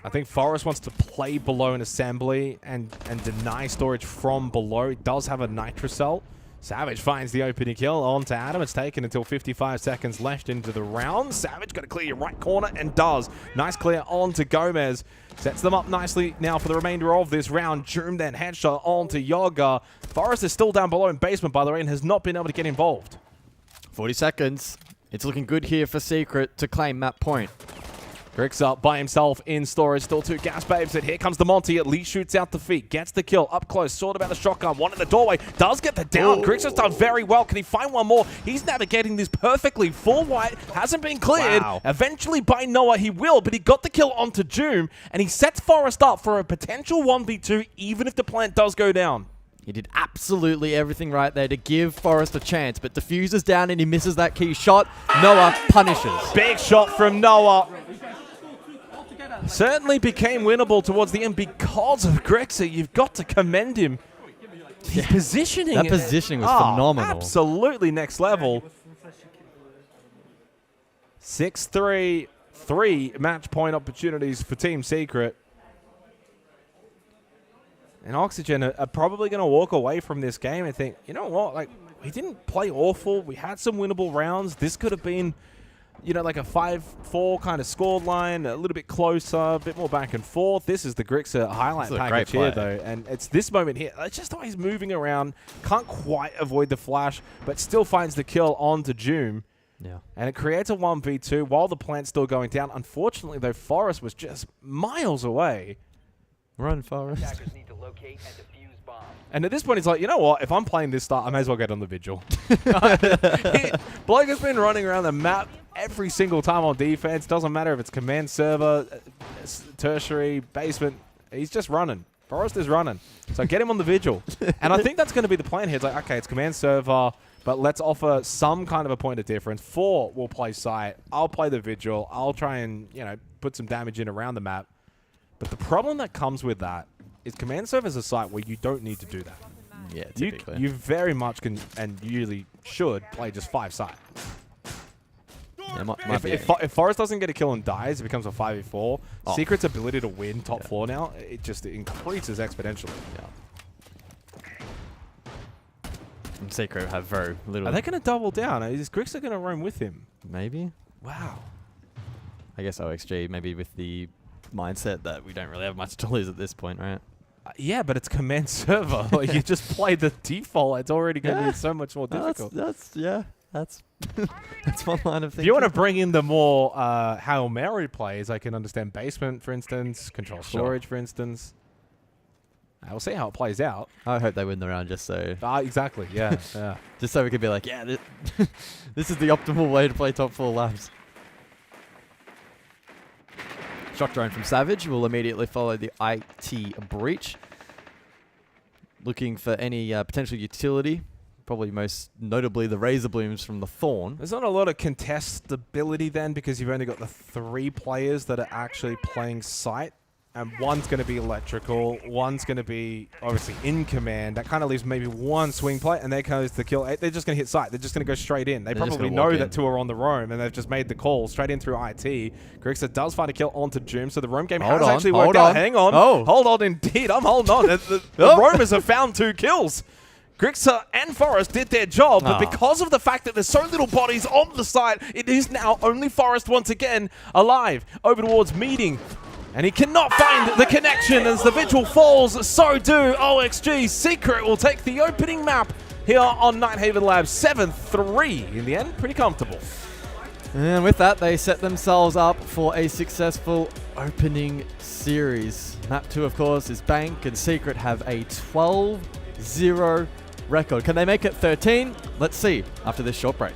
I think Forest wants to play below an assembly and deny storage from below. It does have a Nitrocell. Savage finds the opening kill onto Adam. It's taken until 55 seconds left into the round. Savage got to clear your right corner and does. Nice clear onto Gomez. Sets them up nicely now for the remainder of this round. Joom then headshot onto Yoga. Forest is still down below in basement, by the way, and has not been able to get involved. 40 seconds. It's looking good here for Secret to claim that point. Grixer by himself in storage. Still 2 Gas Babes. And here comes the Monty. At least shoots out the feet. Gets the kill. Up close. Sort about the shotgun. One in the doorway. Does get the down. Grixer's done very well. Can he find one more? He's navigating this perfectly. Full white. Hasn't been cleared. Wow. Eventually by Noah he will. But he got the kill onto Joom. And he sets Forest up for a potential 1v2 even if the plant does go down. He did absolutely everything right there to give Forest a chance. But Diffuser's down and he misses that key shot. Noah punishes. Big shot from Noah. Certainly became winnable towards the end because of Grixer. You've got to commend him. His positioning. That positioning was phenomenal. Absolutely next level. 6-3, 3 match point opportunities for Team Secret. And Oxygen are probably going to walk away from this game and think, you know what, like, we didn't play awful. We had some winnable rounds. This could have been, you know, like a 5-4 kind of score line, a little bit closer, a bit more back and forth. This is the Grixer highlight package here, though. And it's this moment here. It's just the way he's moving around. Can't quite avoid the flash, but still finds the kill onto Joom. Yeah. And it creates a 1v2 while the plant's still going down. Unfortunately, though, Forest was just miles away. Run, Forest. And at this point, he's like, you know what? If I'm playing this start, I may as well get on the Vigil. Bloke has been running around the map every single time on defense. Doesn't matter if it's command server, tertiary, basement. He's just running. Forrest is running. So get him on the vigil. And I think that's going to be the plan here. It's like, okay, it's command server, but let's offer some kind of a point of difference. 4 will play site. I'll play the vigil. I'll try and, you know, put some damage in around the map. But the problem that comes with that is command server is a site where you don't need to do that. Yeah, typically. You very much can and usually should play just 5 site. Yeah, if Forrest doesn't get a kill and dies, it becomes a 5v4. Secret's ability to win top 4 now, it just increases exponentially. Yeah. And Secret have very little. Are they going to double down? Is Grixer going to roam with him? Maybe. Wow. I guess OXG maybe with the mindset that we don't really have much to lose at this point, right? Yeah, but it's command server. Like, you just play the default. It's already going to be so much more difficult. That's that's one line of thinking. If you want to bring in the more Hail Mary plays, I can understand basement, for instance, control storage, for instance. We'll see how it plays out. I hope they win the round just so. Exactly, yeah. Yeah. Just so we could be like, yeah, this is the optimal way to play top 4 laps. Shock drone from Savage will immediately follow the IT breach. Looking for any potential utility. Probably most notably the Razor Blooms from the Thorn. There's not a lot of contestability then because you've only got the 3 players that are actually playing site. And one's going to be electrical, one's going to be obviously in command. That kind of leaves maybe 1 swing play, and there goes the kill. They're just going to hit site. They're just going to go straight in. They probably know that 2 are on the roam, and they've just made the call straight in through IT. Grixer does find a kill onto Joom, so the roam game has actually worked out. Hang on. Hold on, indeed. I'm holding on. The roamers have found 2 kills. Grixer and Forrest did their job, but because of the fact that there's so little bodies on the site, it is now only Forrest once again alive. Over towards meeting. And he cannot find the connection as the vigil falls. So do OXG. Secret will take the opening map here on Nighthaven Labs. 7-3 in the end. Pretty comfortable. And with that, they set themselves up for a successful opening series. Map 2, of course, is Bank, and Secret have a 12-0 record. Can they make it 13? Let's see after this short break.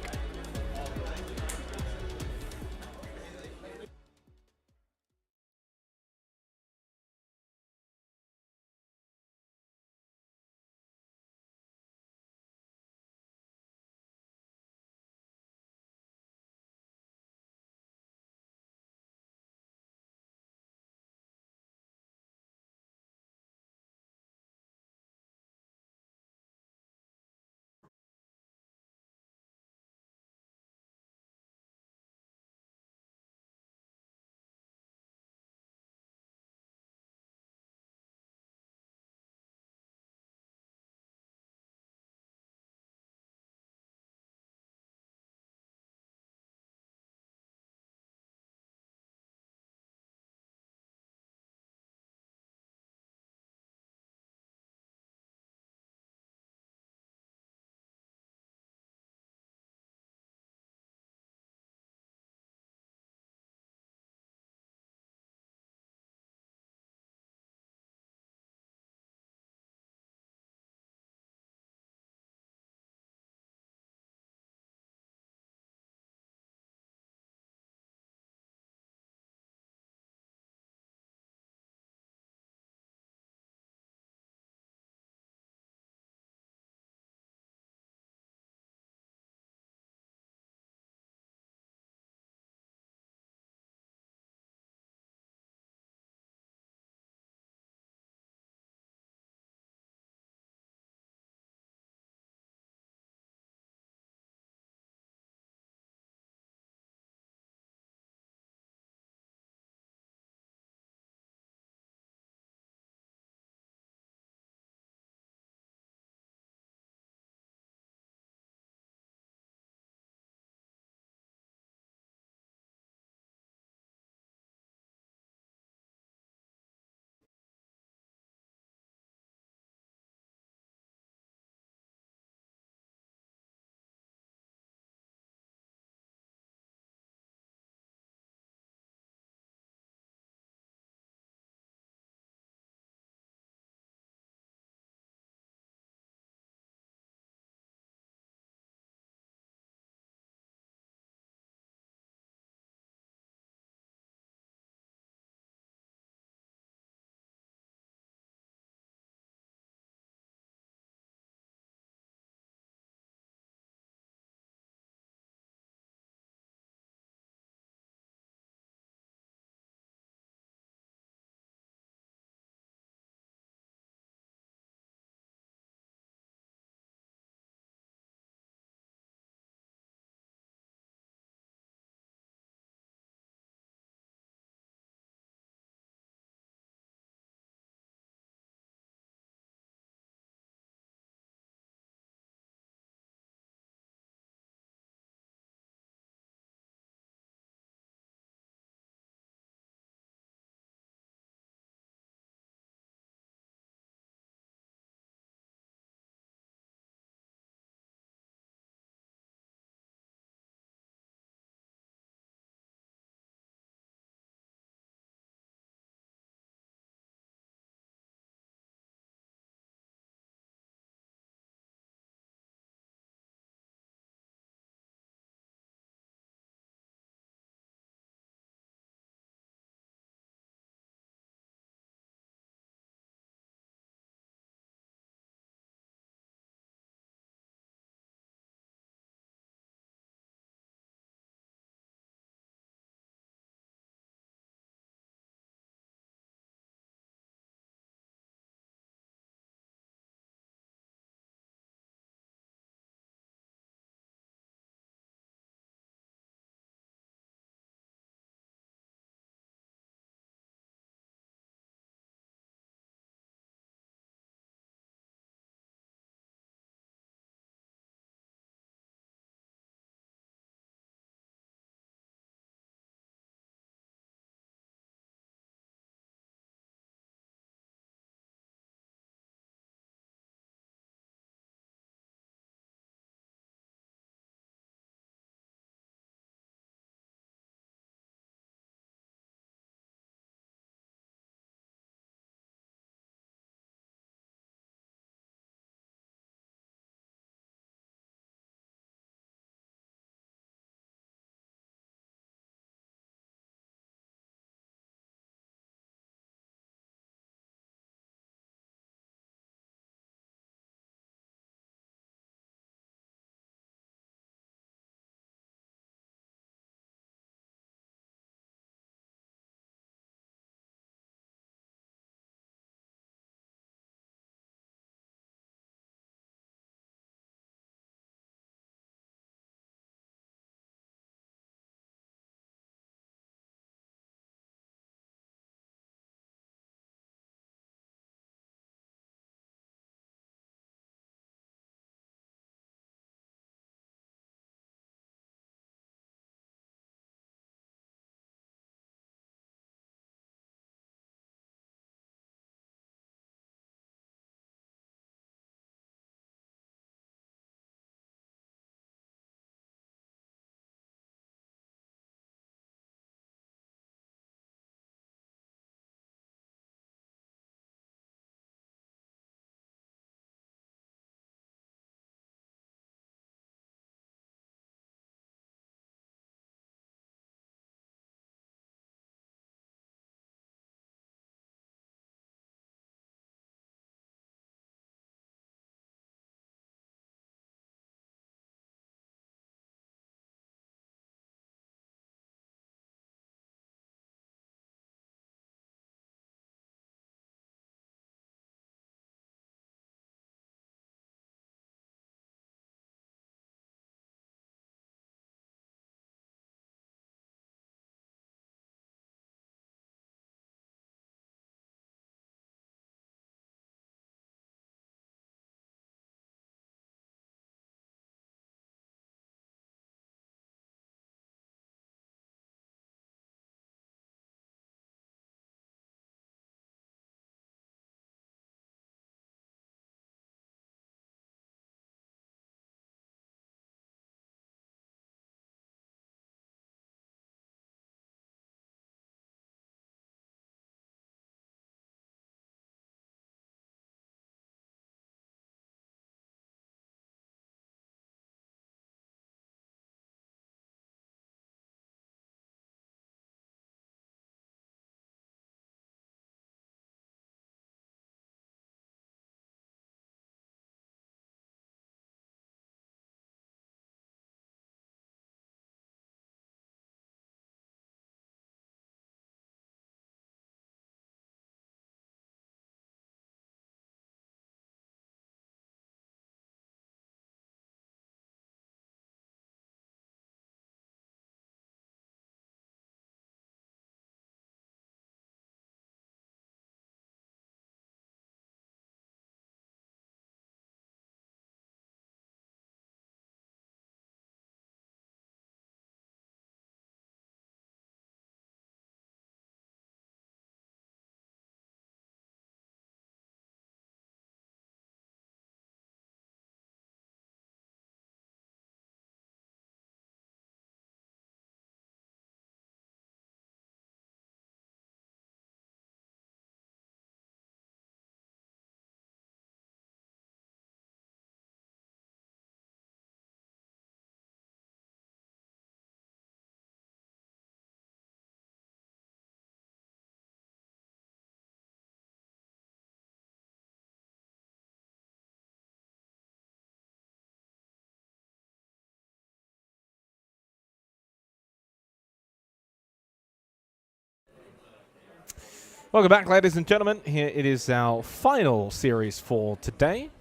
Welcome back, ladies and gentlemen. Here it is our final series for today.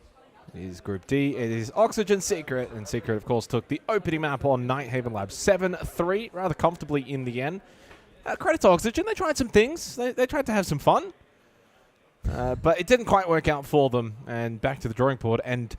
It is Group D. It is Oxygen Secret, and Secret, of course, took the opening map on Nighthaven Labs 7-3 rather comfortably in the end. Credit to Oxygen. They tried some things. They tried to have some fun. But it didn't quite work out for them. And back to the drawing board. And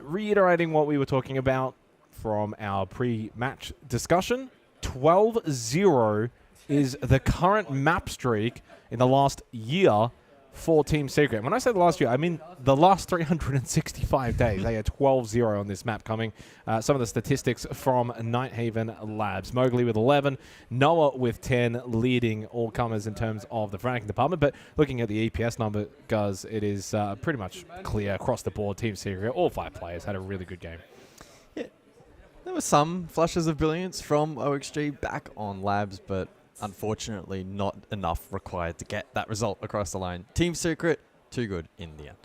reiterating what we were talking about from our pre-match discussion, 12-0 is the current map streak in the last year for Team Secret. And when I say the last year, I mean the last 365 days. They are 12-0 on this map coming. Some of the statistics from Nighthaven Labs. Mowgli with 11, Noah with 10, leading all comers in terms of the ranking department. But looking at the EPS number, guys, it is pretty much clear across the board. Team Secret, all 5 players had a really good game. Yeah, there were some flashes of brilliance from OXG back on Labs, but unfortunately, not enough required to get that result across the line. Team Secret, too good in the end.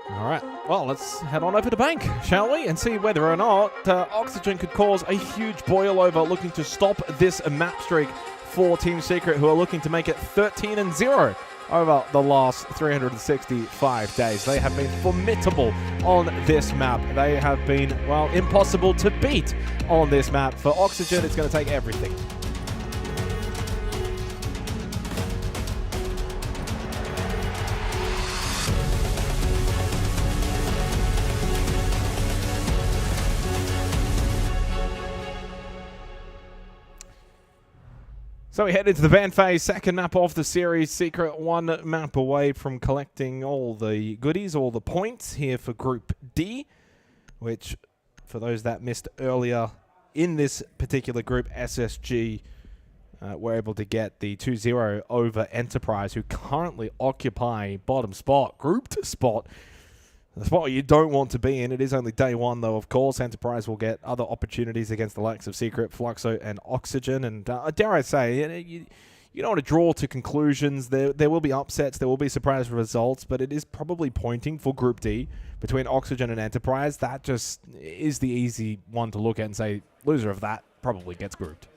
All right. Well, let's head on over to Bank, shall we? And see whether or not Oxygen could cause a huge boil over looking to stop this map streak for Team Secret, who are looking to make it 13-0 over the last 365 days. They have been formidable on this map. They have been, well, impossible to beat on this map. For Oxygen, it's going to take everything. So we head into the van phase, second map of the series. Secret 1 map away from collecting all the goodies, all the points here for Group D, which, for those that missed earlier in this particular group, SSG were able to get the 2-0 over Enterprise, who currently occupy bottom spot, grouped spot. The spot you don't want to be in. It is only day one, though, of course. Enterprise will get other opportunities against the likes of Secret, Fluxo, and Oxygen. And dare I say, you don't want to draw to conclusions. There will be upsets. There will be surprise results. But it is probably pointing for Group D between Oxygen and Enterprise. That just is the easy one to look at and say, loser of that probably gets grouped.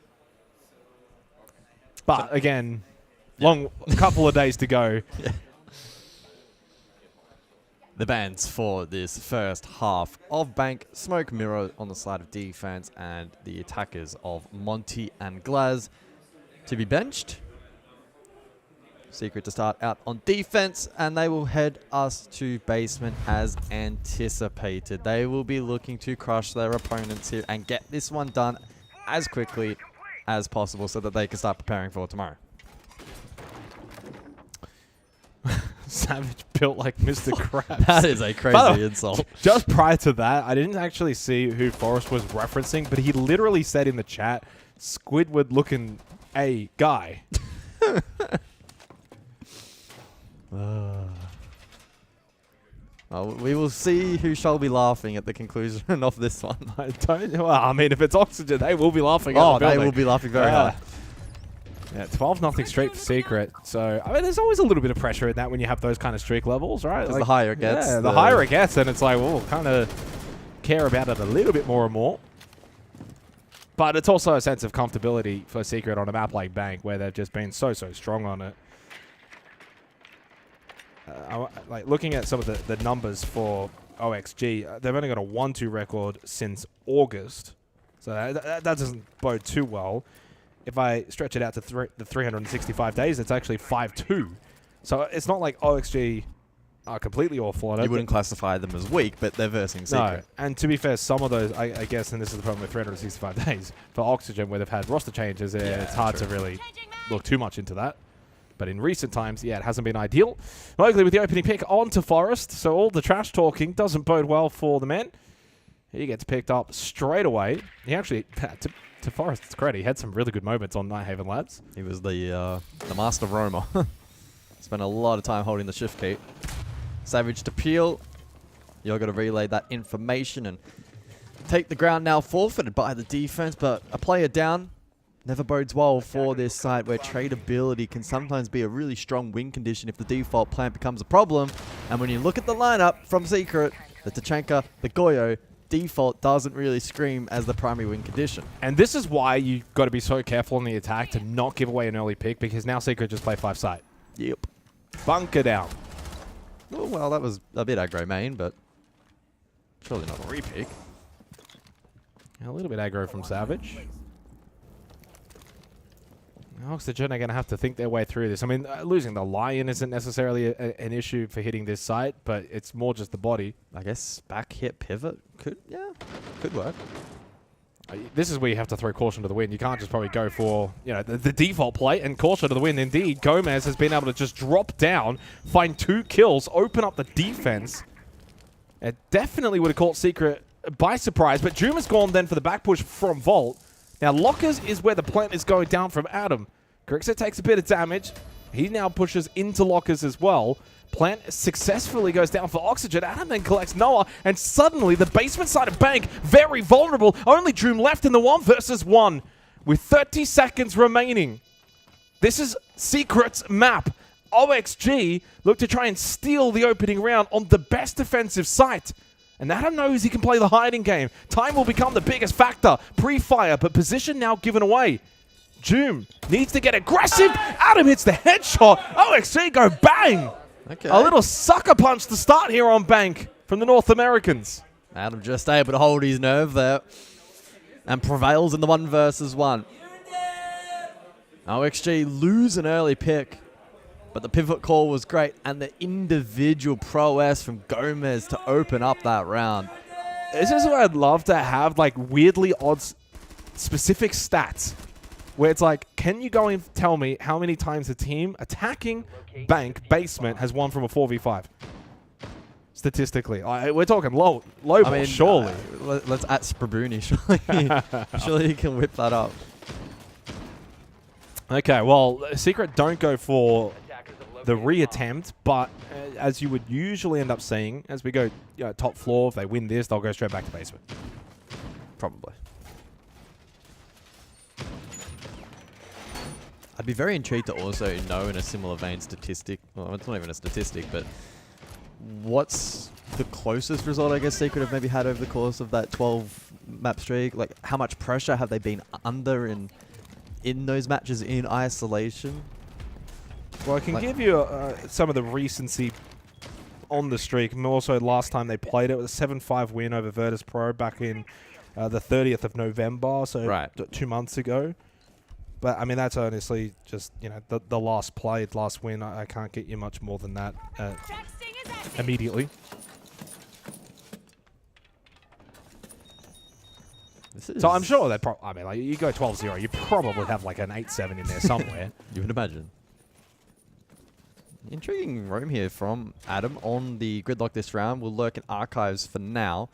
But, again, long couple of days to go. Yeah. The bans for this first half of Bank, Smoke Mirror on the side of defense, and the attackers of Monty and Glaz to be benched. Secret to start out on defense, and they will head us to basement as anticipated. They will be looking to crush their opponents here and get this one done as quickly as possible so that they can start preparing for tomorrow. Savage built like Mr. Krabs. That is a crazy insult. Just prior to that, I didn't actually see who Forrest was referencing, but he literally said in the chat, Squidward looking a guy. Well, we will see who shall be laughing at the conclusion of this one. I mean, if it's Oxygen, they will be laughing. Oh, they will be laughing very hard. Yeah, 12-0 straight for Secret. So, I mean, there's always a little bit of pressure in that when you have those kind of streak levels, right? Like, the higher it gets. Yeah, the higher it gets, then it's like, we'll kind of care about it a little bit more and more. But it's also a sense of comfortability for Secret on a map like Bank, where they've just been so strong on it. Like, looking at some of the numbers for OXG, they've only got a 1-2 record since August. So that doesn't bode too well. If I stretch it out to the 365 days, it's actually 5-2. So it's not like OXG are completely awful on it. You wouldn't classify them as weak, but they're versing Secret. No, and to be fair, some of those, I guess, and this is the problem with 365 days, for Oxygen, where they've had roster changes, it's hard to really look too much into that. But in recent times, yeah, it hasn't been ideal. Mowgli with the opening pick onto Forrest, so all the trash talking doesn't bode well for the men. He gets picked up straight away. He actually, to Forrest's credit, he had some really good moments on Nighthaven Labs. He was the master roamer. Spent a lot of time holding the shift key. Savage to peel. You're going to relay that information and take the ground now, forfeited by the defense, but a player down never bodes well for this side where tradability can sometimes be a really strong win condition if the default plan becomes a problem. And when you look at the lineup from Secret, the Tachanka, the Goyo, default doesn't really scream as the primary win condition. And this is why you've got to be so careful on the attack to not give away an early pick, because now Secret just play 5-side. Yep. Bunker down. Oh, well, that was a bit aggro main, but surely not a repick. A little bit aggro from Savage. Oxygen are going to have to think their way through this. I mean, losing the Lion isn't necessarily an issue for hitting this site, but it's more just the body. I guess back hit pivot could work. This is where you have to throw caution to the wind. You can't just probably go for, you know, the default play and caution to the wind. Indeed, Gomez has been able to just drop down, find 2 kills, open up the defense. It definitely would have caught Secret by surprise, but Juma has gone then for the back push from Vault. Now, Lockers is where the plant is going down from Adam. Grixer takes a bit of damage. He now pushes into Lockers as well. Plant successfully goes down for Oxygen. Adam then collects Noah, and suddenly the basement side of Bank, very vulnerable. Only Droom left in the 1 versus 1 with 30 seconds remaining. This is Secret's map. OXG look to try and steal the opening round on the best defensive site. And Adam knows he can play the hiding game. Time will become the biggest factor. Pre-fire, but position now given away. Joom needs to get aggressive. Adam hits the headshot. OXG go bang. Okay. A little sucker punch to start here on Bank from the North Americans. Adam just able to hold his nerve there and prevails in the 1 versus 1. OXG lose an early pick. But the pivot call was great, and the individual prowess from Gomez to open up that round. This is what I'd love to have, like, weirdly odd specific stats. Where it's like, can you go and tell me how many times a team attacking Bank basement has won from a 4v5? Statistically. We're talking low I mean, surely. Let's at Sprabuni, surely. Surely he can whip that up. Okay, well, Secret don't go for the reattempt, but as you would usually end up seeing, as we go top floor, if they win this, they'll go straight back to basement. Probably. I'd be very intrigued to also know in a similar vein statistic, well, it's not even a statistic, but what's the closest result I guess Secret have maybe had over the course of that 12 map streak? Like, how much pressure have they been under in those matches in isolation? Well, I can give you some of the recency on the streak. And also, last time they played it was a 7-5 win over Virtus Pro back in the 30th of November, so 2 months ago. But, I mean, that's honestly just, you know, the last win. I can't get you much more than that immediately. So I'm sure they I mean, like, you go 12-0, you probably have like an 8-7 in there somewhere. You would imagine. Intriguing roam here from Adam on the gridlock this round. Will lurk in archives for now.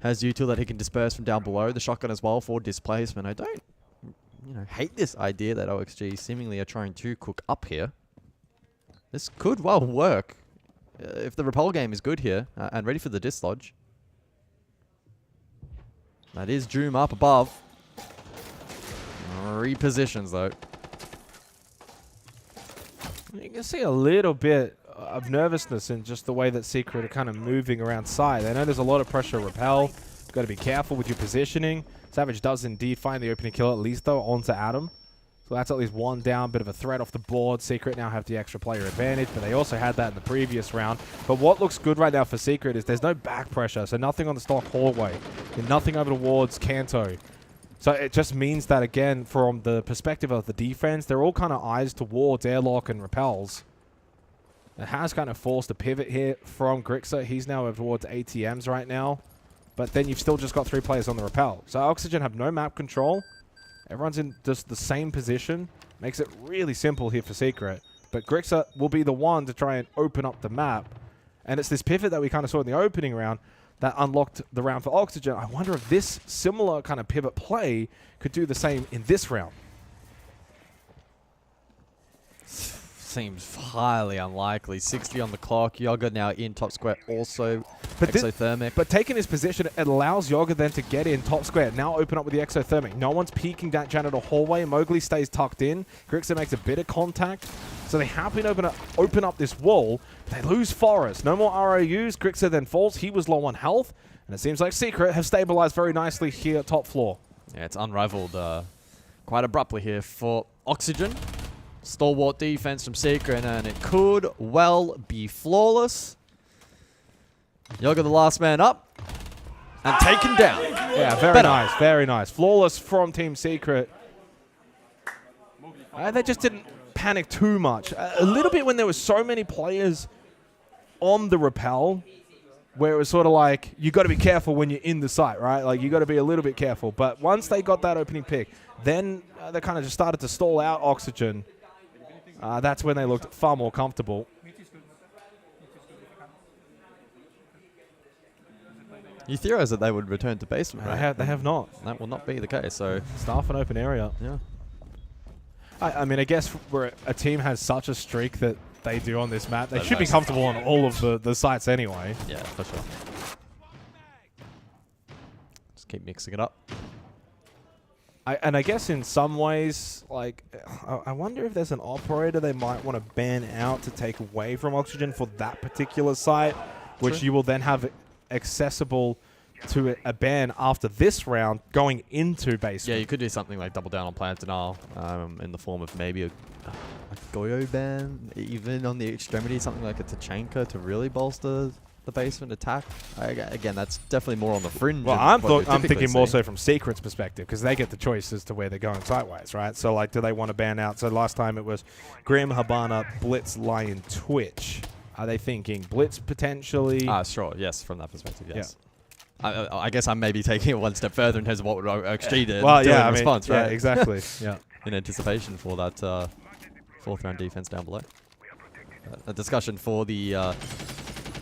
Has util that he can disperse from down below. The shotgun as well for displacement. I don't, hate this idea that OXG seemingly are trying to cook up here. This could well work if the repel game is good here and ready for the dislodge. That is Joom up above. Repositions though. You can see a little bit of nervousness in just the way that Secret are kind of moving around side. They know there's a lot of pressure to repel. Got to be careful with your positioning. Savage does indeed find the opening kill at least though onto Adam. So that's at least one down, bit of a threat off the board. Secret now have the extra player advantage, but they also had that in the previous round. But what looks good right now for Secret is there's no back pressure, so nothing on the stock hallway, and nothing over towards Kanto. So it just means that, again, from the perspective of the defense, they're all kind of eyes towards airlock and repels. It has kind of forced a pivot here from Grixer. He's now over towards ATMs right now. But then you've still just got 3 players on the repel. So Oxygen have no map control. Everyone's in just the same position. Makes it really simple here for Secret. But Grixer will be the one to try and open up the map. And it's this pivot that we kind of saw in the opening round that unlocked the round for Oxygen. I wonder if this similar kind of pivot play could do the same in this round. Seems highly unlikely. 60 on the clock. Yoga now in top square also. Exothermic. But taking his position, it allows Yoga then to get in top square. Now open up with the exothermic. No one's peeking that janitor hallway. Mowgli stays tucked in. Grixer makes a bit of contact. So they have been able to open up this wall. They lose Forest. No more ROUs. Grixer then falls. He was low on health. And it seems like Secret have stabilized very nicely here at top floor. Yeah, it's unraveled quite abruptly here for Oxygen. Stalwart defense from Secret, and it could well be flawless. Yoga the last man up and taken down. Yeah, very nice, very nice. Flawless from Team Secret. They just didn't panic too much. A little bit when there were so many players on the rappel, where it was sort of like, you got to be careful when you're in the site, right? Like, you got to be a little bit careful. But once they got that opening pick, then they kind of just started to stall out Oxygen. That's when they looked far more comfortable. You theorized that they would return to basement, right? They have not. That will not be the case, so... Staff an open area. Yeah. I mean, I guess where a team has such a streak that they do on this map, they should be comfortable on all of the sites anyway. Yeah, for sure. Just keep mixing it up. And I guess in some ways, like, I wonder if there's an operator they might want to ban out to take away from Oxygen for that particular site, which you will then have accessible to a ban after this round going into basement. Yeah, you could do something like double down on player denial in the form of maybe a Goyo ban, even on the extremity, something like a Tachanka to really bolster the basement attack. Again, that's definitely more on the fringe. Well, I'm thinking more so from Secret's perspective, because they get the choice as to where they're going sideways, right? So, like, do they want to ban out? So last time it was Grim, Habana, Blitz, Lion, Twitch. Are they thinking Blitz potentially? Sure, yes, from that perspective, yes. Yeah. I guess I'm maybe taking it one step further in terms of what XG did in response, right? Yeah, exactly. Yeah. In anticipation for that fourth round defense down below. A discussion for the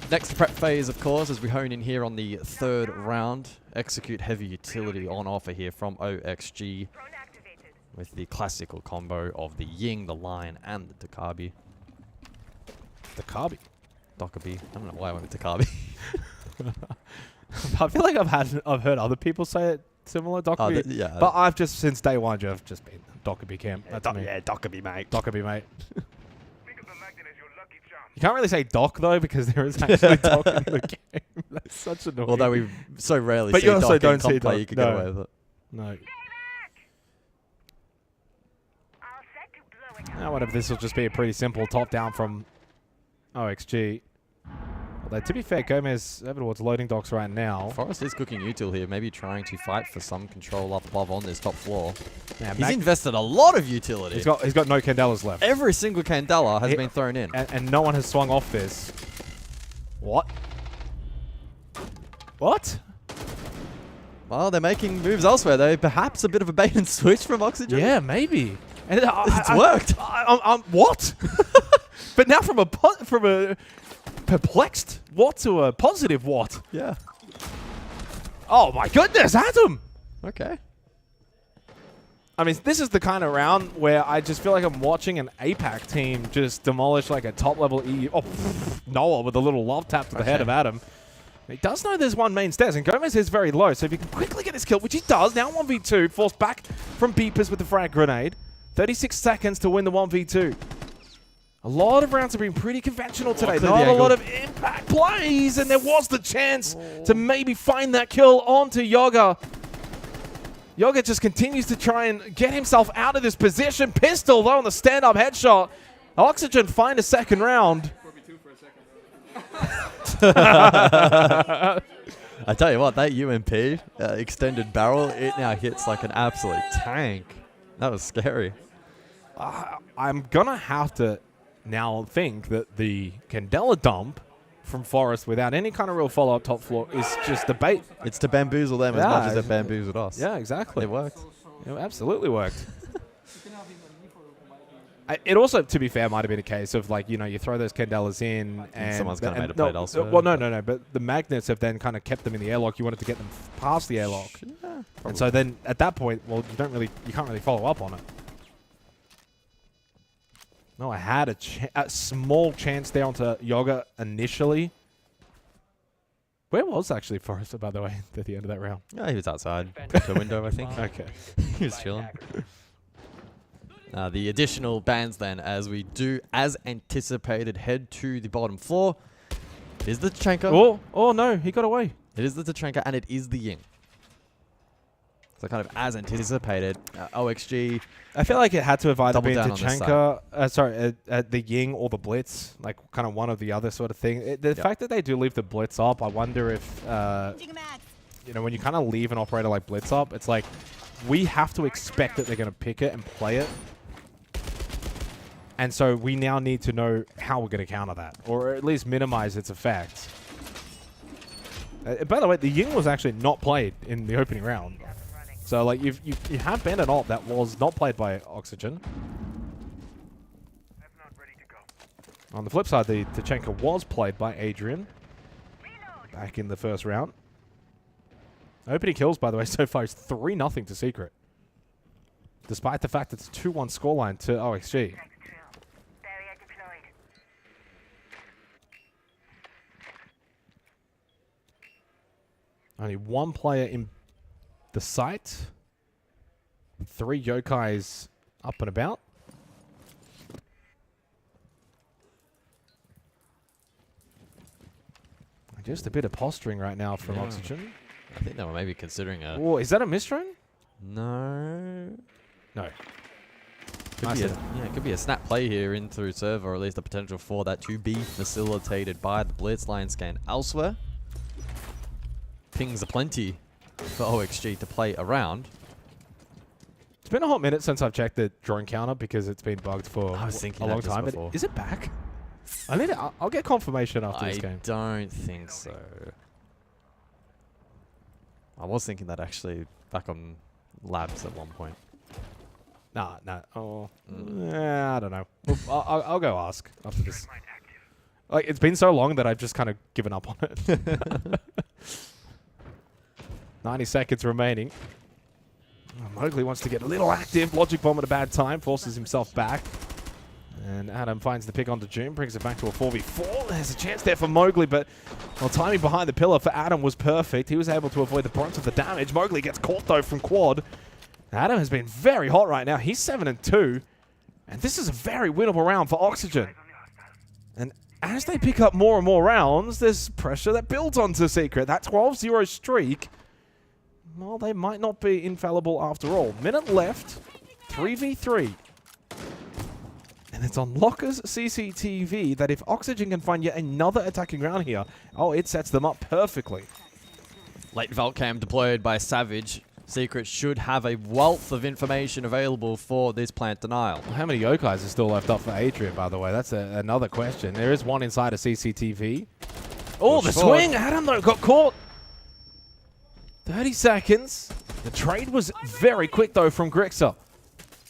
next prep phase, of course, as we hone in here on the third round. Execute heavy utility on offer here from OXG with the classical combo of the Ying, the Lion, and the Dakabi. Dakabi? Dockaby. I don't know why I went with Dakabi. I feel like I've heard other people say it similar, Dockaby. Yeah. But I've just, since day one, I've just been Dockaby camp. That's me. Yeah, Dockaby, mate. Dockaby, mate. You can't really say Doc, though, because there is actually Doc in the game. That's such annoying. Although we so rarely but see you also Doc in don't see comp play, Doc. you could get away with it. No. Now, what if this will just be a pretty simple top-down from OXG? Although, to be fair, Gomez over towards loading docks right now. Forrest is cooking util here, maybe trying to fight for some control up above on this top floor. Yeah, he's invested a lot of utility. He's got no Candelas left. Every single Candela has been thrown in. And no one has swung off this. What? What? Well, they're making moves elsewhere, though. Perhaps a bit of a bait and switch from Oxygen. Yeah, maybe. And it's worked. What? But now from a perplexed what to a positive what? Yeah. Oh my goodness, Adam! Okay. I mean, this is the kind of round where I just feel like I'm watching an APAC team just demolish like a top-level EU. Oh, Noah with a little love tap to the head of Adam. He does know there's one main stairs, and Gomez is very low, so if he can quickly get this kill, which he does, now 1v2, forced back from Beepers with the frag grenade. 36 seconds to win the 1v2. A lot of rounds have been pretty conventional today. Not a lot of impact plays, and there was the chance to maybe find that kill onto Yoga. Yoga just continues to try and get himself out of this position. Pistol, though, on the stand-up headshot. Oxygen find a second round. I tell you what, that UMP extended barrel, it now hits like an absolute tank. That was scary. I'm going to have to now think that the Candela dump from Forest without any kind of real follow-up top floor is just a bait. It's to bamboozle them as much as it bamboozled us. Yeah, exactly. It worked. It absolutely worked. It also, to be fair, might have been a case of, like, you know, you throw those Candelas in and someone's kind of made a plate elsewhere. Well, no. But the magnets have then kind of kept them in the airlock. You wanted to get them past the airlock. Yeah, and so then at that point, well, you can't really follow up on it. No, I had a small chance there onto Yoga initially. Where was actually Forrester, by the way, at the end of that round? Yeah, he was outside the window, I think. Okay. He was chilling. The additional bans then, as we do, as anticipated, head to the bottom floor. Is the Tachanka. Oh no, he got away. It is the Tachenka and it is the Ying. So kind of as anticipated, OXG. I feel like it had to have either been Double down Tachenka, the Ying or the Blitz, like kind of one or the other sort of thing. The fact that they do leave the Blitz up, I wonder if, you know, when you kind of leave an operator like Blitz up, it's like we have to expect that they're going to pick it and play it. And so we now need to know how we're going to counter that, or at least minimize its effects. By the way, the Ying was actually not played in the opening round. So, like, you have been an ult that was not played by Oxygen. On the flip side, the Tachenka was played by Adrian back in the first round. Opening kills, by the way, so far is 3-0 to Secret. Despite the fact it's a 2-1 scoreline to OXG. Only one player in the site. 3 Yokais up and about. Just a bit of posturing right now from Oxygen. I think they were maybe considering a... Oh, is that a misdrain? No. No. It could be a snap play here in through server, or at least the potential for that to be facilitated by the Blitz. Line scan elsewhere. Pings aplenty for OXG to play around. It's been a hot minute since I've checked the drone counter because it's been bugged for a long time. Is it back? I'll get confirmation after this game. I don't think so. I was thinking that actually back on labs at one point. Nah. Oh, I don't know. I'll go ask after this. Like, it's been so long that I've just kind of given up on it. 90 seconds remaining. Mowgli wants to get a little active. Logic Bomb at a bad time. Forces himself back. And Adam finds the pick onto June. Brings it back to a 4v4. There's a chance there for Mowgli, but timing behind the pillar for Adam was perfect. He was able to avoid the brunt of the damage. Mowgli gets caught, though, from quad. Adam has been very hot right now. He's 7-2. And this is a very winnable round for Oxygen. And as they pick up more and more rounds, there's pressure that builds onto Secret. That 12-0 streak, well, they might not be infallible after all. Minute left, 3v3. And it's on Locker's CCTV that if Oxygen can find yet another attacking round here, it sets them up perfectly. Late Vault Cam deployed by Savage. Secret should have a wealth of information available for this plant denial. How many Yokais are still left up for Adrian, by the way? That's another question. There is one inside a CCTV. Oh, the swing! Adam, though, got caught. 30 seconds. The trade was very quick, though, from Grixer.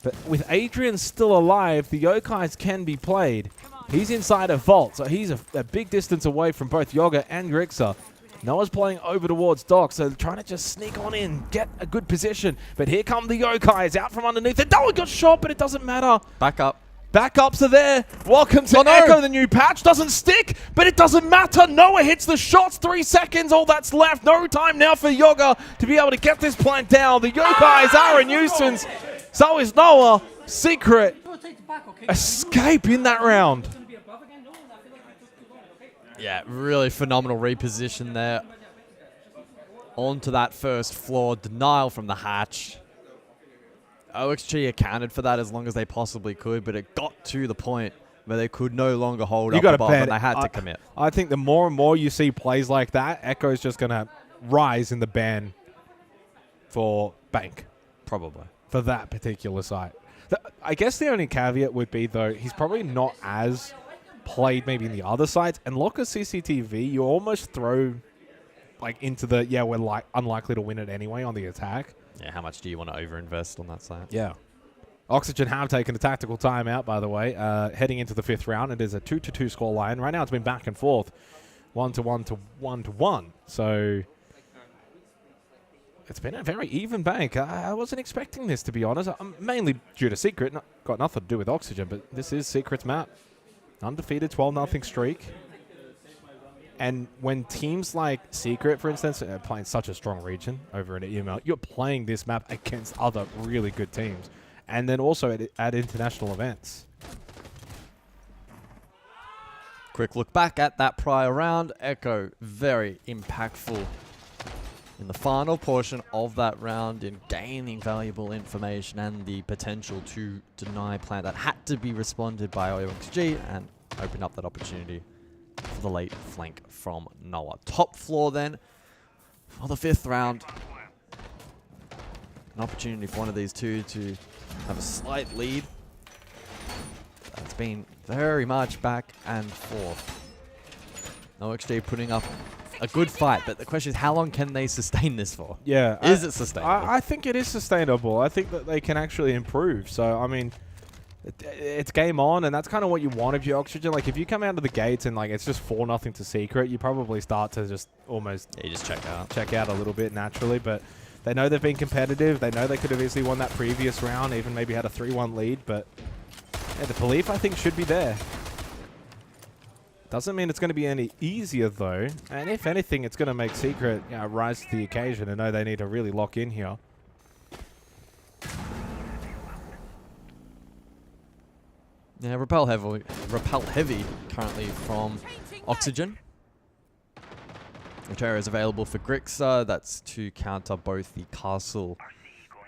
But with Adrian still alive, the Yokais can be played. He's inside a vault, so he's a big distance away from both Yoga and Grixer. Noah's playing over towards Doc, so they're trying to just sneak on in, get a good position. But here come the Yokais out from underneath it. No, it got shot, but it doesn't matter. Back up. Backups are there. Welcome to Echo. The new patch doesn't stick, but it doesn't matter. Noah hits the shots. 3 seconds, all that's left. No time now for Yoga to be able to get this plant down. The Yokais are a nuisance. So is Noah. Secret escape in that round. Yeah, really phenomenal reposition there. Onto that first floor. Denial from the hatch. OXG accounted for that as long as they possibly could, but it got to the point where they could no longer hold up above and they had to commit. I think the more and more you see plays like that, Echo's just going to rise in the ban for Bank. Probably. For that particular site. I guess the only caveat would be, though, he's probably not as played maybe in the other sites. And Locker CCTV, you almost throw like into the, we're like unlikely to win it anyway on the attack. Yeah, how much do you want to overinvest on that site? Yeah. Oxygen have taken a tactical timeout, by the way, heading into the 5th round. It is a 2-2 score line. Right now it's been back and forth. 1-1 to 1-1. So it's been a very even bank. I wasn't expecting this, to be honest. Mainly due to Secret. Got nothing to do with Oxygen, but this is Secret's map. Undefeated 12-0 streak. And when teams like Secret, for instance, are playing such a strong region over in EML, you're playing this map against other really good teams. And then also at international events. Quick look back at that prior round. Echo, very impactful in the final portion of that round in gaining valuable information and the potential to deny plant that had to be responded by OXG and open up that opportunity for the late flank from Noah. Top floor then for the 5th round. An opportunity for one of these two to have a slight lead. It's been very much back and forth. OXG putting up a good fight, but the question is, how long can they sustain this for? Yeah. Is it sustainable? I think it is sustainable. I think that they can actually improve. So, I mean, it's game on, and that's kind of what you want if you're Oxygen. Like, if you come out of the gates and, like, it's just 4-0 to Secret, you probably start to just almost... Yeah, you just check out. Check out a little bit naturally, but they know they've been competitive. They know they could have easily won that previous round, even maybe had a 3-1 lead, but yeah, the belief, I think, should be there. Doesn't mean it's going to be any easier, though. And if anything, it's going to make Secret, you know, rise to the occasion and know they need to really lock in here. Yeah, repel heavy currently from Oxygen. Reterra is available for Grixer. That's to counter both the Castle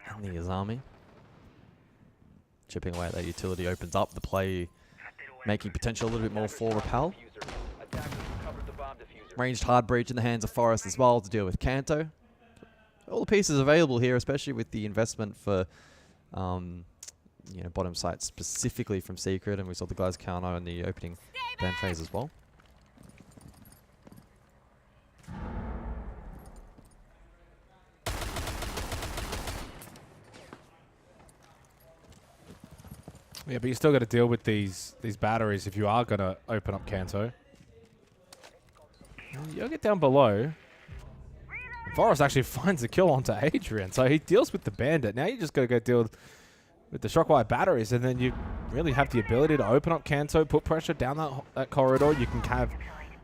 and the Azami. Chipping away at that utility opens up the play, making potential a little bit more for Repel. Ranged hard breach in the hands of Forest as well to deal with Kanto. All the pieces available here, especially with the investment for you know, bottom site specifically from Secret, and we saw the guys counter in the opening ban phase as well. Yeah, but you still got to deal with these batteries if you are going to open up Kanto. You'll get down below. Forrest actually finds the kill onto Adrian, so he deals with the Bandit. Now you just got to go deal with the Shockwire batteries, and then you really have the ability to open up Kanto, put pressure down that corridor. You can have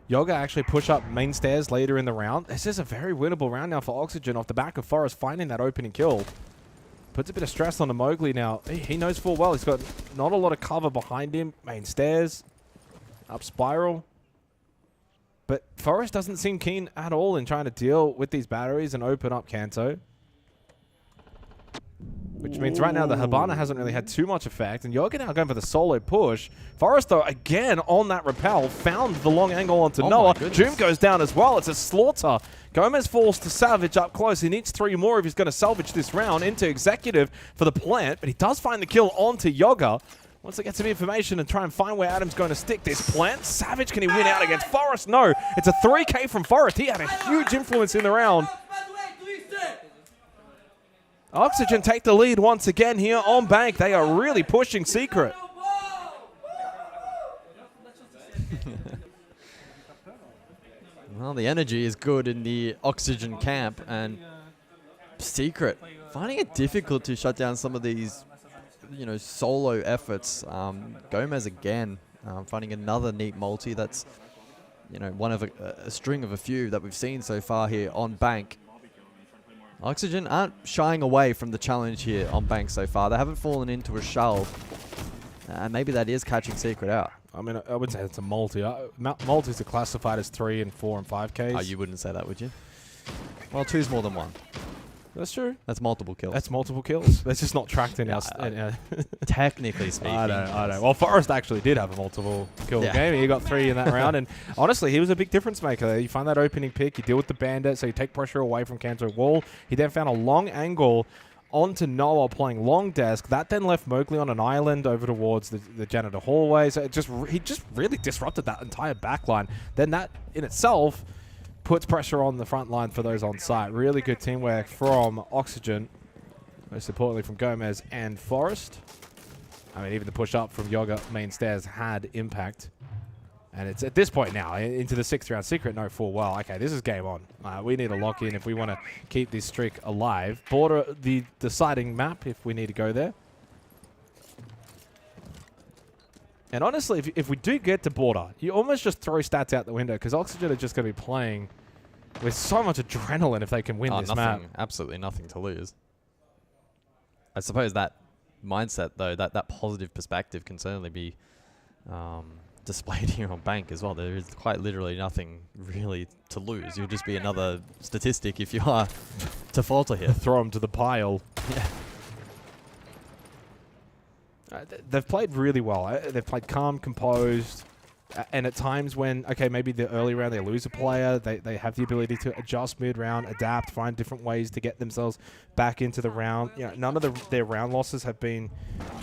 Yoga actually push up main stairs later in the round. This is a very winnable round now for Oxygen off the back of Forrest finding that opening kill. Puts a bit of stress on the Mowgli now. He knows full well he's got not a lot of cover behind him. Main stairs, up spiral. But Forrest doesn't seem keen at all in trying to deal with these batteries and open up Kanto. Which means right now the Hibana hasn't really had too much effect. And Yoga now going for the solo push. Forrest, though, again on that rappel, found the long angle onto Noah. Joom goes down as well. It's a slaughter. Gomez falls to Savage up close. He needs 3 more if he's going to salvage this round into Executive for the plant. But he does find the kill onto Yoga. Once they get some information and try and find where Adam's going to stick this plant. Savage, can he win out against Forrest? No. It's a 3K from Forrest. He had a huge influence in the round. Oxygen take the lead once again here on Bank. They are really pushing Secret. Well, the energy is good in the Oxygen camp, and Secret finding it difficult to shut down some of these, you know, solo efforts. Gomez again finding another neat multi. That's, you know, one of a string of a few that we've seen so far here on Bank. Oxygen aren't shying away from the challenge here on Bank so far. They haven't fallen into a shell. And maybe that is catching Secret out. I mean, I wouldn't say it's a multi. Multis are classified as 3 and 4 and 5Ks. Oh, you wouldn't say that, would you? Well, 2's more than 1. That's true. That's multiple kills. That's multiple kills. That's just not tracked in our... Technically speaking. I know. Well, Forrest actually did have a multiple kill game. He got 3 in that round. And honestly, he was a big difference maker. You find that opening pick, you deal with the Bandit, so you take pressure away from Kanto Wall. He then found a long angle onto Noah playing long desk. That then left Mowgli on an island over towards the janitor hallway. So he just really disrupted that entire backline. Then that in itself puts pressure on the front line for those on site. Really good teamwork from Oxygen. Most importantly from Gomez and Forrest. I mean, even the push up from Yoga main stairs had impact. And it's at this point now, into the 6th round. Secret know full well, okay, this is game on. We need to lock in if we want to keep this streak alive. Border the deciding map if we need to go there. And honestly, if we do get to border, you almost just throw stats out the window because Oxygen are just going to be playing with so much adrenaline if they can win this map. Absolutely nothing to lose. I suppose that mindset, though, that positive perspective can certainly be displayed here on Bank as well. There is quite literally nothing really to lose. You'll just be another statistic if you are to falter here. Throw them to the pile. Yeah. They've played really well. They've played calm, composed, and at times when, okay, maybe the early round they lose a player, they have the ability to adjust mid-round, adapt, find different ways to get themselves back into the round. You know, none of their round losses have been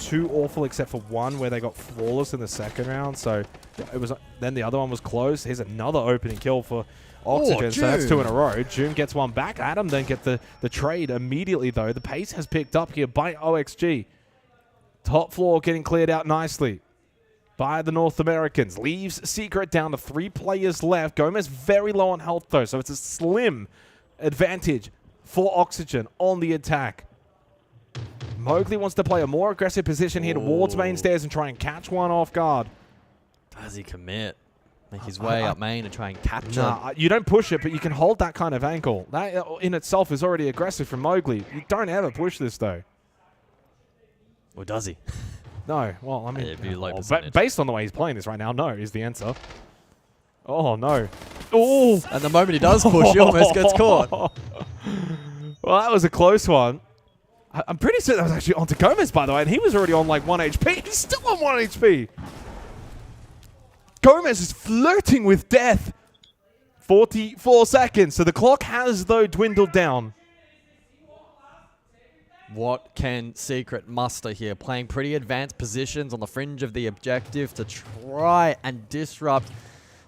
too awful except for one where they got flawless in the second round. So it was. Then the other one was close. Here's another opening kill for Oxygen. So that's 2 in a row. June gets one back. Adam then get the trade immediately, though. The pace has picked up here by OXG. Top floor getting cleared out nicely by the North Americans. Leaves Secret down to 3 players left. Gomez very low on health, though, so it's a slim advantage for Oxygen on the attack. Mowgli wants to play a more aggressive position here towards main stairs and try and catch one off guard. Does he commit? Make his way up main and try and capture? Nah, you don't push it, but you can hold that kind of angle. That in itself is already aggressive from Mowgli. You don't ever push this, though. Or does he? No. Well, I mean, it'd be low based on the way he's playing this right now, no is the answer. Oh, no. Oh! And the moment he does push, he almost gets caught. Well, that was a close one. I'm pretty certain that was actually onto Gomez, by the way, and he was already on like 1 HP. He's still on 1 HP. Gomez is flirting with death. 44 seconds. So the clock has, though, dwindled down. What can Secret muster here? Playing pretty advanced positions on the fringe of the objective to try and disrupt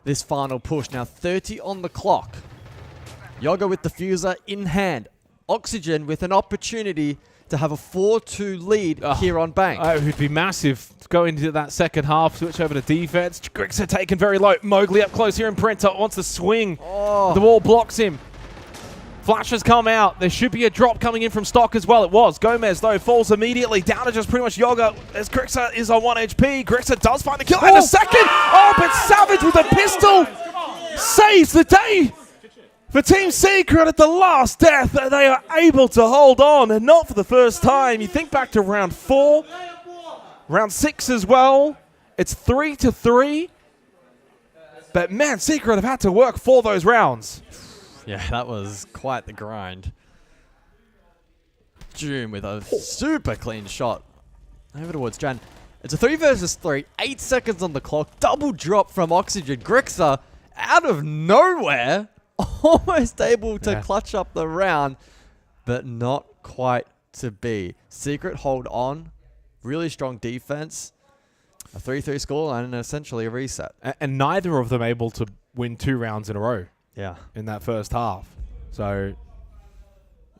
this final push. Now 30 on the clock. Yoga with the Fuser in hand. Oxygen with an opportunity to have a 4-2 lead here on Bank. It would be massive to go into that second half, switch over to defense. Griggs are taken very low. Mowgli up close here in Printer. Wants to swing. The wall blocks him. Flash has come out. There should be a drop coming in from stock as well. It was. Gomez, though, falls immediately. Down to just pretty much Yoga as Grixer is on 1 HP. Grixer does find the kill. And a second. Oh, but Savage with a pistol saves the day for Team Secret at the last death. They are able to hold on, and not for the first time. You think back to round 4, round 6 as well. It's 3-3. But, man, Secret have had to work for those rounds. Yeah, that was quite the grind. June with a super clean shot over towards Jan. It's a 3 versus 3, 8 seconds on the clock, double drop from Oxygen. Grixer out of nowhere, almost able to clutch up the round, but not quite to be. Secret hold on, really strong defense, a 3-3 score and essentially a reset. And neither of them able to win 2 rounds in a row. Yeah, in that first half. So,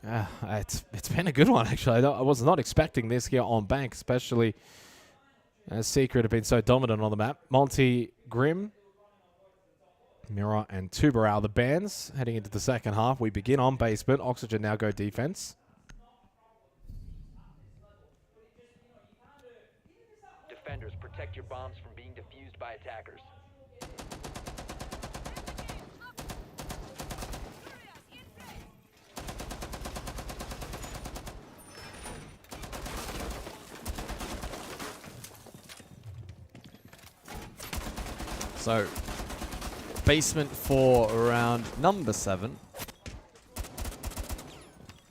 yeah, it's been a good one, actually. I was not expecting this here on Bank, especially as Secret have been so dominant on the map. Monty, Grim, Mirror, and Tubarao, the bands, heading into the second half. We begin on basement. Oxygen now go defense. Defenders, protect your bombs from being defused by attackers. So, basement for round number 7.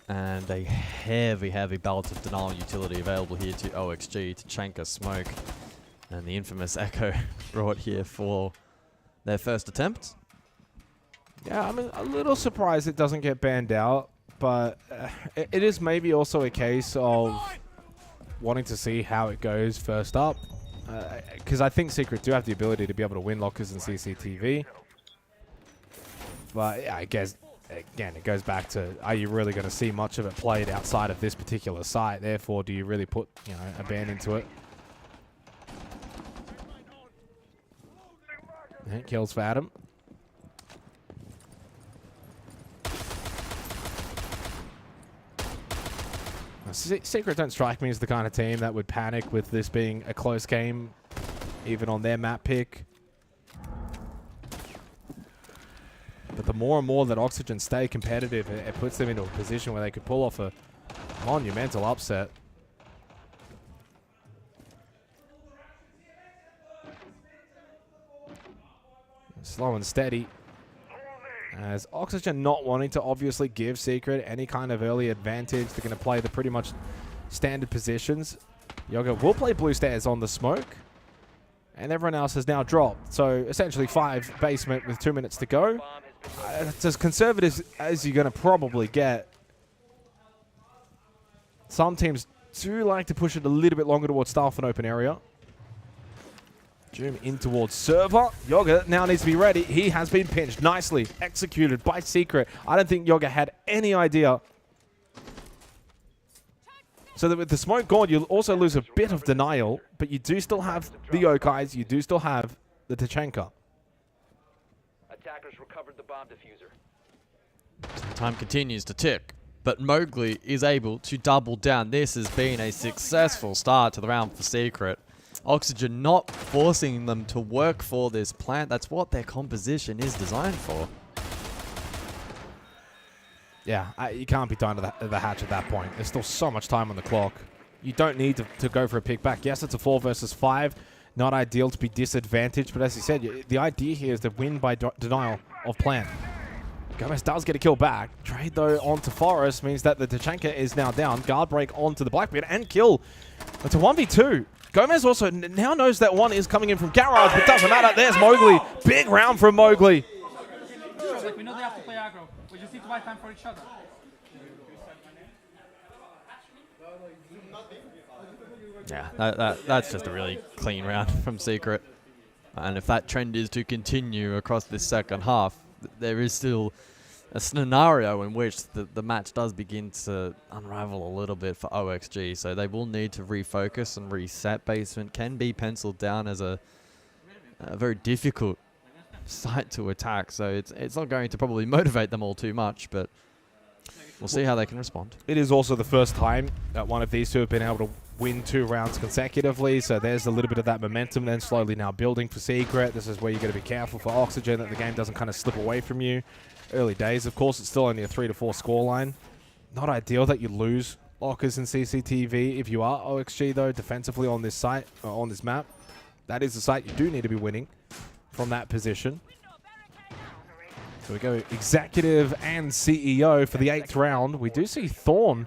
And a heavy, heavy belt of denial utility available here to OXG to Chanka Smoke. And the infamous Echo brought here for their first attempt. Yeah, I'm a little surprised it doesn't get banned out, but it is maybe also a case of wanting to see how it goes first up. Because I think Secret do have the ability to be able to win lockers and CCTV. But yeah, I guess, again, it goes back to, are you really going to see much of it played outside of this particular site? Therefore, do you really put, you know, a ban into it? And kills for Adam. Secret don't strike me as the kind of team that would panic with this being a close game, even on their map pick. But the more and more that Oxygen stay competitive, it puts them into a position where they could pull off a monumental upset. Slow and steady. As Oxygen not wanting to obviously give Secret any kind of early advantage. They're going to play the pretty much standard positions. Yoga will play blue stairs on the smoke. And everyone else has now dropped. So essentially 5 basement with 2 minutes to go. It's as conservative as you're going to probably get. Some teams do like to push it a little bit longer towards Staff and open area. Zoom in towards server. Yoga now needs to be ready. He has been pinched. Nicely executed by Secret. I don't think Yoga had any idea. So that with the smoke gone, you'll also lose a bit of denial, but you do still have the Yokais. You do still have the Tachenka. Attackers recovered the bomb diffuser. Time continues to tick, but Mowgli is able to double down. This has been a successful start to the round for Secret. Oxygen not forcing them to work for this plant. That's what their composition is designed for. Yeah, you can't be down to the hatch at that point. There's still so much time on the clock. You don't need to go for a pick back. Yes, it's a 4 versus 5. Not ideal to be disadvantaged, but as you said, the idea here is to win by denial of plan. Gomez does get a kill back. Trade, though, onto Forest means that the Tachenka is now down. Guard break onto the Blackbeard and kill. It's a 1v2. Gomez also now knows that one is coming in from Garage, but doesn't matter. There's Mowgli. Big round from Mowgli. Like, we know they have to play aggro. We just need to buy time for each other. Yeah, that's just a really clean round from Secret. And if that trend is to continue across this second half, there is still a scenario in which the match does begin to unravel a little bit for OXG. So they will need to refocus and reset. Basement can be penciled down as a very difficult site to attack. So it's not going to probably motivate them all too much, but we'll see how they can respond. It is also the first time that one of these two have been able to win 2 rounds consecutively, so there's a little bit of that momentum then slowly now building for Secret. This is where you got to be careful for Oxygen that the game doesn't kind of slip away from you. Early days, of course, it's still only a 3 to 4 scoreline. Not ideal that you lose Ockers and CCTV if you are OXG, though, defensively on this site, on this map. That is the site you do need to be winning from that position. So we go Executive and CEO for the 8th round. We do see Thorn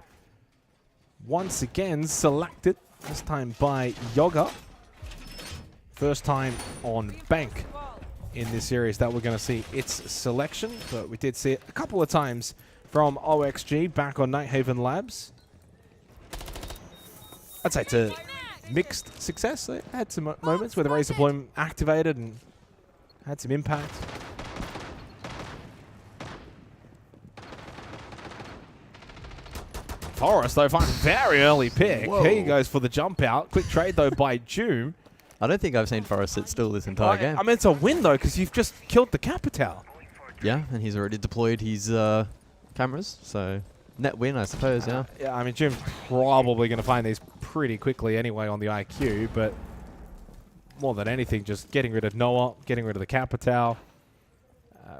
once again selected, this time by Yoga. First time on Bank in this series that we're going to see its selection, but we did see it a couple of times from OXG back on Nighthaven Labs. I'd say it's a mixed success. They had some moments where the Razor Bloom activated and had some impact. Forest, though, finds a very early pick. Whoa. Here he goes for the jump out. Quick trade, though, by Doom. I don't think I've seen Forest sit still this entire game. I mean, it's a win, though, because you've just killed the Capital. Yeah, and he's already deployed his cameras, so net win, I suppose, yeah. Yeah, I mean, Doom's probably going to find these pretty quickly anyway on the IQ, but more than anything, just getting rid of Noah, getting rid of the Capital,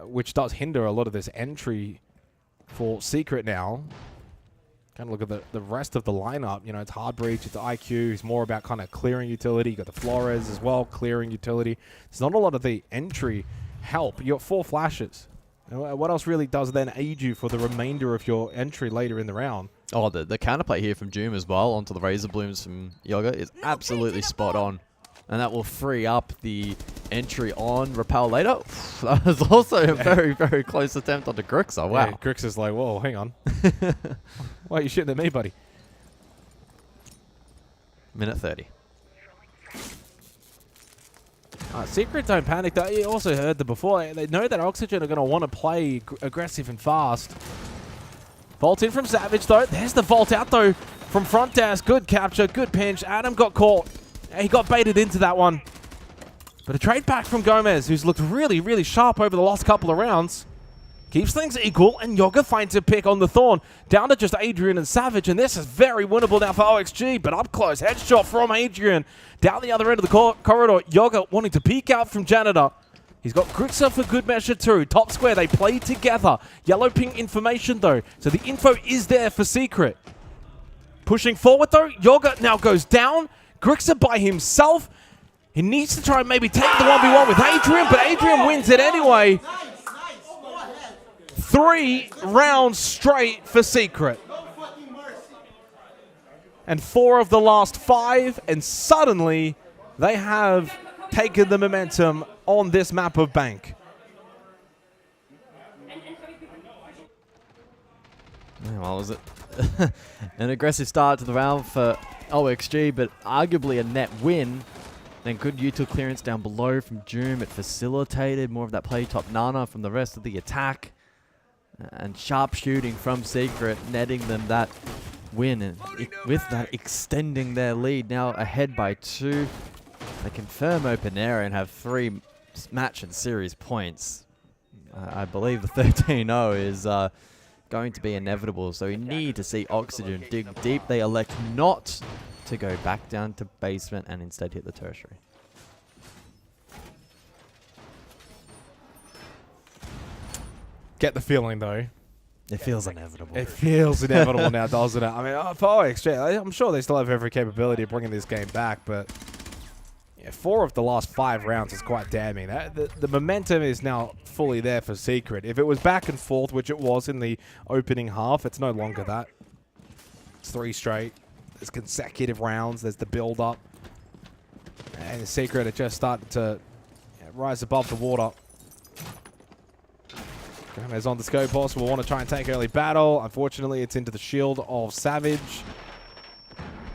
which does hinder a lot of this entry for Secret now. Kind of look at the rest of the lineup. You know, it's Hard Breach, it's IQ. It's more about kind of clearing utility. You got the Flores as well, clearing utility. It's not a lot of the entry help. You got 4 flashes. What else really does then aid you for the remainder of your entry later in the round? Oh, the counterplay here from Doom as well onto the Razor Blooms from Yoga is absolutely spot on. And that will free up the entry on Repel later. That was also a very, very close attempt onto Grixer. Wow. Yeah, Grixer's like, whoa, hang on. Why are you shooting at me, buddy? Minute 30. Secret don't panic. You also heard them before. They know that Oxygen are going to want to play aggressive and fast. Vault in from Savage, though. There's the vault out, though, from front desk. Good capture, good pinch. Adam got caught. He got baited into that one. But a trade back from Gomez, who's looked really, really sharp over the last couple of rounds. Keeps things equal, and Yoga finds a pick on the Thorn. Down to just Adrian and Savage, and this is very winnable now for OXG, but up close. Headshot from Adrian. Down the other end of the corridor, Yoga wanting to peek out from Janitor. He's got Grixer for good measure too. Top square, they play together. Yellow ping information, though, so the info is there for Secret. Pushing forward, though, Yoga now goes down. Grixer by himself. He needs to try and maybe take the 1v1 with Adrian, but Adrian wins it anyway. 3 rounds straight for Secret. And 4 of the last 5, and suddenly they have taken the momentum on this map of Bank. Well, was it an aggressive start to the round for OXG, but arguably a net win. Then good util clearance down below from Doom. It facilitated more of that play top Nana from the rest of the attack. And sharp shooting from Secret, netting them that win. And with that, extending their lead now ahead by 2. They confirm open area and have 3 match and series points. I believe the 13-0 is going to be inevitable, so we need to see Oxygen dig deep. They elect not to go back down to basement and instead hit the tertiary. Get the feeling, though. It feels inevitable. It feels inevitable now, doesn't it? I mean, for OXG, I'm sure they still have every capability of bringing this game back, but yeah, 4 of the last 5 rounds is quite damning. The momentum is now fully there for Secret. If it was back and forth, which it was in the opening half, it's no longer that. It's 3 straight. There's consecutive rounds. There's the build-up. And the Secret are just starting to rise above the water. Gomez on the scope boss will want to try and take early battle. Unfortunately, it's into the shield of Savage.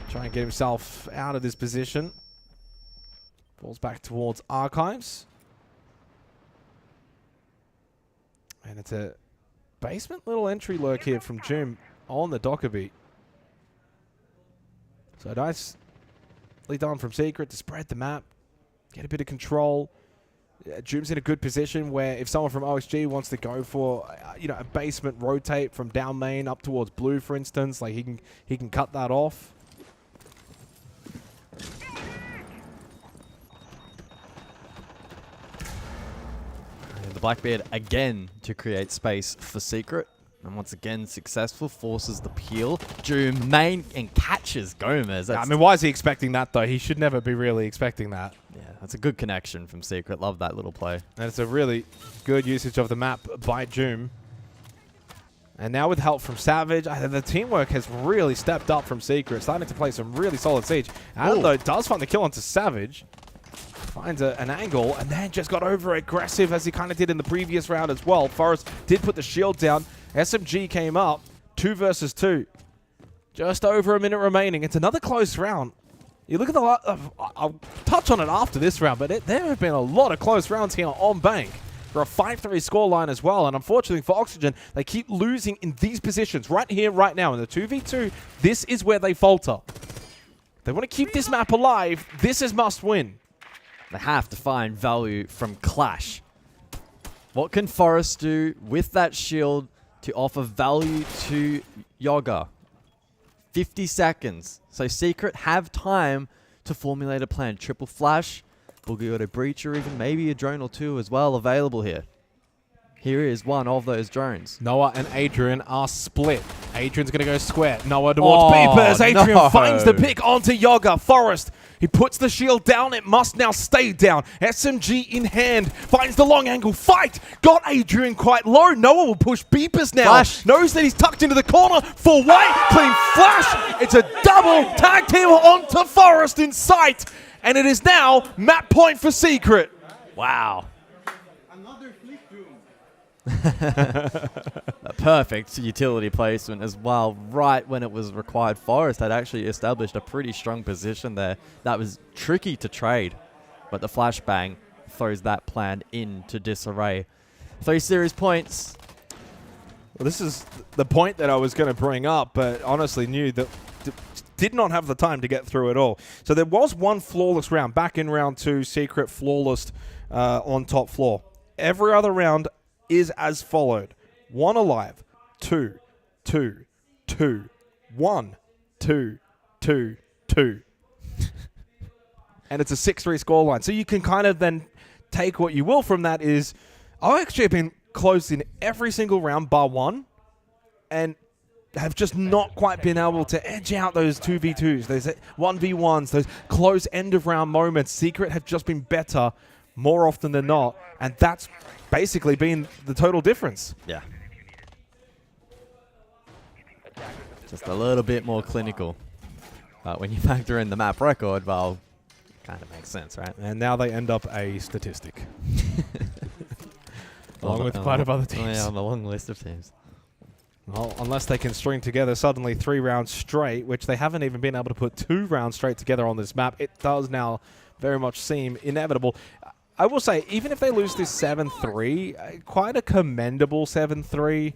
Try and get himself out of this position. Falls back towards Archives. And it's a basement little entry lurk here from Jim on the Dockerbeat. So nicely done from Secret to spread the map, get a bit of control. Joom's in a good position where if someone from OSG wants to go for a basement rotate from down main up towards blue, for instance, like he can cut that off. And the Blackbeard again to create space for Secret. And once again, successful, forces the peel. Joom main and catches Gomez. I mean, why is he expecting that, though? He should never be really expecting that. Yeah, that's a good connection from Secret. Love that little play. And it's a really good usage of the map by Joom. And now with help from Savage, the teamwork has really stepped up from Secret, starting to play some really solid siege. Adam, though, does find the kill onto Savage. Finds an angle, and then just got over aggressive as he kind of did in the previous round as well. Forrest did put the shield down. SMG came up, 2 versus 2. Just over a minute remaining. It's another close round. You look at the... I'll touch on it after this round, but there have been a lot of close rounds here on Bank. For a 5-3 scoreline as well, and unfortunately for Oxygen, they keep losing in these positions right here, right now. In the 2v2, this is where they falter. They want to keep this map alive. This is must win. They have to find value from Clash. What can Forrest do with that shield to offer value to Yoga? 50 seconds. So Secret have time to formulate a plan. Triple flash, Boogie Auto Breach, or even maybe a drone or 2 as well available here. Here is one of those drones. Noah and Adrian are split. Adrian's going to go square. Noah towards Beepers. Adrian finds the pick onto Yoga. Forrest, he puts the shield down. It must now stay down. SMG in hand. Finds the long angle fight. Got Adrian quite low. Noah will push Beepers now. Flash. Knows that he's tucked into the corner. For white. Clean flash. It's a double. Tagged him onto Forrest in sight. And it is now map point for Secret. Wow. A perfect utility placement as well, right when it was required. Forrest had actually established a pretty strong position there. That was tricky to trade, but the flashbang throws that plan into disarray. 3 series points. Well, this is the point that I was going to bring up, but honestly knew that did not have the time to get through it all. So there was one flawless round. Back in round 2, Secret flawless on top floor. Every other round is as followed. 1 alive, 2, 2, 2, 1, 2, 2, 2. And it's a 6-3 scoreline. So you can kind of then take what you will from that is, I've actually been close in every single round bar 1. And have just not quite been able to edge out those 2v2s, those 1v1s, those close end-of-round moments. Secret have just been better more often than not, and that's basically been the total difference. Yeah. Just a little bit more clinical. But when you factor in the map record, well, kind of makes sense, right? And now they end up a statistic. Along with quite a few other teams. Oh yeah, on the long list of teams. Well, unless they can string together suddenly 3 rounds straight, which they haven't even been able to put 2 rounds straight together on this map, it does now very much seem inevitable. I will say, even if they lose this 7-3, quite a commendable 7-3.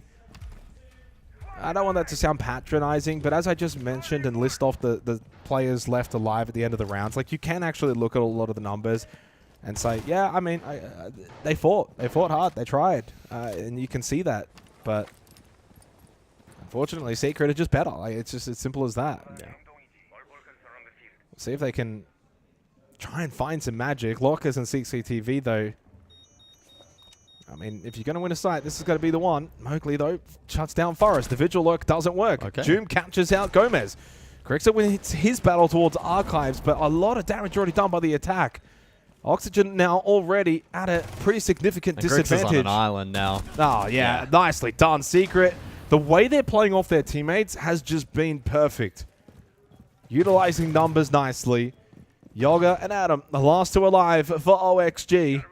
I don't want that to sound patronizing, but as I just mentioned and list off the players left alive at the end of the rounds, like, you can actually look at a lot of the numbers and say, yeah, I mean, they fought. They fought hard. They tried. And you can see that. But unfortunately, Secret are just better. Like, it's just as simple as that. Yeah. See if they can try and find some magic. Lockers and CCTV, though. I mean, if you're going to win a site, this is going to be the one. Mowgli, though, shuts down Forest. The Vigil Lurk doesn't work. Okay. Doom catches out Gomez. Crixer wins his battle towards Archives, but a lot of damage already done by the attack. Oxygen now already at a pretty significant disadvantage. On an island now. Oh, yeah. Nicely done, Secret. The way they're playing off their teammates has just been perfect. Utilizing numbers nicely. Yoga and Adam, the last 2 alive for OXG.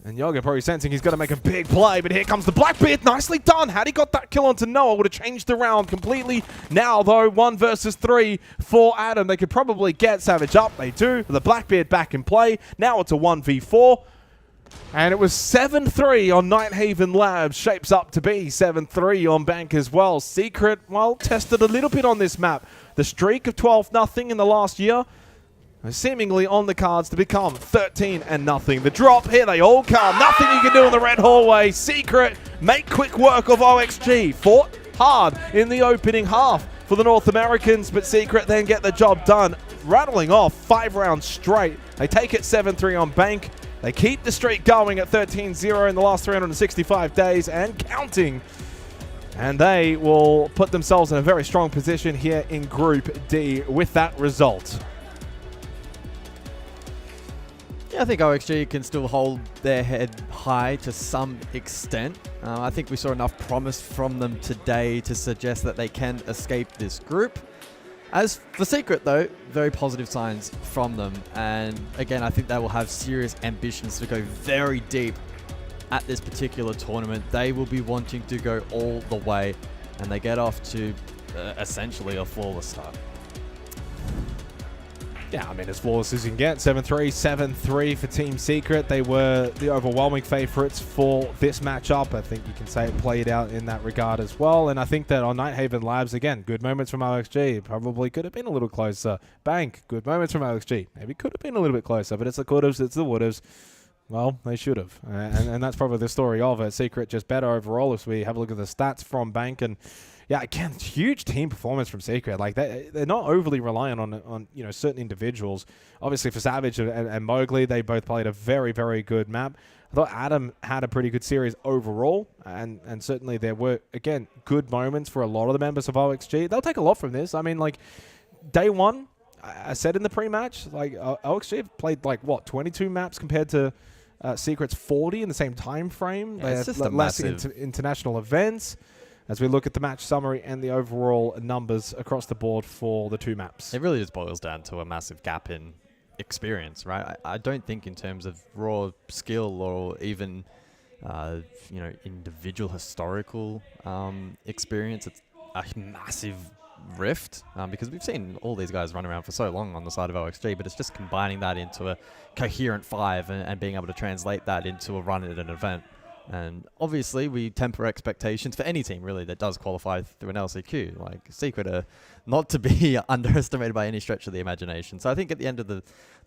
And Yoga probably sensing he's going to make a big play, but here comes the Blackbeard. Nicely done. Had he got that kill onto Noah, would have changed the round completely. Now, though, 1 versus 3 for Adam. They could probably get Savage up. They do. The Blackbeard back in play. Now it's a 1v4. And it was 7-3 on Nighthaven Labs. Shapes up to be 7-3 on Bank as well. Secret, well, tested a little bit on this map. The streak of 12-0 in the last year seemingly on the cards to become 13-0. The drop, here they all come. Nothing you can do in the red hallway. Secret make quick work of OXG. Fought hard in the opening half for the North Americans, but Secret then get the job done. Rattling off 5 rounds straight. They take it 7-3 on Bank. They keep the streak going at 13-0 in the last 365 days and counting. And they will put themselves in a very strong position here in Group D with that result. Yeah, I think OXG can still hold their head high to some extent. I think we saw enough promise from them today to suggest that they can escape this group. As for Secret, though, very positive signs from them. And again, I think they will have serious ambitions to go very deep at this particular tournament. They will be wanting to go all the way, and they get off to essentially a flawless start. Yeah, I mean, as flawless as you can get. 7-3, 7-3 for Team Secret. They were the overwhelming favorites for this matchup. I think you can say it played out in that regard as well. And I think that on Nighthaven Labs, again, good moments from OXG. Probably could have been a little closer. Bank, good moments from OXG. Maybe could have been a little bit closer, but it's the could-haves, it's the would-haves. Well, they should have. And that's probably the story of it. Secret just better overall if we have a look at the stats from Bank. And yeah, again, huge team performance from Secret. Like, they're not overly reliant on you know, certain individuals. Obviously, for Savage and Mowgli, they both played a very, very good map. I thought Adam had a pretty good series overall, and certainly there were, again, good moments for a lot of the members of OXG. They'll take a lot from this. I mean, like, day one, I said in the pre-match, like, OXG have played, like, what, 22 maps compared to Secret's 40 in the same time frame. Yeah, it's just less international events. As we look at the match summary and the overall numbers across the board for the 2 maps. It really just boils down to a massive gap in experience, right? I don't think in terms of raw skill or even, you know, individual historical experience, it's a massive rift because we've seen all these guys run around for so long on the side of OXG, but it's just combining that into a coherent 5 and being able to translate that into a run at an event. And obviously, we temper expectations for any team, really, that does qualify through an LCQ. Like, Secret are not to be underestimated by any stretch of the imagination. So I think at the end of the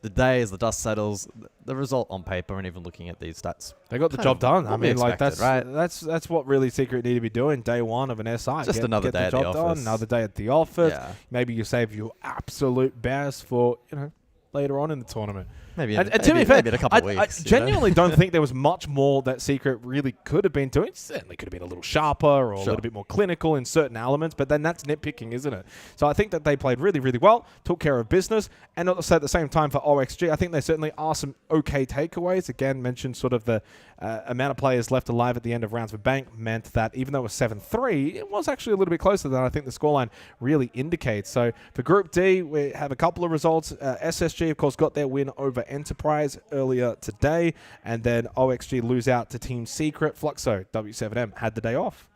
day, as the dust settles, the result on paper and even looking at these stats, they got the job done. I mean, like, that's right? That's what really Secret need to be doing day one of an SI. Just another day at the office. Another day at the office. Yeah. Maybe you save your absolute best for, you know, later on in the tournament. Maybe to be maybe fair, in a couple of weeks. I genuinely don't think there was much more that Secret really could have been doing. It certainly could have been a little sharper or a little bit more clinical in certain elements, but then that's nitpicking, isn't it? So I think that they played really, really well, took care of business, and also at the same time for OXG, I think there certainly are some okay takeaways. Again, mentioned sort of the amount of players left alive at the end of rounds for Bank meant that even though it was 7-3, it was actually a little bit closer than I think the scoreline really indicates. So for Group D, we have a couple of results. SSG, of course, got their win over Enterprise earlier today, and then OXG lose out to Team Secret. Fluxo W7M had the day off.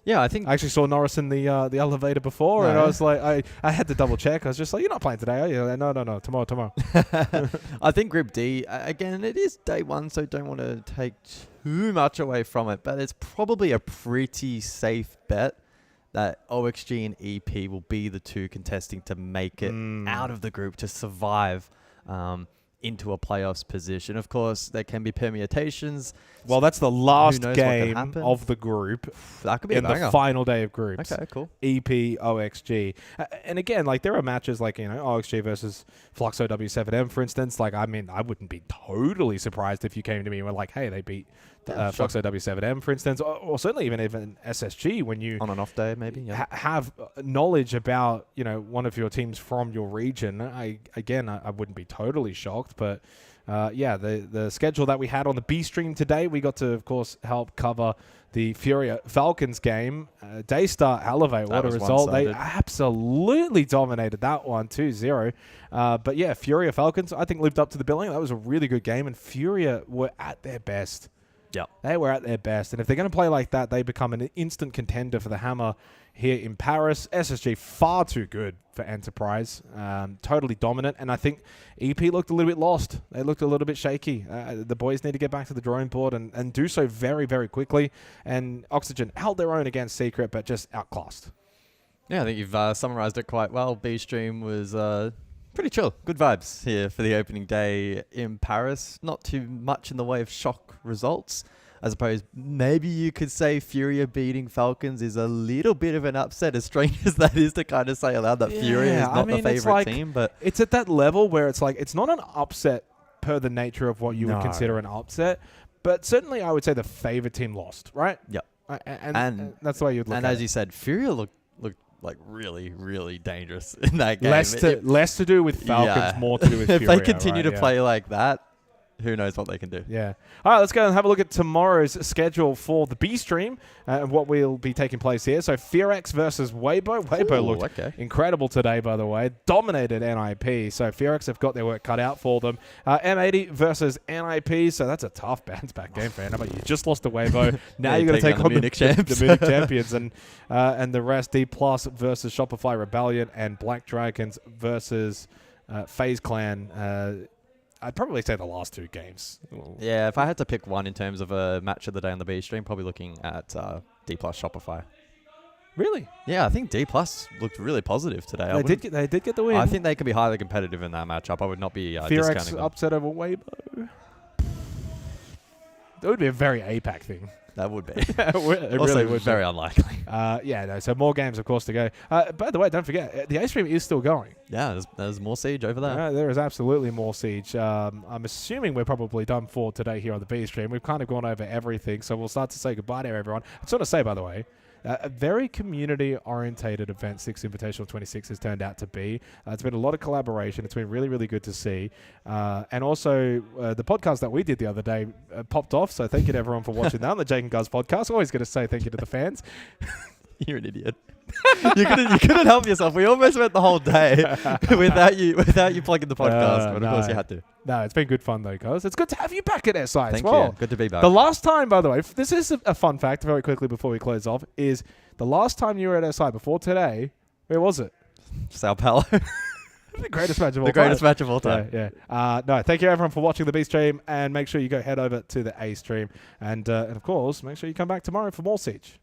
Yeah, I think I actually saw Norris in the elevator before, and I was like, I had to double check. I was just like, "You're not playing today, are you?" Like, no, tomorrow. I think Group D, again, it is day one, so don't want to take too much away from it, but it's probably a pretty safe bet that OXG and EP will be the two contesting to make it out of the group, to survive into a playoffs position. Of course, there can be permutations. Well, that's the last game of the group. That could be in the final day of groups. Okay, cool. EP, OXG. And again, like there are matches like, OXG versus Fluxo W7M, for instance. Like, I mean, I wouldn't be totally surprised if you came to me and were like, hey, they beat Fluxo W7M, for instance, or certainly even SSG when you... On an off day, maybe, have knowledge about, one of your teams from your region. I wouldn't be totally shocked, but... the schedule that we had on the B stream today, we got to, of course, help cover the FURIA FALCONS game. DAYSTAR Elevate, what a result. They absolutely dominated that one, 2-0. But yeah, FURIA FALCONS, I think, lived up to the billing. That was a really good game, and FURIA were at their best. Yeah, they were at their best. And if they're going to play like that, they become an instant contender for the Hammer here in Paris. SSG, far too good for Enterprise. Totally dominant. And I think EP looked a little bit lost. They looked a little bit shaky. The boys need to get back to the drawing board and do so very, very quickly. And Oxygen held their own against Secret, but just outclassed. Yeah, I think you've summarized it quite well. B stream was... pretty chill. Good vibes here for the opening day in Paris. Not too much in the way of shock results. I suppose maybe you could say FURIA beating FALCONS is a little bit of an upset, as strange as that is to kind of say aloud that FURIA is not the favorite team. But it's at that level where it's like, it's not an upset per the nature of what you would consider an upset, but certainly I would say the favorite team lost, right? Yep. And that's the way you'd look at it. And as you said, FURIA looked like really, really dangerous in that game. Less to do with FALCONS, more to do with if FURIA. If they continue to play like that, who knows what they can do. Yeah. All right, let's go and have a look at tomorrow's schedule for the B stream and what will be taking place here. So Fearex versus Weibo. Weibo looked incredible today, by the way. Dominated NIP. So Fearex have got their work cut out for them. M80 versus NIP. So that's a tough bounce-back game for NIP. You just lost to Weibo. Now you're going to take on the Munich champions. And the rest, D+ versus Shopify Rebellion and Black Dragons versus FaZe Clan. I'd probably say the last two games. Yeah, if I had to pick one in terms of a match of the day on the B stream, probably looking at D+ Shopify. Really? Yeah, I think D+ looked really positive today. They did get the win. I think they could be highly competitive in that matchup. I would not be discounting them. Upset over Weibo. That would be a very APAC thing. That would be. It also really would very be. unlikely. So more games, of course, to go. By the way, don't forget, the A stream is still going. Yeah, there's more Siege over there. There is absolutely more Siege. I'm assuming we're probably done for today here on the B stream. We've kind of gone over everything, so we'll start to say goodbye to everyone. I just want to say, by the way, a very community-orientated event Six Invitational 26 has turned out to be. It's been a lot of collaboration. It's been really, really good to see. And also, the podcast that we did the other day popped off, so thank you to everyone for watching that on the Jake and Guz podcast. Always going to say thank you to the fans. You're an idiot. you couldn't help yourself. We almost went the whole day without you plugging the podcast, but of course you had to. No, it's been good fun though, guys. It's good to have you back at SI as well. Thank you. Good to be back. The last time, by the way, this is a fun fact very quickly before we close off, is the last time you were at SI before today, where was it? Sao Paulo. The greatest match of all time. The greatest match of all time. Yeah. No, thank you everyone for watching the B stream, and make sure you go head over to the A stream. And of course, make sure you come back tomorrow for more Siege.